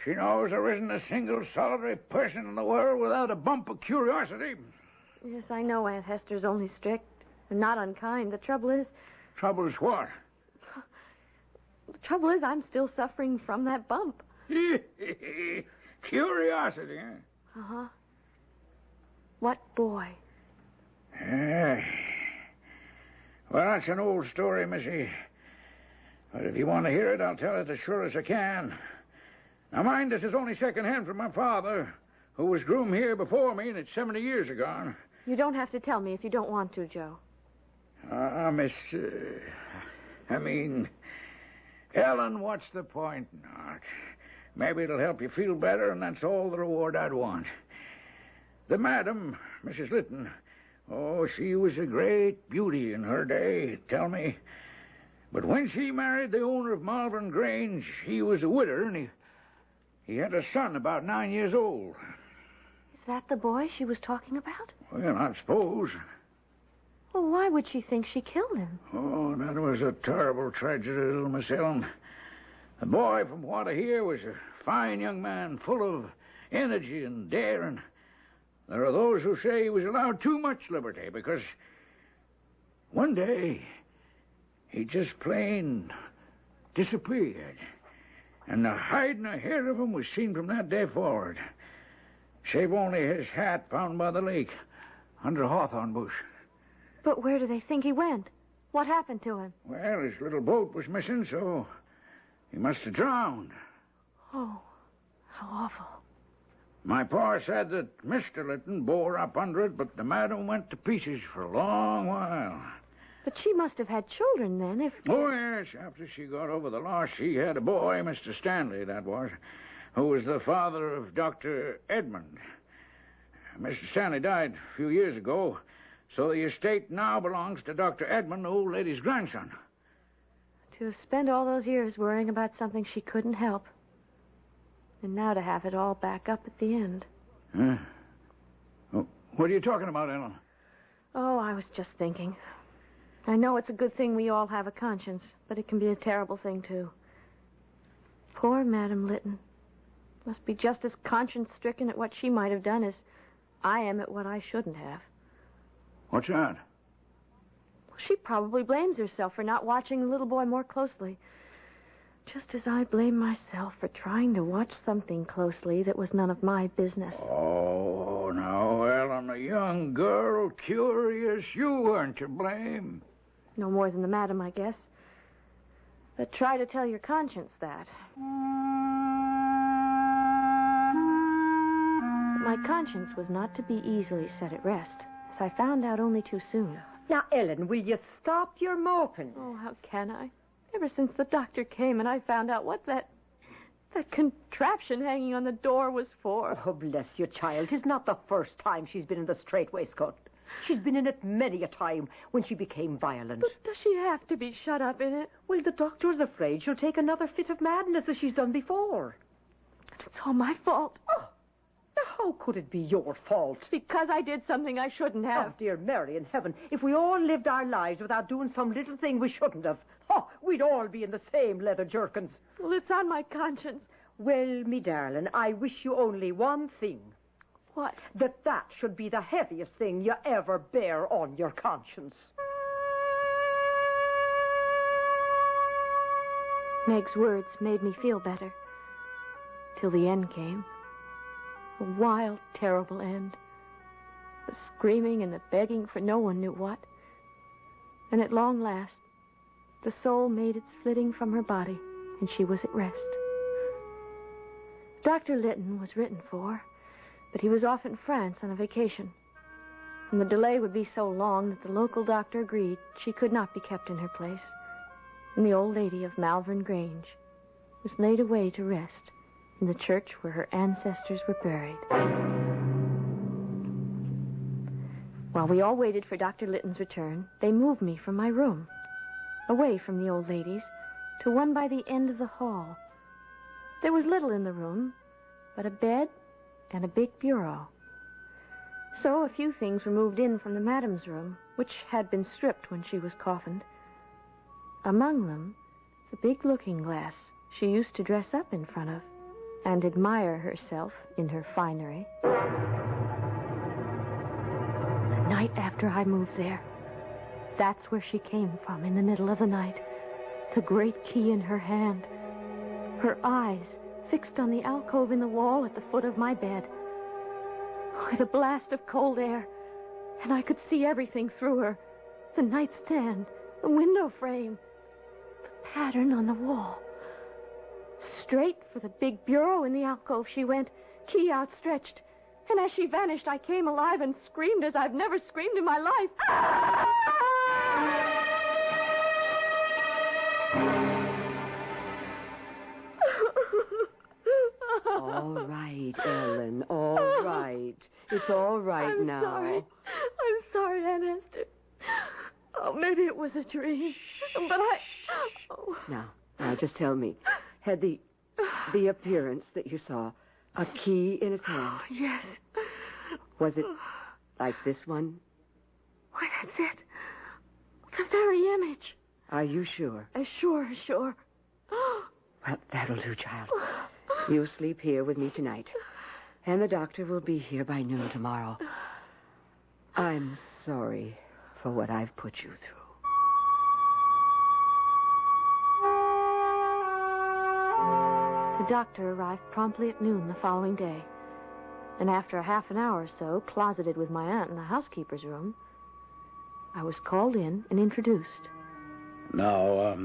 she knows there isn't a single solitary person in the world without a bump of curiosity. Yes, I know Aunt Hester's only strict and not unkind. The trouble is... Trouble is what? The trouble is I'm still suffering from that bump. Curiosity, eh? Uh-huh. What boy? Well, that's an old story, Missy. But if you want to hear it, I'll tell it as sure as I can. Now, mind, this is only second-hand from my father, who was groom here before me, and it's 70 years ago. You don't have to tell me if you don't want to, Joe. Miss... I mean... Ellen, what's the point not? Maybe it'll help you feel better, and that's all the reward I'd want. The madam, Mrs. Litton, oh, she was a great beauty in her day, tell me. But when she married the owner of Malvern Grange, he was a widder, and he had a son about 9 years old. Is that the boy she was talking about? Well, I suppose. Well, why would she think she killed him? Oh, that was a terrible tragedy, little Miss Ellen. The boy, from what I hear, was a fine young man, full of energy and daring. There are those who say he was allowed too much liberty because one day he just plain disappeared. And the hide and the hair of him was seen from that day forward, save only his hat found by the lake under a hawthorn bush. But where do they think he went? What happened to him? Well, his little boat was missing, so he must have drowned. Oh, how awful. My pa said that Mr. Litton bore up under it, but the madam went to pieces for a long while. But she must have had children then, if... Oh, yes, after she got over the loss, she had a boy, Mr. Stanley, that was. who was the father of Dr. Edmund. Mr. Stanley died a few years ago, so the estate now belongs to Dr. Edmund, the old lady's grandson. To spend all those years worrying about something she couldn't help. And now to have it all back up at the end. Huh? Oh, what are you talking about, Ellen? Oh, I was just thinking. I know it's a good thing we all have a conscience, but it can be a terrible thing, too. Poor Madame Lytton. Must be just as conscience-stricken at what she might have done as I am at what I shouldn't have. What's that? She probably blames herself for not watching the little boy more closely. Just as I blame myself for trying to watch something closely that was none of my business. Oh, now, Ellen, a young girl, curious, you weren't to blame. No more than the madam, I guess. But try to tell your conscience that. My conscience was not to be easily set at rest, as I found out only too soon. Now, Ellen, will you stop your moping? Oh, how can I? Ever since the doctor came and I found out what that contraption hanging on the door was for. Oh, bless you, child. 'Tis not the first time she's been in the straight waistcoat. She's been in it many a time when she became violent. But does she have to be shut up in it? Well, the doctor's afraid she'll take another fit of madness as she's done before. It's all my fault. Oh, now how could it be your fault? Because I did something I shouldn't have. Oh, dear Mary in heaven, if we all lived our lives without doing some little thing we shouldn't have, we'd all be in the same leather jerkins. Well, it's on my conscience. Well, me darling, I wish you only one thing. What? That should be the heaviest thing you ever bear on your conscience. Meg's words made me feel better. Till the end came. A wild, terrible end. The screaming and the begging for no one knew what. And at long last, the soul made its flitting from her body, and she was at rest. Dr. Lytton was written for, but he was off in France on a vacation. And the delay would be so long that the local doctor agreed she could not be kept in her place. And the old lady of Malvern Grange was laid away to rest in the church where her ancestors were buried. While we all waited for Dr. Lytton's return, they moved me from my room, away from the old ladies, to one by the end of the hall. There was little in the room but a bed and a big bureau. So a few things were moved in from the madam's room, which had been stripped when she was coffined. Among them, the big looking-glass she used to dress up in front of and admire herself in her finery. The night after I moved there, that's where she came from in the middle of the night, the great key in her hand, her eyes fixed on the alcove in the wall at the foot of my bed. With a blast of cold air, and I could see everything through her. The nightstand, the window frame, the pattern on the wall. Straight for the big bureau in the alcove she went, key outstretched. And as she vanished, I came alive and screamed as I've never screamed in my life. All right, Ellen, all right. It's all right now. I'm sorry, Aunt Esther. Oh, maybe it was a dream. But Oh. Now, just tell me. Had the appearance that you saw a key in its hand? Yes. Was it like this one? Why, that's it. The very image. Are you sure? Sure. Well, that'll do, child. You sleep here with me tonight. And the doctor will be here by noon tomorrow. I'm sorry for what I've put you through. The doctor arrived promptly at noon the following day. And after a half an hour or so, closeted with my aunt in the housekeeper's room, I was called in and introduced. Now,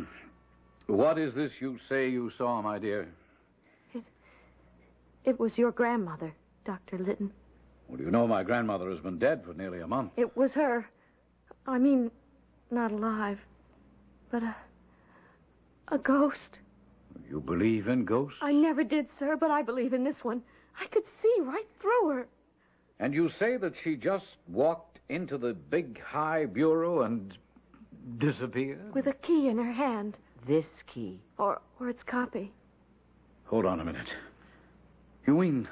what is this you say you saw, my dear? It was your grandmother, Dr. Lytton. Well, you know my grandmother has been dead for nearly a month. It was her. I mean, not alive, but a ghost. You believe in ghosts? I never did, sir, but I believe in this one. I could see right through her. And you say that she just walked into the big high bureau and disappeared? With a key in her hand. This key. Or its copy. Hold on a minute. You mean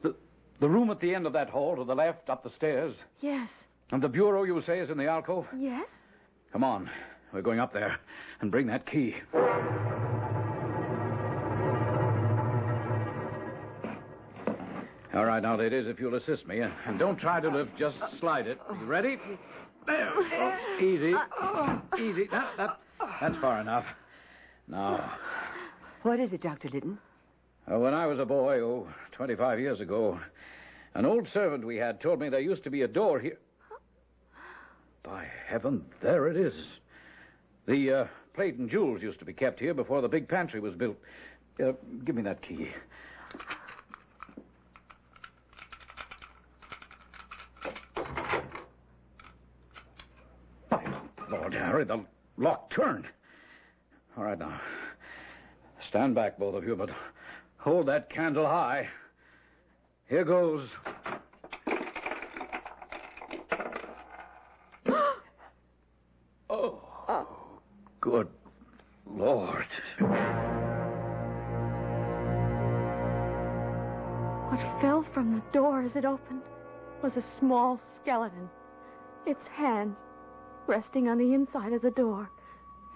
the room at the end of that hall to the left, up the stairs? Yes. And the bureau, you say, is in the alcove? Yes. Come on. We're going up there and bring that key. All right, now, ladies, if you'll assist me. And don't try to lift, just slide it. You ready? There. Oh, easy. Easy. That's far enough. Now. What is it, Dr. Litton? When I was a boy, 25 years ago, an old servant we had told me there used to be a door here. By heaven, there it is. The plate and jewels used to be kept here before the big pantry was built. Give me that key. By Lord Harry, the lock turned. All right, now. Stand back, both of you, but hold that candle high. Here goes. Oh, good Lord. What fell from the door as it opened was a small skeleton, its hands resting on the inside of the door,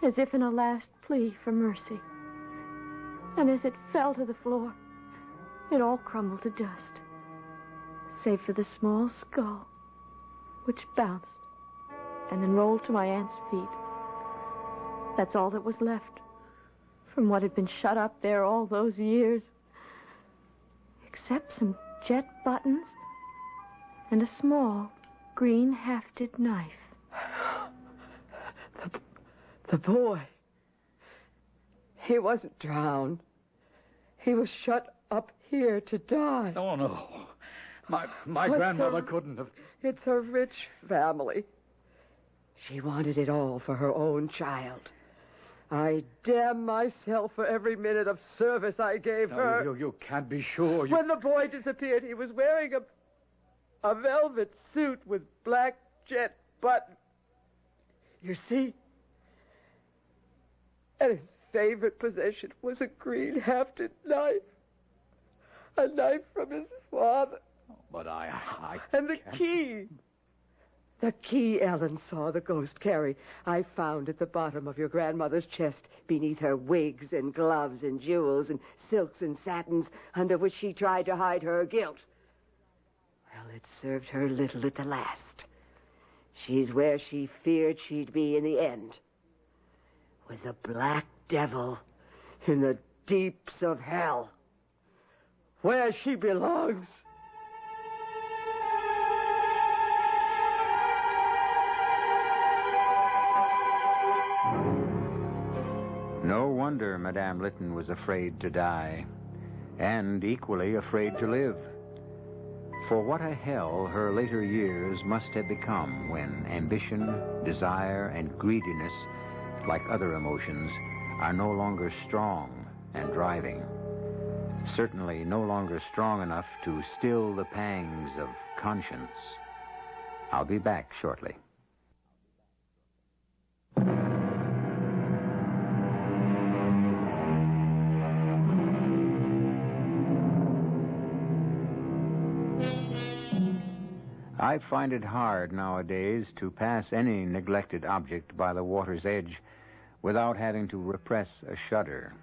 as if in a last plea for mercy. And as it fell to the floor, it all crumbled to dust, save for the small skull, which bounced and then rolled to my aunt's feet. That's all that was left from what had been shut up there all those years, except some jet buttons and a small green-hafted knife. The boy. He wasn't drowned. He was shut up here to die. Oh, no. My grandmother couldn't have... It's a rich family. She wanted it all for her own child. I damn myself for every minute of service I gave her. You can't be sure. When the boy disappeared, he was wearing a velvet suit with black jet buttons. You see? And his favorite possession was a green-hafted knife. A knife from his father. But I And the key. The key Ellen saw the ghost carry, I found at the bottom of your grandmother's chest, beneath her wigs and gloves and jewels and silks and satins, under which she tried to hide her guilt. Well, it served her little at the last. She's where she feared she'd be in the end. With the black devil in the deeps of hell. Where she belongs. No wonder Madame Litton was afraid to die, and equally afraid to live. For what a hell her later years must have become when ambition, desire, and greediness, like other emotions, are no longer strong and driving. Certainly no longer strong enough to still the pangs of conscience. I'll be back shortly. I find it hard nowadays to pass any neglected object by the water's edge without having to repress a shudder.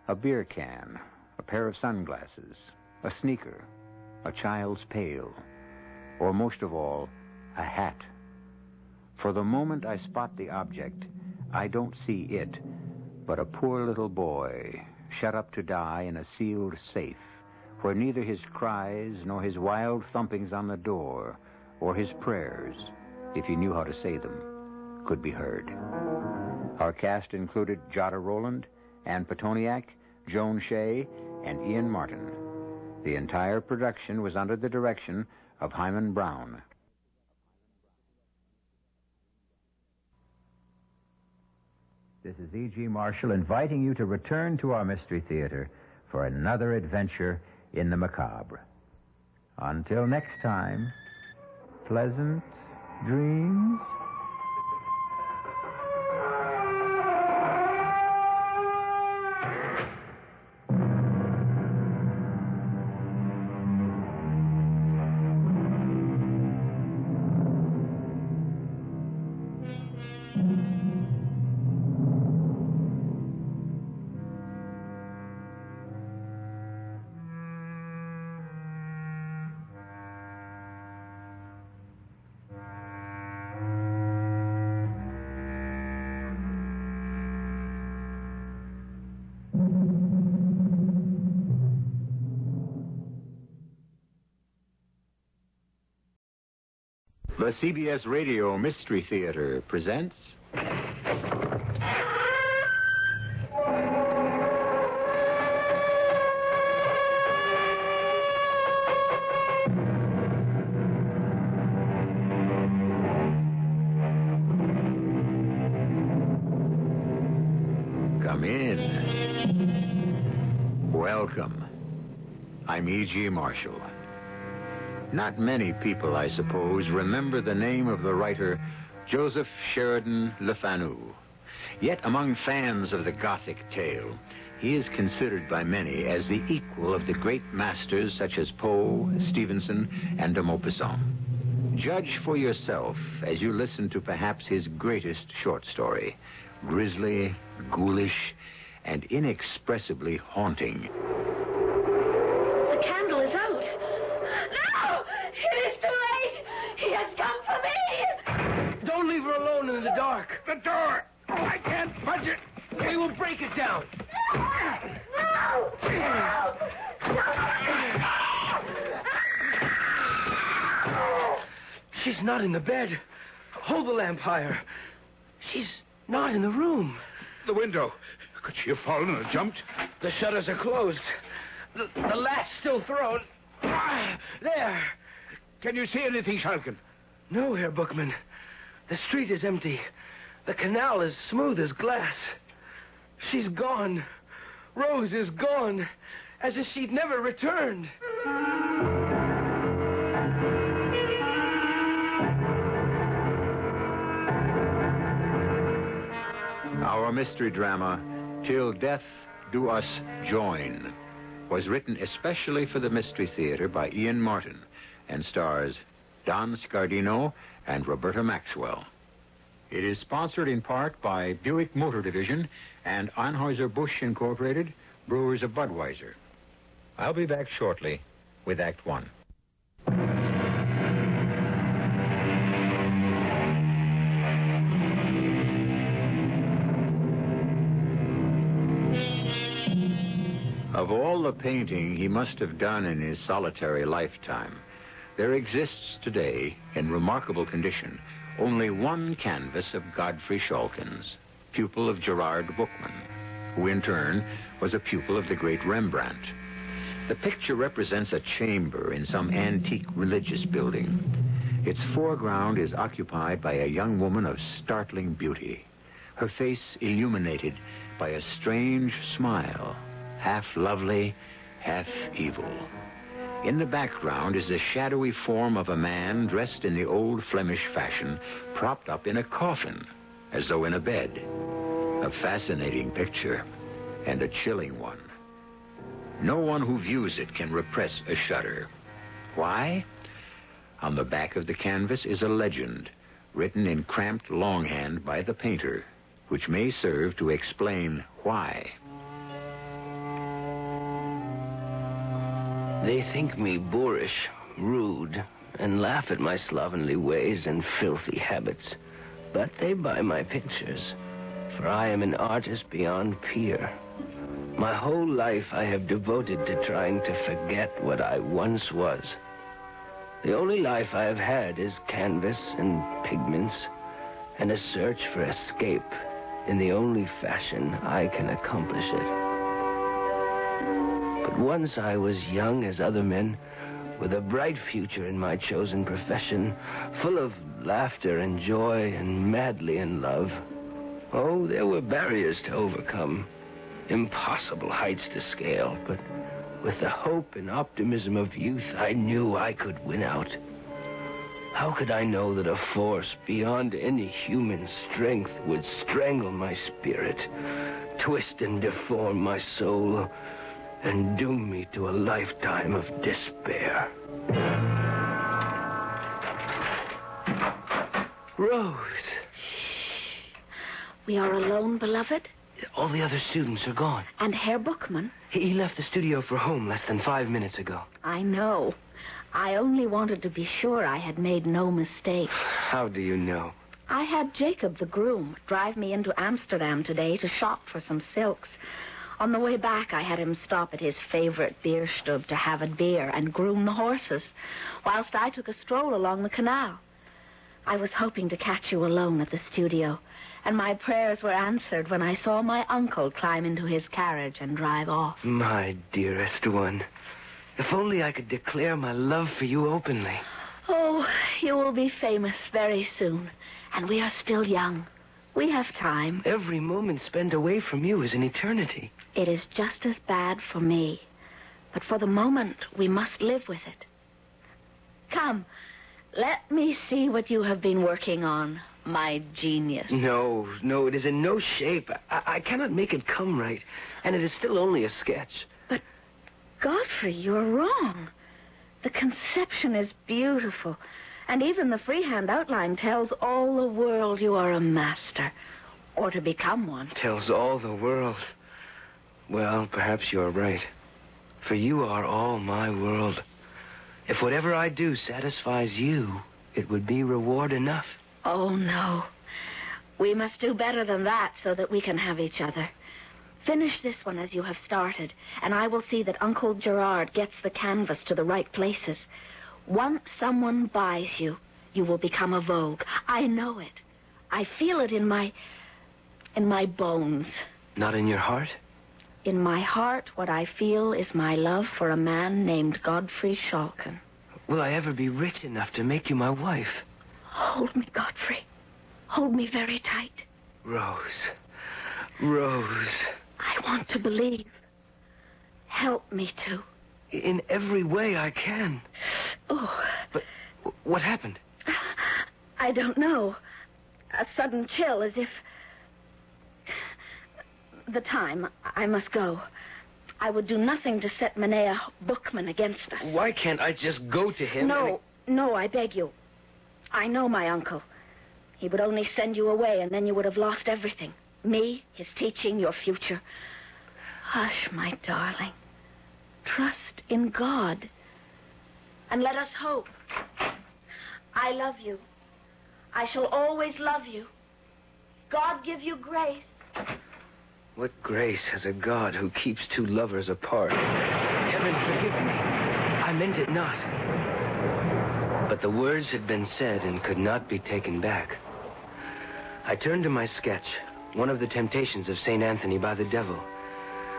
A beer can, a pair of sunglasses, a sneaker, a child's pail, or most of all, a hat. For the moment I spot the object, I don't see it, but a poor little boy shut up to die in a sealed safe, where neither his cries nor his wild thumpings on the door or his prayers, if he knew how to say them, could be heard. Our cast included Jada Rowland, Ann Petoniak, Joan Shea, and Ian Martin. The entire production was under the direction of Hyman Brown. This is E.G. Marshall inviting you to return to our Mystery Theater for another adventure in the macabre. Until next time, pleasant dreams. The CBS Radio Mystery Theater presents... Come in. Welcome. I'm E.G. Marshall. Not many people, I suppose, remember the name of the writer Joseph Sheridan Le Fanu. Yet among fans of the Gothic tale, he is considered by many as the equal of the great masters such as Poe, Stevenson, and de Maupassant. Judge for yourself as you listen to perhaps his greatest short story, grisly, ghoulish, and inexpressibly haunting. The candle is out. No! It is too late! He has come for me! Don't leave her alone in the dark. The door! Oh, I can't budge it! We will break it down. No! No! She's not in the bed. Hold the lamp higher. She's not in the room. The window. Could she have fallen and jumped? The shutters are closed. The latch still thrown. There. Can you see anything, Shalkin? No, Herr Bookman. The street is empty. The canal is smooth as glass. She's gone. Rose is gone. As if she'd never returned. Our mystery drama, Till Death Do Us Join, was written especially for the Mystery Theater by Ian Martin and stars Don Scardino and Roberta Maxwell. It is sponsored in part by Buick Motor Division and Anheuser-Busch Incorporated, Brewers of Budweiser. I'll be back shortly with Act One. Of all the painting he must have done in his solitary lifetime, there exists today, in remarkable condition, only one canvas of Godfrey Schalkens, pupil of Gerard Bookman, who in turn was a pupil of the great Rembrandt. The picture represents a chamber in some antique religious building. Its foreground is occupied by a young woman of startling beauty, her face illuminated by a strange smile, half lovely, half evil. In the background is the shadowy form of a man dressed in the old Flemish fashion, propped up in a coffin, as though in a bed. A fascinating picture, and a chilling one. No one who views it can repress a shudder. Why? On the back of the canvas is a legend, written in cramped longhand by the painter, which may serve to explain why. They think me boorish, rude, and laugh at my slovenly ways and filthy habits. But they buy my pictures, for I am an artist beyond peer. My whole life I have devoted to trying to forget what I once was. The only life I have had is canvas and pigments, and a search for escape in the only fashion I can accomplish it. But once I was young as other men, with a bright future in my chosen profession, full of laughter and joy and madly in love. Oh, there were barriers to overcome, impossible heights to scale, but with the hope and optimism of youth, I knew I could win out. How could I know that a force beyond any human strength would strangle my spirit, twist and deform my soul, and doom me to a lifetime of despair? Rose. We are alone, beloved? All the other students are gone. And Herr Bookman? He left the studio for home less than 5 minutes ago. I know. I only wanted to be sure I had made no mistake. How do you know? I had Jacob, the groom, drive me into Amsterdam today to shop for some silks. On the way back, I had him stop at his favorite beer stub to have a beer and groom the horses, whilst I took a stroll along the canal. I was hoping to catch you alone at the studio, and my prayers were answered when I saw my uncle climb into his carriage and drive off. My dearest one, if only I could declare my love for you openly. Oh, you will be famous very soon, and we are still young. We have time. Every moment spent away from you is an eternity. It is just as bad for me, but for the moment, we must live with it. Come, let me see what you have been working on, my genius. No, it is in no shape. I cannot make it come right, and it is still only a sketch. But, Godfrey, you're wrong. The conception is beautiful, and even the freehand outline tells all the world you are a master, or to become one. Tells all the world. Well, perhaps you're right, for you are all my world. If whatever I do satisfies you, it would be reward enough. Oh, no. We must do better than that so that we can have each other. Finish this one as you have started, and I will see that Uncle Gerard gets the canvas to the right places. Once someone buys you, you will become a vogue. I know it. I feel it in my bones. Not in your heart? In my heart, what I feel is my love for a man named Godfrey Schalken. Will I ever be rich enough to make you my wife? Hold me, Godfrey. Hold me very tight. Rose. I want to believe. Help me to. In every way I can. Oh. But what happened? I don't know. A sudden chill, as if... The time. I must go. I would do nothing to set Menea Bookman against us. Why can't I just go to him? No, I beg you. I know my uncle. He would only send you away, and then you would have lost everything. Me, his teaching, your future. Hush, my darling. Trust in God. And let us hope. I love you. I shall always love you. God give you grace. What grace has a God who keeps two lovers apart? Heaven forgive me. I meant it not. But the words had been said and could not be taken back. I turned to my sketch, one of the temptations of St. Anthony by the devil.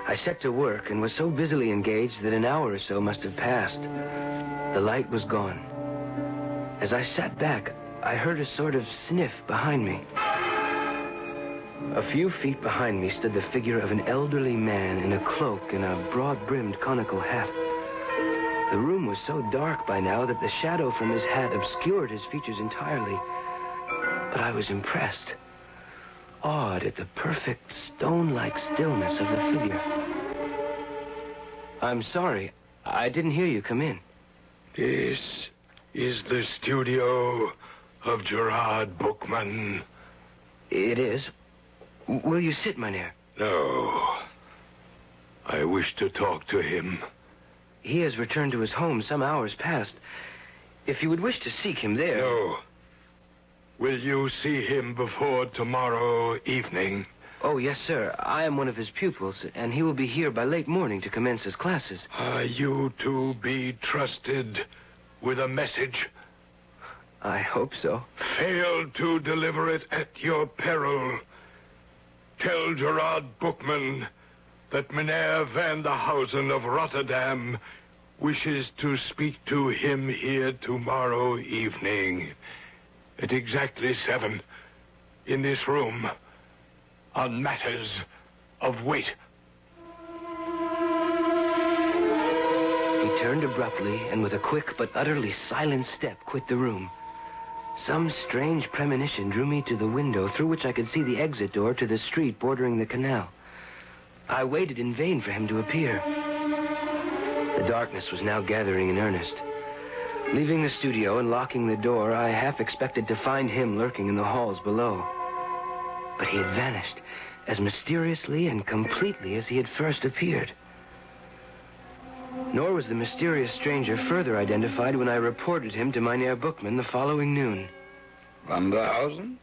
I set to work and was so busily engaged that an hour or so must have passed. The light was gone. As I sat back, I heard a sort of sniff behind me. A few feet behind me stood the figure of an elderly man in a cloak and a broad-brimmed conical hat. The room was so dark by now that the shadow from his hat obscured his features entirely. But I was impressed, awed at the perfect stone-like stillness of the figure. I'm sorry, I didn't hear you come in. This is the studio of Gerard Bookman. It is. Will you sit, mynheer? No. I wish to talk to him. He has returned to his home some hours past. If you would wish to seek him there... No. Will you see him before tomorrow evening? Oh, yes, sir. I am one of his pupils, and he will be here by late morning to commence his classes. Are you to be trusted with a message? I hope so. Fail to deliver it at your peril. Tell Gerard Bookman that Meneer van der Hausen of Rotterdam wishes to speak to him here tomorrow evening at exactly 7 in this room. on matters of weight. He turned abruptly and with a quick but utterly silent step quit the room. Some strange premonition drew me to the window through which I could see the exit door to the street bordering the canal. I waited in vain for him to appear. The darkness was now gathering in earnest. Leaving the studio and locking the door, I half expected to find him lurking in the halls below. But he had vanished as mysteriously and completely as he had first appeared. Nor was the mysterious stranger further identified when I reported him to Mynheer Bookman the following noon. Vanderhausen?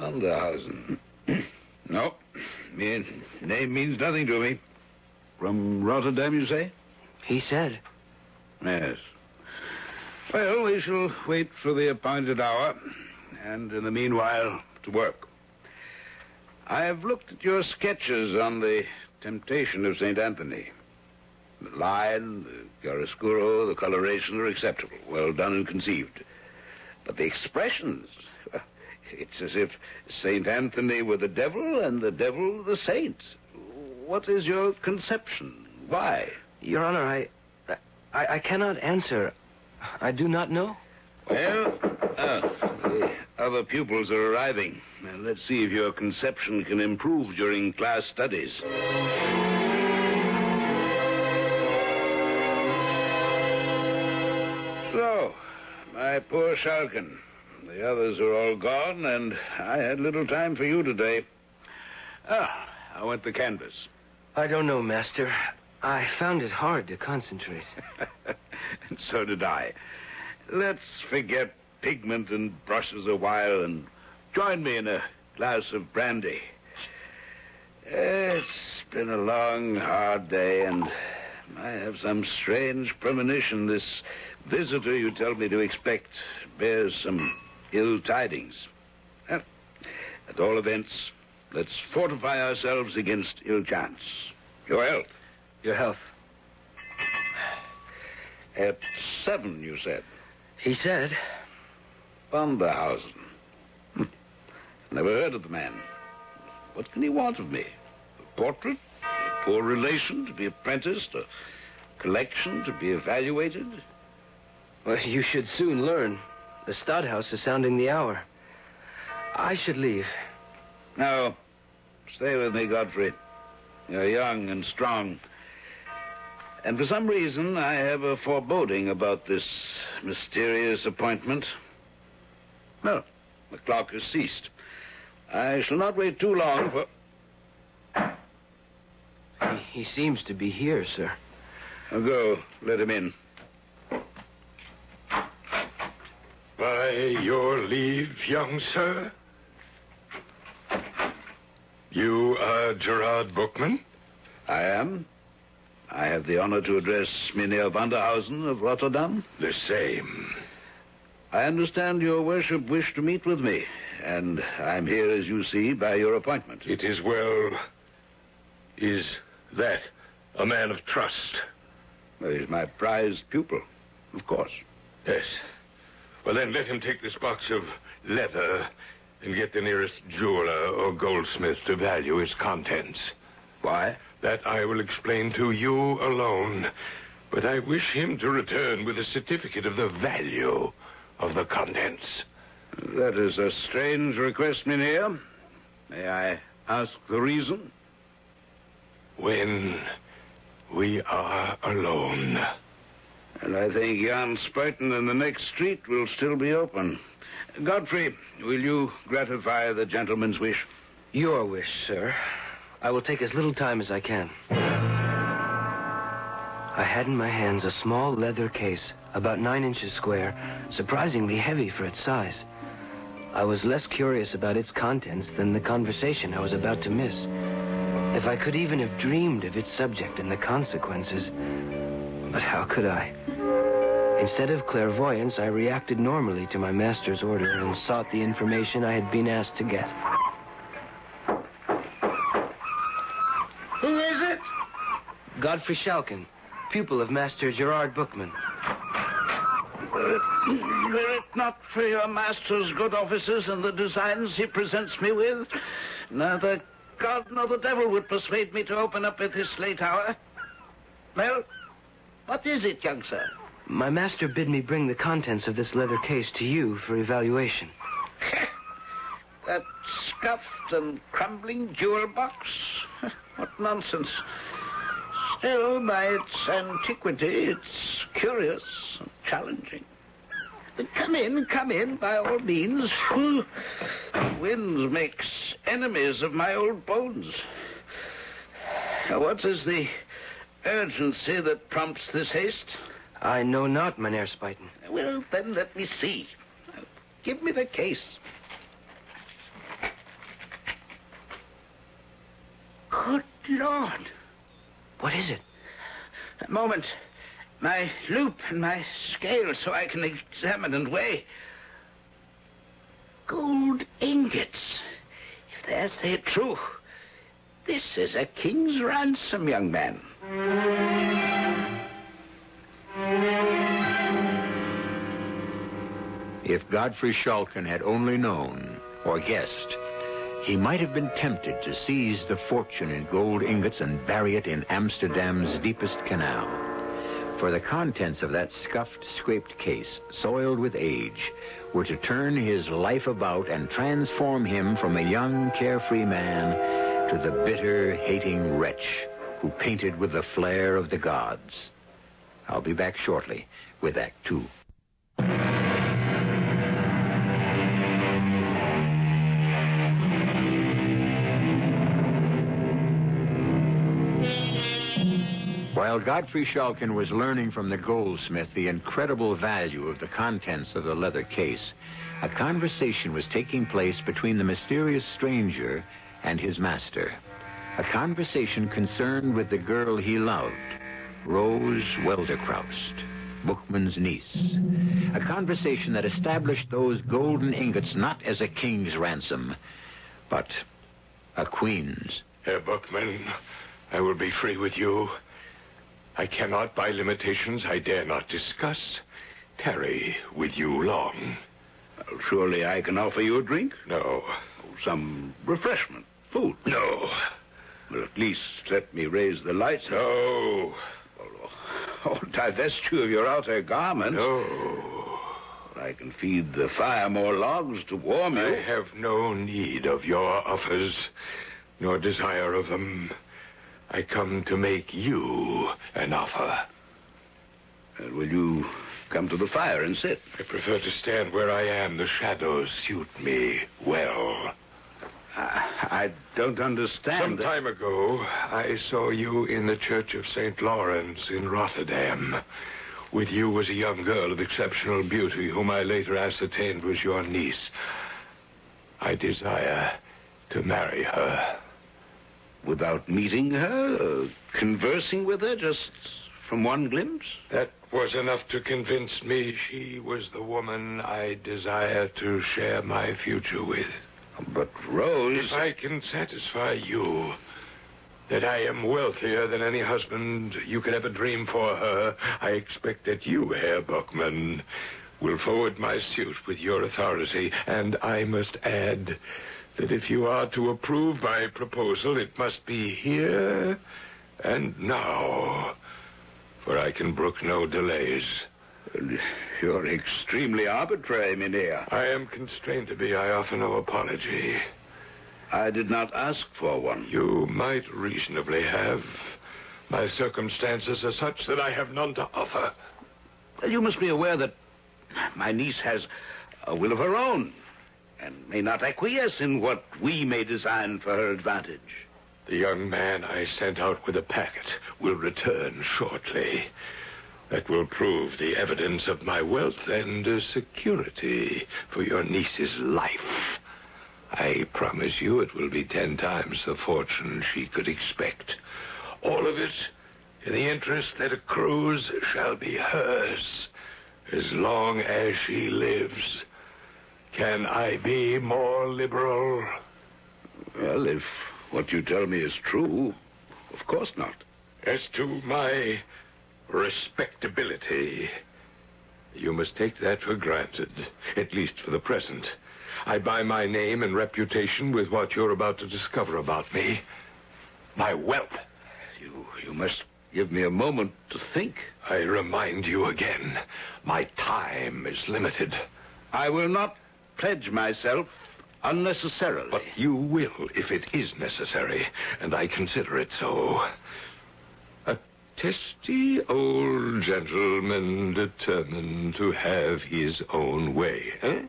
Vanderhausen. No, his name means nothing to me. From Rotterdam, you say? He said. Yes. Well, we shall wait for the appointed hour, and in the meanwhile, to work. I have looked at your sketches on the temptation of St. Anthony. The line, the chiaroscuro, the coloration are acceptable, well done and conceived. But the expressions, it's as if St. Anthony were the devil and the devil the saint. What is your conception? Why? Your Honor, I cannot answer. I do not know. Well, the other pupils are arriving. And let's see if your conception can improve during class studies. So, my poor Schalken. The others are all gone, and I had little time for you today. How went the canvas? I don't know, Master. I found it hard to concentrate. And so did I. Let's forget pigment and brushes a while and join me in a glass of brandy. It's been a long, hard day, and I have some strange premonition. This visitor you tell me to expect bears some ill tidings. Well, at all events, let's fortify ourselves against ill chance. Your health. Your health. At 7, you said? He said. Vanderhausen. Never heard of the man. What can he want of me? A portrait? A poor relation to be apprenticed? A collection to be evaluated? Well, you should soon learn. The Stadthouse is sounding the hour. I should leave. No. Stay with me, Godfrey. You're young and strong. And for some reason, I have a foreboding about this mysterious appointment. No, the clock has ceased. I shall not wait too long for... He seems to be here, sir. I'll go. Let him in. By your leave, young sir. You are Gerard Bookman? I am. I have the honor to address Mynheer Vanderhausen of Rotterdam. The same. I understand your worship wished to meet with me, and I'm here, as you see, by your appointment. It is well. Is that a man of trust? Well, he's my prized pupil, of course. Yes. Well, then let him take this box of leather and get the nearest jeweler or goldsmith to value its contents. Why? That I will explain to you alone. But I wish him to return with a certificate of the value of the contents. That is a strange request, Mynheer. May I ask the reason? When we are alone. And I think Jan Spuiten in the next street will still be open. Godfrey, will you gratify the gentleman's wish? Your wish, sir. I will take as little time as I can. I had in my hands a small leather case, about 9 inches square, surprisingly heavy for its size. I was less curious about its contents than the conversation I was about to miss. If I could even have dreamed of its subject and the consequences. But how could I? Instead of clairvoyance, I reacted normally to my master's order and sought the information I had been asked to get. Who is it? Godfrey Schalken, pupil of Master Gerard Bookman. Were it not for your master's good offices and the designs he presents me with, neither God nor the devil would persuade me to open up at this late hour. Well, what is it, young sir? My master bid me bring the contents of this leather case to you for evaluation. That scuffed and crumbling jewel box? What nonsense. Still, by its antiquity, it's curious and challenging. Come in, by all means. Wind makes enemies of my old bones. What is the urgency that prompts this haste? I know not, Mynheer Spuyten. Well, then let me see. Give me the case. Good Lord. What is it? A moment. My loop and my scale so I can examine and weigh. Gold ingots. If they say true, this is a king's ransom, young man. If Godfrey Schalken had only known or guessed, he might have been tempted to seize the fortune in gold ingots and bury it in Amsterdam's deepest canal. For the contents of that scuffed, scraped case, soiled with age, were to turn his life about and transform him from a young, carefree man to the bitter, hating wretch who painted with the flair of the gods. I'll be back shortly with Act Two. While Godfrey Schalken was learning from the goldsmith the incredible value of the contents of the leather case, a conversation was taking place between the mysterious stranger and his master. A conversation concerned with the girl he loved, Rose Welderkraust, Bookman's niece. A conversation that established those golden ingots not as a king's ransom, but a queen's. Herr Bookman, I will be free with you. I cannot, by limitations I dare not discuss, tarry with you long. Well, surely I can offer you a drink? No. Some refreshment, food? No. Well, at least let me raise the lights. No. Oh, divest you of your outer garments. No. I can feed the fire more logs to warm you. I have no need of your offers, nor desire of them. I come to make you an offer. Will you come to the fire and sit? I prefer to stand where I am. The shadows suit me well. I don't understand. Some time ago, I saw you in the Church of St. Lawrence in Rotterdam. With you was a young girl of exceptional beauty, whom I later ascertained was your niece. I desire to marry her. Without meeting her, conversing with her, just from one glimpse? That was enough to convince me she was the woman I desire to share my future with. But Rose... If I can satisfy you that I am wealthier than any husband you could ever dream for her, I expect that you, Herr Bookman, will forward my suit with your authority. And I must add that if you are to approve my proposal, it must be here and now, for I can brook no delays. You're extremely arbitrary, Mynheer. I am constrained to be. I offer no apology. I did not ask for one. You might reasonably have. My circumstances are such that I have none to offer. You must be aware that my niece has a will of her own, and may not acquiesce in what we may design for her advantage. The young man I sent out with a packet will return shortly. That will prove the evidence of my wealth and security for your niece's life. I promise you it will be 10 times the fortune she could expect. All of it in the interest that accrues shall be hers as long as she lives. Can I be more liberal? Well, if what you tell me is true, of course not. As to my respectability, You must take that for granted, at least for the present. I buy my name and reputation with what you're about to discover about me. My wealth. You must give me a moment to think. I remind you again, my time is limited. I will not pledge myself unnecessarily. But you will if it is necessary, and I consider it so. A testy old gentleman determined to have his own way, eh?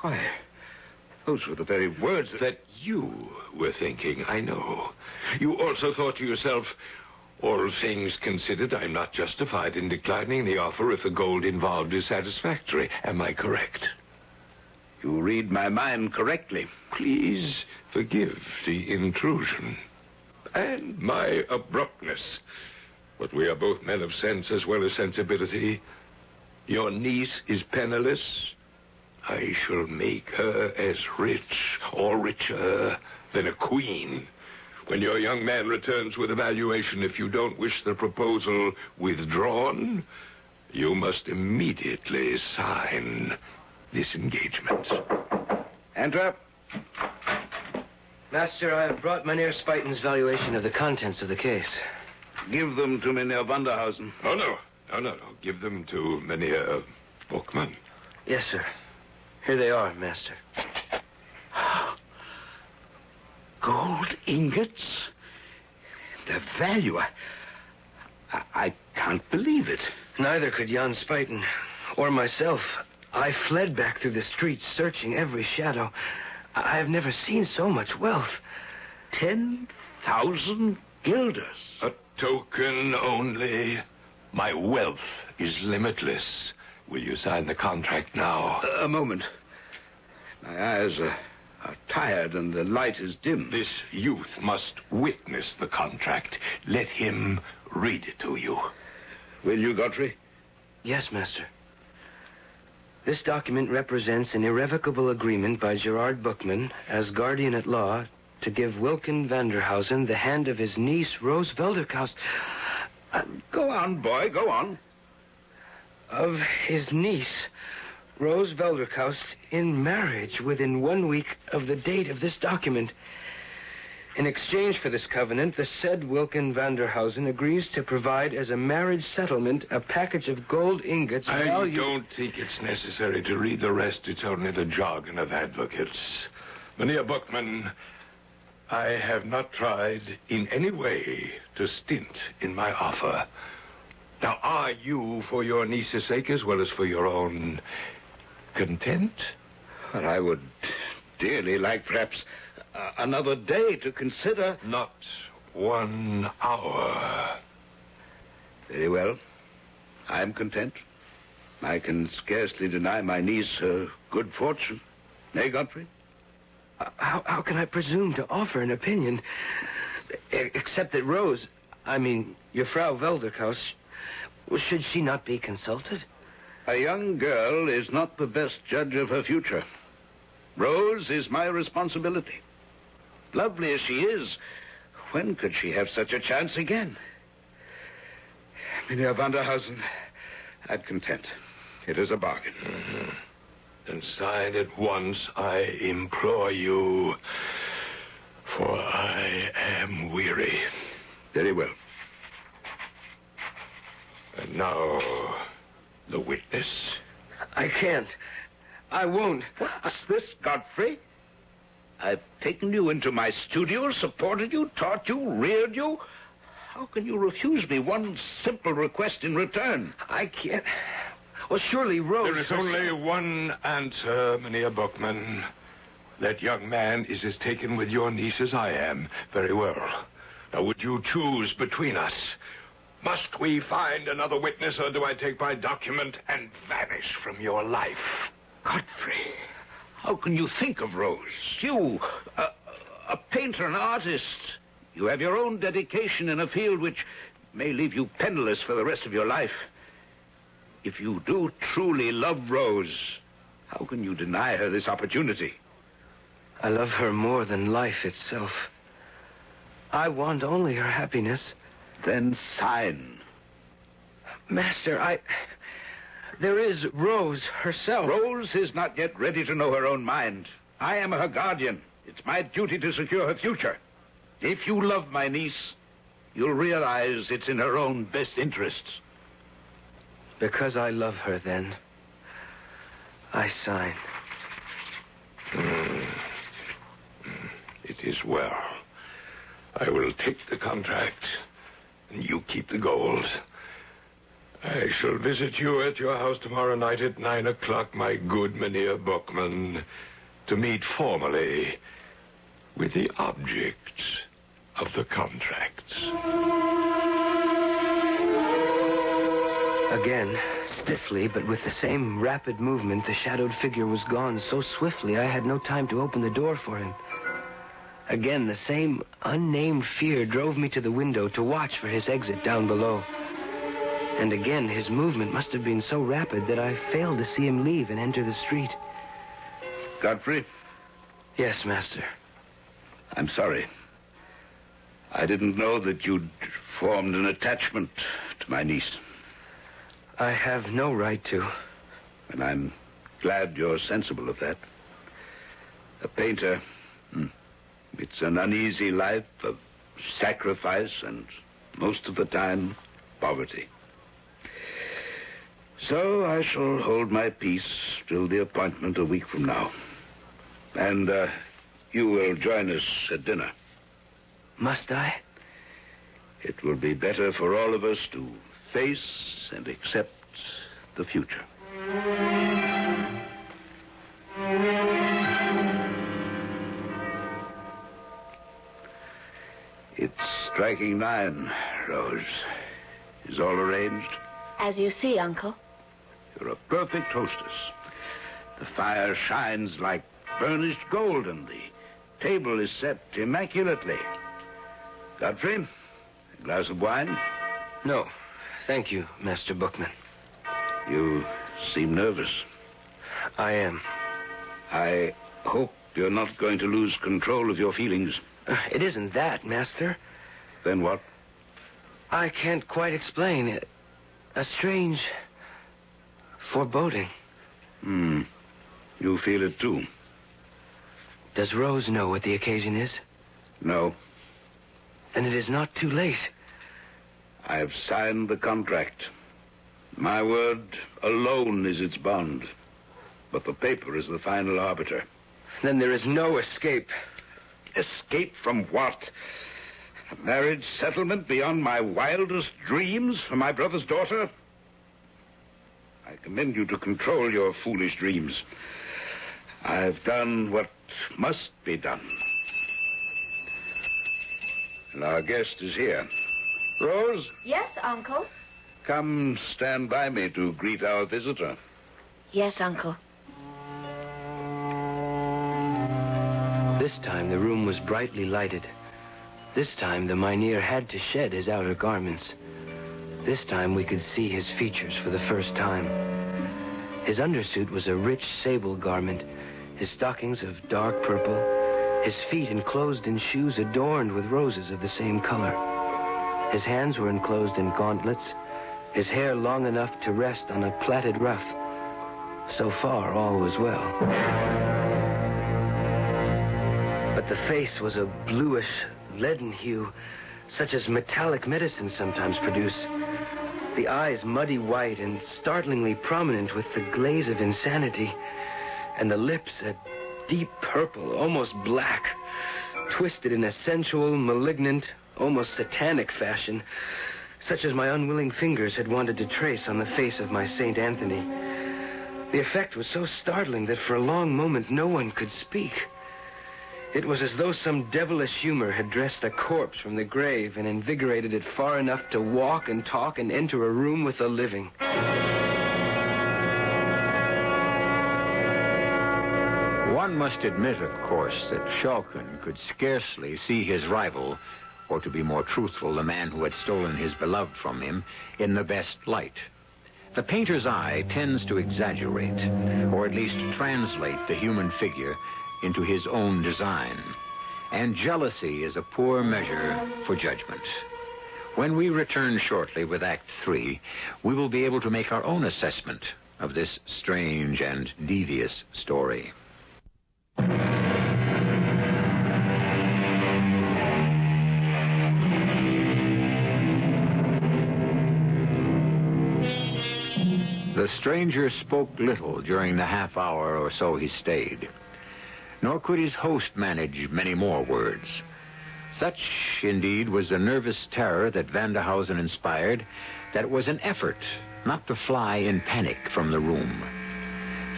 Why, those were the very words that you were thinking, I know. You also thought to yourself, all things considered, I'm not justified in declining the offer if the gold involved is satisfactory. Am I correct? You read my mind correctly. Please forgive the intrusion and my abruptness. But we are both men of sense as well as sensibility. Your niece is penniless. I shall make her as rich or richer than a queen. When your young man returns with a valuation, if you don't wish the proposal withdrawn, you must immediately sign this engagement. Enter. Master, I have brought Mynheer Spuyten's valuation of the contents of the case. Give them to Mynheer Vanderhausen. Oh, no. No. Give them to Mynheer Bookman. Yes, sir. Here they are, Master. Gold ingots? The value. I can't believe it. Neither could Jan Spuyten or myself. I fled back through the streets, searching every shadow. I have never seen so much wealth. 10,000 guilders. A token only. My wealth is limitless. Will you sign the contract now? A moment. My eyes are tired and the light is dim. This youth must witness the contract. Let him read it to you. Will you, Godfrey? Yes, Master. This document represents an irrevocable agreement by Gerard Bookman as guardian at law to give Wilken Vanderhausen the hand of his niece, Rose Velderkaus. Go on, boy, go on. Of his niece, Rose Velderkaus, in marriage within 1 week of the date of this document. In exchange for this covenant, the said Wilken Vanderhausen agrees to provide as a marriage settlement a package of gold ingots. I don't think it's necessary to read the rest. It's only the jargon of advocates. Mynheer Bookman, I have not tried in any way to stint in my offer. Now, are you, for your niece's sake as well as for your own, content? Well, I would dearly like perhaps another day to consider. Not 1 hour. Very well. I'm content. I can scarcely deny my niece her good fortune. Nay, Godfrey? How can I presume to offer an opinion, except that Rose, your Frau Velderkaus, should she not be consulted? A young girl is not the best judge of her future. Rose is my responsibility. Lovely as she is, when could she have such a chance again? Mynheer Vanderhausen, I'm content. It is a bargain. Mm-hmm. Then sign at once, I implore you, for I am weary. Very well. And now, the witness. I can't. I won't. What's this, Godfrey? I've taken you into my studio, supported you, taught you, reared you. How can you refuse me one simple request in return? I can't. Well, surely Rose... There is only one answer, Mynheer Bookman. That young man is as taken with your niece as I am. Very well. Now, would you choose between us? Must we find another witness, or do I take my document and vanish from your life? Godfrey, how can you think of Rose? You, a painter, an artist. You have your own dedication in a field which may leave you penniless for the rest of your life. If you do truly love Rose, how can you deny her this opportunity? I love her more than life itself. I want only her happiness. Then sign. Master, There is Rose herself. Rose is not yet ready to know her own mind. I am her guardian. It's my duty to secure her future. If you love my niece, you'll realize it's in her own best interests. Because I love her, then, I sign. It is well. I will take the contract, and you keep the gold. I shall visit you at your house tomorrow night at 9 o'clock, my good Mynheer Bookman, to meet formally with the object of the contract. Again, stiffly, but with the same rapid movement, the shadowed figure was gone so swiftly I had no time to open the door for him. Again, the same unnamed fear drove me to the window to watch for his exit down below. And again, his movement must have been so rapid that I failed to see him leave and enter the street. Godfrey? Yes, Master. I'm sorry. I didn't know that you'd formed an attachment to my niece. I have no right to. And I'm glad you're sensible of that. A painter, it's an uneasy life of sacrifice and, most of the time, poverty. So I shall hold my peace till the appointment a week from now. And you will join us at dinner. Must I? It will be better for all of us to face and accept the future. It's striking 9, Rose. Is all arranged? As you see, Uncle. You're a perfect hostess. The fire shines like burnished gold, and the table is set immaculately. Godfrey, a glass of wine? No, thank you, Master Bookman. You seem nervous. I am. I hope you're not going to lose control of your feelings. It isn't that, Master. Then what? I can't quite explain it. A strange foreboding. You feel it too. Does Rose know what the occasion is? No. Then it is not too late. I have signed the contract. My word alone is its bond. But the paper is the final arbiter. Then there is no escape. Escape from what? A marriage settlement beyond my wildest dreams for my brother's daughter? I commend you to control your foolish dreams. I've done what must be done. And our guest is here. Rose? Yes, Uncle. Come stand by me to greet our visitor. Yes, Uncle. This time the room was brightly lighted. This time the mynheer had to shed his outer garments. This time we could see his features for the first time. His undersuit was a rich sable garment, his stockings of dark purple, his feet enclosed in shoes adorned with roses of the same color. His hands were enclosed in gauntlets, his hair long enough to rest on a plaited ruff. So far, all was well. But the face was a bluish, leaden hue, such as metallic medicines sometimes produce. The eyes muddy white and startlingly prominent with the glaze of insanity, and the lips a deep purple, almost black, twisted in a sensual, malignant, almost satanic fashion, such as my unwilling fingers had wanted to trace on the face of my Saint Anthony. The effect was so startling that for a long moment no one could speak. It was as though some devilish humor had dressed a corpse from the grave and invigorated it far enough to walk and talk and enter a room with the living. One must admit, of course, that Shalkin could scarcely see his rival, or to be more truthful, the man who had stolen his beloved from him, in the best light. The painter's eye tends to exaggerate, or at least translate the human figure into his own design. And jealousy is a poor measure for judgment. When we return shortly with Act 3, we will be able to make our own assessment of this strange and devious story. The stranger spoke little during the half hour or so he stayed, nor could his host manage many more words. Such, indeed, was the nervous terror that Vanderhausen inspired, that it was an effort not to fly in panic from the room.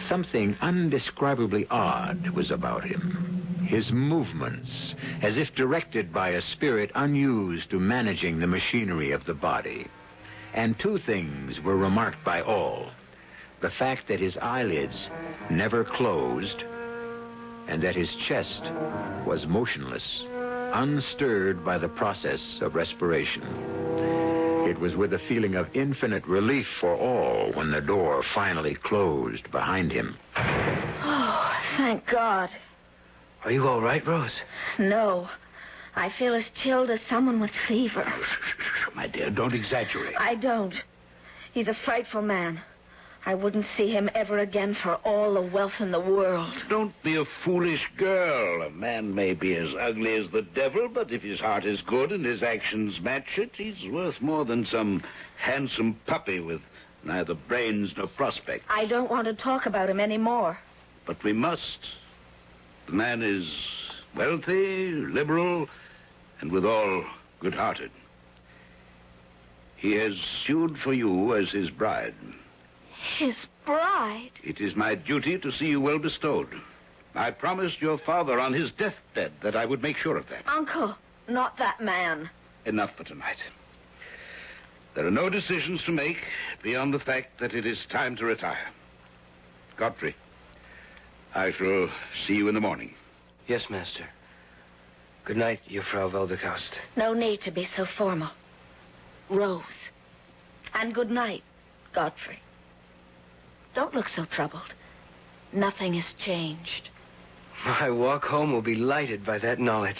Something undescribably odd was about him. His movements, as if directed by a spirit unused to managing the machinery of the body. And two things were remarked by all: the fact that his eyelids never closed, and that his chest was motionless, unstirred by the process of respiration. It was with a feeling of infinite relief for all when the door finally closed behind him. Oh, thank God. Are you all right, Rose? No. I feel as chilled as someone with fever. My dear, don't exaggerate. I don't. He's a frightful man. I wouldn't see him ever again for all the wealth in the world. Don't be a foolish girl. A man may be as ugly as the devil, but if his heart is good and his actions match it, he's worth more than some handsome puppy with neither brains nor prospect. I don't want to talk about him anymore. But we must. The man is wealthy, liberal, and withal good-hearted. He has sued for you as his bride. His bride? It is my duty to see you well bestowed. I promised your father on his deathbed that I would make sure of that. Uncle, not that man. Enough for tonight. There are no decisions to make beyond the fact that it is time to retire. Godfrey, I shall see you in the morning. Yes, Master. Good night, Jufrau Waldekost. No need to be so formal. Rose. And good night, Godfrey. Don't look so troubled. Nothing has changed. My walk home will be lighted by that knowledge.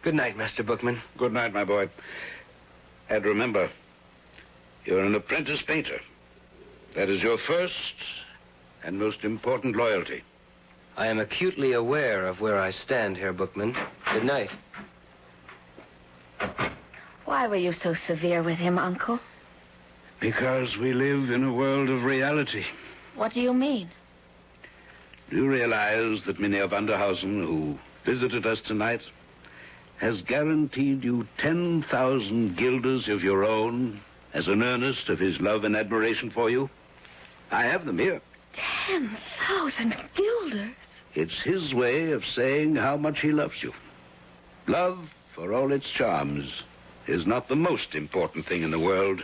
Good night, Master Bookman. Good night, my boy. And remember, you're an apprentice painter. That is your first and most important loyalty. I am acutely aware of where I stand, Herr Bookman. Good night. Why were you so severe with him, Uncle? Because we live in a world of reality. What do you mean? Do you realize that Mynheer Vanderhausen, who visited us tonight, has guaranteed you 10,000 guilders of your own as an earnest of his love and admiration for you? I have them here. 10,000 guilders? It's his way of saying how much he loves you. Love, for all its charms, is not the most important thing in the world.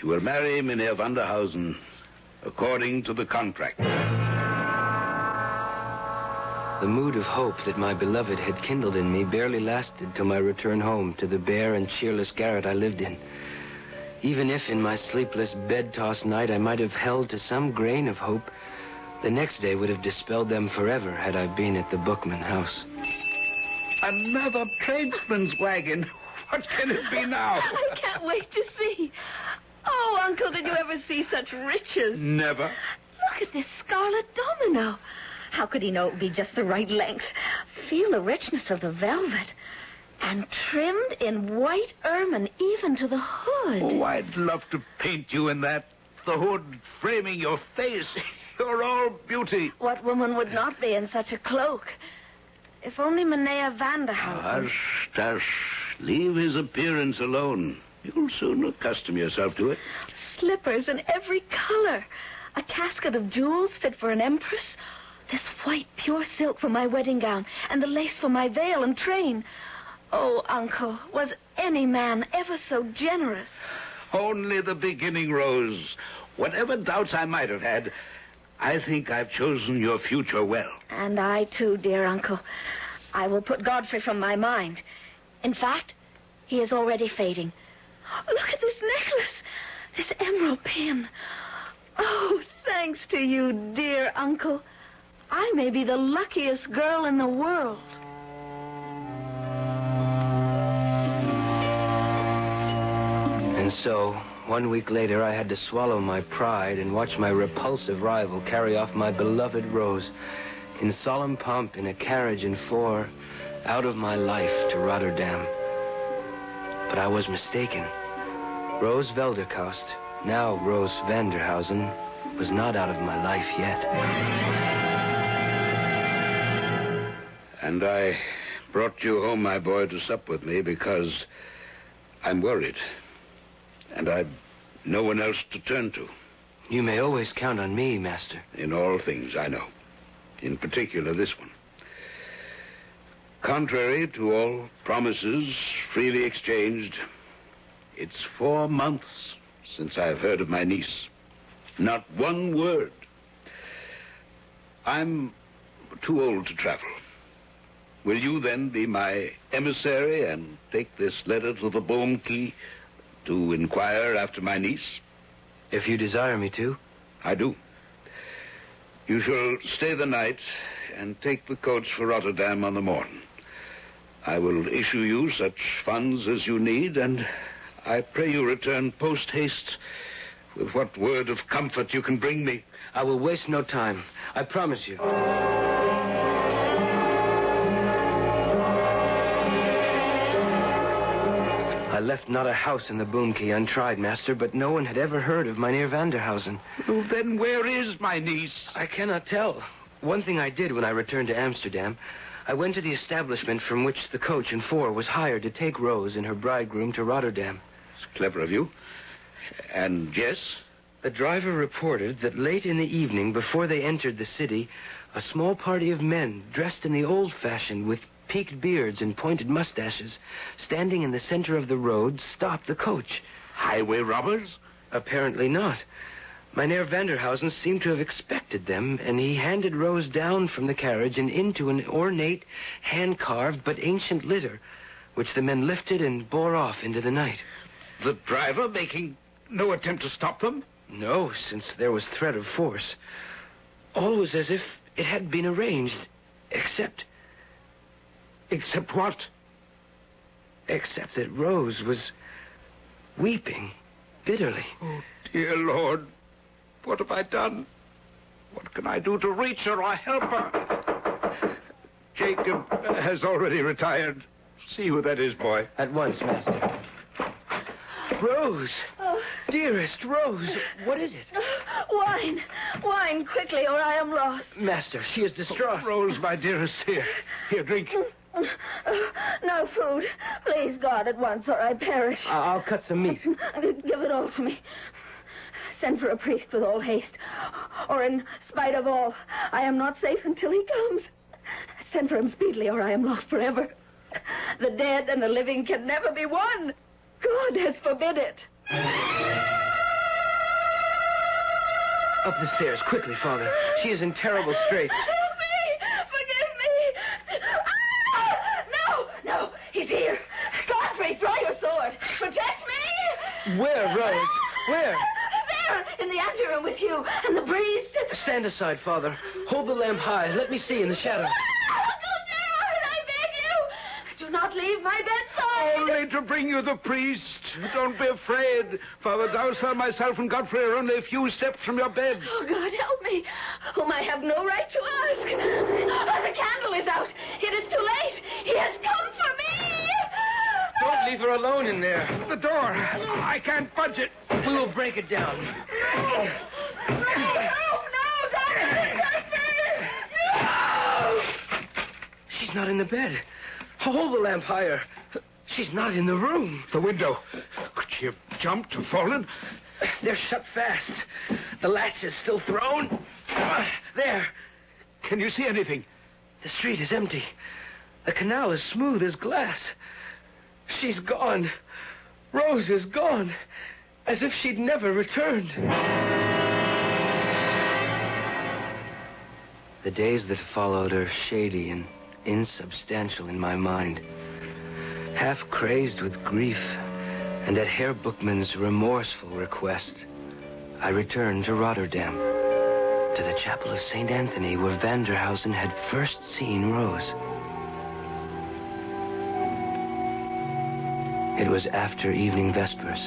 You will marry Mynheer Vanderhausen according to the contract. The mood of hope that my beloved had kindled in me barely lasted till my return home to the bare and cheerless garret I lived in. Even if in my sleepless bed-tossed night I might have held to some grain of hope, the next day would have dispelled them forever had I been at the Bookman house. Another tradesman's wagon. What can it be now? I can't wait to see. Oh, Uncle, did you ever see such riches? Never. Look at this scarlet domino. How could he know it would be just the right length? Feel the richness of the velvet. And trimmed in white ermine, even to the hood. Oh, I'd love to paint you in that. The hood framing your face. You're all beauty. What woman would not be in such a cloak? If only Mynheer Vanderhausen... Hush. Leave his appearance alone. You'll soon accustom yourself to it. Slippers in every color. A casket of jewels fit for an empress. This white pure silk for my wedding gown. And the lace for my veil and train. Oh, Uncle, was any man ever so generous? Only the beginning, Rose. Whatever doubts I might have had, I think I've chosen your future well. And I, too, dear Uncle. I will put Godfrey from my mind. In fact, he is already fading. Look at this necklace. This emerald pin. Oh, thanks to you, dear Uncle. I may be the luckiest girl in the world. And so, 1 week later, I had to swallow my pride and watch my repulsive rival carry off my beloved Rose in solemn pomp in a carriage and four out of my life to Rotterdam. But I was mistaken. Rose Velderkost, now Rose Vanderhausen, was not out of my life yet. And I brought you home, my boy, to sup with me because I'm worried. And I've no one else to turn to. You may always count on me, Master. In all things, I know. In particular, this one. Contrary to all promises freely exchanged, it's 4 months since I've heard of my niece. Not one word. I'm too old to travel. Will you then be my emissary and take this letter to the Boomkey to inquire after my niece? If you desire me to. I do. You shall stay the night and take the coach for Rotterdam on the morn. I will issue you such funds as you need, and I pray you return post-haste with what word of comfort you can bring me. I will waste no time. I promise you. I left not a house in the Boomkey untried, Master, but no one had ever heard of Mynheer Vanderhausen. Well, then where is my niece? I cannot tell. One thing I did when I returned to Amsterdam, I went to the establishment from which the coach and four was hired to take Rose and her bridegroom to Rotterdam. It's clever of you. And yes? The driver reported that late in the evening, before they entered the city, a small party of men, dressed in the old fashion with peaked beards and pointed mustaches, standing in the center of the road, stopped the coach. Highway robbers? Apparently not. Mynheer Vanderhausen seemed to have expected them, and he handed Rose down from the carriage and into an ornate, hand-carved but ancient litter, which the men lifted and bore off into the night. The driver making no attempt to stop them? No, since there was threat of force. All was as if it had been arranged, except... Except what? Except that Rose was weeping bitterly. Oh, dear Lord. What have I done? What can I do to reach her or help her? Jacob has already retired. See who that is, boy. At once, Master. Rose! Oh. Dearest Rose, what is it? Wine! Wine, quickly, or I am lost. Master, she is distraught. Rose, my dearest, here. Here, drink. No food. Please, God, at once, or I perish. I'll cut some meat. Give it all to me. Send for a priest with all haste. Or in spite of all, I am not safe until he comes. Send for him speedily, or I am lost forever. The dead and the living can never be one. God has forbid it. Up the stairs, quickly, Father. She is in terrible straits. Help me! Forgive me! No! He's here. Godfrey, draw your sword. Protect me! Where, Rose? Where? There, in the anteroom with you and the priest. Stand aside, Father. Hold the lamp high. Let me see in the shadow. Don't dare, I beg you. Do not leave my bedside. Only to bring you the priest. Don't be afraid. Father Dowser, myself, and Godfrey are only a few steps from your bed. Oh, God, help me, whom I have no right to ask. Oh, the candle is out. It is too late. He has come for me. Don't leave her alone in there. The door. I can't budge it. We will break it down. No, Godfrey! No! She's not in the bed. Hold the lamp higher. She's not in the room. The window. Could she have jumped or fallen? They're shut fast. The latch is still thrown. There. Can you see anything? The street is empty. The canal is smooth as glass. She's gone. Rose is gone. As if she'd never returned. The days that followed are shady and insubstantial in my mind. Half crazed with grief, and at Herr Bookman's remorseful request, I returned to Rotterdam, to the chapel of St. Anthony, where Vanderhausen had first seen Rose. It was after evening vespers,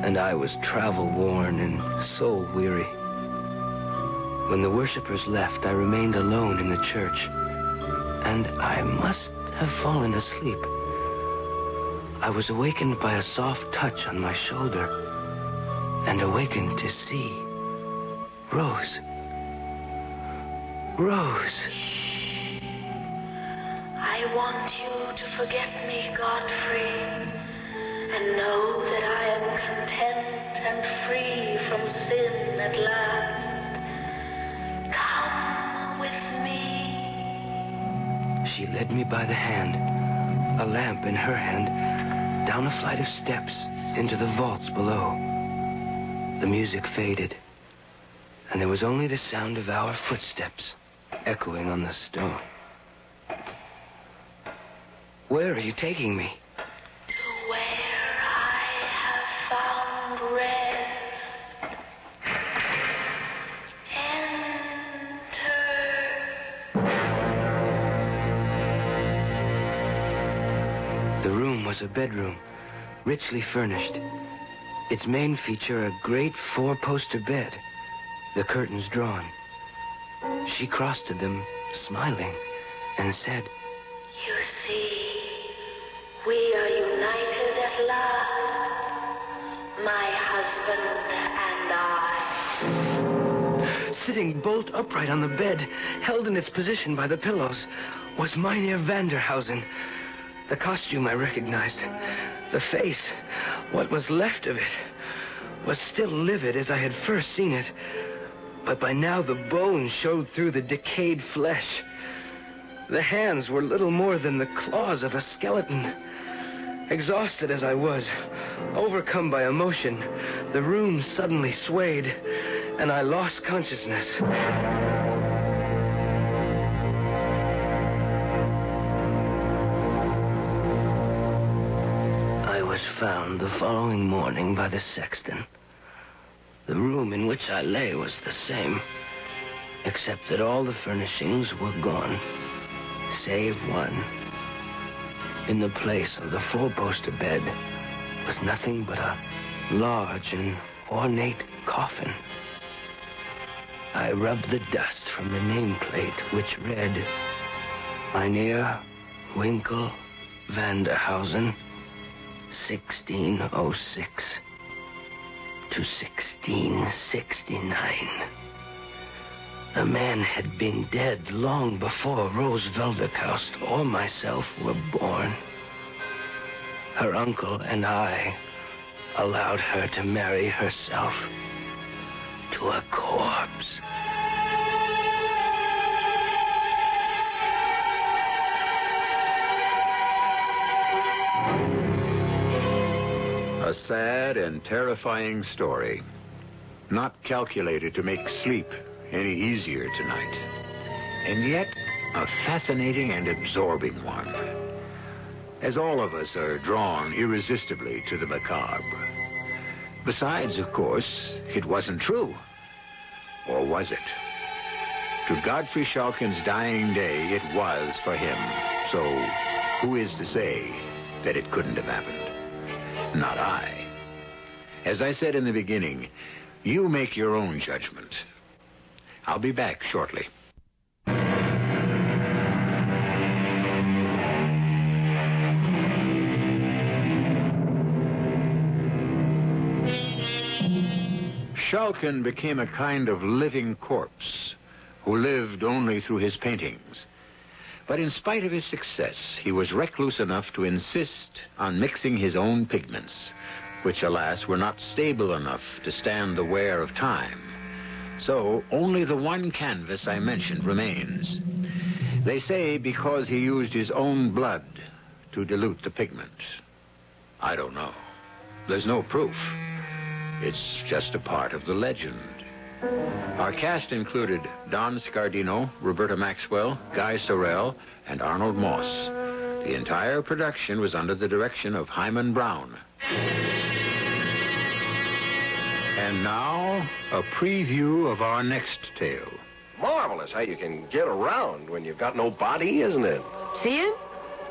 and I was travel-worn and soul-weary. When the worshippers left, I remained alone in the church, and I must have fallen asleep. I was awakened by a soft touch on my shoulder, and awakened to see Rose. Rose. I want you to forget me, Godfrey, and know that I am content and free from sin at last. Come with me. She led me by the hand, a lamp in her hand, down a flight of steps into the vaults below. The music faded, and there was only the sound of our footsteps echoing on the stone. Where are you taking me? To where I have found rest. The room was a bedroom, richly furnished. Its main feature, a great four-poster bed, the curtains drawn. She crossed to them, smiling, and said, You see, we are united at last, my husband and I. Sitting bolt upright on the bed, held in its position by the pillows, was Mynheer Vanderhausen. The costume I recognized. The face, what was left of it, was still livid as I had first seen it. But by now the bones showed through the decayed flesh. The hands were little more than the claws of a skeleton. Exhausted as I was, overcome by emotion, the room suddenly swayed, and I lost consciousness. I was found the following morning by the sexton. The room in which I lay was the same, except that all the furnishings were gone, save one. In the place of the four-poster bed was nothing but a large and ornate coffin. I rubbed the dust from the nameplate, which read, Mynheer Winkel Vanderhausen, 1606 to 1669. The man had been dead long before Rose Velderkaust or myself were born. Her uncle and I allowed her to marry herself to a corpse. A sad and terrifying story, not calculated to make sleep any easier tonight, and yet a fascinating and absorbing one, as all of us are drawn irresistibly to the macabre. Besides, of course, it wasn't true. Or was it? To Godfrey Schalken's dying day, it was for him. So who is to say that it couldn't have happened? Not I. As I said in the beginning, you make your own judgment. I'll be back shortly. Schalken became a kind of living corpse who lived only through his paintings. But in spite of his success, he was recluse enough to insist on mixing his own pigments, which, alas, were not stable enough to stand the wear of time. So only the one canvas I mentioned remains. They say because he used his own blood to dilute the pigment. I don't know. There's no proof. It's just a part of the legend. Our cast included Don Scardino, Roberta Maxwell, Guy Sorrell, and Arnold Moss. The entire production was under the direction of Hyman Brown. And now, a preview of our next tale. Marvelous how you can get around when you've got no body, isn't it? See it?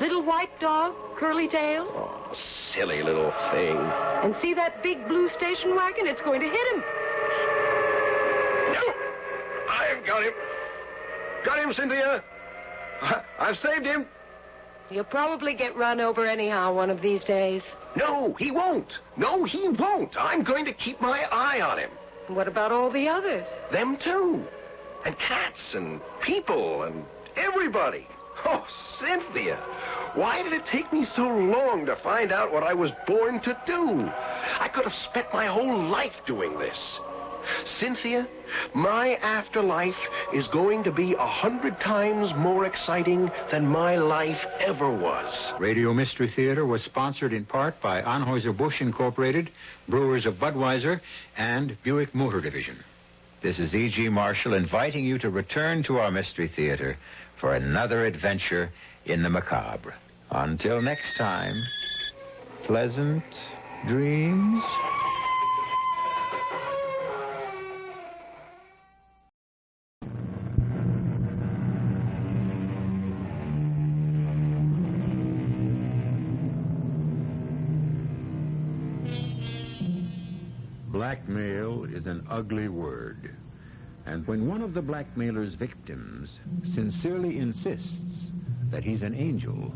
Little white dog, curly tail. Oh, silly little thing. And see that big blue station wagon? It's going to hit him. No! I've got him. Got him, Cynthia. I've saved him. He'll probably get run over anyhow one of these days. No, he won't. No, he won't. I'm going to keep my eye on him. What about all the others? Them too. And cats and people and everybody. Oh, Cynthia, why did it take me so long to find out what I was born to do? I could have spent my whole life doing this. Cynthia, my afterlife is going to be 100 times more exciting than my life ever was. Radio Mystery Theater was sponsored in part by Anheuser-Busch Incorporated, Brewers of Budweiser, and Buick Motor Division. This is E.G. Marshall inviting you to return to our Mystery Theater for another adventure in the macabre. Until next time, pleasant dreams. Blackmail is an ugly word. And when one of the blackmailer's victims sincerely insists that he's an angel,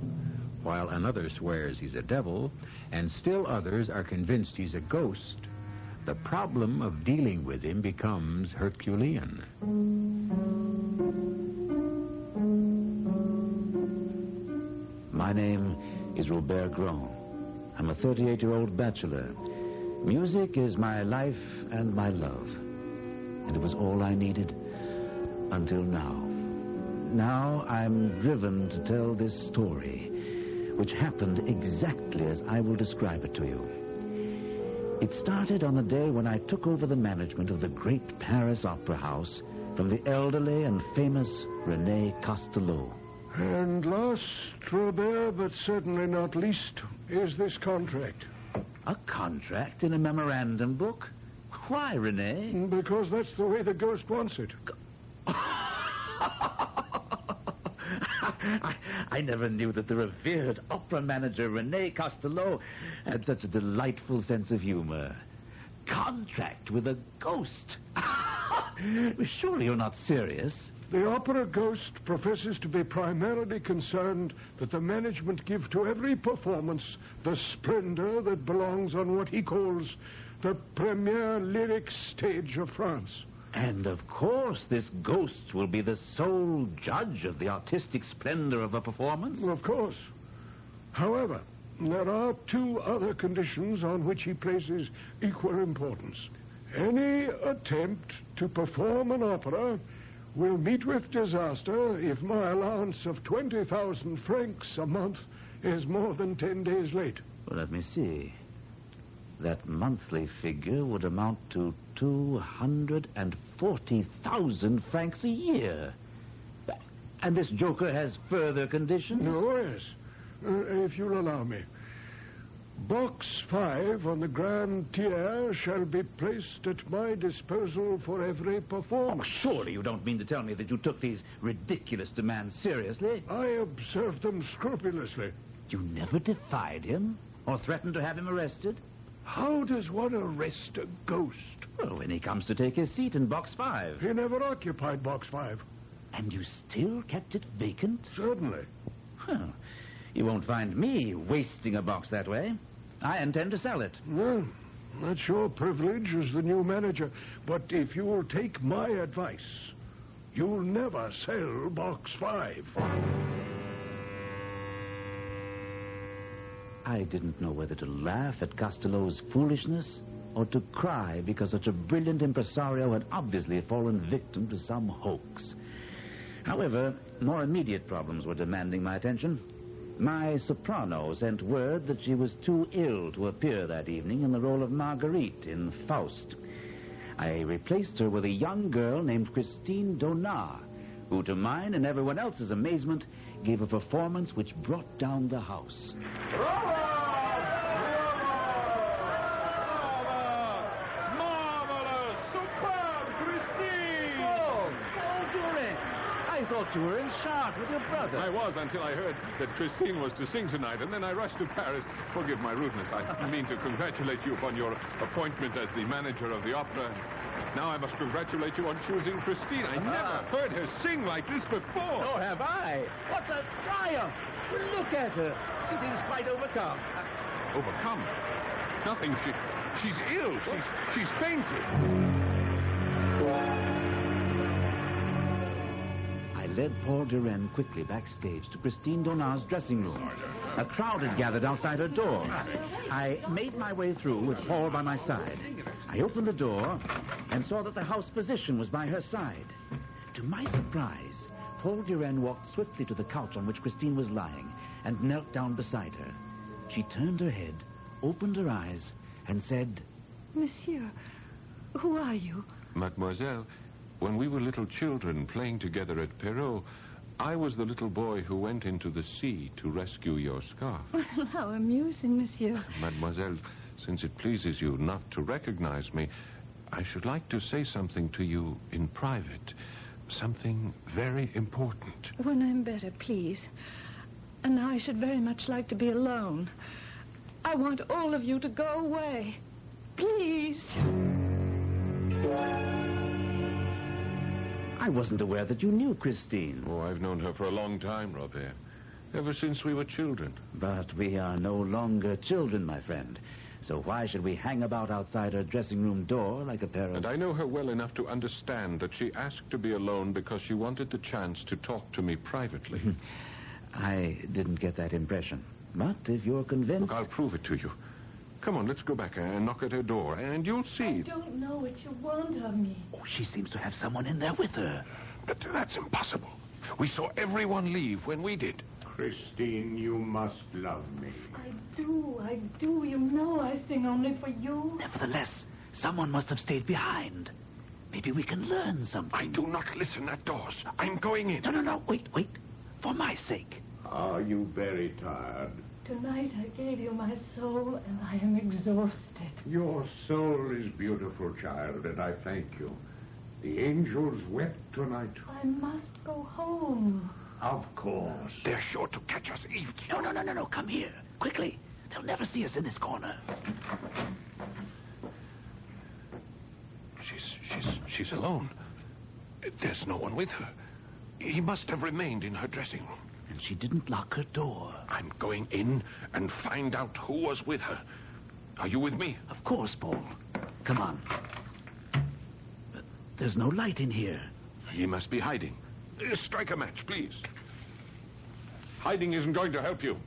while another swears he's a devil, and still others are convinced he's a ghost, the problem of dealing with him becomes Herculean. My name is Robert Grand. I'm a 38-year-old bachelor. Music is my life and my love. And it was all I needed until now. Now I'm driven to tell this story, which happened exactly as I will describe it to you. It started on the day when I took over the management of the great Paris Opera House from the elderly and famous René Castelot. And last, Robert, but certainly not least, is this contract. A contract in a memorandum book? Why, René? Because that's the way the ghost wants it. I never knew that the revered opera manager René Castelot had such a delightful sense of humor. Contract with a ghost? Surely you're not serious. The opera ghost professes to be primarily concerned that the management give to every performance the splendor that belongs on what he calls the premier lyric stage of France. And, of course, this ghost will be the sole judge of the artistic splendor of a performance? Of course. However, there are two other conditions on which he places equal importance. Any attempt to perform an opera will meet with disaster if my allowance of 20,000 francs a month is more than 10 days late. Well, let me see. That monthly figure would amount to 240,000 francs a year. And this joker has further conditions? Oh, yes. If you'll allow me. Box 5 on the Grand Tier shall be placed at my disposal for every performance. Oh, surely you don't mean to tell me that you took these ridiculous demands seriously? I observed them scrupulously. You never defied him or threatened to have him arrested? How does one arrest a ghost? Well, when he comes to take his seat in Box 5. He never occupied Box 5. And you still kept it vacant? Certainly. Well, you won't find me wasting a box that way. I intend to sell it. Well, that's your privilege as the new manager. But if you'll take my advice, you'll never sell Box 5. I didn't know whether to laugh at Castelot's foolishness or to cry because such a brilliant impresario had obviously fallen victim to some hoax. However, more immediate problems were demanding my attention. My soprano sent word that she was too ill to appear that evening in the role of Marguerite in Faust. I replaced her with a young girl named Christine Donat, who, to mine and everyone else's amazement, gave a performance which brought down the house. Marvelous! Superb, Christine! Oh, Durin! I I thought you were in Chartres with your brother. I was until I heard that Christine was to sing tonight, and then I rushed to Paris. Forgive my rudeness. I didn't mean to congratulate you upon your appointment as the manager of the opera. Now I must congratulate you on choosing Christine. I never heard her sing like this before. So have I. What a triumph. Look at her. She seems quite overcome. Overcome? Nothing. She's ill. She's fainted. I led Paul Duren quickly backstage to Christine Donat's dressing room. A crowd had gathered outside her door. I made my way through with Paul by my side. I opened the door and saw that the house physician was by her side. To my surprise, Paul Duren walked swiftly to the couch on which Christine was lying and knelt down beside her. She turned her head, opened her eyes, and said, Monsieur, who are you? Mademoiselle, when we were little children playing together at Perrault, I was the little boy who went into the sea to rescue your scarf. Well, how amusing, Monsieur. Mademoiselle, since it pleases you not to recognize me, I should like to say something to you in private. Something very important. When I'm better, please. And now I should very much like to be alone. I want all of you to go away. Please. I wasn't aware that you knew Christine. Oh, I've known her for a long time, Robert. Ever since we were children. But we are no longer children, my friend. So why should we hang about outside her dressing room door like a pair of... And I know her well enough to understand that she asked to be alone because she wanted the chance to talk to me privately. I didn't get that impression. But if you're convinced... Look, I'll prove it to you. Come on, let's go back and knock at her door, and you'll see. I don't know what you want of me. Oh, she seems to have someone in there with her. But that's impossible. We saw everyone leave when we did. Christine, you must love me. I do. You know I sing only for you. Nevertheless, someone must have stayed behind. Maybe we can learn something. I do not listen at doors. I'm going in. No. Wait. For my sake. Are you very tired? Tonight I gave you my soul, and I am exhausted. Your soul is beautiful, child, and I thank you. The angels wept tonight. I must go home. Of course. They're sure to catch us eavesdropping. No. Come here. Quickly. They'll never see us in this corner. She's alone. There's no one with her. He must have remained in her dressing room. And she didn't lock her door. I'm going in and find out who was with her. Are you with me? Of course, Paul. Come on. But there's no light in here. He must be hiding. Strike a match, please. Hiding isn't going to help you.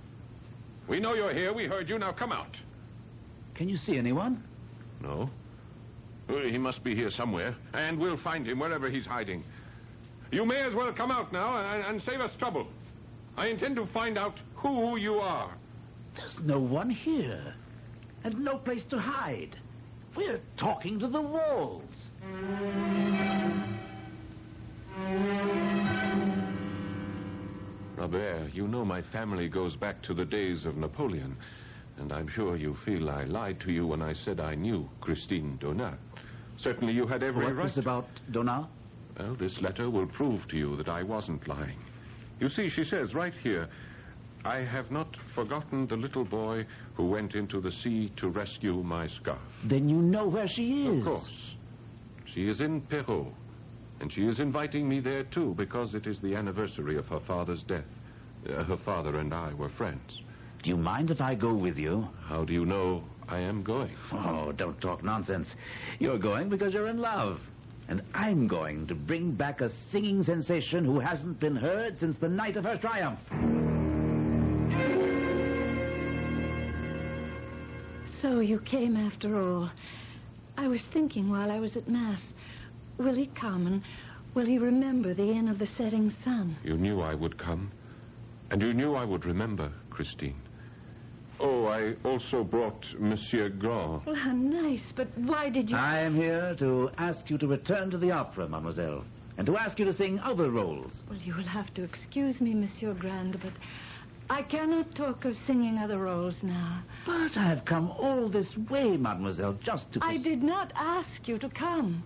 We know you're here. We heard you. Now come out. Can you see anyone? No. He must be here somewhere, and we'll find him wherever he's hiding. You may as well come out now and save us trouble. I intend to find out who you are. There's no one here, and no place to hide. We're talking to the walls. Robert, you know my family goes back to the days of Napoleon, and I'm sure you feel I lied to you when I said I knew Christine Donat. Certainly you had every right. What's this about Donat? Well, this letter will prove to you that I wasn't lying. You see, she says right here, I have not forgotten the little boy who went into the sea to rescue my scarf. Then you know where she is. Of course. She is in Perrault, and she is inviting me there, too, because it is the anniversary of her father's death. Her father and I were friends. Do you mind if I go with you? How do you know I am going? Oh, don't talk nonsense. You're going because you're in love. And I'm going to bring back a singing sensation who hasn't been heard since the night of her triumph. So you came after all. I was thinking while I was at Mass, will he come and will he remember the inn of the setting sun? You knew I would come. And you knew I would remember, Christine. Oh, I also brought Monsieur Grand. Well, how nice, but why did you... I am here to ask you to return to the opera, mademoiselle, and to ask you to sing other roles. Well, you will have to excuse me, Monsieur Grand, but I cannot talk of singing other roles now. But I have come all this way, mademoiselle, just to... I did not ask you to come.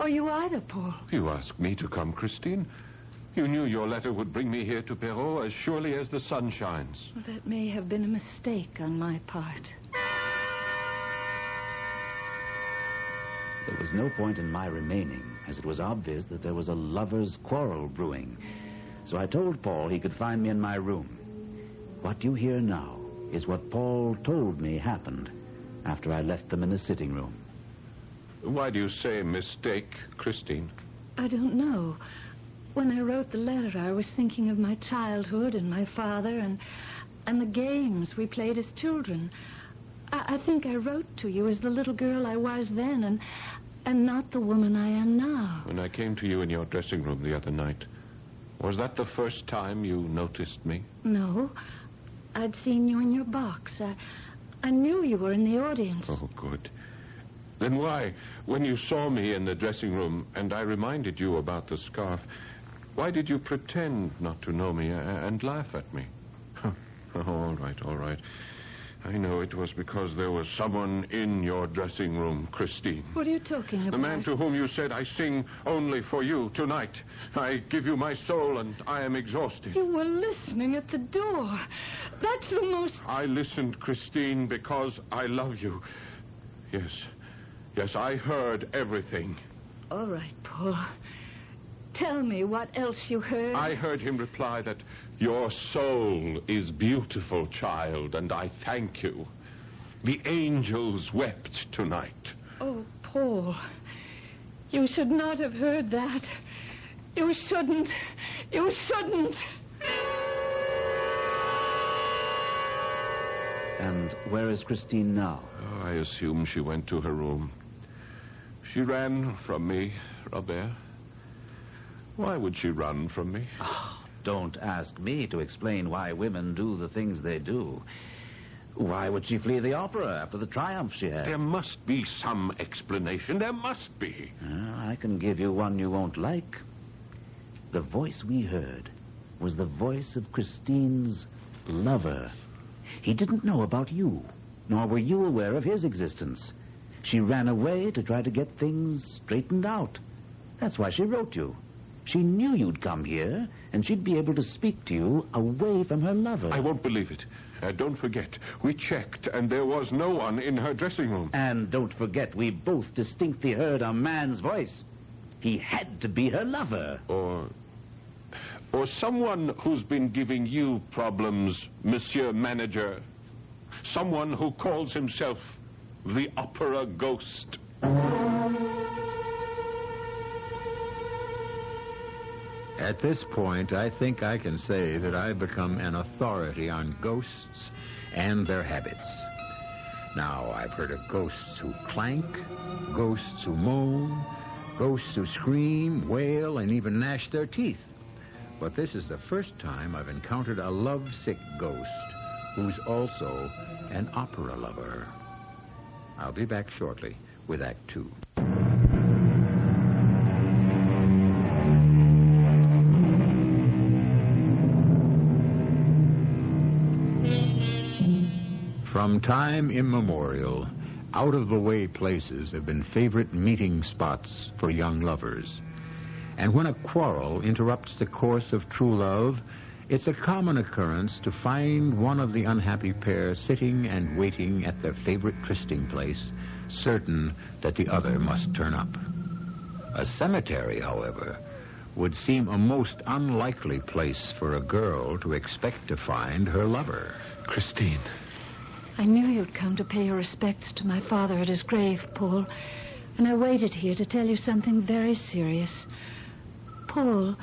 Or you either, Paul. You asked me to come, Christine. You knew your letter would bring me here to Perrault as surely as the sun shines. Well, that may have been a mistake on my part. There was no point in my remaining, as it was obvious that there was a lover's quarrel brewing. So I told Paul he could find me in my room. What you hear now is what Paul told me happened after I left them in the sitting room. Why do you say mistake, Christine? I don't know. When I wrote the letter, I was thinking of my childhood and my father and the games we played as children. I think I wrote to you as the little girl I was then and not the woman I am now. When I came to you in your dressing room the other night, was that the first time you noticed me? No. I'd seen you in your box. I knew you were in the audience. Oh, good. Then why, when you saw me in the dressing room and I reminded you about the scarf, why did you pretend not to know me and laugh at me? All right. I know it was because there was someone in your dressing room, Christine. What are you talking about? The man to whom you said, I sing only for you tonight. I give you my soul and I am exhausted. You were listening at the door. That's the most... I listened, Christine, because I love you. Yes, I heard everything. All right, Paul. Tell me what else you heard. I heard him reply that your soul is beautiful, child, and I thank you. The angels wept tonight. Oh, Paul, you should not have heard that. You shouldn't. And where is Christine now? Oh, I assume she went to her room. She ran from me, Robert. Why would she run from me? Oh, don't ask me to explain why women do the things they do. Why would she flee the opera after the triumph she had? There must be some explanation. There must be. I can give you one you won't like. The voice we heard was the voice of Christine's lover. He didn't know about you, nor were you aware of his existence. She ran away to try to get things straightened out. That's why she wrote you. She knew you'd come here, and she'd be able to speak to you away from her lover. I won't believe it. Don't forget, we checked, and there was no one in her dressing room. And don't forget, we both distinctly heard a man's voice. He had to be her lover. Or someone who's been giving you problems, Monsieur Manager. Someone who calls himself the Opera Ghost. At this point, I think I can say that I've become an authority on ghosts and their habits. Now, I've heard of ghosts who clank, ghosts who moan, ghosts who scream, wail, and even gnash their teeth. But this is the first time I've encountered a lovesick ghost who's also an opera lover. I'll be back shortly with Act 2. From time immemorial, out-of-the-way places have been favorite meeting spots for young lovers. And when a quarrel interrupts the course of true love, it's a common occurrence to find one of the unhappy pair sitting and waiting at their favorite trysting place, certain that the other must turn up. A cemetery, however, would seem a most unlikely place for a girl to expect to find her lover. Christine. I knew you'd come to pay your respects to my father at his grave, Paul. And I waited here to tell you something very serious. Paul,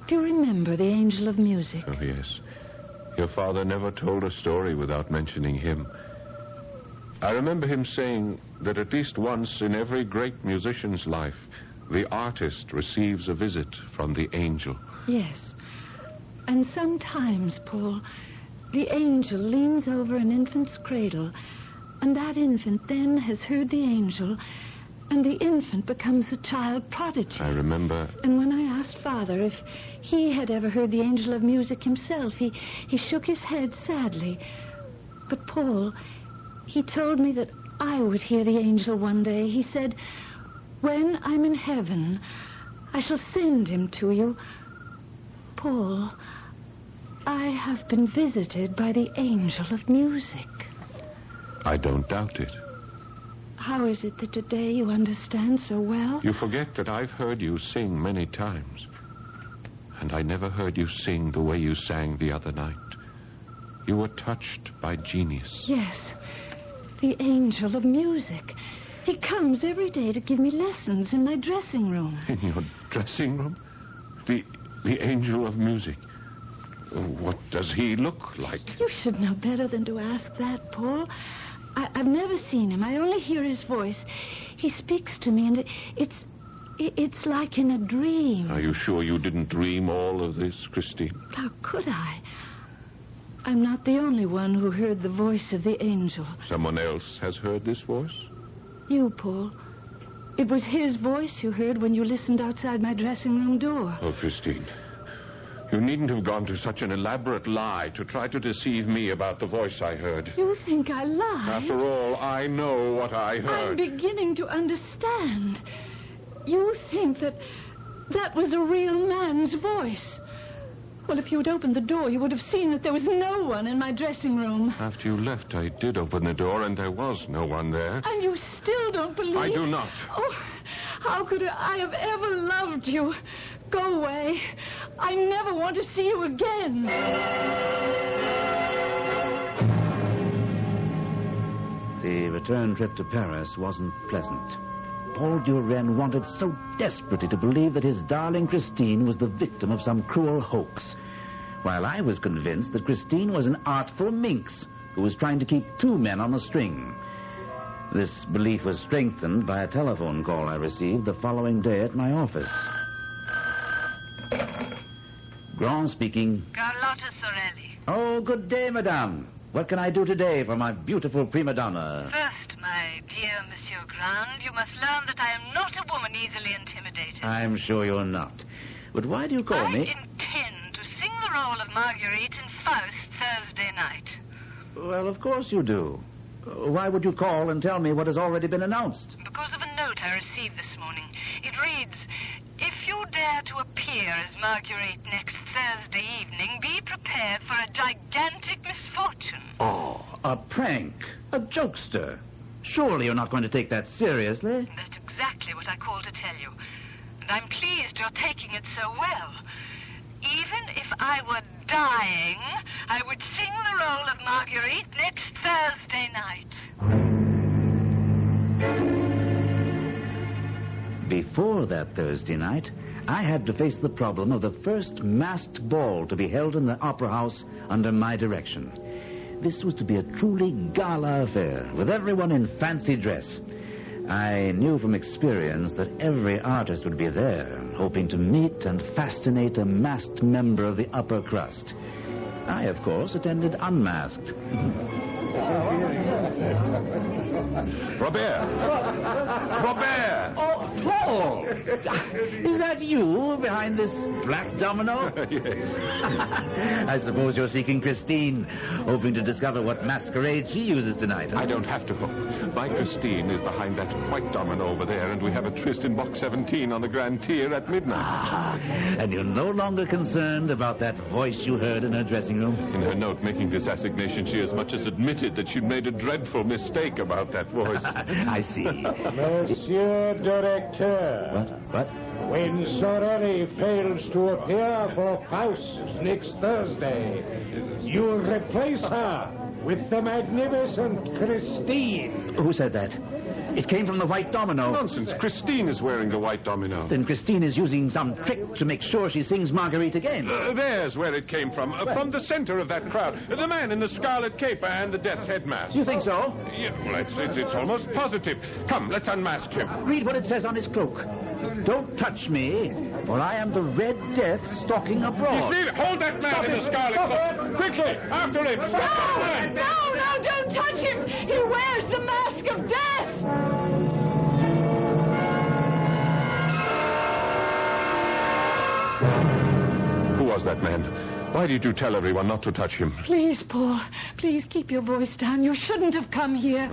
do you remember the Angel of Music? Oh, yes. Your father never told a story without mentioning him. I remember him saying that at least once in every great musician's life, the artist receives a visit from the angel. Yes. And sometimes, Paul, the angel leans over an infant's cradle, and that infant then has heard the angel, and the infant becomes a child prodigy. I remember. And when I asked Father if he had ever heard the Angel of Music himself, he shook his head sadly. But, Paul, he told me that I would hear the angel one day. He said, "When I'm in heaven, I shall send him to you Paul, I have been visited by the angel of music. I don't doubt it. How is it that today you understand so well? You forget that I've heard you sing many times. And I never heard you sing the way you sang the other night. You were touched by genius. Yes, the angel of music. He comes every day to give me lessons in my dressing room. In your dressing room? The angel of music. What does he look like? You should know better than to ask that, Paul. I've never seen him. I only hear his voice. He speaks to me, and it's like in a dream. Are you sure you didn't dream all of this, Christine? How could I? I'm not the only one who heard the voice of the angel. Someone else has heard this voice? You, Paul. It was his voice you heard when you listened outside my dressing room door. Oh, Christine. You needn't have gone to such an elaborate lie to try to deceive me about the voice I heard. You think I lied? After all, I know what I heard. I'm beginning to understand. You think that was a real man's voice. Well, if you had opened the door, you would have seen that there was no one in my dressing room. After you left, I did open the door, and there was no one there. And you still don't believe... I do not. Oh, how could I have ever loved you? Go away. I never want to see you again. The return trip to Paris wasn't pleasant. Paul Duren wanted so desperately to believe that his darling Christine was the victim of some cruel hoax, while I was convinced that Christine was an artful minx who was trying to keep two men on a string. This belief was strengthened by a telephone call I received the following day at my office. Grand speaking. Carlotta Sorelli. Oh, good day, madame. What can I do today for my beautiful prima donna? First, my dear Monsieur Grand, you must learn that I am not a woman easily intimidated. I'm sure you're not. But why do you call me? I intend to sing the role of Marguerite in Faust Thursday night. Well, of course you do. Why would you call and tell me what has already been announced? Because of a note I received this morning. It reads, if you dare to appear as Marguerite next Thursday evening, be prepared for a gigantic misfortune. Oh, a prank. A jokester. Surely you're not going to take that seriously. That's exactly what I called to tell you. And I'm pleased you're taking it so well. Even if I were dying, I would sing the role of Marguerite next Thursday night. Before that Thursday night, I had to face the problem of the first masked ball to be held in the Opera House under my direction. This was to be a truly gala affair, with everyone in fancy dress. I knew from experience that every artist would be there, hoping to meet and fascinate a masked member of the upper crust. I, of course, attended unmasked. Robert! Robert! Oh, Paul! Is that you behind this black domino? Yes. I suppose you're seeking Christine, hoping to discover what masquerade she uses tonight. I don't have to hope. My Christine is behind that white domino over there, and we have a tryst in box 17 on the Grand Tier at midnight. And you're no longer concerned about that voice you heard in her dressing room? In her note making this assignation, she as much as admitted that she'd made a dreadful mistake about that voice. I see. Monsieur Directeur. What? When Sorelli fails to appear for Faust next Thursday, you replace her with the magnificent Christine. Who said that? It came from the white domino. Nonsense. Christine is wearing the white domino. Then Christine is using some trick to make sure she sings Marguerite again. There's where it came from. From the center of that crowd. The man in the scarlet cape and the death's head mask. You think so? Yeah, well, it's almost positive. Come, let's unmask him. Read what it says on his cloak. Don't touch me, for I am the Red Death stalking abroad. You see, hold that man in the scarlet cloak. Quickly, after him. Stop that man. No, don't touch him. He wears the mask of death. Who was that man? Why did you tell everyone not to touch him? Please, Paul. Please keep your voice down. You shouldn't have come here.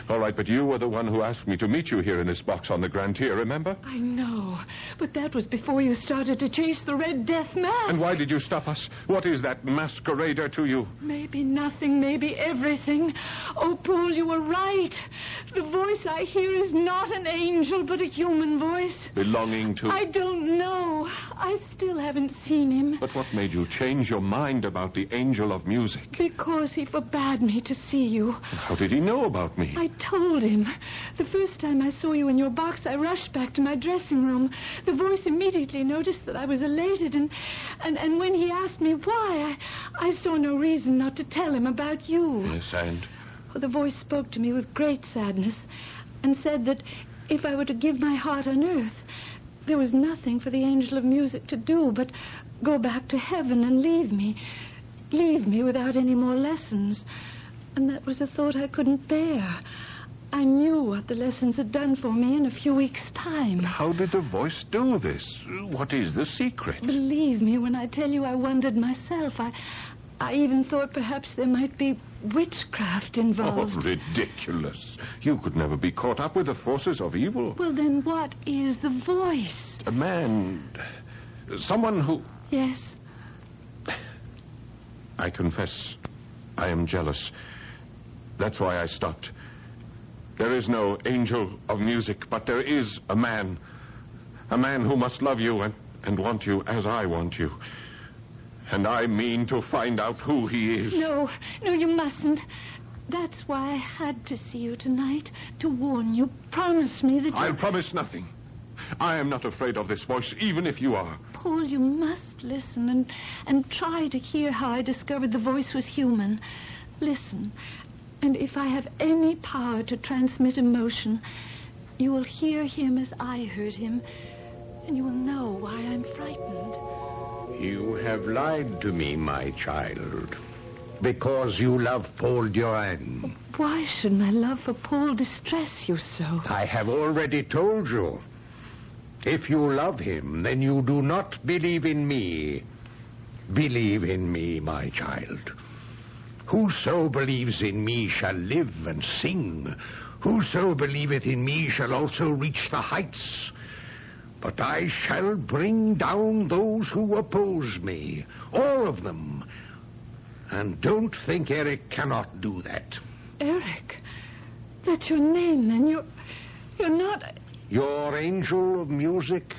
All right, but you were the one who asked me to meet you here in this box on the Grand Tier, remember? I know, but that was before you started to chase the Red Death mask. And why did you stop us? What is that masquerader to you? Maybe nothing, maybe everything. Oh, Paul, you were right. The voice I hear is not an angel, but a human voice. Belonging to... I don't know. I still haven't seen him. But what made you change your mind about the angel of music? Because he forbade me to see you. How did he know about me? I told him. The first time I saw you in your box, I rushed back to my dressing room. The voice immediately noticed that I was elated, and when he asked me why, I saw no reason not to tell him about you. Yes, and? Well, the voice spoke to me with great sadness and said that if I were to give my heart on earth, there was nothing for the angel of music to do but go back to heaven and leave me without any more lessons. And that was a thought I couldn't bear. I knew what the lessons had done for me in a few weeks' time. How did the voice do this? What is the secret? Believe me when I tell you I wondered myself. I even thought perhaps there might be witchcraft involved. Oh, ridiculous. You could never be caught up with the forces of evil. Well, then what is the voice? A man. Someone who... Yes? I confess, I am jealous. That's why I stopped. There is no angel of music, but there is a man. A man who must love you and want you as I want you. And I mean to find out who he is. No, you mustn't. That's why I had to see you tonight, to warn you. Promise me that you... I'll promise nothing. I am not afraid of this voice, even if you are. Paul, you must listen and try to hear how I discovered the voice was human. Listen, and if I have any power to transmit emotion, you will hear him as I heard him, and you will know why I'm frightened. You have lied to me, my child, because you love Paul Durand. Why should my love for Paul distress you so? I have already told you. If you love him, then you do not believe in me. Believe in me, my child. Whoso believes in me shall live and sing. Whoso believeth in me shall also reach the heights. But I shall bring down those who oppose me, all of them. And don't think Eric cannot do that. Eric? That's your name, then. You're not... Your angel of music?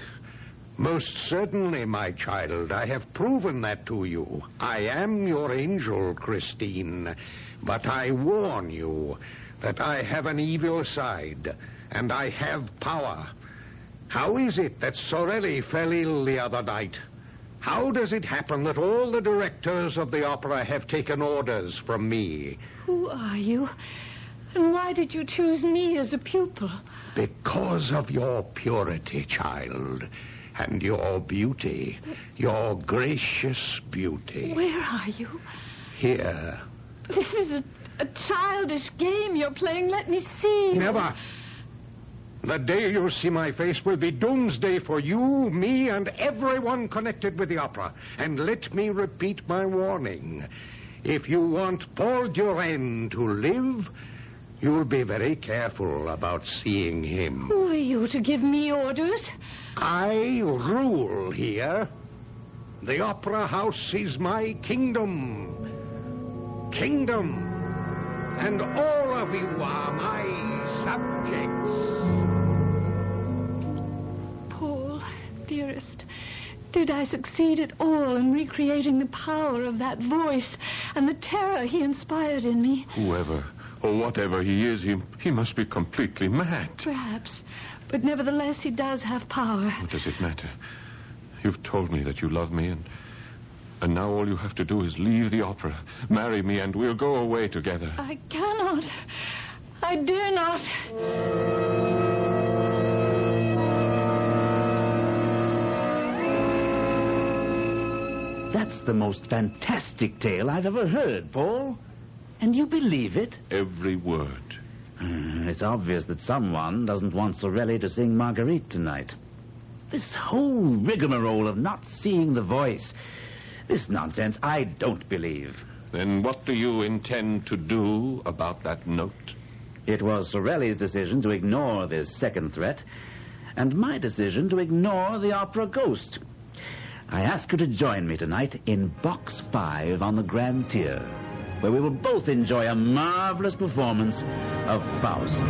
Most certainly, my child. I have proven that to you. I am your angel, Christine. But I warn you that I have an evil side, and I have power. How is it that Sorelli fell ill the other night? How does it happen that all the directors of the opera have taken orders from me? Who are you? And why did you choose me as a pupil? Because of your purity, child, and your beauty, your gracious beauty. Where are you? Here. This is a childish game you're playing. Let me see. Never. The day you see my face will be doomsday for you, me, and everyone connected with the opera. And let me repeat my warning. If you want Paul Durand to live, you'll be very careful about seeing him. Who are you to give me orders? I rule here. The opera house is my kingdom. And all of you are my subjects. Paul, dearest, did I succeed at all in recreating the power of that voice and the terror he inspired in me? Whoever or whatever he is, he must be completely mad. Perhaps, but nevertheless he does have power. What does it matter? You've told me that you love me, and now all you have to do is leave the opera, marry me, and we'll go away together. I cannot. I dare not. That's the most fantastic tale I've ever heard, Paul. And you believe it? Every word. It's obvious that someone doesn't want Sorelli to sing Marguerite tonight. This whole rigmarole of not seeing the voice, This nonsense I don't believe. Then what do you intend to do about that note? It was Sorelli's decision to ignore this second threat, and my decision to ignore the opera ghost. I ask her to join me tonight in Box 5 on the Grand Tier, where we will both enjoy a marvelous performance of Faust.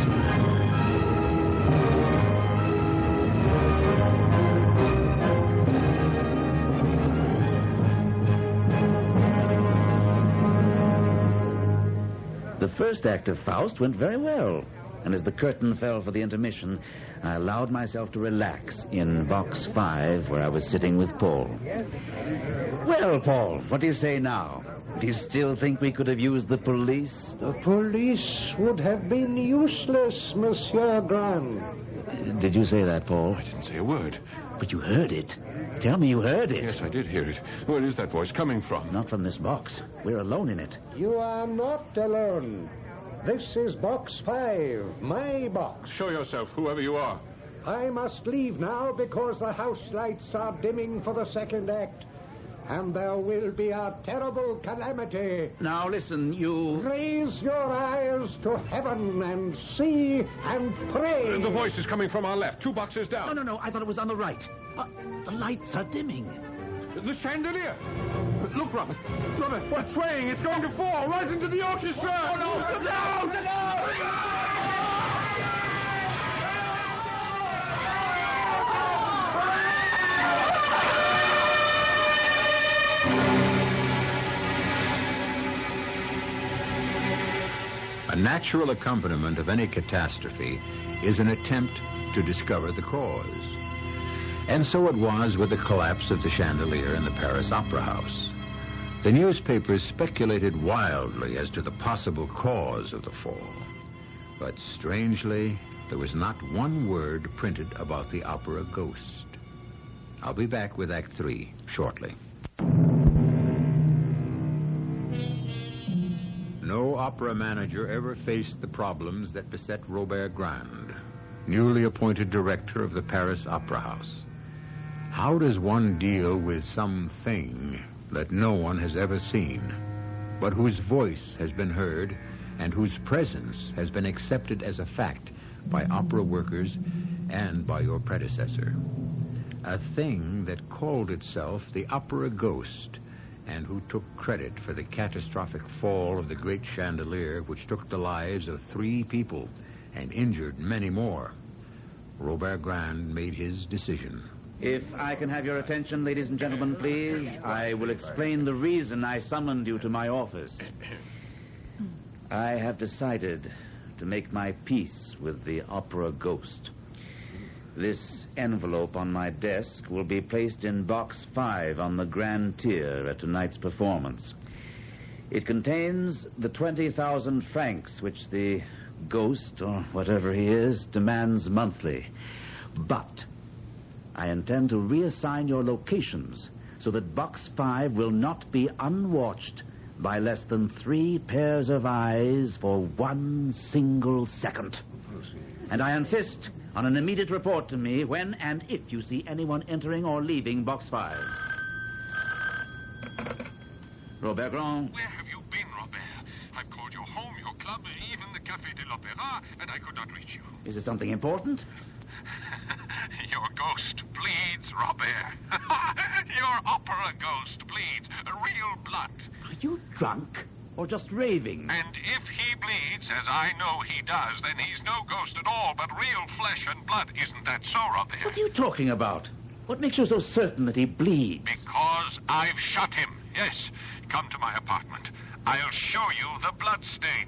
The first act of Faust went very well, and as the curtain fell for the intermission, I allowed myself to relax in Box 5, where I was sitting with Paul. Well, Paul, what do you say now? Do you still think we could have used the police? The police would have been useless, Monsieur Grand. Did you say that, Paul? I didn't say a word. But you heard it. Tell me you heard it. Yes, I did hear it. Where is that voice coming from? Not from this box. We're alone in it. You are not alone. This is Box 5, my box. Show yourself, whoever you are. I must leave now because the house lights are dimming for the second act. And there will be a terrible calamity. Now, listen, you... Raise your eyes to heaven and see and pray. The voice is coming from our left, 2 boxes down. No, I thought it was on the right. The lights are dimming. The chandelier. Look, Robert. Robert, what's swaying? It's going to fall right into the orchestra. Oh, no. Look out! Look out! A natural accompaniment of any catastrophe is an attempt to discover the cause. And so it was with the collapse of the chandelier in the Paris Opera House. The newspapers speculated wildly as to the possible cause of the fall. But strangely, there was not one word printed about the opera ghost. I'll be back with Act 3 shortly. No opera manager ever faced the problems that beset Robert Grand, newly appointed director of the Paris Opera House. How does one deal with something that no one has ever seen, but whose voice has been heard and whose presence has been accepted as a fact by opera workers and by your predecessor? A thing that called itself the opera ghost, and who took credit for the catastrophic fall of the great chandelier which took the lives of 3 people and injured many more. Robert Grand made his decision. If I can have your attention, ladies and gentlemen, please, I will explain the reason I summoned you to my office. I have decided to make my peace with the opera ghost. This envelope on my desk will be placed in Box 5 on the Grand Tier at tonight's performance. It contains the 20,000 francs which the ghost, or whatever he is, demands monthly. But I intend to reassign your locations so that Box 5 will not be unwatched by less than 3 pairs of eyes for 1 single second. And I insist on an immediate report to me when and if you see anyone entering or leaving Box 5. Robert Grand. Where have you been, Robert? I've called your home, your club, even the Café de l'Opéra, and I could not reach you. Is it something important? Your ghost bleeds, Robert. Your opera ghost bleeds. Real blood. Are you drunk or just raving? And if he bleeds, as I know he does, then he's no ghost at all, but real flesh and blood. Isn't that so, Robert? What are you talking about? What makes you so certain that he bleeds? Because I've shot him. Yes. Come to my apartment. I'll show you the blood stain.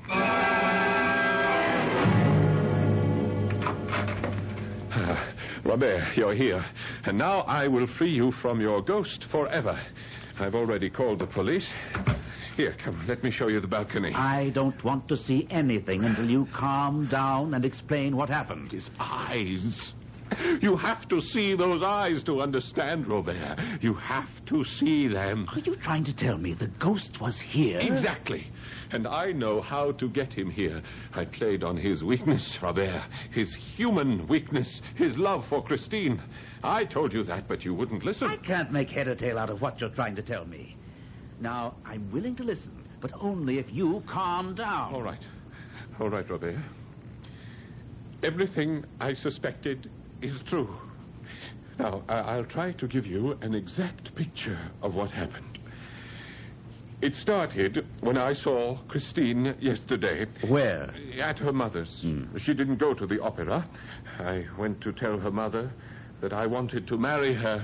Robert, you're here. And now I will free you from your ghost forever. I've already called the police. Here, come, let me show you the balcony. I don't want to see anything until you calm down and explain what happened. His eyes. You have to see those eyes to understand, Robert. You have to see them. Are you trying to tell me the ghost was here? Exactly. And I know how to get him here. I played on his weakness, Robert. His human weakness. His love for Christine. I told you that, but you wouldn't listen. I can't make head or tail out of what you're trying to tell me. Now, I'm willing to listen, but only if you calm down. All right. All right, Robert. Everything I suspected is true. Now, I'll try to give you an exact picture of what happened. It started when I saw Christine yesterday. Where? At her mother's. She didn't go to the opera. I went to tell her mother that I wanted to marry her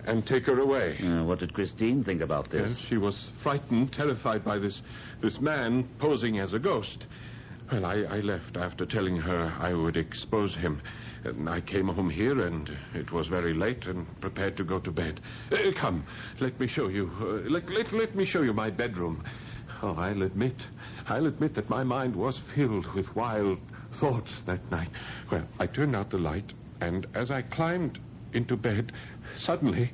and take her away. What did Christine think about this? Yes, she was frightened, terrified by this man posing as a ghost. Well, I left after telling her I would expose him. And I came home here, and it was very late, and prepared to go to bed. Come, let me show you. Let me show you my bedroom. Oh, I'll admit that my mind was filled with wild thoughts that night. Well, I turned out the light, and as I climbed into bed, suddenly,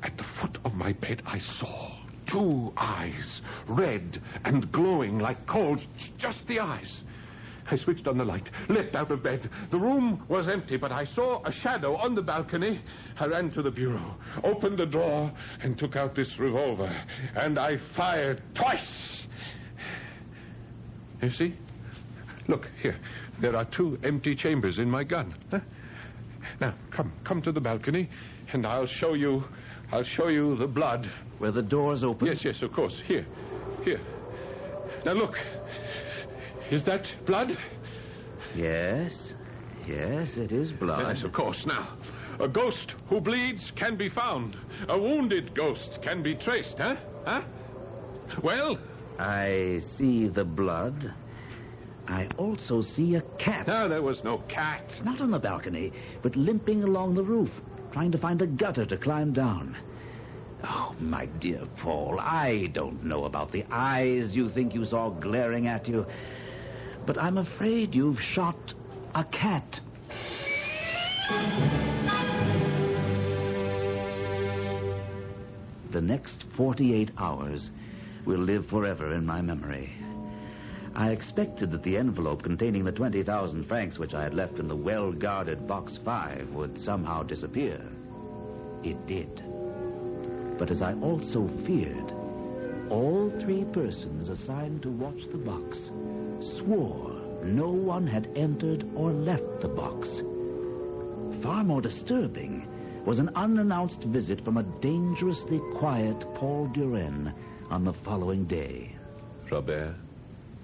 at the foot of my bed, I saw 2 eyes, red and glowing like coals, just the eyes. I switched on the light, leapt out of bed. The room was empty, but I saw a shadow on the balcony. I ran to the bureau, opened the drawer, and took out this revolver. And I fired twice. You see? Look, here. There are 2 empty chambers in my gun. Huh? Now, come to the balcony, and I'll show you the blood. Where the door's open? Yes, of course. Here. Now, look. Is that blood? Yes, it is blood. Yes, of course. Now, a ghost who bleeds can be found. A wounded ghost can be traced, huh? Well? I see the blood. I also see a cat. No, there was no cat. Not on the balcony, but limping along the roof, trying to find a gutter to climb down. Oh, my dear Paul, I don't know about the eyes you think you saw glaring at you, but I'm afraid you've shot a cat. The next 48 hours will live forever in my memory. I expected that the envelope containing the 20,000 francs which I had left in the well-guarded Box 5 would somehow disappear. It did. But as I also feared, all 3 persons assigned to watch the box swore no one had entered or left the box. Far more disturbing was an unannounced visit from a dangerously quiet Paul Duren on the following day. Robert,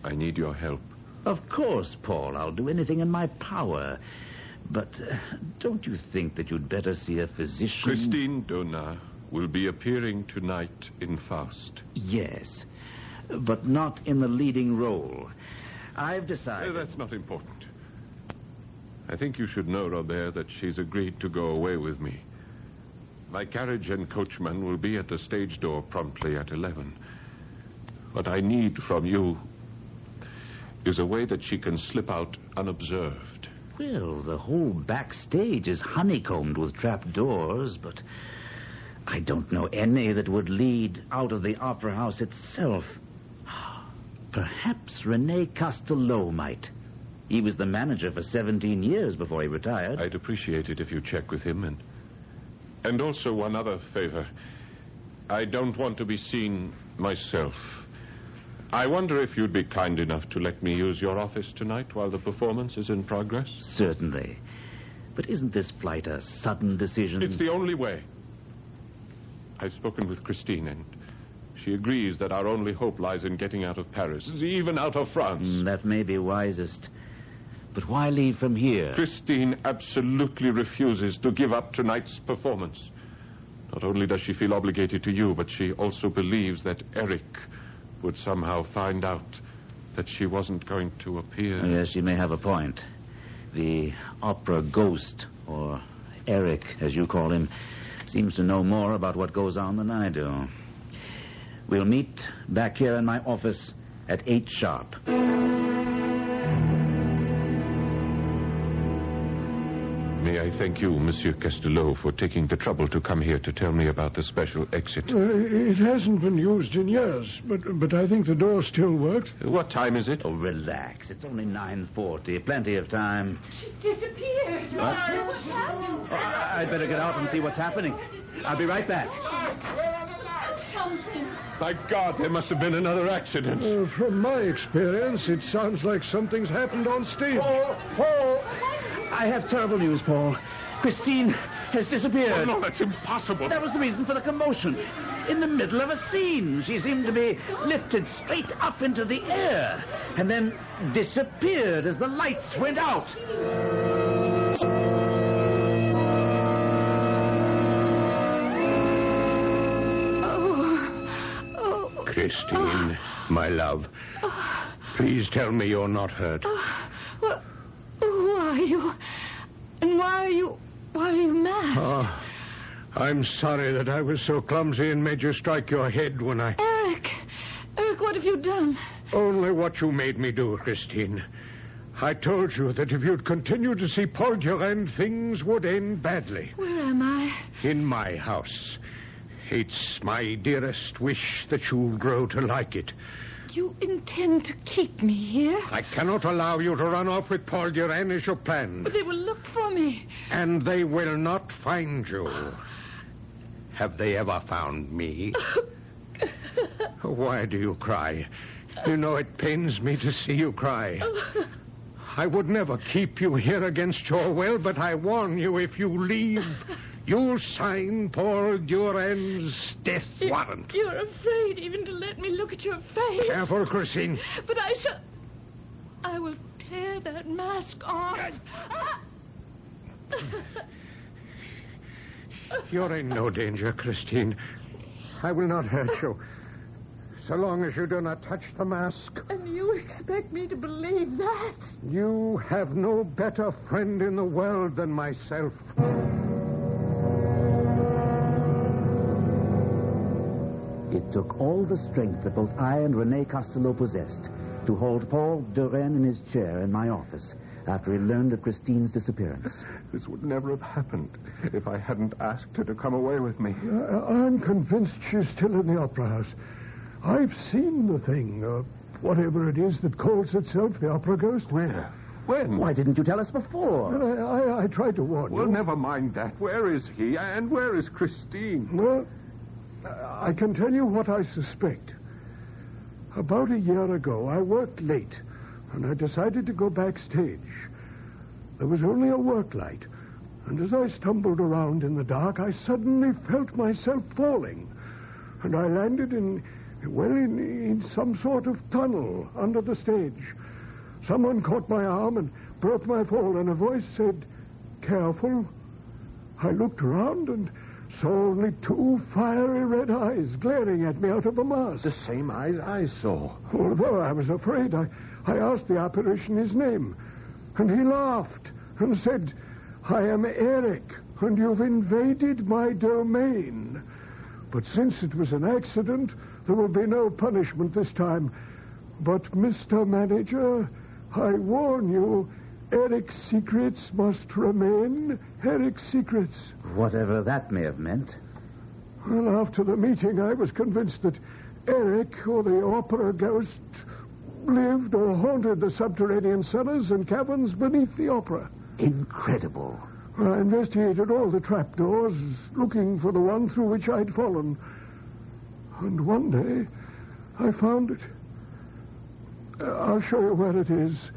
I need your help. Of course, Paul, I'll do anything in my power. But don't you think that you'd better see a physician? Christine Donat will be appearing tonight in Faust. Yes, but not in the leading role. I've decided... That's not important. I think you should know, Robert, that she's agreed to go away with me. My carriage and coachman will be at the stage door promptly at 11. What I need from you is a way that she can slip out unobserved. Well, the whole backstage is honeycombed with trap doors, but I don't know any that would lead out of the opera house itself. Perhaps Rene Castello might. He was the manager for 17 years before he retired. I'd appreciate it if you check with him. And also one other favor. I don't want to be seen myself. I wonder if you'd be kind enough to let me use your office tonight while the performance is in progress? Certainly. But isn't this flight a sudden decision? It's the only way. I've spoken with Christine, and she agrees that our only hope lies in getting out of Paris, even out of France. That may be wisest. But why leave from here? Christine absolutely refuses to give up tonight's performance. Not only does she feel obligated to you, but she also believes that Eric would somehow find out that she wasn't going to appear. Yes, she may have a point. The opera ghost, or Eric, as you call him, seems to know more about what goes on than I do. We'll meet back here in my office at 8 sharp. May I thank you, Monsieur Castelot, for taking the trouble to come here to tell me about the special exit. It hasn't been used in years, but I think the door still works. What time is it? Oh, relax. It's only 9:40. Plenty of time. She's disappeared. What? What's happened? Oh, I'd better get out and see what's happening. I'll be right back. Something. By God, there must have been another accident. From my experience, it sounds like something's happened on stage. Paul! I have terrible news, Paul. Christine has disappeared. Oh, no, that's impossible. That was the reason for the commotion. In the middle of a scene, she seemed to be lifted straight up into the air and then disappeared as the lights went out. Christine, my love, please tell me you're not hurt. Well, who are you? And why are you masked? Oh, I'm sorry that I was so clumsy and made you strike your head when I... Eric, what have you done? Only what you made me do, Christine. I told you that if you'd continue to see Paul Durand, things would end badly. Where am I? In my house. It's my dearest wish that you'll grow to like it. You intend to keep me here? I cannot allow you to run off with Paul Durand as you planned. But they will look for me. And they will not find you. Have they ever found me? Why do you cry? You know it pains me to see you cry. I would never keep you here against your will, but I warn you, if you leave, you'll sign Paul Durand's death warrant. You're afraid even to let me look at your face. Careful, Christine. But I will tear that mask off. You're in no danger, Christine. I will not hurt you. So long as you do not touch the mask. And you expect me to believe that? You have no better friend in the world than myself. It took all the strength that both I and Rene Castelot possessed to hold Paul Durand in his chair in my office after he learned of Christine's disappearance. This would never have happened if I hadn't asked her to come away with me. I'm convinced she's still in the opera house. I've seen the thing, whatever it is that calls itself the Opera Ghost. Where? When? Why didn't you tell us before? I tried to warn you. Well, never mind that. Where is he? And where is Christine? Well, I can tell you what I suspect. About a year ago, I worked late, and I decided to go backstage. There was only a work light, and as I stumbled around in the dark, I suddenly felt myself falling, and I landed in some sort of tunnel under the stage. Someone caught my arm and broke my fall, and a voice said, "Careful." I looked around and saw only two fiery red eyes glaring at me out of a mask. The same eyes I saw. Although I was afraid, I asked the apparition his name, and he laughed and said, "I am Eric, and you've invaded my domain. But since it was an accident, there will be no punishment this time. But, Mr. Manager, I warn you, Eric's secrets must remain Eric's secrets." Whatever that may have meant. Well, after the meeting, I was convinced that Eric, or the Opera Ghost, lived or haunted the subterranean cellars and caverns beneath the opera. Incredible. I investigated all the trapdoors, looking for the one through which I'd fallen. And one day, I found it. I'll show you where it is.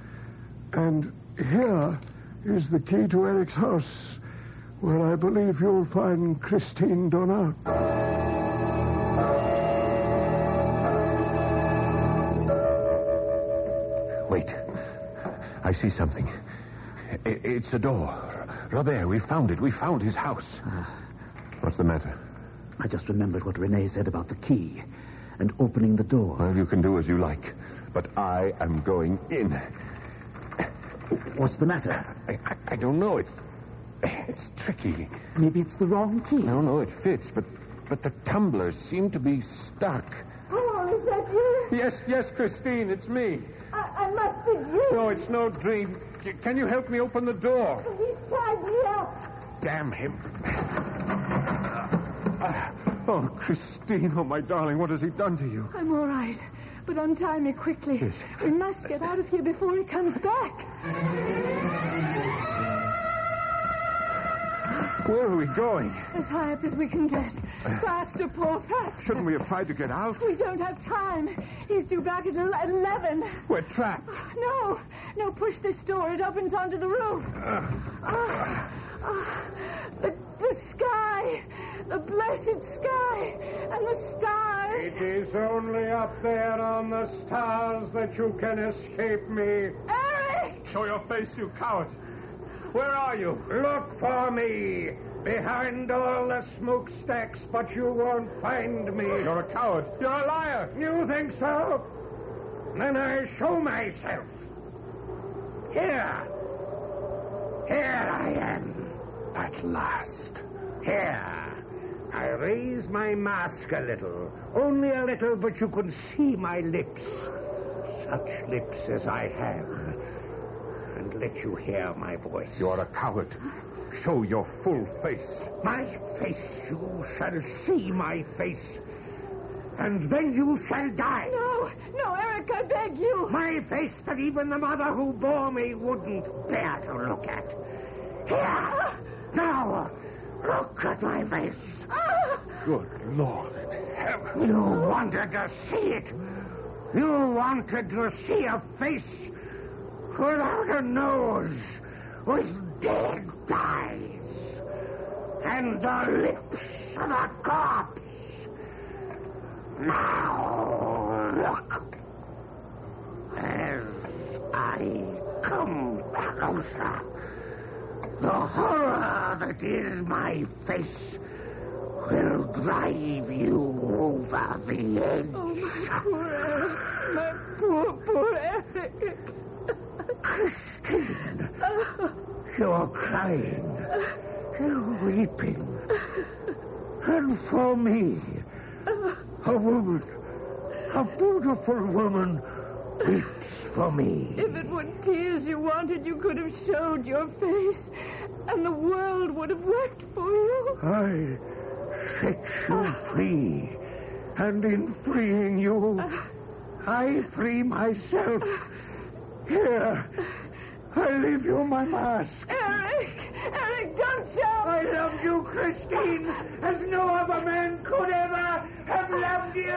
And here is the key to Eric's house, where I believe you'll find Christine Donat. Wait. I see something. It's a door. Robert, we found it. We found his house. What's the matter? I just remembered what Rene said about the key and opening the door. Well, you can do as you like, but I am going in. What's the matter? I don't know. It's tricky. Maybe it's the wrong key. No, it fits, but the tumblers seem to be stuck. Oh, is that you? Yes, Christine, it's me. I must be dreaming. No, it's no dream. Can you help me open the door? He's tied me up. Damn him. Oh, Christine, oh, my darling, what has he done to you? I'm all right, but untie me quickly. Yes. We must get out of here before he comes back. Where are we going? As high up as we can get. Faster, Paul, faster. Shouldn't we have tried to get out? We don't have time. He's due back at 11. We're trapped. No, push this door. It opens onto the roof. The sky, the blessed sky, and the stars. It is only up there on the stars that you can escape me. Eric! Show your face, you coward. Where are you? Look for me. Behind all the smokestacks, but you won't find me. You're a coward. You're a liar. You think so? Then I show myself. Here. Here I am. At last. Here. I raise my mask a little. Only a little, but you can see my lips. Such lips as I have. And let you hear my voice. You're a coward. Show your full face. My face. You shall see my face. And then you shall die. No, Eric, I beg you. My face that even the mother who bore me wouldn't bear to look at. Here. Now, look at my face. Good Lord in heaven. You wanted to see it. You wanted to see a face without a nose, with dead eyes, and the lips of a corpse. Now, look. As I come closer, the horror that is my face will drive you over the edge. Oh, my poor Eric. My poor Eric. Christine, you're crying. You're weeping. And for me, a woman, a beautiful woman, weeps for me. If it were tears you wanted, you could have showed your face, and the world would have wept for you. I set you free, and in freeing you, I free myself. Here, I leave you my mask. Eric, don't shout. I love you, Christine, as no other man could ever have loved you.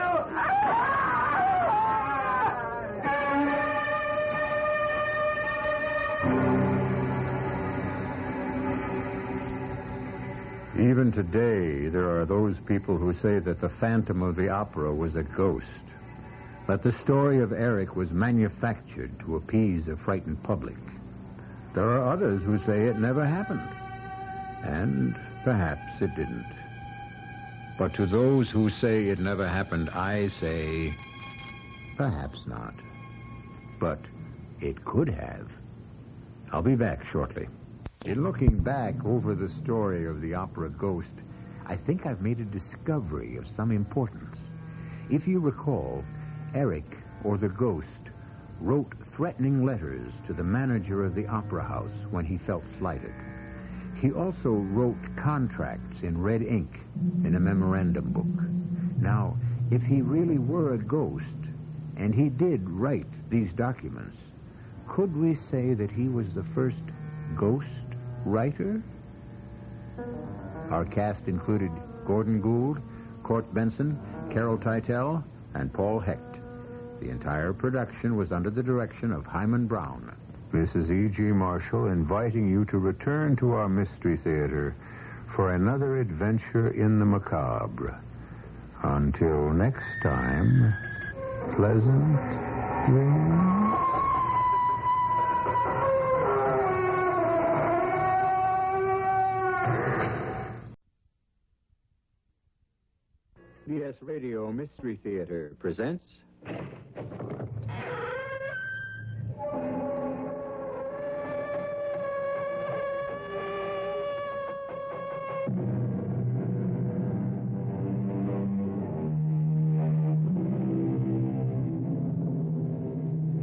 Even today, there are those people who say that the Phantom of the Opera was a ghost, that the story of Eric was manufactured to appease a frightened public. There are others who say it never happened, and perhaps it didn't. But to those who say it never happened, I say, perhaps not. But it could have. I'll be back shortly. In looking back over the story of the opera Ghost, I think I've made a discovery of some importance. If you recall, Eric, or the Ghost, wrote threatening letters to the manager of the opera house when he felt slighted. He also wrote contracts in red ink in a memorandum book. Now, if he really were a ghost, and he did write these documents, could we say that he was the first ghost writer? Our cast included Gordon Gould, Court Benson, Carol Teitel, and Paul Hecht. The entire production was under the direction of Hyman Brown. This is E.G. Marshall inviting you to return to our Mystery Theater for another adventure in the macabre. Until next time, pleasant dreams. CBS Radio Mystery Theater presents...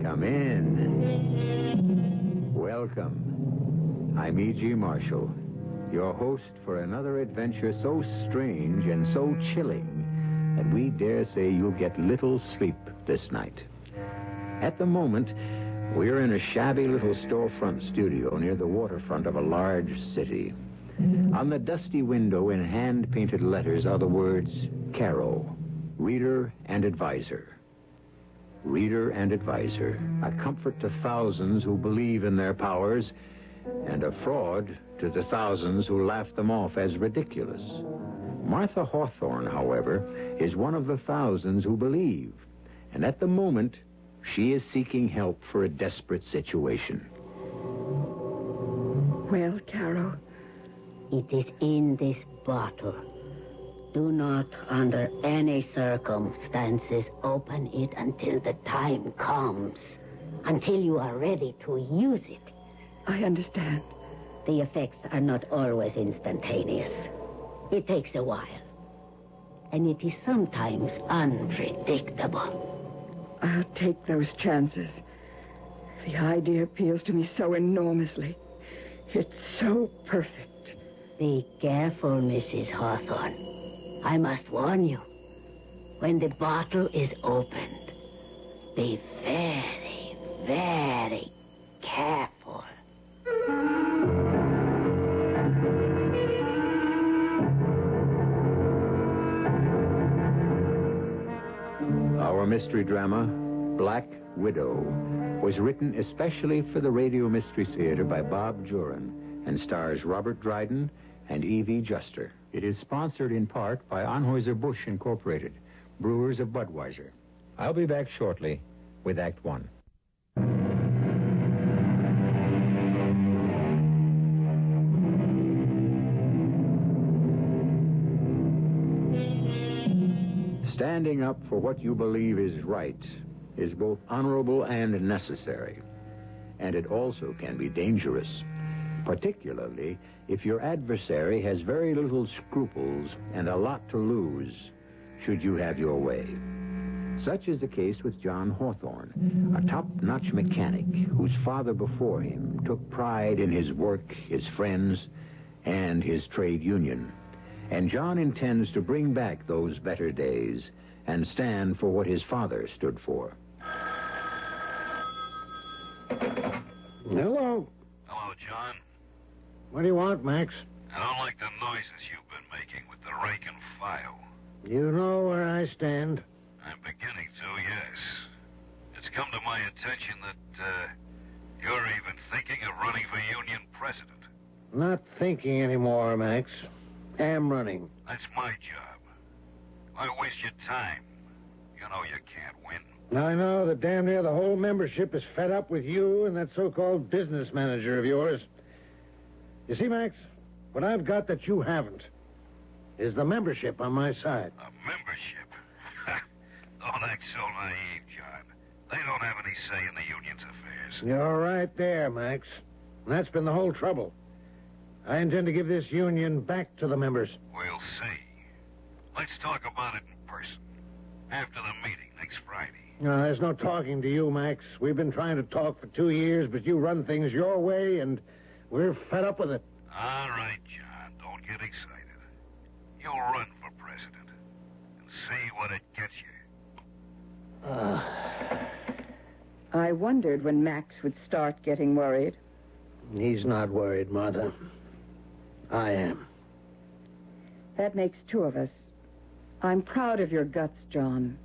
Come in. Welcome. I'm E.G. Marshall, your host for another adventure so strange and so chilling that we dare say you'll get little sleep this night. At the moment, we're in a shabby little storefront studio near the waterfront of a large city. On the dusty window in hand-painted letters are the words, Caro, Reader and Advisor. Reader and Advisor, a comfort to thousands who believe in their powers, and a fraud to the thousands who laugh them off as ridiculous. Martha Hawthorne, however, is one of the thousands who believe, and at the moment, she is seeking help for a desperate situation. Well, Caro? It is in this bottle. Do not, under any circumstances, open it until the time comes. Until you are ready to use it. I understand. The effects are not always instantaneous. It takes a while. And it is sometimes unpredictable. I'll take those chances. The idea appeals to me so enormously. It's so perfect. Be careful, Mrs. Hawthorne. I must warn you. When the bottle is opened, be very, very careful. Our mystery drama, Black Widow, was written especially for the Radio Mystery Theater by Bob Juran and stars Robert Dryden and E.V. Juster. It is sponsored in part by Anheuser-Busch Incorporated, brewers of Budweiser. I'll be back shortly with Act One. Standing up for what you believe is right is both honorable and necessary. And it also can be dangerous, particularly if your adversary has very little scruples and a lot to lose should you have your way. Such is the case with John Hawthorne, a top-notch mechanic whose father before him took pride in his work, his friends, and his trade union. And John intends to bring back those better days and stand for what his father stood for. Hello. Hello, John. What do you want, Max? I don't like the noises you've been making with the rake and file. You know where I stand. I'm beginning to, yes. It's come to my attention that you're even thinking of running for union president. Not thinking anymore, Max. Am running. That's my job. Why waste your time? You know you can't win. I know that damn near the whole membership is fed up with you and that so-called business manager of yours. You see, Max, what I've got that you haven't is the membership on my side. A membership? Don't act so naive, John. They don't have any say in the union's affairs. You're right there, Max. And that's been the whole trouble. I intend to give this union back to the members. We'll see. Let's talk about it in person. After the meeting next Friday. No, there's no talking to you, Max. We've been trying to talk for 2 years, but you run things your way, and we're fed up with it. All right, John. Don't get excited. You'll run for president and see what it gets you. I wondered when Max would start getting worried. He's not worried, Martha. I am. That makes two of us. I'm proud of your guts, John.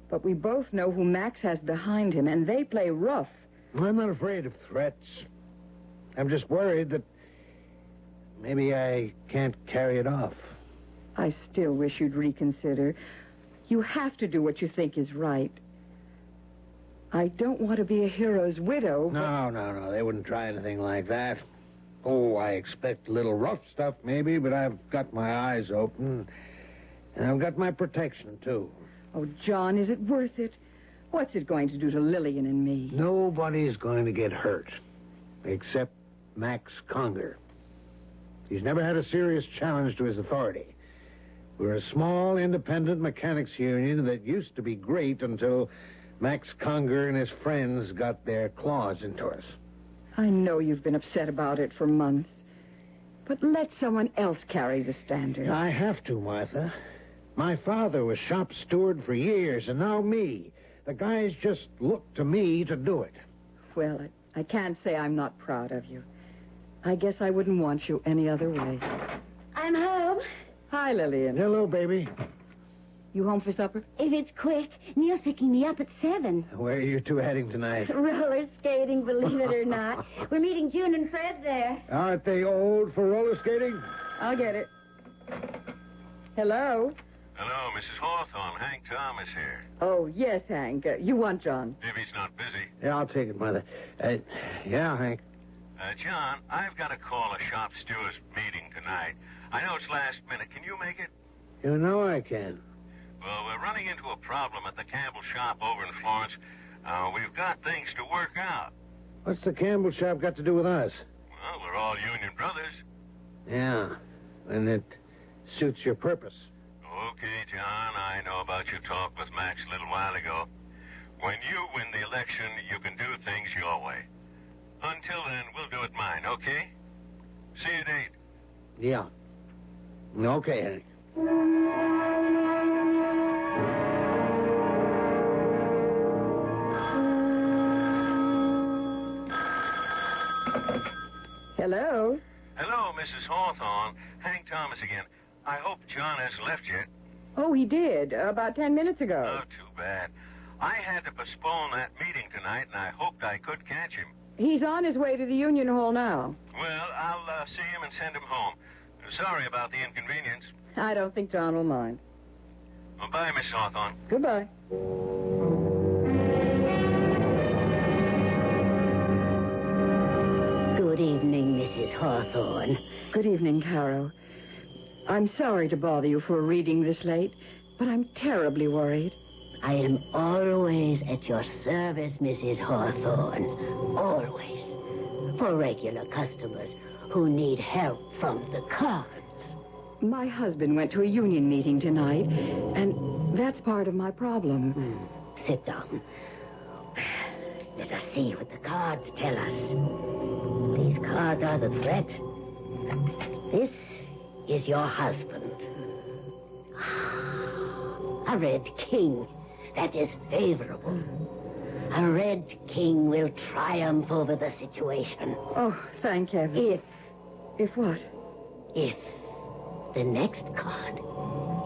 But we both know who Max has behind him, and they play rough. I'm not afraid of threats. I'm just worried that maybe I can't carry it off. I still wish you'd reconsider. You have to do what you think is right. I don't want to be a hero's widow. No. They wouldn't try anything like that. Oh, I expect a little rough stuff, maybe, but I've got my eyes open. And I've got my protection, too. Oh, John, is it worth it? What's it going to do to Lillian and me? Nobody's going to get hurt, except Max Conger. He's never had a serious challenge to his authority. We're a small, independent mechanics union that used to be great until Max Conger and his friends got their claws into us. I know you've been upset about it for months. But let someone else carry the standard. I have to, Martha. My father was shop steward for years, and now me. The guys just look to me to do it. Well, I can't say I'm not proud of you. I guess I wouldn't want you any other way. I'm home. Hi, Lillian. Hello, baby. You home for supper? If it's quick, Neil's picking me up at 7. Where are you two heading tonight? Roller skating, believe it or not. We're meeting June and Fred there. Aren't they old for roller skating? I'll get it. Hello? Hello, Mrs. Hawthorne. Hank Thomas here. Oh, yes, Hank. You want John? If he's not busy. Yeah, I'll take it, Mother. Yeah, Hank. John, I've got to call a shop stewards meeting tonight. I know it's last minute. Can you make it? You know I can. Well, we're running into a problem at the Campbell shop over in Florence. We've got things to work out. What's the Campbell shop got to do with us? Well, we're all union brothers. Yeah, and it suits your purpose. Okay, John, I know about your talk with Max a little while ago. When you win the election, you can do things your way. Until then, we'll do it mine, okay? See you at 8. Yeah. Okay, Hank. Hello? Hello, Mrs. Hawthorne. Hank Thomas again. I hope John hasn't left yet. Oh, he did. About 10 minutes ago. Oh, too bad. I had to postpone that meeting tonight, and I hoped I could catch him. He's on his way to the Union Hall now. Well, I'll see him and send him home. Sorry about the inconvenience. I don't think John will mind. Well, bye, Miss Hawthorne. Goodbye. Good evening, Mrs. Hawthorne. Good evening, Caro. I'm sorry to bother you for a reading this late, but I'm terribly worried. I am always at your service, Mrs. Hawthorne. Always. For regular customers who need help from the cards. My husband went to a union meeting tonight, and that's part of my problem. Sit down. Let us see what the cards tell us. These cards are the threat. This is your husband. A red king. That is favorable. A red king will triumph over the situation. Oh, thank heaven. If what? If the next card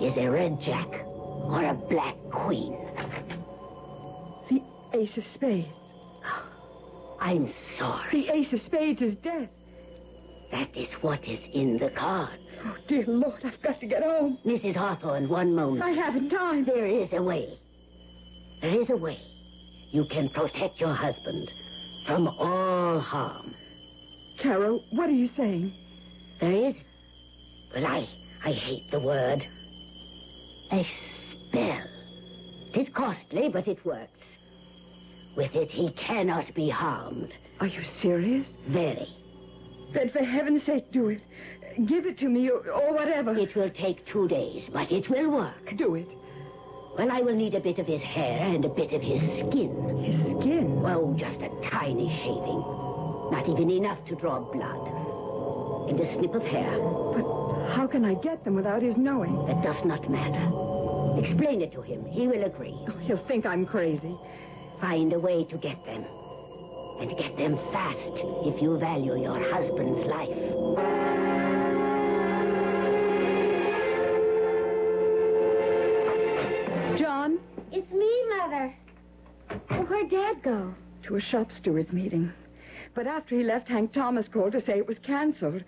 is a red jack or a black queen. The ace of spades. I'm sorry. The ace of spades is dead. That is what is in the cards. Oh, dear Lord, I've got to get home. Mrs. Hawthorne, one moment. I haven't time. There is a way. There is a way. You can protect your husband from all harm. Caro, what are you saying? There is... Well, I hate the word. A spell. It is costly, but it works. With it, he cannot be harmed. Are you serious? Very. Then for heaven's sake, do it. Give it to me, or whatever. It will take 2 days, but it will work. Do it. Well, I will need a bit of his hair and a bit of his skin. His skin? Oh, just a tiny shaving. Not even enough to draw blood. And a snip of hair. But how can I get them without his knowing? It does not matter. Explain it to him. He will agree. Oh, he'll think I'm crazy. Find a way to get them. And get them fast if you value your husband's life. John? It's me, Mother. Where'd Dad go? To a shop steward's meeting. But after he left, Hank Thomas called to say it was canceled.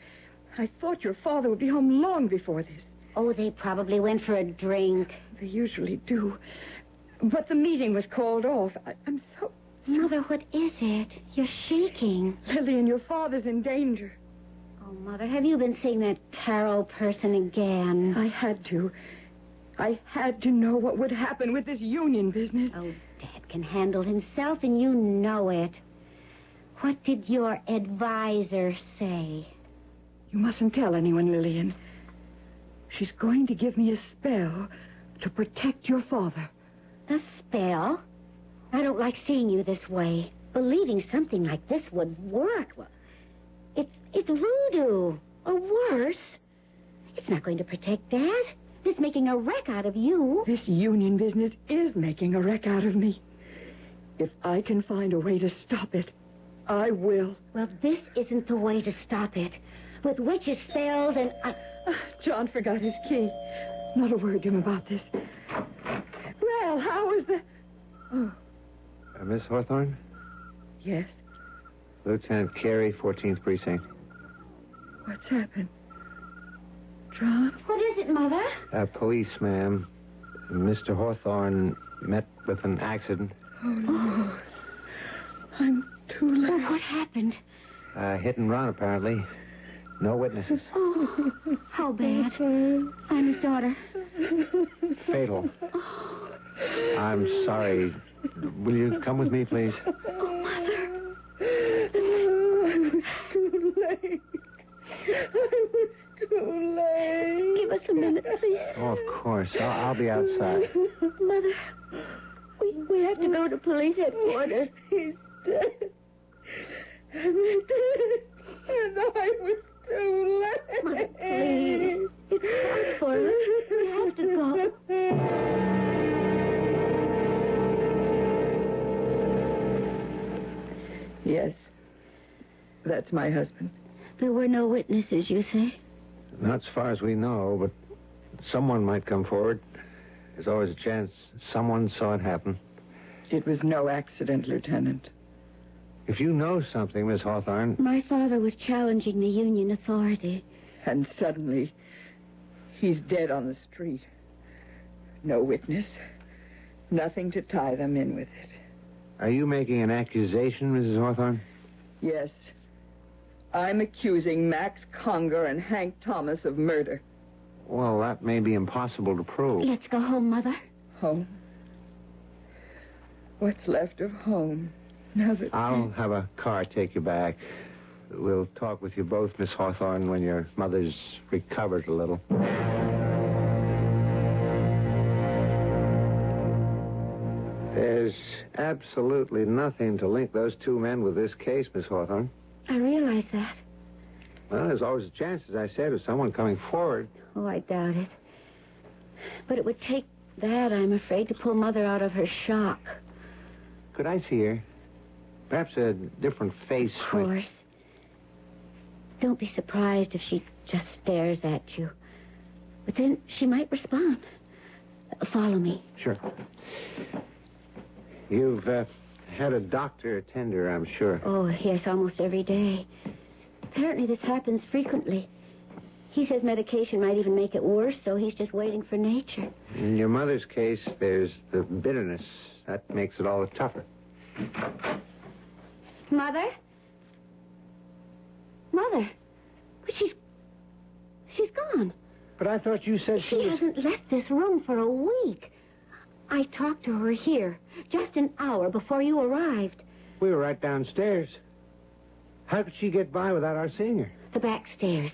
I thought your father would be home long before this. Oh, they probably went for a drink. They usually do. But the meeting was called off. I'm so... Mother, what is it? You're shaking. Lillian, your father's in danger. Oh, Mother, have you been seeing that Carol person again? I had to. I had to know what would happen with this union business. Oh, Dad can handle himself, and you know it. What did your advisor say? You mustn't tell anyone, Lillian. She's going to give me a spell to protect your father. A spell? I don't like seeing you this way. believing something like this would work. Well, it's voodoo, or worse. It's not going to protect Dad. It's making a wreck out of you. This union business is making a wreck out of me. If I can find a way to stop it, I will. Well, this isn't the way to stop it. With witches' spells and... John forgot his key. Not a word to him about this. Well, how is the... Oh, Miss Hawthorne? yes. Lieutenant Carey, 14th Precinct. What's happened? John? What is it, Mother? Police, ma'am. Mr. Hawthorne met with an accident. Oh, no. I'm too late. Well, what happened? Hit and run, apparently. No witnesses. Oh, how bad. I'm his daughter. Fatal. I'm sorry. Will you come with me, please? Oh, Mother. Too late. I was too late. Give us a minute, please. Oh, of course. I'll be outside. Mother, we have to go to police headquarters. He's dead. And I was too late. Mother, please. It's hard for us. We have to go. Yes. That's my husband. There were no witnesses, you say? Not as far as we know, but someone might come forward. There's always a chance someone saw it happen. It was no accident, Lieutenant. If you know something, Miss Hawthorne... My father was challenging the Union authority. And suddenly, he's dead on the street. No witness. Nothing to tie them in with it. Are you making an accusation, Mrs. Hawthorne? Yes. I'm accusing Max Conger and Hank Thomas of murder. Well, that may be impossible to prove. Let's go home, Mother. Home? What's left of home? Now that... I'll have a car take you back. We'll talk with you both, Miss Hawthorne, when your mother's recovered a little. There's absolutely nothing to link those two men with this case, Miss Hawthorne. I realize that. Well, there's always a chance, as I said, of someone coming forward. Oh, I doubt it. But it would take that, I'm afraid, to pull Mother out of her shock. Could I see her? Perhaps a different face. Of course. Don't be surprised if she just stares at you. But then she might respond. Follow me. Sure. You've had a doctor attend her, I'm sure. Oh, yes, almost every day. Apparently this happens frequently. He says medication might even make it worse, so he's just waiting for nature. In your mother's case, there's the bitterness. That makes it all the tougher. Mother? Mother? But she's gone. But I thought you said she hasn't left this room for a week. I talked to her here just an hour before you arrived. We were right downstairs. How could she get by without our seeing her? The back stairs.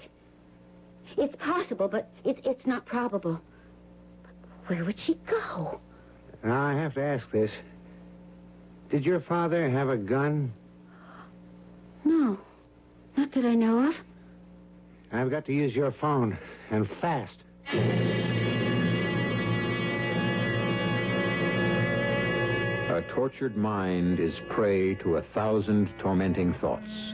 It's possible, but it's not probable. But where would she go? Now, I have to ask this. Did your father have a gun? No. Not that I know of. I've got to use your phone, and fast. A tortured mind is prey to 1,000 tormenting thoughts.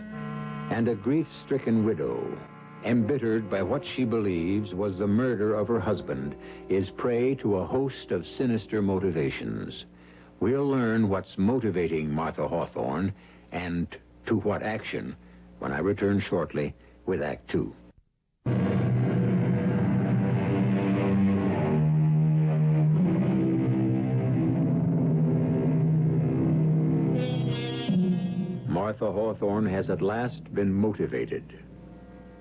And a grief-stricken widow, embittered by what she believes was the murder of her husband, is prey to a host of sinister motivations. We'll learn what's motivating Martha Hawthorne and to what action when I return shortly with Act Two. Martha Hawthorne has at last been motivated.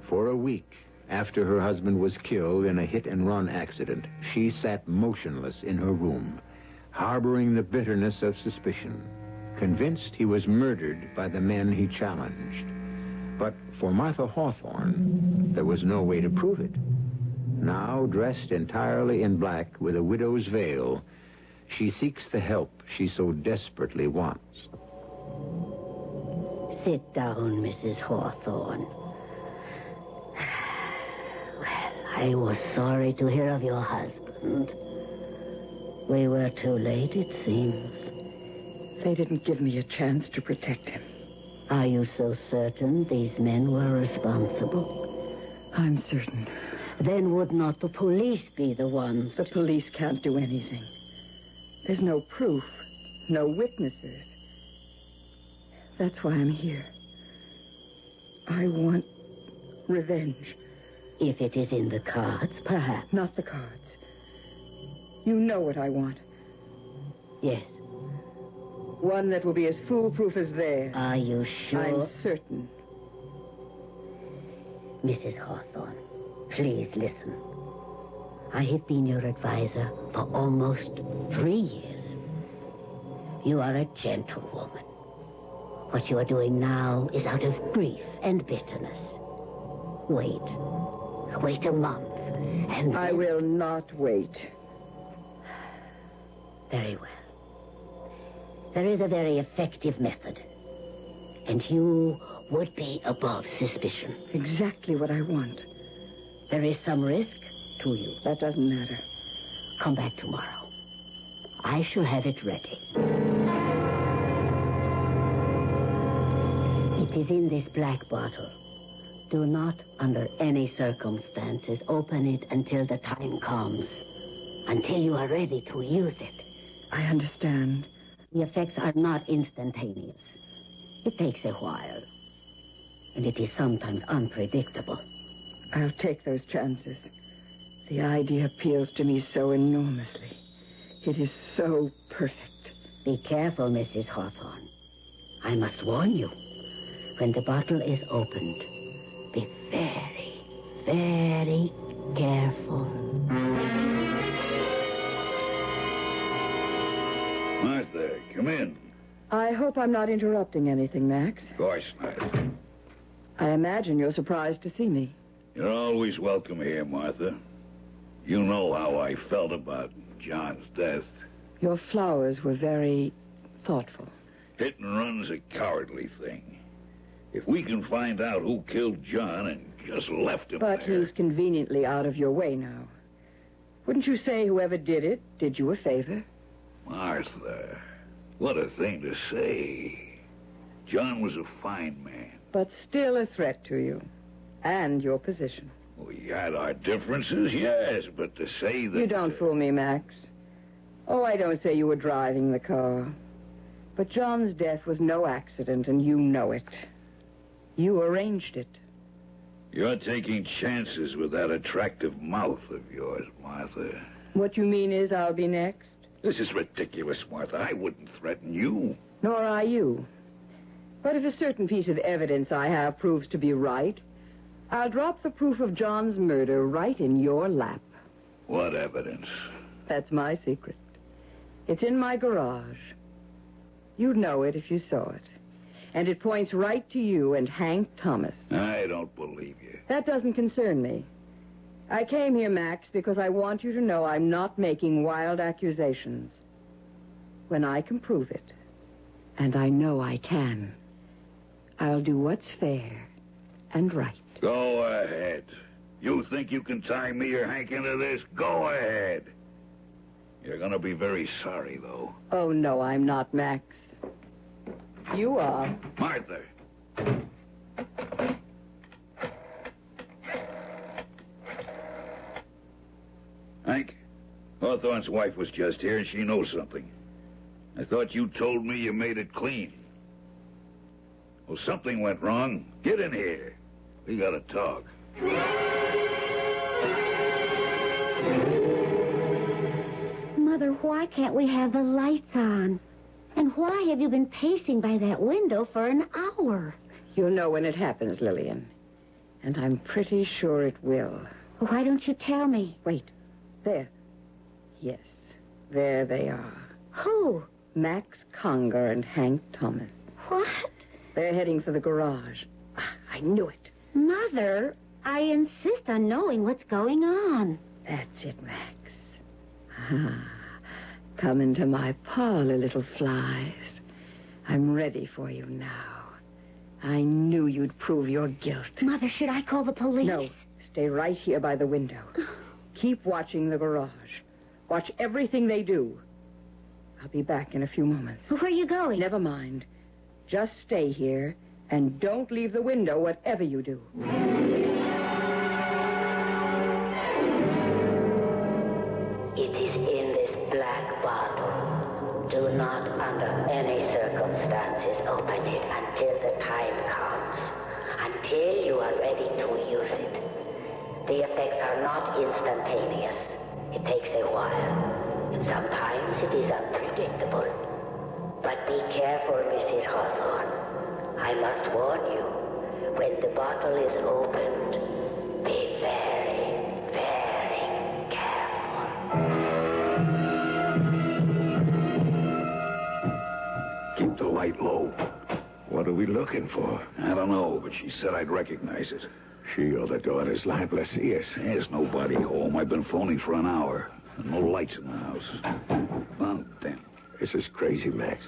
For a week after her husband was killed in a hit-and-run accident, she sat motionless in her room, harboring the bitterness of suspicion, convinced he was murdered by the men he challenged. But for Martha Hawthorne, there was no way to prove it. Now, dressed entirely in black with a widow's veil, she seeks the help she so desperately wants. Sit down, Mrs. Hawthorne. Well, I was sorry to hear of your husband. We were too late, it seems. They didn't give me a chance to protect him. Are you so certain these men were responsible? I'm certain. Then would not the police be the ones? The police can't do anything. There's no proof, no witnesses. That's why I'm here. I want revenge. If it is in the cards, perhaps. Not the cards. You know what I want. Yes. One that will be as foolproof as theirs. Are you sure? I'm certain. Mrs. Hawthorne, please listen. I have been your advisor for almost 3 years. You are a gentlewoman. What you are doing now is out of grief and bitterness. Wait. Wait a month, and I will not wait. Very well. There is a very effective method. And you would be above suspicion. Exactly what I want. There is some risk to you. That doesn't matter. Come back tomorrow. I shall have it ready. It is in this black bottle. Do not, under any circumstances, open it until the time comes. Until you are ready to use it. I understand. The effects are not instantaneous. It takes a while. And it is sometimes unpredictable. I'll take those chances. The idea appeals to me so enormously. It is so perfect. Be careful, Mrs. Hawthorne. I must warn you. When the bottle is opened, be very, very careful. Martha, come in. I hope I'm not interrupting anything, Max. Of course not. I imagine you're surprised to see me. You're always welcome here, Martha. You know how I felt about John's death. Your flowers were very thoughtful. Hit and run's a cowardly thing. If we can find out who killed John and just left him But there... he's conveniently out of your way now. Wouldn't you say whoever did it did you a favor? Martha, what a thing to say. John was a fine man. But still a threat to you. And your position. We had our differences, yes, but to say that... You don't fool me, Max. Oh, I don't say you were driving the car. But John's death was no accident, and you know it. You arranged it. You're taking chances with that attractive mouth of yours, Martha. What you mean is I'll be next? This is ridiculous, Martha. I wouldn't threaten you. Nor are you. But if a certain piece of evidence I have proves to be right, I'll drop the proof of John's murder right in your lap. What evidence? That's my secret. It's in my garage. You'd know it if you saw it. And it points right to you and Hank Thomas. I don't believe you. That doesn't concern me. I came here, Max, because I want you to know I'm not making wild accusations. When I can prove it, and I know I can, I'll do what's fair and right. Go ahead. You think you can tie me or Hank into this? Go ahead. You're going to be very sorry, though. Oh, no, I'm not, Max. You are. Martha. Hank, Hawthorne's wife was just here, and she knows something. I thought you told me you made it clean. Well, something went wrong. Get in here. We gotta talk. Mother, why can't we have the lights on? And why have you been pacing by that window for an hour? You'll know when it happens, Lillian. And I'm pretty sure it will. Why don't you tell me? Wait. There. Yes. There they are. Who? Max Conger and Hank Thomas. What? They're heading for the garage. I knew it. Mother, I insist on knowing what's going on. That's it, Max. Come into my parlor, little flies. I'm ready for you now. I knew you'd prove your guilt. Mother, should I call the police? No. Stay right here by the window. Keep watching the garage. Watch everything they do. I'll be back in a few moments. Where are you going? Never mind. Just stay here and don't leave the window whatever you do. It is in this black bottle. Do not under any circumstances open it until the time comes. Until you are ready to use it. The effects are not instantaneous. It takes a while. And sometimes it is unpredictable. But be careful, Mrs. Hawthorne. I must warn you. When the bottle is opened, be very, very careful. Keep the light low. What are we looking for? I don't know, but she said I'd recognize it. She or the daughter's liable to see us. There's nobody home. I've been phoning for an hour. No lights in the house. Oh, damn. This is crazy, Max.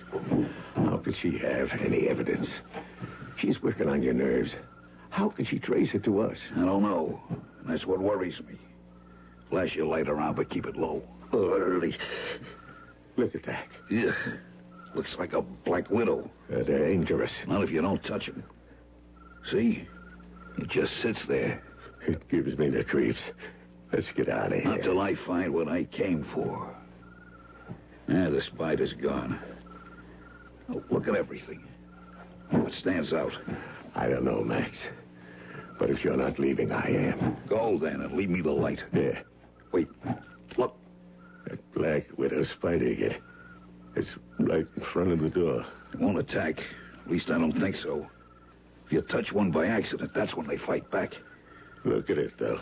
How could she have any evidence? She's working on your nerves. How can she trace it to us? I don't know. And that's what worries me. Flash your light around, but keep it low. Early. Look at that. Yeah. Looks like a black widow. They're dangerous. Not if you don't touch him. See? He just sits there. It gives me the creeps. Let's get out of here. Not till I find what I came for. The spider's gone. Oh, look at everything. What stands out? I don't know, Max. But if you're not leaving, I am. Go, then, and leave me the light. Yeah. Wait. Look. That black widow spider again. It's right in front of the door. It won't attack. At least I don't think so. If you touch one by accident, that's when they fight back. Look at it, though.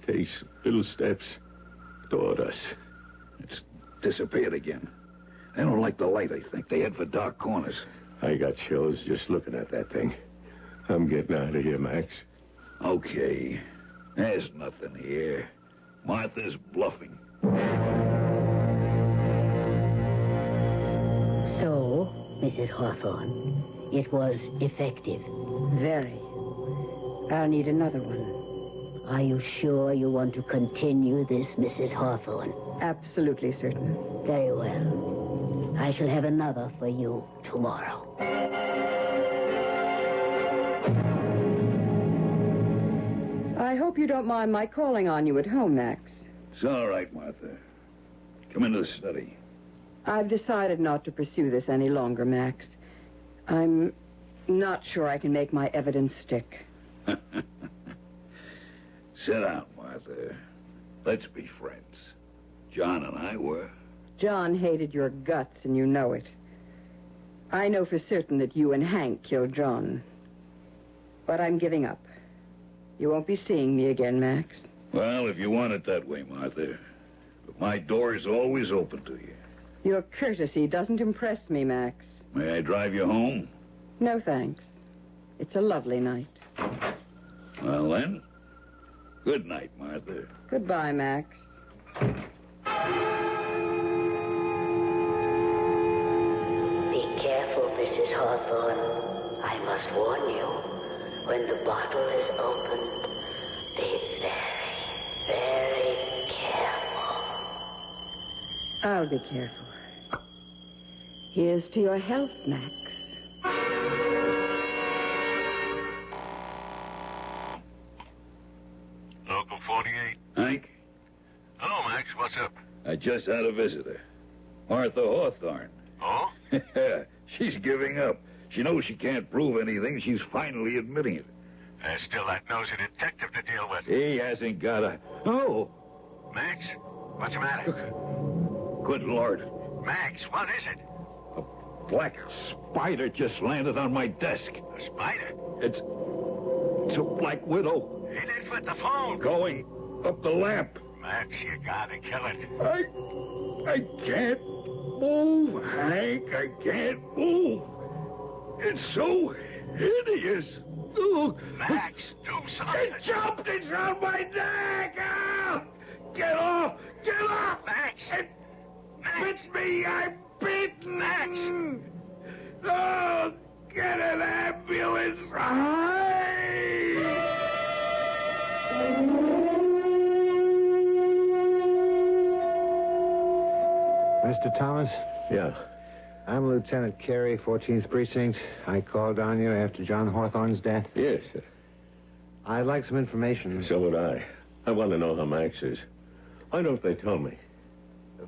Takes little steps toward us. It's disappeared again. They don't like the light, I think. They head for dark corners. I got chills just looking at that thing. I'm getting out of here, Max. Okay. There's nothing here. Martha's bluffing. So, Mrs. Hawthorne, it was effective. Very. I'll need another one. Are you sure you want to continue this, Mrs. Hawthorne? Absolutely certain. Very well. I shall have another for you tomorrow. I hope you don't mind my calling on you at home, Max. It's all right, Martha. Come into the study. I've decided not to pursue this any longer, Max. I'm not sure I can make my evidence stick. Sit down, Martha. Let's be friends. John and I were. John hated your guts, and you know it. I know for certain that you and Hank killed John. But I'm giving up. You won't be seeing me again, Max. Well, if you want it that way, Martha. But my door is always open to you. Your courtesy doesn't impress me, Max. May I drive you home? No, thanks. It's a lovely night. Well, then, good night, Martha. Goodbye, Max. Be careful, Mrs. Hawthorne. I must warn you. When the bottle is opened, be very, very careful. I'll be careful. Here's to your health, Max. Local 48. Hank? Hello, Max. What's up? I just had a visitor. Martha Hawthorne. Oh? She's giving up. She knows she can't prove anything. She's finally admitting it. Still that nosy detective to deal with. He hasn't got a... Oh! Max, what's the matter? Good Lord. Max, what is it? A black spider just landed on my desk. A spider? It's a black widow. It is with the phone. Going up the lamp. Max, you gotta kill it. I can't move, Hank. I can't move. It's so hideous. Oh. Max, do something. It jumped. It's on my neck. Ah! Get off. Get off. Max. It bit me. I'm bitten. Max. Oh, get an ambulance. you inside! Mr. Thomas? Yeah. I'm Lieutenant Carey, 14th Precinct. I called on you after John Hawthorne's death. Yes, sir. I'd like some information. So would I. I want to know how Max is. Why don't they tell me?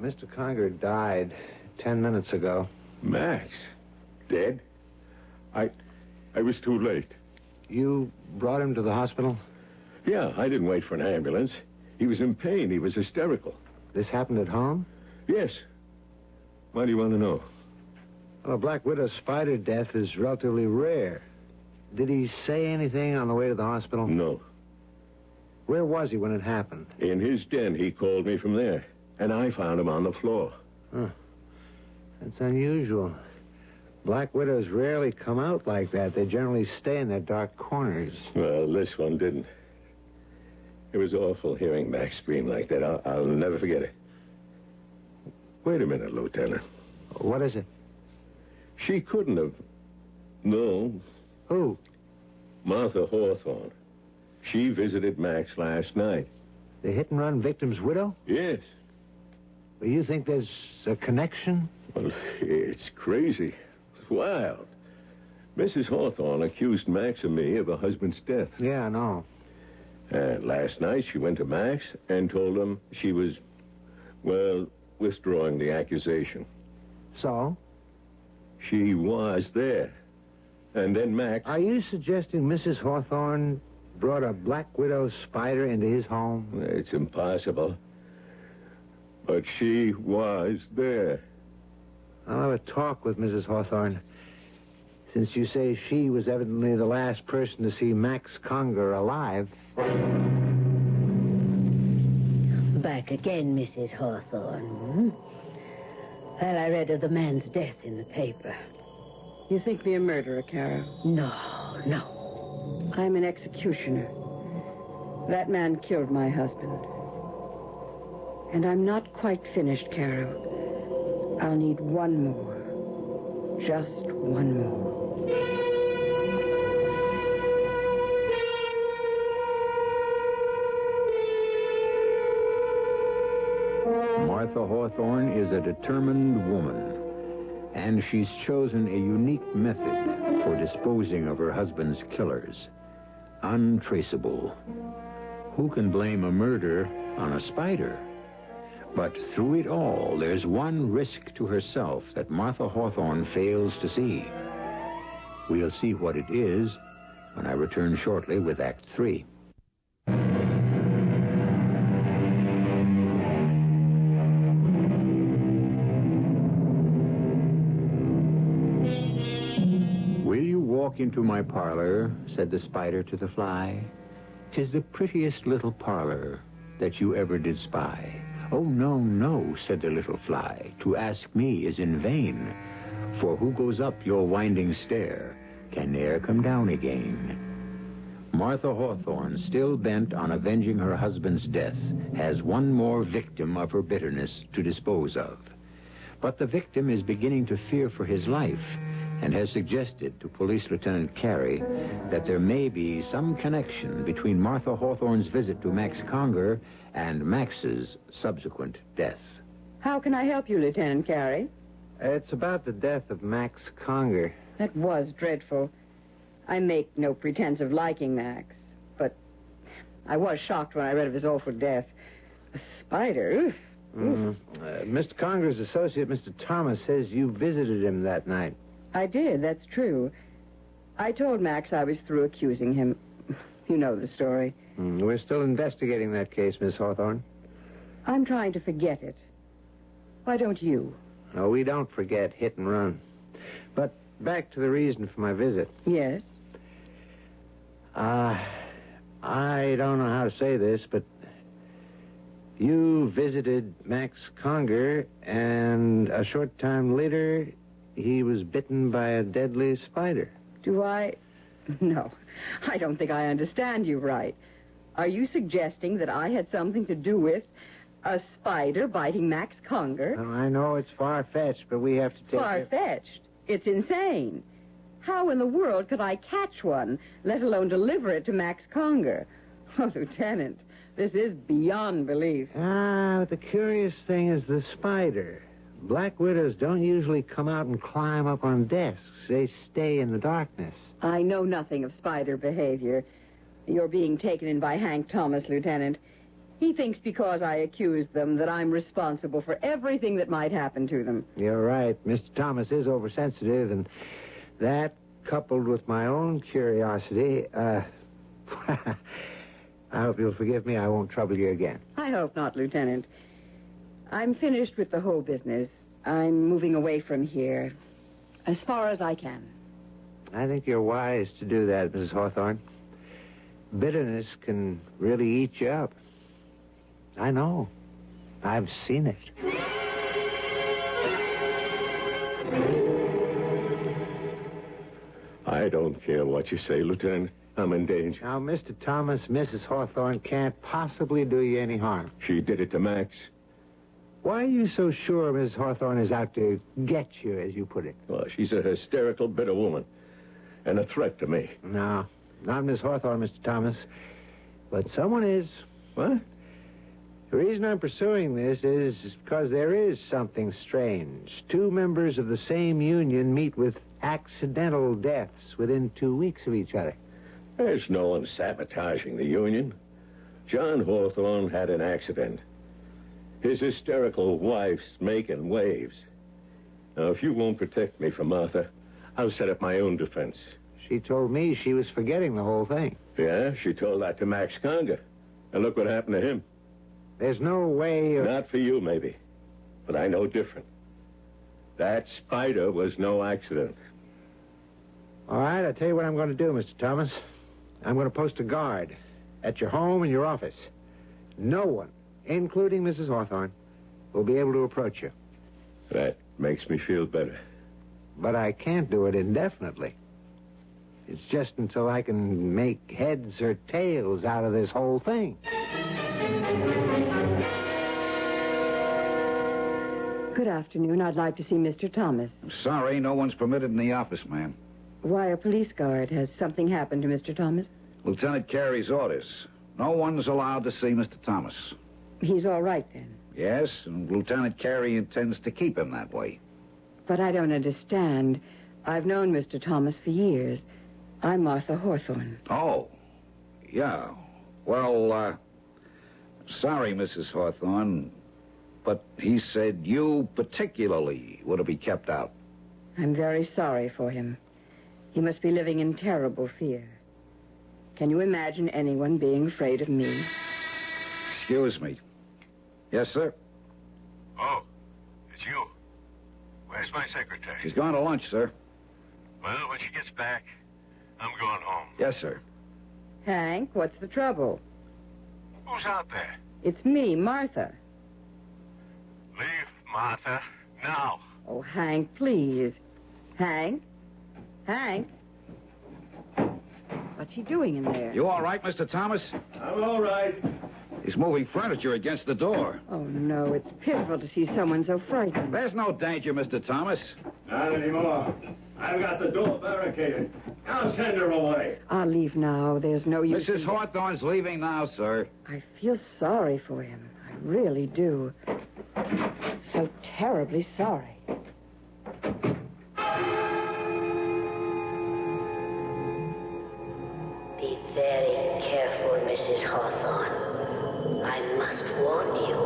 Mr. Conger died 10 minutes ago. Max? Dead? I was too late. You brought him to the hospital? Yeah, I didn't wait for an ambulance. He was in pain. He was hysterical. This happened at home? Yes. Why do you want to know? Well, a Black Widow spider death is relatively rare. Did he say anything on the way to the hospital? No. Where was he when it happened? In his den. He called me from there. And I found him on the floor. Huh. That's unusual. Black widows rarely come out like that. They generally stay in their dark corners. Well, this one didn't. It was awful hearing Max scream like that. I'll never forget it. Wait a minute, Lieutenant. What is it? She couldn't have... No. Who? Martha Hawthorne. She visited Max last night. The hit-and-run victim's widow? Yes. Well, you think there's a connection? Well, it's crazy. It's wild. Mrs. Hawthorne accused Max and me of her husband's death. Yeah, I know. And last night she went to Max and told him she was, well, withdrawing the accusation. So? She was there. And then Max... Are you suggesting Mrs. Hawthorne brought a Black Widow spider into his home? It's impossible. But she was there. I'll have a talk with Mrs. Hawthorne. Since you say she was evidently the last person to see Max Conger alive. Back again, Mrs. Hawthorne. Well, I read of the man's death in the paper. You think me a murderer, Carol? No. I'm an executioner. That man killed my husband. And I'm not quite finished, Carol. I'll need one more. Just one more. Martha Hawthorne is a determined woman, and she's chosen a unique method for disposing of her husband's killers. Untraceable. Who can blame a murder on a spider? But through it all, there's one risk to herself that Martha Hawthorne fails to see. We'll see what it is when I return shortly with Act 3. Will you walk into my parlor, said the spider to the fly. 'Tis the prettiest little parlor that you ever did spy. Oh, no, no, said the little fly, to ask me is in vain, for who goes up your winding stair can ne'er come down again. Martha Hawthorne, still bent on avenging her husband's death, has one more victim of her bitterness to dispose of. But the victim is beginning to fear for his life and has suggested to Police Lieutenant Carey that there may be some connection between Martha Hawthorne's visit to Max Conger and Max's subsequent death. How can I help you, Lieutenant Carey? It's about the death of Max Conger. That was dreadful. I make no pretense of liking Max, but I was shocked when I read of his awful death. A spider, oof. Mr. Conger's associate, Mr. Thomas, says you visited him that night. I did, that's true. I told Max I was through accusing him. You know the story. We're still investigating that case, Miss Hawthorne. I'm trying to forget it. Why don't you? No, we don't forget hit and run. But back to the reason for my visit. Yes? I don't know how to say this, but you visited Max Conger, and a short time later, he was bitten by a deadly spider. Do I? No, I don't think I understand you right. Are you suggesting that I had something to do with a spider biting Max Conger? Well, I know it's far-fetched, but we have to take Far-fetched? It's insane. How in the world could I catch one, let alone deliver it to Max Conger? Oh, Lieutenant, this is beyond belief. But the curious thing is the spider. Black widows don't usually come out and climb up on desks. They stay in the darkness. I know nothing of spider behavior. You're being taken in by Hank Thomas, Lieutenant. He thinks because I accused them that I'm responsible for everything that might happen to them. You're right. Mr. Thomas is oversensitive, and that, coupled with my own curiosity, I hope you'll forgive me. I won't trouble you again. I hope not, Lieutenant. I'm finished with the whole business. I'm moving away from here as far as I can. I think you're wise to do that, Mrs. Hawthorne. Bitterness can really eat you up. I know. I've seen it. I don't care what you say, Lieutenant. I'm in danger. Now, Mr. Thomas, Mrs. Hawthorne can't possibly do you any harm. She did it to Max. Why are you so sure Mrs. Hawthorne is out to get you, as you put it? Well, she's a hysterical, bitter woman. And a threat to me. No, not Miss Hawthorne, Mr. Thomas. But someone is. What? The reason I'm pursuing this is because there is something strange. Two members of the same union meet with accidental deaths within 2 weeks of each other. There's no one sabotaging the union. John Hawthorne had an accident. His hysterical wife's making waves. Now, if you won't protect me from Martha, I'll set up my own defense. She told me she was forgetting the whole thing. Yeah, she told that to Max Conger. And look what happened to him. There's no way of... Not for you, maybe. But I know different. That spider was no accident. All right, I'll tell you what I'm going to do, Mr. Thomas. I'm going to post a guard at your home and your office. No one, including Mrs. Hawthorne, will be able to approach you. That makes me feel better. But I can't do it indefinitely. It's just until I can make heads or tails out of this whole thing. Good afternoon. I'd like to see Mr. Thomas. Sorry, no one's permitted in the office, ma'am. Why, a police guard. Has something happened to Mr. Thomas? Lieutenant Carey's orders. No one's allowed to see Mr. Thomas. He's all right, then. Yes, and Lieutenant Carey intends to keep him that way. But I don't understand. I've known Mr. Thomas for years. I'm Martha Hawthorne. Oh, yeah. Well, sorry, Mrs. Hawthorne, but he said you particularly were to be kept out. I'm very sorry for him. He must be living in terrible fear. Can you imagine anyone being afraid of me? Excuse me. Yes, sir? Oh, it's you. Where's my secretary? She's gone to lunch, sir. Well, when she gets back, I'm going home. Yes, sir. Hank, what's the trouble? Who's out there? It's me, Martha. Leave, Martha, now. Oh, Hank, please. Hank? Hank? What's he doing in there? You all right, Mr. Thomas? I'm all right. He's moving furniture against the door. Oh, no, it's pitiful to see someone so frightened. There's no danger, Mr. Thomas. Not anymore. I've got the door barricaded. I'll send her away. I'll leave now. There's no use. Mrs. Hawthorne's leaving now, sir. I feel sorry for him. I really do. So terribly sorry. Be very careful, Mrs. Hawthorne. I must warn you,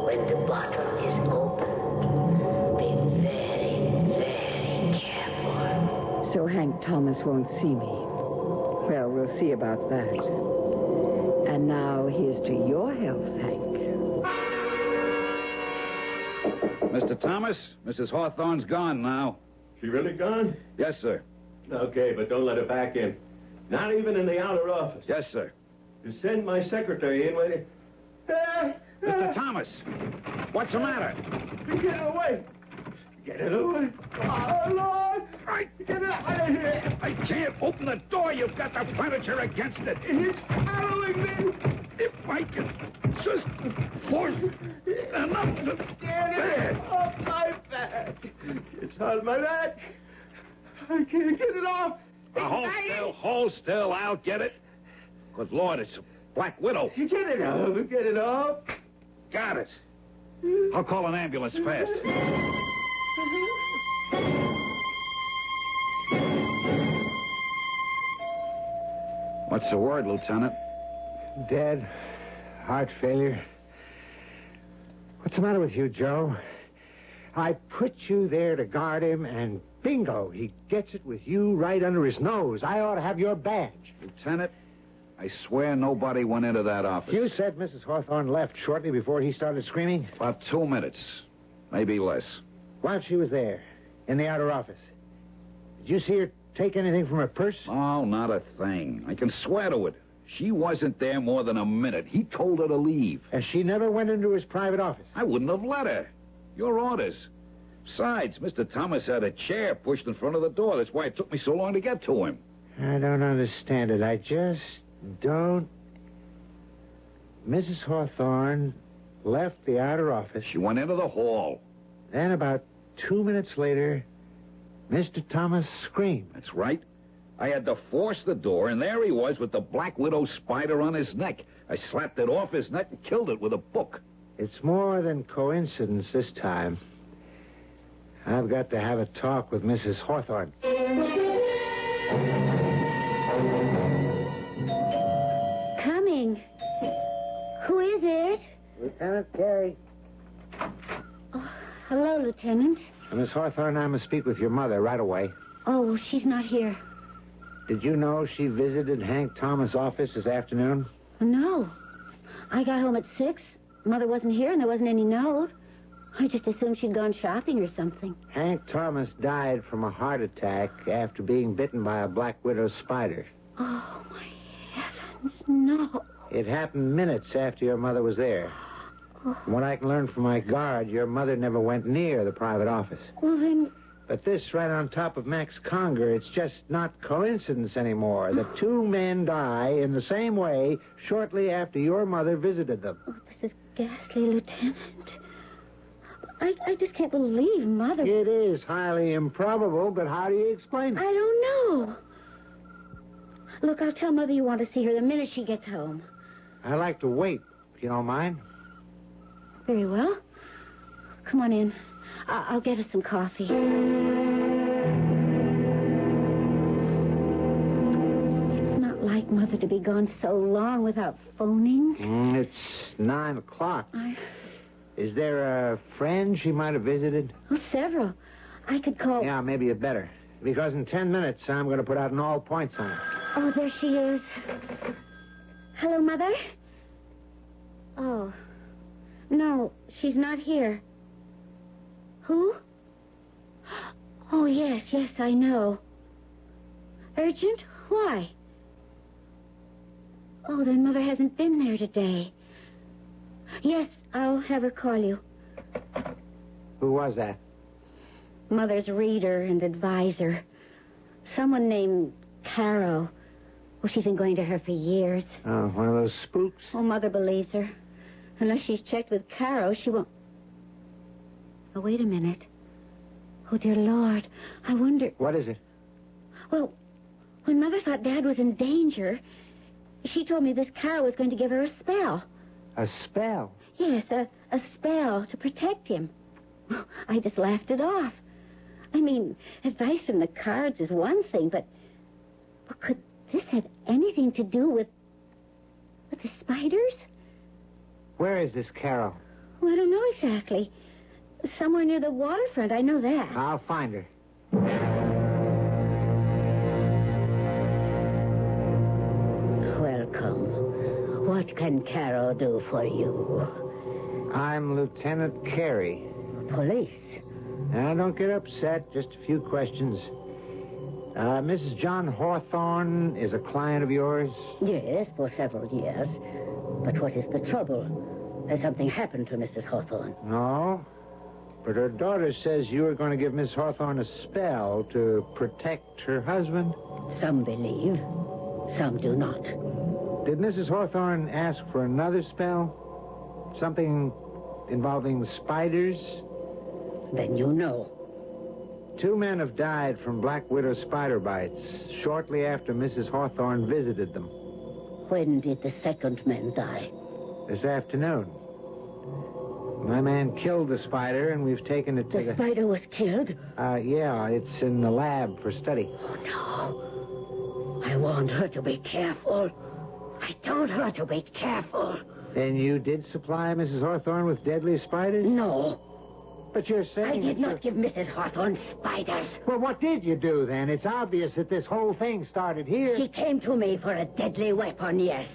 when the bottle is opened, be very, very careful. So Hank Thomas won't see me. Well, we'll see about that. And now here's to your health, Hank. Mr. Thomas, Mrs. Hawthorne's gone now. She really gone? Yes, sir. Okay, but don't let her back in. Not even in the outer office. Yes, sir. You send my secretary in with it. Mr. Thomas, what's the matter? Get it away. Get it away. Oh, Lord. Right. Get it out of here. I can't open the door. You've got the furniture against it. He's following me. If I can just force enough to... Get it off my back. It's on my back. I can't get it off. Hold still. I'll get it. Good Lord, it's a Black Widow. Get it off. Get it off. Got it. I'll call an ambulance fast. What's the word, Lieutenant? Dead. Heart failure. What's the matter with you, Joe? I put you there to guard him, and bingo, he gets it with you right under his nose. I ought to have your badge. Lieutenant, I swear nobody went into that office. You said Mrs. Hawthorne left shortly before he started screaming? About 2 minutes. Maybe less. While she was there, in the outer office, did you see her take anything from her purse? Oh, not a thing. I can swear to it. She wasn't there more than a minute. He told her to leave. And she never went into his private office? I wouldn't have let her. Your orders. Besides, Mr. Thomas had a chair pushed in front of the door. That's why it took me so long to get to him. I don't understand it. I just don't... Mrs. Hawthorne left the outer office. She went into the hall. Then about 2 minutes later, Mr. Thomas screamed. That's right. I had to force the door, and there he was with the Black Widow spider on his neck. I slapped it off his neck and killed it with a book. It's more than coincidence this time. I've got to have a talk with Mrs. Hawthorne. Coming. Who is it? Lieutenant Carey. Oh, hello, Lieutenant. Miss Hawthorne, I must speak with your mother right away. Oh, she's not here. Did you know she visited Hank Thomas' office this afternoon? No. I got home at 6. Mother wasn't here, and there wasn't any note. I just assumed she'd gone shopping or something. Hank Thomas died from a heart attack after being bitten by a Black Widow spider. Oh, my heavens, no. It happened minutes after your mother was there. Oh. From what I can learn from my guard, your mother never went near the private office. Well, then... But this right on top of Max Conger, it's just not coincidence anymore. The two men die in the same way shortly after your mother visited them. Oh, this is ghastly, Lieutenant. I just can't believe Mother... It is highly improbable, but how do you explain it? I don't know. Look, I'll tell Mother you want to see her the minute she gets home. I'd like to wait, if you don't mind. Very well. Come on in. I'll get us some coffee. It's not like Mother to be gone so long without phoning. It's 9 o'clock. Is there a friend she might have visited? Oh, several. I could call... Yeah, maybe you'd better. Because in 10 minutes, I'm going to put out an all points on her. Oh, there she is. Hello, Mother? Oh. No, she's not here. Who? Oh, yes, I know. Urgent? Why? Oh, then Mother hasn't been there today. Yes, I'll have her call you. Who was that? Mother's reader and advisor. Someone named Caro. Oh, she's been going to her for years. Oh, one of those spooks? Oh, Mother believes her. Unless she's checked with Caro, she won't... Oh, wait a minute. Oh, dear Lord. I wonder... What is it? Well, when Mother thought Dad was in danger, she told me this Caro was going to give her a spell. A spell? Yes, a spell to protect him. I just laughed it off. I mean, advice from the cards is one thing, but could this have anything to do with the spiders? Where is this Carol? Well, I don't know exactly. Somewhere near the waterfront, I know that. I'll find her. Welcome. What can Carol do for you? I'm Lieutenant Carey. Police? Now, don't get upset. Just a few questions. Mrs. John Hawthorne is a client of yours? Yes, for several years. But what is the trouble? Has something happened to Mrs. Hawthorne? No. But her daughter says you are going to give Miss Hawthorne a spell to protect her husband. Some believe. Some do not. Did Mrs. Hawthorne ask for another spell? Something involving spiders? Then you know. 2 men have died from black widow spider bites shortly after Mrs. Hawthorne visited them. When did the second man die? This afternoon. My man killed the spider, and we've taken it to The spider was killed? Yeah, it's in the lab for study. Oh, no. I warned her to be careful. I told her to be careful. And you did supply Mrs. Hawthorne with deadly spiders? No. But you're saying... I did not give Mrs. Hawthorne spiders. Well, what did you do, then? It's obvious that this whole thing started here. She came to me for a deadly weapon, yes.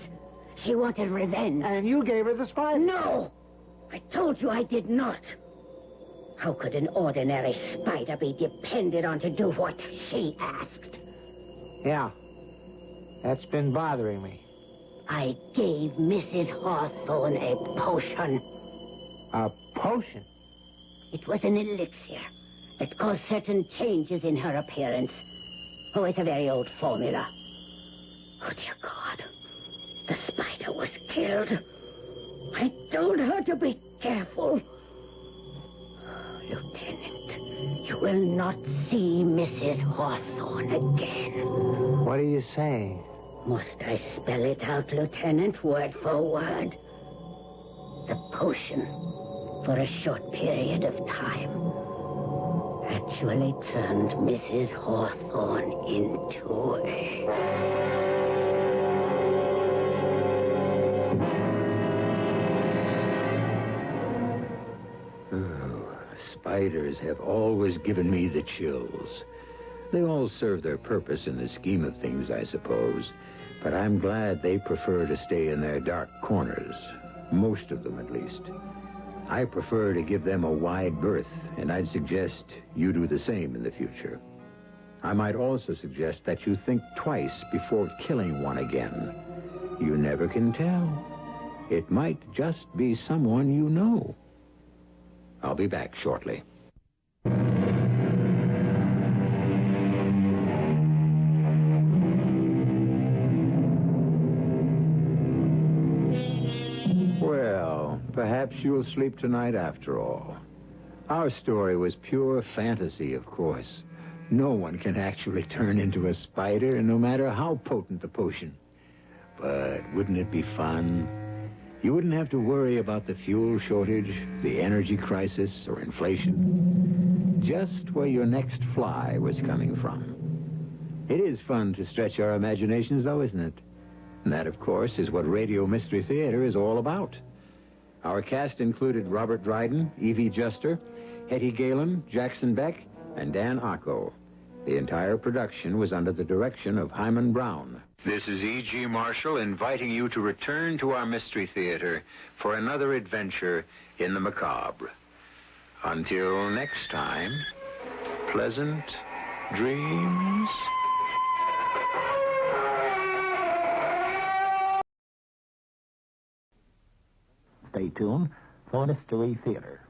She wanted revenge. And you gave her the spider? No! I told you I did not. How could an ordinary spider be depended on to do what she asked? Yeah. That's been bothering me. I gave Mrs. Hawthorne a potion. A potion? It was an elixir that caused certain changes in her appearance. Oh, it's a very old formula. Oh, dear God. The spider was killed. I told her to be careful. Lieutenant, you will not see Mrs. Hawthorne again. What are you saying? Must I spell it out, Lieutenant, word for word? The potion, for a short period of time, actually turned Mrs. Hawthorne into a... Spiders have always given me the chills. They all serve their purpose in the scheme of things, I suppose. But I'm glad they prefer to stay in their dark corners. Most of them, at least. I prefer to give them a wide berth, and I'd suggest you do the same in the future. I might also suggest that you think twice before killing one again. You never can tell. It might just be someone you know. I'll be back shortly. Well, perhaps you'll sleep tonight after all. Our story was pure fantasy, of course. No one can actually turn into a spider, no matter how potent the potion. But wouldn't it be fun? You wouldn't have to worry about the fuel shortage, the energy crisis, or inflation. Just where your next fly was coming from. It is fun to stretch our imaginations, though, isn't it? And that, of course, is what Radio Mystery Theater is all about. Our cast included Robert Dryden, Evie Juster, Hetty Galen, Jackson Beck, and Dan Acco. The entire production was under the direction of Hyman Brown. This is E.G. Marshall inviting you to return to our Mystery Theater for another adventure in the macabre. Until next time, pleasant dreams. Stay tuned for Mystery Theater.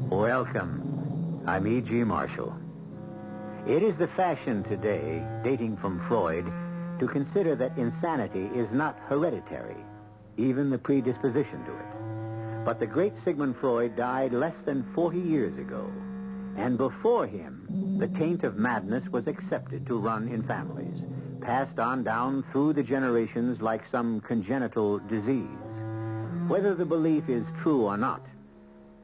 Welcome. I'm E.G. Marshall. It is the fashion today, dating from Freud, to consider that insanity is not hereditary, even the predisposition to it. But the great Sigmund Freud died less than 40 years ago, and before him, the taint of madness was accepted to run in families, passed on down through the generations like some congenital disease. Whether the belief is true or not,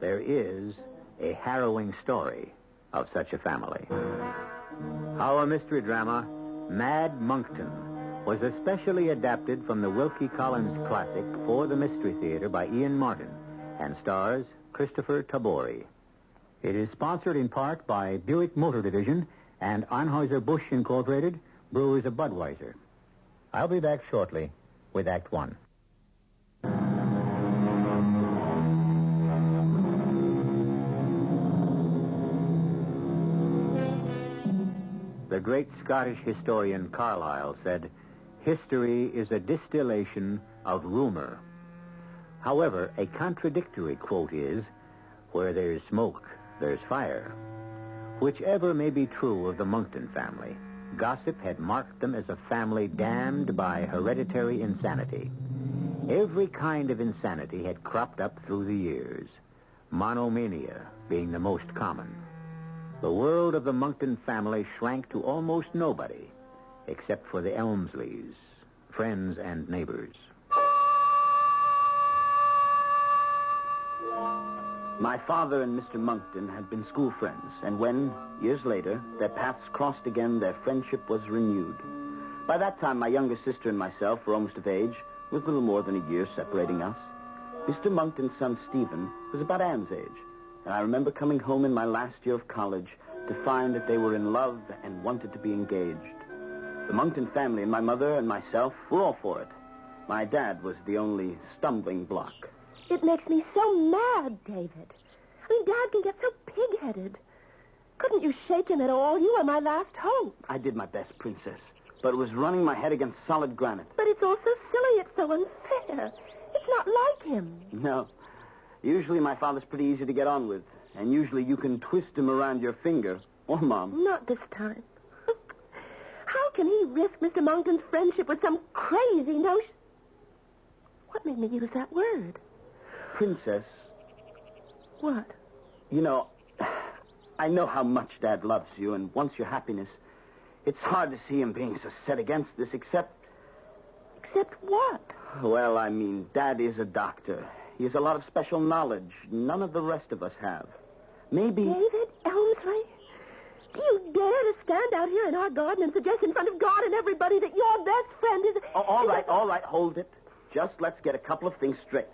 there is a harrowing story of such a family. Our mystery drama, Mad Monkton, was especially adapted from the Wilkie Collins classic For the Mystery Theater by Ian Martin and stars Christopher Tabori. It is sponsored in part by Buick Motor Division and Anheuser-Busch Incorporated, Brewers of Budweiser. I'll be back shortly with Act One. The great Scottish historian Carlyle said, "History is a distillation of rumor." However, a contradictory quote is, Where there's smoke, there's fire. Whichever may be true of the Monkton family, gossip had marked them as a family damned by hereditary insanity. Every kind of insanity had cropped up through the years, monomania being the most common. The world of the Monkton family shrank to almost nobody, except for the Elmsleys, friends and neighbors. My father and Mr. Monkton had been school friends, and when, years later, their paths crossed again, their friendship was renewed. By that time, my younger sister and myself were almost of age, with little more than a year separating us. Mr. Monkton's son, Stephen, was about Anne's age, and I remember coming home in my last year of college to find that they were in love and wanted to be engaged. The Monkton family and my mother and myself were all for it. My dad was the only stumbling block. It makes me so mad, David. I mean, Dad can get so pig-headed. Couldn't you shake him at all? You were my last hope. I did my best, Princess, but it was running my head against solid granite. But it's all so silly. It's so unfair. It's not like him. No. Usually my father's pretty easy to get on with, and usually you can twist him around your finger. Or Mom. Not this time. How can he risk Mr. Monkton's friendship with some crazy notion? What made me use that word? Princess. What? You know, I know how much Dad loves you and wants your happiness. It's hard to see him being so set against this, except... Except what? Well, I mean, Dad is a doctor. He has a lot of special knowledge none of the rest of us have. Maybe... David Elmsley? Do you dare to stand out here in our garden and suggest in front of God and everybody that your best friend is... Oh, all right, hold it. Just let's get a couple of things straight.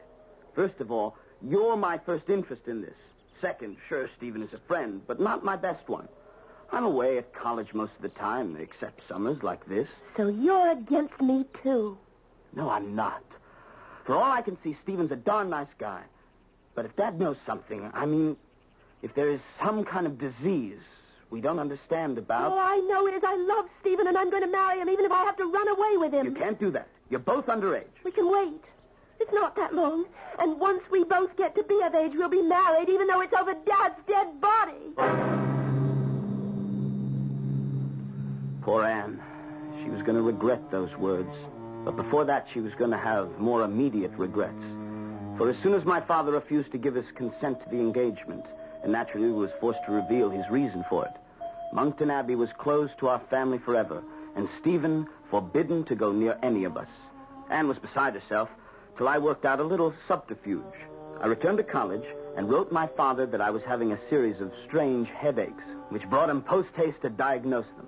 First of all, you're my first interest in this. Second, sure, Stephen is a friend, but not my best one. I'm away at college most of the time, except summers like this. So you're against me, too? No, I'm not. For all I can see, Stephen's a darn nice guy. But if Dad knows something, I mean, if there is some kind of disease we don't understand about... Oh, I know it is. I love Stephen, and I'm going to marry him, even if I have to run away with him. You can't do that. You're both underage. We can wait. It's not that long. And once we both get to be of age, we'll be married, even though it's over Dad's dead body. Poor Anne. She was going to regret those words. But before that, she was going to have more immediate regrets. For as soon as my father refused to give his consent to the engagement, and naturally was forced to reveal his reason for it, Monkton Abbey was closed to our family forever, and Stephen forbidden to go near any of us. Anne was beside herself, till I worked out a little subterfuge. I returned to college and wrote my father that I was having a series of strange headaches, which brought him post-haste to diagnose them.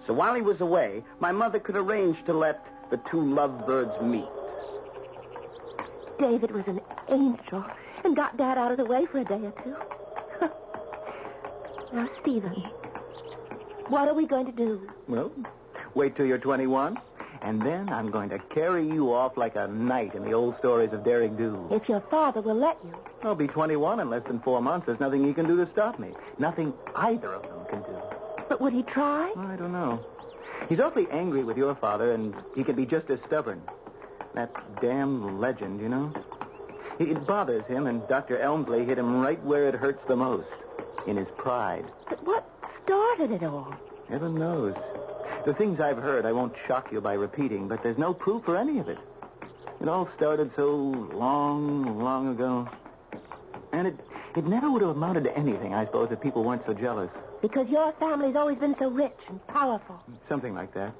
So while he was away, my mother could arrange to let the two lovebirds meet. David was an angel and got Dad out of the way for a day or two. Now, Stephen, what are we going to do? Well, wait till you're 21, and then I'm going to carry you off like a knight in the old stories of Daring Do. If your father will let you. I'll be 21 in less than 4 months. There's nothing he can do to stop me. Nothing either of them can do. But would he try? I don't know. He's awfully angry with your father, and he can be just as stubborn. That damn legend, you know? It bothers him, and Dr. Elmsley hit him right where it hurts the most, in his pride. But what started it all? Heaven knows. The things I've heard I won't shock you by repeating, but there's no proof for any of it. It all started so long, long ago. And it never would have amounted to anything, I suppose, if people weren't so jealous. Because your family's always been so rich and powerful. Something like that.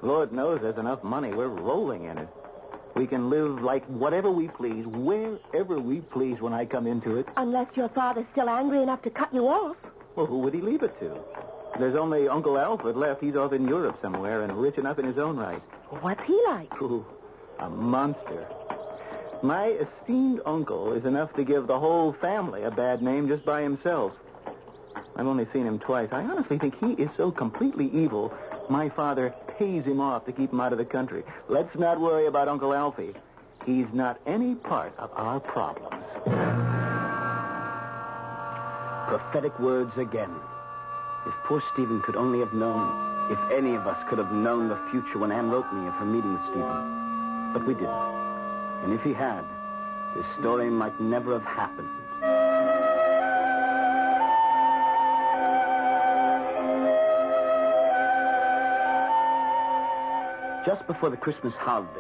Lord knows there's enough money. We're rolling in it. We can live like whatever we please, wherever we please when I come into it. Unless your father's still angry enough to cut you off. Well, who would he leave it to? There's only Uncle Alfred left. He's off in Europe somewhere and rich enough in his own right. What's he like? Ooh, a monster. My esteemed uncle is enough to give the whole family a bad name just by himself. I've only seen him twice. I honestly think he is so completely evil, my father pays him off to keep him out of the country. Let's not worry about Uncle Alfie. He's not any part of our problems. Prophetic words again. If poor Stephen could only have known, if any of us could have known the future when Anne wrote me of her meeting with Stephen. But we didn't. And if he had, this story might never have happened. Just before the Christmas holidays,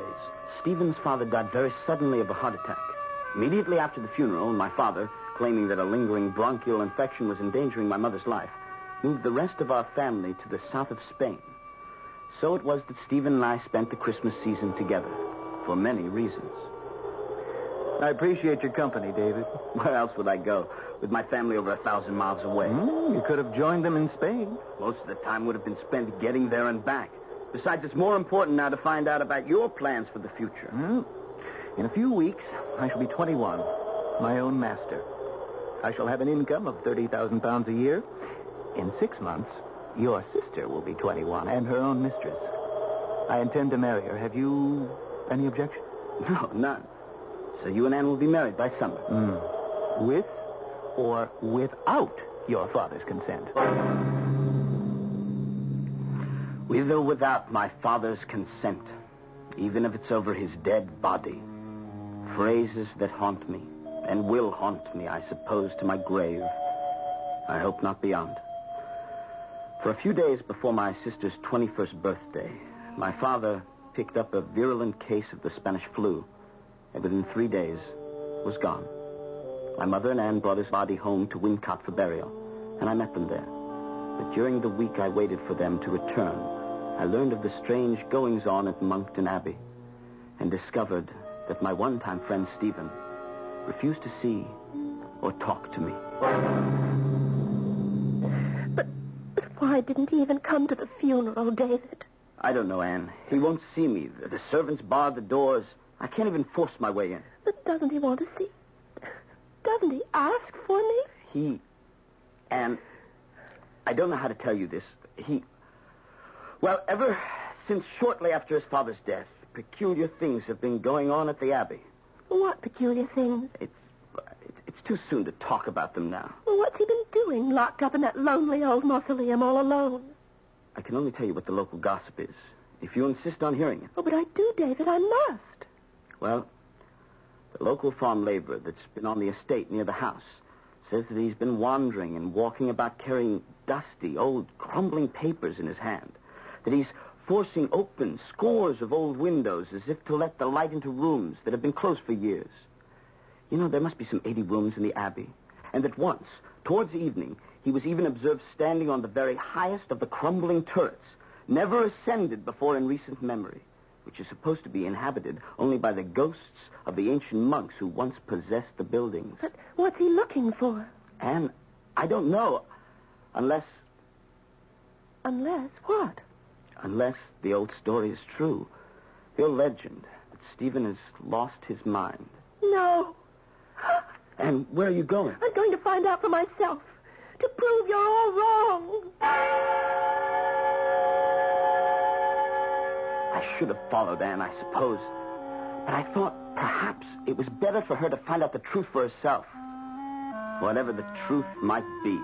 Stephen's father died very suddenly of a heart attack. Immediately after the funeral, my father, claiming that a lingering bronchial infection was endangering my mother's life, moved the rest of our family to the south of Spain. So it was that Stephen and I spent the Christmas season together, for many reasons. I appreciate your company, David. Where else would I go, with my family over 1,000 miles away? You could have joined them in Spain. Most of the time would have been spent getting there and back. Besides, it's more important now to find out about your plans for the future. In a few weeks, I shall be 21, my own master. I shall have an income of 30,000 pounds a year. In 6 months, your sister will be 21 and her own mistress. I intend to marry her. Have you any objection? No, none. So you and Anne will be married by summer. With or without your father's consent? With or without my father's consent, even if it's over his dead body. Phrases that haunt me, and will haunt me, I suppose, to my grave. I hope not beyond. For a few days before my sister's 21st birthday, my father picked up a virulent case of the Spanish flu, and within 3 days was gone. My mother and Anne brought his body home to Wincott for burial, and I met them there. But during the week I waited for them to return, I learned of the strange goings-on at Monkton Abbey, and discovered that my one-time friend Stephen refused to see or talk to me. But why didn't he even come to the funeral, David? I don't know, Anne. He won't see me. The servants barred the doors. I can't even force my way in. But doesn't he want to see? Doesn't he ask for me? Anne, I don't know how to tell you this. Well, ever since shortly after his father's death, peculiar things have been going on at the Abbey. What peculiar things? It's too soon to talk about them now. Well, what's he been doing, locked up in that lonely old mausoleum all alone? I can only tell you what the local gossip is, if you insist on hearing it. Oh, but I do, David. I must. Well, the local farm laborer that's been on the estate near the house says that he's been wandering and walking about carrying dusty, old, crumbling papers in his hand. That he's forcing open scores of old windows as if to let the light into rooms that have been closed for years. You know, there must be some 80 rooms in the Abbey. And that once, towards evening, he was even observed standing on the very highest of the crumbling turrets, never ascended before in recent memory, which is supposed to be inhabited only by the ghosts of the ancient monks who once possessed the buildings. But what's he looking for? Anne, I don't know. Unless what? Unless the old story is true. The old legend that Stephen has lost his mind. No. And where are you going? I'm going to find out for myself. To prove you're all wrong. I should have followed Anne, I suppose. But I thought perhaps it was better for her to find out the truth for herself. Whatever the truth might be.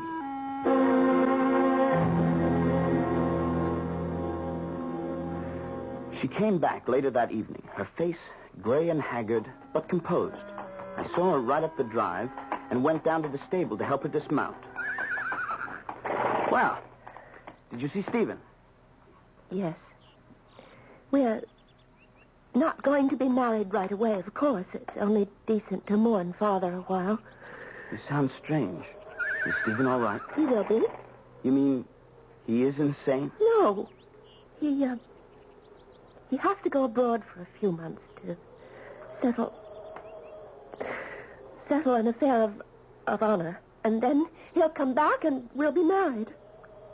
She came back later that evening, her face gray and haggard, but composed. I saw her ride up the drive and went down to the stable to help her dismount. Well, did you see Stephen? Yes. We're not going to be married right away, of course. It's only decent to mourn Father a while. You sound strange. Is Stephen all right? He will be. You mean he is insane? No. He has to go abroad for a few months to settle an affair of honor. And then he'll come back and we'll be married.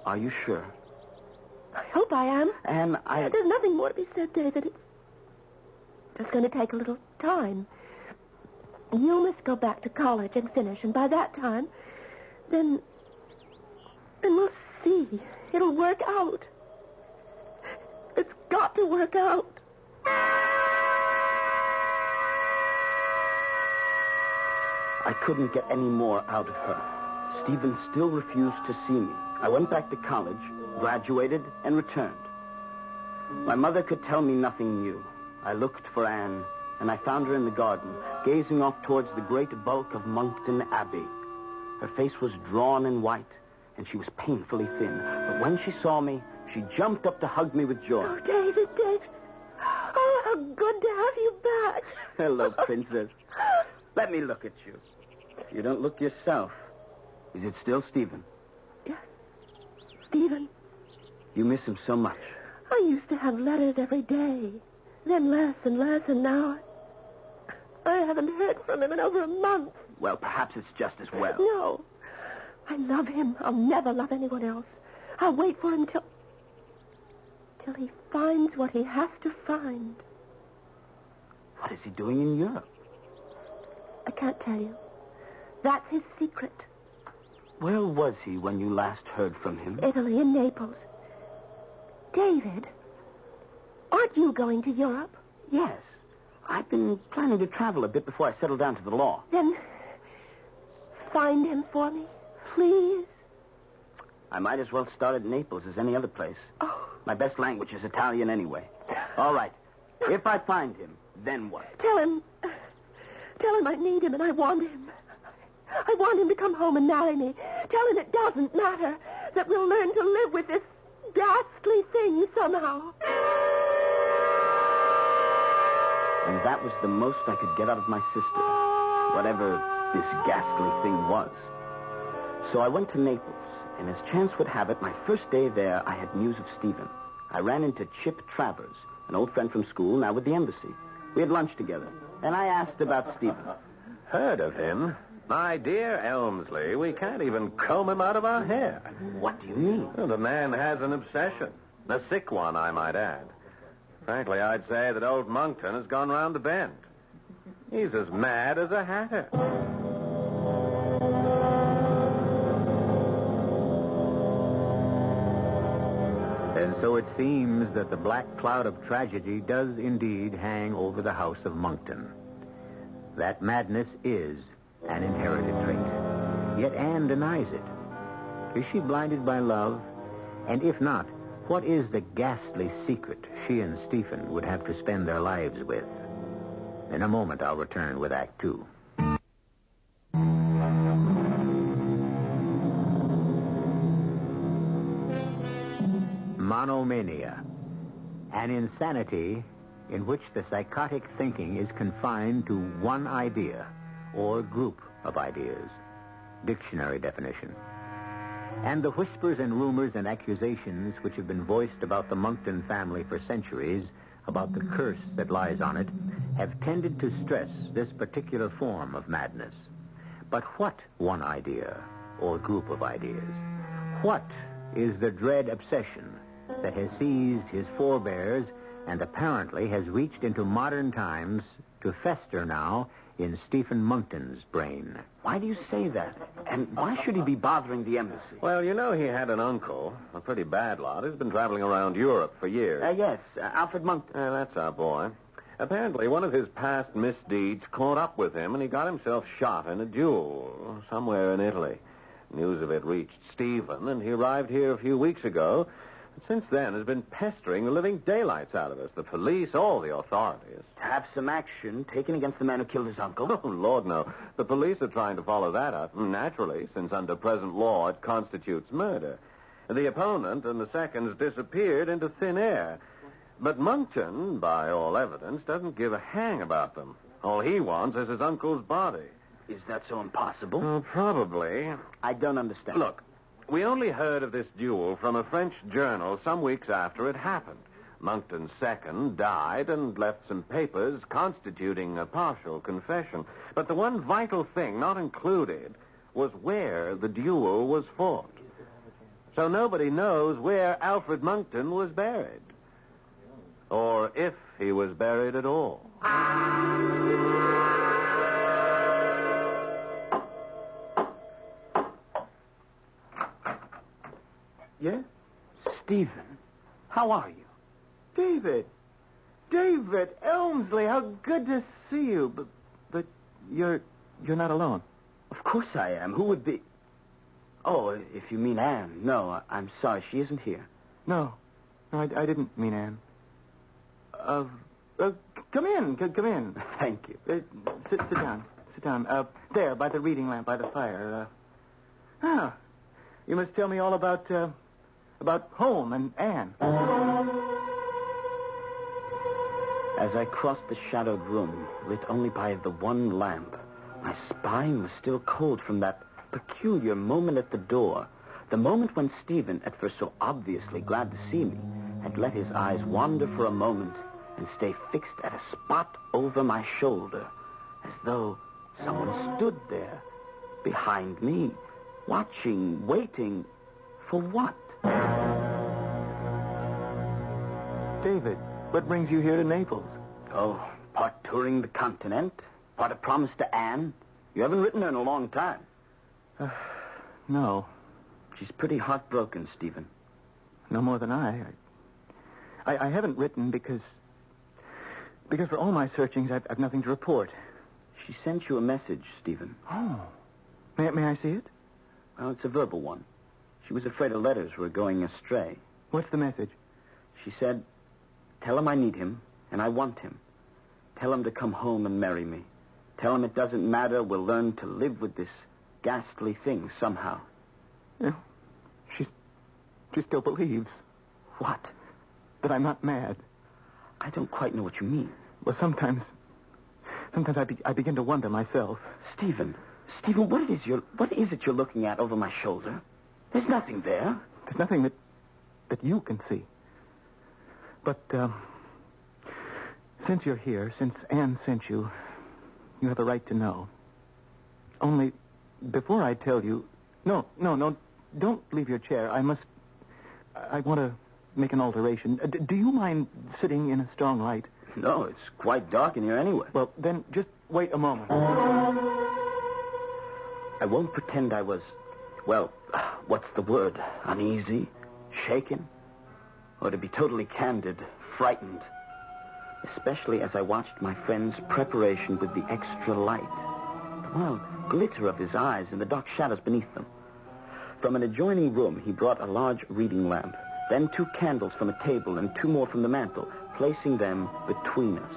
Are you sure? I hope I am. And There's nothing more to be said, David. It's just going to take a little time. You must go back to college and finish, and by that time, then we'll see. It'll work out. It's got to work out. I couldn't get any more out of her. Stephen still refused to see me. I went back to college, graduated, and returned. My mother could tell me nothing new. I looked for Anne, and I found her in the garden, gazing off towards the great bulk of Monkton Abbey. Her face was drawn and white, and she was painfully thin. But when she saw me, she jumped up to hug me with joy. Oh, David. how good to have you back. Hello, Princess. Let me look at you. You don't look yourself. Is it still Stephen? Yes. Stephen. You miss him so much. I used to have letters every day. Then less, and now I haven't heard from him in over a month. Well, perhaps it's just as well. No. I love him. I'll never love anyone else. I'll wait for him till he finds what he has to find. What is he doing in Europe? I can't tell you. That's his secret. Where was he when you last heard from him? Italy and Naples. David, aren't you going to Europe? Yes. I've been planning to travel a bit before I settle down to the law. Then find him for me, please. I might as well start at Naples as any other place. Oh. My best language is Italian anyway. All right. If I find him, then what? Tell him I need him and I want him. I want him to come home and marry me. Tell him it doesn't matter, that we'll learn to live with this ghastly thing somehow. And that was the most I could get out of my sister, whatever this ghastly thing was. So I went to Naples, and as chance would have it, my first day there, I had news of Stephen. I ran into Chip Travers, an old friend from school, now with the embassy. We had lunch together, and I asked about Stephen. Heard of him? My dear Elmsley, we can't even comb him out of our hair. What do you mean? Well, the man has an obsession. A sick one, I might add. Frankly, I'd say that old Monkton has gone round the bend. He's as mad as a hatter. And so it seems that the black cloud of tragedy does indeed hang over the house of Monkton. That madness is an inherited trait. Yet Anne denies it. Is she blinded by love? And if not, what is the ghastly secret she and Stephen would have to spend their lives with? In a moment, I'll return with Act Two. Monomania, an insanity in which the psychotic thinking is confined to one idea or group of ideas. Dictionary definition. And the whispers and rumors and accusations which have been voiced about the Monkton family for centuries, about the curse that lies on it, have tended to stress this particular form of madness. But what one idea or group of ideas? What is the dread obsession that has seized his forebears and apparently has reached into modern times to fester now in Stephen Monkton's brain? Why do you say that? And why should he be bothering the embassy? Well, you know he had an uncle, a pretty bad lot, who's been traveling around Europe for years. Yes, Alfred Monkton. That's our boy. Apparently, one of his past misdeeds caught up with him, and he got himself shot in a duel somewhere in Italy. News of it reached Stephen, and he arrived here a few weeks ago. Since then, has been pestering the living daylights out of us, the police, all the authorities. To have some action taken against the man who killed his uncle? Oh, Lord, no. The police are trying to follow that up, naturally, since under present law it constitutes murder. The opponent and the seconds disappeared into thin air. But Monkton, by all evidence, doesn't give a hang about them. All he wants is his uncle's body. Is that so impossible? Oh, probably. I don't understand. Look, we only heard of this duel from a French journal some weeks after it happened. Monkton's second died and left some papers constituting a partial confession. But the one vital thing not included was where the duel was fought. So nobody knows where Alfred Monkton was buried. Or if he was buried at all. Yes? Stephen, how are you? David! David Elmsley, how good to see you. But you're not alone. Of course I am. Who would be? Oh, if you mean Anne. No, I'm sorry. She isn't here. No, I didn't mean Anne. Come in. Come in. Thank you. Sit down. Sit down. There, by the reading lamp, by the fire. You must tell me all about home and Anne. As I crossed the shadowed room, lit only by the one lamp, my spine was still cold from that peculiar moment at the door. The moment when Stephen, at first so obviously glad to see me, had let his eyes wander for a moment and stay fixed at a spot over my shoulder, as though someone stood there, behind me, watching, waiting, for what? David, what brings you here to Naples? Oh, part touring the continent, part a promise to Anne. You haven't written her in a long time. No. She's pretty heartbroken, Stephen. No more than I haven't written because for all my searchings, I've nothing to report. She sent you a message, Stephen. Oh. May I see it? Well, it's a verbal one. She was afraid her letters were going astray. What's the message? She said, tell him I need him, and I want him. Tell him to come home and marry me. Tell him it doesn't matter, we'll learn to live with this ghastly thing somehow. Yeah. She still believes. What? That I'm not mad. I don't quite know what you mean. Well, sometimes I begin to wonder myself. Stephen, what is it you're looking at over my shoulder? There's nothing there. There's nothing that you can see. But, since you're here, since Anne sent you, you have a right to know. Only, before I tell you... No, don't leave your chair. I want to make an alteration. Do you mind sitting in a strong light? No, it's quite dark in here anyway. Well, then just wait a moment. I won't pretend I was, well, what's the word? Uneasy? Shaken? Or to be totally candid, frightened. Especially as I watched my friend's preparation with the extra light. The wild glitter of his eyes and the dark shadows beneath them. From an adjoining room, he brought a large reading lamp, then 2 candles from a table and 2 more from the mantel, placing them between us.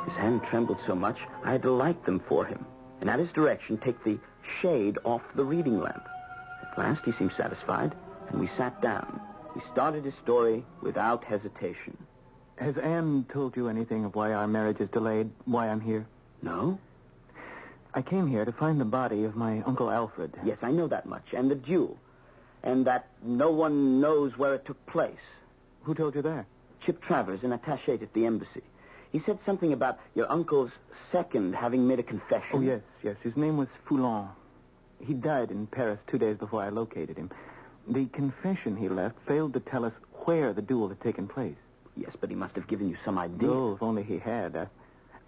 His hand trembled so much, I had to light them for him, and at his direction take the shade off the reading lamp. At last he seemed satisfied, and we sat down. He started his story without hesitation. Has Anne told you anything of why our marriage is delayed, why I'm here? No. I came here to find the body of my Uncle Alfred. Yes, I know that much, and the duel, and that no one knows where it took place. Who told you that? Chip Travers, an attaché at the embassy. He said something about your uncle's second having made a confession. Oh, yes. His name was Foulon. He died in Paris 2 days before I located him. The confession he left failed to tell us where the duel had taken place. Yes, but he must have given you some idea. Oh, if only he had.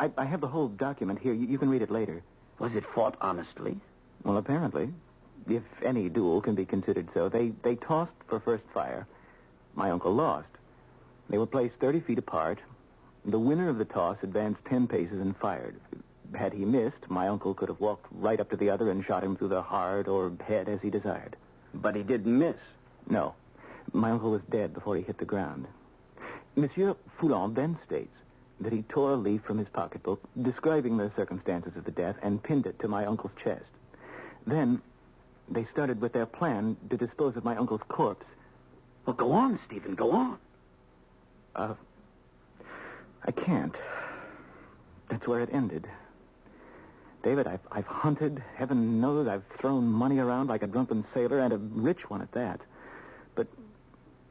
I have the whole document here. You can read it later. Was it fought honestly? Well, apparently. If any duel can be considered so. They tossed for first fire. My uncle lost. They were placed 30 feet apart. The winner of the toss advanced 10 paces and fired. Had he missed, my uncle could have walked right up to the other and shot him through the heart or head as he desired. But he didn't miss? No. My uncle was dead before he hit the ground. Monsieur Foulon then states that he tore a leaf from his pocketbook describing the circumstances of the death and pinned it to my uncle's chest. Then they started with their plan to dispose of my uncle's corpse. Well, go on, Stephen, go on. I can't. That's where it ended. David, I've hunted. Heaven knows I've thrown money around like a drunken sailor, and a rich one at that. But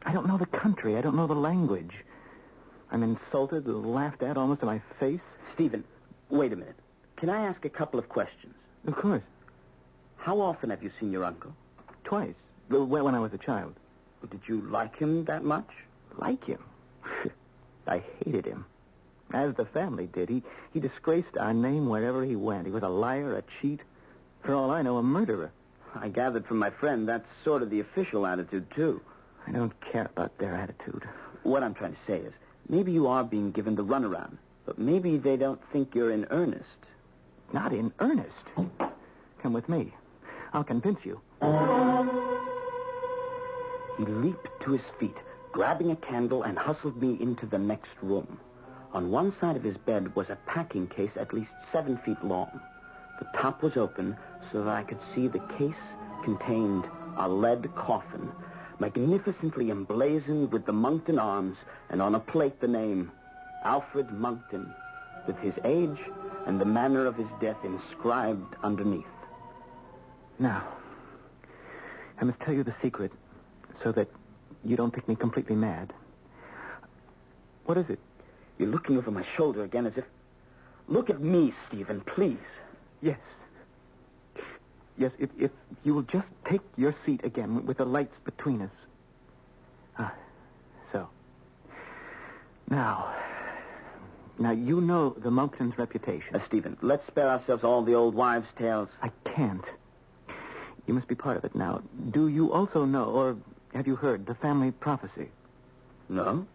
I don't know the country. I don't know the language. I'm insulted, laughed at almost to my face. Stephen, wait a minute. Can I ask a couple of questions? Of course. How often have you seen your uncle? Twice. When I was a child. Did you like him that much? Like him? I hated him. As the family did. He disgraced our name wherever he went. He was a liar, a cheat. For all I know, a murderer. I gathered from my friend that's sort of the official attitude, too. I don't care about their attitude. What I'm trying to say is, maybe you are being given the runaround, but maybe they don't think you're in earnest. Not in earnest? Come with me. I'll convince you. He leaped to his feet, grabbing a candle, and hustled me into the next room. On one side of his bed was a packing case at least 7 feet long. The top was open so that I could see the case contained a lead coffin, magnificently emblazoned with the Moncton arms, and on a plate the name, Alfred Monckton, with his age and the manner of his death inscribed underneath. Now, I must tell you the secret so that you don't think me completely mad. What is it? You're looking over my shoulder again as if... Look at me, Stephen, please. Yes. Yes, if you will just take your seat again with the lights between us. So. Now, you know the Monckton's reputation. Stephen, let's spare ourselves all the old wives' tales. I can't. You must be part of it now. Do you also know, or have you heard, the family prophecy? No.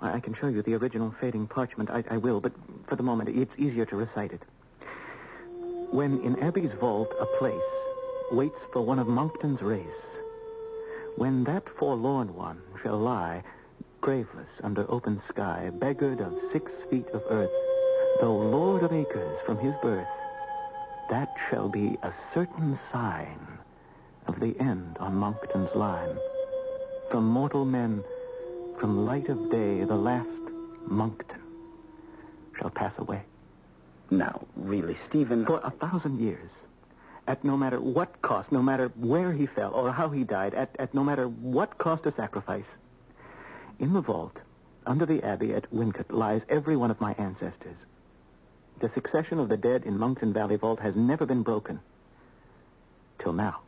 I can show you the original fading parchment. I will, but for the moment, it's easier to recite it. When in Abbey's vault a place waits for one of Monckton's race, when that forlorn one shall lie graveless under open sky, beggared of 6 feet of earth, though lord of acres from his birth, that shall be a certain sign of the end on Monckton's line. From mortal men, from light of day, the last Monckton shall pass away. Now, really, Stephen... For 1,000 years, at no matter what cost, no matter where he fell or how he died, at no matter what cost or sacrifice, in the vault, under the abbey at Wincott, lies every one of my ancestors. The succession of the dead in Monckton Valley Vault has never been broken. Till now.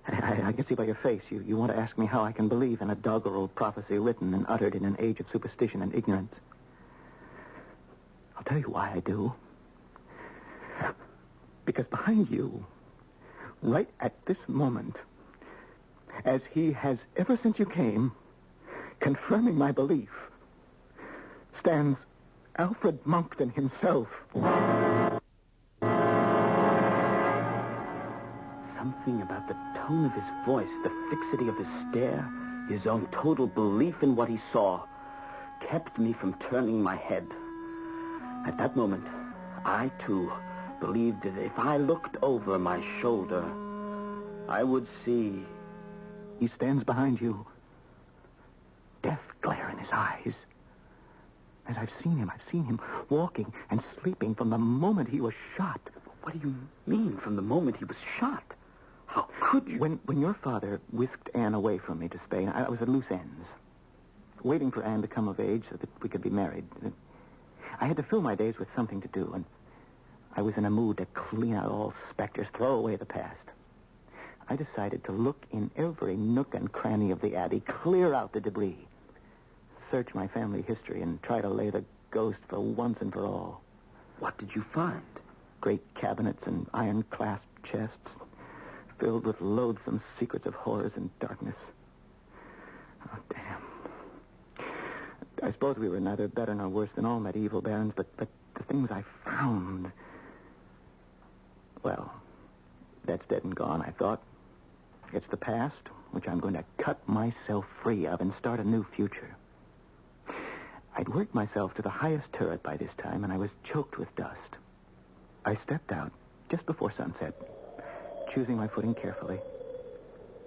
I can see by your face you want to ask me how I can believe in a doggerel prophecy written and uttered in an age of superstition and ignorance. I'll tell you why I do. Because behind you, right at this moment, as he has ever since you came, confirming my belief, stands Alfred Monckton himself. Something about the tone of his voice, the fixity of his stare, his own total belief in what he saw, kept me from turning my head. At that moment, I, too, believed that if I looked over my shoulder, I would see... He stands behind you. Death glare in his eyes. As I've seen him walking and sleeping from the moment he was shot. What do you mean, from the moment he was shot? How could you? When your father whisked Anne away from me to Spain, I was at loose ends, waiting for Anne to come of age so that we could be married. I had to fill my days with something to do, and I was in a mood to clean out all specters, throw away the past. I decided to look in every nook and cranny of the Abbey, clear out the debris, search my family history, and try to lay the ghost for once and for all. What did you find? Great cabinets and iron-clasped chests, filled with loathsome secrets of horrors and darkness. Oh, damn. I suppose we were neither better nor worse than all medieval barons, but the things I found... Well, that's dead and gone, I thought. It's the past, which I'm going to cut myself free of and start a new future. I'd worked myself to the highest turret by this time, and I was choked with dust. I stepped out just before sunset, choosing my footing carefully,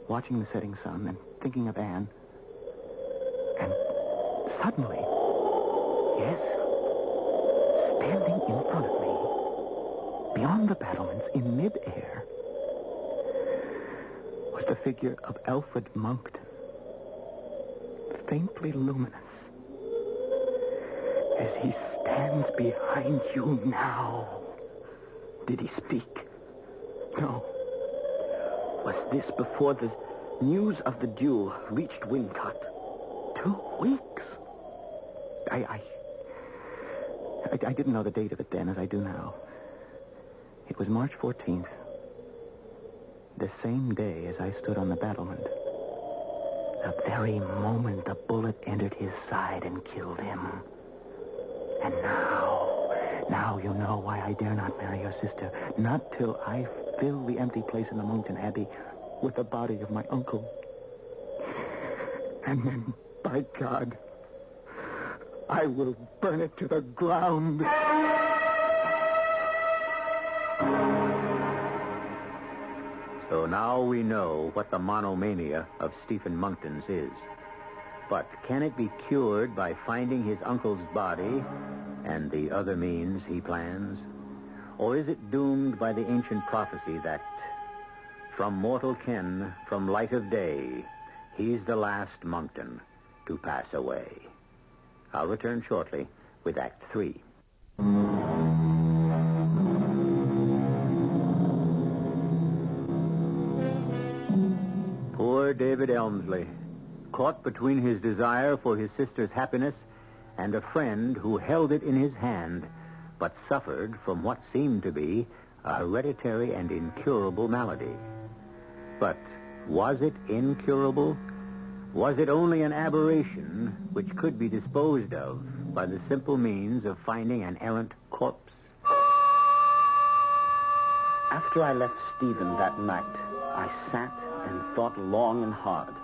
watching the setting sun and thinking of Anne. And suddenly, yes, standing in front of me, beyond the battlements, in midair, was the figure of Alfred Monckton, faintly luminous, as he stands behind you now. Did he speak? No. Was this before the news of the duel reached Wincott? 2 weeks. I didn't know the date of it then as I do now. It was March 14th. The same day as I stood on the battlement. The very moment the bullet entered his side and killed him. And now you know why I dare not marry your sister. Not till I fill the empty place in the Monckton Abbey with the body of my uncle. And then, by God, I will burn it to the ground. So now we know what the monomania of Stephen Monckton's is. But can it be cured by finding his uncle's body and the other means he plans? Or is it doomed by the ancient prophecy that from mortal ken, from light of day, he's the last Moncton to pass away? I'll return shortly with Act 3. Poor David Elmsley, caught between his desire for his sister's happiness and a friend who held it in his hand, but suffered from what seemed to be a hereditary and incurable malady. But was it incurable? Was it only an aberration which could be disposed of by the simple means of finding an errant corpse? After I left Stephen that night, I sat and thought long and hard.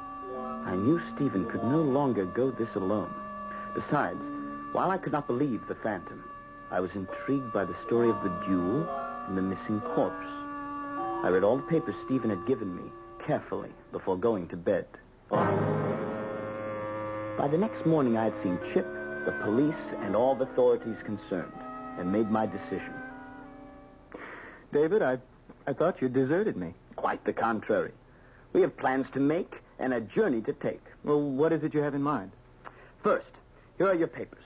I knew Stephen could no longer go this alone. Besides, while I could not believe the phantom, I was intrigued by the story of the duel and the missing corpse. I read all the papers Stephen had given me carefully before going to bed. By the next morning, I had seen Chip, the police, and all the authorities concerned, and made my decision. David, I thought you deserted me. Quite the contrary. We have plans to make and a journey to take. Well, what is it you have in mind? First, here are your papers.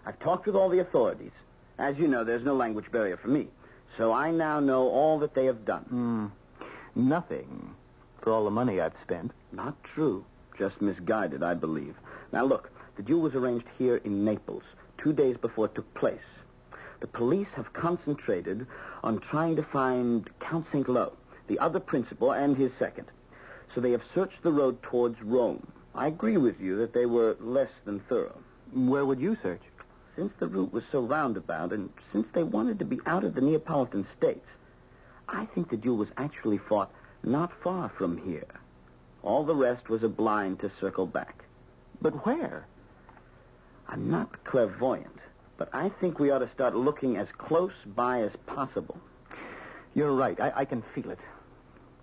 I've talked with all the authorities. As you know, there's no language barrier for me. So I now know all that they have done. Nothing for all the money I've spent. Not true. Just misguided, I believe. Now look, the duel was arranged here in Naples 2 days before it took place. The police have concentrated on trying to find Count St. Lo, the other principal, and his second. So they have searched the road towards Rome. I agree with you that they were less than thorough. Where would you search? Since the route was so roundabout, and since they wanted to be out of the Neapolitan states, I think the duel was actually fought not far from here. All the rest was a blind to circle back. But where? I'm not clairvoyant, but I think we ought to start looking as close by as possible. You're right. I can feel it.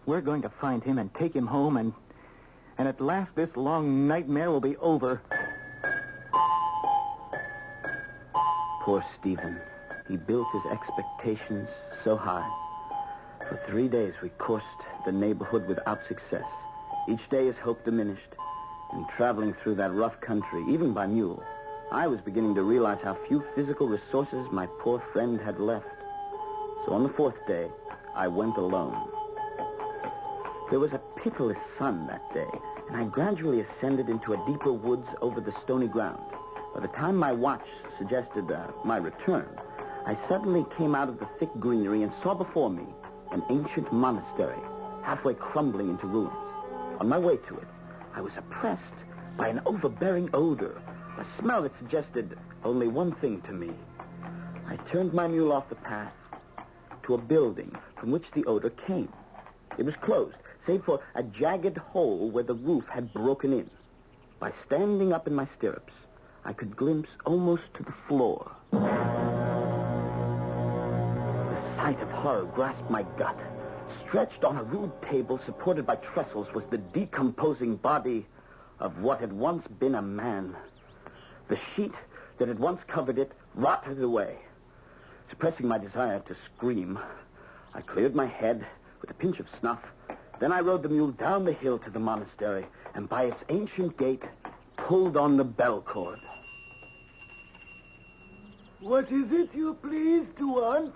We're going to find him and take him home, and at last this long nightmare will be over. Poor Stephen. He built his expectations so high. For 3 days we coursed the neighborhood without success. Each day his hope diminished. And traveling through that rough country, even by mule, I was beginning to realize how few physical resources my poor friend had left. So on the 4th day, I went alone. There was a pitiless sun that day, and I gradually ascended into a deeper woods over the stony ground. By the time my watch suggested my return, I suddenly came out of the thick greenery and saw before me an ancient monastery, halfway crumbling into ruins. On my way to it, I was oppressed by an overbearing odor, a smell that suggested only one thing to me. I turned my mule off the path to a building from which the odor came. It was closed, save for a jagged hole where the roof had broken in. By standing up in my stirrups, I could glimpse almost to the floor. The sight of horror grasped my gut. Stretched on a rude table supported by trestles was the decomposing body of what had once been a man. The sheet that had once covered it rotted away. Suppressing my desire to scream, I cleared my head with a pinch of snuff. Then I rode the mule down the hill to the monastery, and by its ancient gate, pulled on the bell cord. What is it you please to want?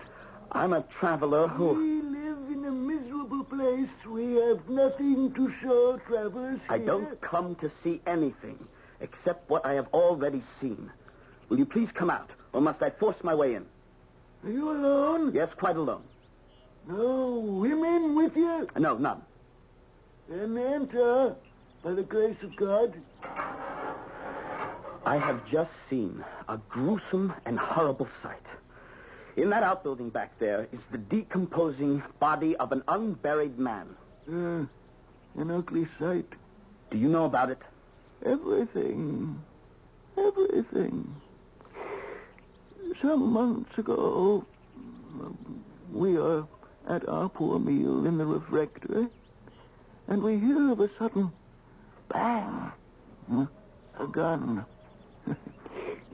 I'm a traveler who... We live in a miserable place. We have nothing to show travelers here. I don't come to see anything except what I have already seen. Will you please come out, or must I force my way in? Are you alone? Yes, quite alone. No women with you? No, none. Then enter, by the grace of God. I have just seen a gruesome and horrible sight. In that outbuilding back there is the decomposing body of an unburied man. An ugly sight. Do you know about it? Everything. Everything. Some months ago, we are at our poor meal in the refectory, and we hear of a sudden bang. a gun.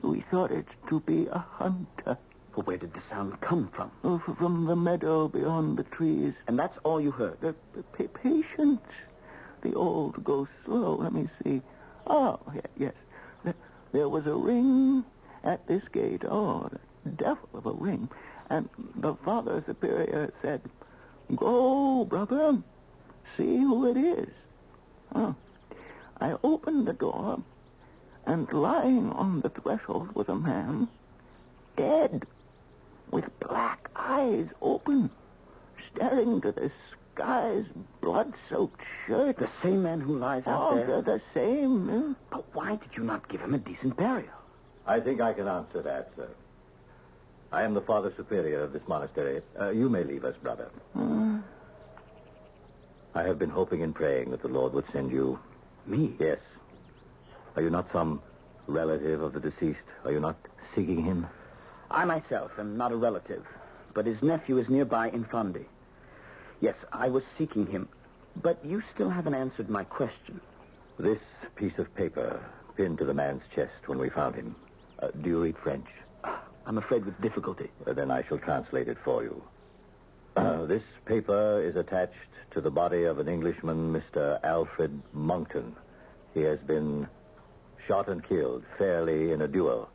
We thought it to be a hunter. Well, where did the sound come from? Oh, from the meadow beyond the trees. And that's all you heard? Patience. The old go slow. Let me see. Oh, yes. There was a ring at this gate. Oh, the devil of a ring. And the Father Superior said, "Go, brother. See who it is." Oh. I opened the door, and lying on the threshold was a man, dead, with black eyes open, staring to the sky's blood-soaked shirt. The same man who lies out there? Oh, the same. But why did you not give him a decent burial? I think I can answer that, sir. I am the Father Superior of this monastery. You may leave us, brother. I have been hoping and praying that the Lord would send you. Me? Yes. Are you not some relative of the deceased? Are you not seeking him? I myself am not a relative, but his nephew is nearby in Fundy. Yes, I was seeking him, but you still haven't answered my question. This piece of paper pinned to the man's chest when we found him. Do you read French? I'm afraid with difficulty. Then I shall translate it for you. This paper is attached to the body of an Englishman, Mr. Alfred Monkton. He has been shot and killed fairly in a duel.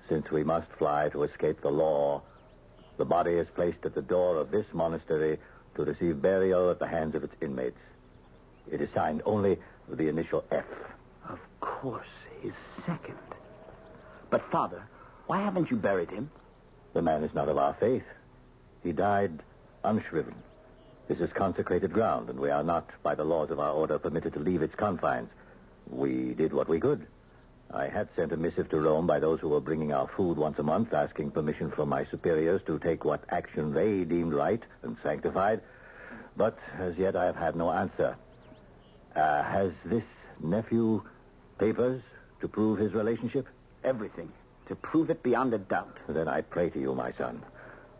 Since we must fly to escape the law, the body is placed at the door of this monastery to receive burial at the hands of its inmates. It is signed only with the initial F. Of course, his second. But, Father, why haven't you buried him? The man is not of our faith. He died unshriven. This is consecrated ground, and we are not, by the laws of our order, permitted to leave its confines. We did what we could. I had sent a missive to Rome by those who were bringing our food once a month, asking permission from my superiors to take what action they deemed right and sanctified. But as yet I have had no answer. Has this nephew papers to prove his relationship? Everything. To prove it beyond a doubt. Then I pray to you, my son.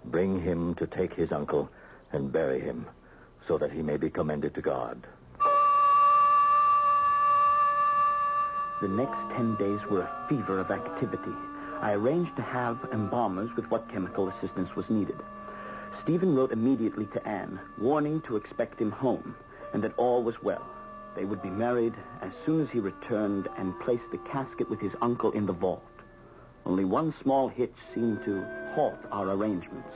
Bring him to take his uncle and bury him, so that he may be commended to God. The next 10 days were a fever of activity. I arranged to have embalmers with what chemical assistance was needed. Stephen wrote immediately to Anne, warning to expect him home, and that all was well. They would be married as soon as he returned and placed the casket with his uncle in the vault. Only one small hitch seemed to halt our arrangements.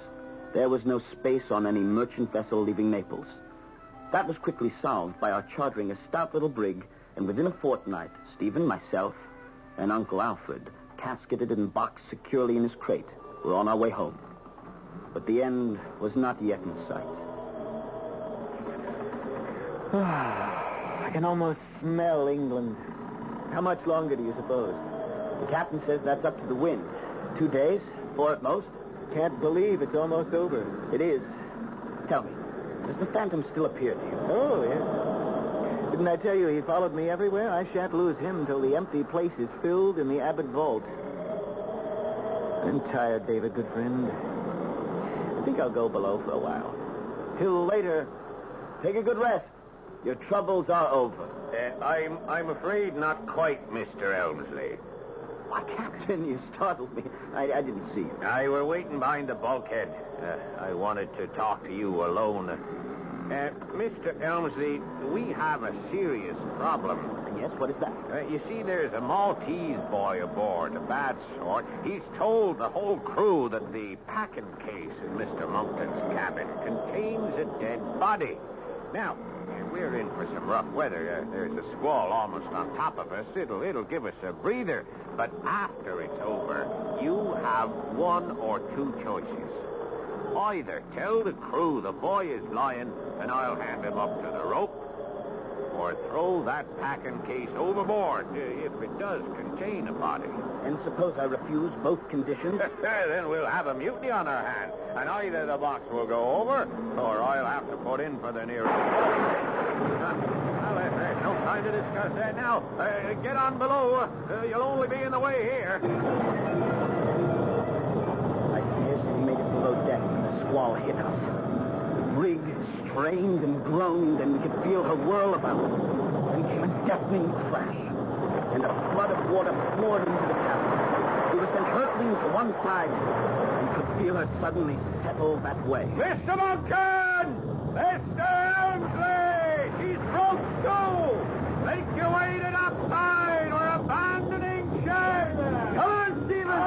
There was no space on any merchant vessel leaving Naples. That was quickly solved by our chartering a stout little brig, and within a fortnight, Stephen, myself, and Uncle Alfred, casketed and boxed securely in his crate, were on our way home. But the end was not yet in sight. I can almost smell England. How much longer do you suppose? The captain says that's up to the wind. 2 days, 4 at most. Can't believe it's almost over. It is. Tell me, does the Phantom still appear to you? Oh, yes. Didn't I tell you he followed me everywhere? I shan't lose him till the empty place is filled in the Abbot vault. I'm tired, David, good friend. I think I'll go below for a while. Till later. Take a good rest. Your troubles are over. I'm afraid not quite, Mr. Elmsley. Why, Captain, you startled me. I didn't see you. I were waiting behind the bulkhead. I wanted to talk to you alone. Mr. Elmsley, we have a serious problem. Yes, what is that? You see, there's a Maltese boy aboard, a bad sort. He's told the whole crew that the packing case in Mr. Monkton's cabin contains a dead body. Now, we're in for some rough weather. There's a squall almost on top of us. It'll give us a breather. But after it's over, you have one or two choices. Either tell the crew the boy is lying and I'll hand him up to the rope, or throw that packing case overboard if it does contain a body. And suppose I refuse both conditions? Then we'll have a mutiny on our hands, and either the box will go over, or I'll have to put in for the nearest. Well, there's no time to discuss that now. Get on below. You'll only be in the way here. I scarcely made it below deck when the squall hit us. The brig strained and groaned, and we could feel her whirl about. Then came a deafening crash. and a flood of water poured into the cabin. She was sent hurtling to one side. He could feel her suddenly settle that way. Mr. Monkton! Mr. Elmsley! She's broke too! Make your way to outside! We're abandoning Shed! Come on, Stephen!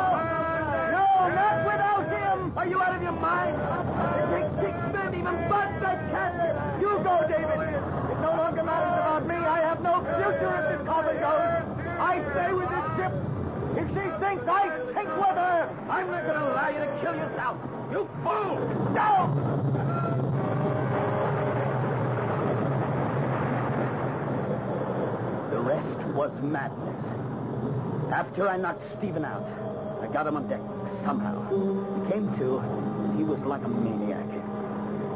No, not without him! Are you out of your mind? It takes 6 men, even Bud said can't. You go, David. It no longer matters about me. I have no future if this coffin goes. I stay with this ship. If she sinks, I sink with her. I'm not going to allow you to kill yourself. You fool! No! The rest was madness. After I knocked Stephen out, I got him on deck somehow. He came to, and he was like a maniac.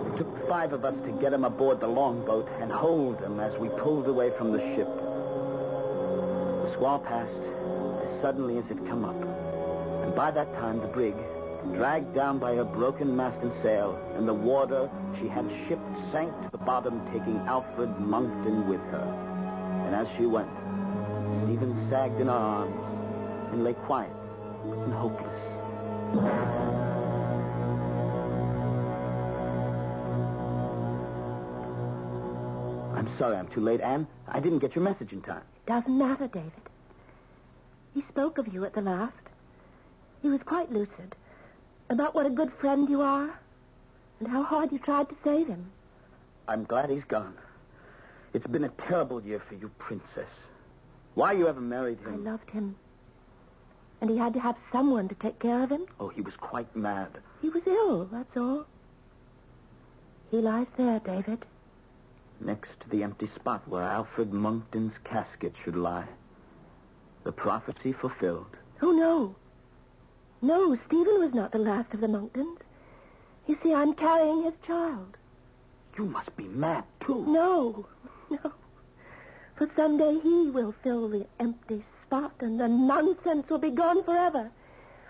It took 5 of us to get him aboard the longboat and hold him as we pulled away from the ship. The squall passed as suddenly as it come up. And by that time, the brig, dragged down by her broken mast and sail, and the water she had shipped sank to the bottom, taking Alfred Monkton with her. And as she went, Stephen sagged in her arms and lay quiet and hopeless. I'm sorry I'm too late, Anne. I didn't get your message in time. Doesn't matter, David. He spoke of you at the last. He was quite lucid about what a good friend you are and how hard you tried to save him. I'm glad he's gone. It's been a terrible year for you, Princess. Why you ever married him? I loved him. And he had to have someone to take care of him. Oh, he was quite mad. He was ill, that's all. He lies there, David. Next to the empty spot where Alfred Monkton's casket should lie. The prophecy fulfilled. Oh, no. No, Stephen was not the last of the Monktons. You see, I'm carrying his child. You must be mad, too. No. For someday he will fill the empty spot, and the nonsense will be gone forever.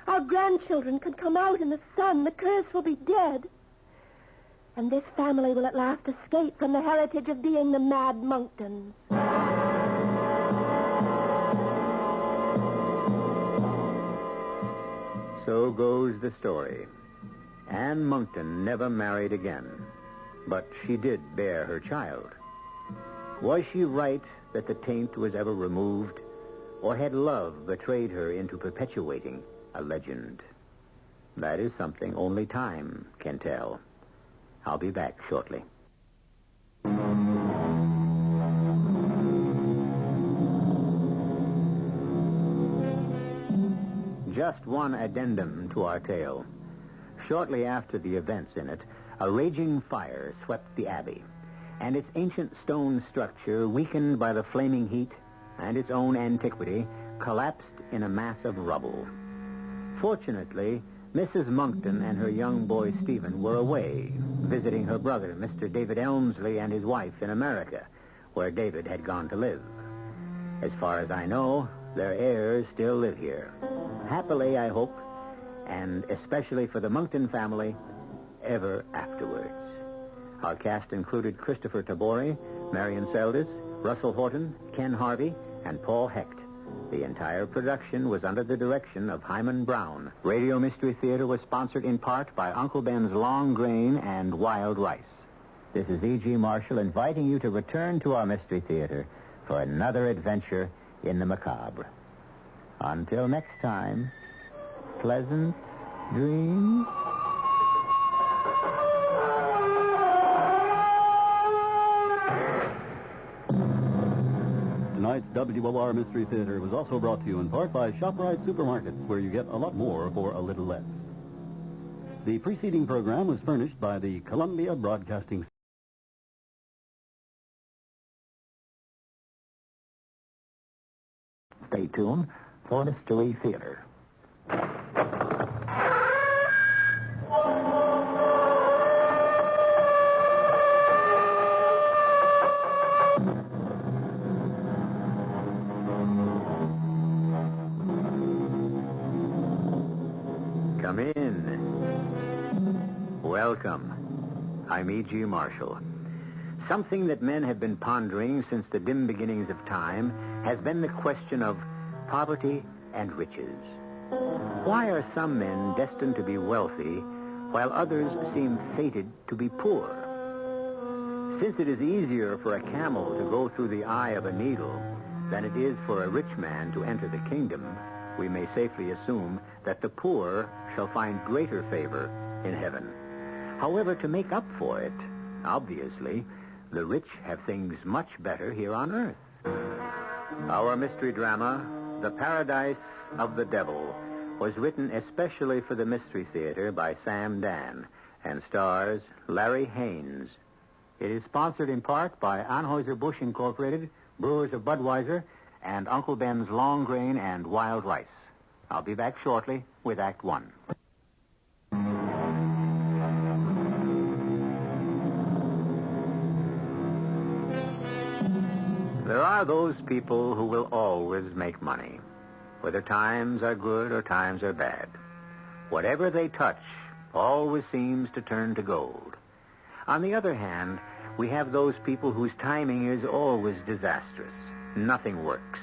Our grandchildren can come out in the sun. The curse will be dead. And this family will at last escape from the heritage of being the mad Monktons. So goes the story. Anne Monkton never married again, but she did bear her child. Was she right that the taint was ever removed, or had love betrayed her into perpetuating a legend? That is something only time can tell. I'll be back shortly. Just one addendum to our tale. Shortly after the events in it, a raging fire swept the abbey, and its ancient stone structure, weakened by the flaming heat and its own antiquity, collapsed in a mass of rubble. Fortunately, Mrs. Monkton and her young boy Stephen were away, visiting her brother, Mr. David Elmsley, and his wife in America, where David had gone to live. As far as I know, their heirs still live here. Happily, I hope, and especially for the Monkton family, ever afterwards. Our cast included Christopher Tabori, Marion Seldes, Russell Horton, Ken Harvey, and Paul Hecht. The entire production was under the direction of Hyman Brown. Radio Mystery Theater was sponsored in part by Uncle Ben's Long Grain and Wild Rice. This is E.G. Marshall inviting you to return to our Mystery Theater for another adventure in the macabre. Until next time, pleasant dreams. Tonight's WOR Mystery Theater was also brought to you in part by ShopRite Supermarkets, where you get a lot more for a little less. The preceding program was furnished by the Columbia Broadcasting. Stay tuned for Mystery Theater. Come in. Welcome. I'm E.G. Marshall. Something that men have been pondering since the dim beginnings of time has been the question of poverty and riches. Why are some men destined to be wealthy while others seem fated to be poor? Since it is easier for a camel to go through the eye of a needle than it is for a rich man to enter the kingdom, we may safely assume that the poor shall find greater favor in heaven. However, to make up for it, obviously, the rich have things much better here on earth. Our mystery drama, The Paradise of the Devil, was written especially for the Mystery Theater by Sam Dan and stars Larry Haynes. It is sponsored in part by Anheuser-Busch Incorporated, Brewers of Budweiser, and Uncle Ben's Long Grain and Wild Rice. I'll be back shortly with Act One. There are those people who will always make money, whether times are good or times are bad. Whatever they touch always seems to turn to gold. On the other hand, we have those people whose timing is always disastrous. Nothing works.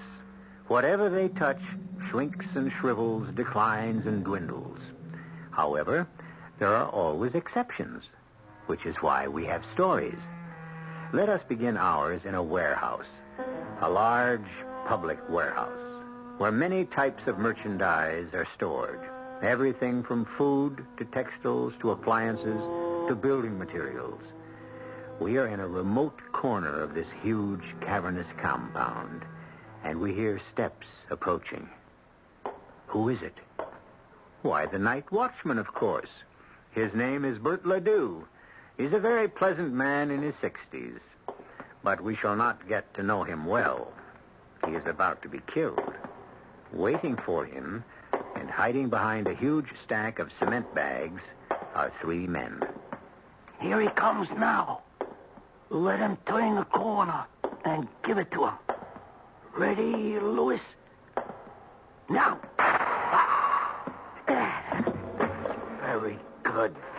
Whatever they touch shrinks and shrivels, declines and dwindles. However, there are always exceptions, which is why we have stories. Let us begin ours in a warehouse, a large public warehouse, where many types of merchandise are stored. Everything from food to textiles to appliances to building materials. We are in a remote corner of this huge, cavernous compound, and we hear steps approaching. Who is it? Why, the night watchman, of course. His name is Bert Ledoux. He's a very pleasant man in his 60s, but we shall not get to know him well. He is about to be killed. Waiting for him, and hiding behind a huge stack of cement bags, are three men. Here he comes now. Let him turn the corner and give it to him. Ready, Louis? Now.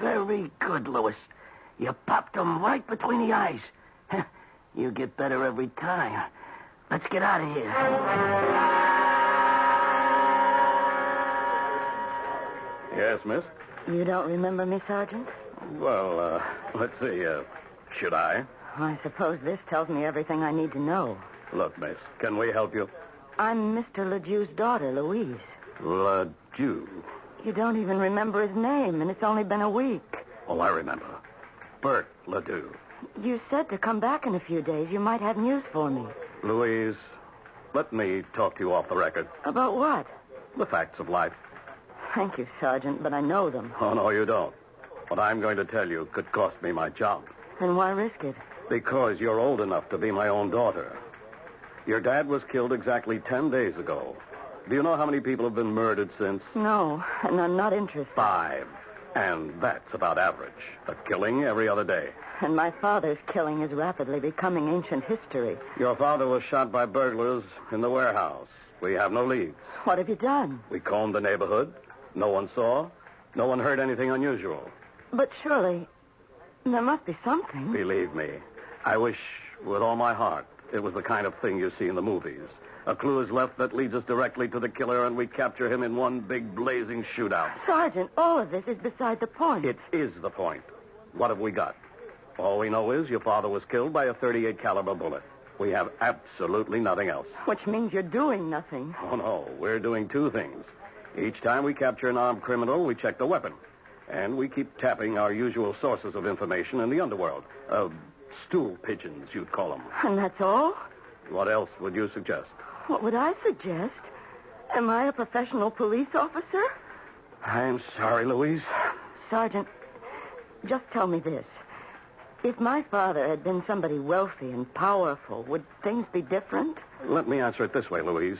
Very good, Louis. You popped him right between the eyes. You get better every time. Let's get out of here. Yes, miss? You don't remember me, Sergeant? Well, let's see. Should I? I suppose this tells me everything I need to know. Look, miss, can we help you? I'm Mr. Ledoux's daughter, Louise. Ledoux. You don't even remember his name, and it's only been a week. Oh, I remember. Bert Ledoux. You said to come back in a few days. You might have news for me. Louise, let me talk to you off the record. About what? The facts of life. Thank you, Sergeant, but I know them. Oh, no, you don't. What I'm going to tell you could cost me my job. Then why risk it? Because you're old enough to be my own daughter. Your dad was killed exactly 10 days ago. Do you know how many people have been murdered since? No, and I'm not interested. 5. And that's about average. A killing every other day. And my father's killing is rapidly becoming ancient history. Your father was shot by burglars in the warehouse. We have no leads. What have you done? We combed the neighborhood. No one saw. No one heard anything unusual. But surely, there must be something. Believe me, I wish with all my heart it was the kind of thing you see in the movies. A clue is left that leads us directly to the killer, and we capture him in one big blazing shootout. Sergeant, all of this is beside the point. It is the point. What have we got? All we know is your father was killed by a .38 caliber bullet. We have absolutely nothing else. Which means you're doing nothing. Oh, no. We're doing two things. Each time we capture an armed criminal, we check the weapon. And we keep tapping our usual sources of information in the underworld. Stool pigeons, you'd call them. And that's all? What else would you suggest? What would I suggest? Am I a professional police officer? I'm sorry, Louise. Sergeant, just tell me this. If my father had been somebody wealthy and powerful, would things be different? Let me answer it this way, Louise.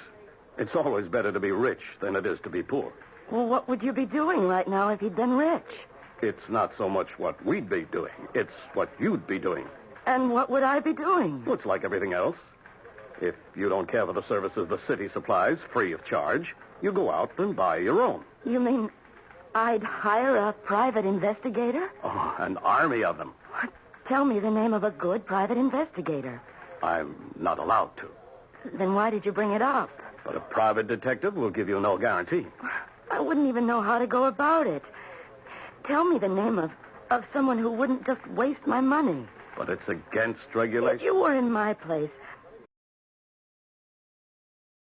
It's always better to be rich than it is to be poor. Well, what would you be doing right now if he'd been rich? It's not so much what we'd be doing. It's what you'd be doing. And what would I be doing? Well, it's like everything else. If you don't care for the services the city supplies free of charge, you go out and buy your own. You mean I'd hire a private investigator? Oh, an army of them. What? tell me the name of a good private investigator. I'm not allowed to. Then why did you bring it up? But a private detective will give you no guarantee. I wouldn't even know how to go about it. Tell me the name of someone who wouldn't just waste my money. But it's against regulation. If you were in my place,